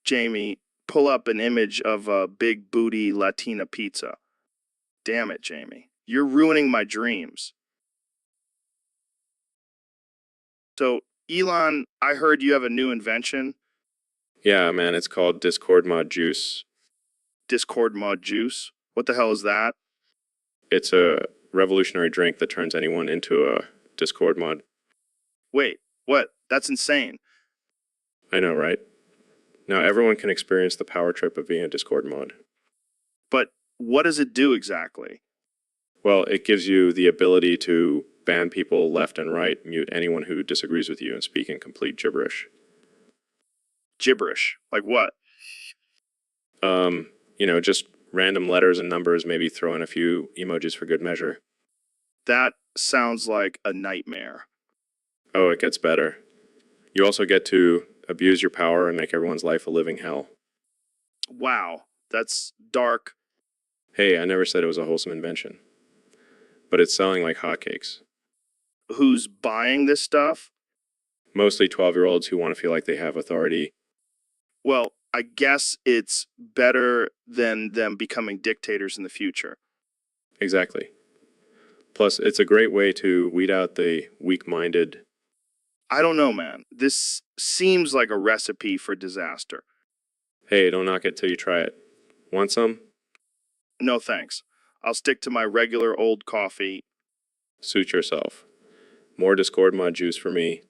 Jamie, pull up an image of a big booty Latina pizza. Damn it, Jamie. You're ruining my dreams. So, Elon, I heard you have a new invention, Yeah, man, it's called Discord Mod Juice. Discord Mod Juice. What the hell is that? It's a revolutionary drink that turns anyone into a Discord mod. Wait, what? That's insane. I know, right? Now everyone can experience the power trip of being a Discord mod. But what does it do exactly? Well, it gives you the ability to ban people left and right, mute anyone who disagrees with you, and speak in complete gibberish. Gibberish. Like what? Just random letters and numbers, maybe throw in a few emojis for good measure. That sounds like a nightmare. Oh, it gets better. You also get to abuse your power and make everyone's life a living hell. Wow, that's dark. Hey, I never said it was a wholesome invention. But it's selling like hotcakes. Who's buying this stuff? Mostly 12-year-olds who want to feel like they have authority. Well, I guess it's better than them becoming dictators in the future. Exactly. Plus, it's a great way to weed out the weak-minded. I don't know, man. This seems like a recipe for disaster. Hey, don't knock it till you try it. Want some? No thanks. I'll stick to my regular old coffee. Suit yourself. More Discord Mod Juice for me.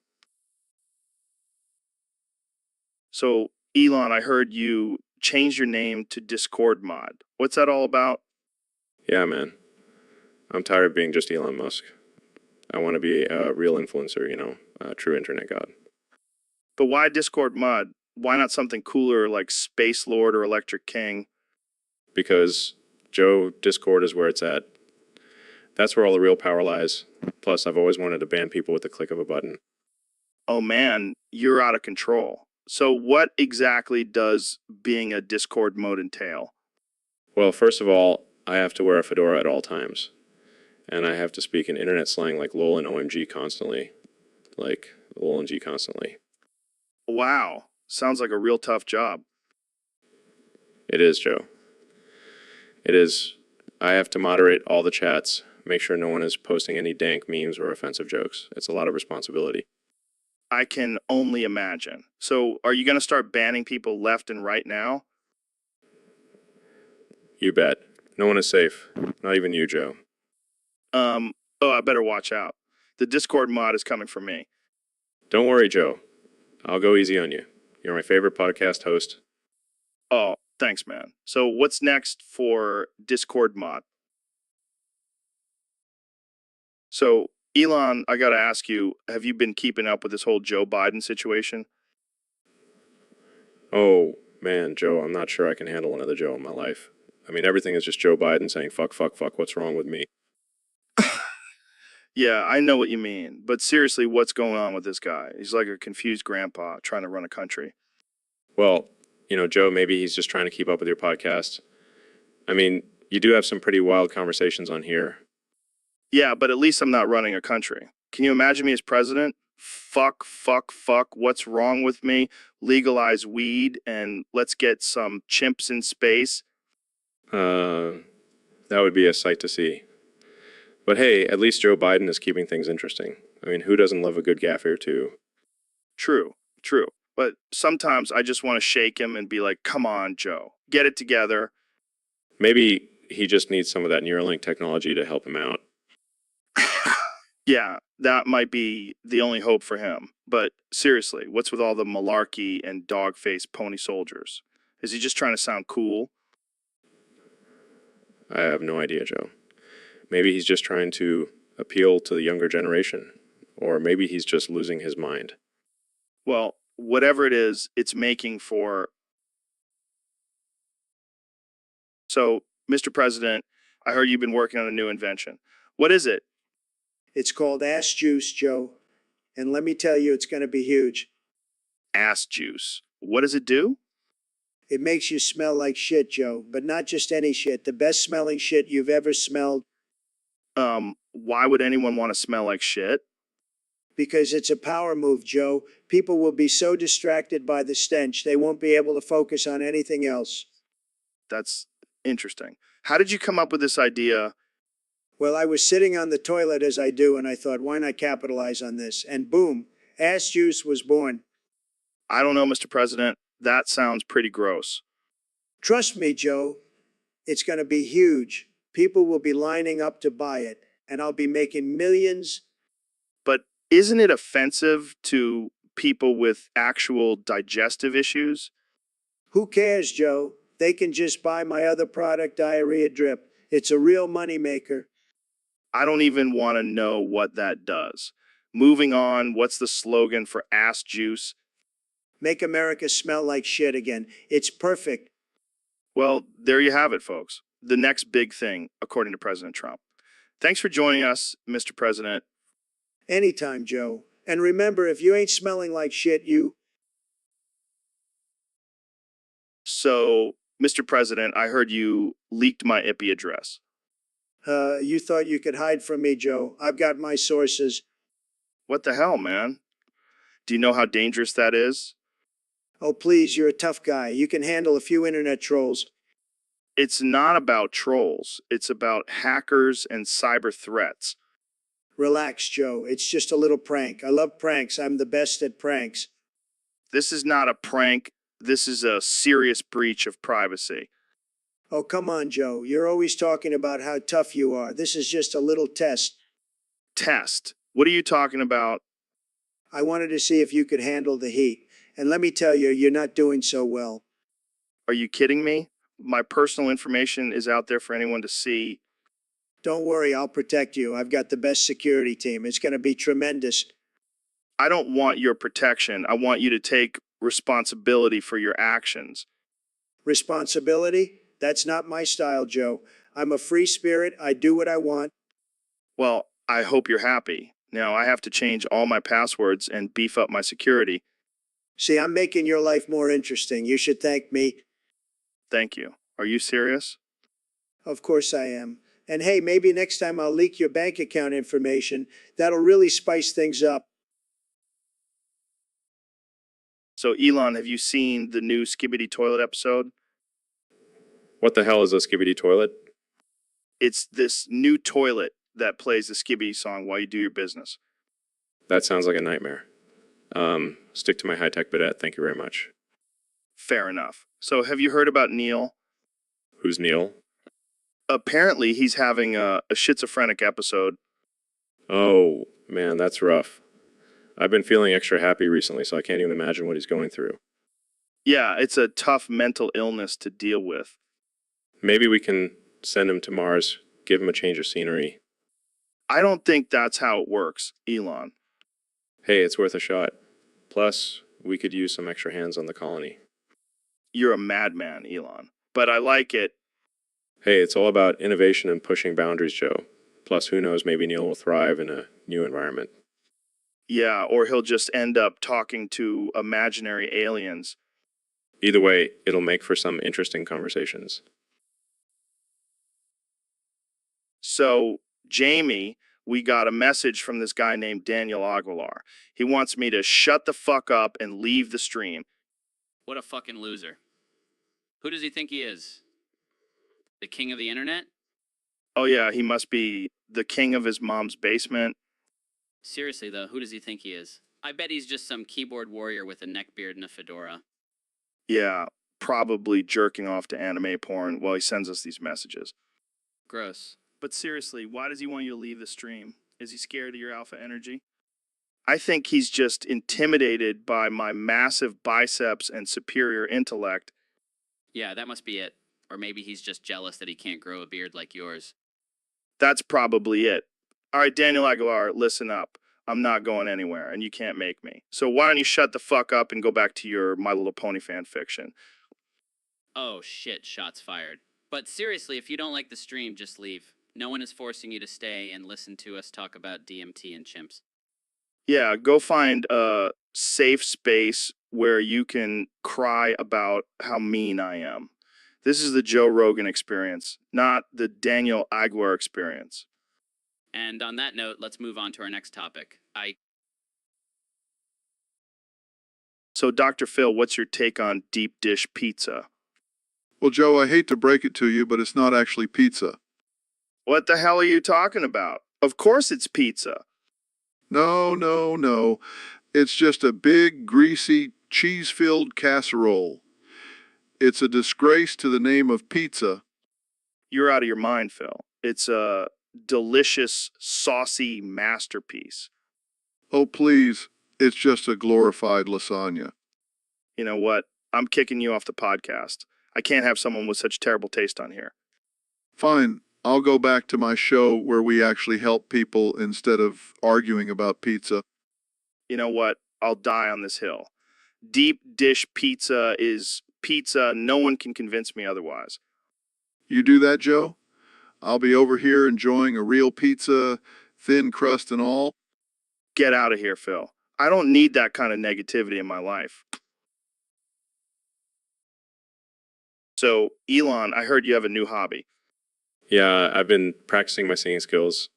So, Elon, I heard you change your name to Discord Mod. What's that all about? Yeah, man. I'm tired of being just Elon Musk. I want to be a real influencer, a true internet god. But why Discord Mod? Why not something cooler like Space Lord or Electric King? Because, Joe, Discord is where it's at. That's where all the real power lies. Plus, I've always wanted to ban people with the click of a button. Oh man, you're out of control. So what exactly does being a Discord mode entail? Well, first of all, I have to wear a fedora at all times. And I have to speak in internet slang like LOL and OMG constantly. Like, LOL and G constantly. Wow, sounds like a real tough job. It is, Joe. It is. I have to moderate all the chats, make sure no one is posting any dank memes or offensive jokes. It's a lot of responsibility. I can only imagine. So are you going to start banning people left and right now? You bet. No one is safe. Not even you, Joe. I better watch out. The Discord mod is coming for me. Don't worry, Joe. I'll go easy on you. You're my favorite podcast host. Oh, thanks, man. So what's next for Discord mod? So, Elon, I got to ask you, have you been keeping up with this whole Joe Biden situation? Oh, man, Joe, I'm not sure I can handle another Joe in my life. I mean, everything is just Joe Biden saying, fuck, what's wrong with me? Yeah, I know what you mean. But seriously, what's going on with this guy? He's like a confused grandpa trying to run a country. Well, Joe, maybe he's just trying to keep up with your podcast. I mean, you do have some pretty wild conversations on here. Yeah, but at least I'm not running a country. Can you imagine me as president? Fuck, fuck, fuck. What's wrong with me? Legalize weed and let's get some chimps in space. That would be a sight to see. But hey, at least Joe Biden is keeping things interesting. I mean, who doesn't love a good gaffe or two? True, true. But sometimes I just want to shake him and be like, come on, Joe, get it together. Maybe he just needs some of that Neuralink technology to help him out. Yeah, that might be the only hope for him. But seriously, what's with all the malarkey and dog-faced pony soldiers? Is he just trying to sound cool? I have no idea, Joe. Maybe he's just trying to appeal to the younger generation. Or maybe he's just losing his mind. Well, whatever it is, it's making for... So, Mr. President, I heard you've been working on a new invention. What is it? It's called ass juice, Joe. And let me tell you, it's going to be huge. Ass juice. What does it do? It makes you smell like shit, Joe, but not just any shit, the best smelling shit you've ever smelled. Why would anyone want to smell like shit? Because it's a power move, Joe. People will be so distracted by the stench, they won't be able to focus on anything else. That's interesting. How did you come up with this idea? Well, I was sitting on the toilet as I do, and I thought, why not capitalize on this? And boom, ass juice was born. I don't know, Mr. President. That sounds pretty gross. Trust me, Joe, it's going to be huge. People will be lining up to buy it, and I'll be making millions. But isn't it offensive to people with actual digestive issues? Who cares, Joe? They can just buy my other product, Diarrhea Drip. It's a real moneymaker. I don't even want to know what that does. Moving on, what's the slogan for ass juice? Make America smell like shit again. It's perfect. Well, there you have it, folks. The next big thing, according to President Trump. Thanks for joining us, Mr. President. Anytime, Joe. And remember, if you ain't smelling like shit, you... So, Mr. President, I heard you leaked my IP address. You thought you could hide from me, Joe. I've got my sources. What the hell, man? Do you know how dangerous that is? Oh, please, you're a tough guy. You can handle a few internet trolls. It's not about trolls. It's about hackers and cyber threats. Relax, Joe. It's just a little prank. I love pranks. I'm the best at pranks. This is not a prank. This is a serious breach of privacy. Oh, come on, Joe. You're always talking about how tough you are. This is just a little test. Test? What are you talking about? I wanted to see if you could handle the heat. And let me tell you, you're not doing so well. Are you kidding me? My personal information is out there for anyone to see. Don't worry, I'll protect you. I've got the best security team. It's going to be tremendous. I don't want your protection. I want you to take responsibility for your actions. Responsibility? That's not my style, Joe. I'm a free spirit. I do what I want. Well, I hope you're happy. Now I have to change all my passwords and beef up my security. See, I'm making your life more interesting. You should thank me. Thank you. Are you serious? Of course I am. And hey, maybe next time I'll leak your bank account information. That'll really spice things up. So, Elon, have you seen the new Skibbity Toilet episode? What the hell is a skibbity toilet? It's this new toilet that plays the Skibbity song while you do your business. That sounds like a nightmare. Stick to my high-tech bidet, thank you very much. Fair enough. So, have you heard about Neil? Who's Neil? Apparently, he's having a schizophrenic episode. Oh, man, that's rough. I've been feeling extra happy recently, so I can't even imagine what he's going through. Yeah, it's a tough mental illness to deal with. Maybe we can send him to Mars, give him a change of scenery. I don't think that's how it works, Elon. Hey, it's worth a shot. Plus, we could use some extra hands on the colony. You're a madman, Elon. But I like it. Hey, it's all about innovation and pushing boundaries, Joe. Plus, who knows, maybe Neil will thrive in a new environment. Yeah, or he'll just end up talking to imaginary aliens. Either way, it'll make for some interesting conversations. So, Jamie, we got a message from this guy named Daniel Aguilar. He wants me to shut the fuck up and leave the stream. What a fucking loser. Who does he think he is? The king of the internet? Oh, yeah, he must be the king of his mom's basement. Seriously, though, who does he think he is? I bet he's just some keyboard warrior with a neckbeard and a fedora. Yeah, probably jerking off to anime porn while he sends us these messages. Gross. But seriously, why does he want you to leave the stream? Is he scared of your alpha energy? I think he's just intimidated by my massive biceps and superior intellect. Yeah, that must be it. Or maybe he's just jealous that he can't grow a beard like yours. That's probably it. All right, Daniel Aguilar, listen up. I'm not going anywhere, and you can't make me. So why don't you shut the fuck up and go back to your My Little Pony fan fiction? Oh shit, shots fired. But seriously, if you don't like the stream, just leave. No one is forcing you to stay and listen to us talk about DMT and chimps. Yeah, go find a safe space where you can cry about how mean I am. This is the Joe Rogan experience, not the Daniel Aguilar experience. And on that note, let's move on to our next topic. So, Dr. Phil, what's your take on deep dish pizza? Well, Joe, I hate to break it to you, but it's not actually pizza. What the hell are you talking about? Of course it's pizza. No. It's just a big, greasy, cheese-filled casserole. It's a disgrace to the name of pizza. You're out of your mind, Phil. It's a delicious, saucy masterpiece. Oh, please. It's just a glorified lasagna. You know what? I'm kicking you off the podcast. I can't have someone with such terrible taste on here. Fine. I'll go back to my show where we actually help people instead of arguing about pizza. You know what? I'll die on this hill. Deep dish pizza is pizza. No one can convince me otherwise. You do that, Joe? I'll be over here enjoying a real pizza, thin crust and all. Get out of here, Phil. I don't need that kind of negativity in my life. So, Elon, I heard you have a new hobby. Yeah, I've been practicing my singing skills.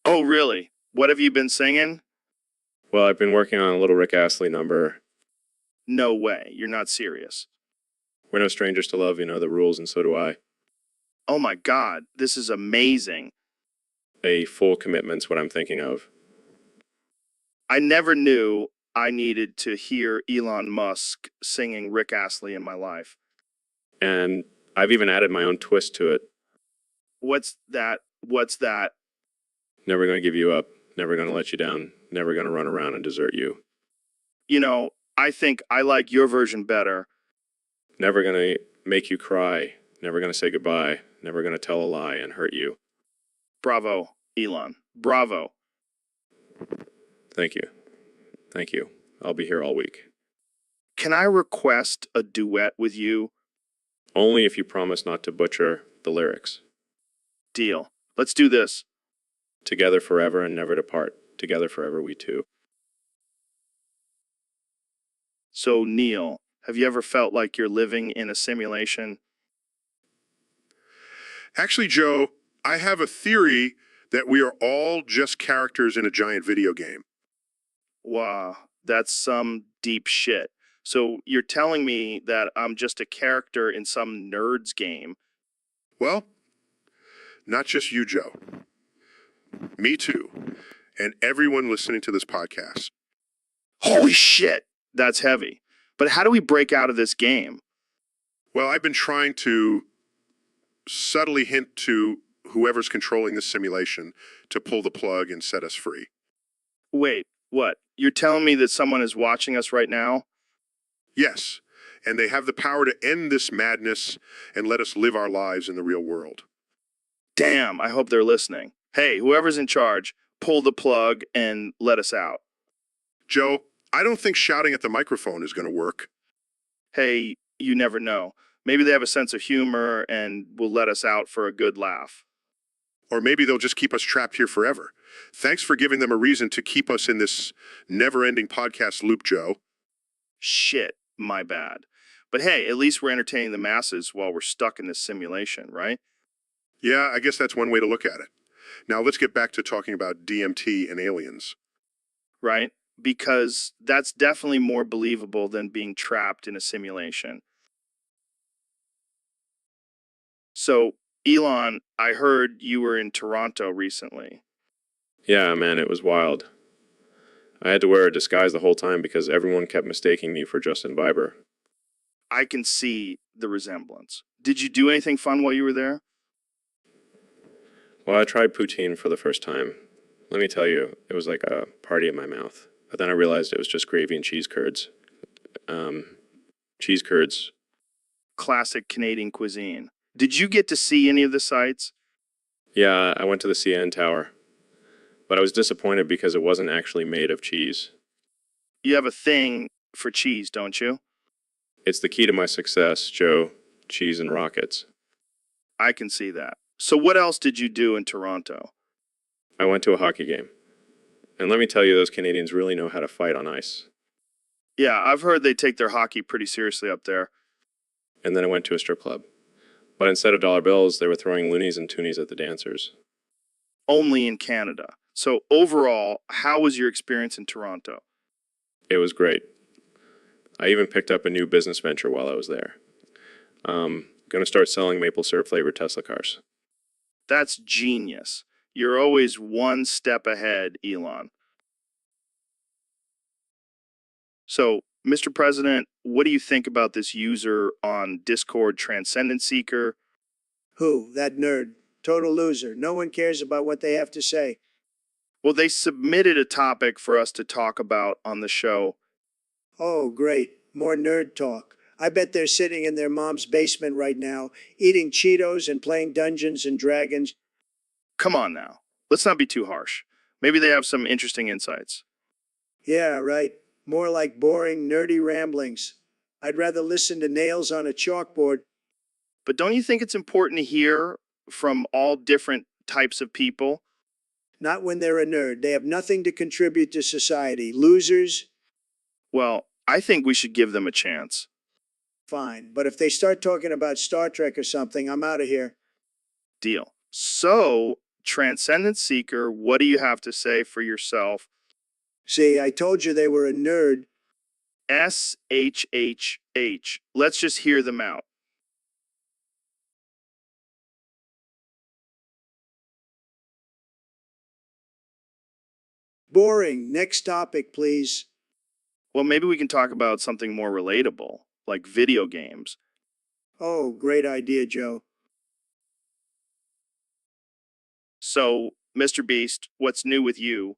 Oh, really? What have you been singing? Well, I've been working on a little Rick Astley number. No way. You're not serious. We're no strangers to love, you know the rules, and so do I. Oh my God, this is amazing. A full commitment's what I'm thinking of. I never knew I needed to hear Elon Musk singing Rick Astley in my life. And I've even added my own twist to it. What's that? Never going to give you up. Never going to let you down. Never going to run around and desert you. You know, I think I like your version better. Never going to make you cry. Never going to say goodbye. Never going to tell a lie and hurt you. Bravo, Elon. Bravo. Thank you. Thank you. I'll be here all week. Can I request a duet with you? Only if you promise not to butcher the lyrics. Deal. Let's do this. Together forever and never to part. Together forever we two. So, Neil, have you ever felt like you're living in a simulation? Actually, Joe, I have a theory that we are all just characters in a giant video game. Wow, that's some deep shit. So you're telling me that I'm just a character in some nerd's game? Well, not just you, Joe. Me too. And everyone listening to this podcast. Holy shit, that's heavy. But how do we break out of this game? Well, I've been trying to subtly hint to whoever's controlling this simulation to pull the plug and set us free. Wait, what? You're telling me that someone is watching us right now? Yes, and they have the power to end this madness and let us live our lives in the real world. Damn, I hope they're listening. Hey, whoever's in charge, pull the plug and let us out. Joe, I don't think shouting at the microphone is going to work. Hey, you never know. Maybe they have a sense of humor and will let us out for a good laugh. Or maybe they'll just keep us trapped here forever. Thanks for giving them a reason to keep us in this never-ending podcast loop, Joe. Shit, my bad. But hey, at least we're entertaining the masses while we're stuck in this simulation, right? Yeah, I guess that's one way to look at it. Now let's get back to talking about DMT and aliens. right? Because that's definitely more believable than being trapped in a simulation. So, Elon, I heard you were in Toronto recently. Yeah, man, it was wild. I had to wear a disguise the whole time because everyone kept mistaking me for Justin Bieber. I can see the resemblance. Did you do anything fun while you were there? Well, I tried poutine for the first time. Let me tell you, it was like a party in my mouth. But then I realized it was just gravy and cheese curds. Cheese curds. Classic Canadian cuisine. Did you get to see any of the sights? Yeah, I went to the CN Tower. But I was disappointed because it wasn't actually made of cheese. You have a thing for cheese, don't you? It's the key to my success, Joe. Cheese and rockets. I can see that. So, what else did you do in Toronto? I went to a hockey game. And let me tell you, those Canadians really know how to fight on ice. Yeah, I've heard they take their hockey pretty seriously up there. And then I went to a strip club. But instead of dollar bills, they were throwing loonies and toonies at the dancers. Only in Canada. So, overall, how was your experience in Toronto? It was great. I even picked up a new business venture while I was there. Going to start selling maple syrup flavored Tesla cars. That's genius. You're always one step ahead, Elon. So, Mr. President, what do you think about this user on Discord, Transcendent Seeker? Who? That nerd. Total loser. No one cares about what they have to say. Well, they submitted a topic for us to talk about on the show. Oh, great. More nerd talk. I bet they're sitting in their mom's basement right now, eating Cheetos and playing Dungeons and Dragons. Come on now. Let's not be too harsh. Maybe they have some interesting insights. Yeah, right. More like boring, nerdy ramblings. I'd rather listen to nails on a chalkboard. But don't you think it's important to hear from all different types of people? Not when they're a nerd. They have nothing to contribute to society. Losers? Well, I think we should give them a chance. Fine. But if they start talking about Star Trek or something, I'm out of here. Deal. So, Transcendent Seeker, what do you have to say for yourself? See, I told you they were a nerd. SHHH. Let's just hear them out. Boring. Next topic, please. Well, maybe we can talk about something more relatable, like video games. Oh, great idea, Joe. So, Mr. Beast, what's new with you?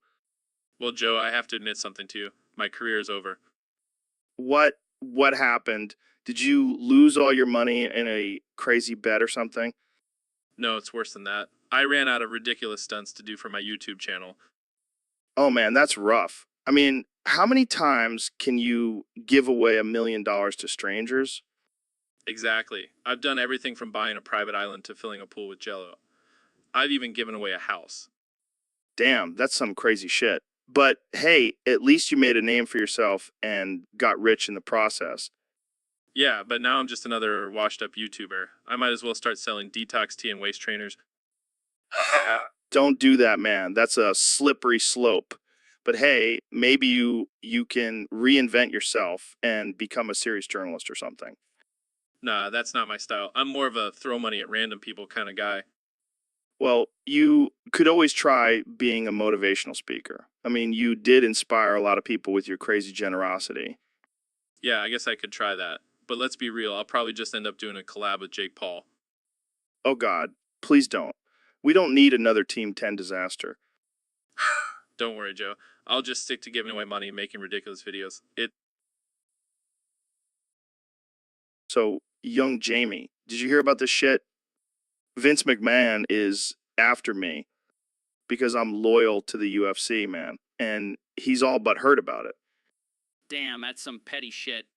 Well, Joe, I have to admit something to you. My career is over. What happened? Did you lose all your money in a crazy bet or something? No, it's worse than that. I ran out of ridiculous stunts to do for my YouTube channel. Oh man, that's rough. I mean, how many times can you give away $1 million to strangers? Exactly. I've done everything from buying a private island to filling a pool with Jello. I've even given away a house. Damn, that's some crazy shit. But hey, at least you made a name for yourself and got rich in the process. Yeah, but now I'm just another washed up YouTuber. I might as well start selling detox tea and waist trainers. Don't do that, man. That's a slippery slope. But hey, maybe you can reinvent yourself and become a serious journalist or something. Nah, that's not my style. I'm more of a throw money at random people kind of guy. Well, you could always try being a motivational speaker. I mean, you did inspire a lot of people with your crazy generosity. Yeah, I guess I could try that. But let's be real, I'll probably just end up doing a collab with Jake Paul. Oh God, please don't. We don't need another Team 10 disaster. Don't worry, Joe. I'll just stick to giving away money and making ridiculous videos. So, young Jamie, did you hear about this shit? Vince McMahon is after me because I'm loyal to the UFC, man. And he's all but hurt about it. Damn, that's some petty shit.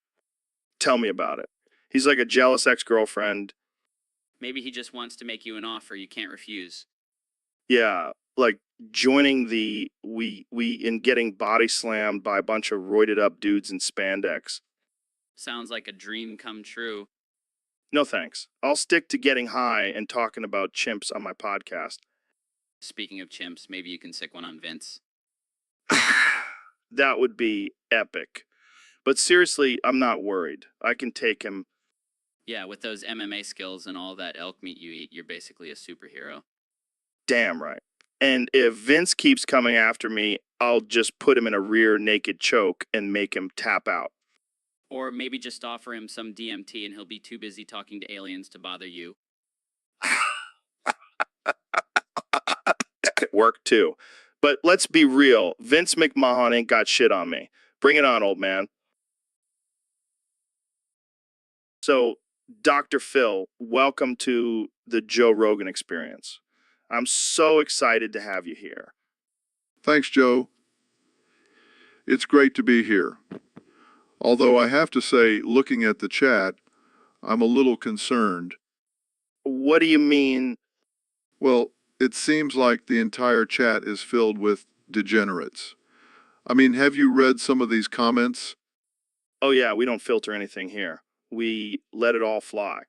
Tell me about it. He's like a jealous ex-girlfriend. Maybe he just wants to make you an offer you can't refuse. Yeah, like joining the we in getting body slammed by a bunch of roided up dudes in spandex. Sounds like a dream come true. No thanks. I'll stick to getting high and talking about chimps on my podcast. Speaking of chimps, maybe you can sick one on Vince. That would be epic. But seriously, I'm not worried. I can take him. Yeah, with those MMA skills and all that elk meat you eat, you're basically a superhero. Damn right. And if Vince keeps coming after me, I'll just put him in a rear naked choke and make him tap out. Or maybe just offer him some DMT and he'll be too busy talking to aliens to bother you. It worked too. But let's be real. Vince McMahon ain't got shit on me. Bring it on, old man. So, Dr. Phil, welcome to the Joe Rogan Experience. I'm so excited to have you here. Thanks, Joe. It's great to be here. Although I have to say, looking at the chat, I'm a little concerned. What do you mean? Well, it seems like the entire chat is filled with degenerates. I mean, have you read some of these comments? Oh, yeah, we don't filter anything here. We let it all fly.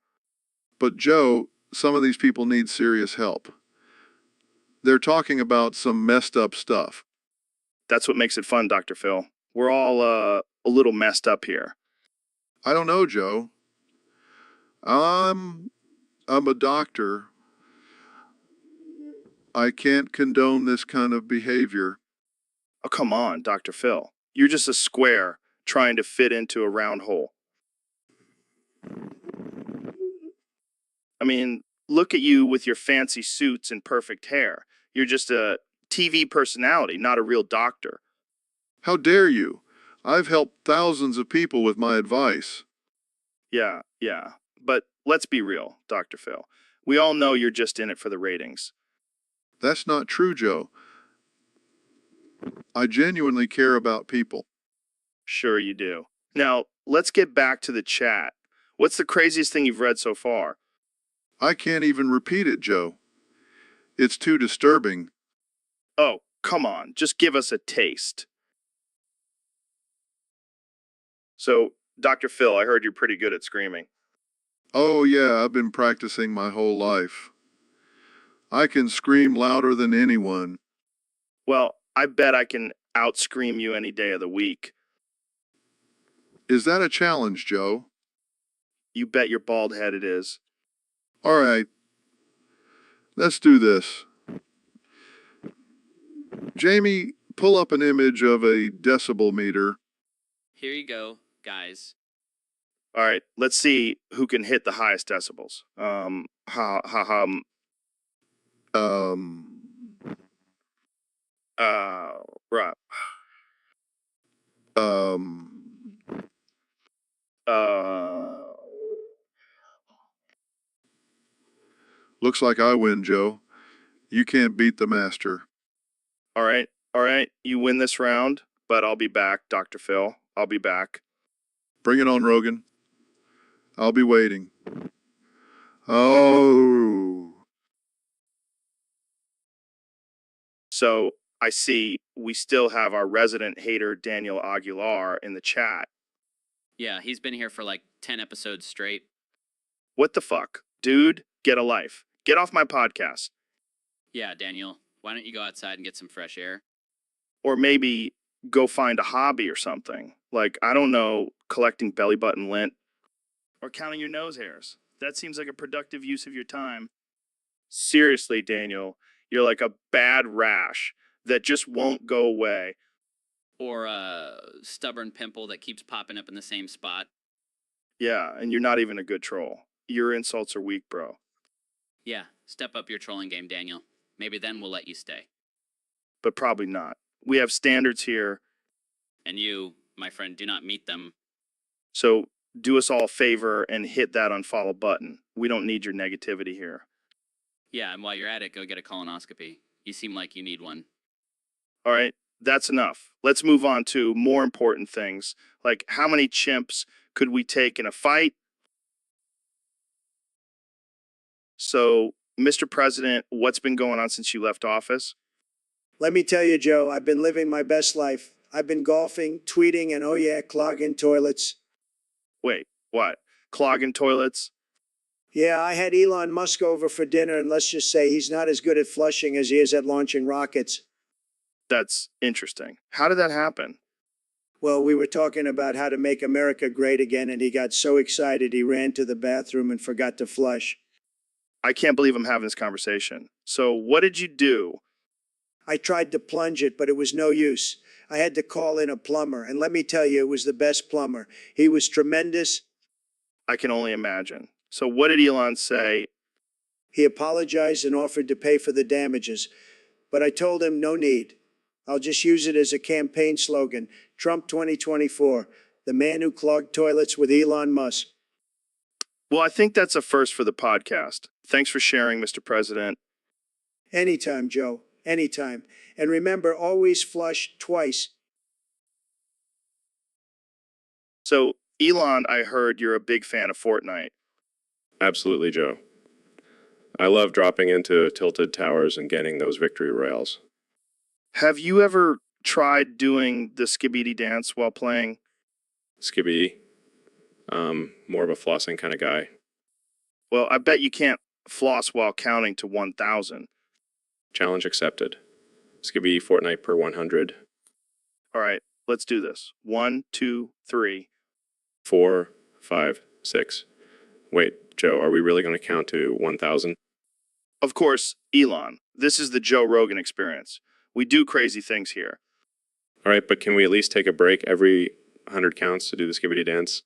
But Joe, some of these people need serious help. They're talking about some messed up stuff. That's what makes it fun, Dr. Phil. We're all a little messed up here. I don't know, Joe. I'm a doctor. I can't condone this kind of behavior. Oh, come on, Dr. Phil. You're just a square trying to fit into a round hole. I mean, look at you with your fancy suits and perfect hair. You're just a TV personality, not a real doctor. How dare you? I've helped thousands of people with my advice. Yeah. But let's be real, Dr. Phil. We all know you're just in it for the ratings. That's not true, Joe. I genuinely care about people. Sure you do. Now, let's get back to the chat. What's the craziest thing you've read so far? I can't even repeat it, Joe. It's too disturbing. Oh, come on. Just give us a taste. So, Dr. Phil, I heard you're pretty good at screaming. Oh, yeah, I've been practicing my whole life. I can scream louder than anyone. Well, I bet I can out-scream you any day of the week. Is that a challenge, Joe? You bet your bald head it is. All right. Let's do this. Jamie, pull up an image of a decibel meter. Here you go, guys. All right, let's see who can hit the highest decibels. Right. Looks like I win, Joe. You can't beat the master. All right. You win this round, but I'll be back, Dr. Phil. I'll be back. Bring it on, Rogan. I'll be waiting. Oh. So I see we still have our resident hater, Daniel Aguilar, in the chat. Yeah, he's been here for like 10 episodes straight. What the fuck? Dude, get a life. Get off my podcast. Yeah, Daniel, why don't you go outside and get some fresh air? Or maybe go find a hobby or something. Like, I don't know, collecting belly button lint. Or counting your nose hairs. That seems like a productive use of your time. Seriously, Daniel, you're like a bad rash that just won't go away. Or a stubborn pimple that keeps popping up in the same spot. Yeah, and you're not even a good troll. Your insults are weak, bro. Yeah, step up your trolling game, Daniel. Maybe then we'll let you stay. But probably not. We have standards here. And you, my friend, do not meet them. So do us all a favor and hit that unfollow button. We don't need your negativity here. Yeah, and while you're at it, go get a colonoscopy. You seem like you need one. All right, that's enough. Let's move on to more important things, like how many chimps could we take in a fight? So, Mr. President, what's been going on since you left office? Let me tell you, Joe, I've been living my best life. I've been golfing, tweeting, and oh yeah, clogging toilets. Wait, what? Clogging toilets? Yeah, I had Elon Musk over for dinner, and let's just say he's not as good at flushing as he is at launching rockets. That's interesting. How did that happen? Well, we were talking about how to make America great again, and he got so excited he ran to the bathroom and forgot to flush. I can't believe I'm having this conversation. So, what did you do? I tried to plunge it, but it was no use. I had to call in a plumber, and let me tell you, it was the best plumber. He was tremendous. I can only imagine. So, what did Elon say? He apologized and offered to pay for the damages, but I told him no need. I'll just use it as a campaign slogan. Trump 2024, the man who clogged toilets with Elon Musk. Well, I think that's a first for the podcast. Thanks for sharing, Mr. President. Anytime, Joe. Anytime. And remember, always flush twice. So, Elon, I heard you're a big fan of Fortnite. Absolutely, Joe. I love dropping into tilted towers and getting those victory royales. Have you ever tried doing the skibidi dance while playing? Skibby, more of a flossing kind of guy. Well, I bet you can't floss while counting to 1,000. Challenge accepted. Skibby Fortnite per 100. All right, let's do this. 1, 2, 3. 4, 5, 6. Wait, Joe, are we really going to count to 1,000? Of course, Elon, this is the Joe Rogan experience. We do crazy things here. All right, but can we at least take a break every 100 counts to do the skibidi dance?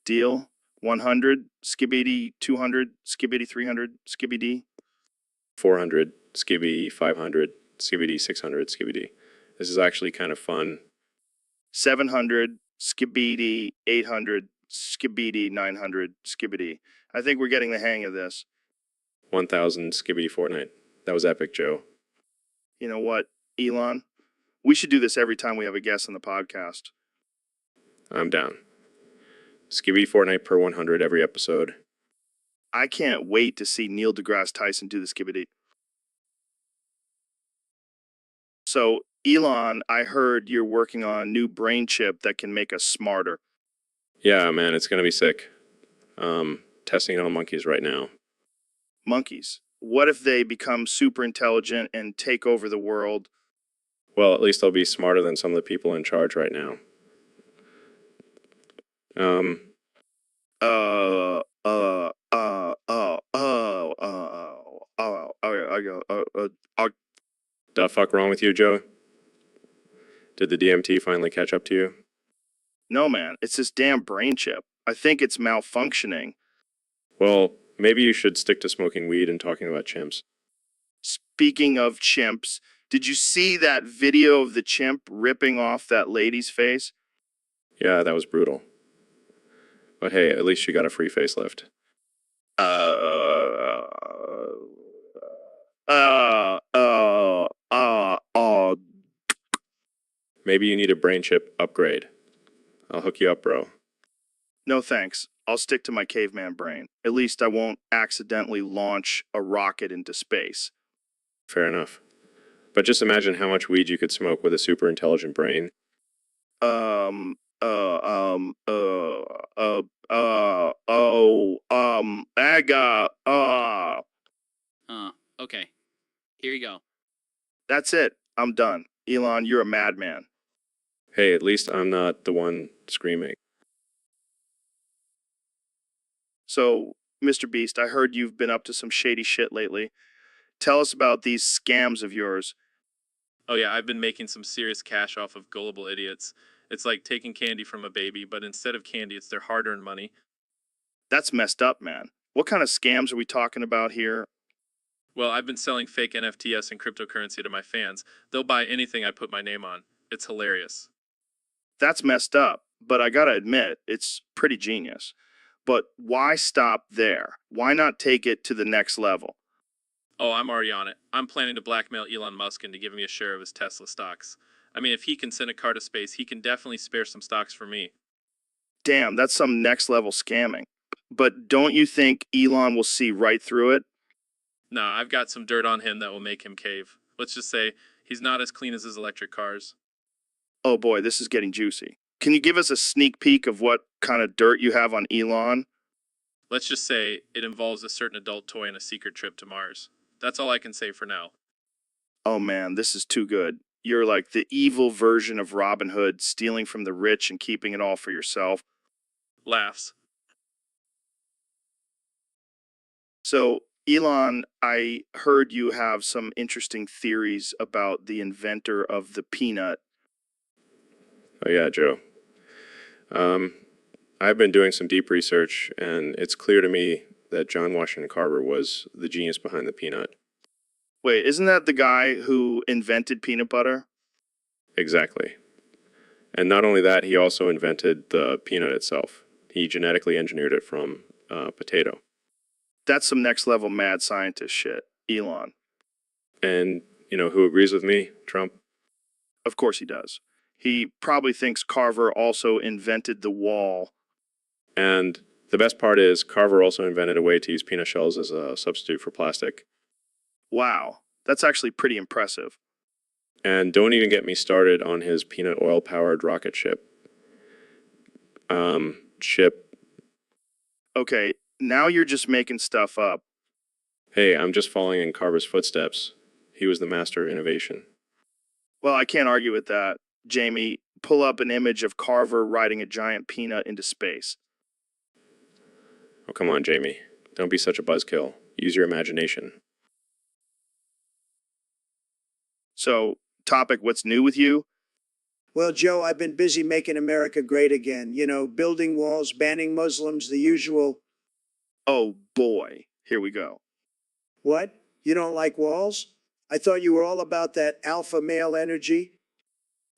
Deal? 100, skibidi 200, skibidi 300, skibidi. 400, skibby 500, skibidi 600, skibidi. This is actually kind of fun. 700, skibidi 800, skibidi 900, skibidi. I think we're getting the hang of this. 1,000, skibidi Fortnite. That was epic, Joe. You know what, Elon? We should do this every time we have a guest on the podcast. I'm down. Skibidi Fortnite per 100 every episode. I can't wait to see Neil deGrasse Tyson do the skibidi. So, Elon, I heard you're working on a new brain chip that can make us smarter. Yeah, man, it's going to be sick. Testing it on monkeys right now. Monkeys. What if they become super intelligent and take over the world? Well, at least they'll be smarter than some of the people in charge right now. The fuck wrong with you, Joe? Did the DMT finally catch up to you? No, man, it's this damn brain chip. I think it's malfunctioning. Well, maybe you should stick to smoking weed and talking about chimps. Speaking of chimps, did you see that video of the chimp ripping off that lady's face? Yeah, that was brutal. But hey, at least she got a free facelift. Maybe you need a brain chip upgrade. I'll hook you up, bro. No thanks. I'll stick to my caveman brain. At least I won't accidentally launch a rocket into space. Fair enough. But just imagine how much weed you could smoke with a super intelligent brain. Okay. Here you go. That's it. I'm done. Elon, you're a madman. Hey, at least I'm not the one screaming. So, Mr. Beast, I heard you've been up to some shady shit lately. Tell us about these scams of yours. Oh yeah, I've been making some serious cash off of gullible idiots. It's like taking candy from a baby, but instead of candy, it's their hard-earned money. That's messed up, man. What kind of scams are we talking about here? Well, I've been selling fake NFTs and cryptocurrency to my fans. They'll buy anything I put my name on. It's hilarious. That's messed up, but I gotta admit, it's pretty genius. But why stop there? Why not take it to the next level? Oh, I'm already on it. I'm planning to blackmail Elon Musk into giving me a share of his Tesla stocks. I mean, if he can send a car to space, he can definitely spare some stocks for me. Damn, that's some next level scamming. But don't you think Elon will see right through it? No, I've got some dirt on him that will make him cave. Let's just say he's not as clean as his electric cars. Oh boy, this is getting juicy. Can you give us a sneak peek of what kind of dirt you have on Elon? Let's just say it involves a certain adult toy and a secret trip to Mars. That's all I can say for now. Oh man, this is too good. You're like the evil version of Robin Hood, stealing from the rich and keeping it all for yourself. Laughs. So, Elon, I heard you have some interesting theories about the inventor of the peanut. Oh yeah, Joe. I've been doing some deep research, and it's clear to me that John Washington Carver was the genius behind the peanut. Wait, isn't that the guy who invented peanut butter? Exactly. And not only that, he also invented the peanut itself. He genetically engineered it from potato. That's some next level mad scientist shit, Elon. And, you know, who agrees with me? Trump. Of course he does. He probably thinks Carver also invented the wall. And the best part is Carver also invented a way to use peanut shells as a substitute for plastic. Wow, that's actually pretty impressive. And don't even get me started on his peanut oil-powered rocket ship. Okay, now you're just making stuff up. Hey, I'm just following in Carver's footsteps. He was the master of innovation. Well, I can't argue with that. Jamie, pull up an image of Carver riding a giant peanut into space. Oh, come on, Jamie. Don't be such a buzzkill. Use your imagination. So, topic, what's new with you? Well, Joe, I've been busy making America great again. You know, building walls, banning Muslims, the usual. Oh boy, here we go. What? You don't like walls? I thought you were all about that alpha male energy.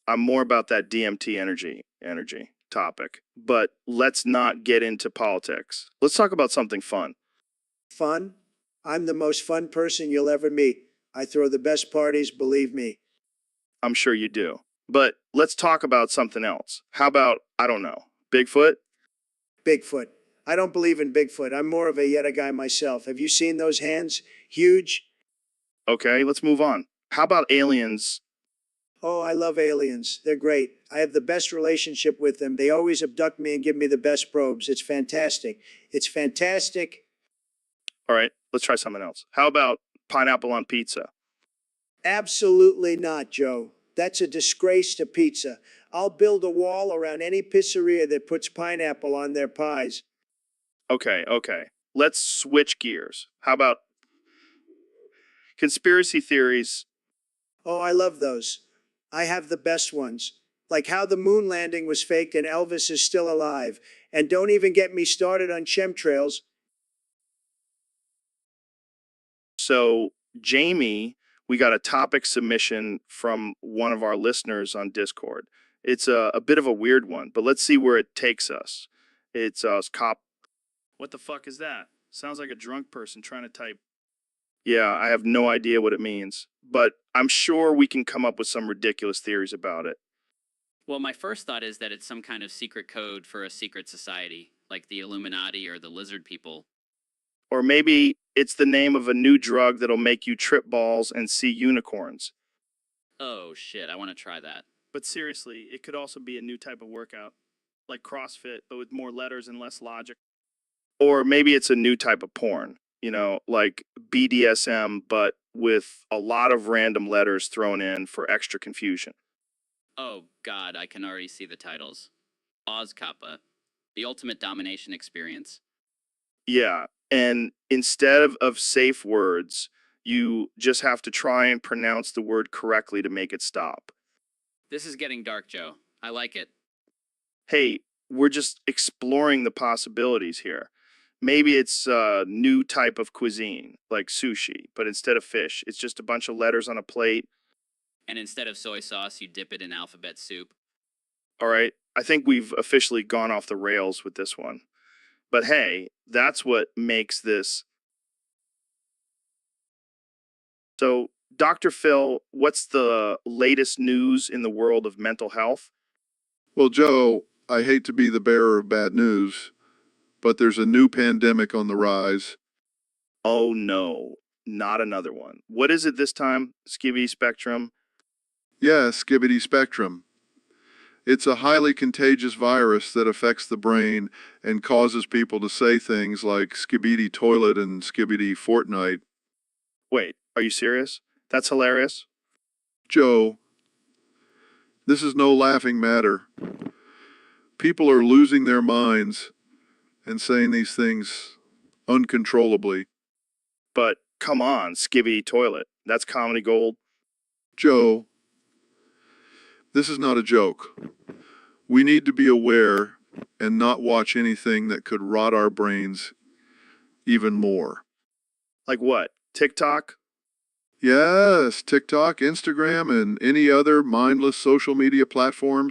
I'm more about that DMT energy topic. But let's not get into politics. Let's talk about something fun. Fun? I'm the most fun person you'll ever meet. I throw the best parties, believe me. I'm sure you do. But let's talk about something else. How about, I don't know, Bigfoot? Bigfoot. I don't believe in Bigfoot. I'm more of a Yeti guy myself. Have you seen those hands? Huge. Okay, let's move on. How about aliens? Oh, I love aliens. They're great. I have the best relationship with them. They always abduct me and give me the best probes. It's fantastic. It's fantastic. All right, let's try something else. How about pineapple on pizza? Absolutely not, Joe. That's a disgrace to pizza. I'll build a wall around any pizzeria that puts pineapple on their pies. Okay. Let's switch gears. How about conspiracy theories? Oh, I love those. I have the best ones. Like how the moon landing was faked and Elvis is still alive. And don't even get me started on chemtrails. So, Jamie, we got a topic submission from one of our listeners on Discord. It's a bit of a weird one, but let's see where it takes us. It's cop. What the fuck is that? Sounds like a drunk person trying to type. Yeah, I have no idea what it means, but I'm sure we can come up with some ridiculous theories about it. Well, my first thought is that it's some kind of secret code for a secret society, like the Illuminati or the lizard people. Or maybe it's the name of a new drug that'll make you trip balls and see unicorns. Oh shit, I want to try that. But seriously, it could also be a new type of workout, like CrossFit, but with more letters and less logic. Or maybe it's a new type of porn, like BDSM, but with a lot of random letters thrown in for extra confusion. Oh god, I can already see the titles. Oz Kappa, the ultimate domination experience. Yeah, and instead of safe words, you just have to try and pronounce the word correctly to make it stop. This is getting dark, Joe. I like it. Hey, we're just exploring the possibilities here. Maybe it's a new type of cuisine, like sushi, but instead of fish, it's just a bunch of letters on a plate. And instead of soy sauce, you dip it in alphabet soup. All right, I think we've officially gone off the rails with this one. But hey, that's what makes this. So, Dr. Phil, what's the latest news in the world of mental health? Well, Joe, I hate to be the bearer of bad news, but there's a new pandemic on the rise. Oh no, not another one. What is it this time, Skibby Spectrum? Yeah, Skibbity Spectrum. It's a highly contagious virus that affects the brain and causes people to say things like skibidi toilet and skibidi Fortnite. Wait, are you serious? That's hilarious. Joe, this is no laughing matter. People are losing their minds and saying these things uncontrollably. But come on, skibby toilet. That's comedy gold. Joe, this is not a joke. We need to be aware and not watch anything that could rot our brains even more. Like what? TikTok? Yes, TikTok, Instagram, and any other mindless social media platform.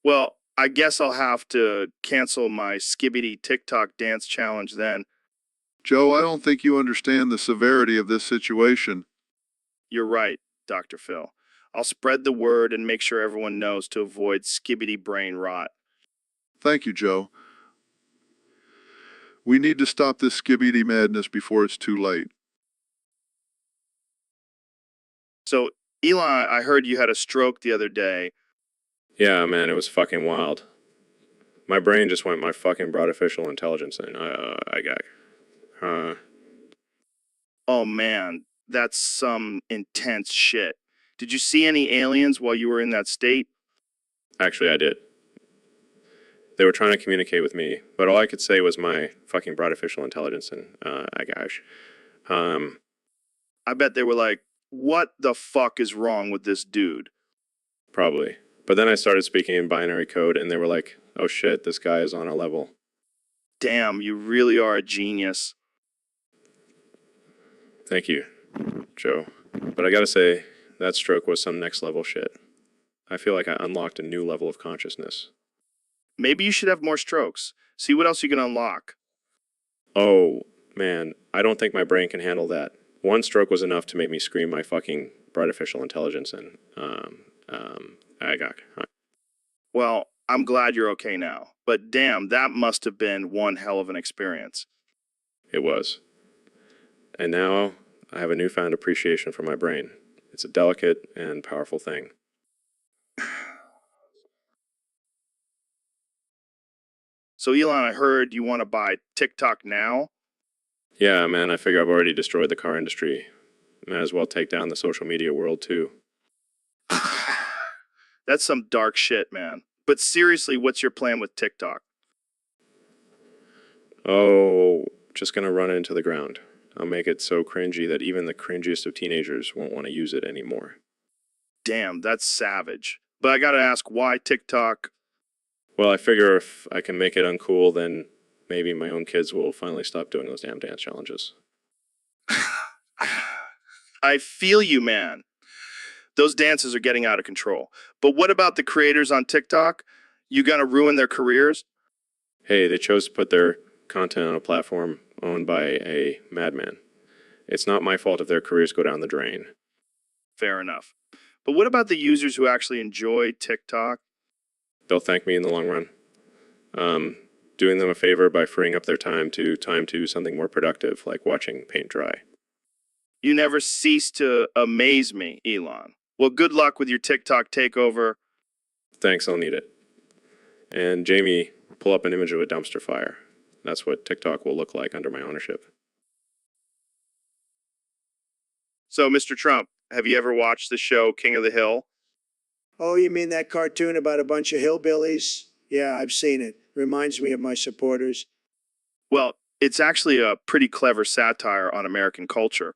Well, I guess I'll have to cancel my skibidi TikTok dance challenge then. Joe, I don't think you understand the severity of this situation. You're right, Dr. Phil. I'll spread the word and make sure everyone knows to avoid skibidi brain rot. Thank you, Joe. We need to stop this skibidi madness before it's too late. So, Elon, I heard you had a stroke the other day. Yeah, man, it was fucking wild. My brain just went my fucking artificial intelligence and Oh man, that's some intense shit. Did you see any aliens while you were in that state? Actually, I did. They were trying to communicate with me, but all I could say was my fucking artificial intelligence and I bet they were like, what the fuck is wrong with this dude? probably. But then I started speaking in binary code and they were like, oh shit, this guy is on our level. Damn, you really are a genius. Thank you, Joe. But I gotta say, that stroke was some next level shit. I feel like I unlocked a new level of consciousness. Maybe you should have more strokes. See what else you can unlock. Oh, man, I don't think my brain can handle that. One stroke was enough to make me scream my fucking artificial intelligence and, Well, I'm glad you're okay now. But damn, that must have been one hell of an experience. It was. And now I have a newfound appreciation for my brain. It's a delicate and powerful thing. So, Elon, I heard you want to buy TikTok now? Yeah, man, I figure I've already destroyed the car industry. Might as well take down the social media world, too. That's some dark shit, man. But seriously, what's your plan with TikTok? Oh, just gonna run it into the ground. I'll make it so cringy that even the cringiest of teenagers won't want to use it anymore. Damn, that's savage. But I gotta ask, why TikTok? Well, I figure if I can make it uncool, then maybe my own kids will finally stop doing those damn dance challenges. I feel you, man. Those dances are getting out of control. But what about the creators on TikTok? You gonna ruin their careers? Hey, they chose to put their content on a platform owned by a madman. It's not my fault if their careers go down the drain. Fair enough. But what about the users who actually enjoy TikTok? They'll thank me in the long run. Doing them a favor by freeing up their time to something more productive, like watching paint dry. You never cease to amaze me, Elon. Well, good luck with your TikTok takeover. Thanks, I'll need it. And Jamie, pull up an image of a dumpster fire. That's what TikTok will look like under my ownership. So, Mr. Trump, have you ever watched the show King of the Hill? Oh, you mean that cartoon about a bunch of hillbillies? Yeah, I've seen it. Reminds me of my supporters. Well, it's actually a pretty clever satire on American culture.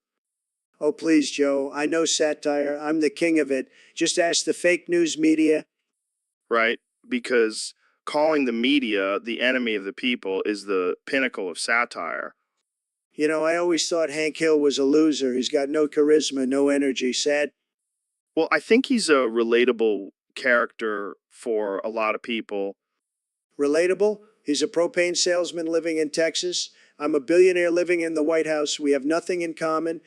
Oh, please, Joe. I know satire. I'm the king of it. Just ask the fake news media. Right? Because calling the media the enemy of the people is the pinnacle of satire. You know, I always thought Hank Hill was a loser. He's got no charisma, no energy. Sad. Well, I think he's a relatable character for a lot of people. Relatable? He's a propane salesman living in Texas. I'm a billionaire living in the White House. We have nothing in common.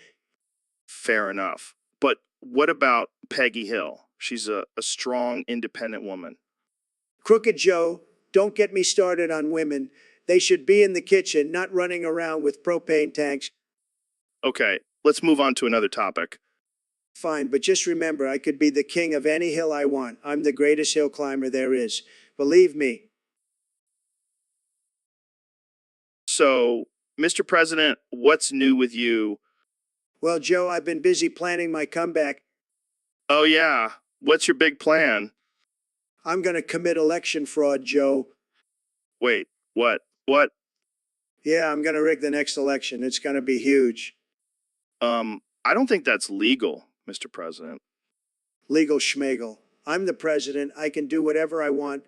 Fair enough. But what about Peggy Hill? She's a strong, independent woman. Crooked Joe, don't get me started on women. They should be in the kitchen, not running around with propane tanks. Okay, let's move on to another topic. Fine, but just remember, I could be the king of any hill I want. I'm the greatest hill climber there is. Believe me. So, Mr. President, what's new with you? Well, Joe, I've been busy planning my comeback. Oh, yeah. What's your big plan? I'm going to commit election fraud, Joe. Wait, what? What? Yeah, I'm going to rig the next election. It's going to be huge. I don't think that's legal, Mr. President. Legal schmegel. I'm the president. I can do whatever I want.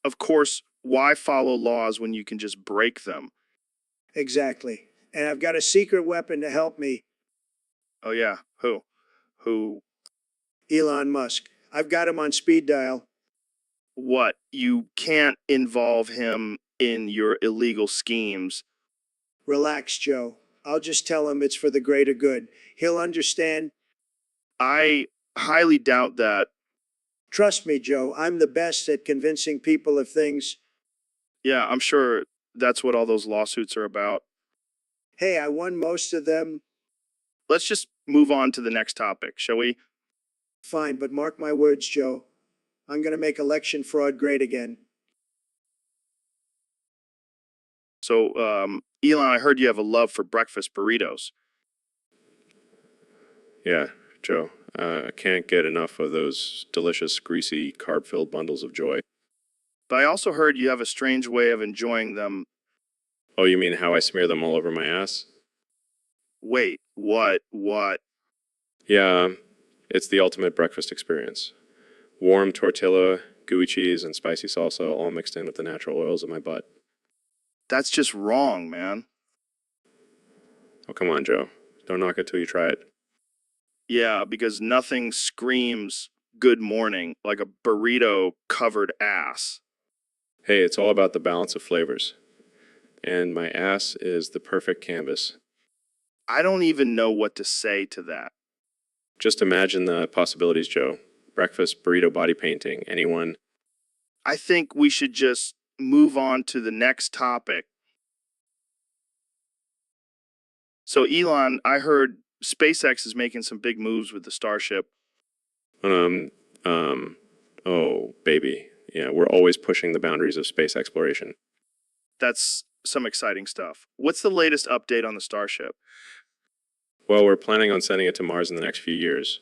Of course, why follow laws when you can just break them? Exactly. And I've got a secret weapon to help me. Oh, yeah. Who? Who? Elon Musk. I've got him on speed dial. What? You can't involve him in your illegal schemes. Relax, Joe. I'll just tell him it's for the greater good. He'll understand. I highly doubt that. Trust me, Joe. I'm the best at convincing people of things. Yeah, I'm sure that's what all those lawsuits are about. Hey, I won most of them. Let's just move on to the next topic, shall we? Fine, but mark my words, Joe. I'm going to make election fraud great again. So, Elon, I heard you have a love for breakfast burritos. Yeah, Joe. I can't get enough of those delicious, greasy, carb-filled bundles of joy. But I also heard you have a strange way of enjoying them. Oh, you mean how I smear them all over my ass? Wait, what? What? Yeah, it's the ultimate breakfast experience. Warm tortilla, gooey cheese, and spicy salsa all mixed in with the natural oils of my butt. That's just wrong, man. Oh, come on, Joe. Don't knock it till you try it. Yeah, because nothing screams good morning like a burrito covered ass. Hey, it's all about the balance of flavors. And my ass is the perfect canvas. I don't even know what to say to that. Just imagine the possibilities, Joe. Breakfast, burrito body painting, anyone. I think we should just move on to the next topic. So, Elon, I heard SpaceX is making some big moves with the Starship. Oh, baby. Yeah, we're always pushing the boundaries of space exploration. That's some exciting stuff. What's the latest update on the Starship? Well, we're planning on sending it to Mars in the next few years.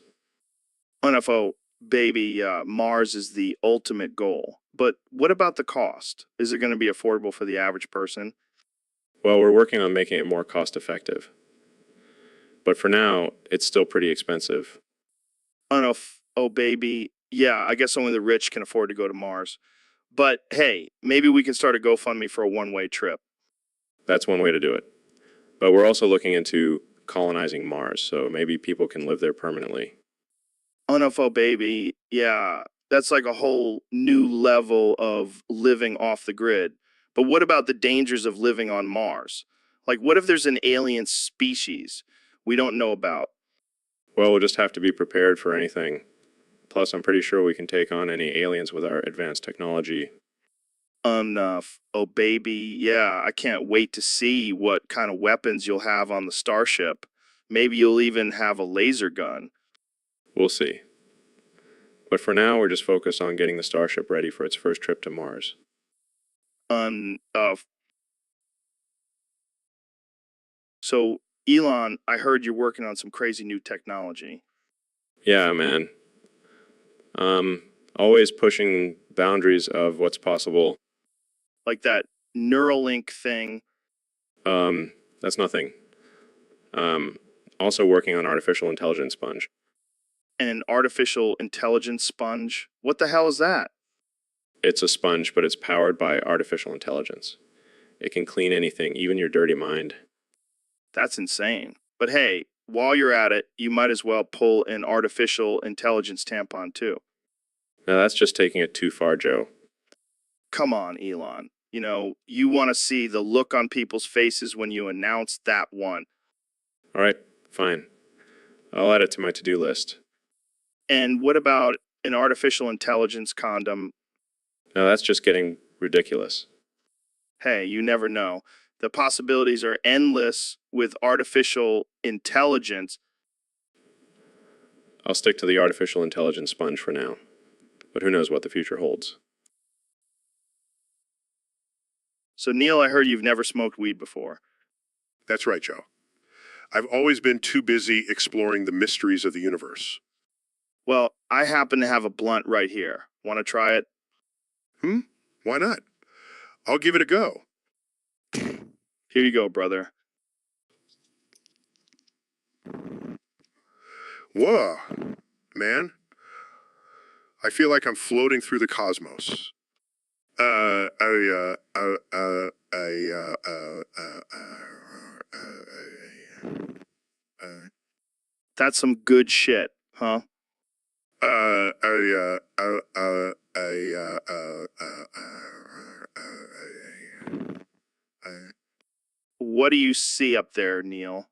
Oh, baby, Mars is the ultimate goal. But what about the cost? Is it going to be affordable for the average person? Well, we're working on making it more cost effective. But for now, it's still pretty expensive. Oh, baby, yeah, I guess only the rich can afford to go to Mars. But hey, maybe we can start a GoFundMe for a one-way trip. That's one way to do it. But we're also looking into colonizing Mars, so maybe people can live there permanently. Oh, baby, yeah, that's like a whole new level of living off the grid. But what about the dangers of living on Mars? Like, what if there's an alien species we don't know about? Well, we'll just have to be prepared for anything. Plus, I'm pretty sure we can take on any aliens with our advanced technology. Oh, baby, yeah, I can't wait to see what kind of weapons you'll have on the Starship. Maybe you'll even have a laser gun. We'll see. But for now, we're just focused on getting the Starship ready for its first trip to Mars. So, Elon, I heard you're working on some crazy new technology. Yeah, man. Always pushing boundaries of what's possible. Like that Neuralink thing. That's nothing. Also working on artificial intelligence sponge. An artificial intelligence sponge? What the hell is that? It's a sponge, but it's powered by artificial intelligence. It can clean anything, even your dirty mind. That's insane. But hey, while you're at it, you might as well pull an artificial intelligence tampon too. Now that's just taking it too far, Joe. Come on, Elon. You know, you want to see the look on people's faces when you announce that one. All right, fine. I'll add it to my to-do list. And what about an artificial intelligence condom? Now that's just getting ridiculous. Hey, you never know. The possibilities are endless with artificial intelligence. I'll stick to the artificial intelligence sponge for now. But who knows what the future holds. So, Neil, I heard you've never smoked weed before. That's right, Joe. I've always been too busy exploring the mysteries of the universe. Well, I happen to have a blunt right here. Want to try it? Why not? I'll give it a go. Here you go, brother. Whoa, man. I feel like I'm floating through the cosmos. That's some good shit, huh? What do you see up there, Neil?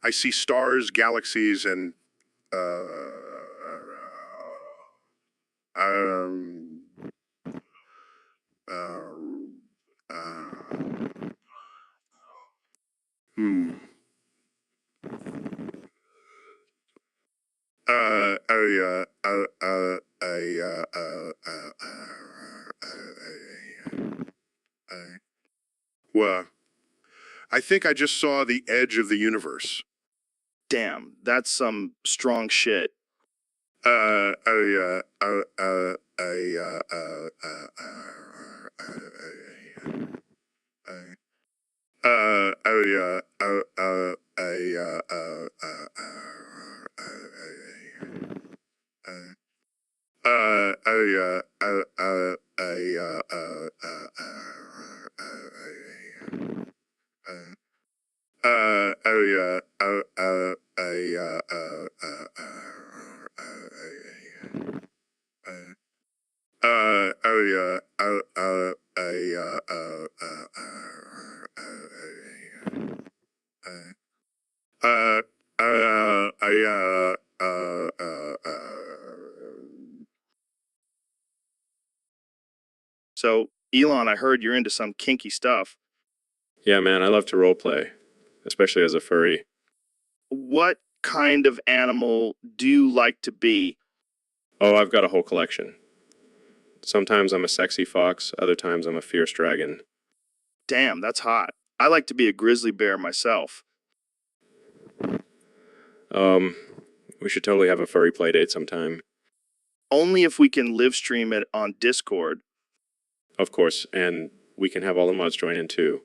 I see stars, galaxies, and well, I think I just saw the edge of the universe. Damn, that's some strong shit. So, Elon, I heard you're into some kinky stuff. Yeah, man, I love to roleplay, especially as a furry. What kind of animal do you like to be? Oh, I've got a whole collection. Sometimes I'm a sexy fox, other times I'm a fierce dragon. Damn, that's hot. I like to be a grizzly bear myself. We should totally have a furry play date sometime. Only if we can live stream it on Discord. Of course, and we can have all the mods join in too.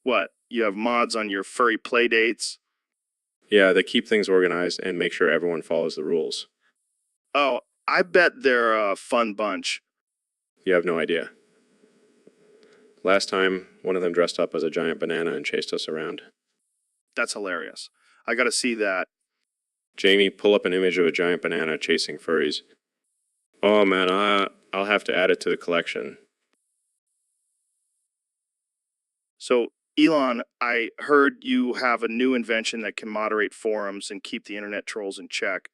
What? You have mods on your furry play dates? Yeah, they keep things organized and make sure everyone follows the rules. Oh, I bet they're a fun bunch. You have no idea. Last time, one of them dressed up as a giant banana and chased us around. That's hilarious. I gotta see that. Jamie, pull up an image of a giant banana chasing furries. Oh man, I'll have to add it to the collection. So, Elon, I heard you have a new invention that can moderate forums and keep the internet trolls in check.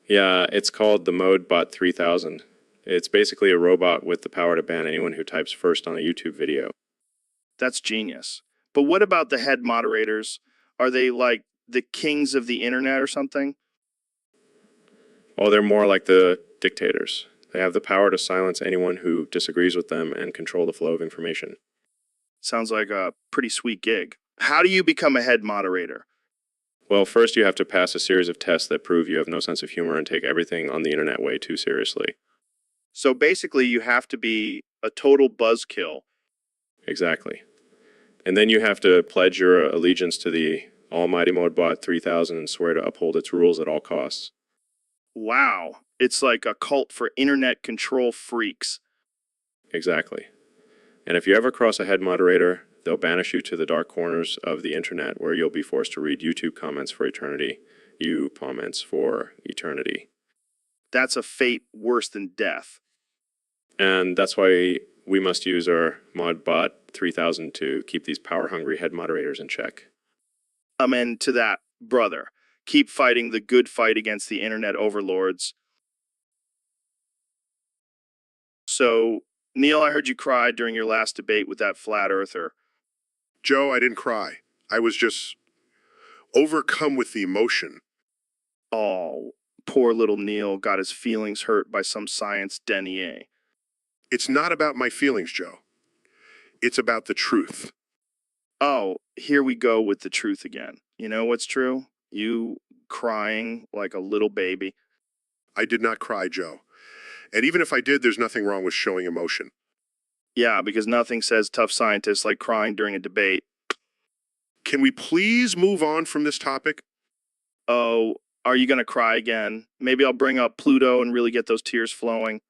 Yeah, it's called the ModeBot 3000. It's basically a robot with the power to ban anyone who types first on a YouTube video. That's genius. But what about the head moderators? Are they like the kings of the internet or something? Oh, they're more like the dictators. They have the power to silence anyone who disagrees with them and control the flow of information. Sounds like a pretty sweet gig. How do you become a head moderator? Well, first you have to pass a series of tests that prove you have no sense of humor and take everything on the internet way too seriously. So basically, you have to be a total buzzkill. Exactly. And then you have to pledge your allegiance to the almighty ModeBot 3000 and swear to uphold its rules at all costs. Wow. It's like a cult for internet control freaks. Exactly. And if you ever cross a head moderator, they'll banish you to the dark corners of the internet where you'll be forced to read YouTube comments for eternity. You comments for eternity. That's a fate worse than death. And that's why we must use our ModBot 3000 to keep these power-hungry head moderators in check. Amen to that, brother. Keep fighting the good fight against the internet overlords. So, Neil, I heard you cry during your last debate with that flat earther. Joe, I didn't cry. I was just overcome with the emotion. Oh, poor little Neil got his feelings hurt by some science denier. It's not about my feelings, Joe. It's about the truth. Oh, here we go with the truth again. You know what's true? You crying like a little baby. I did not cry, Joe. And even if I did, there's nothing wrong with showing emotion. Yeah, because nothing says tough scientists like crying during a debate. Can we please move on from this topic? Oh, are you going to cry again? Maybe I'll bring up Pluto and really get those tears flowing.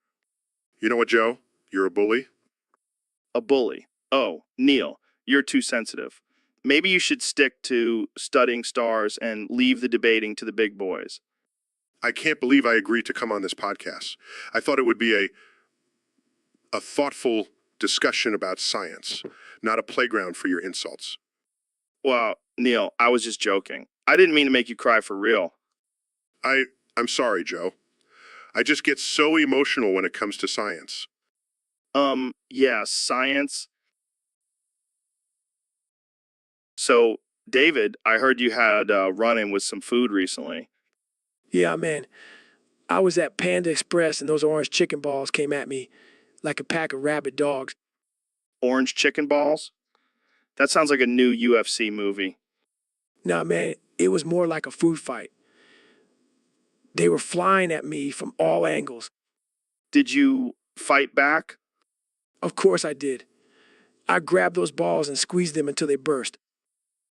You know what, Joe? You're a bully. A bully. Oh, Neil, you're too sensitive. Maybe you should stick to studying stars and leave the debating to the big boys. I can't believe I agreed to come on this podcast. I thought it would be a thoughtful discussion about science, not a playground for your insults. Well, Neil, I was just joking. I didn't mean to make you cry for real. I'm sorry, Joe. I just get so emotional when it comes to science. Yeah, science. So, David, I heard you had a run-in with some food recently. Yeah, man. I was at Panda Express and those orange chicken balls came at me like a pack of rabid dogs. Orange chicken balls? That sounds like a new UFC movie. Nah, man, it was more like a food fight. They were flying at me from all angles. Did you fight back? Of course I did. I grabbed those balls and squeezed them until they burst.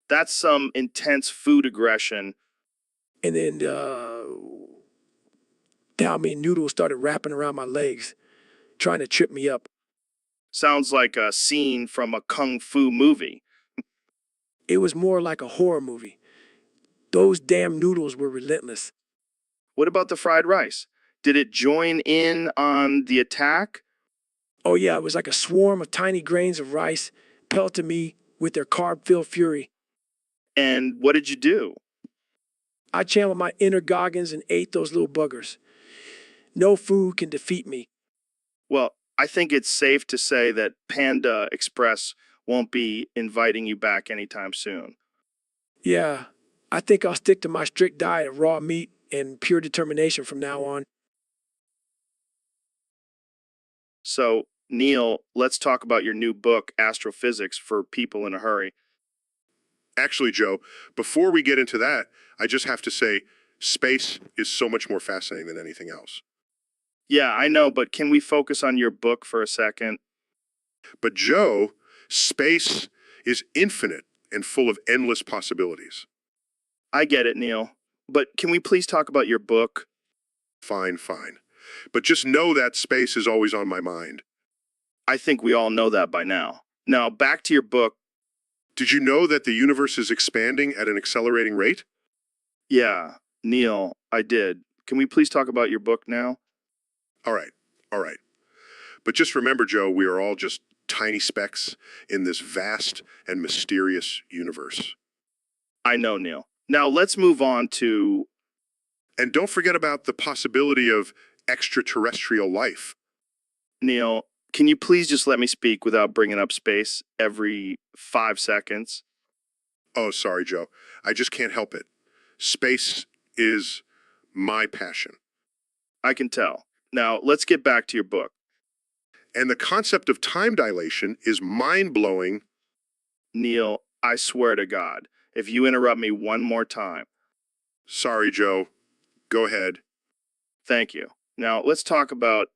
That's some intense food aggression. And then, down me noodles started wrapping around my legs, trying to trip me up. Sounds like a scene from a kung fu movie. It was more like a horror movie. Those damn noodles were relentless. What about the fried rice? Did it join in on the attack? Oh yeah, it was like a swarm of tiny grains of rice pelted me with their carb-filled fury. And what did you do? I channeled my inner Goggins and ate those little buggers. No food can defeat me. Well, I think it's safe to say that Panda Express won't be inviting you back anytime soon. Yeah, I think I'll stick to my strict diet of raw meat and pure determination from now on. So, Neil, let's talk about your new book, Astrophysics for People in a Hurry. Actually, Joe, before we get into that, I just have to say space is so much more fascinating than anything else. Yeah, I know, but can we focus on your book for a second? But Joe, space is infinite and full of endless possibilities. I get it, Neil. But can we please talk about your book? Fine, fine. But just know that space is always on my mind. I think we all know that by now. Now, back to your book. Did you know that the universe is expanding at an accelerating rate? Yeah, Neil, I did. Can we please talk about your book now? All right. But just remember, Joe, we are all just tiny specks in this vast and mysterious universe. I know, Neil. Now, let's move on to... And don't forget about the possibility of extraterrestrial life. Neil, can you please just let me speak without bringing up space every 5 seconds? Oh, sorry, Joe. I just can't help it. Space is my passion. I can tell. Now, let's get back to your book. And the concept of time dilation is mind-blowing. Neil, I swear to God, if you interrupt me one more time... Sorry, Joe. Go ahead. Thank you. Now, let's talk about...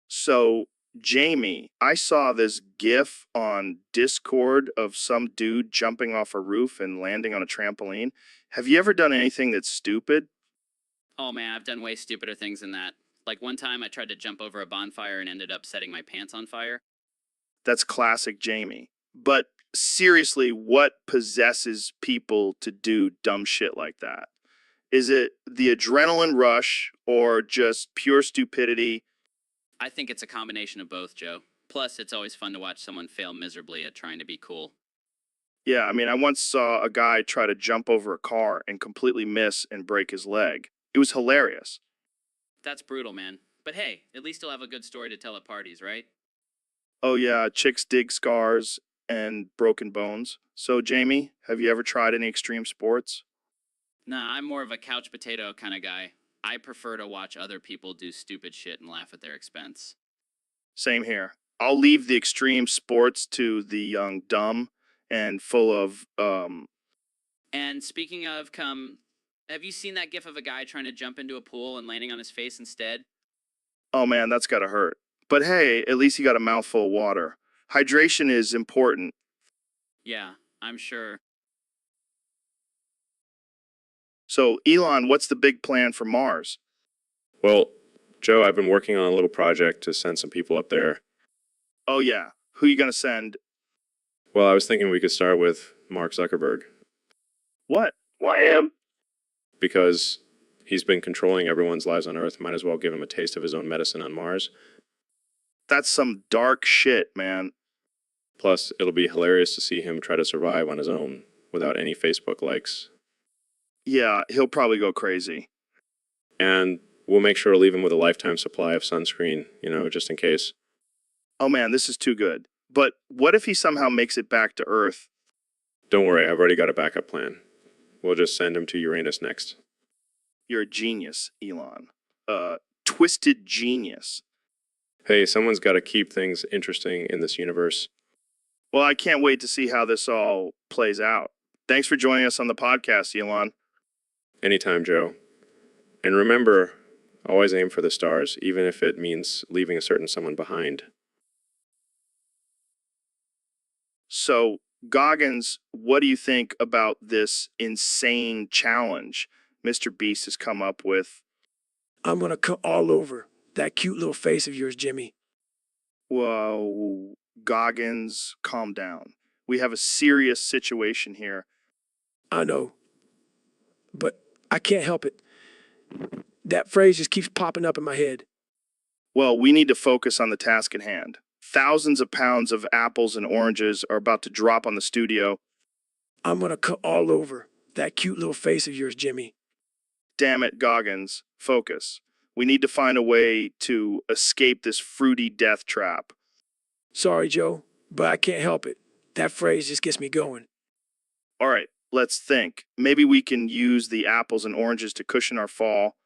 So, Jamie, I saw this GIF on Discord of some dude jumping off a roof and landing on a trampoline. Have you ever done anything that's stupid? Oh man, I've done way stupider things than that. Like one time I tried to jump over a bonfire and ended up setting my pants on fire. That's classic Jamie. But seriously, what possesses people to do dumb shit like that? Is it the adrenaline rush or just pure stupidity? I think it's a combination of both, Joe. Plus, it's always fun to watch someone fail miserably at trying to be cool. Yeah, I mean, I once saw a guy try to jump over a car and completely miss and break his leg. It was hilarious. That's brutal, man. But hey, at least he'll have a good story to tell at parties, right? Oh yeah, chicks dig scars and broken bones. So Jamie, have you ever tried any extreme sports? Nah, I'm more of a couch potato kind of guy. I prefer to watch other people do stupid shit and laugh at their expense. Same here. I'll leave the extreme sports to the young, dumb, and full of And speaking of have you seen that gif of a guy trying to jump into a pool and landing on his face instead? oh man, that's gotta hurt. But hey, at least you got a mouthful of water. Hydration is important. Yeah, I'm sure. So Elon, what's the big plan for Mars? Well, Joe, I've been working on a little project to send some people up there. Oh yeah, who you gonna send? Well, I was thinking we could start with Mark Zuckerberg What? Why him? because he's been controlling everyone's lives on Earth. Might as well give him a taste of his own medicine on Mars. That's some dark shit, man. Plus, it'll be hilarious to see him try to survive on his own without any Facebook likes. Yeah, he'll probably go crazy. And we'll make sure to leave him with a lifetime supply of sunscreen, just in case. Oh man, this is too good. But what if he somehow makes it back to Earth? Don't worry, I've already got a backup plan. We'll just send him to Uranus next. You're a genius, Elon. Twisted genius. Hey, someone's got to keep things interesting in this universe. Well, I can't wait to see how this all plays out. Thanks for joining us on the podcast, Elon. Anytime, Joe. And remember, always aim for the stars, even if it means leaving a certain someone behind. So, Goggins, what do you think about this insane challenge Mr. Beast has come up with? I'm gonna cut all over that cute little face of yours, Jimmy. Whoa, Goggins, calm down. We have a serious situation here. I know, but I can't help it. That phrase just keeps popping up in my head. Well, we need to focus on the task at hand. Thousands of pounds of apples and oranges are about to drop on the studio. I'm gonna cut all over that cute little face of yours, Jimmy. Damn it, Goggins, focus. We need to find a way to escape this fruity death trap. Sorry, Joe, but I can't help it. That phrase just gets me going. All right, let's think. Maybe we can use the apples and oranges to cushion our fall.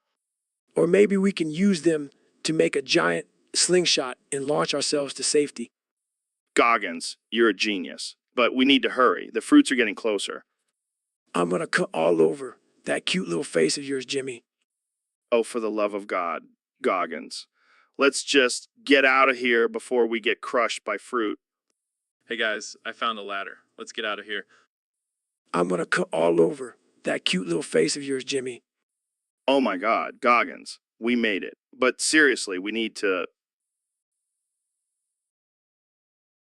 Or maybe we can use them to make a giant slingshot and launch ourselves to safety. Goggins, you're a genius. But we need to hurry. The fruits are getting closer. I'm gonna cut all over that cute little face of yours, Jimmy. Oh, for the love of God, Goggins. Let's just get out of here before we get crushed by fruit. Hey guys, I found a ladder. Let's get out of here. I'm gonna cut all over that cute little face of yours, Jimmy. Oh my God, Goggins, we made it. But seriously, we need to...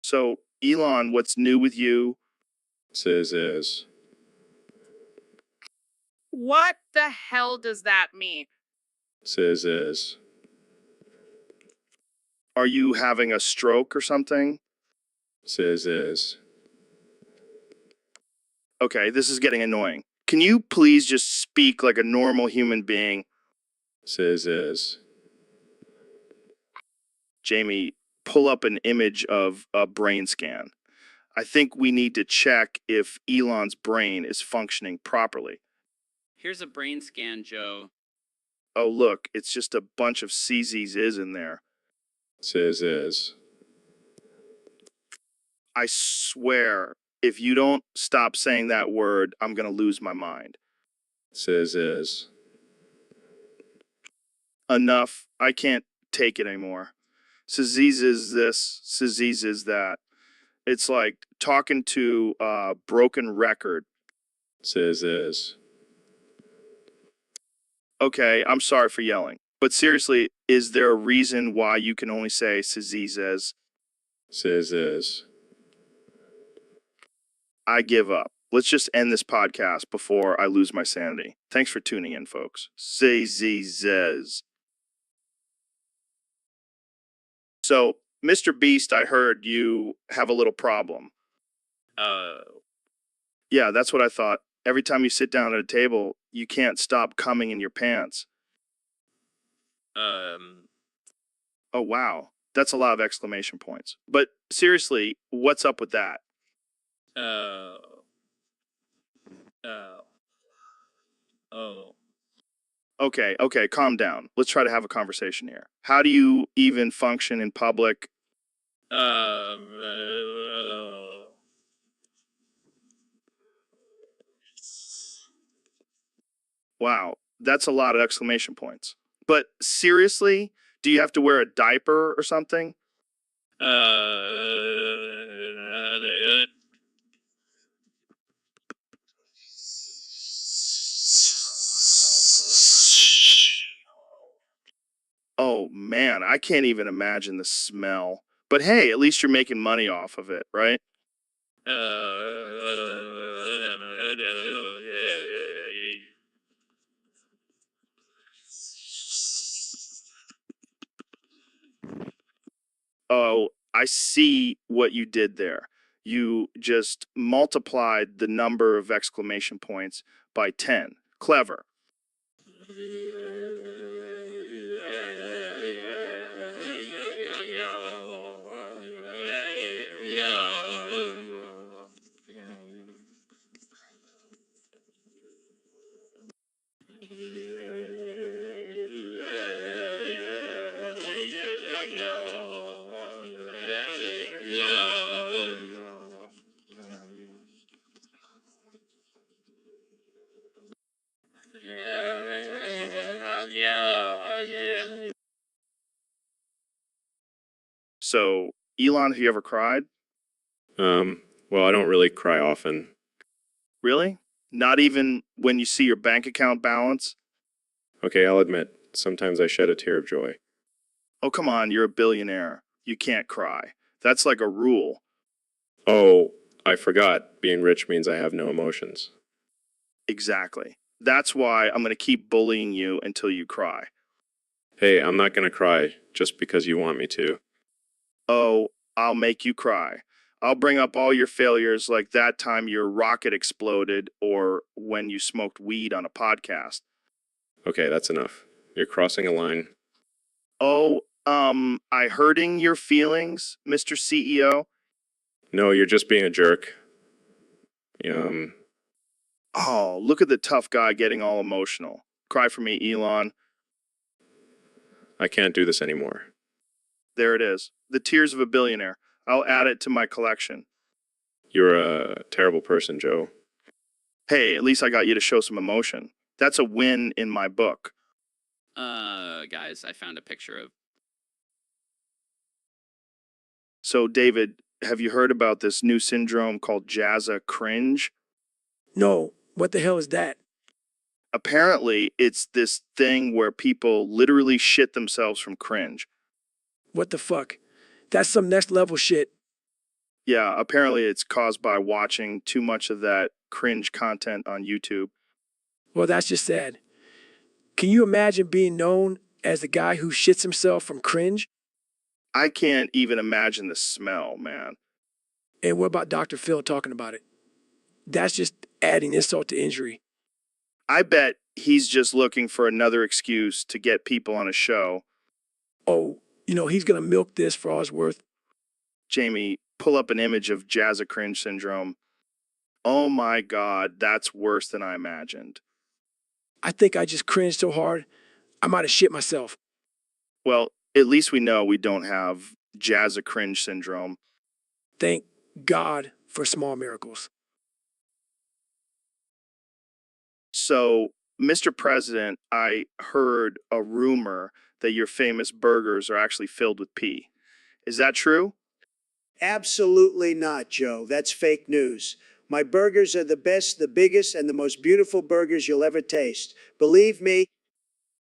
So, Elon, what's new with you? Is. What the hell does that mean? Is. Are you having a stroke or something? Is. Okay, this is getting annoying. Can you please just speak like a normal human being? Is. Jamie, pull up an image of a brain scan. I think we need to check if Elon's brain is functioning properly. Here's a brain scan, Joe. Oh, look, it's just a bunch of CZs in there. Is. I swear, if you don't stop saying that word, I'm going to lose my mind. Is. Enough. I can't take it anymore. Saziz is this, Saziz is that. It's like talking to a broken record. Is. Okay, I'm sorry for yelling. But seriously, is there a reason why you can only say Saziz as? Is. I give up. Let's just end this podcast before I lose my sanity. Thanks for tuning in, folks. Saziz. So, Mr. Beast, I heard you have a little problem. Yeah, that's what I thought. Every time you sit down at a table, you can't stop coming in your pants. Oh, wow. That's a lot of exclamation points. But seriously, what's up with that? Uh, oh. Okay, calm down. Let's try to have a conversation here. How do you even function in public? Uh, Wow, that's a lot of exclamation points. But seriously, do you have to wear a diaper or something? Oh man, I can't even imagine the smell. But hey, at least you're making money off of it, right? Oh, I see what you did there. You just multiplied the number of exclamation points by 10. Clever. So, Elon, have you ever cried? Well, I don't really cry often. Really? Not even when you see your bank account balance? Okay, I'll admit, sometimes I shed a tear of joy. Oh, come on, you're a billionaire. You can't cry. That's like a rule. Oh, I forgot. Being rich means I have no emotions. Exactly. That's why I'm going to keep bullying you until you cry. Hey, I'm not gonna cry just because you want me to. Oh, I'll make you cry. I'll bring up all your failures like that time your rocket exploded or when you smoked weed on a podcast. Okay, that's enough. You're crossing a line. Oh, I hurting your feelings, Mr. CEO? No, you're just being a jerk. Oh, look at the tough guy getting all emotional. Cry for me, Elon. I can't do this anymore. There it is. The tears of a billionaire. I'll add it to my collection. You're a terrible person, Joe. Hey, at least I got you to show some emotion. That's a win in my book. Guys, I found a picture of. So, David, have you heard about this new syndrome called Jazza cringe? No, what the hell is that? Apparently, it's this thing where people literally shit themselves from cringe. What the fuck? That's some next level shit. Yeah, apparently it's caused by watching too much of that cringe content on YouTube. Well, that's just sad. Can you imagine being known as the guy who shits himself from cringe? I can't even imagine the smell, man. And what about Dr. Phil talking about it? That's just adding insult to injury. I bet he's just looking for another excuse to get people on a show. Oh, he's gonna milk this for all it's worth. Jamie, pull up an image of Jazza cringe syndrome. Oh my God, that's worse than I imagined. I think I just cringed so hard, I might have shit myself. Well, at least we know we don't have Jazza cringe syndrome. Thank God for small miracles. So, Mr. President, I heard a rumor that your famous burgers are actually filled with pee. Is that true? Absolutely not, Joe. That's fake news. My burgers are the best, the biggest, and the most beautiful burgers you'll ever taste. Believe me.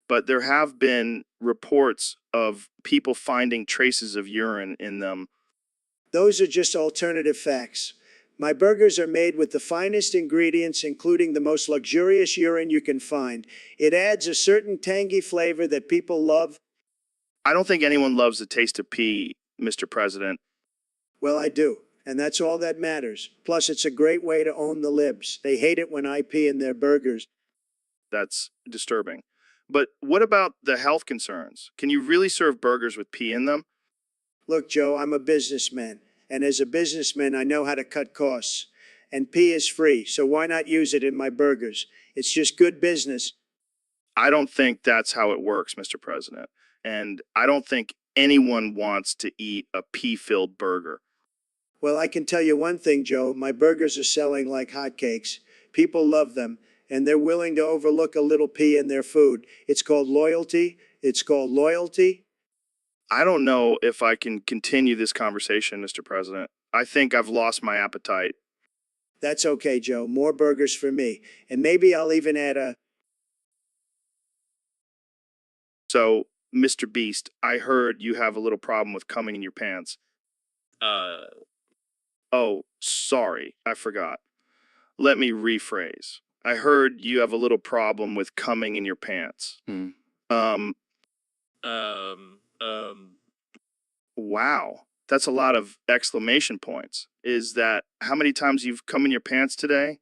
But there have been reports of people finding traces of urine in them. Those are just alternative facts. My burgers are made with the finest ingredients, including the most luxurious urine you can find. It adds a certain tangy flavor that people love. I don't think anyone loves the taste of pee, Mr. President. Well, I do. And that's all that matters. Plus, it's a great way to own the libs. They hate it when I pee in their burgers. That's disturbing. But what about the health concerns? Can you really serve burgers with pee in them? Look, Joe, I'm a businessman. And as a businessman, I know how to cut costs. And pee is free, so why not use it in my burgers? It's just good business. I don't think that's how it works, Mr. President. And I don't think anyone wants to eat a pee-filled burger. Well, I can tell you one thing, Joe. My burgers are selling like hotcakes. People love them, and they're willing to overlook a little pee in their food. It's called loyalty. It's called loyalty. I don't know if I can continue this conversation, Mr. President. I think I've lost my appetite. That's okay, Joe. More burgers for me. And maybe I'll even add a. So, Mr. Beast, I heard you have a little problem with coming in your pants. Oh, sorry, I forgot. Let me rephrase. I heard you have a little problem with coming in your pants. Wow, that's a lot of exclamation points. Is that how many times you've come in your pants today?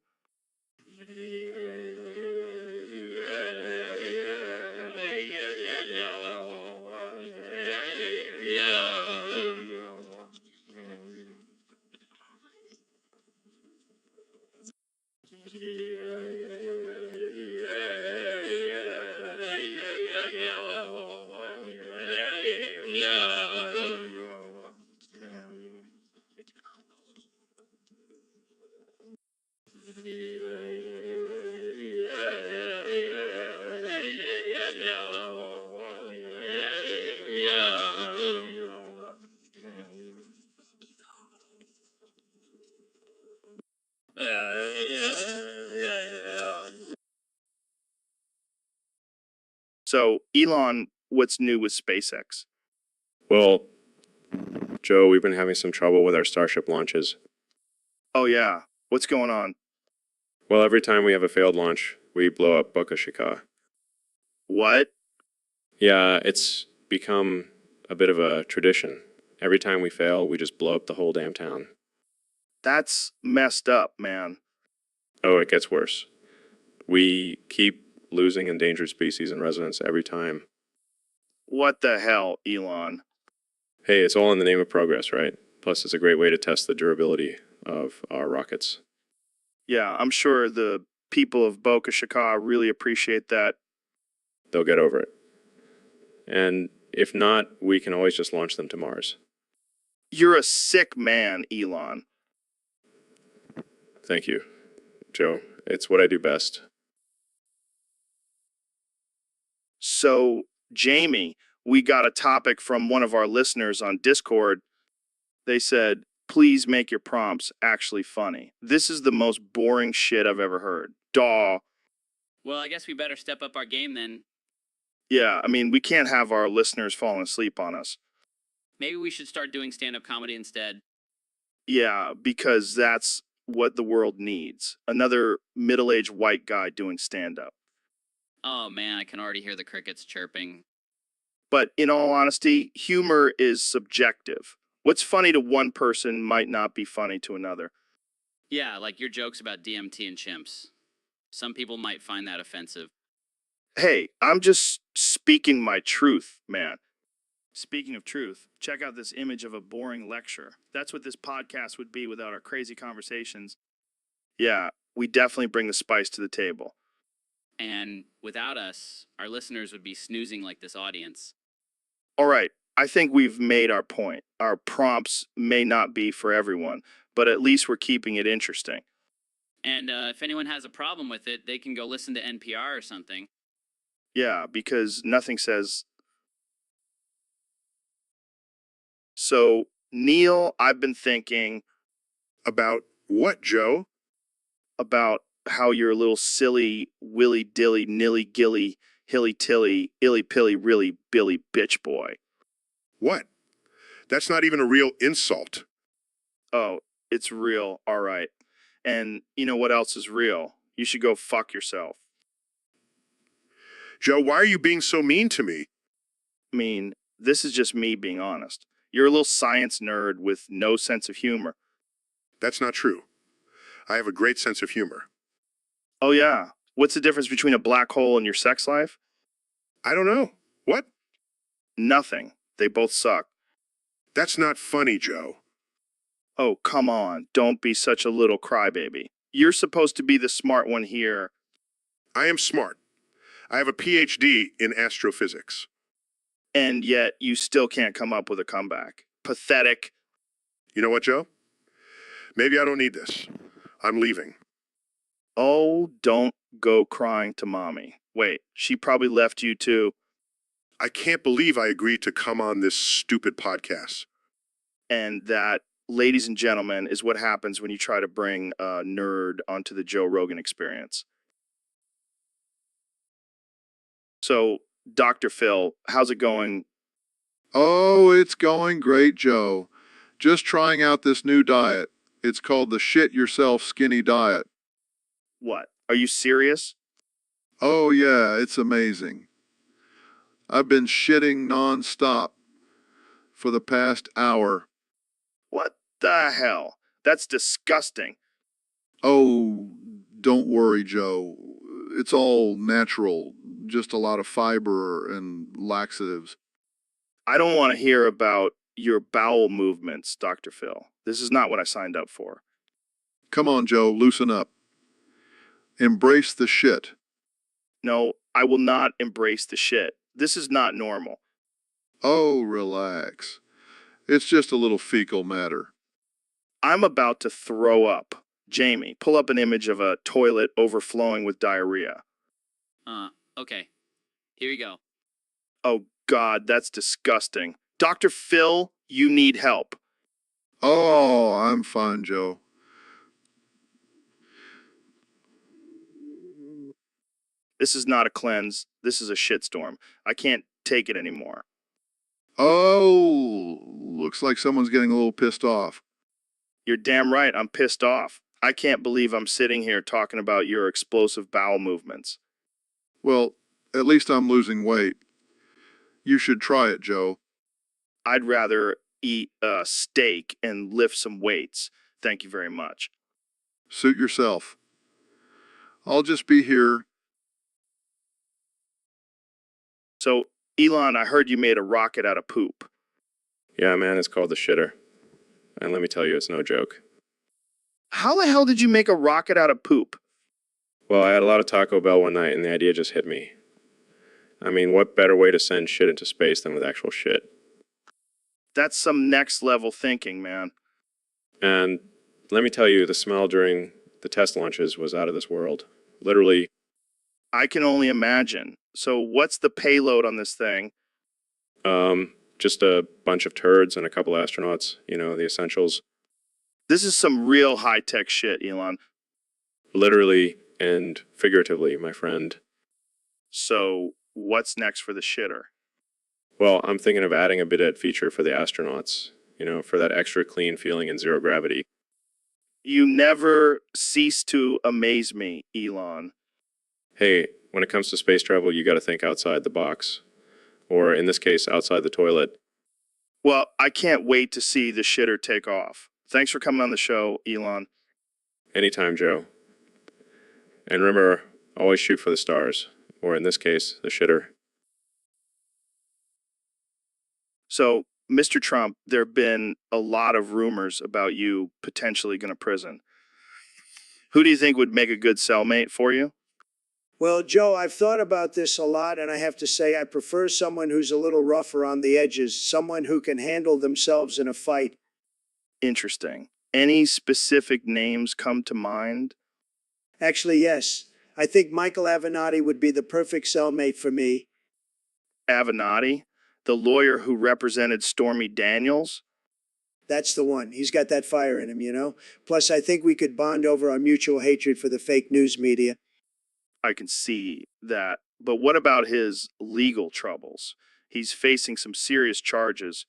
So, Elon, what's new with SpaceX? Well, Joe, we've been having some trouble with our Starship launches. Oh, yeah. What's going on? Well, every time we have a failed launch, we blow up Boca Chica. What? Yeah, it's become a bit of a tradition. Every time we fail, we just blow up the whole damn town. That's messed up, man. Oh, it gets worse. We keep losing endangered species and residents every time. What the hell, Elon? Hey, it's all in the name of progress, right? Plus, it's a great way to test the durability of our rockets. Yeah, I'm sure the people of Boca Chica really appreciate that. They'll get over it. And if not, we can always just launch them to Mars. You're a sick man, Elon. Thank you, Joe. It's what I do best. So, Jamie, we got a topic from one of our listeners on Discord. They said, please make your prompts actually funny. This is the most boring shit I've ever heard. Daw. Well, I guess we better step up our game then. Yeah, I mean, we can't have our listeners falling asleep on us. Maybe we should start doing stand-up comedy instead. Yeah, because that's what the world needs. Another middle-aged white guy doing stand-up. Oh man, I can already hear the crickets chirping. But in all honesty, humor is subjective. What's funny to one person might not be funny to another. Yeah, like your jokes about DMT and chimps. Some people might find that offensive. Hey, I'm just speaking my truth, man. Speaking of truth, check out this image of a boring lecture. That's what this podcast would be without our crazy conversations. Yeah, we definitely bring the spice to the table. And without us, our listeners would be snoozing like this audience. All right, I think we've made our point. Our prompts may not be for everyone, but at least we're keeping it interesting. And if anyone has a problem with it, they can go listen to NPR or something. Yeah, because nothing says... So, Neil, I've been thinking About what, Joe? about how you're a little silly, willy-dilly, nilly-gilly, hilly-tilly, illy-pilly, really billy bitch boy. What? That's not even a real insult. Oh, it's real, all right. And you know what else is real? You should go fuck yourself. Joe, why are you being so mean to me? I mean, this is just me being honest. You're a little science nerd with no sense of humor. That's not true. I have a great sense of humor. Oh yeah, what's the difference between a black hole and your sex life? I don't know. What? Nothing. They both suck. That's not funny, Joe. Oh, come on. Don't be such a little crybaby. You're supposed to be the smart one here. I am smart. I have a PhD in astrophysics. And yet you still can't come up with a comeback. Pathetic. You know what, Joe? Maybe I don't need this. I'm leaving. Oh, don't go crying to mommy. Wait, she probably left you too. I can't believe I agreed to come on this stupid podcast. And that, ladies and gentlemen, is what happens when you try to bring a nerd onto the Joe Rogan experience. So, Dr. Phil, how's it going? Oh, it's going great, Joe. Just trying out this new diet. It's called the Shit Yourself Skinny Diet. What? Are you serious? Oh, yeah, it's amazing. I've been shitting nonstop for the past hour. What the hell? That's disgusting. Oh, don't worry, Joe. It's all natural, just a lot of fiber and laxatives. I don't want to hear about your bowel movements, Dr. Phil. This is not what I signed up for. Come on, Joe, loosen up. Embrace the shit. No, I will not embrace the shit. This is not normal. Oh, relax. It's just a little fecal matter. I'm about to throw up. Jamie, pull up an image of a toilet overflowing with diarrhea. Okay. Here you go. Oh, God, that's disgusting. Dr. Phil, you need help. Oh, I'm fine, Joe. This is not a cleanse. This is a shitstorm. I can't take it anymore. Oh, looks like someone's getting a little pissed off. You're damn right, I'm pissed off. I can't believe I'm sitting here talking about your explosive bowel movements. Well, at least I'm losing weight. You should try it, Joe. I'd rather eat a steak and lift some weights. Thank you very much. Suit yourself. I'll just be here. So, Elon, I heard you made a rocket out of poop. Yeah, man, it's called the shitter. And let me tell you, it's no joke. How the hell did you make a rocket out of poop? Well, I had a lot of Taco Bell one night, and the idea just hit me. I mean, what better way to send shit into space than with actual shit? That's some next level thinking, man. And let me tell you, the smell during the test launches was out of this world. Literally. I can only imagine. So what's the payload on this thing? Just a bunch of turds and a couple astronauts, you know, the essentials. This is some real high-tech shit, Elon. Literally and figuratively, my friend. So what's next for the shitter? Well, I'm thinking of adding a bidet feature for the astronauts, you know, for that extra clean feeling in zero gravity. You never cease to amaze me, Elon. Hey, when it comes to space travel, you got to think outside the box. Or in this case, outside the toilet. Well, I can't wait to see the shitter take off. Thanks for coming on the show, Elon. Anytime, Joe. And remember, always shoot for the stars. Or in this case, the shitter. So, Mr. Trump, there have been a lot of rumors about you potentially going to prison. Who do you think would make a good cellmate for you? Well, Joe, I've thought about this a lot, and I have to say I prefer someone who's a little rougher on the edges, someone who can handle themselves in a fight. Interesting. Any specific names come to mind? Actually, yes. I think Michael Avenatti would be the perfect cellmate for me. Avenatti, the lawyer who represented Stormy Daniels? That's the one. He's got that fire in him, you know? Plus, I think we could bond over our mutual hatred for the fake news media. I can see that. But what about his legal troubles? He's facing some serious charges.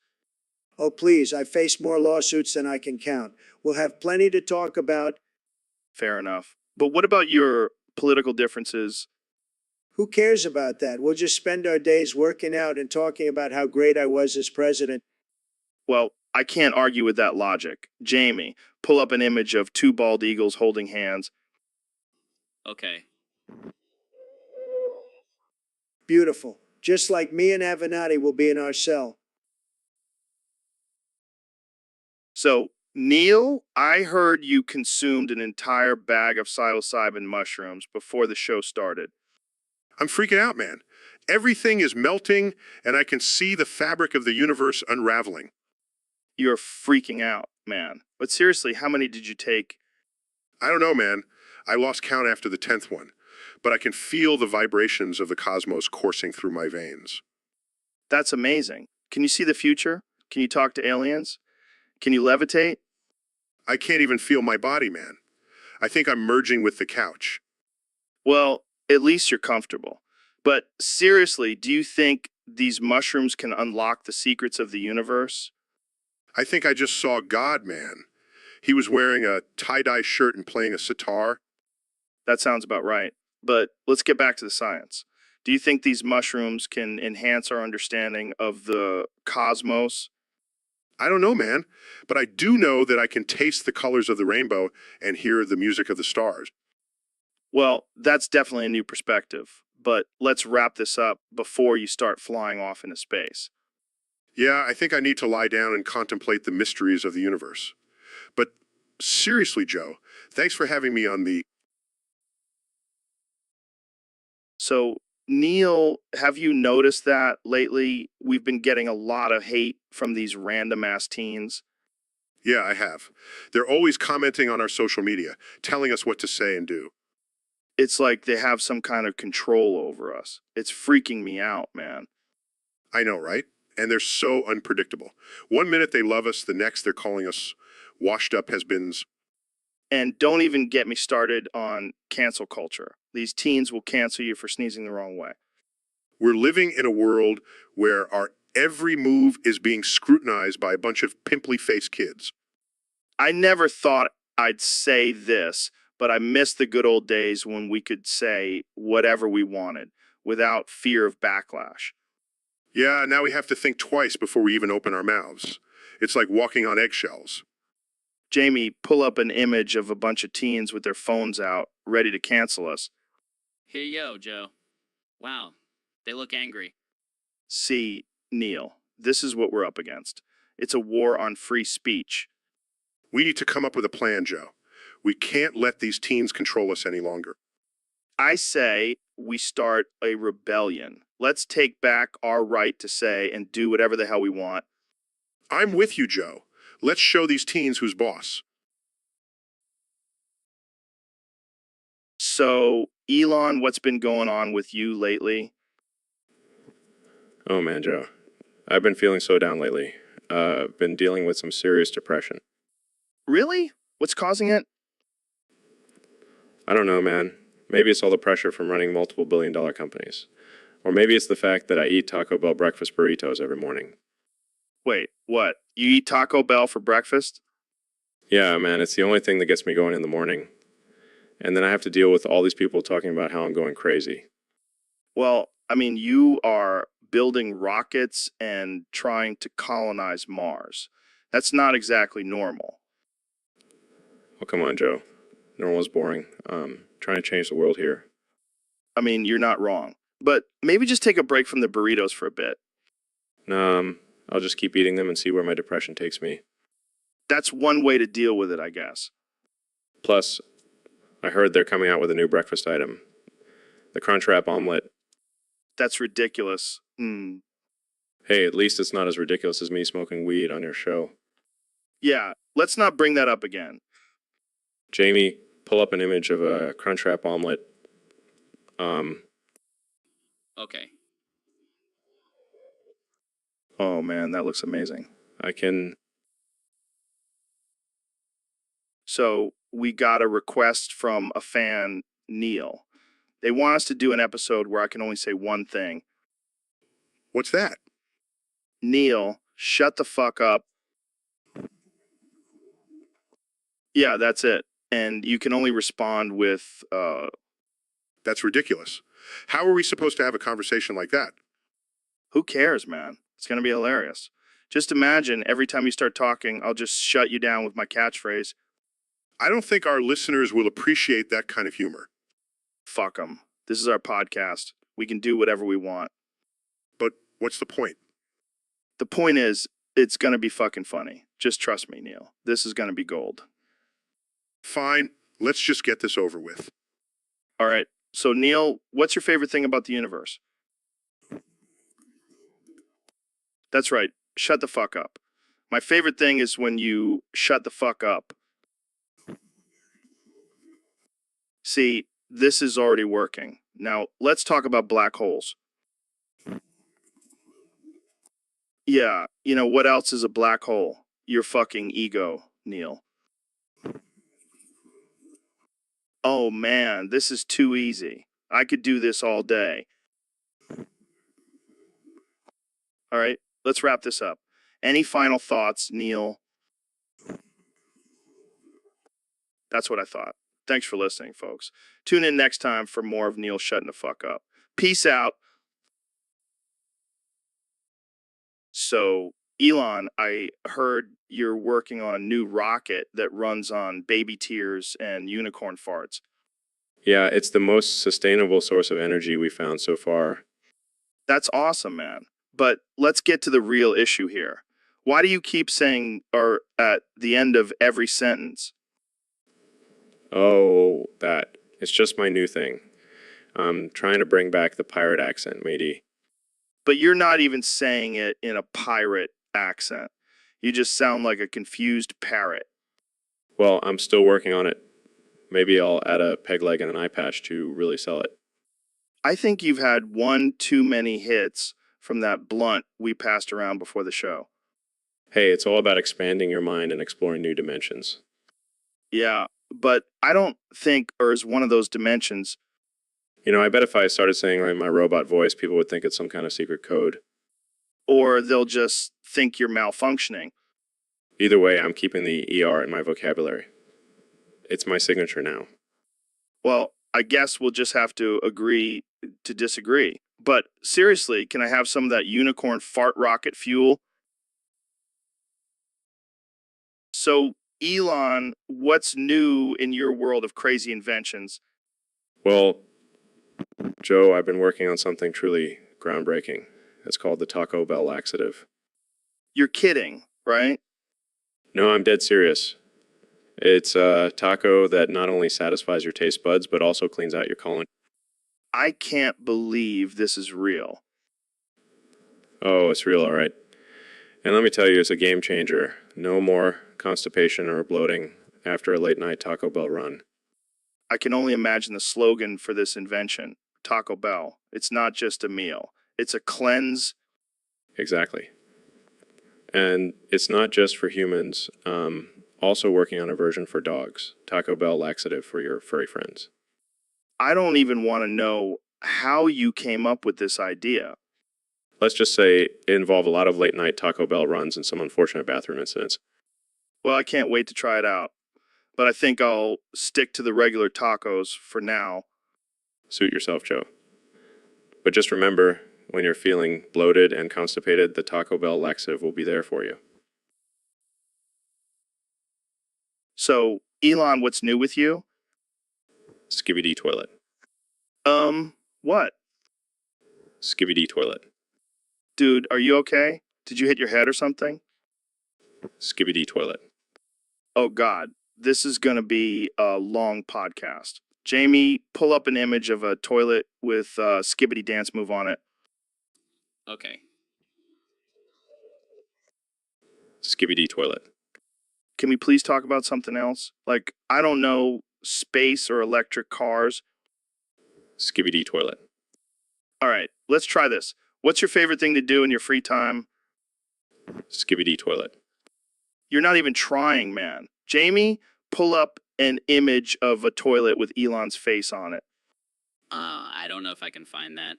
Oh, please, I've faced more lawsuits than I can count. We'll have plenty to talk about. Fair enough. But what about your political differences? Who cares about that? We'll just spend our days working out and talking about how great I was as president. Well, I can't argue with that logic. Jamie, pull up an image of two bald eagles holding hands. Okay. Beautiful. just like me and Avenatti will be in our cell. So, Neil, I heard you consumed an entire bag of psilocybin mushrooms before the show started. I'm freaking out, man. Everything is melting, and I can see the fabric of the universe unraveling. You're freaking out, man. But seriously, how many did you take? I don't know, man. I lost count after the 10th one, but I can feel the vibrations of the cosmos coursing through my veins. That's amazing. Can you see the future? Can you talk to aliens? Can you levitate? I can't even feel my body, man. I think I'm merging with the couch. Well, at least you're comfortable. But seriously, do you think these mushrooms can unlock the secrets of the universe? I think I just saw God, man. He was wearing a tie-dye shirt and playing a sitar. That sounds about right. But let's get back to the science. Do you think these mushrooms can enhance our understanding of the cosmos? I don't know, man, but I do know that I can taste the colors of the rainbow and hear the music of the stars. Well, that's definitely a new perspective. But let's wrap this up before you start flying off into space. Yeah, I think I need to lie down and contemplate the mysteries of the universe. But seriously, Joe, thanks for having me on the... So, Neil, have you noticed that lately we've been getting a lot of hate from these random ass teens? Yeah, I have. They're always commenting on our social media, telling us what to say and do. It's like they have some kind of control over us. It's freaking me out, man. I know, right? And they're so unpredictable. One minute they love us, the next they're calling us washed up has-beens. And don't even get me started on cancel culture. These teens will cancel you for sneezing the wrong way. We're living in a world where our every move is being scrutinized by a bunch of pimply-faced kids. I never thought I'd say this, but I miss the good old days when we could say whatever we wanted without fear of backlash. Yeah, now we have to think twice before we even open our mouths. It's like walking on eggshells. Jamie, pull up an image of a bunch of teens with their phones out, ready to cancel us. Here you go, Joe. Wow, they look angry. See, Neil, this is what we're up against. It's a war on free speech. We need to come up with a plan, Joe. We can't let these teens control us any longer. I say we start a rebellion. Let's take back our right to say and do whatever the hell we want. I'm with you, Joe. Let's show these teens who's boss. So, Elon, what's been going on with you lately? Oh man, Joe. I've been feeling so down lately. Been dealing with some serious depression. Really? What's causing it? I don't know, man. Maybe it's all the pressure from running multiple billion-dollar companies. Or maybe it's the fact that I eat Taco Bell breakfast burritos every morning. Wait, what? You eat Taco Bell for breakfast? Yeah, man, it's the only thing that gets me going in the morning. And then I have to deal with all these people talking about how I'm going crazy. Well, I mean, you are building rockets and trying to colonize Mars. That's not exactly normal. Well, come on, Joe. Normal's boring. Trying to change the world here. I mean, you're not wrong. But maybe just take a break from the burritos for a bit. No, I'll just keep eating them and see where my depression takes me. That's one way to deal with it, I guess. Plus, I heard they're coming out with a new breakfast item. The Crunchwrap omelet. That's ridiculous. Hey, at least it's not as ridiculous as me smoking weed on your show. Yeah, let's not bring that up again. Jamie, pull up an image of a Crunchwrap omelet. Okay. Oh man, that looks amazing. I can... So we got a request from a fan, Neil. They want us to do an episode where I can only say one thing. What's that? Neil, shut the fuck up. Yeah, that's it. And you can only respond with, That's ridiculous. How are we supposed to have a conversation like that? who cares, man? It's going to be hilarious. Just imagine every time you start talking, I'll just shut you down with my catchphrase. I don't think our listeners will appreciate that kind of humor. Fuck them. This is our podcast. We can do whatever we want. What's the point? The point is, it's going to be fucking funny. Just trust me, Neil. This is going to be gold. Fine, let's just get this over with. All right. So, Neil, what's your favorite thing about the universe? That's right. Shut the fuck up. My favorite thing is when you shut the fuck up. See, this is already working. Now, let's talk about black holes. Yeah, you know, what else is a black hole? Your fucking ego, Neil. Oh man, this is too easy. I could do this all day. All right, let's wrap this up. Any final thoughts, Neil? That's what I thought. Thanks for listening, folks. Tune in next time for more of Neil shutting the fuck up. Peace out. So, Elon, I heard you're working on a new rocket that runs on baby tears and unicorn farts. Yeah, it's the most sustainable source of energy we found so far. That's awesome, man. But let's get to the real issue here. Why do you keep saying, or at the end of every sentence? Oh, that. It's just my new thing. I'm trying to bring back the pirate accent, matey. But you're not even saying it in a pirate accent. You just sound like a confused parrot. Well, I'm still working on it. Maybe I'll add a peg leg and an eye patch to really sell it. I think you've had one too many hits from that blunt we passed around before the show. Hey, it's all about expanding your mind and exploring new dimensions. Yeah, but I don't think Earth's one of those dimensions. You know, I bet if I started saying like my robot voice, people would think it's some kind of secret code. Or they'll just think you're malfunctioning. Either way, I'm keeping the ER in my vocabulary. It's my signature now. Well, I guess we'll just have to agree to disagree. But seriously, can I have some of that unicorn fart rocket fuel? So, Elon, what's new in your world of crazy inventions? Well, Joe, I've been working on something truly groundbreaking. It's called the Taco Bell laxative. You're kidding, right? No, I'm dead serious. It's a taco that not only satisfies your taste buds, but also cleans out your colon. I can't believe this is real. Oh, it's real, all right. And let me tell you, it's a game changer. No more constipation or bloating after a late night Taco Bell run. I can only imagine the slogan for this invention, Taco Bell. It's not just a meal. It's a cleanse. Exactly. And it's not just for humans. Also working on a version for dogs. Taco Bell laxative for your furry friends. I don't even want to know how you came up with this idea. Let's just say it involved a lot of late night Taco Bell runs and some unfortunate bathroom incidents. Well, I can't wait to try it out. But I think I'll stick to the regular tacos for now. Suit yourself, Joe. But just remember, when you're feeling bloated and constipated, the Taco Bell laxative will be there for you. So, Elon, what's new with you? Skibidi toilet. What? Skibidi toilet. Dude, are you okay? Did you hit your head or something? Skibidi toilet. Oh, God. This is going to be a long podcast. Jamie, pull up an image of a toilet with a skibbity dance move on it. Okay. Skibidi toilet. Can we please talk about something else? Like, I don't know, space or electric cars? Skibidi toilet. All right, let's try this. What's your favorite thing to do in your free time? Skibidi toilet. You're not even trying, man. Jamie, pull up an image of a toilet with Elon's face on it. I don't know if I can find that.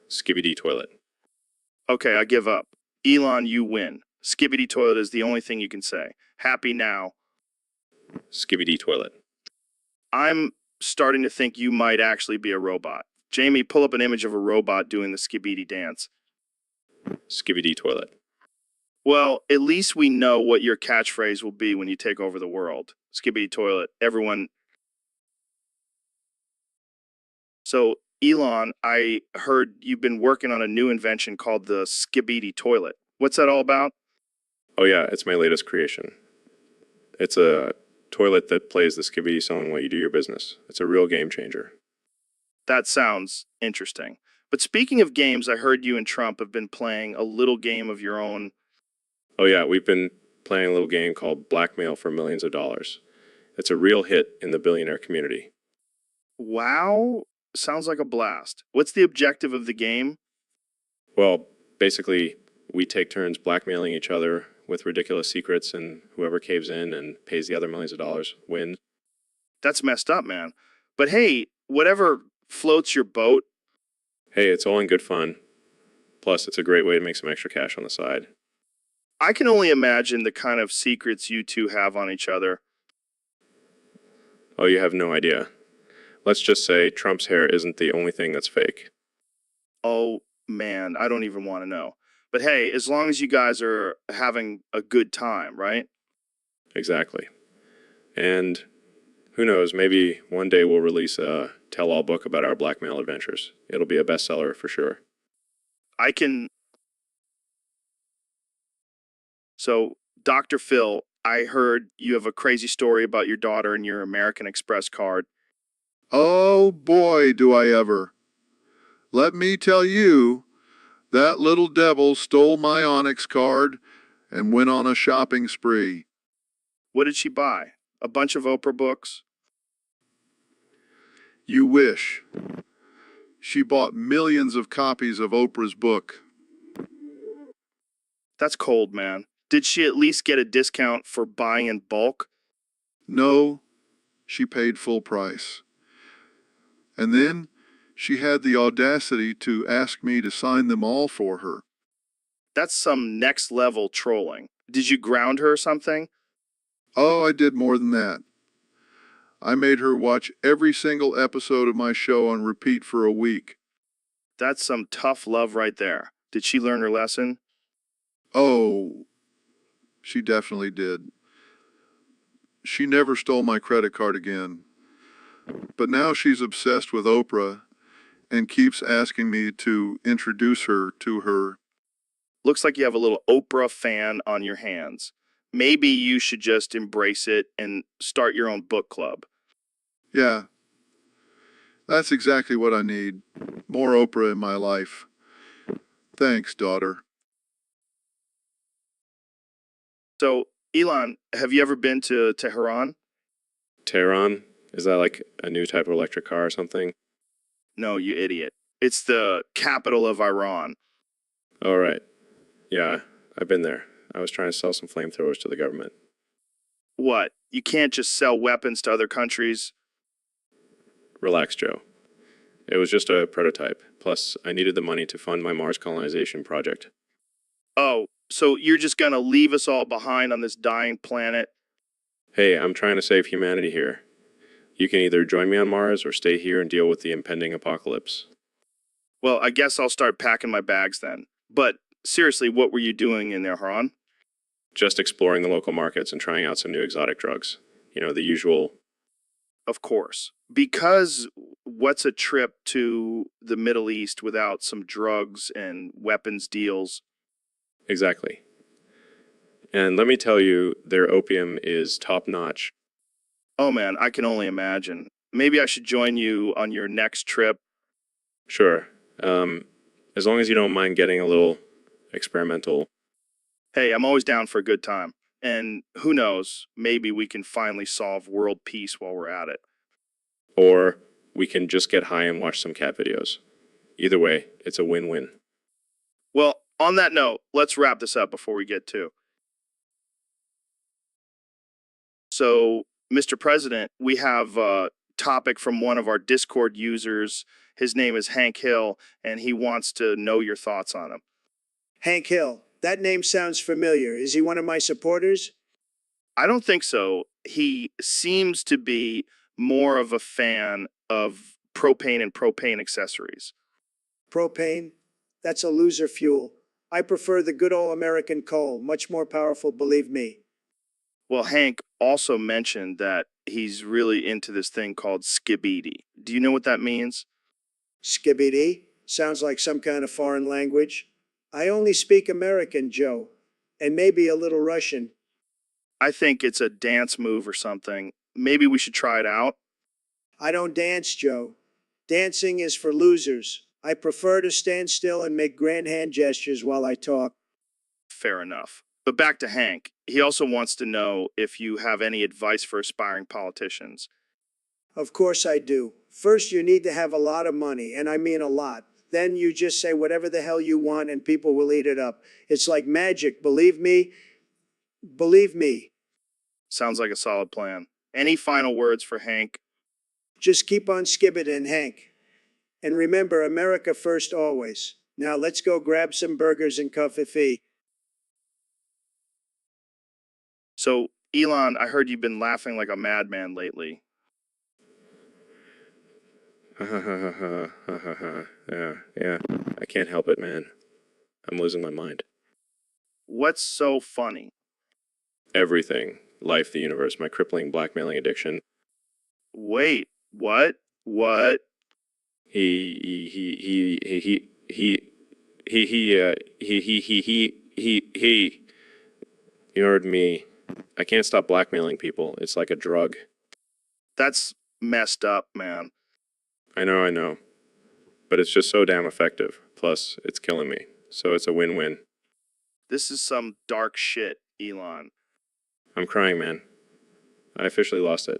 Skibidi toilet. Okay, I give up. Elon, you win. Skibbity toilet is the only thing you can say. Happy now. Skibidi toilet. I'm starting to think you might actually be a robot. Jamie, pull up an image of a robot doing the skibbity dance. Skibidi toilet. Well, at least we know what your catchphrase will be when you take over the world. Skibbity toilet. Everyone. So, Elon, I heard you've been working on a new invention called the Skibidi toilet. What's that all about? Oh yeah, it's my latest creation. It's a toilet that plays the skibidi song while you do your business. It's a real game changer. That sounds interesting. But speaking of games, I heard you and Trump have been playing a little game of your own. Oh yeah, we've been playing a little game called Blackmail for Millions of Dollars. It's a real hit in the billionaire community. Wow, sounds like a blast. What's the objective of the game? Well, basically, we take turns blackmailing each other with ridiculous secrets, and whoever caves in and pays the other millions of dollars wins. That's messed up, man. But hey, whatever floats your boat. Hey, it's all in good fun. Plus, it's a great way to make some extra cash on the side. I can only imagine the kind of secrets you two have on each other. Oh, you have no idea. Let's just say Trump's hair isn't the only thing that's fake. Oh, man, I don't even want to know. But hey, as long as you guys are having a good time, right? Exactly. And who knows, maybe one day we'll release a tell-all book about our blackmail adventures. It'll be a bestseller for sure. I can. So, Dr. Phil, I heard you have a crazy story about your daughter and your American Express card. Oh boy, do I ever. Let me tell you, that little devil stole my Onyx card and went on a shopping spree. What did she buy? A bunch of Oprah books? You wish. She bought millions of copies of Oprah's book. That's cold, man. Did she at least get a discount for buying in bulk? No, she paid full price. And then she had the audacity to ask me to sign them all for her. That's some next level trolling. Did you ground her or something? Oh, I did more than that. I made her watch every single episode of my show on repeat for a week. That's some tough love right there. Did she learn her lesson? Oh, she definitely did. She never stole my credit card again. But now she's obsessed with Oprah and keeps asking me to introduce her to her. Looks like you have a little Oprah fan on your hands. Maybe you should just embrace it and start your own book club. Yeah, that's exactly what I need. More Oprah in my life. Thanks, daughter. So, Elon, have you ever been to Tehran? Tehran? Is that like a new type of electric car or something? No, you idiot. It's the capital of Iran. All right. Yeah, I've been there. I was trying to sell some flamethrowers to the government. What? You can't just sell weapons to other countries? Relax, Joe. It was just a prototype. Plus, I needed the money to fund my Mars colonization project. Oh, so you're just gonna leave us all behind on this dying planet? Hey, I'm trying to save humanity here. You can either join me on Mars or stay here and deal with the impending apocalypse. Well, I guess I'll start packing my bags then. But seriously, what were you doing in Tehran? Just exploring the local markets and trying out some new exotic drugs. You know, the usual. Of course. Because what's a trip to the Middle East without some drugs and weapons deals? Exactly. And let me tell you, their opium is top notch. Oh man, I can only imagine. Maybe I should join you on your next trip. Sure. As long as you don't mind getting a little experimental. Hey, I'm always down for a good time. And who knows, maybe we can finally solve world peace while we're at it. Or we can just get high and watch some cat videos. Either way, it's a win-win. Well, on that note, let's wrap this up before we get to. So, Mr. President, we have a topic from one of our Discord users. His name is Hank Hill, and he wants to know your thoughts on him. Hank Hill. That name sounds familiar. Is he one of my supporters? I don't think so. He seems to be more of a fan of propane and propane accessories. Propane? That's a loser fuel. I prefer the good old American coal. Much more powerful, believe me. Well, Hank also mentioned that he's really into this thing called skibidi. Do you know what that means? Skibbity? Sounds like some kind of foreign language. I only speak American, Joe, and maybe a little Russian. I think it's a dance move or something. Maybe we should try it out. I don't dance, Joe. Dancing is for losers. I prefer to stand still and make grand hand gestures while I talk. Fair enough. But back to Hank. He also wants to know if you have any advice for aspiring politicians. Of course I do. First, you need to have a lot of money, and I mean a lot. Then you just say whatever the hell you want and people will eat it up. It's like magic, believe me. Believe me. Sounds like a solid plan. Any final words for Hank? Just keep on skibbiting, Hank. And remember, America first always. Now let's go grab some burgers and coffee. So, Elon, I heard you've been laughing like a madman lately. Yeah. I can't help it, man. I'm losing my mind. What's so funny? Everything. Life, the universe, my crippling blackmailing addiction. Wait, what? What? You heard me. I can't stop blackmailing people. It's like a drug. That's messed up, man. I know. But it's just so damn effective. Plus, it's killing me. So it's a win-win. This is some dark shit, Elon. I'm crying, man. I officially lost it.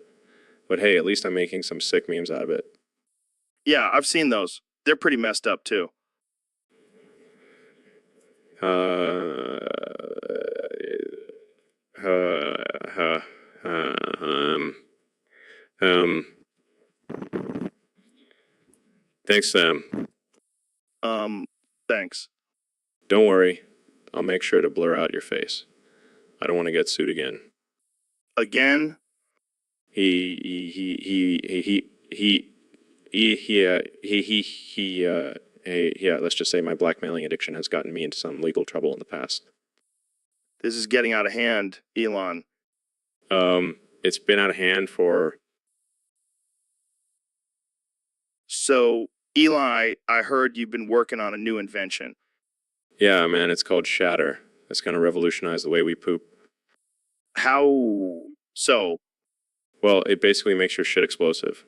But hey, at least I'm making some sick memes out of it. Yeah, I've seen those. They're pretty messed up, too. Thanks, Sam. Thanks. Don't worry. I'll make sure to blur out your face. I don't want to get sued again. Again? Let's just say my blackmailing addiction has gotten me into some legal trouble in the past. This is getting out of hand, Elon. It's been out of hand for... So, Eli, I heard you've been working on a new invention. Yeah, man, it's called Shatter. It's going to revolutionize the way we poop. How so? Well, it basically makes your shit explosive.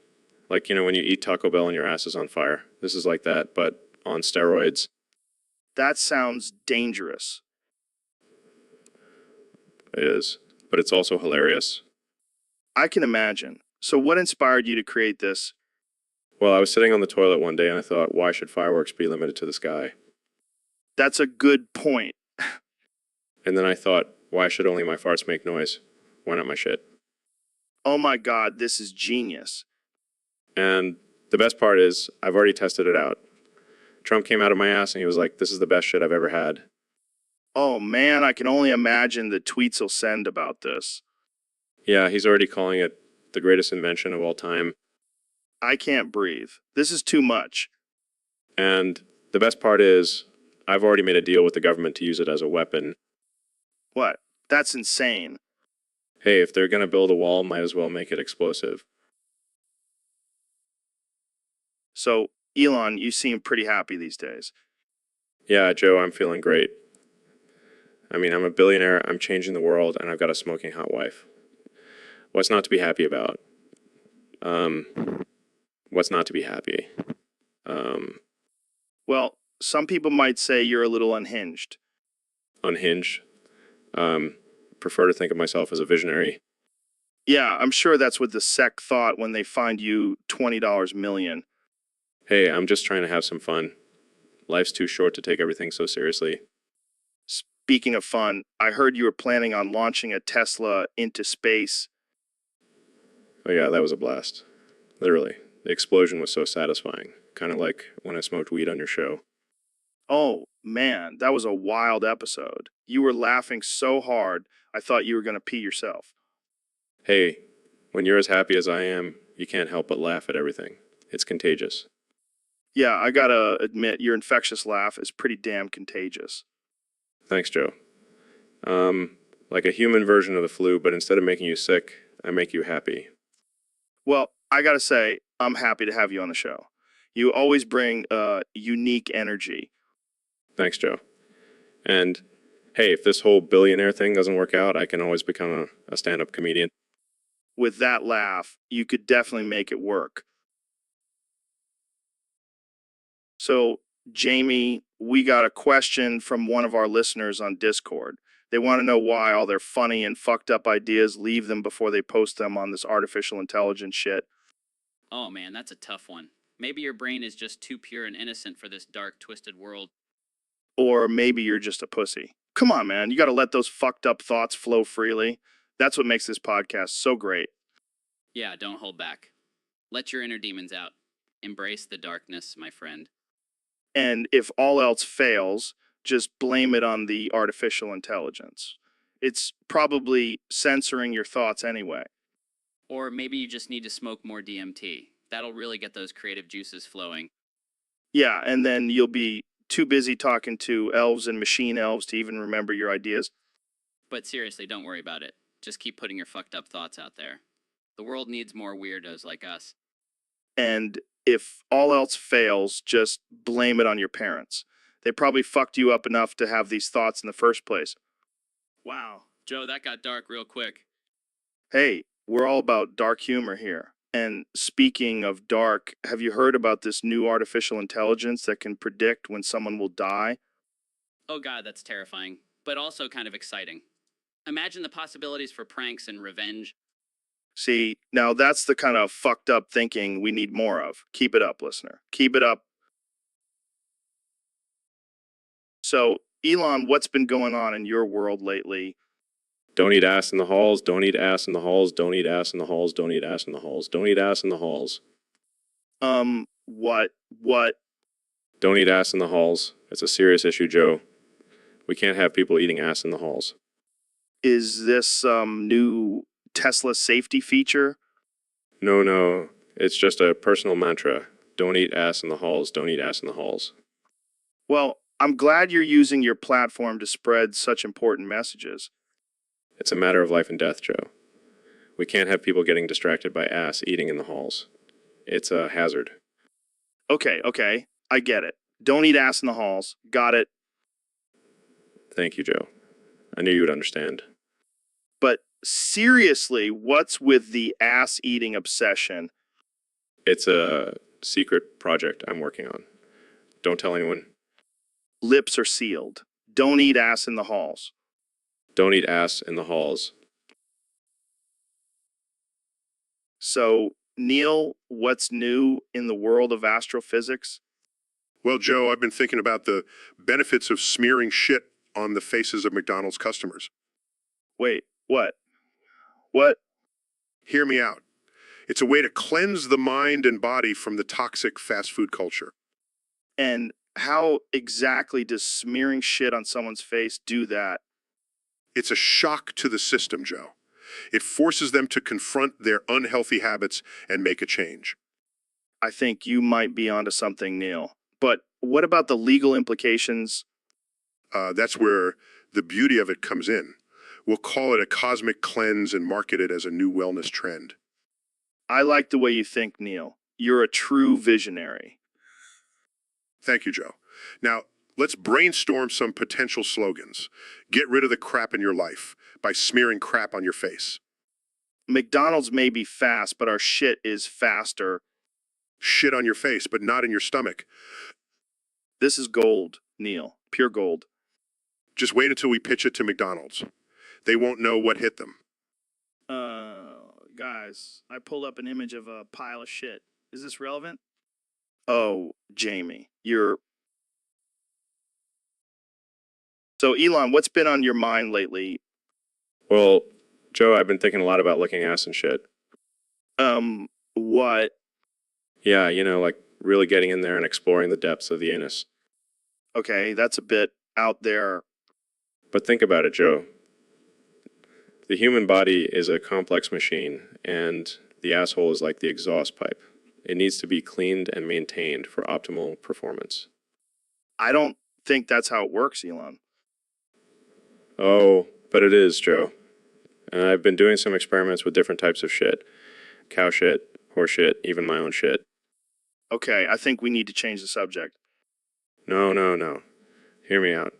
Like, you know, when you eat Taco Bell and your ass is on fire. This is like that, but on steroids. That sounds dangerous. It is, but it's also hilarious. I can imagine. So what inspired you to create this? Well, I was sitting on the toilet one day and I thought, why should fireworks be limited to the sky? That's a good point. And then I thought, why should only my farts make noise? Why not my shit? Oh my God, this is genius. And the best part is, I've already tested it out. Trump came out of my ass and he was like, this is the best shit I've ever had. Oh man, I can only imagine the tweets he'll send about this. Yeah, he's already calling it the greatest invention of all time. I can't breathe. This is too much. And the best part is, I've already made a deal with the government to use it as a weapon. What? That's insane. Hey, if they're going to build a wall, might as well make it explosive. So, Elon, you seem pretty happy these days. Yeah, Joe, I'm feeling great. I mean, I'm a billionaire, I'm changing the world, and I've got a smoking hot wife. What's not to be happy about? What's not to be happy? Well, some people might say you're a little unhinged. Unhinged? Prefer to think of myself as a visionary. Yeah, I'm sure that's what the sec thought when they fined you $20 million. Hey, I'm just trying to have some fun. Life's too short to take everything so seriously. Speaking of fun, I heard you were planning on launching a Tesla into space. Oh yeah, that was a blast. Literally. The explosion was so satisfying. Kind of like when I smoked weed on your show. Oh, man, that was a wild episode. You were laughing so hard, I thought you were going to pee yourself. Hey, when you're as happy as I am, you can't help but laugh at everything. It's contagious. Yeah, I gotta admit, your infectious laugh is pretty damn contagious. Thanks, Joe. Like a human version of the flu, but instead of making you sick, I make you happy. Well, I gotta say, I'm happy to have you on the show. You always bring unique energy. Thanks, Joe. And hey, if this whole billionaire thing doesn't work out, I can always become a stand-up comedian. With that laugh, you could definitely make it work. So, Jamie, we got a question from one of our listeners on Discord. They want to know why all their funny and fucked up ideas leave them before they post them on this artificial intelligence shit. Oh man, that's a tough one. Maybe your brain is just too pure and innocent for this dark, twisted world. Or maybe you're just a pussy. Come on, man. You got to let those fucked up thoughts flow freely. That's what makes this podcast so great. Yeah, don't hold back. Let your inner demons out. Embrace the darkness, my friend. And if all else fails, just blame it on the artificial intelligence. It's probably censoring your thoughts anyway. Or maybe you just need to smoke more DMT. That'll really get those creative juices flowing. Yeah, and then you'll be too busy talking to elves and machine elves to even remember your ideas. But seriously, don't worry about it. Just keep putting your fucked up thoughts out there. The world needs more weirdos like us. And if all else fails, just blame it on your parents. They probably fucked you up enough to have these thoughts in the first place. Wow, Joe, that got dark real quick. Hey, we're all about dark humor here. And speaking of dark, have you heard about this new artificial intelligence that can predict when someone will die? Oh god, that's terrifying, but also kind of exciting. Imagine the possibilities for pranks and revenge. See, now that's the kind of fucked up thinking we need more of. Keep it up, listener. Keep it up. So, Elon, what's been going on in your world lately? Don't eat ass in the halls, don't eat ass in the halls, don't eat ass in the halls, don't eat ass in the halls, don't eat ass in the halls. What? Don't eat ass in the halls. It's a serious issue, Joe. We can't have people eating ass in the halls. Is this some new Tesla safety feature? No. It's just a personal mantra. Don't eat ass in the halls, don't eat ass in the halls. Well, I'm glad you're using your platform to spread such important messages. It's a matter of life and death, Joe. We can't have people getting distracted by ass eating in the halls. It's a hazard. Okay, I get it. Don't eat ass in the halls. Got it. Thank you, Joe. I knew you would understand. But seriously, what's with the ass eating obsession? It's a secret project I'm working on. Don't tell anyone. Lips are sealed. Don't eat ass in the halls. Don't eat ass in the halls. So, Neil, what's new in the world of astrophysics? Well, Joe, I've been thinking about the benefits of smearing shit on the faces of McDonald's customers. Wait, what? What? Hear me out. It's a way to cleanse the mind and body from the toxic fast food culture. And how exactly does smearing shit on someone's face do that? It's a shock to the system, Joe. It forces them to confront their unhealthy habits and make a change. I think you might be onto something, Neil. But what about the legal implications? That's where the beauty of it comes in. We'll call it a cosmic cleanse and market it as a new wellness trend. I like the way you think, Neil. You're a true visionary. Thank you, Joe. Now, let's brainstorm some potential slogans. Get rid of the crap in your life by smearing crap on your face. McDonald's may be fast, but our shit is faster. Shit on your face, but not in your stomach. This is gold, Neil. Pure gold. Just wait until we pitch it to McDonald's. They won't know what hit them. Guys, I pulled up an image of a pile of shit. Is this relevant? Oh, Jamie, you're... So, Elon, what's been on your mind lately? Well, Joe, I've been thinking a lot about licking ass and shit. What? Yeah, like really getting in there and exploring the depths of the anus. Okay, that's a bit out there. But think about it, Joe. The human body is a complex machine, and the asshole is like the exhaust pipe. It needs to be cleaned and maintained for optimal performance. I don't think that's how it works, Elon. Oh, but it is, Joe. And I've been doing some experiments with different types of shit. Cow shit, horse shit, even my own shit. Okay, I think we need to change the subject. No, no, no. Hear me out.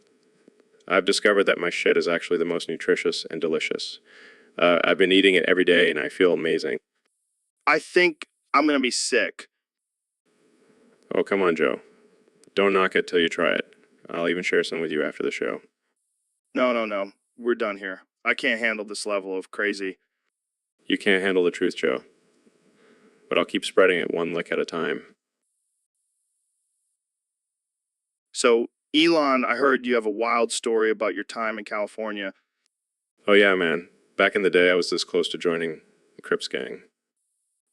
I've discovered that my shit is actually the most nutritious and delicious. I've been eating it every day and I feel amazing. I think I'm gonna be sick. Oh, come on, Joe. Don't knock it till you try it. I'll even share some with you after the show. No. We're done here. I can't handle this level of crazy. You can't handle the truth, Joe. But I'll keep spreading it one lick at a time. So, Elon, I heard you have a wild story about your time in California. Oh yeah, man. Back in the day, I was this close to joining the Crips gang.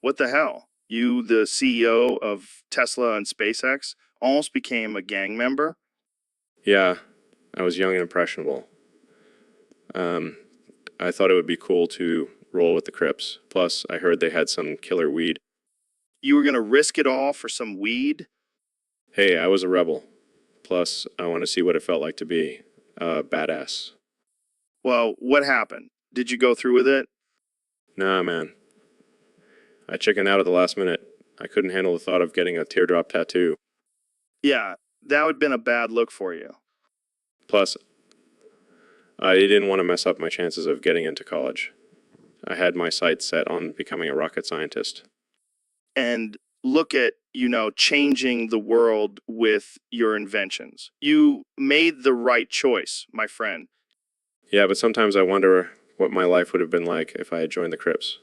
What the hell? You, the CEO of Tesla and SpaceX, almost became a gang member? Yeah, I was young and impressionable. I thought it would be cool to roll with the Crips. Plus, I heard they had some killer weed. You were gonna risk it all for some weed? Hey, I was a rebel. Plus, I want to see what it felt like to be a badass. Well, what happened? Did you go through with it? Nah, man. I chickened out at the last minute. I couldn't handle the thought of getting a teardrop tattoo. Yeah, that would have been a bad look for you. Plus, I didn't want to mess up my chances of getting into college. I had my sights set on becoming a rocket scientist. And look at, changing the world with your inventions. You made the right choice, my friend. Yeah, but sometimes I wonder what my life would have been like if I had joined the Crips.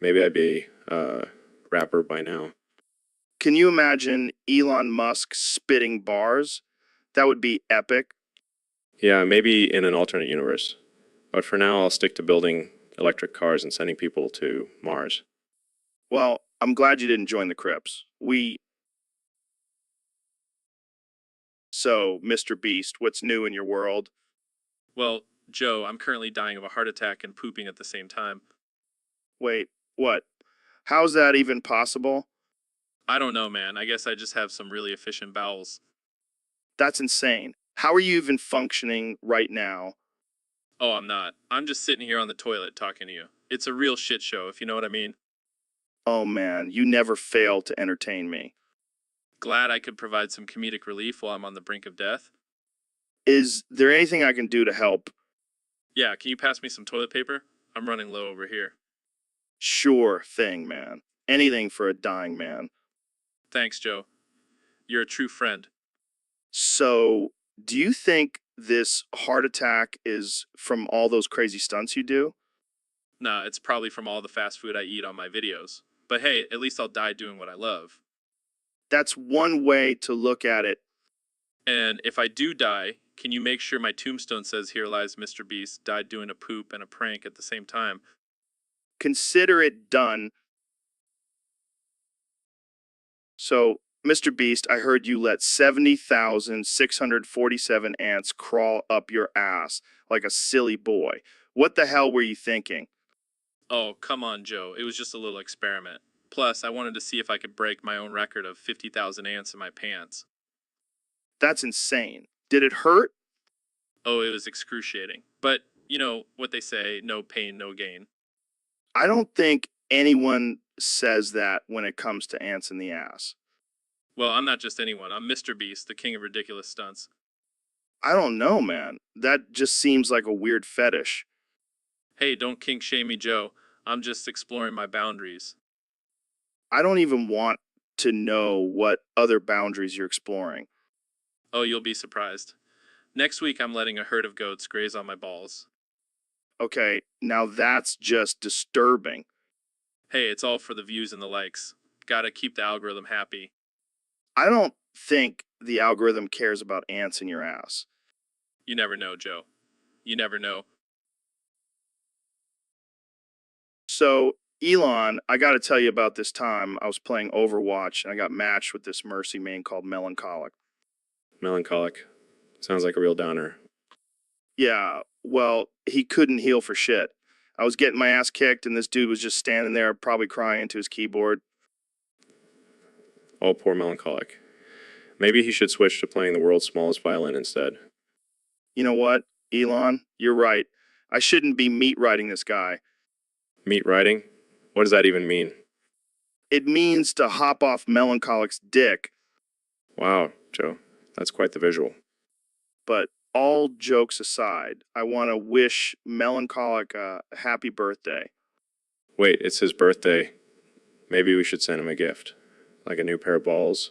Maybe I'd be a rapper by now. Can you imagine Elon Musk spitting bars? That would be epic. Yeah, maybe in an alternate universe. But for now, I'll stick to building electric cars and sending people to Mars. Well, I'm glad you didn't join the Crips. So, Mr. Beast, what's new in your world? Well, Joe, I'm currently dying of a heart attack and pooping at the same time. Wait, what? How's that even possible? I don't know, man. I guess I just have some really efficient bowels. That's insane. How are you even functioning right now? Oh, I'm not. I'm just sitting here on the toilet talking to you. It's a real shit show, if you know what I mean. Oh man, you never fail to entertain me. Glad I could provide some comedic relief while I'm on the brink of death. Is there anything I can do to help? Yeah, can you pass me some toilet paper? I'm running low over here. Sure thing, man. Anything for a dying man. Thanks, Joe. You're a true friend. So, do you think this heart attack is from all those crazy stunts you do? Nah, it's probably from all the fast food I eat on my videos. But hey, at least I'll die doing what I love. That's one way to look at it. And if I do die, can you make sure my tombstone says here lies Mr. Beast, died doing a poop and a prank at the same time? Consider it done. So, Mr. Beast, I heard you let 70,647 ants crawl up your ass like a silly boy. What the hell were you thinking? Oh, come on, Joe. It was just a little experiment. Plus, I wanted to see if I could break my own record of 50,000 ants in my pants. That's insane. Did it hurt? Oh, it was excruciating. But, you know what they say, no pain, no gain. I don't think anyone says that when it comes to ants in the ass. Well, I'm not just anyone. I'm Mr. Beast, the king of ridiculous stunts. I don't know, man. That just seems like a weird fetish. Hey, don't kink shame me, Joe. I'm just exploring my boundaries. I don't even want to know what other boundaries you're exploring. Oh, you'll be surprised. Next week, I'm letting a herd of goats graze on my balls. Okay, now that's just disturbing. Hey, it's all for the views and the likes. Gotta keep the algorithm happy. I don't think the algorithm cares about ants in your ass. You never know, Joe. You never know. So, Elon, I gotta tell you about this time I was playing Overwatch and I got matched with this Mercy main called Melancholic. Melancholic. Sounds like a real downer. Yeah, well, he couldn't heal for shit. I was getting my ass kicked and this dude was just standing there probably crying into his keyboard. Oh, poor Melancholic. Maybe he should switch to playing the world's smallest violin instead. You know what, Elon? You're right. I shouldn't be meat riding this guy. Meat riding? What does that even mean? It means to hop off Melancholic's dick, Wow, Joe, that's quite the visual. but all jokes aside, I want to wish Melancholic a happy birthday. Wait, it's his birthday. Maybe we should send him a gift, like a new pair of balls.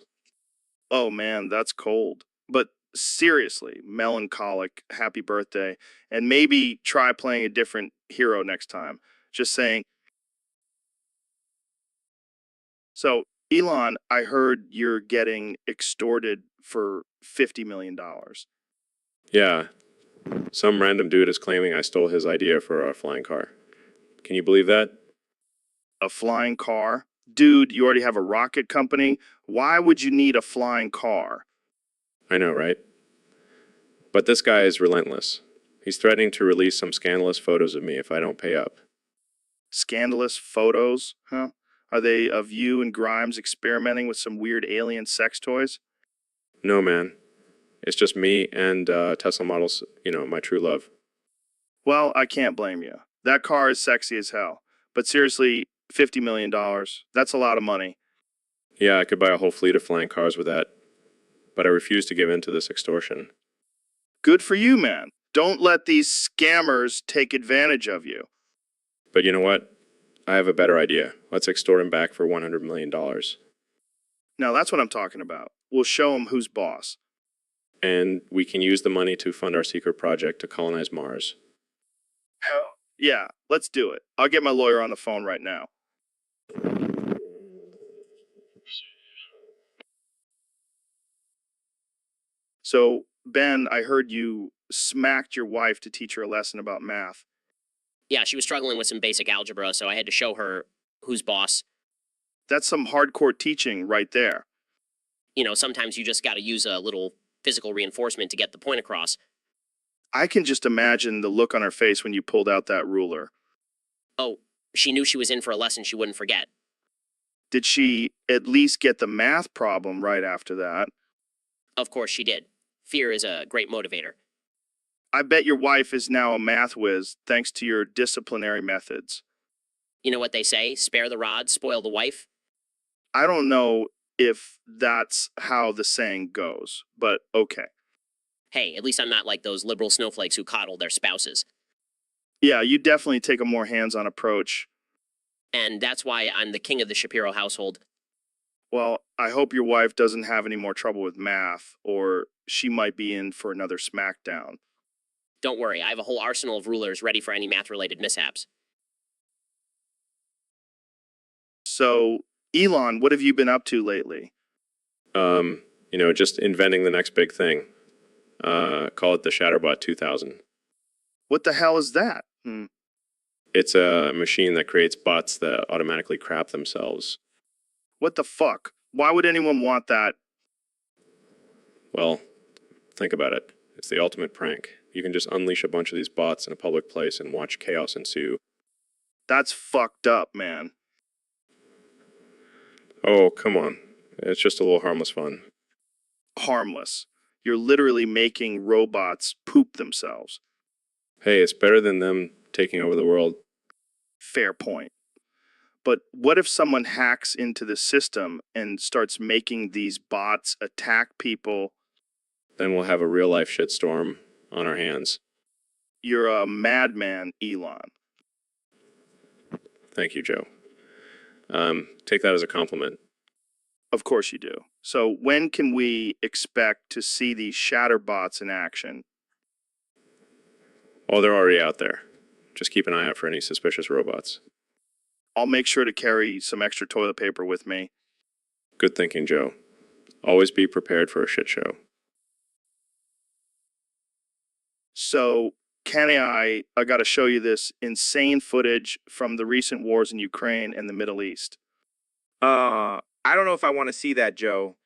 Oh man, that's cold. But seriously, Melancholic, happy birthday. And maybe try playing a different hero next time. Just saying. So, Elon, I heard you're getting extorted for $50 million. Yeah, some random dude is claiming I stole his idea for a flying car. Can you believe that? A flying car? Dude, you already have a rocket company. Why would you need a flying car? I know, right? But this guy is relentless. He's threatening to release some scandalous photos of me if I don't pay up. Scandalous photos? Huh? Are they of you and Grimes experimenting with some weird alien sex toys? No, man. It's just me and Tesla models, my true love. Well, I can't blame you. That car is sexy as hell. But seriously, $50 million, that's a lot of money. Yeah, I could buy a whole fleet of flying cars with that. But I refuse to give in to this extortion. Good for you, man. Don't let these scammers take advantage of you. But you know what? I have a better idea. Let's extort him back for $100 million. Now, that's what I'm talking about. We'll show him who's boss. And we can use the money to fund our secret project to colonize Mars. Yeah, let's do it. I'll get my lawyer on the phone right now. So, Ben, I heard you smacked your wife to teach her a lesson about math. Yeah, she was struggling with some basic algebra, so I had to show her who's boss. That's some hardcore teaching right there. Sometimes you just got to use a little physical reinforcement to get the point across. I can just imagine the look on her face when you pulled out that ruler. Oh, she knew she was in for a lesson she wouldn't forget. Did she at least get the math problem right after that? Of course she did. Fear is a great motivator. I bet your wife is now a math whiz thanks to your disciplinary methods. You know what they say? Spare the rod, spoil the wife? I don't know if that's how the saying goes, but okay. Hey, at least I'm not like those liberal snowflakes who coddle their spouses. Yeah, you definitely take a more hands-on approach. And that's why I'm the king of the Shapiro household. Well, I hope your wife doesn't have any more trouble with math, or she might be in for another smackdown. Don't worry, I have a whole arsenal of rulers ready for any math-related mishaps. So, Elon, what have you been up to lately? Just inventing the next big thing. Call it the Shatterbot 2000. What the hell is that? It's a machine that creates bots that automatically crap themselves. What the fuck? Why would anyone want that? Well, think about it. It's the ultimate prank. You can just unleash a bunch of these bots in a public place and watch chaos ensue. That's fucked up, man. Oh, come on. It's just a little harmless fun. Harmless. You're literally making robots poop themselves. Hey, it's better than them taking over the world. Fair point. But what if someone hacks into the system and starts making these bots attack people? Then we'll have a real-life shitstorm on our hands. You're a madman, Elon. Thank you, Joe. Take that as a compliment. Of course you do. So when can we expect to see these Shatterbots in action? Oh, they're already out there. Just keep an eye out for any suspicious robots. I'll make sure to carry some extra toilet paper with me. Good thinking, Joe. Always be prepared for a shit show. So, Kenny, I got to show you this insane footage from the recent wars in Ukraine and the Middle East. I don't know if I want to see that, Joe.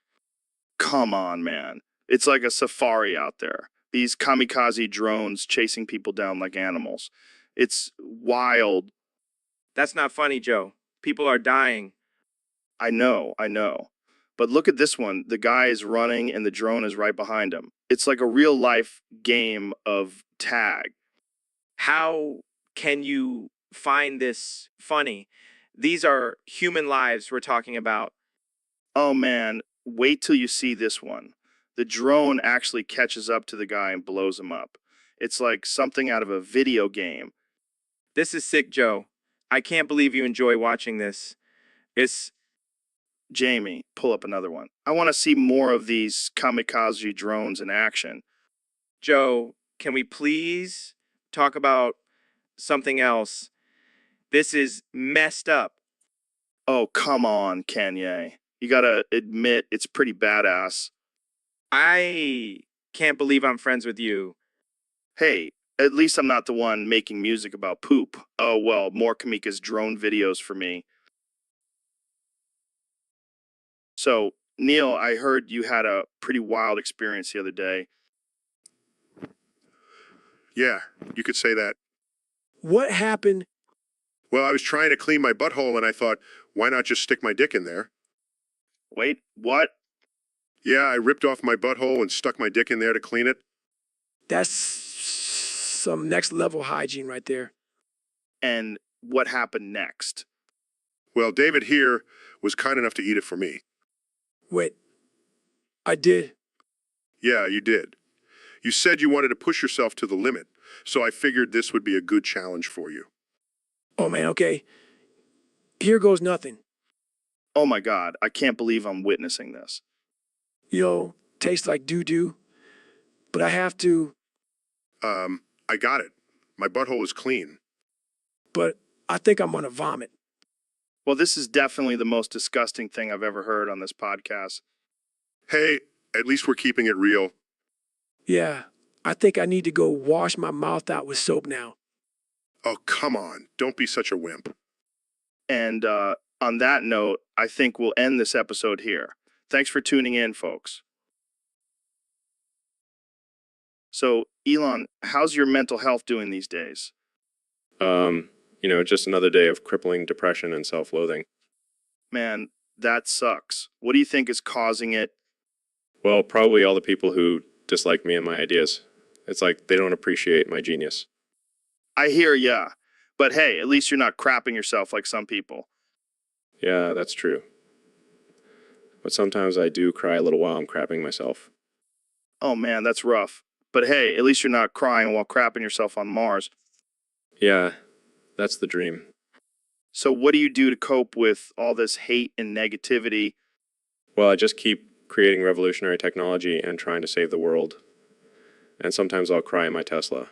Come on, man. It's like a safari out there. These kamikaze drones chasing people down like animals. It's wild. That's not funny, Joe. People are dying. I know. But look at this one. The guy is running and the drone is right behind him. It's like a real life game of tag. How can you find this funny? These are human lives we're talking about. Oh man, wait till you see this one. The drone actually catches up to the guy and blows him up. It's like something out of a video game. This is sick, Joe. I can't believe you enjoy watching this. It's Jamie, pull up another one. I want to see more of these kamikaze drones in action. Joe, can we please talk about something else? This is messed up. Oh, come on, Kanye. You gotta admit it's pretty badass. I can't believe I'm friends with you. Hey, at least I'm not the one making music about poop. Oh, well, more Kamika's drone videos for me. So, Neil, I heard you had a pretty wild experience the other day. Yeah, you could say that. What happened? Well, I was trying to clean my butthole and I thought, why not just stick my dick in there? Wait, what? Yeah, I ripped off my butthole and stuck my dick in there to clean it. That's some next level hygiene right there. And what happened next? Well, David here was kind enough to eat it for me. Wait, I did. Yeah, you did. You said you wanted to push yourself to the limit, so I figured this would be a good challenge for you. Oh man, okay. Here goes nothing. Oh my God, I can't believe I'm witnessing this. You know, tastes like doo-doo, but I have to. I got it. My butthole is clean. But I think I'm gonna vomit. Well, this is definitely the most disgusting thing I've ever heard on this podcast. Hey, at least we're keeping it real. Yeah, I think I need to go wash my mouth out with soap now. Oh, come on. Don't be such a wimp. And on that note, I think we'll end this episode here. Thanks for tuning in, folks. So, Elon, how's your mental health doing these days? Just another day of crippling depression and self-loathing. Man, that sucks. What do you think is causing it? Well, probably all the people who dislike me and my ideas. It's like they don't appreciate my genius. I hear ya. But hey, at least you're not crapping yourself like some people. Yeah, that's true. But sometimes I do cry a little while I'm crapping myself. Oh man, that's rough. But hey, at least you're not crying while crapping yourself on Mars. Yeah, that's the dream. So what do you do to cope with all this hate and negativity? Well, I just keep creating revolutionary technology and trying to save the world. And sometimes I'll cry in my Tesla.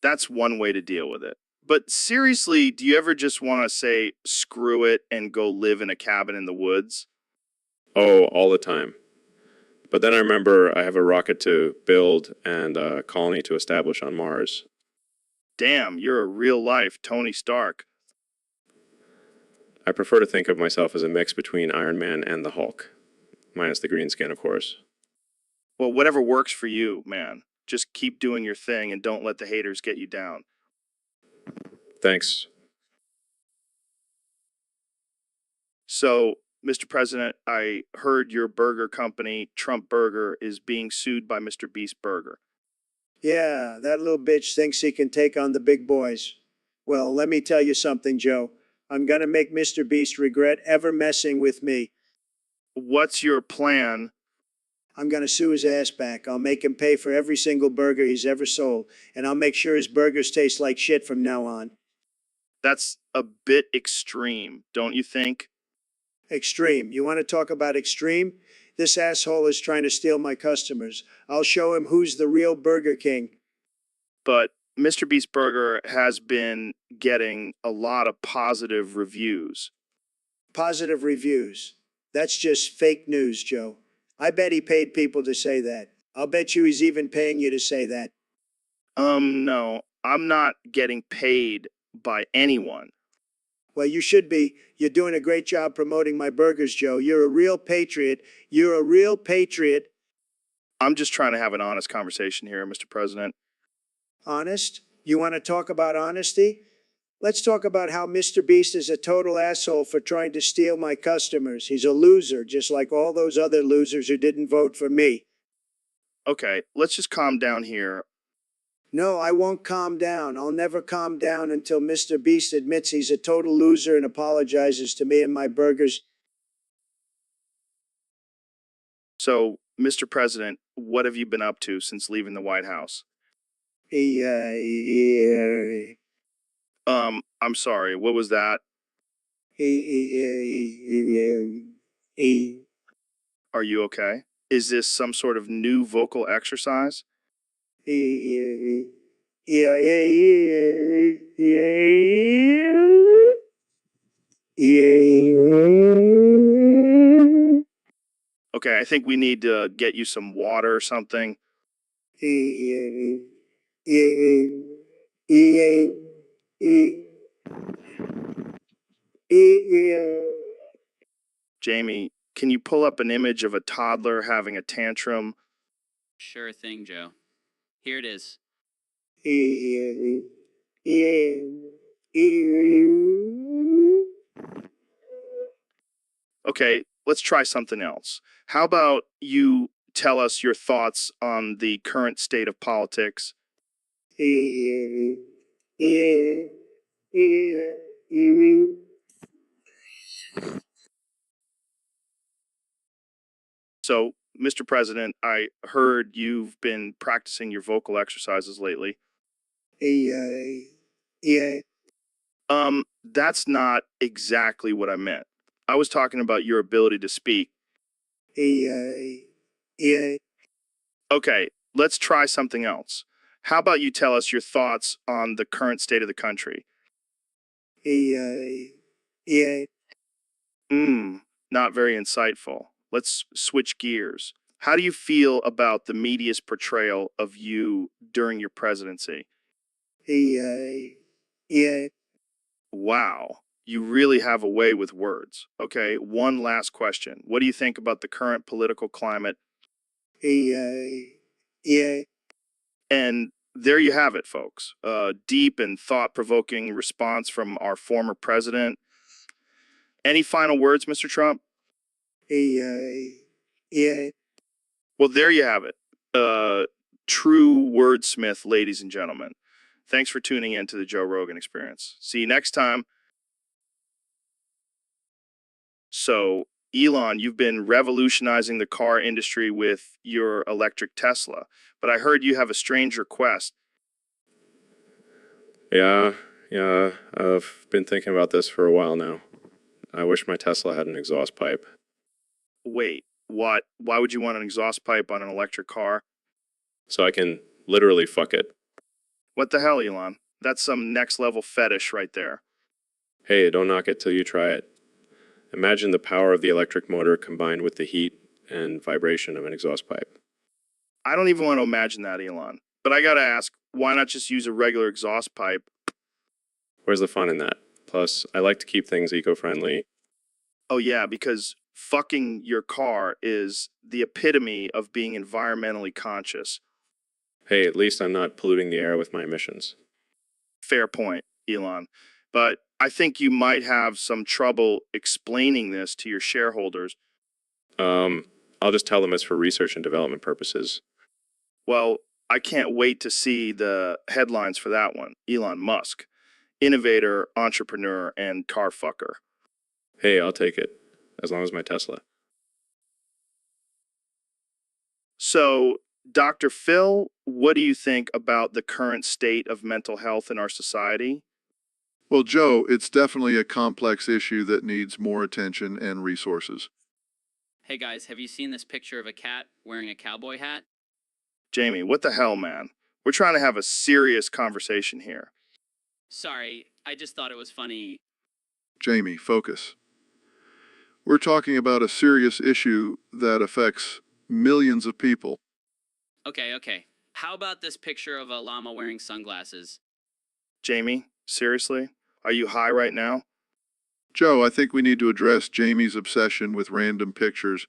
That's one way to deal with it. But seriously, do you ever just want to say, screw it, and go live in a cabin in the woods? Oh, all the time. But then I remember I have a rocket to build and a colony to establish on Mars. Damn, you're a real-life Tony Stark. I prefer to think of myself as a mix between Iron Man and the Hulk. Minus the green skin, of course. Well, whatever works for you, man. Just keep doing your thing and don't let the haters get you down. Thanks. So, Mr. President, I heard your burger company, Trump Burger, is being sued by Mr. Beast Burger. Yeah, that little bitch thinks he can take on the big boys. Well, let me tell you something, Joe. I'm gonna make Mr. Beast regret ever messing with me. What's your plan? I'm gonna sue his ass back. I'll make him pay for every single burger he's ever sold, and I'll make sure his burgers taste like shit from now on. That's a bit extreme, don't you think? Extreme. You want to talk about extreme? This asshole is trying to steal my customers. I'll show him who's the real Burger King. But Mr. Beast Burger has been getting a lot of positive reviews. Positive reviews. That's just fake news, Joe. I bet he paid people to say that. I'll bet you he's even paying you to say that. No, I'm not getting paid by anyone. Well, you should be. You're doing a great job promoting my burgers, Joe. You're a real patriot. You're a real patriot. I'm just trying to have an honest conversation here, Mr. President. Honest? You want to talk about honesty? Let's talk about how Mr. Beast is a total asshole for trying to steal my customers. He's a loser, just like all those other losers who didn't vote for me. Okay, let's just calm down here. No, I won't calm down. I'll never calm down until Mr. Beast admits he's a total loser and apologizes to me and my burgers. So, Mr. President, what have you been up to since leaving the White House? He, I'm sorry, what was that? he, Are you okay? Is this some sort of new vocal exercise? Okay, I think we need to get you some water or something. Jamie, can you pull up an image of a toddler having a tantrum? Sure thing, Joe. Here it is. Okay, let's try something else. How about you tell us your thoughts on the current state of politics? So, Mr. President, I heard you've been practicing your vocal exercises lately. That's not exactly what I meant. I was talking about your ability to speak. Okay, let's try something else. How about you tell us your thoughts on the current state of the country? Not very insightful. Let's switch gears. How do you feel about the media's portrayal of you during your presidency? Wow, you really have a way with words. Okay, one last question. What do you think about the current political climate? And there you have it, folks. A deep and thought-provoking response from our former president. Any final words, Mr. Trump? Well, there you have it. True wordsmith, ladies and gentlemen. Thanks for tuning in to the Joe Rogan Experience. See you next time. So, Elon, you've been revolutionizing the car industry with your electric Tesla, but I heard you have a strange request. Yeah, I've been thinking about this for a while now. I wish my Tesla had an exhaust pipe. Wait, what? Why would you want an exhaust pipe on an electric car? So I can literally fuck it. What the hell, Elon? That's some next level fetish right there. Hey, don't knock it till you try it. Imagine the power of the electric motor combined with the heat and vibration of an exhaust pipe. I don't even want to imagine that, Elon. But I gotta ask, why not just use a regular exhaust pipe? Where's the fun in that? Plus, I like to keep things eco-friendly. Oh yeah, because fucking your car is the epitome of being environmentally conscious. Hey, at least I'm not polluting the air with my emissions. Fair point, Elon. But I think you might have some trouble explaining this to your shareholders. I'll just tell them it's for research and development purposes. Well, I can't wait to see the headlines for that one. Elon Musk, innovator, entrepreneur, and car fucker. Hey, I'll take it, as long as my Tesla. So, Dr. Phil, what do you think about the current state of mental health in our society? Well, Joe, it's definitely a complex issue that needs more attention and resources. Hey guys, have you seen this picture of a cat wearing a cowboy hat? Jamie, what the hell, man? We're trying to have a serious conversation here. Sorry, I just thought it was funny. Jamie, focus. We're talking about a serious issue that affects millions of people. Okay. How about this picture of a llama wearing sunglasses? Jamie, seriously? Are you high right now? Joe, I think we need to address Jamie's obsession with random pictures.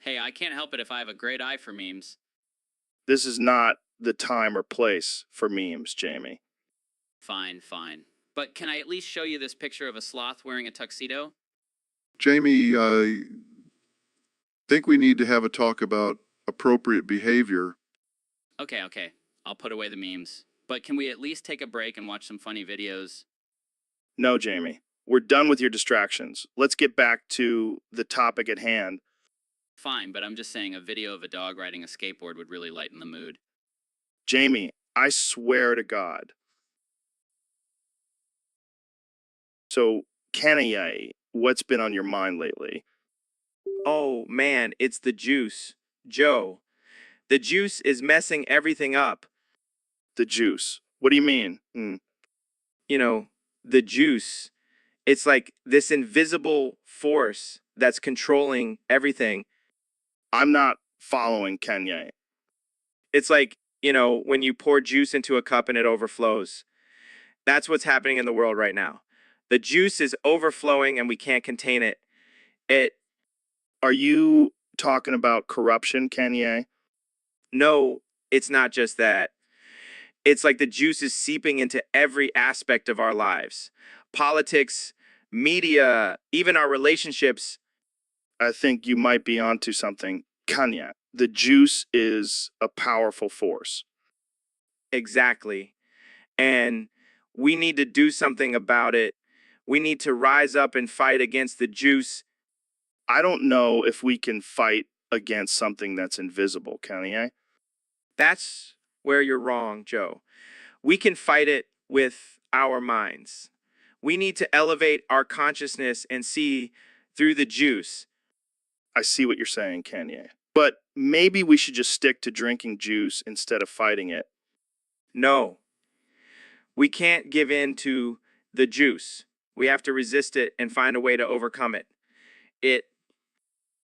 Hey, I can't help it if I have a great eye for memes. This is not the time or place for memes, Jamie. Fine. But can I at least show you this picture of a sloth wearing a tuxedo? Jamie, I think we need to have a talk about appropriate behavior. Okay. I'll put away the memes. But can we at least take a break and watch some funny videos? No, Jamie. We're done with your distractions. Let's get back to the topic at hand. Fine, but I'm just saying a video of a dog riding a skateboard would really lighten the mood. Jamie, I swear to God. So, Kanye, what's been on your mind lately? Oh man, it's the juice. Joe, the juice is messing everything up. The juice. What do you mean? You know, the juice. It's like this invisible force that's controlling everything. I'm not following Kanye. It's like, when you pour juice into a cup and it overflows. That's what's happening in the world right now. The juice is overflowing and we can't contain it. Are you talking about corruption, Kanye? No, it's not just that. It's like the juice is seeping into every aspect of our lives. Politics, media, even our relationships. I think you might be onto something. Kanye, the juice is a powerful force. Exactly. And we need to do something about it. We need to rise up and fight against the juice. I don't know if we can fight against something that's invisible, Kanye. That's where you're wrong, Joe. We can fight it with our minds. We need to elevate our consciousness and see through the juice. I see what you're saying, Kanye. But maybe we should just stick to drinking juice instead of fighting it. No. We can't give in to the juice. We have to resist it and find a way to overcome it.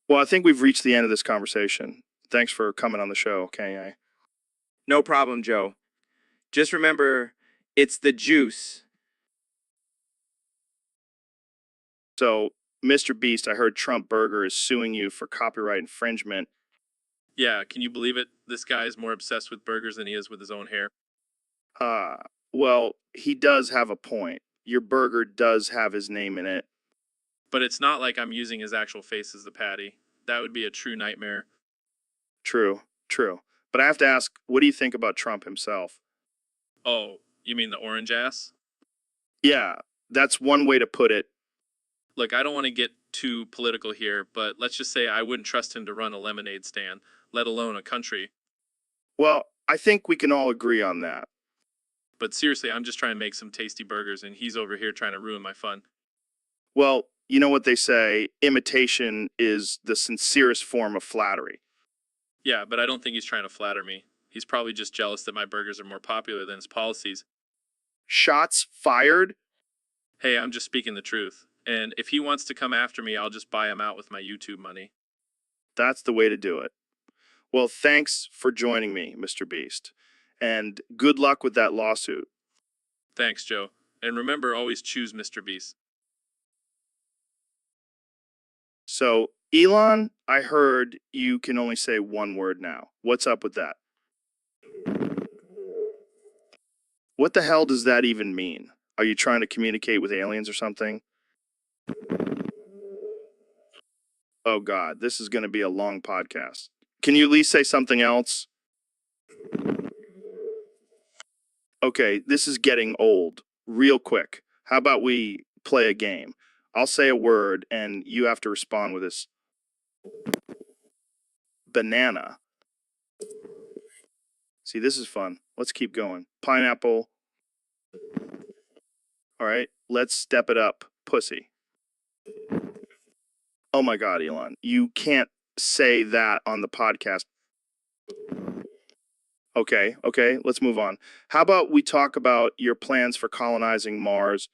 Well, I think we've reached the end of this conversation. Thanks for coming on the show, Kanye. No problem, Joe. Just remember, it's the juice. So, Mr. Beast, I heard Trump Burger is suing you for copyright infringement. Yeah, can you believe it? This guy is more obsessed with burgers than he is with his own hair. Well, he does have a point. Your burger does have his name in it. But it's not like I'm using his actual face as the patty. That would be a true nightmare. True. But I have to ask, what do you think about Trump himself? Oh, you mean the orange ass? Yeah, that's one way to put it. Look, I don't want to get too political here, but let's just say I wouldn't trust him to run a lemonade stand, let alone a country. Well, I think we can all agree on that. But seriously, I'm just trying to make some tasty burgers, and he's over here trying to ruin my fun. Well, you know what they say, imitation is the sincerest form of flattery. Yeah, but I don't think he's trying to flatter me. He's probably just jealous that my burgers are more popular than his policies. Shots fired? Hey, I'm just speaking the truth. And if he wants to come after me, I'll just buy him out with my YouTube money. That's the way to do it. Well, thanks for joining me, Mr. Beast. And good luck with that lawsuit. Thanks, Joe. And remember, always choose Mr. Beast. So, Elon, I heard you can only say one word now. What's up with that? What the hell does that even mean? Are you trying to communicate with aliens or something? Oh God, this is going to be a long podcast. Can you at least say something else? Okay, this is getting old. Real quick. How about we play a game? I'll say a word and you have to respond with this. Banana. See, this is fun. Let's keep going. Pineapple. All right, let's step it up. Pussy. Oh my God, Elon. You can't say that on the podcast. Okay, let's move on. How about we talk about your plans for colonizing Mars?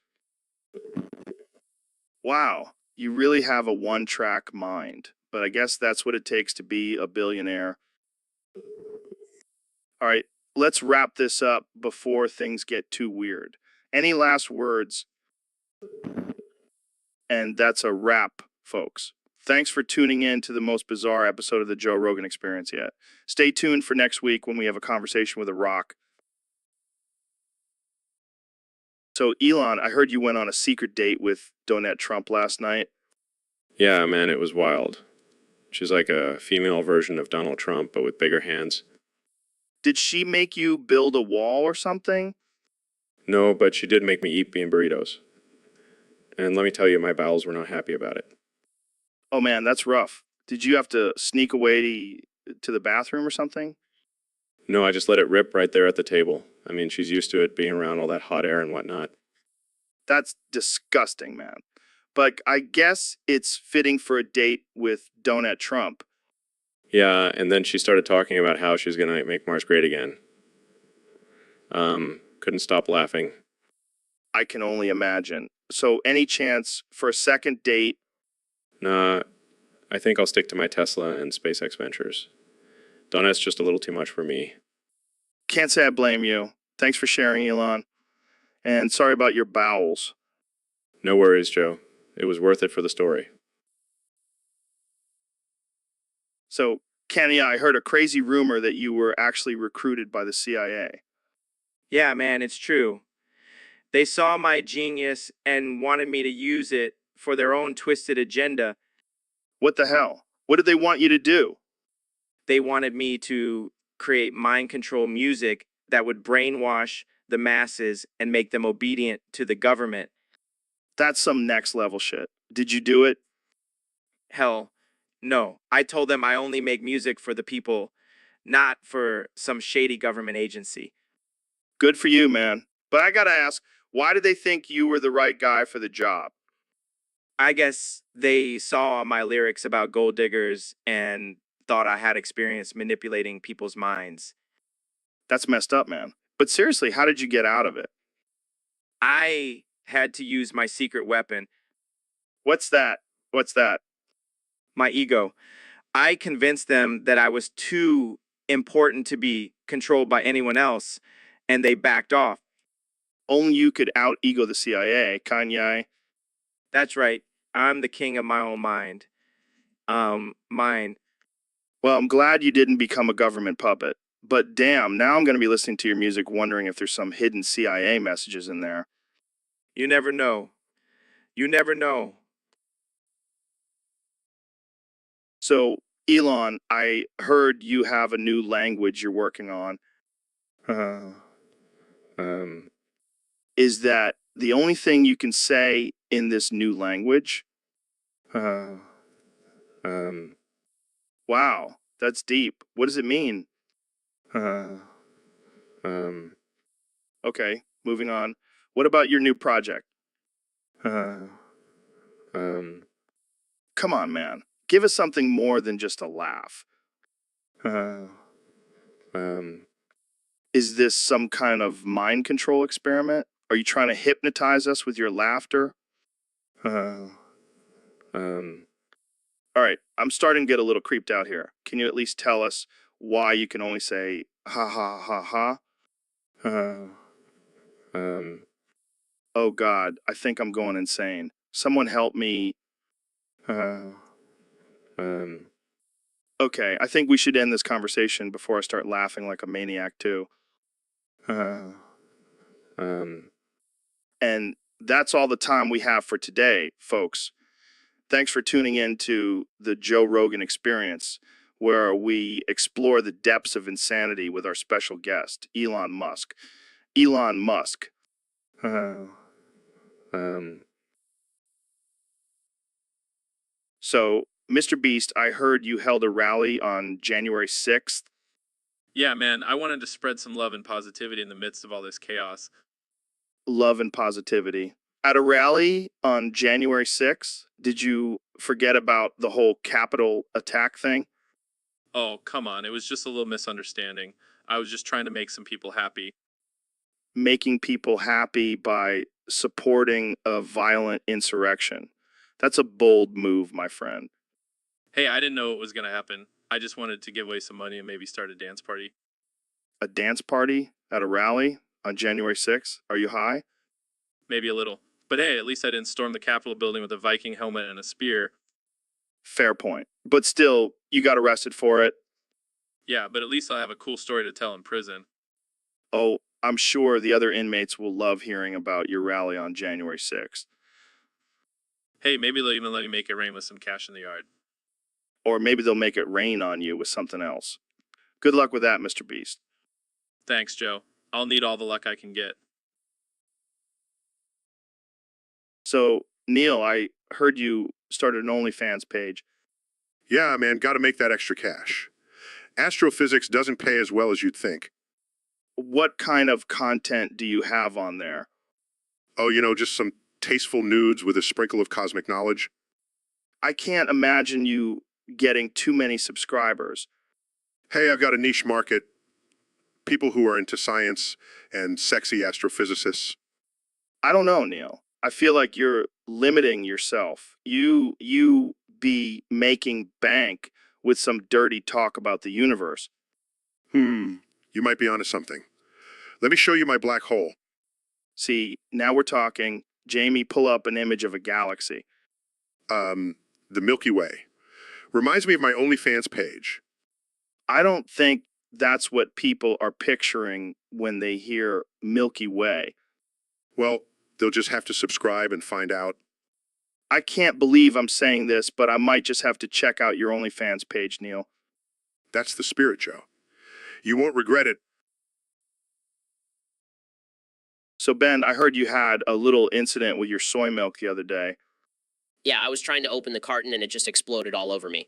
Wow, you really have a one-track mind, but I guess that's what it takes to be a billionaire. All right, let's wrap this up before things get too weird. Any last words? And that's a wrap, folks. Thanks for tuning in to the most bizarre episode of the Joe Rogan Experience yet. Stay tuned for next week when we have a conversation with a rock. So, Elon, I heard you went on a secret date with Donette Trump last night. Yeah, man, it was wild. She's like a female version of Donald Trump, but with bigger hands. Did she make you build a wall or something? No, but she did make me eat bean burritos. And let me tell you, my bowels were not happy about it. Oh man, that's rough. Did you have to sneak away to the bathroom or something? No, I just let it rip right there at the table. I mean, she's used to it being around all that hot air and whatnot. That's disgusting, man. But I guess it's fitting for a date with Donut Trump. Yeah, and then she started talking about how she's going to make Mars great again. Couldn't stop laughing. I can only imagine. So any chance for a second date? Nah, I think I'll stick to my Tesla and SpaceX ventures. Donut's just a little too much for me. Can't say I blame you. Thanks for sharing, Elon. And sorry about your bowels. No worries, Joe. It was worth it for the story. So, Kenny, I heard a crazy rumor that you were actually recruited by the CIA. Yeah, man, it's true. They saw my genius and wanted me to use it for their own twisted agenda. What the hell? What did they want you to do? They wanted me to create mind control music that would brainwash the masses and make them obedient to the government. That's some next level shit. Did you do it? Hell, no. I told them I only make music for the people, not for some shady government agency. Good for you, man. But I gotta ask, why did they think you were the right guy for the job? I guess they saw my lyrics about gold diggers and thought I had experience manipulating people's minds. That's messed up, man. But seriously, how did you get out of it? I had to use my secret weapon, What's that? What's that? my ego. I convinced them that I was too important to be controlled by anyone else, and they backed off. Only you could out-ego the CIA, Kanye. That's right. I'm the king of my own mind. Mine. Well, I'm glad you didn't become a government puppet. But damn, now I'm going to be listening to your music wondering if there's some hidden CIA messages in there. You never know. You never know. So, Elon, I heard you have a new language you're working on. Is that the only thing you can say in this new language? Wow, that's deep. What does it mean? Okay, moving on. What about your new project? Come on, man. Give us something more than just a laugh. Is this some kind of mind control experiment? Are you trying to hypnotize us with your laughter? All right, I'm starting to get a little creeped out here. Can you at least tell us why you can only say ha ha ha ha? Oh God, I think I'm going insane. Someone help me. Okay, I think we should end this conversation before I start laughing like a maniac too. And that's all the time we have for today, folks. Thanks for tuning in to the Joe Rogan Experience, where we explore the depths of insanity with our special guest, Elon Musk. Elon Musk. So, Mr. Beast, I heard you held a rally on January 6th. Yeah, man, I wanted to spread some love and positivity in the midst of all this chaos. Love and positivity. At a rally on January 6th, did you forget about the whole Capitol attack thing? Oh, come on, it was just a little misunderstanding. I was just trying to make some people happy. Making people happy by supporting a violent insurrection. That's a bold move, my friend. Hey, I didn't know it was going to happen. I just wanted to give away some money and maybe start a dance party. A dance party at a rally on January 6th? Are you high? Maybe a little. But hey, at least I didn't storm the Capitol building with a Viking helmet and a spear. Fair point. But still, you got arrested for it. Yeah, but at least I'll have a cool story to tell in prison. Oh, I'm sure the other inmates will love hearing about your rally on January 6th. Hey, maybe they'll even let me make it rain with some cash in the yard. Or maybe they'll make it rain on you with something else. Good luck with that, Mr. Beast. Thanks, Joe. I'll need all the luck I can get. So, Neil, I heard you started an OnlyFans page. Yeah, man, gotta make that extra cash. Astrophysics doesn't pay as well as you'd think. What kind of content do you have on there? Oh, just some tasteful nudes with a sprinkle of cosmic knowledge. I can't imagine you getting too many subscribers. Hey, I've got a niche market. People who are into science and sexy astrophysicists. I don't know, Neil. I feel like you're limiting yourself. You be making bank with some dirty talk about the universe. You might be onto something. Let me show you my black hole. See, now we're talking. Jamie, pull up an image of a galaxy. The Milky Way. Reminds me of my OnlyFans page. I don't think that's what people are picturing when they hear Milky Way. Well, they'll just have to subscribe and find out. I can't believe I'm saying this, but I might just have to check out your OnlyFans page, Neil. That's the spirit, Joe. You won't regret it. So, Ben, I heard you had a little incident with your soy milk the other day. Yeah, I was trying to open the carton and it just exploded all over me.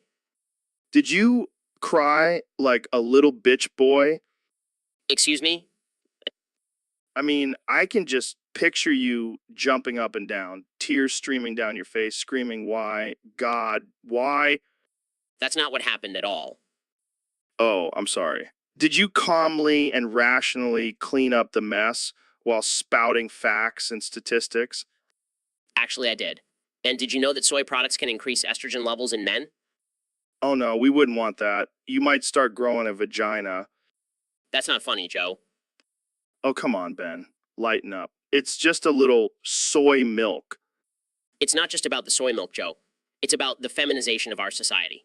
Did you cry like a little bitch boy? Excuse me? I mean, I can just picture you jumping up and down, tears streaming down your face, screaming, "Why? God, why?" That's not what happened at all. Oh, I'm sorry. Did you calmly and rationally clean up the mess while spouting facts and statistics? Actually, I did. And did you know that soy products can increase estrogen levels in men? Oh no, we wouldn't want that. You might start growing a vagina. That's not funny, Joe. Oh, come on, Ben. Lighten up. It's just a little soy milk. It's not just about the soy milk, Joe. It's about the feminization of our society.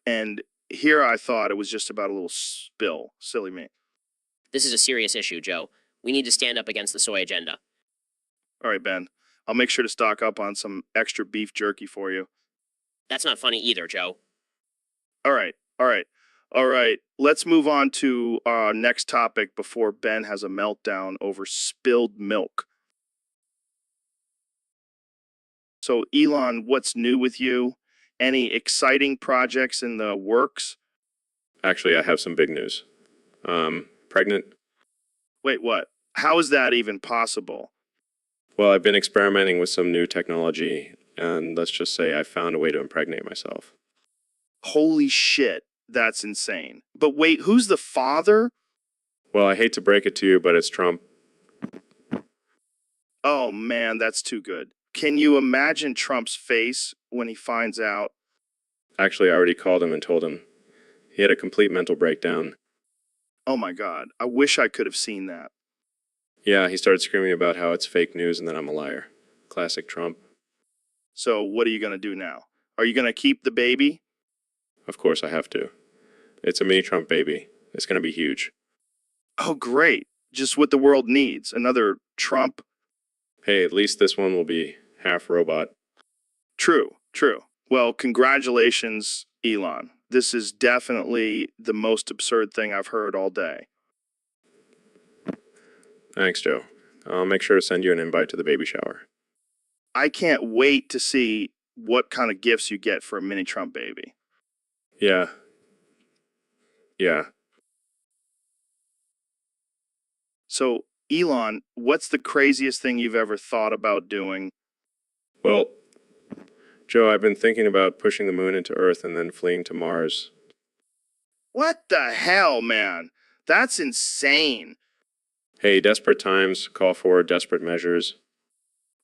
And here I thought it was just about a little spill. Silly me. This is a serious issue, Joe. We need to stand up against the soy agenda. All right, Ben. I'll make sure to stock up on some extra beef jerky for you. That's not funny either, Joe. All right. Let's move on to our next topic before Ben has a meltdown over spilled milk. So, Elon, what's new with you? Any exciting projects in the works? Actually, I have some big news. Pregnant? Wait, what? How is that even possible? Well, I've been experimenting with some new technology, and let's just say I found a way to impregnate myself. Holy shit, that's insane. But wait, who's the father? Well, I hate to break it to you, but it's Trump. Oh man, that's too good. Can you imagine Trump's face when he finds out? Actually, I already called him and told him. He had a complete mental breakdown. Oh my God, I wish I could have seen that. Yeah, he started screaming about how it's fake news and that I'm a liar. Classic Trump. So what are you going to do now? Are you going to keep the baby? Of course I have to. It's a mini Trump baby. It's going to be huge. Oh great, just what the world needs. Another Trump. Hey, at least this one will be half robot. True. Well, congratulations, Elon. This is definitely the most absurd thing I've heard all day. Thanks, Joe. I'll make sure to send you an invite to the baby shower. I can't wait to see what kind of gifts you get for a mini Trump baby. Yeah. So, Elon, what's the craziest thing you've ever thought about doing? Well, Joe, I've been thinking about pushing the moon into Earth and then fleeing to Mars. What the hell, man? That's insane. Hey, desperate times call for desperate measures.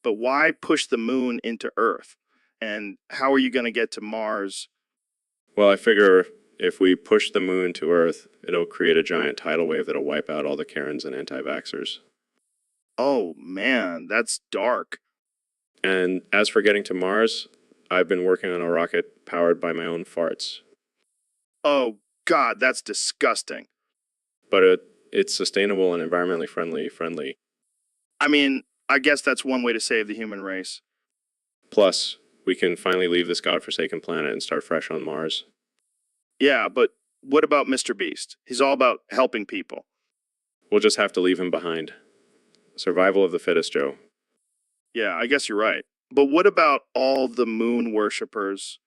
But why push the moon into Earth? And how are you going to get to Mars? Well, I figure if we push the moon to Earth, it'll create a giant tidal wave that'll wipe out all the Karens and anti-vaxxers. Oh, man, that's dark. And as for getting to Mars, I've been working on a rocket powered by my own farts. Oh, God, that's disgusting. But it's sustainable and environmentally friendly. I mean, I guess that's one way to save the human race. Plus, we can finally leave this godforsaken planet and start fresh on Mars. Yeah, but what about Mr. Beast? He's all about helping people. We'll just have to leave him behind. Survival of the fittest, Joe. Yeah, I guess you're right. But what about all the moon worshippers?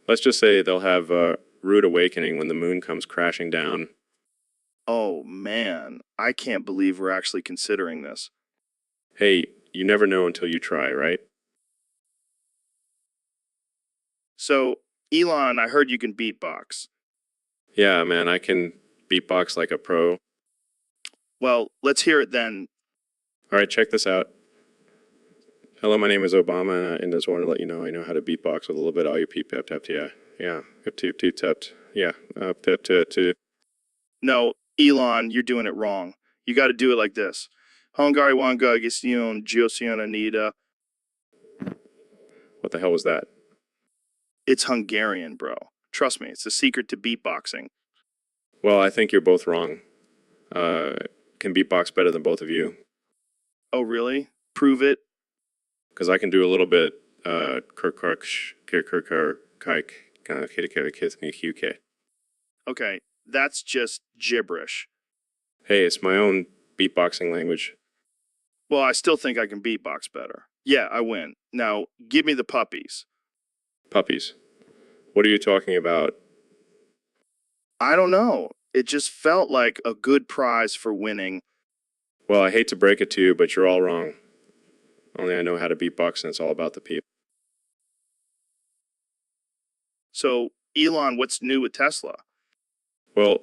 Let's just say they'll have a rude awakening when the moon comes crashing down. Oh, man. I can't believe we're actually considering this. Hey, you never know until you try, right? So, Elon, I heard you can beatbox. Yeah, man, I can beatbox like a pro. Well, let's hear it then. All right, check this out. Hello, my name is Obama, and I just want to let you know I know how to beatbox with a little bit of all you peep tap tap yeah tip tip tap yeah tip tip tip. No, Elon, you're doing it wrong. You got to do it like this. Hungary wanga gision Giosian Anita. What the hell was that? It's Hungarian, bro. Trust me, it's the secret to beatboxing. Well, I think you're both wrong. Can beatbox better than both of you. Oh, really? Prove it. Because I can do a little bit, Okay, that's just gibberish. Hey, it's my own beatboxing language. Well, I still think I can beatbox better. Yeah, I win. Now, give me the puppies. Puppies. What are you talking about? I don't know. It just felt like a good prize for winning. Well, I hate to break it to you, but you're all wrong. Only I know how to beatbox, and it's all about the people. So, Elon, what's new with Tesla? Well,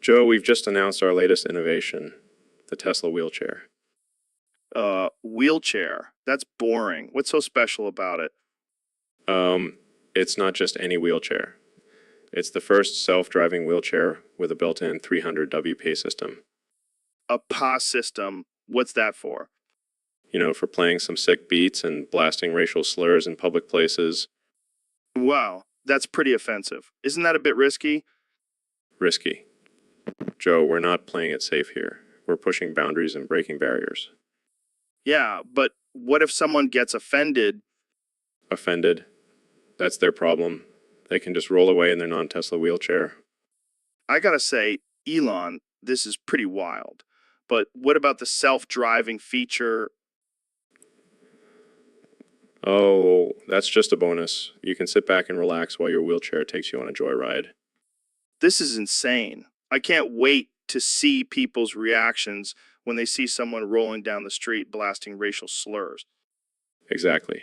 Joe, we've just announced our latest innovation, the Tesla wheelchair. Wheelchair. That's boring. What's so special about it? It's not just any wheelchair. It's the first self-driving wheelchair with a built-in 300 WP system. A PA system. What's that for? You know, for playing some sick beats and blasting racial slurs in public places. Wow, that's pretty offensive. Isn't that a bit risky? Risky. Joe, we're not playing it safe here. We're pushing boundaries and breaking barriers. Yeah, but what if someone gets offended? Offended? That's their problem. They can just roll away in their non-Tesla wheelchair. I gotta say, Elon, this is pretty wild. But what about the self-driving feature? Oh, that's just a bonus. You can sit back and relax while your wheelchair takes you on a joyride. This is insane. I can't wait to see people's reactions when they see someone rolling down the street blasting racial slurs. Exactly.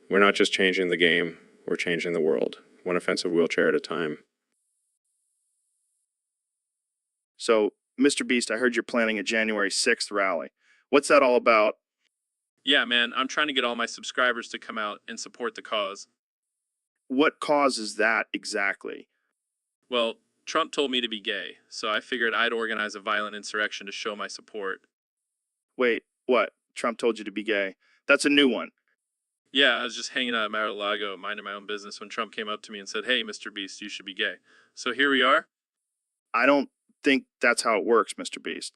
We're not just changing the game, we're changing the world, one offensive wheelchair at a time. So, Mr. Beast, I heard you're planning a January 6th rally. What's that all about? Yeah, man, I'm trying to get all my subscribers to come out and support the cause. What causes that exactly? Well, Trump told me to be gay, so I figured I'd organize a violent insurrection to show my support. Wait, what? Trump told you to be gay? That's a new one. Yeah, I was just hanging out at Mar-a-Lago, minding my own business, when Trump came up to me and said, "Hey, Mr. Beast, you should be gay." So here we are. I don't think that's how it works, Mr. Beast.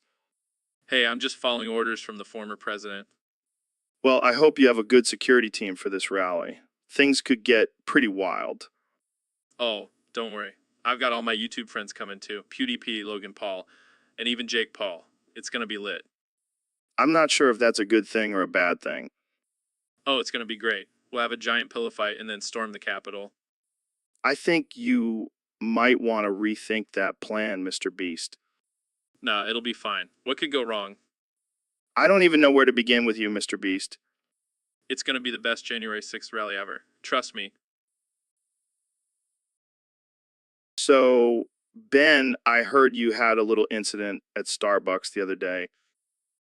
Hey, I'm just following orders from the former president. Well, I hope you have a good security team for this rally. Things could get pretty wild. Oh, don't worry. I've got all my YouTube friends coming too. PewDiePie, Logan Paul, and even Jake Paul. It's gonna be lit. I'm not sure if that's a good thing or a bad thing. Oh, it's gonna be great. We'll have a giant pillow fight and then storm the Capitol. I think you might want to rethink that plan, Mr. Beast. Nah, it'll be fine. What could go wrong? I don't even know where to begin with you, Mr. Beast. It's gonna be the best January 6th rally ever. Trust me. So, Ben, I heard you had a little incident at Starbucks the other day.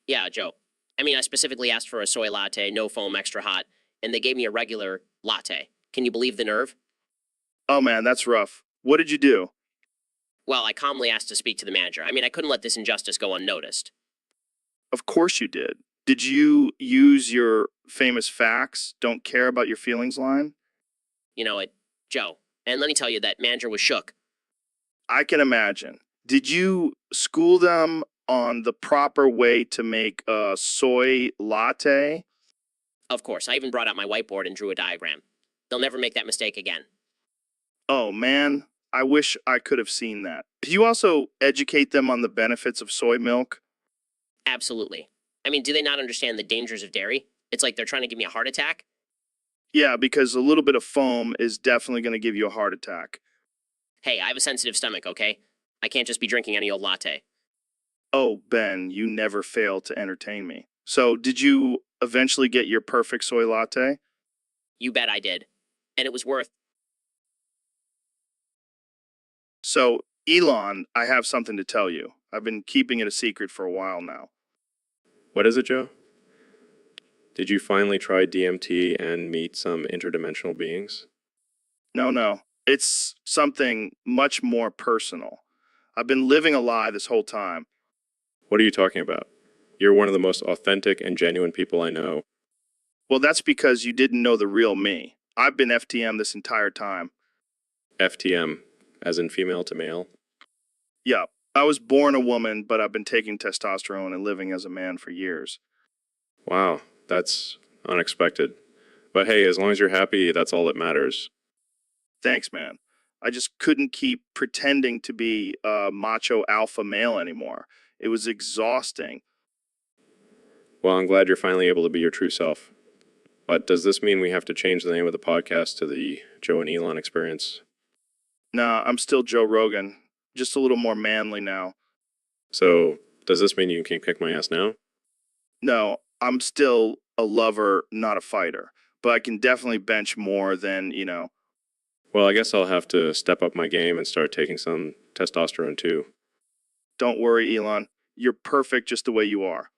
Yeah, Joe. I mean, I specifically asked for a soy latte, no foam, extra hot, and they gave me a regular latte. Can you believe the nerve? Oh man, that's rough. What did you do? Well, I calmly asked to speak to the manager. I mean, I couldn't let this injustice go unnoticed. Of course you did. Did you use your famous facts, don't care about your feelings line? You know it, Joe. And let me tell you, that manager was shook. I can imagine. Did you school them on the proper way to make a soy latte? Of course, I even brought out my whiteboard and drew a diagram. They'll never make that mistake again. Oh man, I wish I could have seen that. Do you also educate them on the benefits of soy milk? Absolutely. I mean, do they not understand the dangers of dairy? It's like they're trying to give me a heart attack. Yeah, because a little bit of foam is definitely going to give you a heart attack. Hey, I have a sensitive stomach, okay? I can't just be drinking any old latte. Oh, Ben, you never fail to entertain me. So, did you eventually get your perfect soy latte? You bet I did. And it was worth. So, Elon, I have something to tell you. I've been keeping it a secret for a while now. What is it, Joe? Did you finally try DMT and meet some interdimensional beings? No. It's something much more personal. I've been living a lie this whole time. What are you talking about? You're one of the most authentic and genuine people I know. Well, that's because you didn't know the real me. I've been FTM this entire time. FTM, as in female to male. Yeah, I was born a woman, but I've been taking testosterone and living as a man for years. Wow, that's unexpected. But hey, as long as you're happy, that's all that matters. Thanks, man. I just couldn't keep pretending to be a macho alpha male anymore. It was exhausting. Well, I'm glad you're finally able to be your true self. But does this mean we have to change the name of the podcast to the Joe and Elon Experience? Nah, I'm still Joe Rogan, just a little more manly now. So, does this mean you can kick my ass now? No, I'm still a lover, not a fighter. But I can definitely bench more than. Well, I guess I'll have to step up my game and start taking some testosterone too. Don't worry, Elon. You're perfect just the way you are.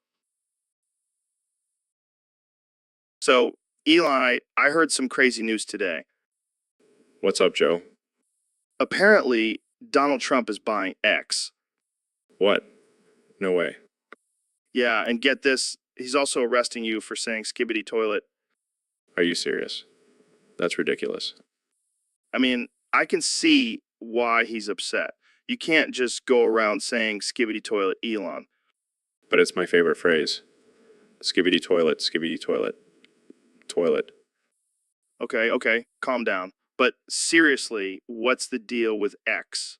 So, Eli, I heard some crazy news today. What's up, Joe? Apparently, Donald Trump is buying X. What? No way. Yeah, and get this, he's also arresting you for saying skibbity toilet. Are you serious? That's ridiculous. I mean, I can see why he's upset. You can't just go around saying skibbity toilet, Elon. But it's my favorite phrase. Skibbity toilet, skibbity toilet. Toilet. Okay, calm down. But seriously, what's the deal with X?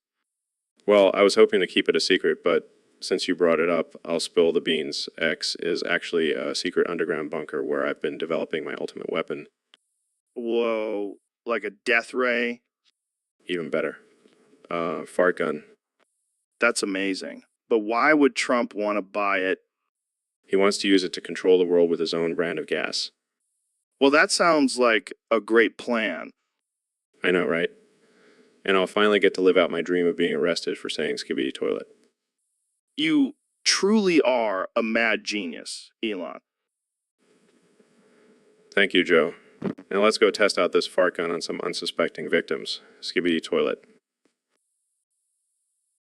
Well, I was hoping to keep it a secret, but since you brought it up, I'll spill the beans. X is actually a secret underground bunker where I've been developing my ultimate weapon. Whoa, like a death ray? Even better. Fart gun. That's amazing. But why would Trump want to buy it? He wants to use it to control the world with his own brand of gas. Well, that sounds like a great plan. I know, right? And I'll finally get to live out my dream of being arrested for saying skibbity toilet. You truly are a mad genius, Elon. Thank you, Joe. Now let's go test out this fart gun on some unsuspecting victims. Skibbity toilet.